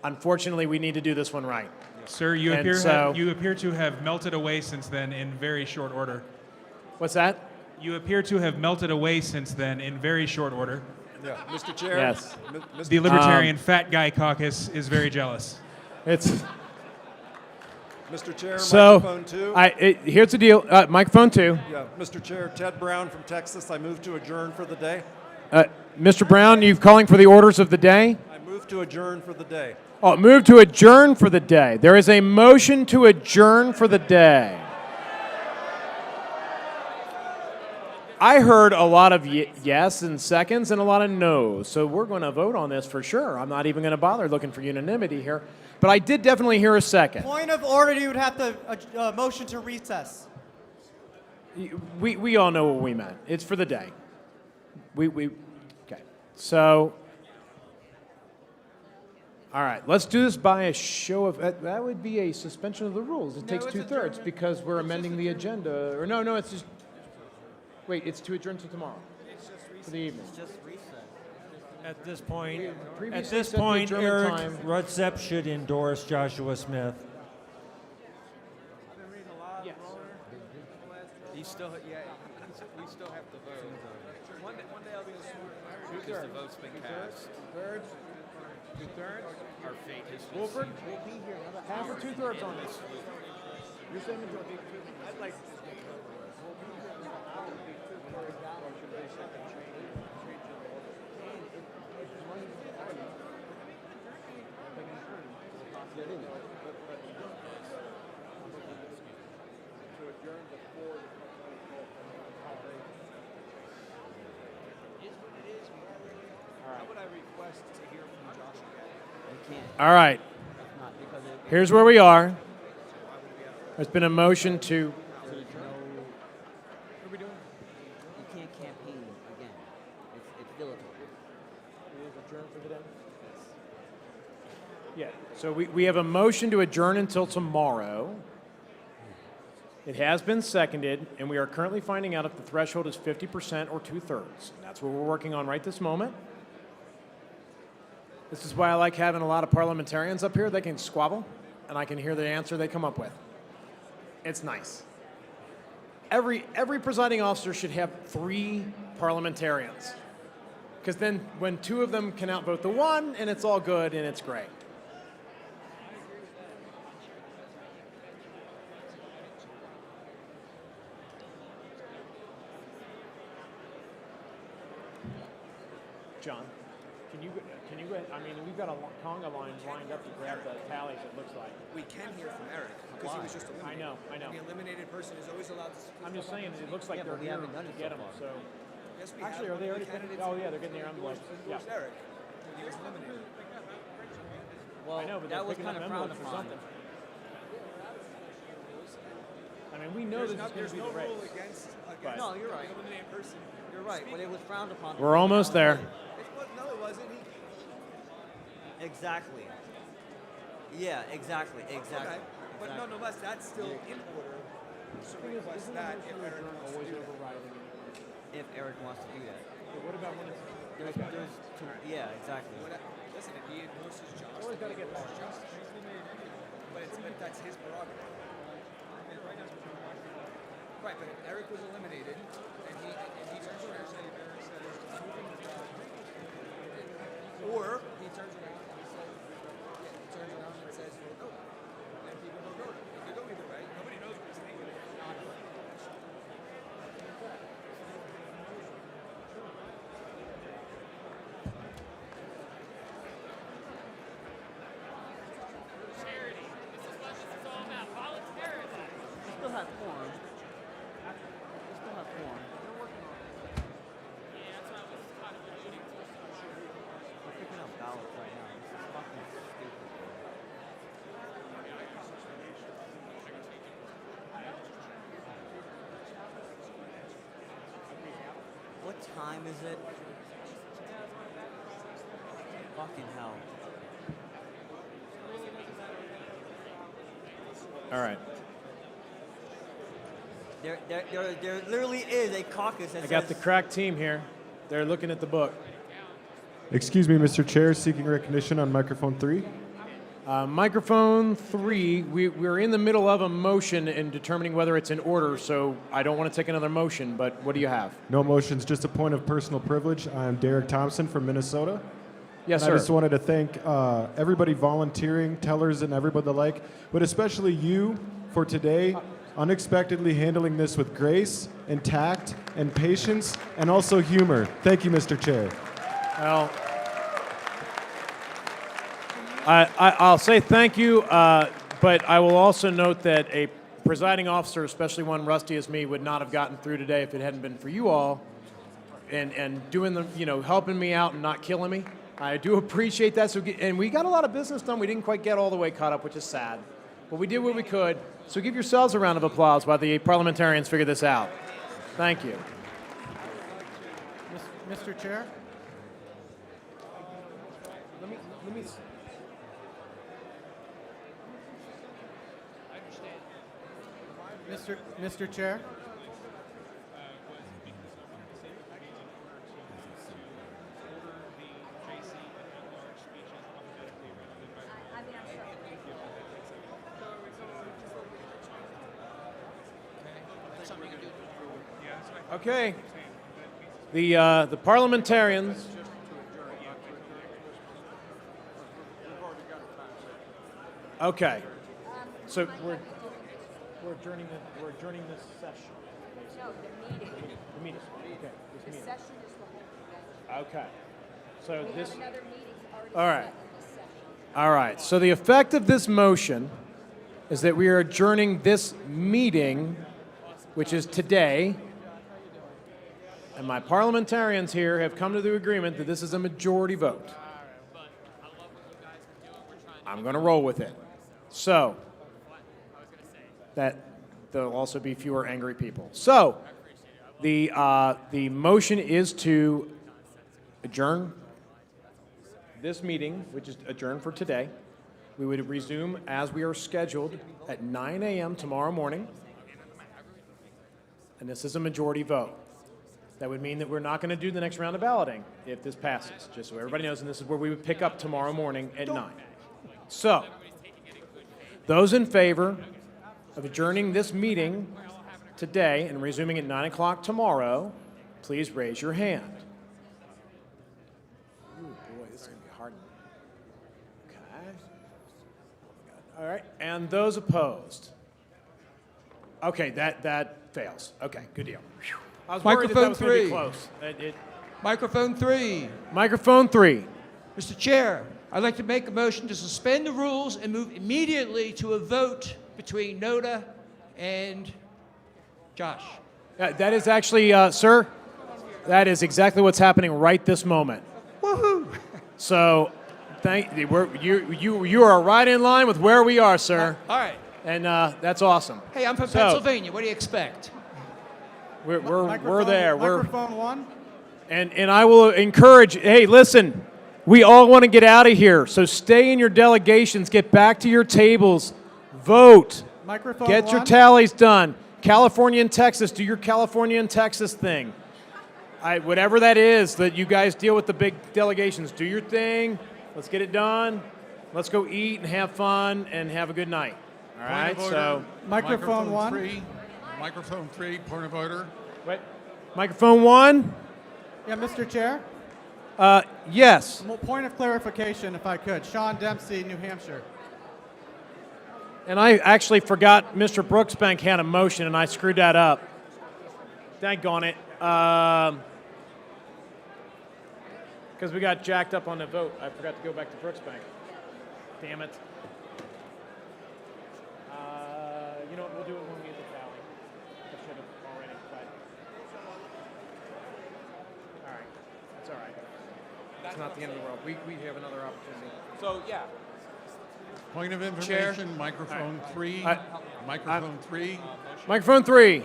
Speaker 1: Unfortunately, we need to do this one right.
Speaker 15: Sir, you appear to have melted away since then in very short order.
Speaker 1: What's that?
Speaker 15: You appear to have melted away since then in very short order.
Speaker 4: Yeah, Mr. Chair.
Speaker 1: Yes.
Speaker 15: The Libertarian Fat Guy Caucus is very jealous.
Speaker 1: It's...
Speaker 4: Mr. Chair,
Speaker 1: So,
Speaker 4: microphone 2.
Speaker 1: Here's the deal. Microphone 2.
Speaker 4: Yeah, Mr. Chair, Ted Brown from Texas. I move to adjourn for the day.
Speaker 1: Mr. Brown, you calling for the orders of the day?
Speaker 4: I move to adjourn for the day.
Speaker 1: Oh, move to adjourn for the day. There is a motion to adjourn for the day. I heard a lot of yes and seconds and a lot of no's. So we're going to vote on this for sure. I'm not even going to bother looking for unanimity here. But I did definitely hear a second.
Speaker 12: Point of order, you would have to motion to recess.
Speaker 1: We all know what we meant. It's for the day. Okay. So, all right, let's do this by a show of, that would be a suspension of the rules. It takes 2/3 because we're amending the agenda. Or no, it's just, wait, it's to adjourn to tomorrow.
Speaker 5: It's just recess.
Speaker 1: For the evening.
Speaker 5: It's just recess.
Speaker 16: At this point,
Speaker 1: previously set the adjournment
Speaker 16: Eric
Speaker 1: time.
Speaker 16: Rutsep should endorse Joshua Smith.
Speaker 13: He's still, we still have to vote. One day I'll be able to because the vote's been cast.
Speaker 1: 2/3. 2/3.
Speaker 13: Our fate has been
Speaker 1: Wolford,
Speaker 13: sealed.
Speaker 1: we'll be here. Half or 2/3 on this. You're saying majority. I'd like to. All right. Here's where we are. There's been a motion to.
Speaker 5: What are we doing? You can't campaign again. It's dilatory.
Speaker 1: Yeah. So we have a motion to adjourn until tomorrow. It has been seconded, and we are currently finding out if the threshold is 50% or 2/3. That's what we're working on right this moment. This is why I like having a lot of parliamentarians up here. They can squabble, and I can hear the answer they come up with. It's nice. Every presiding officer should have 3 parliamentarians, because then when 2 of them can outvote the 1, and it's all good, and it's great. John, can you go ahead? I mean, we've got a conga line lined up to grab the tallies, it looks like.
Speaker 18: We can hear from Eric because he was just eliminated.
Speaker 1: I know.
Speaker 18: The eliminated person is always allowed to speak.
Speaker 1: I'm just saying, it looks like
Speaker 5: Yeah,
Speaker 1: they're
Speaker 5: but we
Speaker 1: here
Speaker 5: haven't done
Speaker 1: to
Speaker 5: it
Speaker 1: get
Speaker 5: so
Speaker 1: them,
Speaker 5: far.
Speaker 1: so.
Speaker 18: Yes, we
Speaker 1: Actually,
Speaker 18: have.
Speaker 1: are they
Speaker 18: One of
Speaker 1: already?
Speaker 18: the candidates
Speaker 1: Oh, yeah, they're getting their envelopes.
Speaker 18: It was Eric when he was eliminated.
Speaker 5: Well,
Speaker 1: I know, but
Speaker 5: that
Speaker 1: they're
Speaker 5: was
Speaker 1: picking
Speaker 5: kind
Speaker 1: up
Speaker 5: of frowned
Speaker 1: envelopes or
Speaker 5: upon.
Speaker 1: something. I mean, we know this is going to be the race.
Speaker 18: Rule against
Speaker 5: No, you're right.
Speaker 18: the eliminated person.
Speaker 5: You're right, but it was frowned upon.
Speaker 1: We're almost there.
Speaker 18: No, it wasn't.
Speaker 5: Exactly. Yeah, exactly.
Speaker 18: Okay. But nonetheless, that's still in order. So request that if Eric wants to do that.
Speaker 5: If Eric wants to do that.
Speaker 1: What about when it's?
Speaker 5: There's two, yeah, exactly.
Speaker 18: Listen, if he endorses Josh,
Speaker 1: Always got to get more.
Speaker 18: but that's his prerogative. Right, but if Eric was eliminated and he turns around, or he turns around and says, "Well, go," and people will go. It could go either way. Nobody knows what he's thinking.
Speaker 5: We still have form. We still have form. We're picking up ballots right now. This is fucking stupid. What time is it? Fucking hell.
Speaker 1: All right.
Speaker 5: There literally is a caucus that
Speaker 1: I got
Speaker 5: says
Speaker 1: the crack team here. They're looking at the book.
Speaker 19: Excuse me, Mr. Chair, seeking recognition on microphone 3.
Speaker 1: Microphone 3, we're in the middle of a motion and determining whether it's in order, so I don't want to take another motion, but what do you have?
Speaker 19: No motions, just a point of personal privilege. I'm Derek Thompson from Minnesota.
Speaker 1: Yes,
Speaker 19: and
Speaker 1: sir.
Speaker 19: I just wanted to thank everybody volunteering, tellers and everybody alike, but especially you for today, unexpectedly handling this with grace and tact and patience and also humor. Thank you, Mr. Chair.
Speaker 1: Well, I'll say thank you, but I will also note that a presiding officer, especially one rusty as me, would not have gotten through today if it hadn't been for you all and doing the, helping me out and not killing me. I do appreciate that. And we got a lot of business done. We didn't quite get all the way caught up, which is sad. But we did what we could. So give yourselves a round of applause while the parliamentarians figure this out. Thank you.
Speaker 2: Mr. Chair?
Speaker 1: Let me
Speaker 2: Mr. Chair?
Speaker 1: Okay. The parliamentarians. Okay. So we're adjourning this session.
Speaker 7: No, the meeting.
Speaker 1: The meeting. Okay.
Speaker 7: The
Speaker 1: This meeting.
Speaker 7: session is the whole thing.
Speaker 1: Okay. So
Speaker 7: We
Speaker 1: this.
Speaker 7: have another meeting already
Speaker 1: All right.
Speaker 7: set in this session.
Speaker 1: All right. So the effect of this motion is that we are adjourning this meeting, which is today. And my parliamentarians here have come to the agreement that this is a majority vote. I'm going to roll with it. So that there'll also be fewer angry people. So the motion is to adjourn this meeting, which is adjourned for today. We would resume as we are scheduled at 9 a.m. tomorrow morning. And this is a majority vote. That would mean that we're not going to do the next round of balloting if this passes, just so everybody knows. And this is where we would pick up tomorrow morning at 9. So, those in favor of adjourning this meeting today and resuming at 9 o'clock tomorrow, please raise your hand. Ooh, boy, this is going to be hard. Okay. All right. And those opposed? Okay, that fails. Okay, good deal. Whew. I was worried that was going to be close.
Speaker 8: Microphone 3.
Speaker 1: Microphone 3.
Speaker 8: Mr. Chair, I'd like to make a motion to suspend the rules and move immediately to a vote between Nota and Josh.
Speaker 1: That is actually, sir, that is exactly what's happening right this moment.
Speaker 8: Woohoo!
Speaker 1: So, you are right in line with where we are, sir.
Speaker 8: All right.
Speaker 1: And that's awesome.
Speaker 8: Hey, I'm from
Speaker 1: So,
Speaker 8: Pennsylvania. What do you expect?
Speaker 1: We're there.
Speaker 2: Microphone 1.
Speaker 1: And I will encourage, hey, listen, we all want to get out of here. So stay in your delegations, get back to your tables, vote.
Speaker 2: Microphone
Speaker 1: Get
Speaker 2: 1.
Speaker 1: your tallies done. California and Texas, do your California and Texas thing. Whatever that is that you guys deal with the big delegations, do your thing. Let's get it done. Let's go eat and have fun and have a good night. All right, so.
Speaker 2: Microphone 1.
Speaker 17: 3. Microphone 3, point of order.
Speaker 1: Wait. Microphone 1.
Speaker 2: Yeah, Mr. Chair?
Speaker 1: Yes.
Speaker 2: Point of clarification, if I could. Sean Dempsey, New Hampshire.
Speaker 1: And I actually forgot Mr. Brooksbank had a motion, and I screwed that up. Daggone it. Because we got jacked up on the vote. I forgot to go back to Brooksbank. Damn it. You know what? We'll do it when we get the tally. I should have already, but. All right. That's all right. It's not the end of the world. We have another opportunity.
Speaker 13: So, yeah.
Speaker 17: Point of
Speaker 1: Chair.
Speaker 17: information, microphone 3. Microphone 3.
Speaker 1: Microphone 3.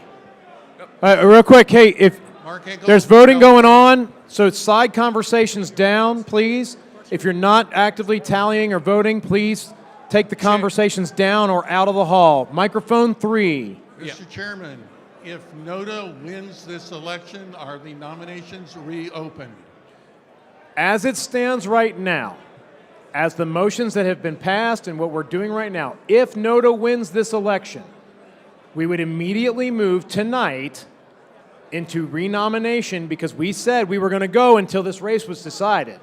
Speaker 1: Real quick, hey, if
Speaker 17: Mark Engel,
Speaker 1: there's voting going on, so side conversations down, please. If you're not actively tallying or voting, please take the conversations down or out of the hall. Microphone 3.
Speaker 17: Mr. Chairman, if Nota wins this election, are the nominations reopened?
Speaker 1: As it stands right now, as the motions that have been passed and what we're doing right now, if Nota wins this election, we would immediately move tonight into renomination because we said we were going to go until this race was decided.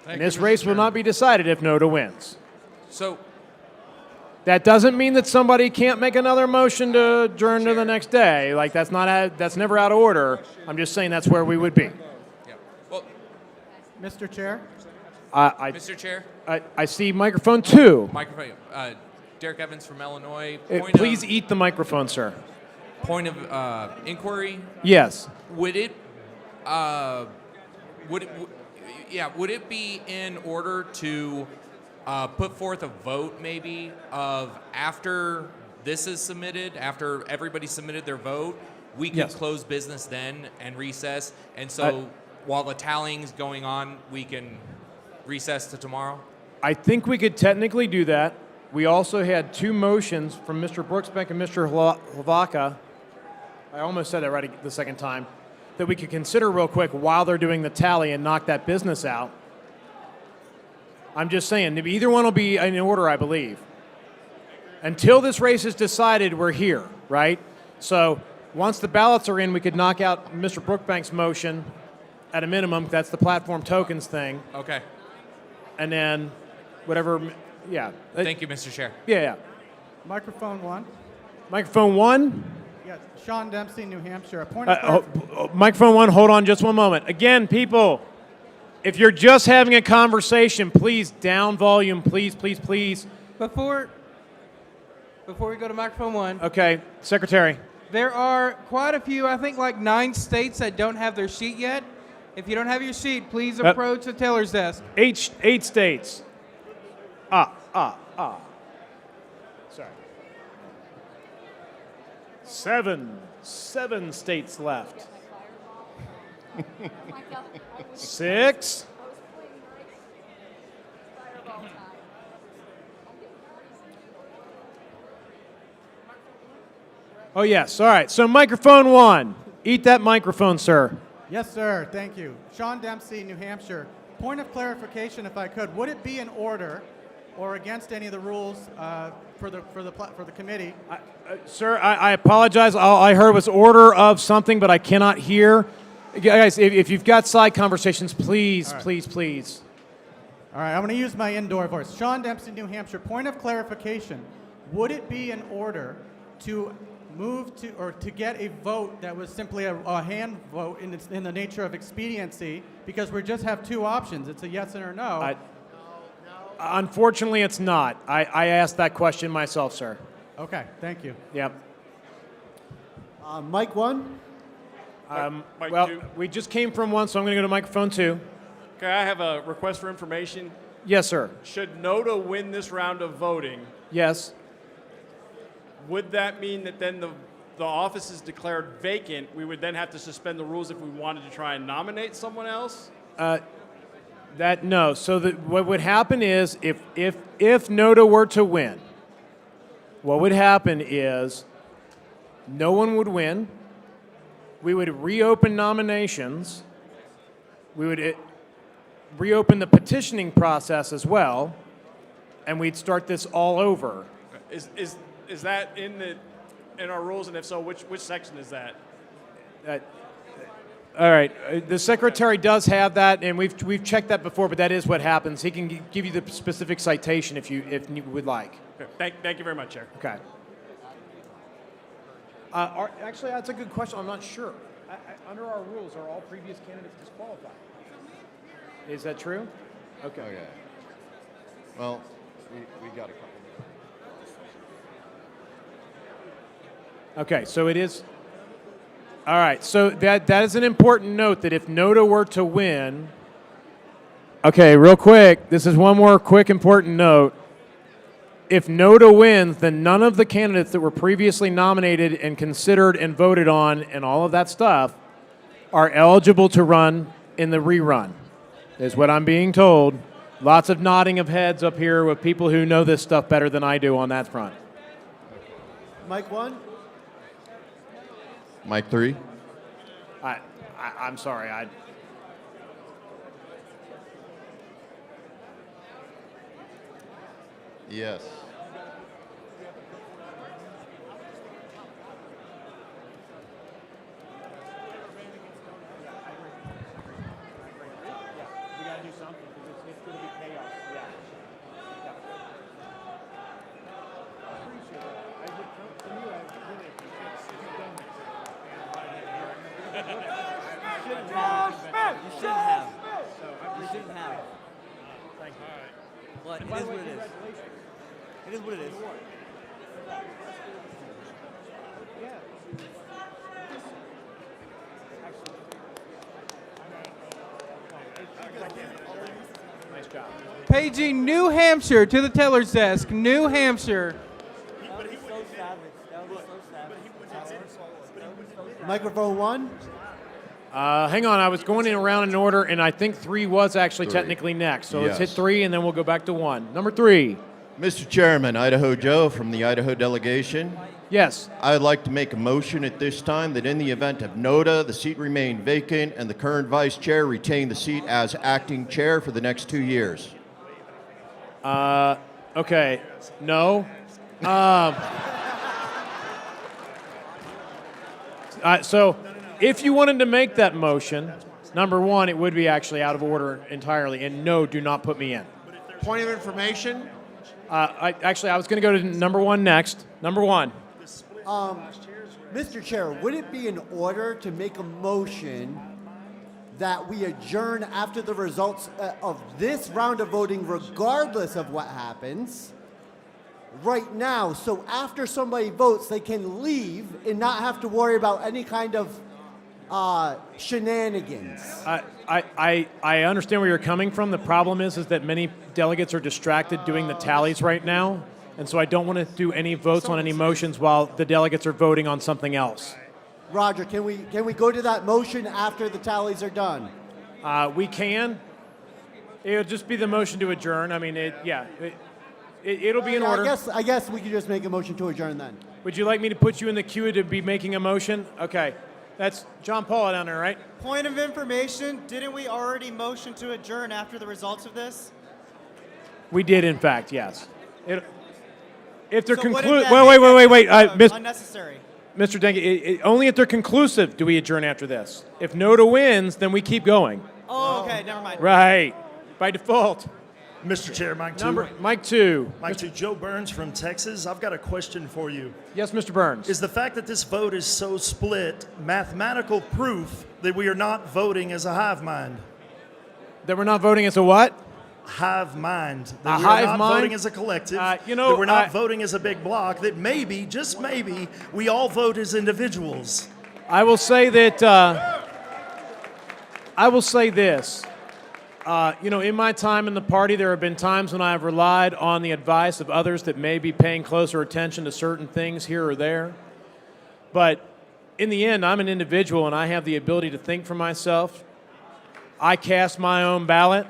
Speaker 1: And this race will not be decided if Nota wins.
Speaker 13: So
Speaker 1: that doesn't mean that somebody can't make another motion to adjourn to the next day. Like that's never out of order. I'm just saying that's where we would be.
Speaker 13: Yeah. Well,
Speaker 2: Mr. Chair?
Speaker 13: Mr. Chair?
Speaker 1: I see microphone 2.
Speaker 13: Microphone. Derek Evans from Illinois.
Speaker 1: Please eat the microphone, sir.
Speaker 13: Point of inquiry.
Speaker 1: Yes.
Speaker 13: Would it be in order to put forth a vote maybe of after this is submitted, after everybody submitted their vote, we could close business then and recess, and so while the tallying's going on, we can recess to tomorrow?
Speaker 1: I think we could technically do that. We also had two motions from Mr. Brooksbank and Mr. Hlavaca. I almost said that right the second time, that we could consider real quick while they're doing the tally and knock that business out. I'm just saying, either one will be in order, I believe. Until this race is decided, we're here, right? So once the ballots are in, we could knock out Mr. Brookbank's motion at a minimum. That's the platform tokens thing.
Speaker 13: Okay.
Speaker 1: And then whatever, yeah.
Speaker 13: Thank you, Mr. Chair.
Speaker 1: Yeah.
Speaker 12: Microphone 1.
Speaker 1: Microphone 1.
Speaker 12: Yes, Sean Dempsey, New Hampshire. A point of
Speaker 1: Microphone 1, hold on just one moment. Again, people, if you're just having a conversation, please down volume, please, please, please.
Speaker 2: Before we go to microphone 1.
Speaker 1: Okay, Secretary.
Speaker 2: There are quite a few, I think like 9 states that don't have their sheet yet. If you don't have your sheet, please approach the teller's desk.
Speaker 1: 8 states. Sorry. 7 states left. 6. Oh, yes. All right. So microphone 1. Eat that microphone, sir.
Speaker 12: Yes, sir. Thank you. Sean Dempsey, New Hampshire. Point of clarification, if I could. Would it be in order or against any of the rules for the committee?
Speaker 1: Sir, I apologize. All I heard was order of something, but I cannot hear. Guys, if you've got side conversations, please, please.
Speaker 12: All right, I'm going to use my indoor voice. Sean Dempsey, New Hampshire. Point of clarification. Would it be in order to move to or to get a vote that was simply a hand vote in the nature of expediency, because we just have 2 options. It's a yes and or no.
Speaker 1: Unfortunately, it's not. I asked that question myself, sir.
Speaker 12: Okay, thank you.
Speaker 1: Yep.
Speaker 3: Mic 1.
Speaker 4: Mic
Speaker 1: well,
Speaker 4: 2.
Speaker 1: we just came from 1, so I'm going to go to microphone 2.
Speaker 4: Okay, I have a request for information.
Speaker 1: Yes, sir.
Speaker 4: Should Nota win this round of voting,
Speaker 1: Yes.
Speaker 4: would that mean that then the office is declared vacant? We would then have to suspend the rules if we wanted to try and nominate someone else?
Speaker 1: No. So what would happen is if Nota were to win, what would happen is no one would win. We would reopen nominations. We would reopen the petitioning process as well, and we'd start this all over.
Speaker 4: Is that in our rules, and if so, which section is that?
Speaker 1: All right. The secretary does have that, and we've checked that before, but that is what happens. He can give you the specific citation if you would like.
Speaker 4: Okay. Thank you very much, Chair.
Speaker 1: Okay. Actually, that's a good question. I'm not sure. Under our rules, are all previous candidates disqualified? Is that true? Okay.
Speaker 20: Well, we got a couple.
Speaker 1: Okay, so it is. All right, so that is an important note that if Nota were to win. Okay, real quick, this is one more quick important note. If Nota wins, then none of the candidates that were previously nominated and considered and voted on and all of that stuff are eligible to run in the rerun, is what I'm being told. Lots of nodding of heads up here with people who know this stuff better than I do on that front.
Speaker 3: Mic 1.
Speaker 20: Mic 3.
Speaker 1: I'm sorry.
Speaker 20: Yes.
Speaker 1: We got to do something because it's going to be chaos. Yeah. I appreciate that. I would come to you. I really appreciate it. You've done this.
Speaker 5: You shouldn't have. You shouldn't have.
Speaker 1: Thank you.
Speaker 5: But it is what it is. It is what it is.
Speaker 1: Nice job.
Speaker 2: Paging New Hampshire to the teller's desk. New Hampshire.
Speaker 5: That would be so savage. That would be so savage.
Speaker 10: Microphone 1.
Speaker 1: Hang on, I was going in around in order, and I think 3 was actually
Speaker 20: 3.
Speaker 1: technically next. So let's hit
Speaker 20: Yes.
Speaker 1: 3, and then we'll go back to 1. Number 3.
Speaker 20: Mr. Chairman, Idaho Joe from the Idaho delegation.
Speaker 1: Yes.
Speaker 20: I would like to make a motion at this time that in the event of Nota, the seat remain vacant and the current vice chair retain the seat as acting chair for the next 2 years.
Speaker 1: Okay. No. So if you wanted to make that motion, number 1, it would be actually out of order entirely. And no, do not put me in.
Speaker 10: Point of information.
Speaker 1: I was going to go to number 1 next. Number 1.
Speaker 10: Mr. Chair, would it be in order to make a motion that we adjourn after the results of this round of voting, regardless of what happens, right now, so after somebody votes, they can leave and not have to worry about any kind of shenanigans?
Speaker 1: I understand where you're coming from. The problem is that many delegates are distracted doing the tallies right now. And so I don't want to do any votes on any motions while the delegates are voting on something else.
Speaker 10: Roger, can we go to that motion after the tallies are done?
Speaker 1: We can. It'll just be the motion to adjourn. I mean, it'll be in order.
Speaker 10: I guess we could just make a motion to adjourn then.
Speaker 1: Would you like me to put you in the queue to be making a motion? Okay. That's John Paul down there, right?
Speaker 21: Point of information, didn't we already motion to adjourn after the results of this?
Speaker 1: We did, in fact, yes. If they're
Speaker 21: So wouldn't
Speaker 1: conclusive,
Speaker 21: that
Speaker 1: wait,
Speaker 21: unnecessary.
Speaker 1: Mr. Denke, only if they're conclusive do we adjourn after this. If Nota wins, then we keep going.
Speaker 21: Oh, okay, never mind.
Speaker 1: Right, by default.
Speaker 22: Mr. Chair, Mike 2.
Speaker 1: Mike 2.
Speaker 22: Mike 2, Joe Burns from Texas. I've got a question for you.
Speaker 1: Yes, Mr. Burns.
Speaker 22: Is the fact that this vote is so split mathematical proof that we are not voting as a hive mind?
Speaker 1: That we're not voting as a what?
Speaker 22: Hive mind.
Speaker 1: A
Speaker 22: That we
Speaker 1: hive
Speaker 22: are not
Speaker 1: mind?
Speaker 22: voting as a collective.
Speaker 1: That
Speaker 22: we're not voting as a big block. That maybe, just maybe, we all vote as individuals.
Speaker 1: I will say that. I will say this. In my time in the party, there have been times when I have relied on the advice of others that may be paying closer attention to certain things here or there. But in the end, I'm an individual and I have the ability to think for myself. I cast my own ballot.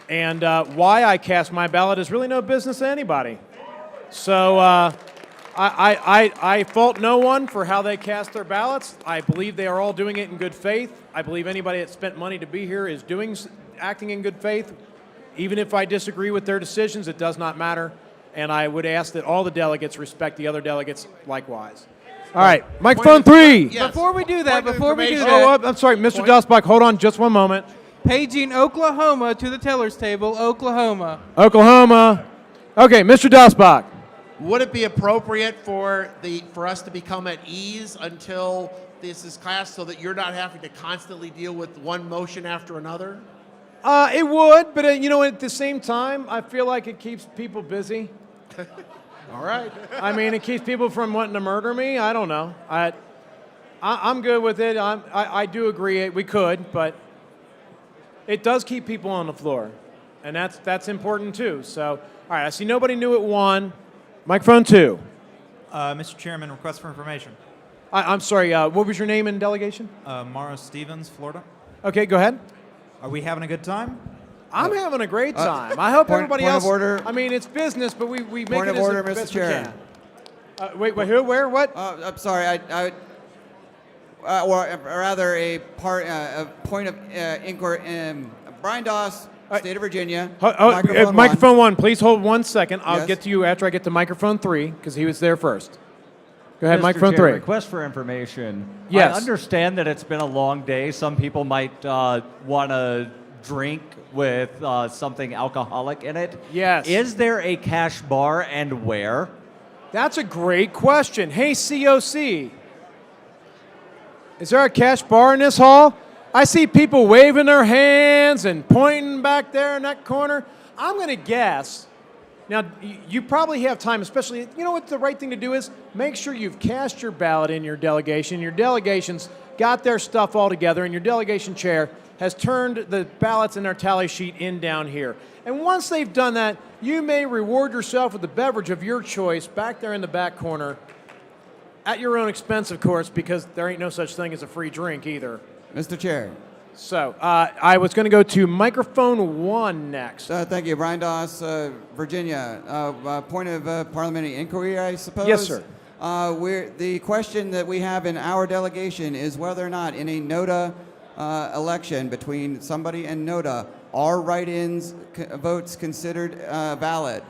Speaker 1: And why I cast my ballot is really no business to anybody. So I fault no one for how they cast their ballots. I believe they are all doing it in good faith. I believe anybody that spent money to be here is acting in good faith. Even if I disagree with their decisions, it does not matter. And I would ask that all the delegates respect the other delegates likewise. All right, microphone 3.
Speaker 2: Before we do that,
Speaker 1: I'm sorry, Mr. Dasbach, hold on just one moment.
Speaker 2: Paging Oklahoma to the teller's table. Oklahoma.
Speaker 1: Okay, Mr. Dasbach.
Speaker 23: Would it be appropriate for us to become at ease until this is passed so that you're not having to constantly deal with one motion after another?
Speaker 1: It would, but at the same time, I feel like it keeps people busy.
Speaker 23: All right.
Speaker 1: I mean, it keeps people from wanting to murder me. I don't know. I'm good with it. I do agree we could, but it does keep people on the floor, and that's important too. So, all right, I see nobody new at 1. Microphone 2.
Speaker 25: Mr. Chairman, request for information.
Speaker 1: I'm sorry, what was your name and delegation?
Speaker 25: Morrow Stevens, Florida.
Speaker 1: Okay, go ahead.
Speaker 25: Are we having a good time?
Speaker 1: I'm having a great time. I hope everybody
Speaker 25: point
Speaker 1: else.
Speaker 25: of order.
Speaker 1: I mean, it's business, but we make
Speaker 26: Point
Speaker 1: it
Speaker 26: of
Speaker 1: as
Speaker 26: order,
Speaker 1: the best
Speaker 26: Mr.
Speaker 1: we
Speaker 26: Chair.
Speaker 1: can. Wait, who, where, what?
Speaker 26: I'm sorry. Or rather, a point of inquiry. Brian Doss, State of Virginia.
Speaker 1: Microphone 1. Please hold 1 second. I'll
Speaker 26: Yes.
Speaker 1: get to you after I get to microphone 3 because he was there first. Go ahead,
Speaker 14: Mr.
Speaker 1: microphone
Speaker 14: Chair,
Speaker 1: 3.
Speaker 14: Request for information.
Speaker 1: Yes.
Speaker 14: I understand that it's been a long day. Some people might want to drink with something alcoholic in it.
Speaker 1: Yes.
Speaker 14: Is there a cash bar and where?
Speaker 1: That's a great question. Hey, COC. Is there a cash bar in this hall? I see people waving their hands and pointing back there in that corner. I'm going to guess Now, you probably have time, especially, you know what the right thing to do is? Make sure you've cast your ballot in your delegation. Your delegation's got their stuff all together, and your delegation chair has turned the ballots in their tally sheet in down here. And once they've done that, you may reward yourself with a beverage of your choice back there in the back corner, at your own expense, of course, because there ain't no such thing as a free drink either.
Speaker 26: Mr. Chair.
Speaker 1: So, I was going to go to microphone 1 next.
Speaker 26: Thank you. Brian Doss, Virginia. Point of parliamentary inquiry, I suppose?
Speaker 1: Yes, sir.
Speaker 26: The question that we have in our delegation is whether or not in a Nota election between somebody and Nota, are write-ins votes considered valid?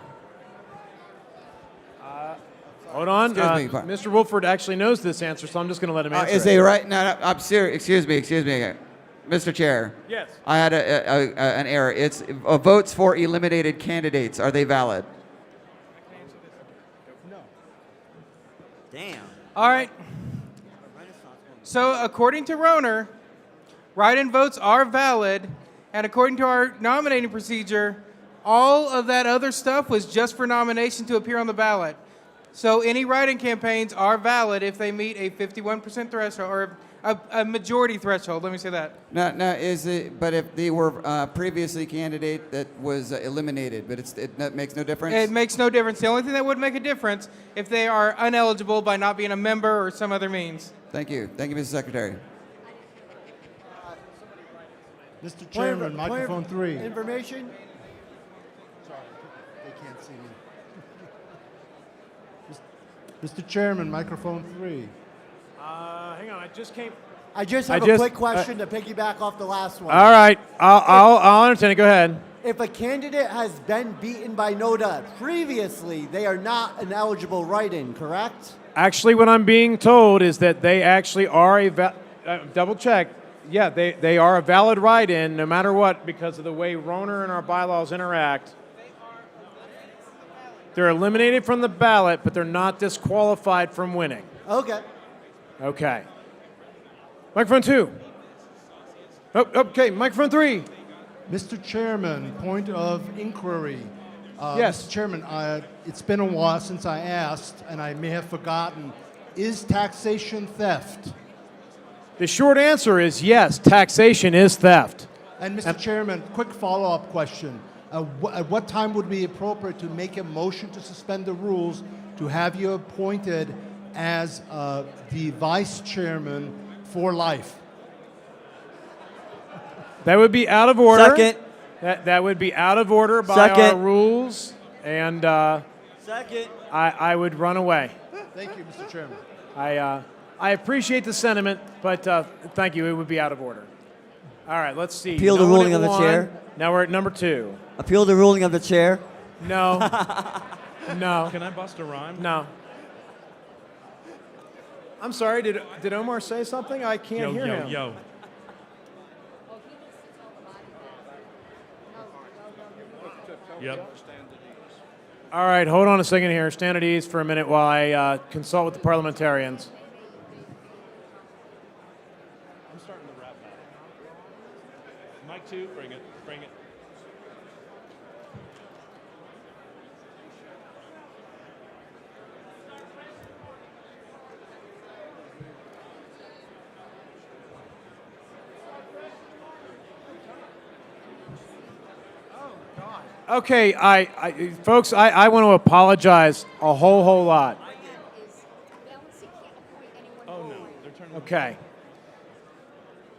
Speaker 1: Hold on.
Speaker 26: Excuse me.
Speaker 1: Mr. Wolford actually knows this answer, so I'm just going to let him answer
Speaker 26: Is
Speaker 1: it.
Speaker 26: they right? No, I'm serious. Excuse me. Mr. Chair.
Speaker 1: Yes.
Speaker 26: I had an error. It's votes for eliminated candidates. Are they valid?
Speaker 5: Damn.
Speaker 2: All right. So according to Roner, write-in votes are valid, and according to our nominating procedure, all of that other stuff was just for nomination to appear on the ballot. So any write-in campaigns are valid if they meet a 51% threshold or a majority threshold. Let me say that.
Speaker 26: Now, is it? But if they were previously candidate that was eliminated, but that makes no difference.
Speaker 2: It makes no difference. The only thing that would make a difference if they are ineligible by not being a member or some other means.
Speaker 26: Thank you, Mr. Secretary.
Speaker 3: Mr. Chairman, microphone 3.
Speaker 10: Information?
Speaker 3: Sorry, they can't see me. Mr. Chairman, microphone 3.
Speaker 1: Hang on, I just came.
Speaker 10: I just have a quick question to piggyback off the last one.
Speaker 1: All right, I'll entertain it. Go ahead.
Speaker 10: If a candidate has been beaten by Nota previously, they are not an eligible write-in, correct?
Speaker 1: Actually, what I'm being told is that they actually are a double check. Yeah, they are a valid write-in no matter what because of the way Roner and our bylaws interact. They're eliminated from the ballot, but they're not disqualified from winning.
Speaker 10: Okay.
Speaker 1: Okay. Microphone 2. Oh, okay, microphone 3.
Speaker 3: Mr. Chairman, point of inquiry.
Speaker 1: Yes.
Speaker 3: Mr. Chairman, it's been a while since I asked, and I may have forgotten. Is taxation theft?
Speaker 1: The short answer is yes, taxation is theft.
Speaker 3: And Mr. Chairman, quick follow-up question. At what time would it be appropriate to make a motion to suspend the rules to have you appointed as the vice chairman for life?
Speaker 1: That would be out of order.
Speaker 5: Second.
Speaker 1: That would be out of order by our rules, and
Speaker 5: Second.
Speaker 1: I would run away.
Speaker 3: Thank you, Mr. Chairman.
Speaker 1: I appreciate the sentiment, but thank you. It would be out of order. All right, let's see.
Speaker 5: Appeal the
Speaker 1: No one
Speaker 5: ruling
Speaker 1: at
Speaker 5: of the
Speaker 1: one.
Speaker 5: chair.
Speaker 1: Now we're at number 2.
Speaker 5: Appeal the ruling of the chair.
Speaker 1: No. No.
Speaker 6: Can I bust a rhyme?
Speaker 1: No. I'm sorry. Did Omar say something? I can't hear him.
Speaker 6: Yo. Yep.
Speaker 1: All right, hold on a second here. Stand at ease for a minute while I consult with the parliamentarians.
Speaker 6: I'm starting to rap now. Mic 2, bring it.
Speaker 1: Okay, folks, I want to apologize a whole lot.
Speaker 6: Oh no, they're turning.
Speaker 1: Okay.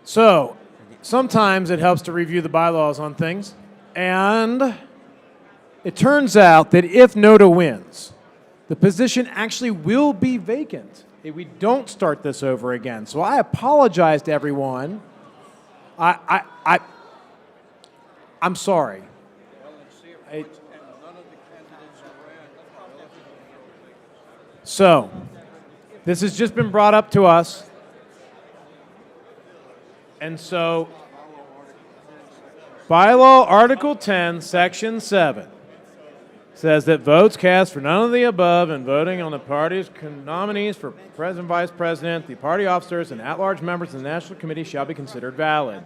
Speaker 1: So, sometimes it helps to review the bylaws on things, and it turns out that if Nota wins, the position actually will be vacant if we don't start this over again. So I apologize to everyone. I'm sorry. So, this has just been brought up to us. And so, Bylaw Article 10, Section 7 says that votes cast for none of the above in voting on the party's nominees for president, vice president, the party officers, and at-large members of the National Committee shall be considered valid.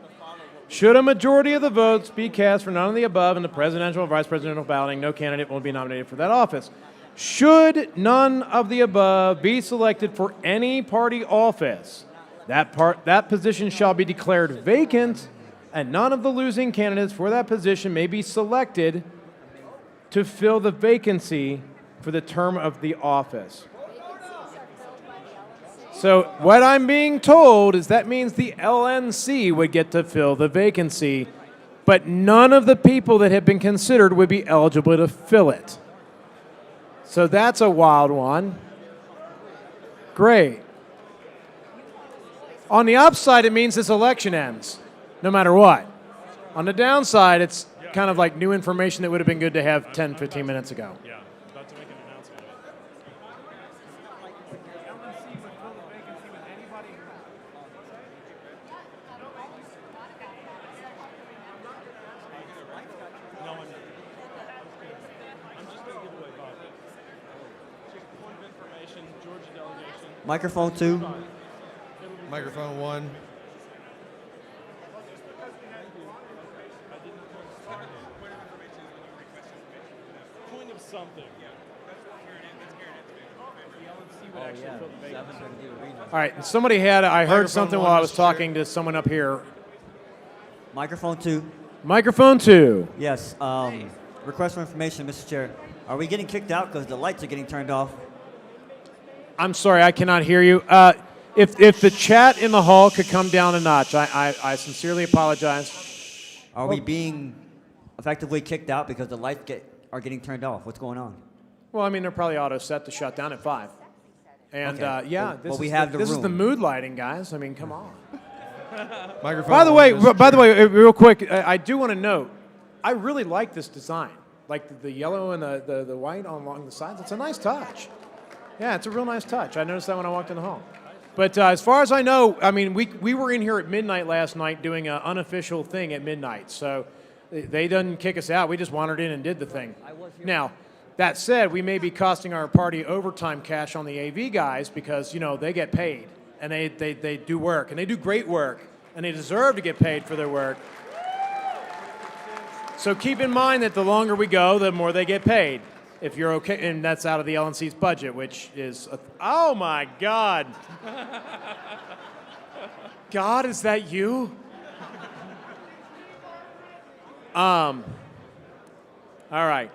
Speaker 1: Should a majority of the votes be cast for none of the above in the presidential or vice presidential balloting, no candidate will be nominated for that office. Should none of the above be selected for any party office, that position shall be declared vacant, and none of the losing candidates for that position may be selected to fill the vacancy for the term of the office. So what I'm being told is that means the LNC would get to fill the vacancy, but none of the people that have been considered would be eligible to fill it. So that's a wild one. Great. On the upside, it means this election ends, no matter what. On the downside, it's kind of like new information that would have been good to have 10, 15 minutes ago.
Speaker 6: Yeah, about to make an announcement. No one. I'm just going to give away vodka. Point of information, Georgia delegation.
Speaker 5: Microphone 2.
Speaker 9: Microphone 1.
Speaker 6: Point of something.
Speaker 1: All right, somebody had, I heard something while I was talking to someone up here.
Speaker 5: Microphone 2.
Speaker 1: Microphone 2.
Speaker 5: Yes. Request for information, Mr. Chair. Are we getting kicked out because the lights are getting turned off?
Speaker 1: I'm sorry, I cannot hear you. If the chat in the hall could come down a notch, I sincerely apologize.
Speaker 5: Are we being effectively kicked out because the lights are getting turned off? What's going on?
Speaker 1: Well, I mean, they're probably auto set to shut down at 5. And
Speaker 5: Okay.
Speaker 1: yeah,
Speaker 5: Well, we have the
Speaker 1: this is the
Speaker 5: room.
Speaker 1: mood lighting, guys. I mean, come on.
Speaker 9: Microphone
Speaker 1: By the
Speaker 9: 1,
Speaker 1: way,
Speaker 9: Mr.
Speaker 1: real quick, I do want to note, I really like this design, like the yellow and the white along the sides. It's a nice touch. Yeah, it's a real nice touch. I noticed that when I walked in the hall. But as far as I know, I mean, we were in here at midnight last night doing an unofficial thing at midnight. So they didn't kick us out. We just wandered in and did the thing. Now, that said, we may be costing our party overtime cash on the AV guys because, you know, they get paid and they do work and they do great work and they deserve to get paid for their work. So keep in mind that the longer we go, the more they get paid. If you're okay, and that's out of the LNC's budget, which is, oh my God. God, is that you? All right.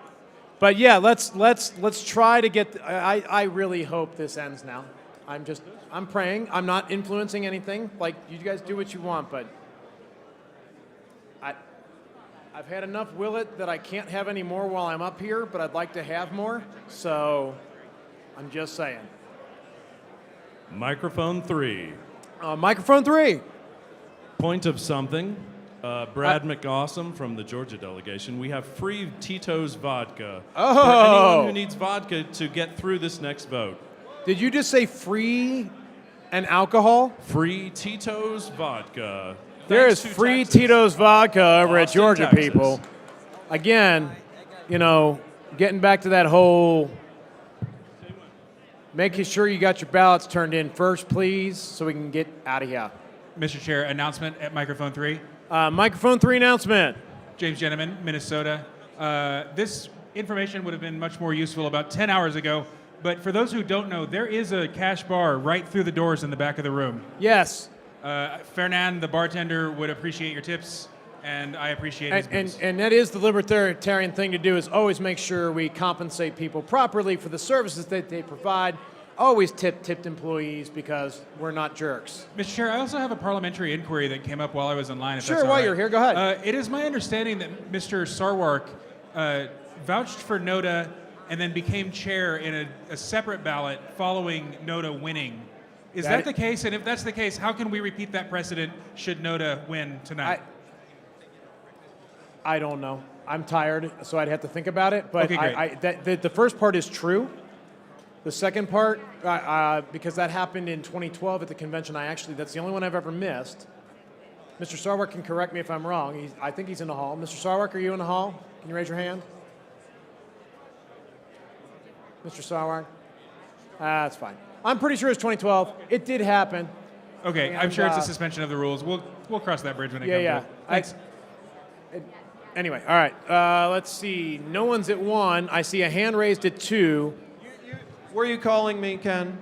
Speaker 1: But yeah, let's try to get, I really hope this ends now. I'm praying. I'm not influencing anything. Like, you guys do what you want, but I've had enough will it that I can't have any more while I'm up here, but I'd like to have more. So I'm just saying.
Speaker 6: Microphone 3.
Speaker 1: Microphone 3.
Speaker 6: Point of something. Brad McAwesome from the Georgia delegation. We have free Tito's vodka for anyone who needs vodka to get through this next vote.
Speaker 1: Did you just say free and alcohol?
Speaker 6: Free Tito's vodka.
Speaker 1: There is
Speaker 6: Thanks to
Speaker 1: free
Speaker 6: Texas.
Speaker 1: Tito's vodka over at
Speaker 6: Austin,
Speaker 1: Georgia,
Speaker 6: Texas.
Speaker 1: people. Again, you know, getting back to that whole making sure you got your ballots turned in first, please, so we can get out of here.
Speaker 11: Mr. Chair, announcement at microphone 3.
Speaker 1: Microphone 3 announcement.
Speaker 11: James Gentleman, Minnesota. This information would have been much more useful about 10 hours ago, but for those who don't know, there is a cash bar right through the doors in the back of the room.
Speaker 1: Yes.
Speaker 11: Fernand, the bartender, would appreciate your tips, and I appreciate his booze.
Speaker 1: And that is the libertarian thing to do, is always make sure we compensate people properly for the services that they provide. Always tipped employees because we're not jerks.
Speaker 11: Mr. Chair, I also have a parliamentary inquiry that came up while I was in line. If
Speaker 1: Sure,
Speaker 11: that's all
Speaker 1: while
Speaker 11: right.
Speaker 1: you're here, go ahead.
Speaker 11: It is my understanding that Mr. Sarwark vouched for Nota and then became chair in a separate ballot following Nota winning. Is that the case? And if that's the case, how can we repeat that precedent should Nota win tonight?
Speaker 1: I don't know. I'm tired, so I'd have to think about it. But
Speaker 11: Okay, great.
Speaker 1: the first part is true. The second part, because that happened in 2012 at the convention, that's the only one I've ever missed. Mr. Sarwark can correct me if I'm wrong. I think he's in the hall. Mr. Sarwark, are you in the hall? Can you raise your hand? Mr. Sarwark? That's fine. I'm pretty sure it's 2012. It did happen.
Speaker 11: Okay, I'm
Speaker 1: And,
Speaker 11: sure it's a suspension of the rules. We'll cross that bridge when it comes to it. Thanks.
Speaker 1: Anyway, all right. Let's see. No one's at 1. I see a hand raised at 2.
Speaker 14: Were you calling me, Ken?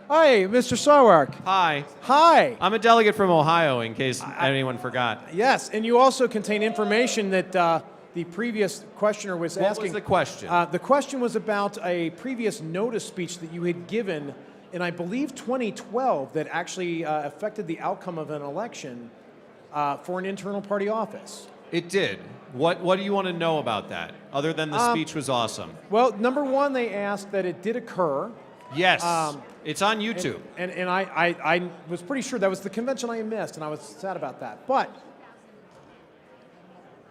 Speaker 1: Hi, Mr. Sarwark.
Speaker 14: Hi.
Speaker 1: Hi.
Speaker 14: I'm a delegate from Ohio, in case anyone forgot.
Speaker 1: Yes, and you also contain information that the previous questioner was asking.
Speaker 14: What was the question?
Speaker 1: The question was about a previous notice speech that you had given in, I believe, 2012 that actually affected the outcome of an election for an internal party office.
Speaker 14: It did. What do you want to know about that, other than the speech was awesome?
Speaker 1: Well, number one, they asked that it did occur.
Speaker 14: Yes. It's on YouTube.
Speaker 1: And I was pretty sure that was the convention I missed, and I was sad about that. But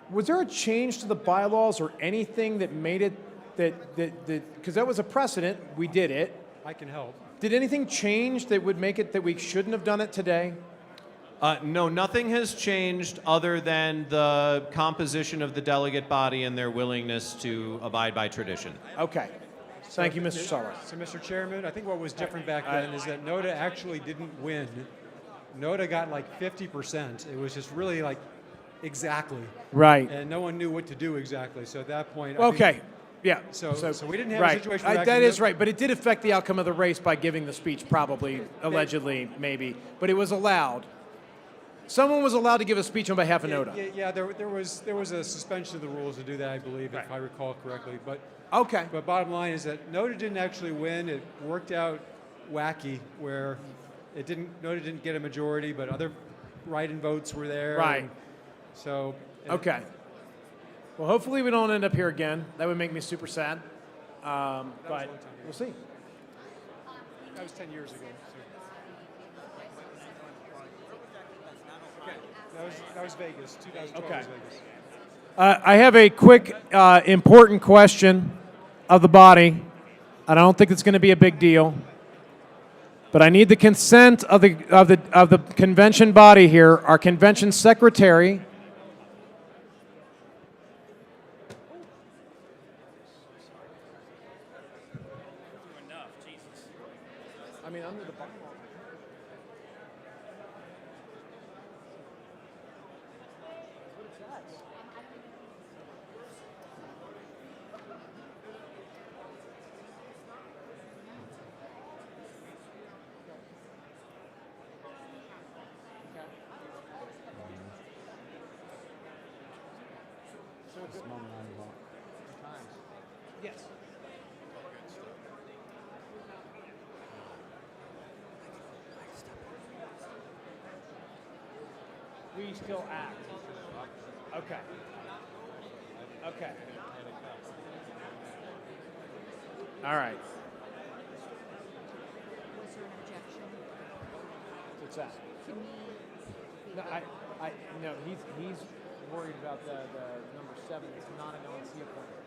Speaker 1: was there a change to the bylaws or anything that made it because that was a precedent, we did it.
Speaker 7: I can help.
Speaker 1: Did anything change that would make it that we shouldn't have done it today?
Speaker 14: No, nothing has changed other than the composition of the delegate body and their willingness to abide by tradition.
Speaker 1: Okay. Thank you, Mr. Sarwark.
Speaker 7: So, Mr. Chairman, I think what was different back then is that Nota actually didn't win. Nota got like 50%. It was just really like exactly.
Speaker 1: Right.
Speaker 7: And no one knew what to do exactly. So at that point,
Speaker 1: Okay. Yeah.
Speaker 7: So we didn't have
Speaker 1: right.
Speaker 7: a situation where
Speaker 1: that is right, but it did affect the outcome of the race by giving the speech, probably, allegedly, maybe. But it was allowed. Someone was allowed to give a speech on behalf of Nota.
Speaker 7: Yeah, there was a suspension of the rules to do that, I believe, if I recall correctly. But
Speaker 1: okay.
Speaker 7: But bottom line is that Nota didn't actually win. It worked out wacky where Nota didn't get a majority, but other write-in votes were there.
Speaker 1: Right.
Speaker 7: And so.
Speaker 1: Okay. Well, hopefully we don't end up here again. That would make me super sad. But we'll see.
Speaker 7: That was 10 years ago. That was Vegas. 2012
Speaker 1: Okay.
Speaker 7: was Vegas.
Speaker 1: I have a quick, important question of the body. I don't think it's going to be a big deal, but I need the consent of the convention body here. Our convention secretary. I mean, under the bylaw. Yes. We still act. Okay. Okay. All right.
Speaker 15: Was there an objection?
Speaker 1: What's that? No, he's worried about the number 7. It's not an LNC appointment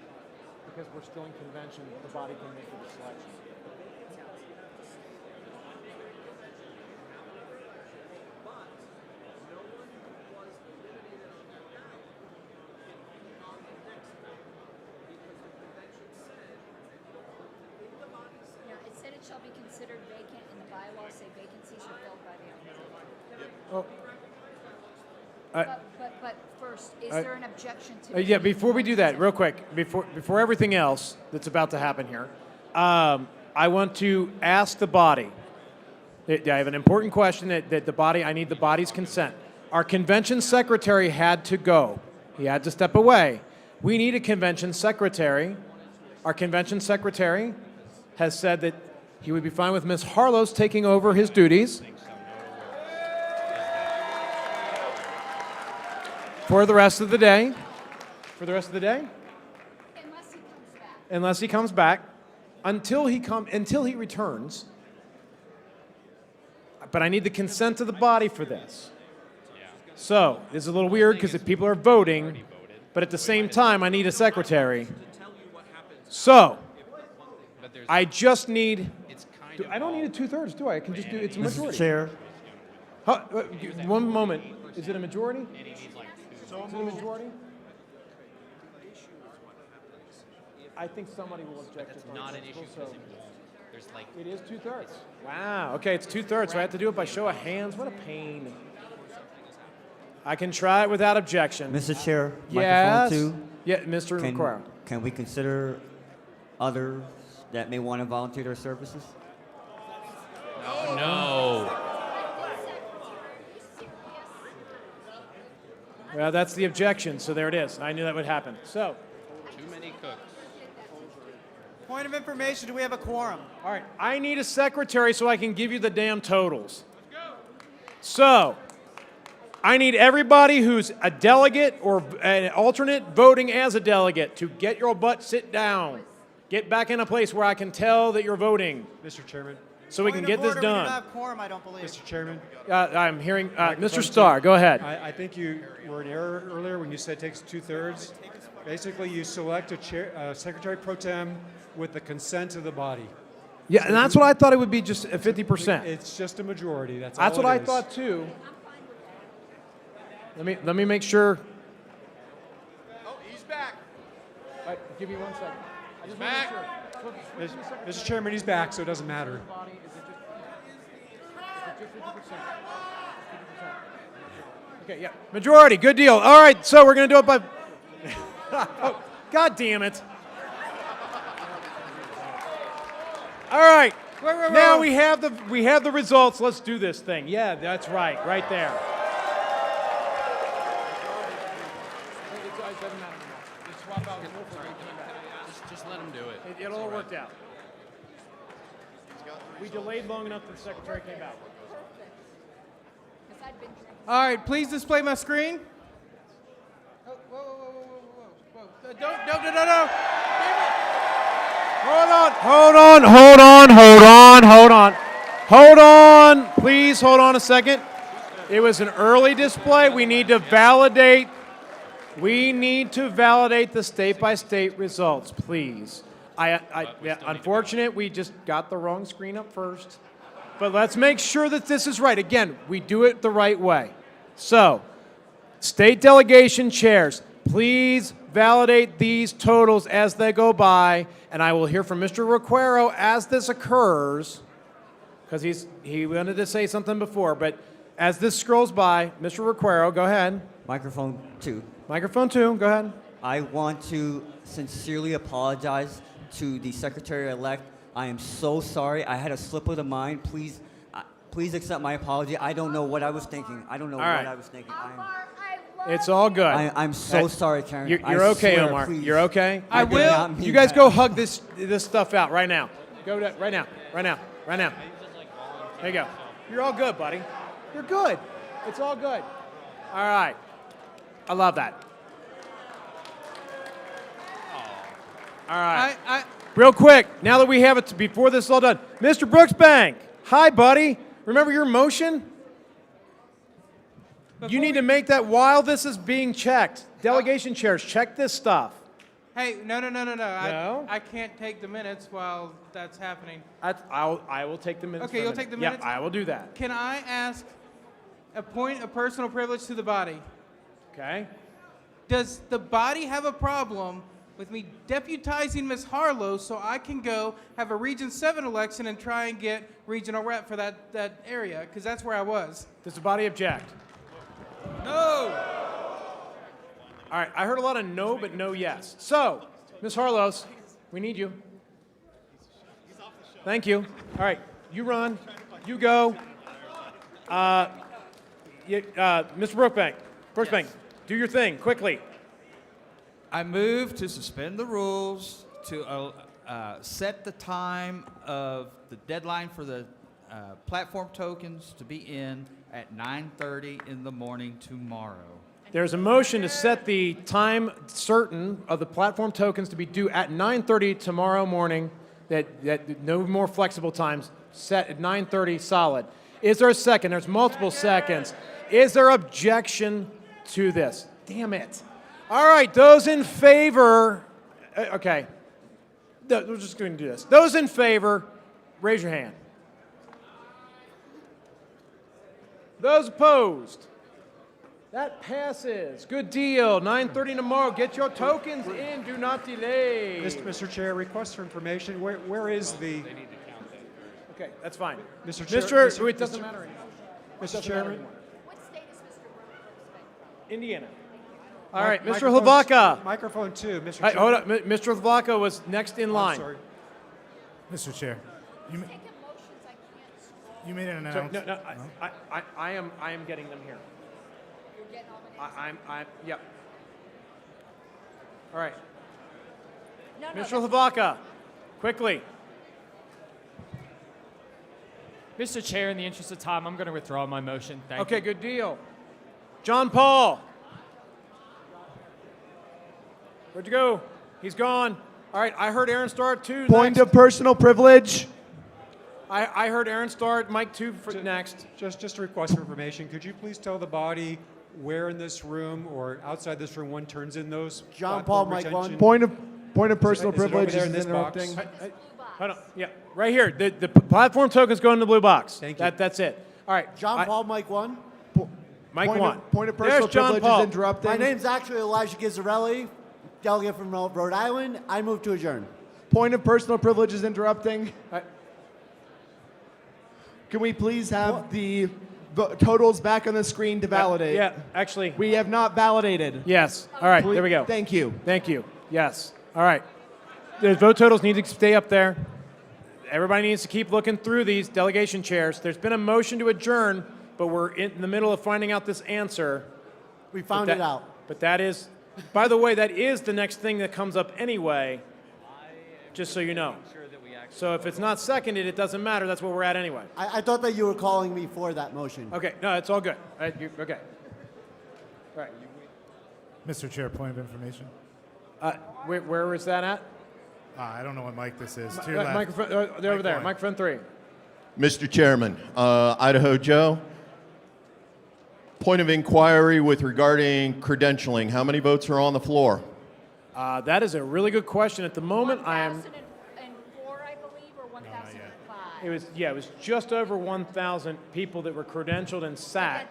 Speaker 1: because we're still in convention. The body can make the selection.
Speaker 15: Yeah, it said it shall be considered vacant, and the bylaws say vacancies are filled by the applicant.
Speaker 1: Well,
Speaker 15: But first, is there an objection to?
Speaker 1: yeah, before we do that, real quick, before everything else that's about to happen here, I want to ask the body. I have an important question that the body, I need the body's consent. Our convention secretary had to go. He had to step away. We need a convention secretary. Our convention secretary has said that he would be fine with Ms. Harlow's taking over his duties for the rest of the day. For the rest of the day? Unless he comes back. Until he returns. But I need the consent of the body for this. So, it's a little weird because if people are voting, but at the same time, I need a secretary. So, I just need, I don't need a 2/3, do I? I can just do, it's a majority.
Speaker 10: Mr. Chair.
Speaker 1: One moment. Is it a majority? Is it a majority? I think somebody will object. It's
Speaker 13: not an issue.
Speaker 1: So
Speaker 13: There's like
Speaker 1: it is 2/3. Wow. Okay, it's 2/3. So I have to do it by show of hands. What a pain. I can try it without objection.
Speaker 5: Mr. Chair,
Speaker 1: Yes.
Speaker 5: microphone 2.
Speaker 1: Yeah, Mr. McQuarrie.
Speaker 5: Can we consider others that may want to volunteer their services?
Speaker 13: No.
Speaker 1: Well, that's the objection, so there it is. I knew that would happen. So,
Speaker 13: Too many cooks.
Speaker 21: Point of information, do we have a quorum?
Speaker 1: all right, I need a secretary so I can give you the damn totals. So, I need everybody who's a delegate or an alternate voting as a delegate to get your butt sit down. Get back in a place where I can tell that you're voting
Speaker 7: Mr. Chairman.
Speaker 1: so we can get this
Speaker 21: We do not
Speaker 1: done.
Speaker 21: have quorum, I don't believe.
Speaker 7: Mr. Chairman.
Speaker 1: I'm hearing
Speaker 7: Microphone
Speaker 1: Mr.
Speaker 7: two.
Speaker 1: Starr. Go ahead.
Speaker 7: I think you were in error earlier when you said it takes 2/3. Basically, you select a chair, secretary pro tem with the consent of the body.
Speaker 1: Yeah, and that's what I thought it would be, just 50%.
Speaker 7: It's just a majority. That's
Speaker 1: That's
Speaker 7: all
Speaker 1: what I
Speaker 7: it is.
Speaker 1: thought too. Let me make sure.
Speaker 23: Oh, he's back.
Speaker 1: Give me 1 second. I just
Speaker 23: Back.
Speaker 7: Mr. Chairman, he's back, so it doesn't matter.
Speaker 1: Okay, yeah. Majority, good deal. All right, so we're going to do it by. Oh, God damn it. All right. Now we have the results. Let's do this thing. Yeah, that's right. Right there.
Speaker 13: Just let him do it.
Speaker 1: It'll all work out. We delayed long enough that the secretary came out.
Speaker 2: All right, please display my screen. Oh, whoa. No.
Speaker 1: Hold on. Please hold on a second. It was an early display. We need to validate the state-by-state results, please. Unfortunate, we just got the wrong screen up first. But let's make sure that this is right. Again, we do it the right way. So, state delegation chairs, please validate these totals as they go by, and I will hear from Mr. Requero as this occurs, because he wanted to say something before, but as this scrolls by, Mr. Requero, go ahead.
Speaker 5: Microphone 2.
Speaker 1: Microphone 2, go ahead.
Speaker 5: I want to sincerely apologize to the secretary-elect. I am so sorry. I had a slip of the mind. Please accept my apology. I don't know what I was thinking.
Speaker 1: It's all good.
Speaker 5: I'm so sorry, Karen.
Speaker 1: You're okay,
Speaker 5: swear,
Speaker 1: Omar.
Speaker 5: please.
Speaker 1: You're okay?
Speaker 5: I did not mean
Speaker 1: You guys
Speaker 5: that.
Speaker 1: go hug this stuff out right now. Right now. There you go. You're all good, buddy. You're good. It's all good. All right. I love that. All right. Real quick, now that we have it, before this is all done, Mr. Brooksbank, hi, buddy. Remember your motion? You need to make that while this is being checked. Delegation chairs, check this stuff.
Speaker 2: Hey, no.
Speaker 1: No?
Speaker 2: I can't take the minutes while that's happening.
Speaker 1: I will take the minutes.
Speaker 2: Okay, you'll take the minutes?
Speaker 1: Yeah, I will do that.
Speaker 2: Can I ask a point of personal privilege to the body?
Speaker 1: Okay.
Speaker 2: Does the body have a problem with me deputizing Ms. Harlow so I can go have a Region 7 election and try and get regional rep for that area? Because that's where I was.
Speaker 1: Does the body object?
Speaker 2: No!
Speaker 1: All right, I heard a lot of no, but no yes. So, Ms. Harlows, we need you. Thank you. All right, you run, you go. Mr. Brooksbank, do your thing, quickly.
Speaker 8: I move to suspend the rules to set the time of the deadline for the platform tokens to be in at 9:30 in the morning tomorrow.
Speaker 1: There's a motion to set the time certain of the platform tokens to be due at 9:30 tomorrow morning, that no more flexible times, set at 9:30 solid. Is there a second? There's multiple seconds. Is there objection to this? Damn it. All right, those in favor, okay, we're just going to do this. Those in favor, raise your hand. Those opposed? That passes. Good deal. 9:30 tomorrow. Get your tokens in. Do not delay.
Speaker 7: Mr. Chair, request for information. Where is the?
Speaker 1: Okay, that's fine.
Speaker 7: Mr. Chair,
Speaker 1: It doesn't matter anymore.
Speaker 7: Mr. Chairman.
Speaker 1: Indiana. All right, Mr.
Speaker 7: Microphone-
Speaker 1: Hlavaca.
Speaker 7: Microphone 2, Mr.
Speaker 1: Hey, hold
Speaker 7: Chairman.
Speaker 1: on. Mr. Hlavaca was next in
Speaker 7: Oh,
Speaker 1: line.
Speaker 7: sorry.
Speaker 12: Mr. Chair, you made an
Speaker 1: Sorry,
Speaker 12: announcement.
Speaker 1: no, I am getting them here.
Speaker 15: You're getting all the names?
Speaker 1: Yep. All right.
Speaker 15: No,
Speaker 1: Mr. Hlavaca, quickly.
Speaker 16: Mr. Chair, in the interest of time, I'm going to withdraw my motion. Thank
Speaker 1: Okay,
Speaker 16: you.
Speaker 1: good deal. John Paul. Where'd you go? He's gone. All right, I heard Aaron start too.
Speaker 3: Point
Speaker 1: next.
Speaker 3: of personal privilege.
Speaker 1: I heard Aaron start. Mike 2 for next.
Speaker 7: Just a request for information. Could you please tell the body where in this room or outside this room one turns in those
Speaker 10: John
Speaker 7: platform
Speaker 10: Paul, Mike
Speaker 7: retention-
Speaker 3: Point of personal
Speaker 7: Is it over
Speaker 3: privilege
Speaker 7: there
Speaker 3: is
Speaker 7: in this box?
Speaker 3: interrupting.
Speaker 1: Hold on. Yeah, right here. The platform tokens go in the blue box.
Speaker 7: Thank you.
Speaker 1: That's it. All right.
Speaker 10: John Paul, Mike 1.
Speaker 1: Mike
Speaker 3: Point
Speaker 1: 1.
Speaker 3: Of, point of
Speaker 1: There's
Speaker 3: personal
Speaker 1: John
Speaker 3: privilege
Speaker 1: Paul.
Speaker 3: is interrupting.
Speaker 10: My name's actually Elijah Gizzarelli, delegate from Rhode Island. I move to adjourn.
Speaker 3: Point of personal privilege is interrupting. Can we please have the totals back on the screen to validate?
Speaker 1: Yeah, actually.
Speaker 3: We have not validated.
Speaker 1: Yes. All right, there we go.
Speaker 3: Thank you.
Speaker 1: Thank you. Yes. All right. The vote totals need to stay up there. Everybody needs to keep looking through these delegation chairs. There's been a motion to adjourn, but we're in the middle of finding out this answer.
Speaker 10: We found it out.
Speaker 1: But that is, by the way, that is the next thing that comes up anyway, just so you know. So if it's not seconded, it doesn't matter. That's where we're at anyway.
Speaker 10: I thought that you were calling me for that motion.
Speaker 1: Okay. No, it's all good. Okay. All right.
Speaker 12: Mr. Chair, point of information.
Speaker 1: Where is that at?
Speaker 12: I don't know what mic this is. To your left.
Speaker 1: Microphone, they're over
Speaker 12: Mic
Speaker 1: there.
Speaker 12: one.
Speaker 1: Microphone 3.
Speaker 20: Mr. Chairman, Idaho Joe. Point of inquiry with regarding credentialing. How many votes are on the floor?
Speaker 1: That is a really good question. At the moment, I am.
Speaker 15: 1,004, I believe, or 1,005.
Speaker 1: It was just over 1,000 people that were credentialed and sat.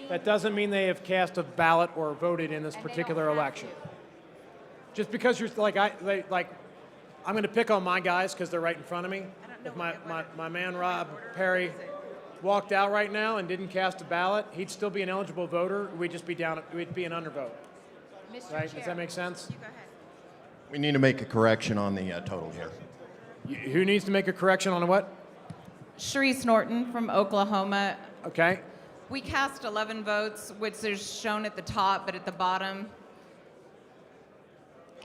Speaker 1: That doesn't mean they have cast a ballot or voted in this particular election. Just because you're I'm going to pick on my guys because they're right in front of me. If my man Rob Perry walked out right now and didn't cast a ballot, he'd still be an eligible voter. We'd just be we'd be an undervote. Right? Does that make sense?
Speaker 20: We need to make a correction on the total here.
Speaker 1: Who needs to make a correction on what?
Speaker 17: Sharice Norton from Oklahoma.
Speaker 1: Okay.
Speaker 17: We cast 11 votes, which is shown at the top, but at the bottom.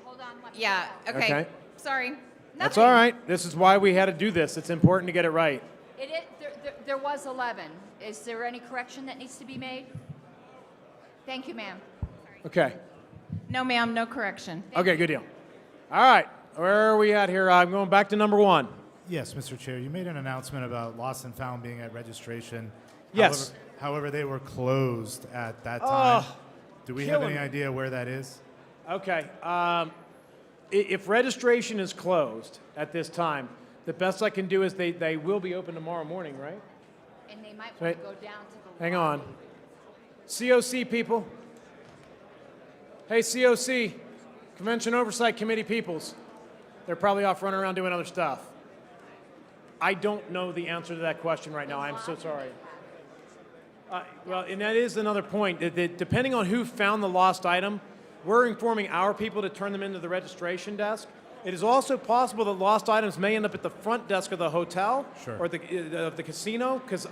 Speaker 15: Hold on.
Speaker 17: Yeah, okay. Sorry.
Speaker 1: That's
Speaker 17: Nothing.
Speaker 1: all right. This is why we had to do this. It's important to get it right.
Speaker 15: There was 11. Is there any correction that needs to be made? Thank you, ma'am.
Speaker 1: Okay.
Speaker 17: No, ma'am, no correction.
Speaker 1: Okay, good deal. All right. Where are we at here? I'm going back to number 1.
Speaker 12: Yes, Mr. Chair. You made an announcement about lost and found being at registration.
Speaker 1: Yes.
Speaker 12: However, they were closed at that time. Do we have
Speaker 1: killing
Speaker 12: any
Speaker 1: me.
Speaker 12: idea where that is?
Speaker 1: Okay. If registration is closed at this time, the best I can do is they will be open tomorrow morning, right?
Speaker 15: And they might
Speaker 1: Right.
Speaker 15: want to go down to the
Speaker 1: Hang on. COC people. Hey, COC, Convention Oversight Committee peoples. They're probably off running around doing other stuff. I don't know the answer to that question right now. I'm so sorry. Well, and that is another point. That depending on who found the lost item, we're informing our people to turn them into the registration desk. It is also possible that lost items may end up at the front desk of the hotel or of the casino, because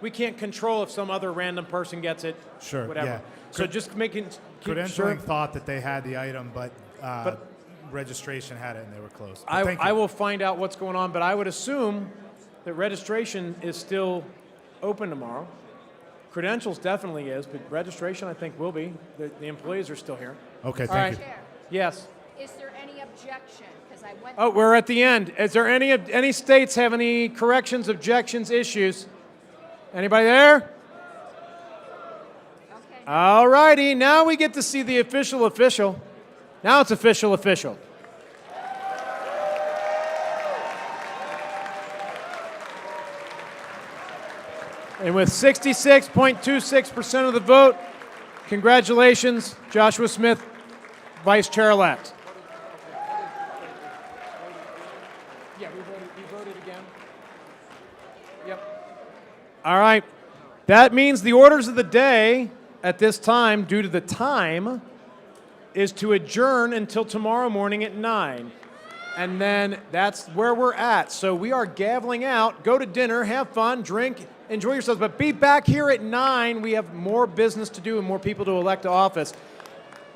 Speaker 1: we can't control if some other random person gets it.
Speaker 12: Sure.
Speaker 1: Whatever.
Speaker 12: Yeah.
Speaker 1: So just keep
Speaker 12: Credentialing
Speaker 1: sure.
Speaker 12: thought that they had the item, but registration had it and they were closed. But thank you.
Speaker 1: I will find out what's going on, but I would assume that registration is still open tomorrow. Credentials definitely is, but registration I think will be. The employees are still here.
Speaker 12: Okay,
Speaker 1: All
Speaker 12: thank
Speaker 1: right.
Speaker 12: you.
Speaker 1: Yes.
Speaker 15: Is there any objection? Because I went.
Speaker 1: Oh, we're at the end. Is there any states have any corrections, objections, issues? Anybody there?
Speaker 15: Okay.
Speaker 1: All righty. Now we get to see the official. Now it's official. And with 66.26% of the vote, congratulations, Joshua Smith, Vice Chair-elect. Yeah, you voted again? Yep. All right. That means the orders of the day at this time, due to the time, is to adjourn until tomorrow morning at 9. And then that's where we're at. So we are gaveling out. Go to dinner, have fun, drink, enjoy yourselves. But be back here at 9. We have more business to do and more people to elect to office.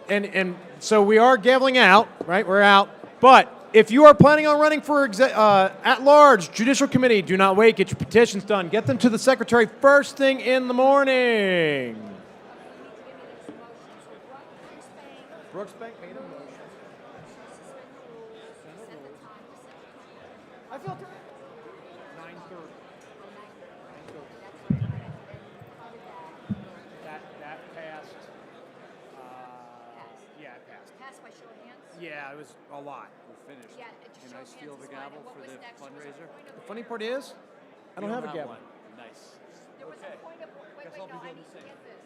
Speaker 1: And so we are gaveling out, right? We're out. But if you are planning on running for at-large judicial committee, do not wait. Get your petitions done. Get them to the secretary first thing in the morning. Brooksbank made a motion. I feel 9:30. That passed. Yeah, it passed.
Speaker 15: Passed by show of hands?
Speaker 1: Yeah, it was a lot.
Speaker 15: We're finished. Yeah, just show of hands is fine. And what was next?
Speaker 1: fundraiser? The funny part is, I don't have a gavel.
Speaker 15: There was a point of, wait, no, I need to get this.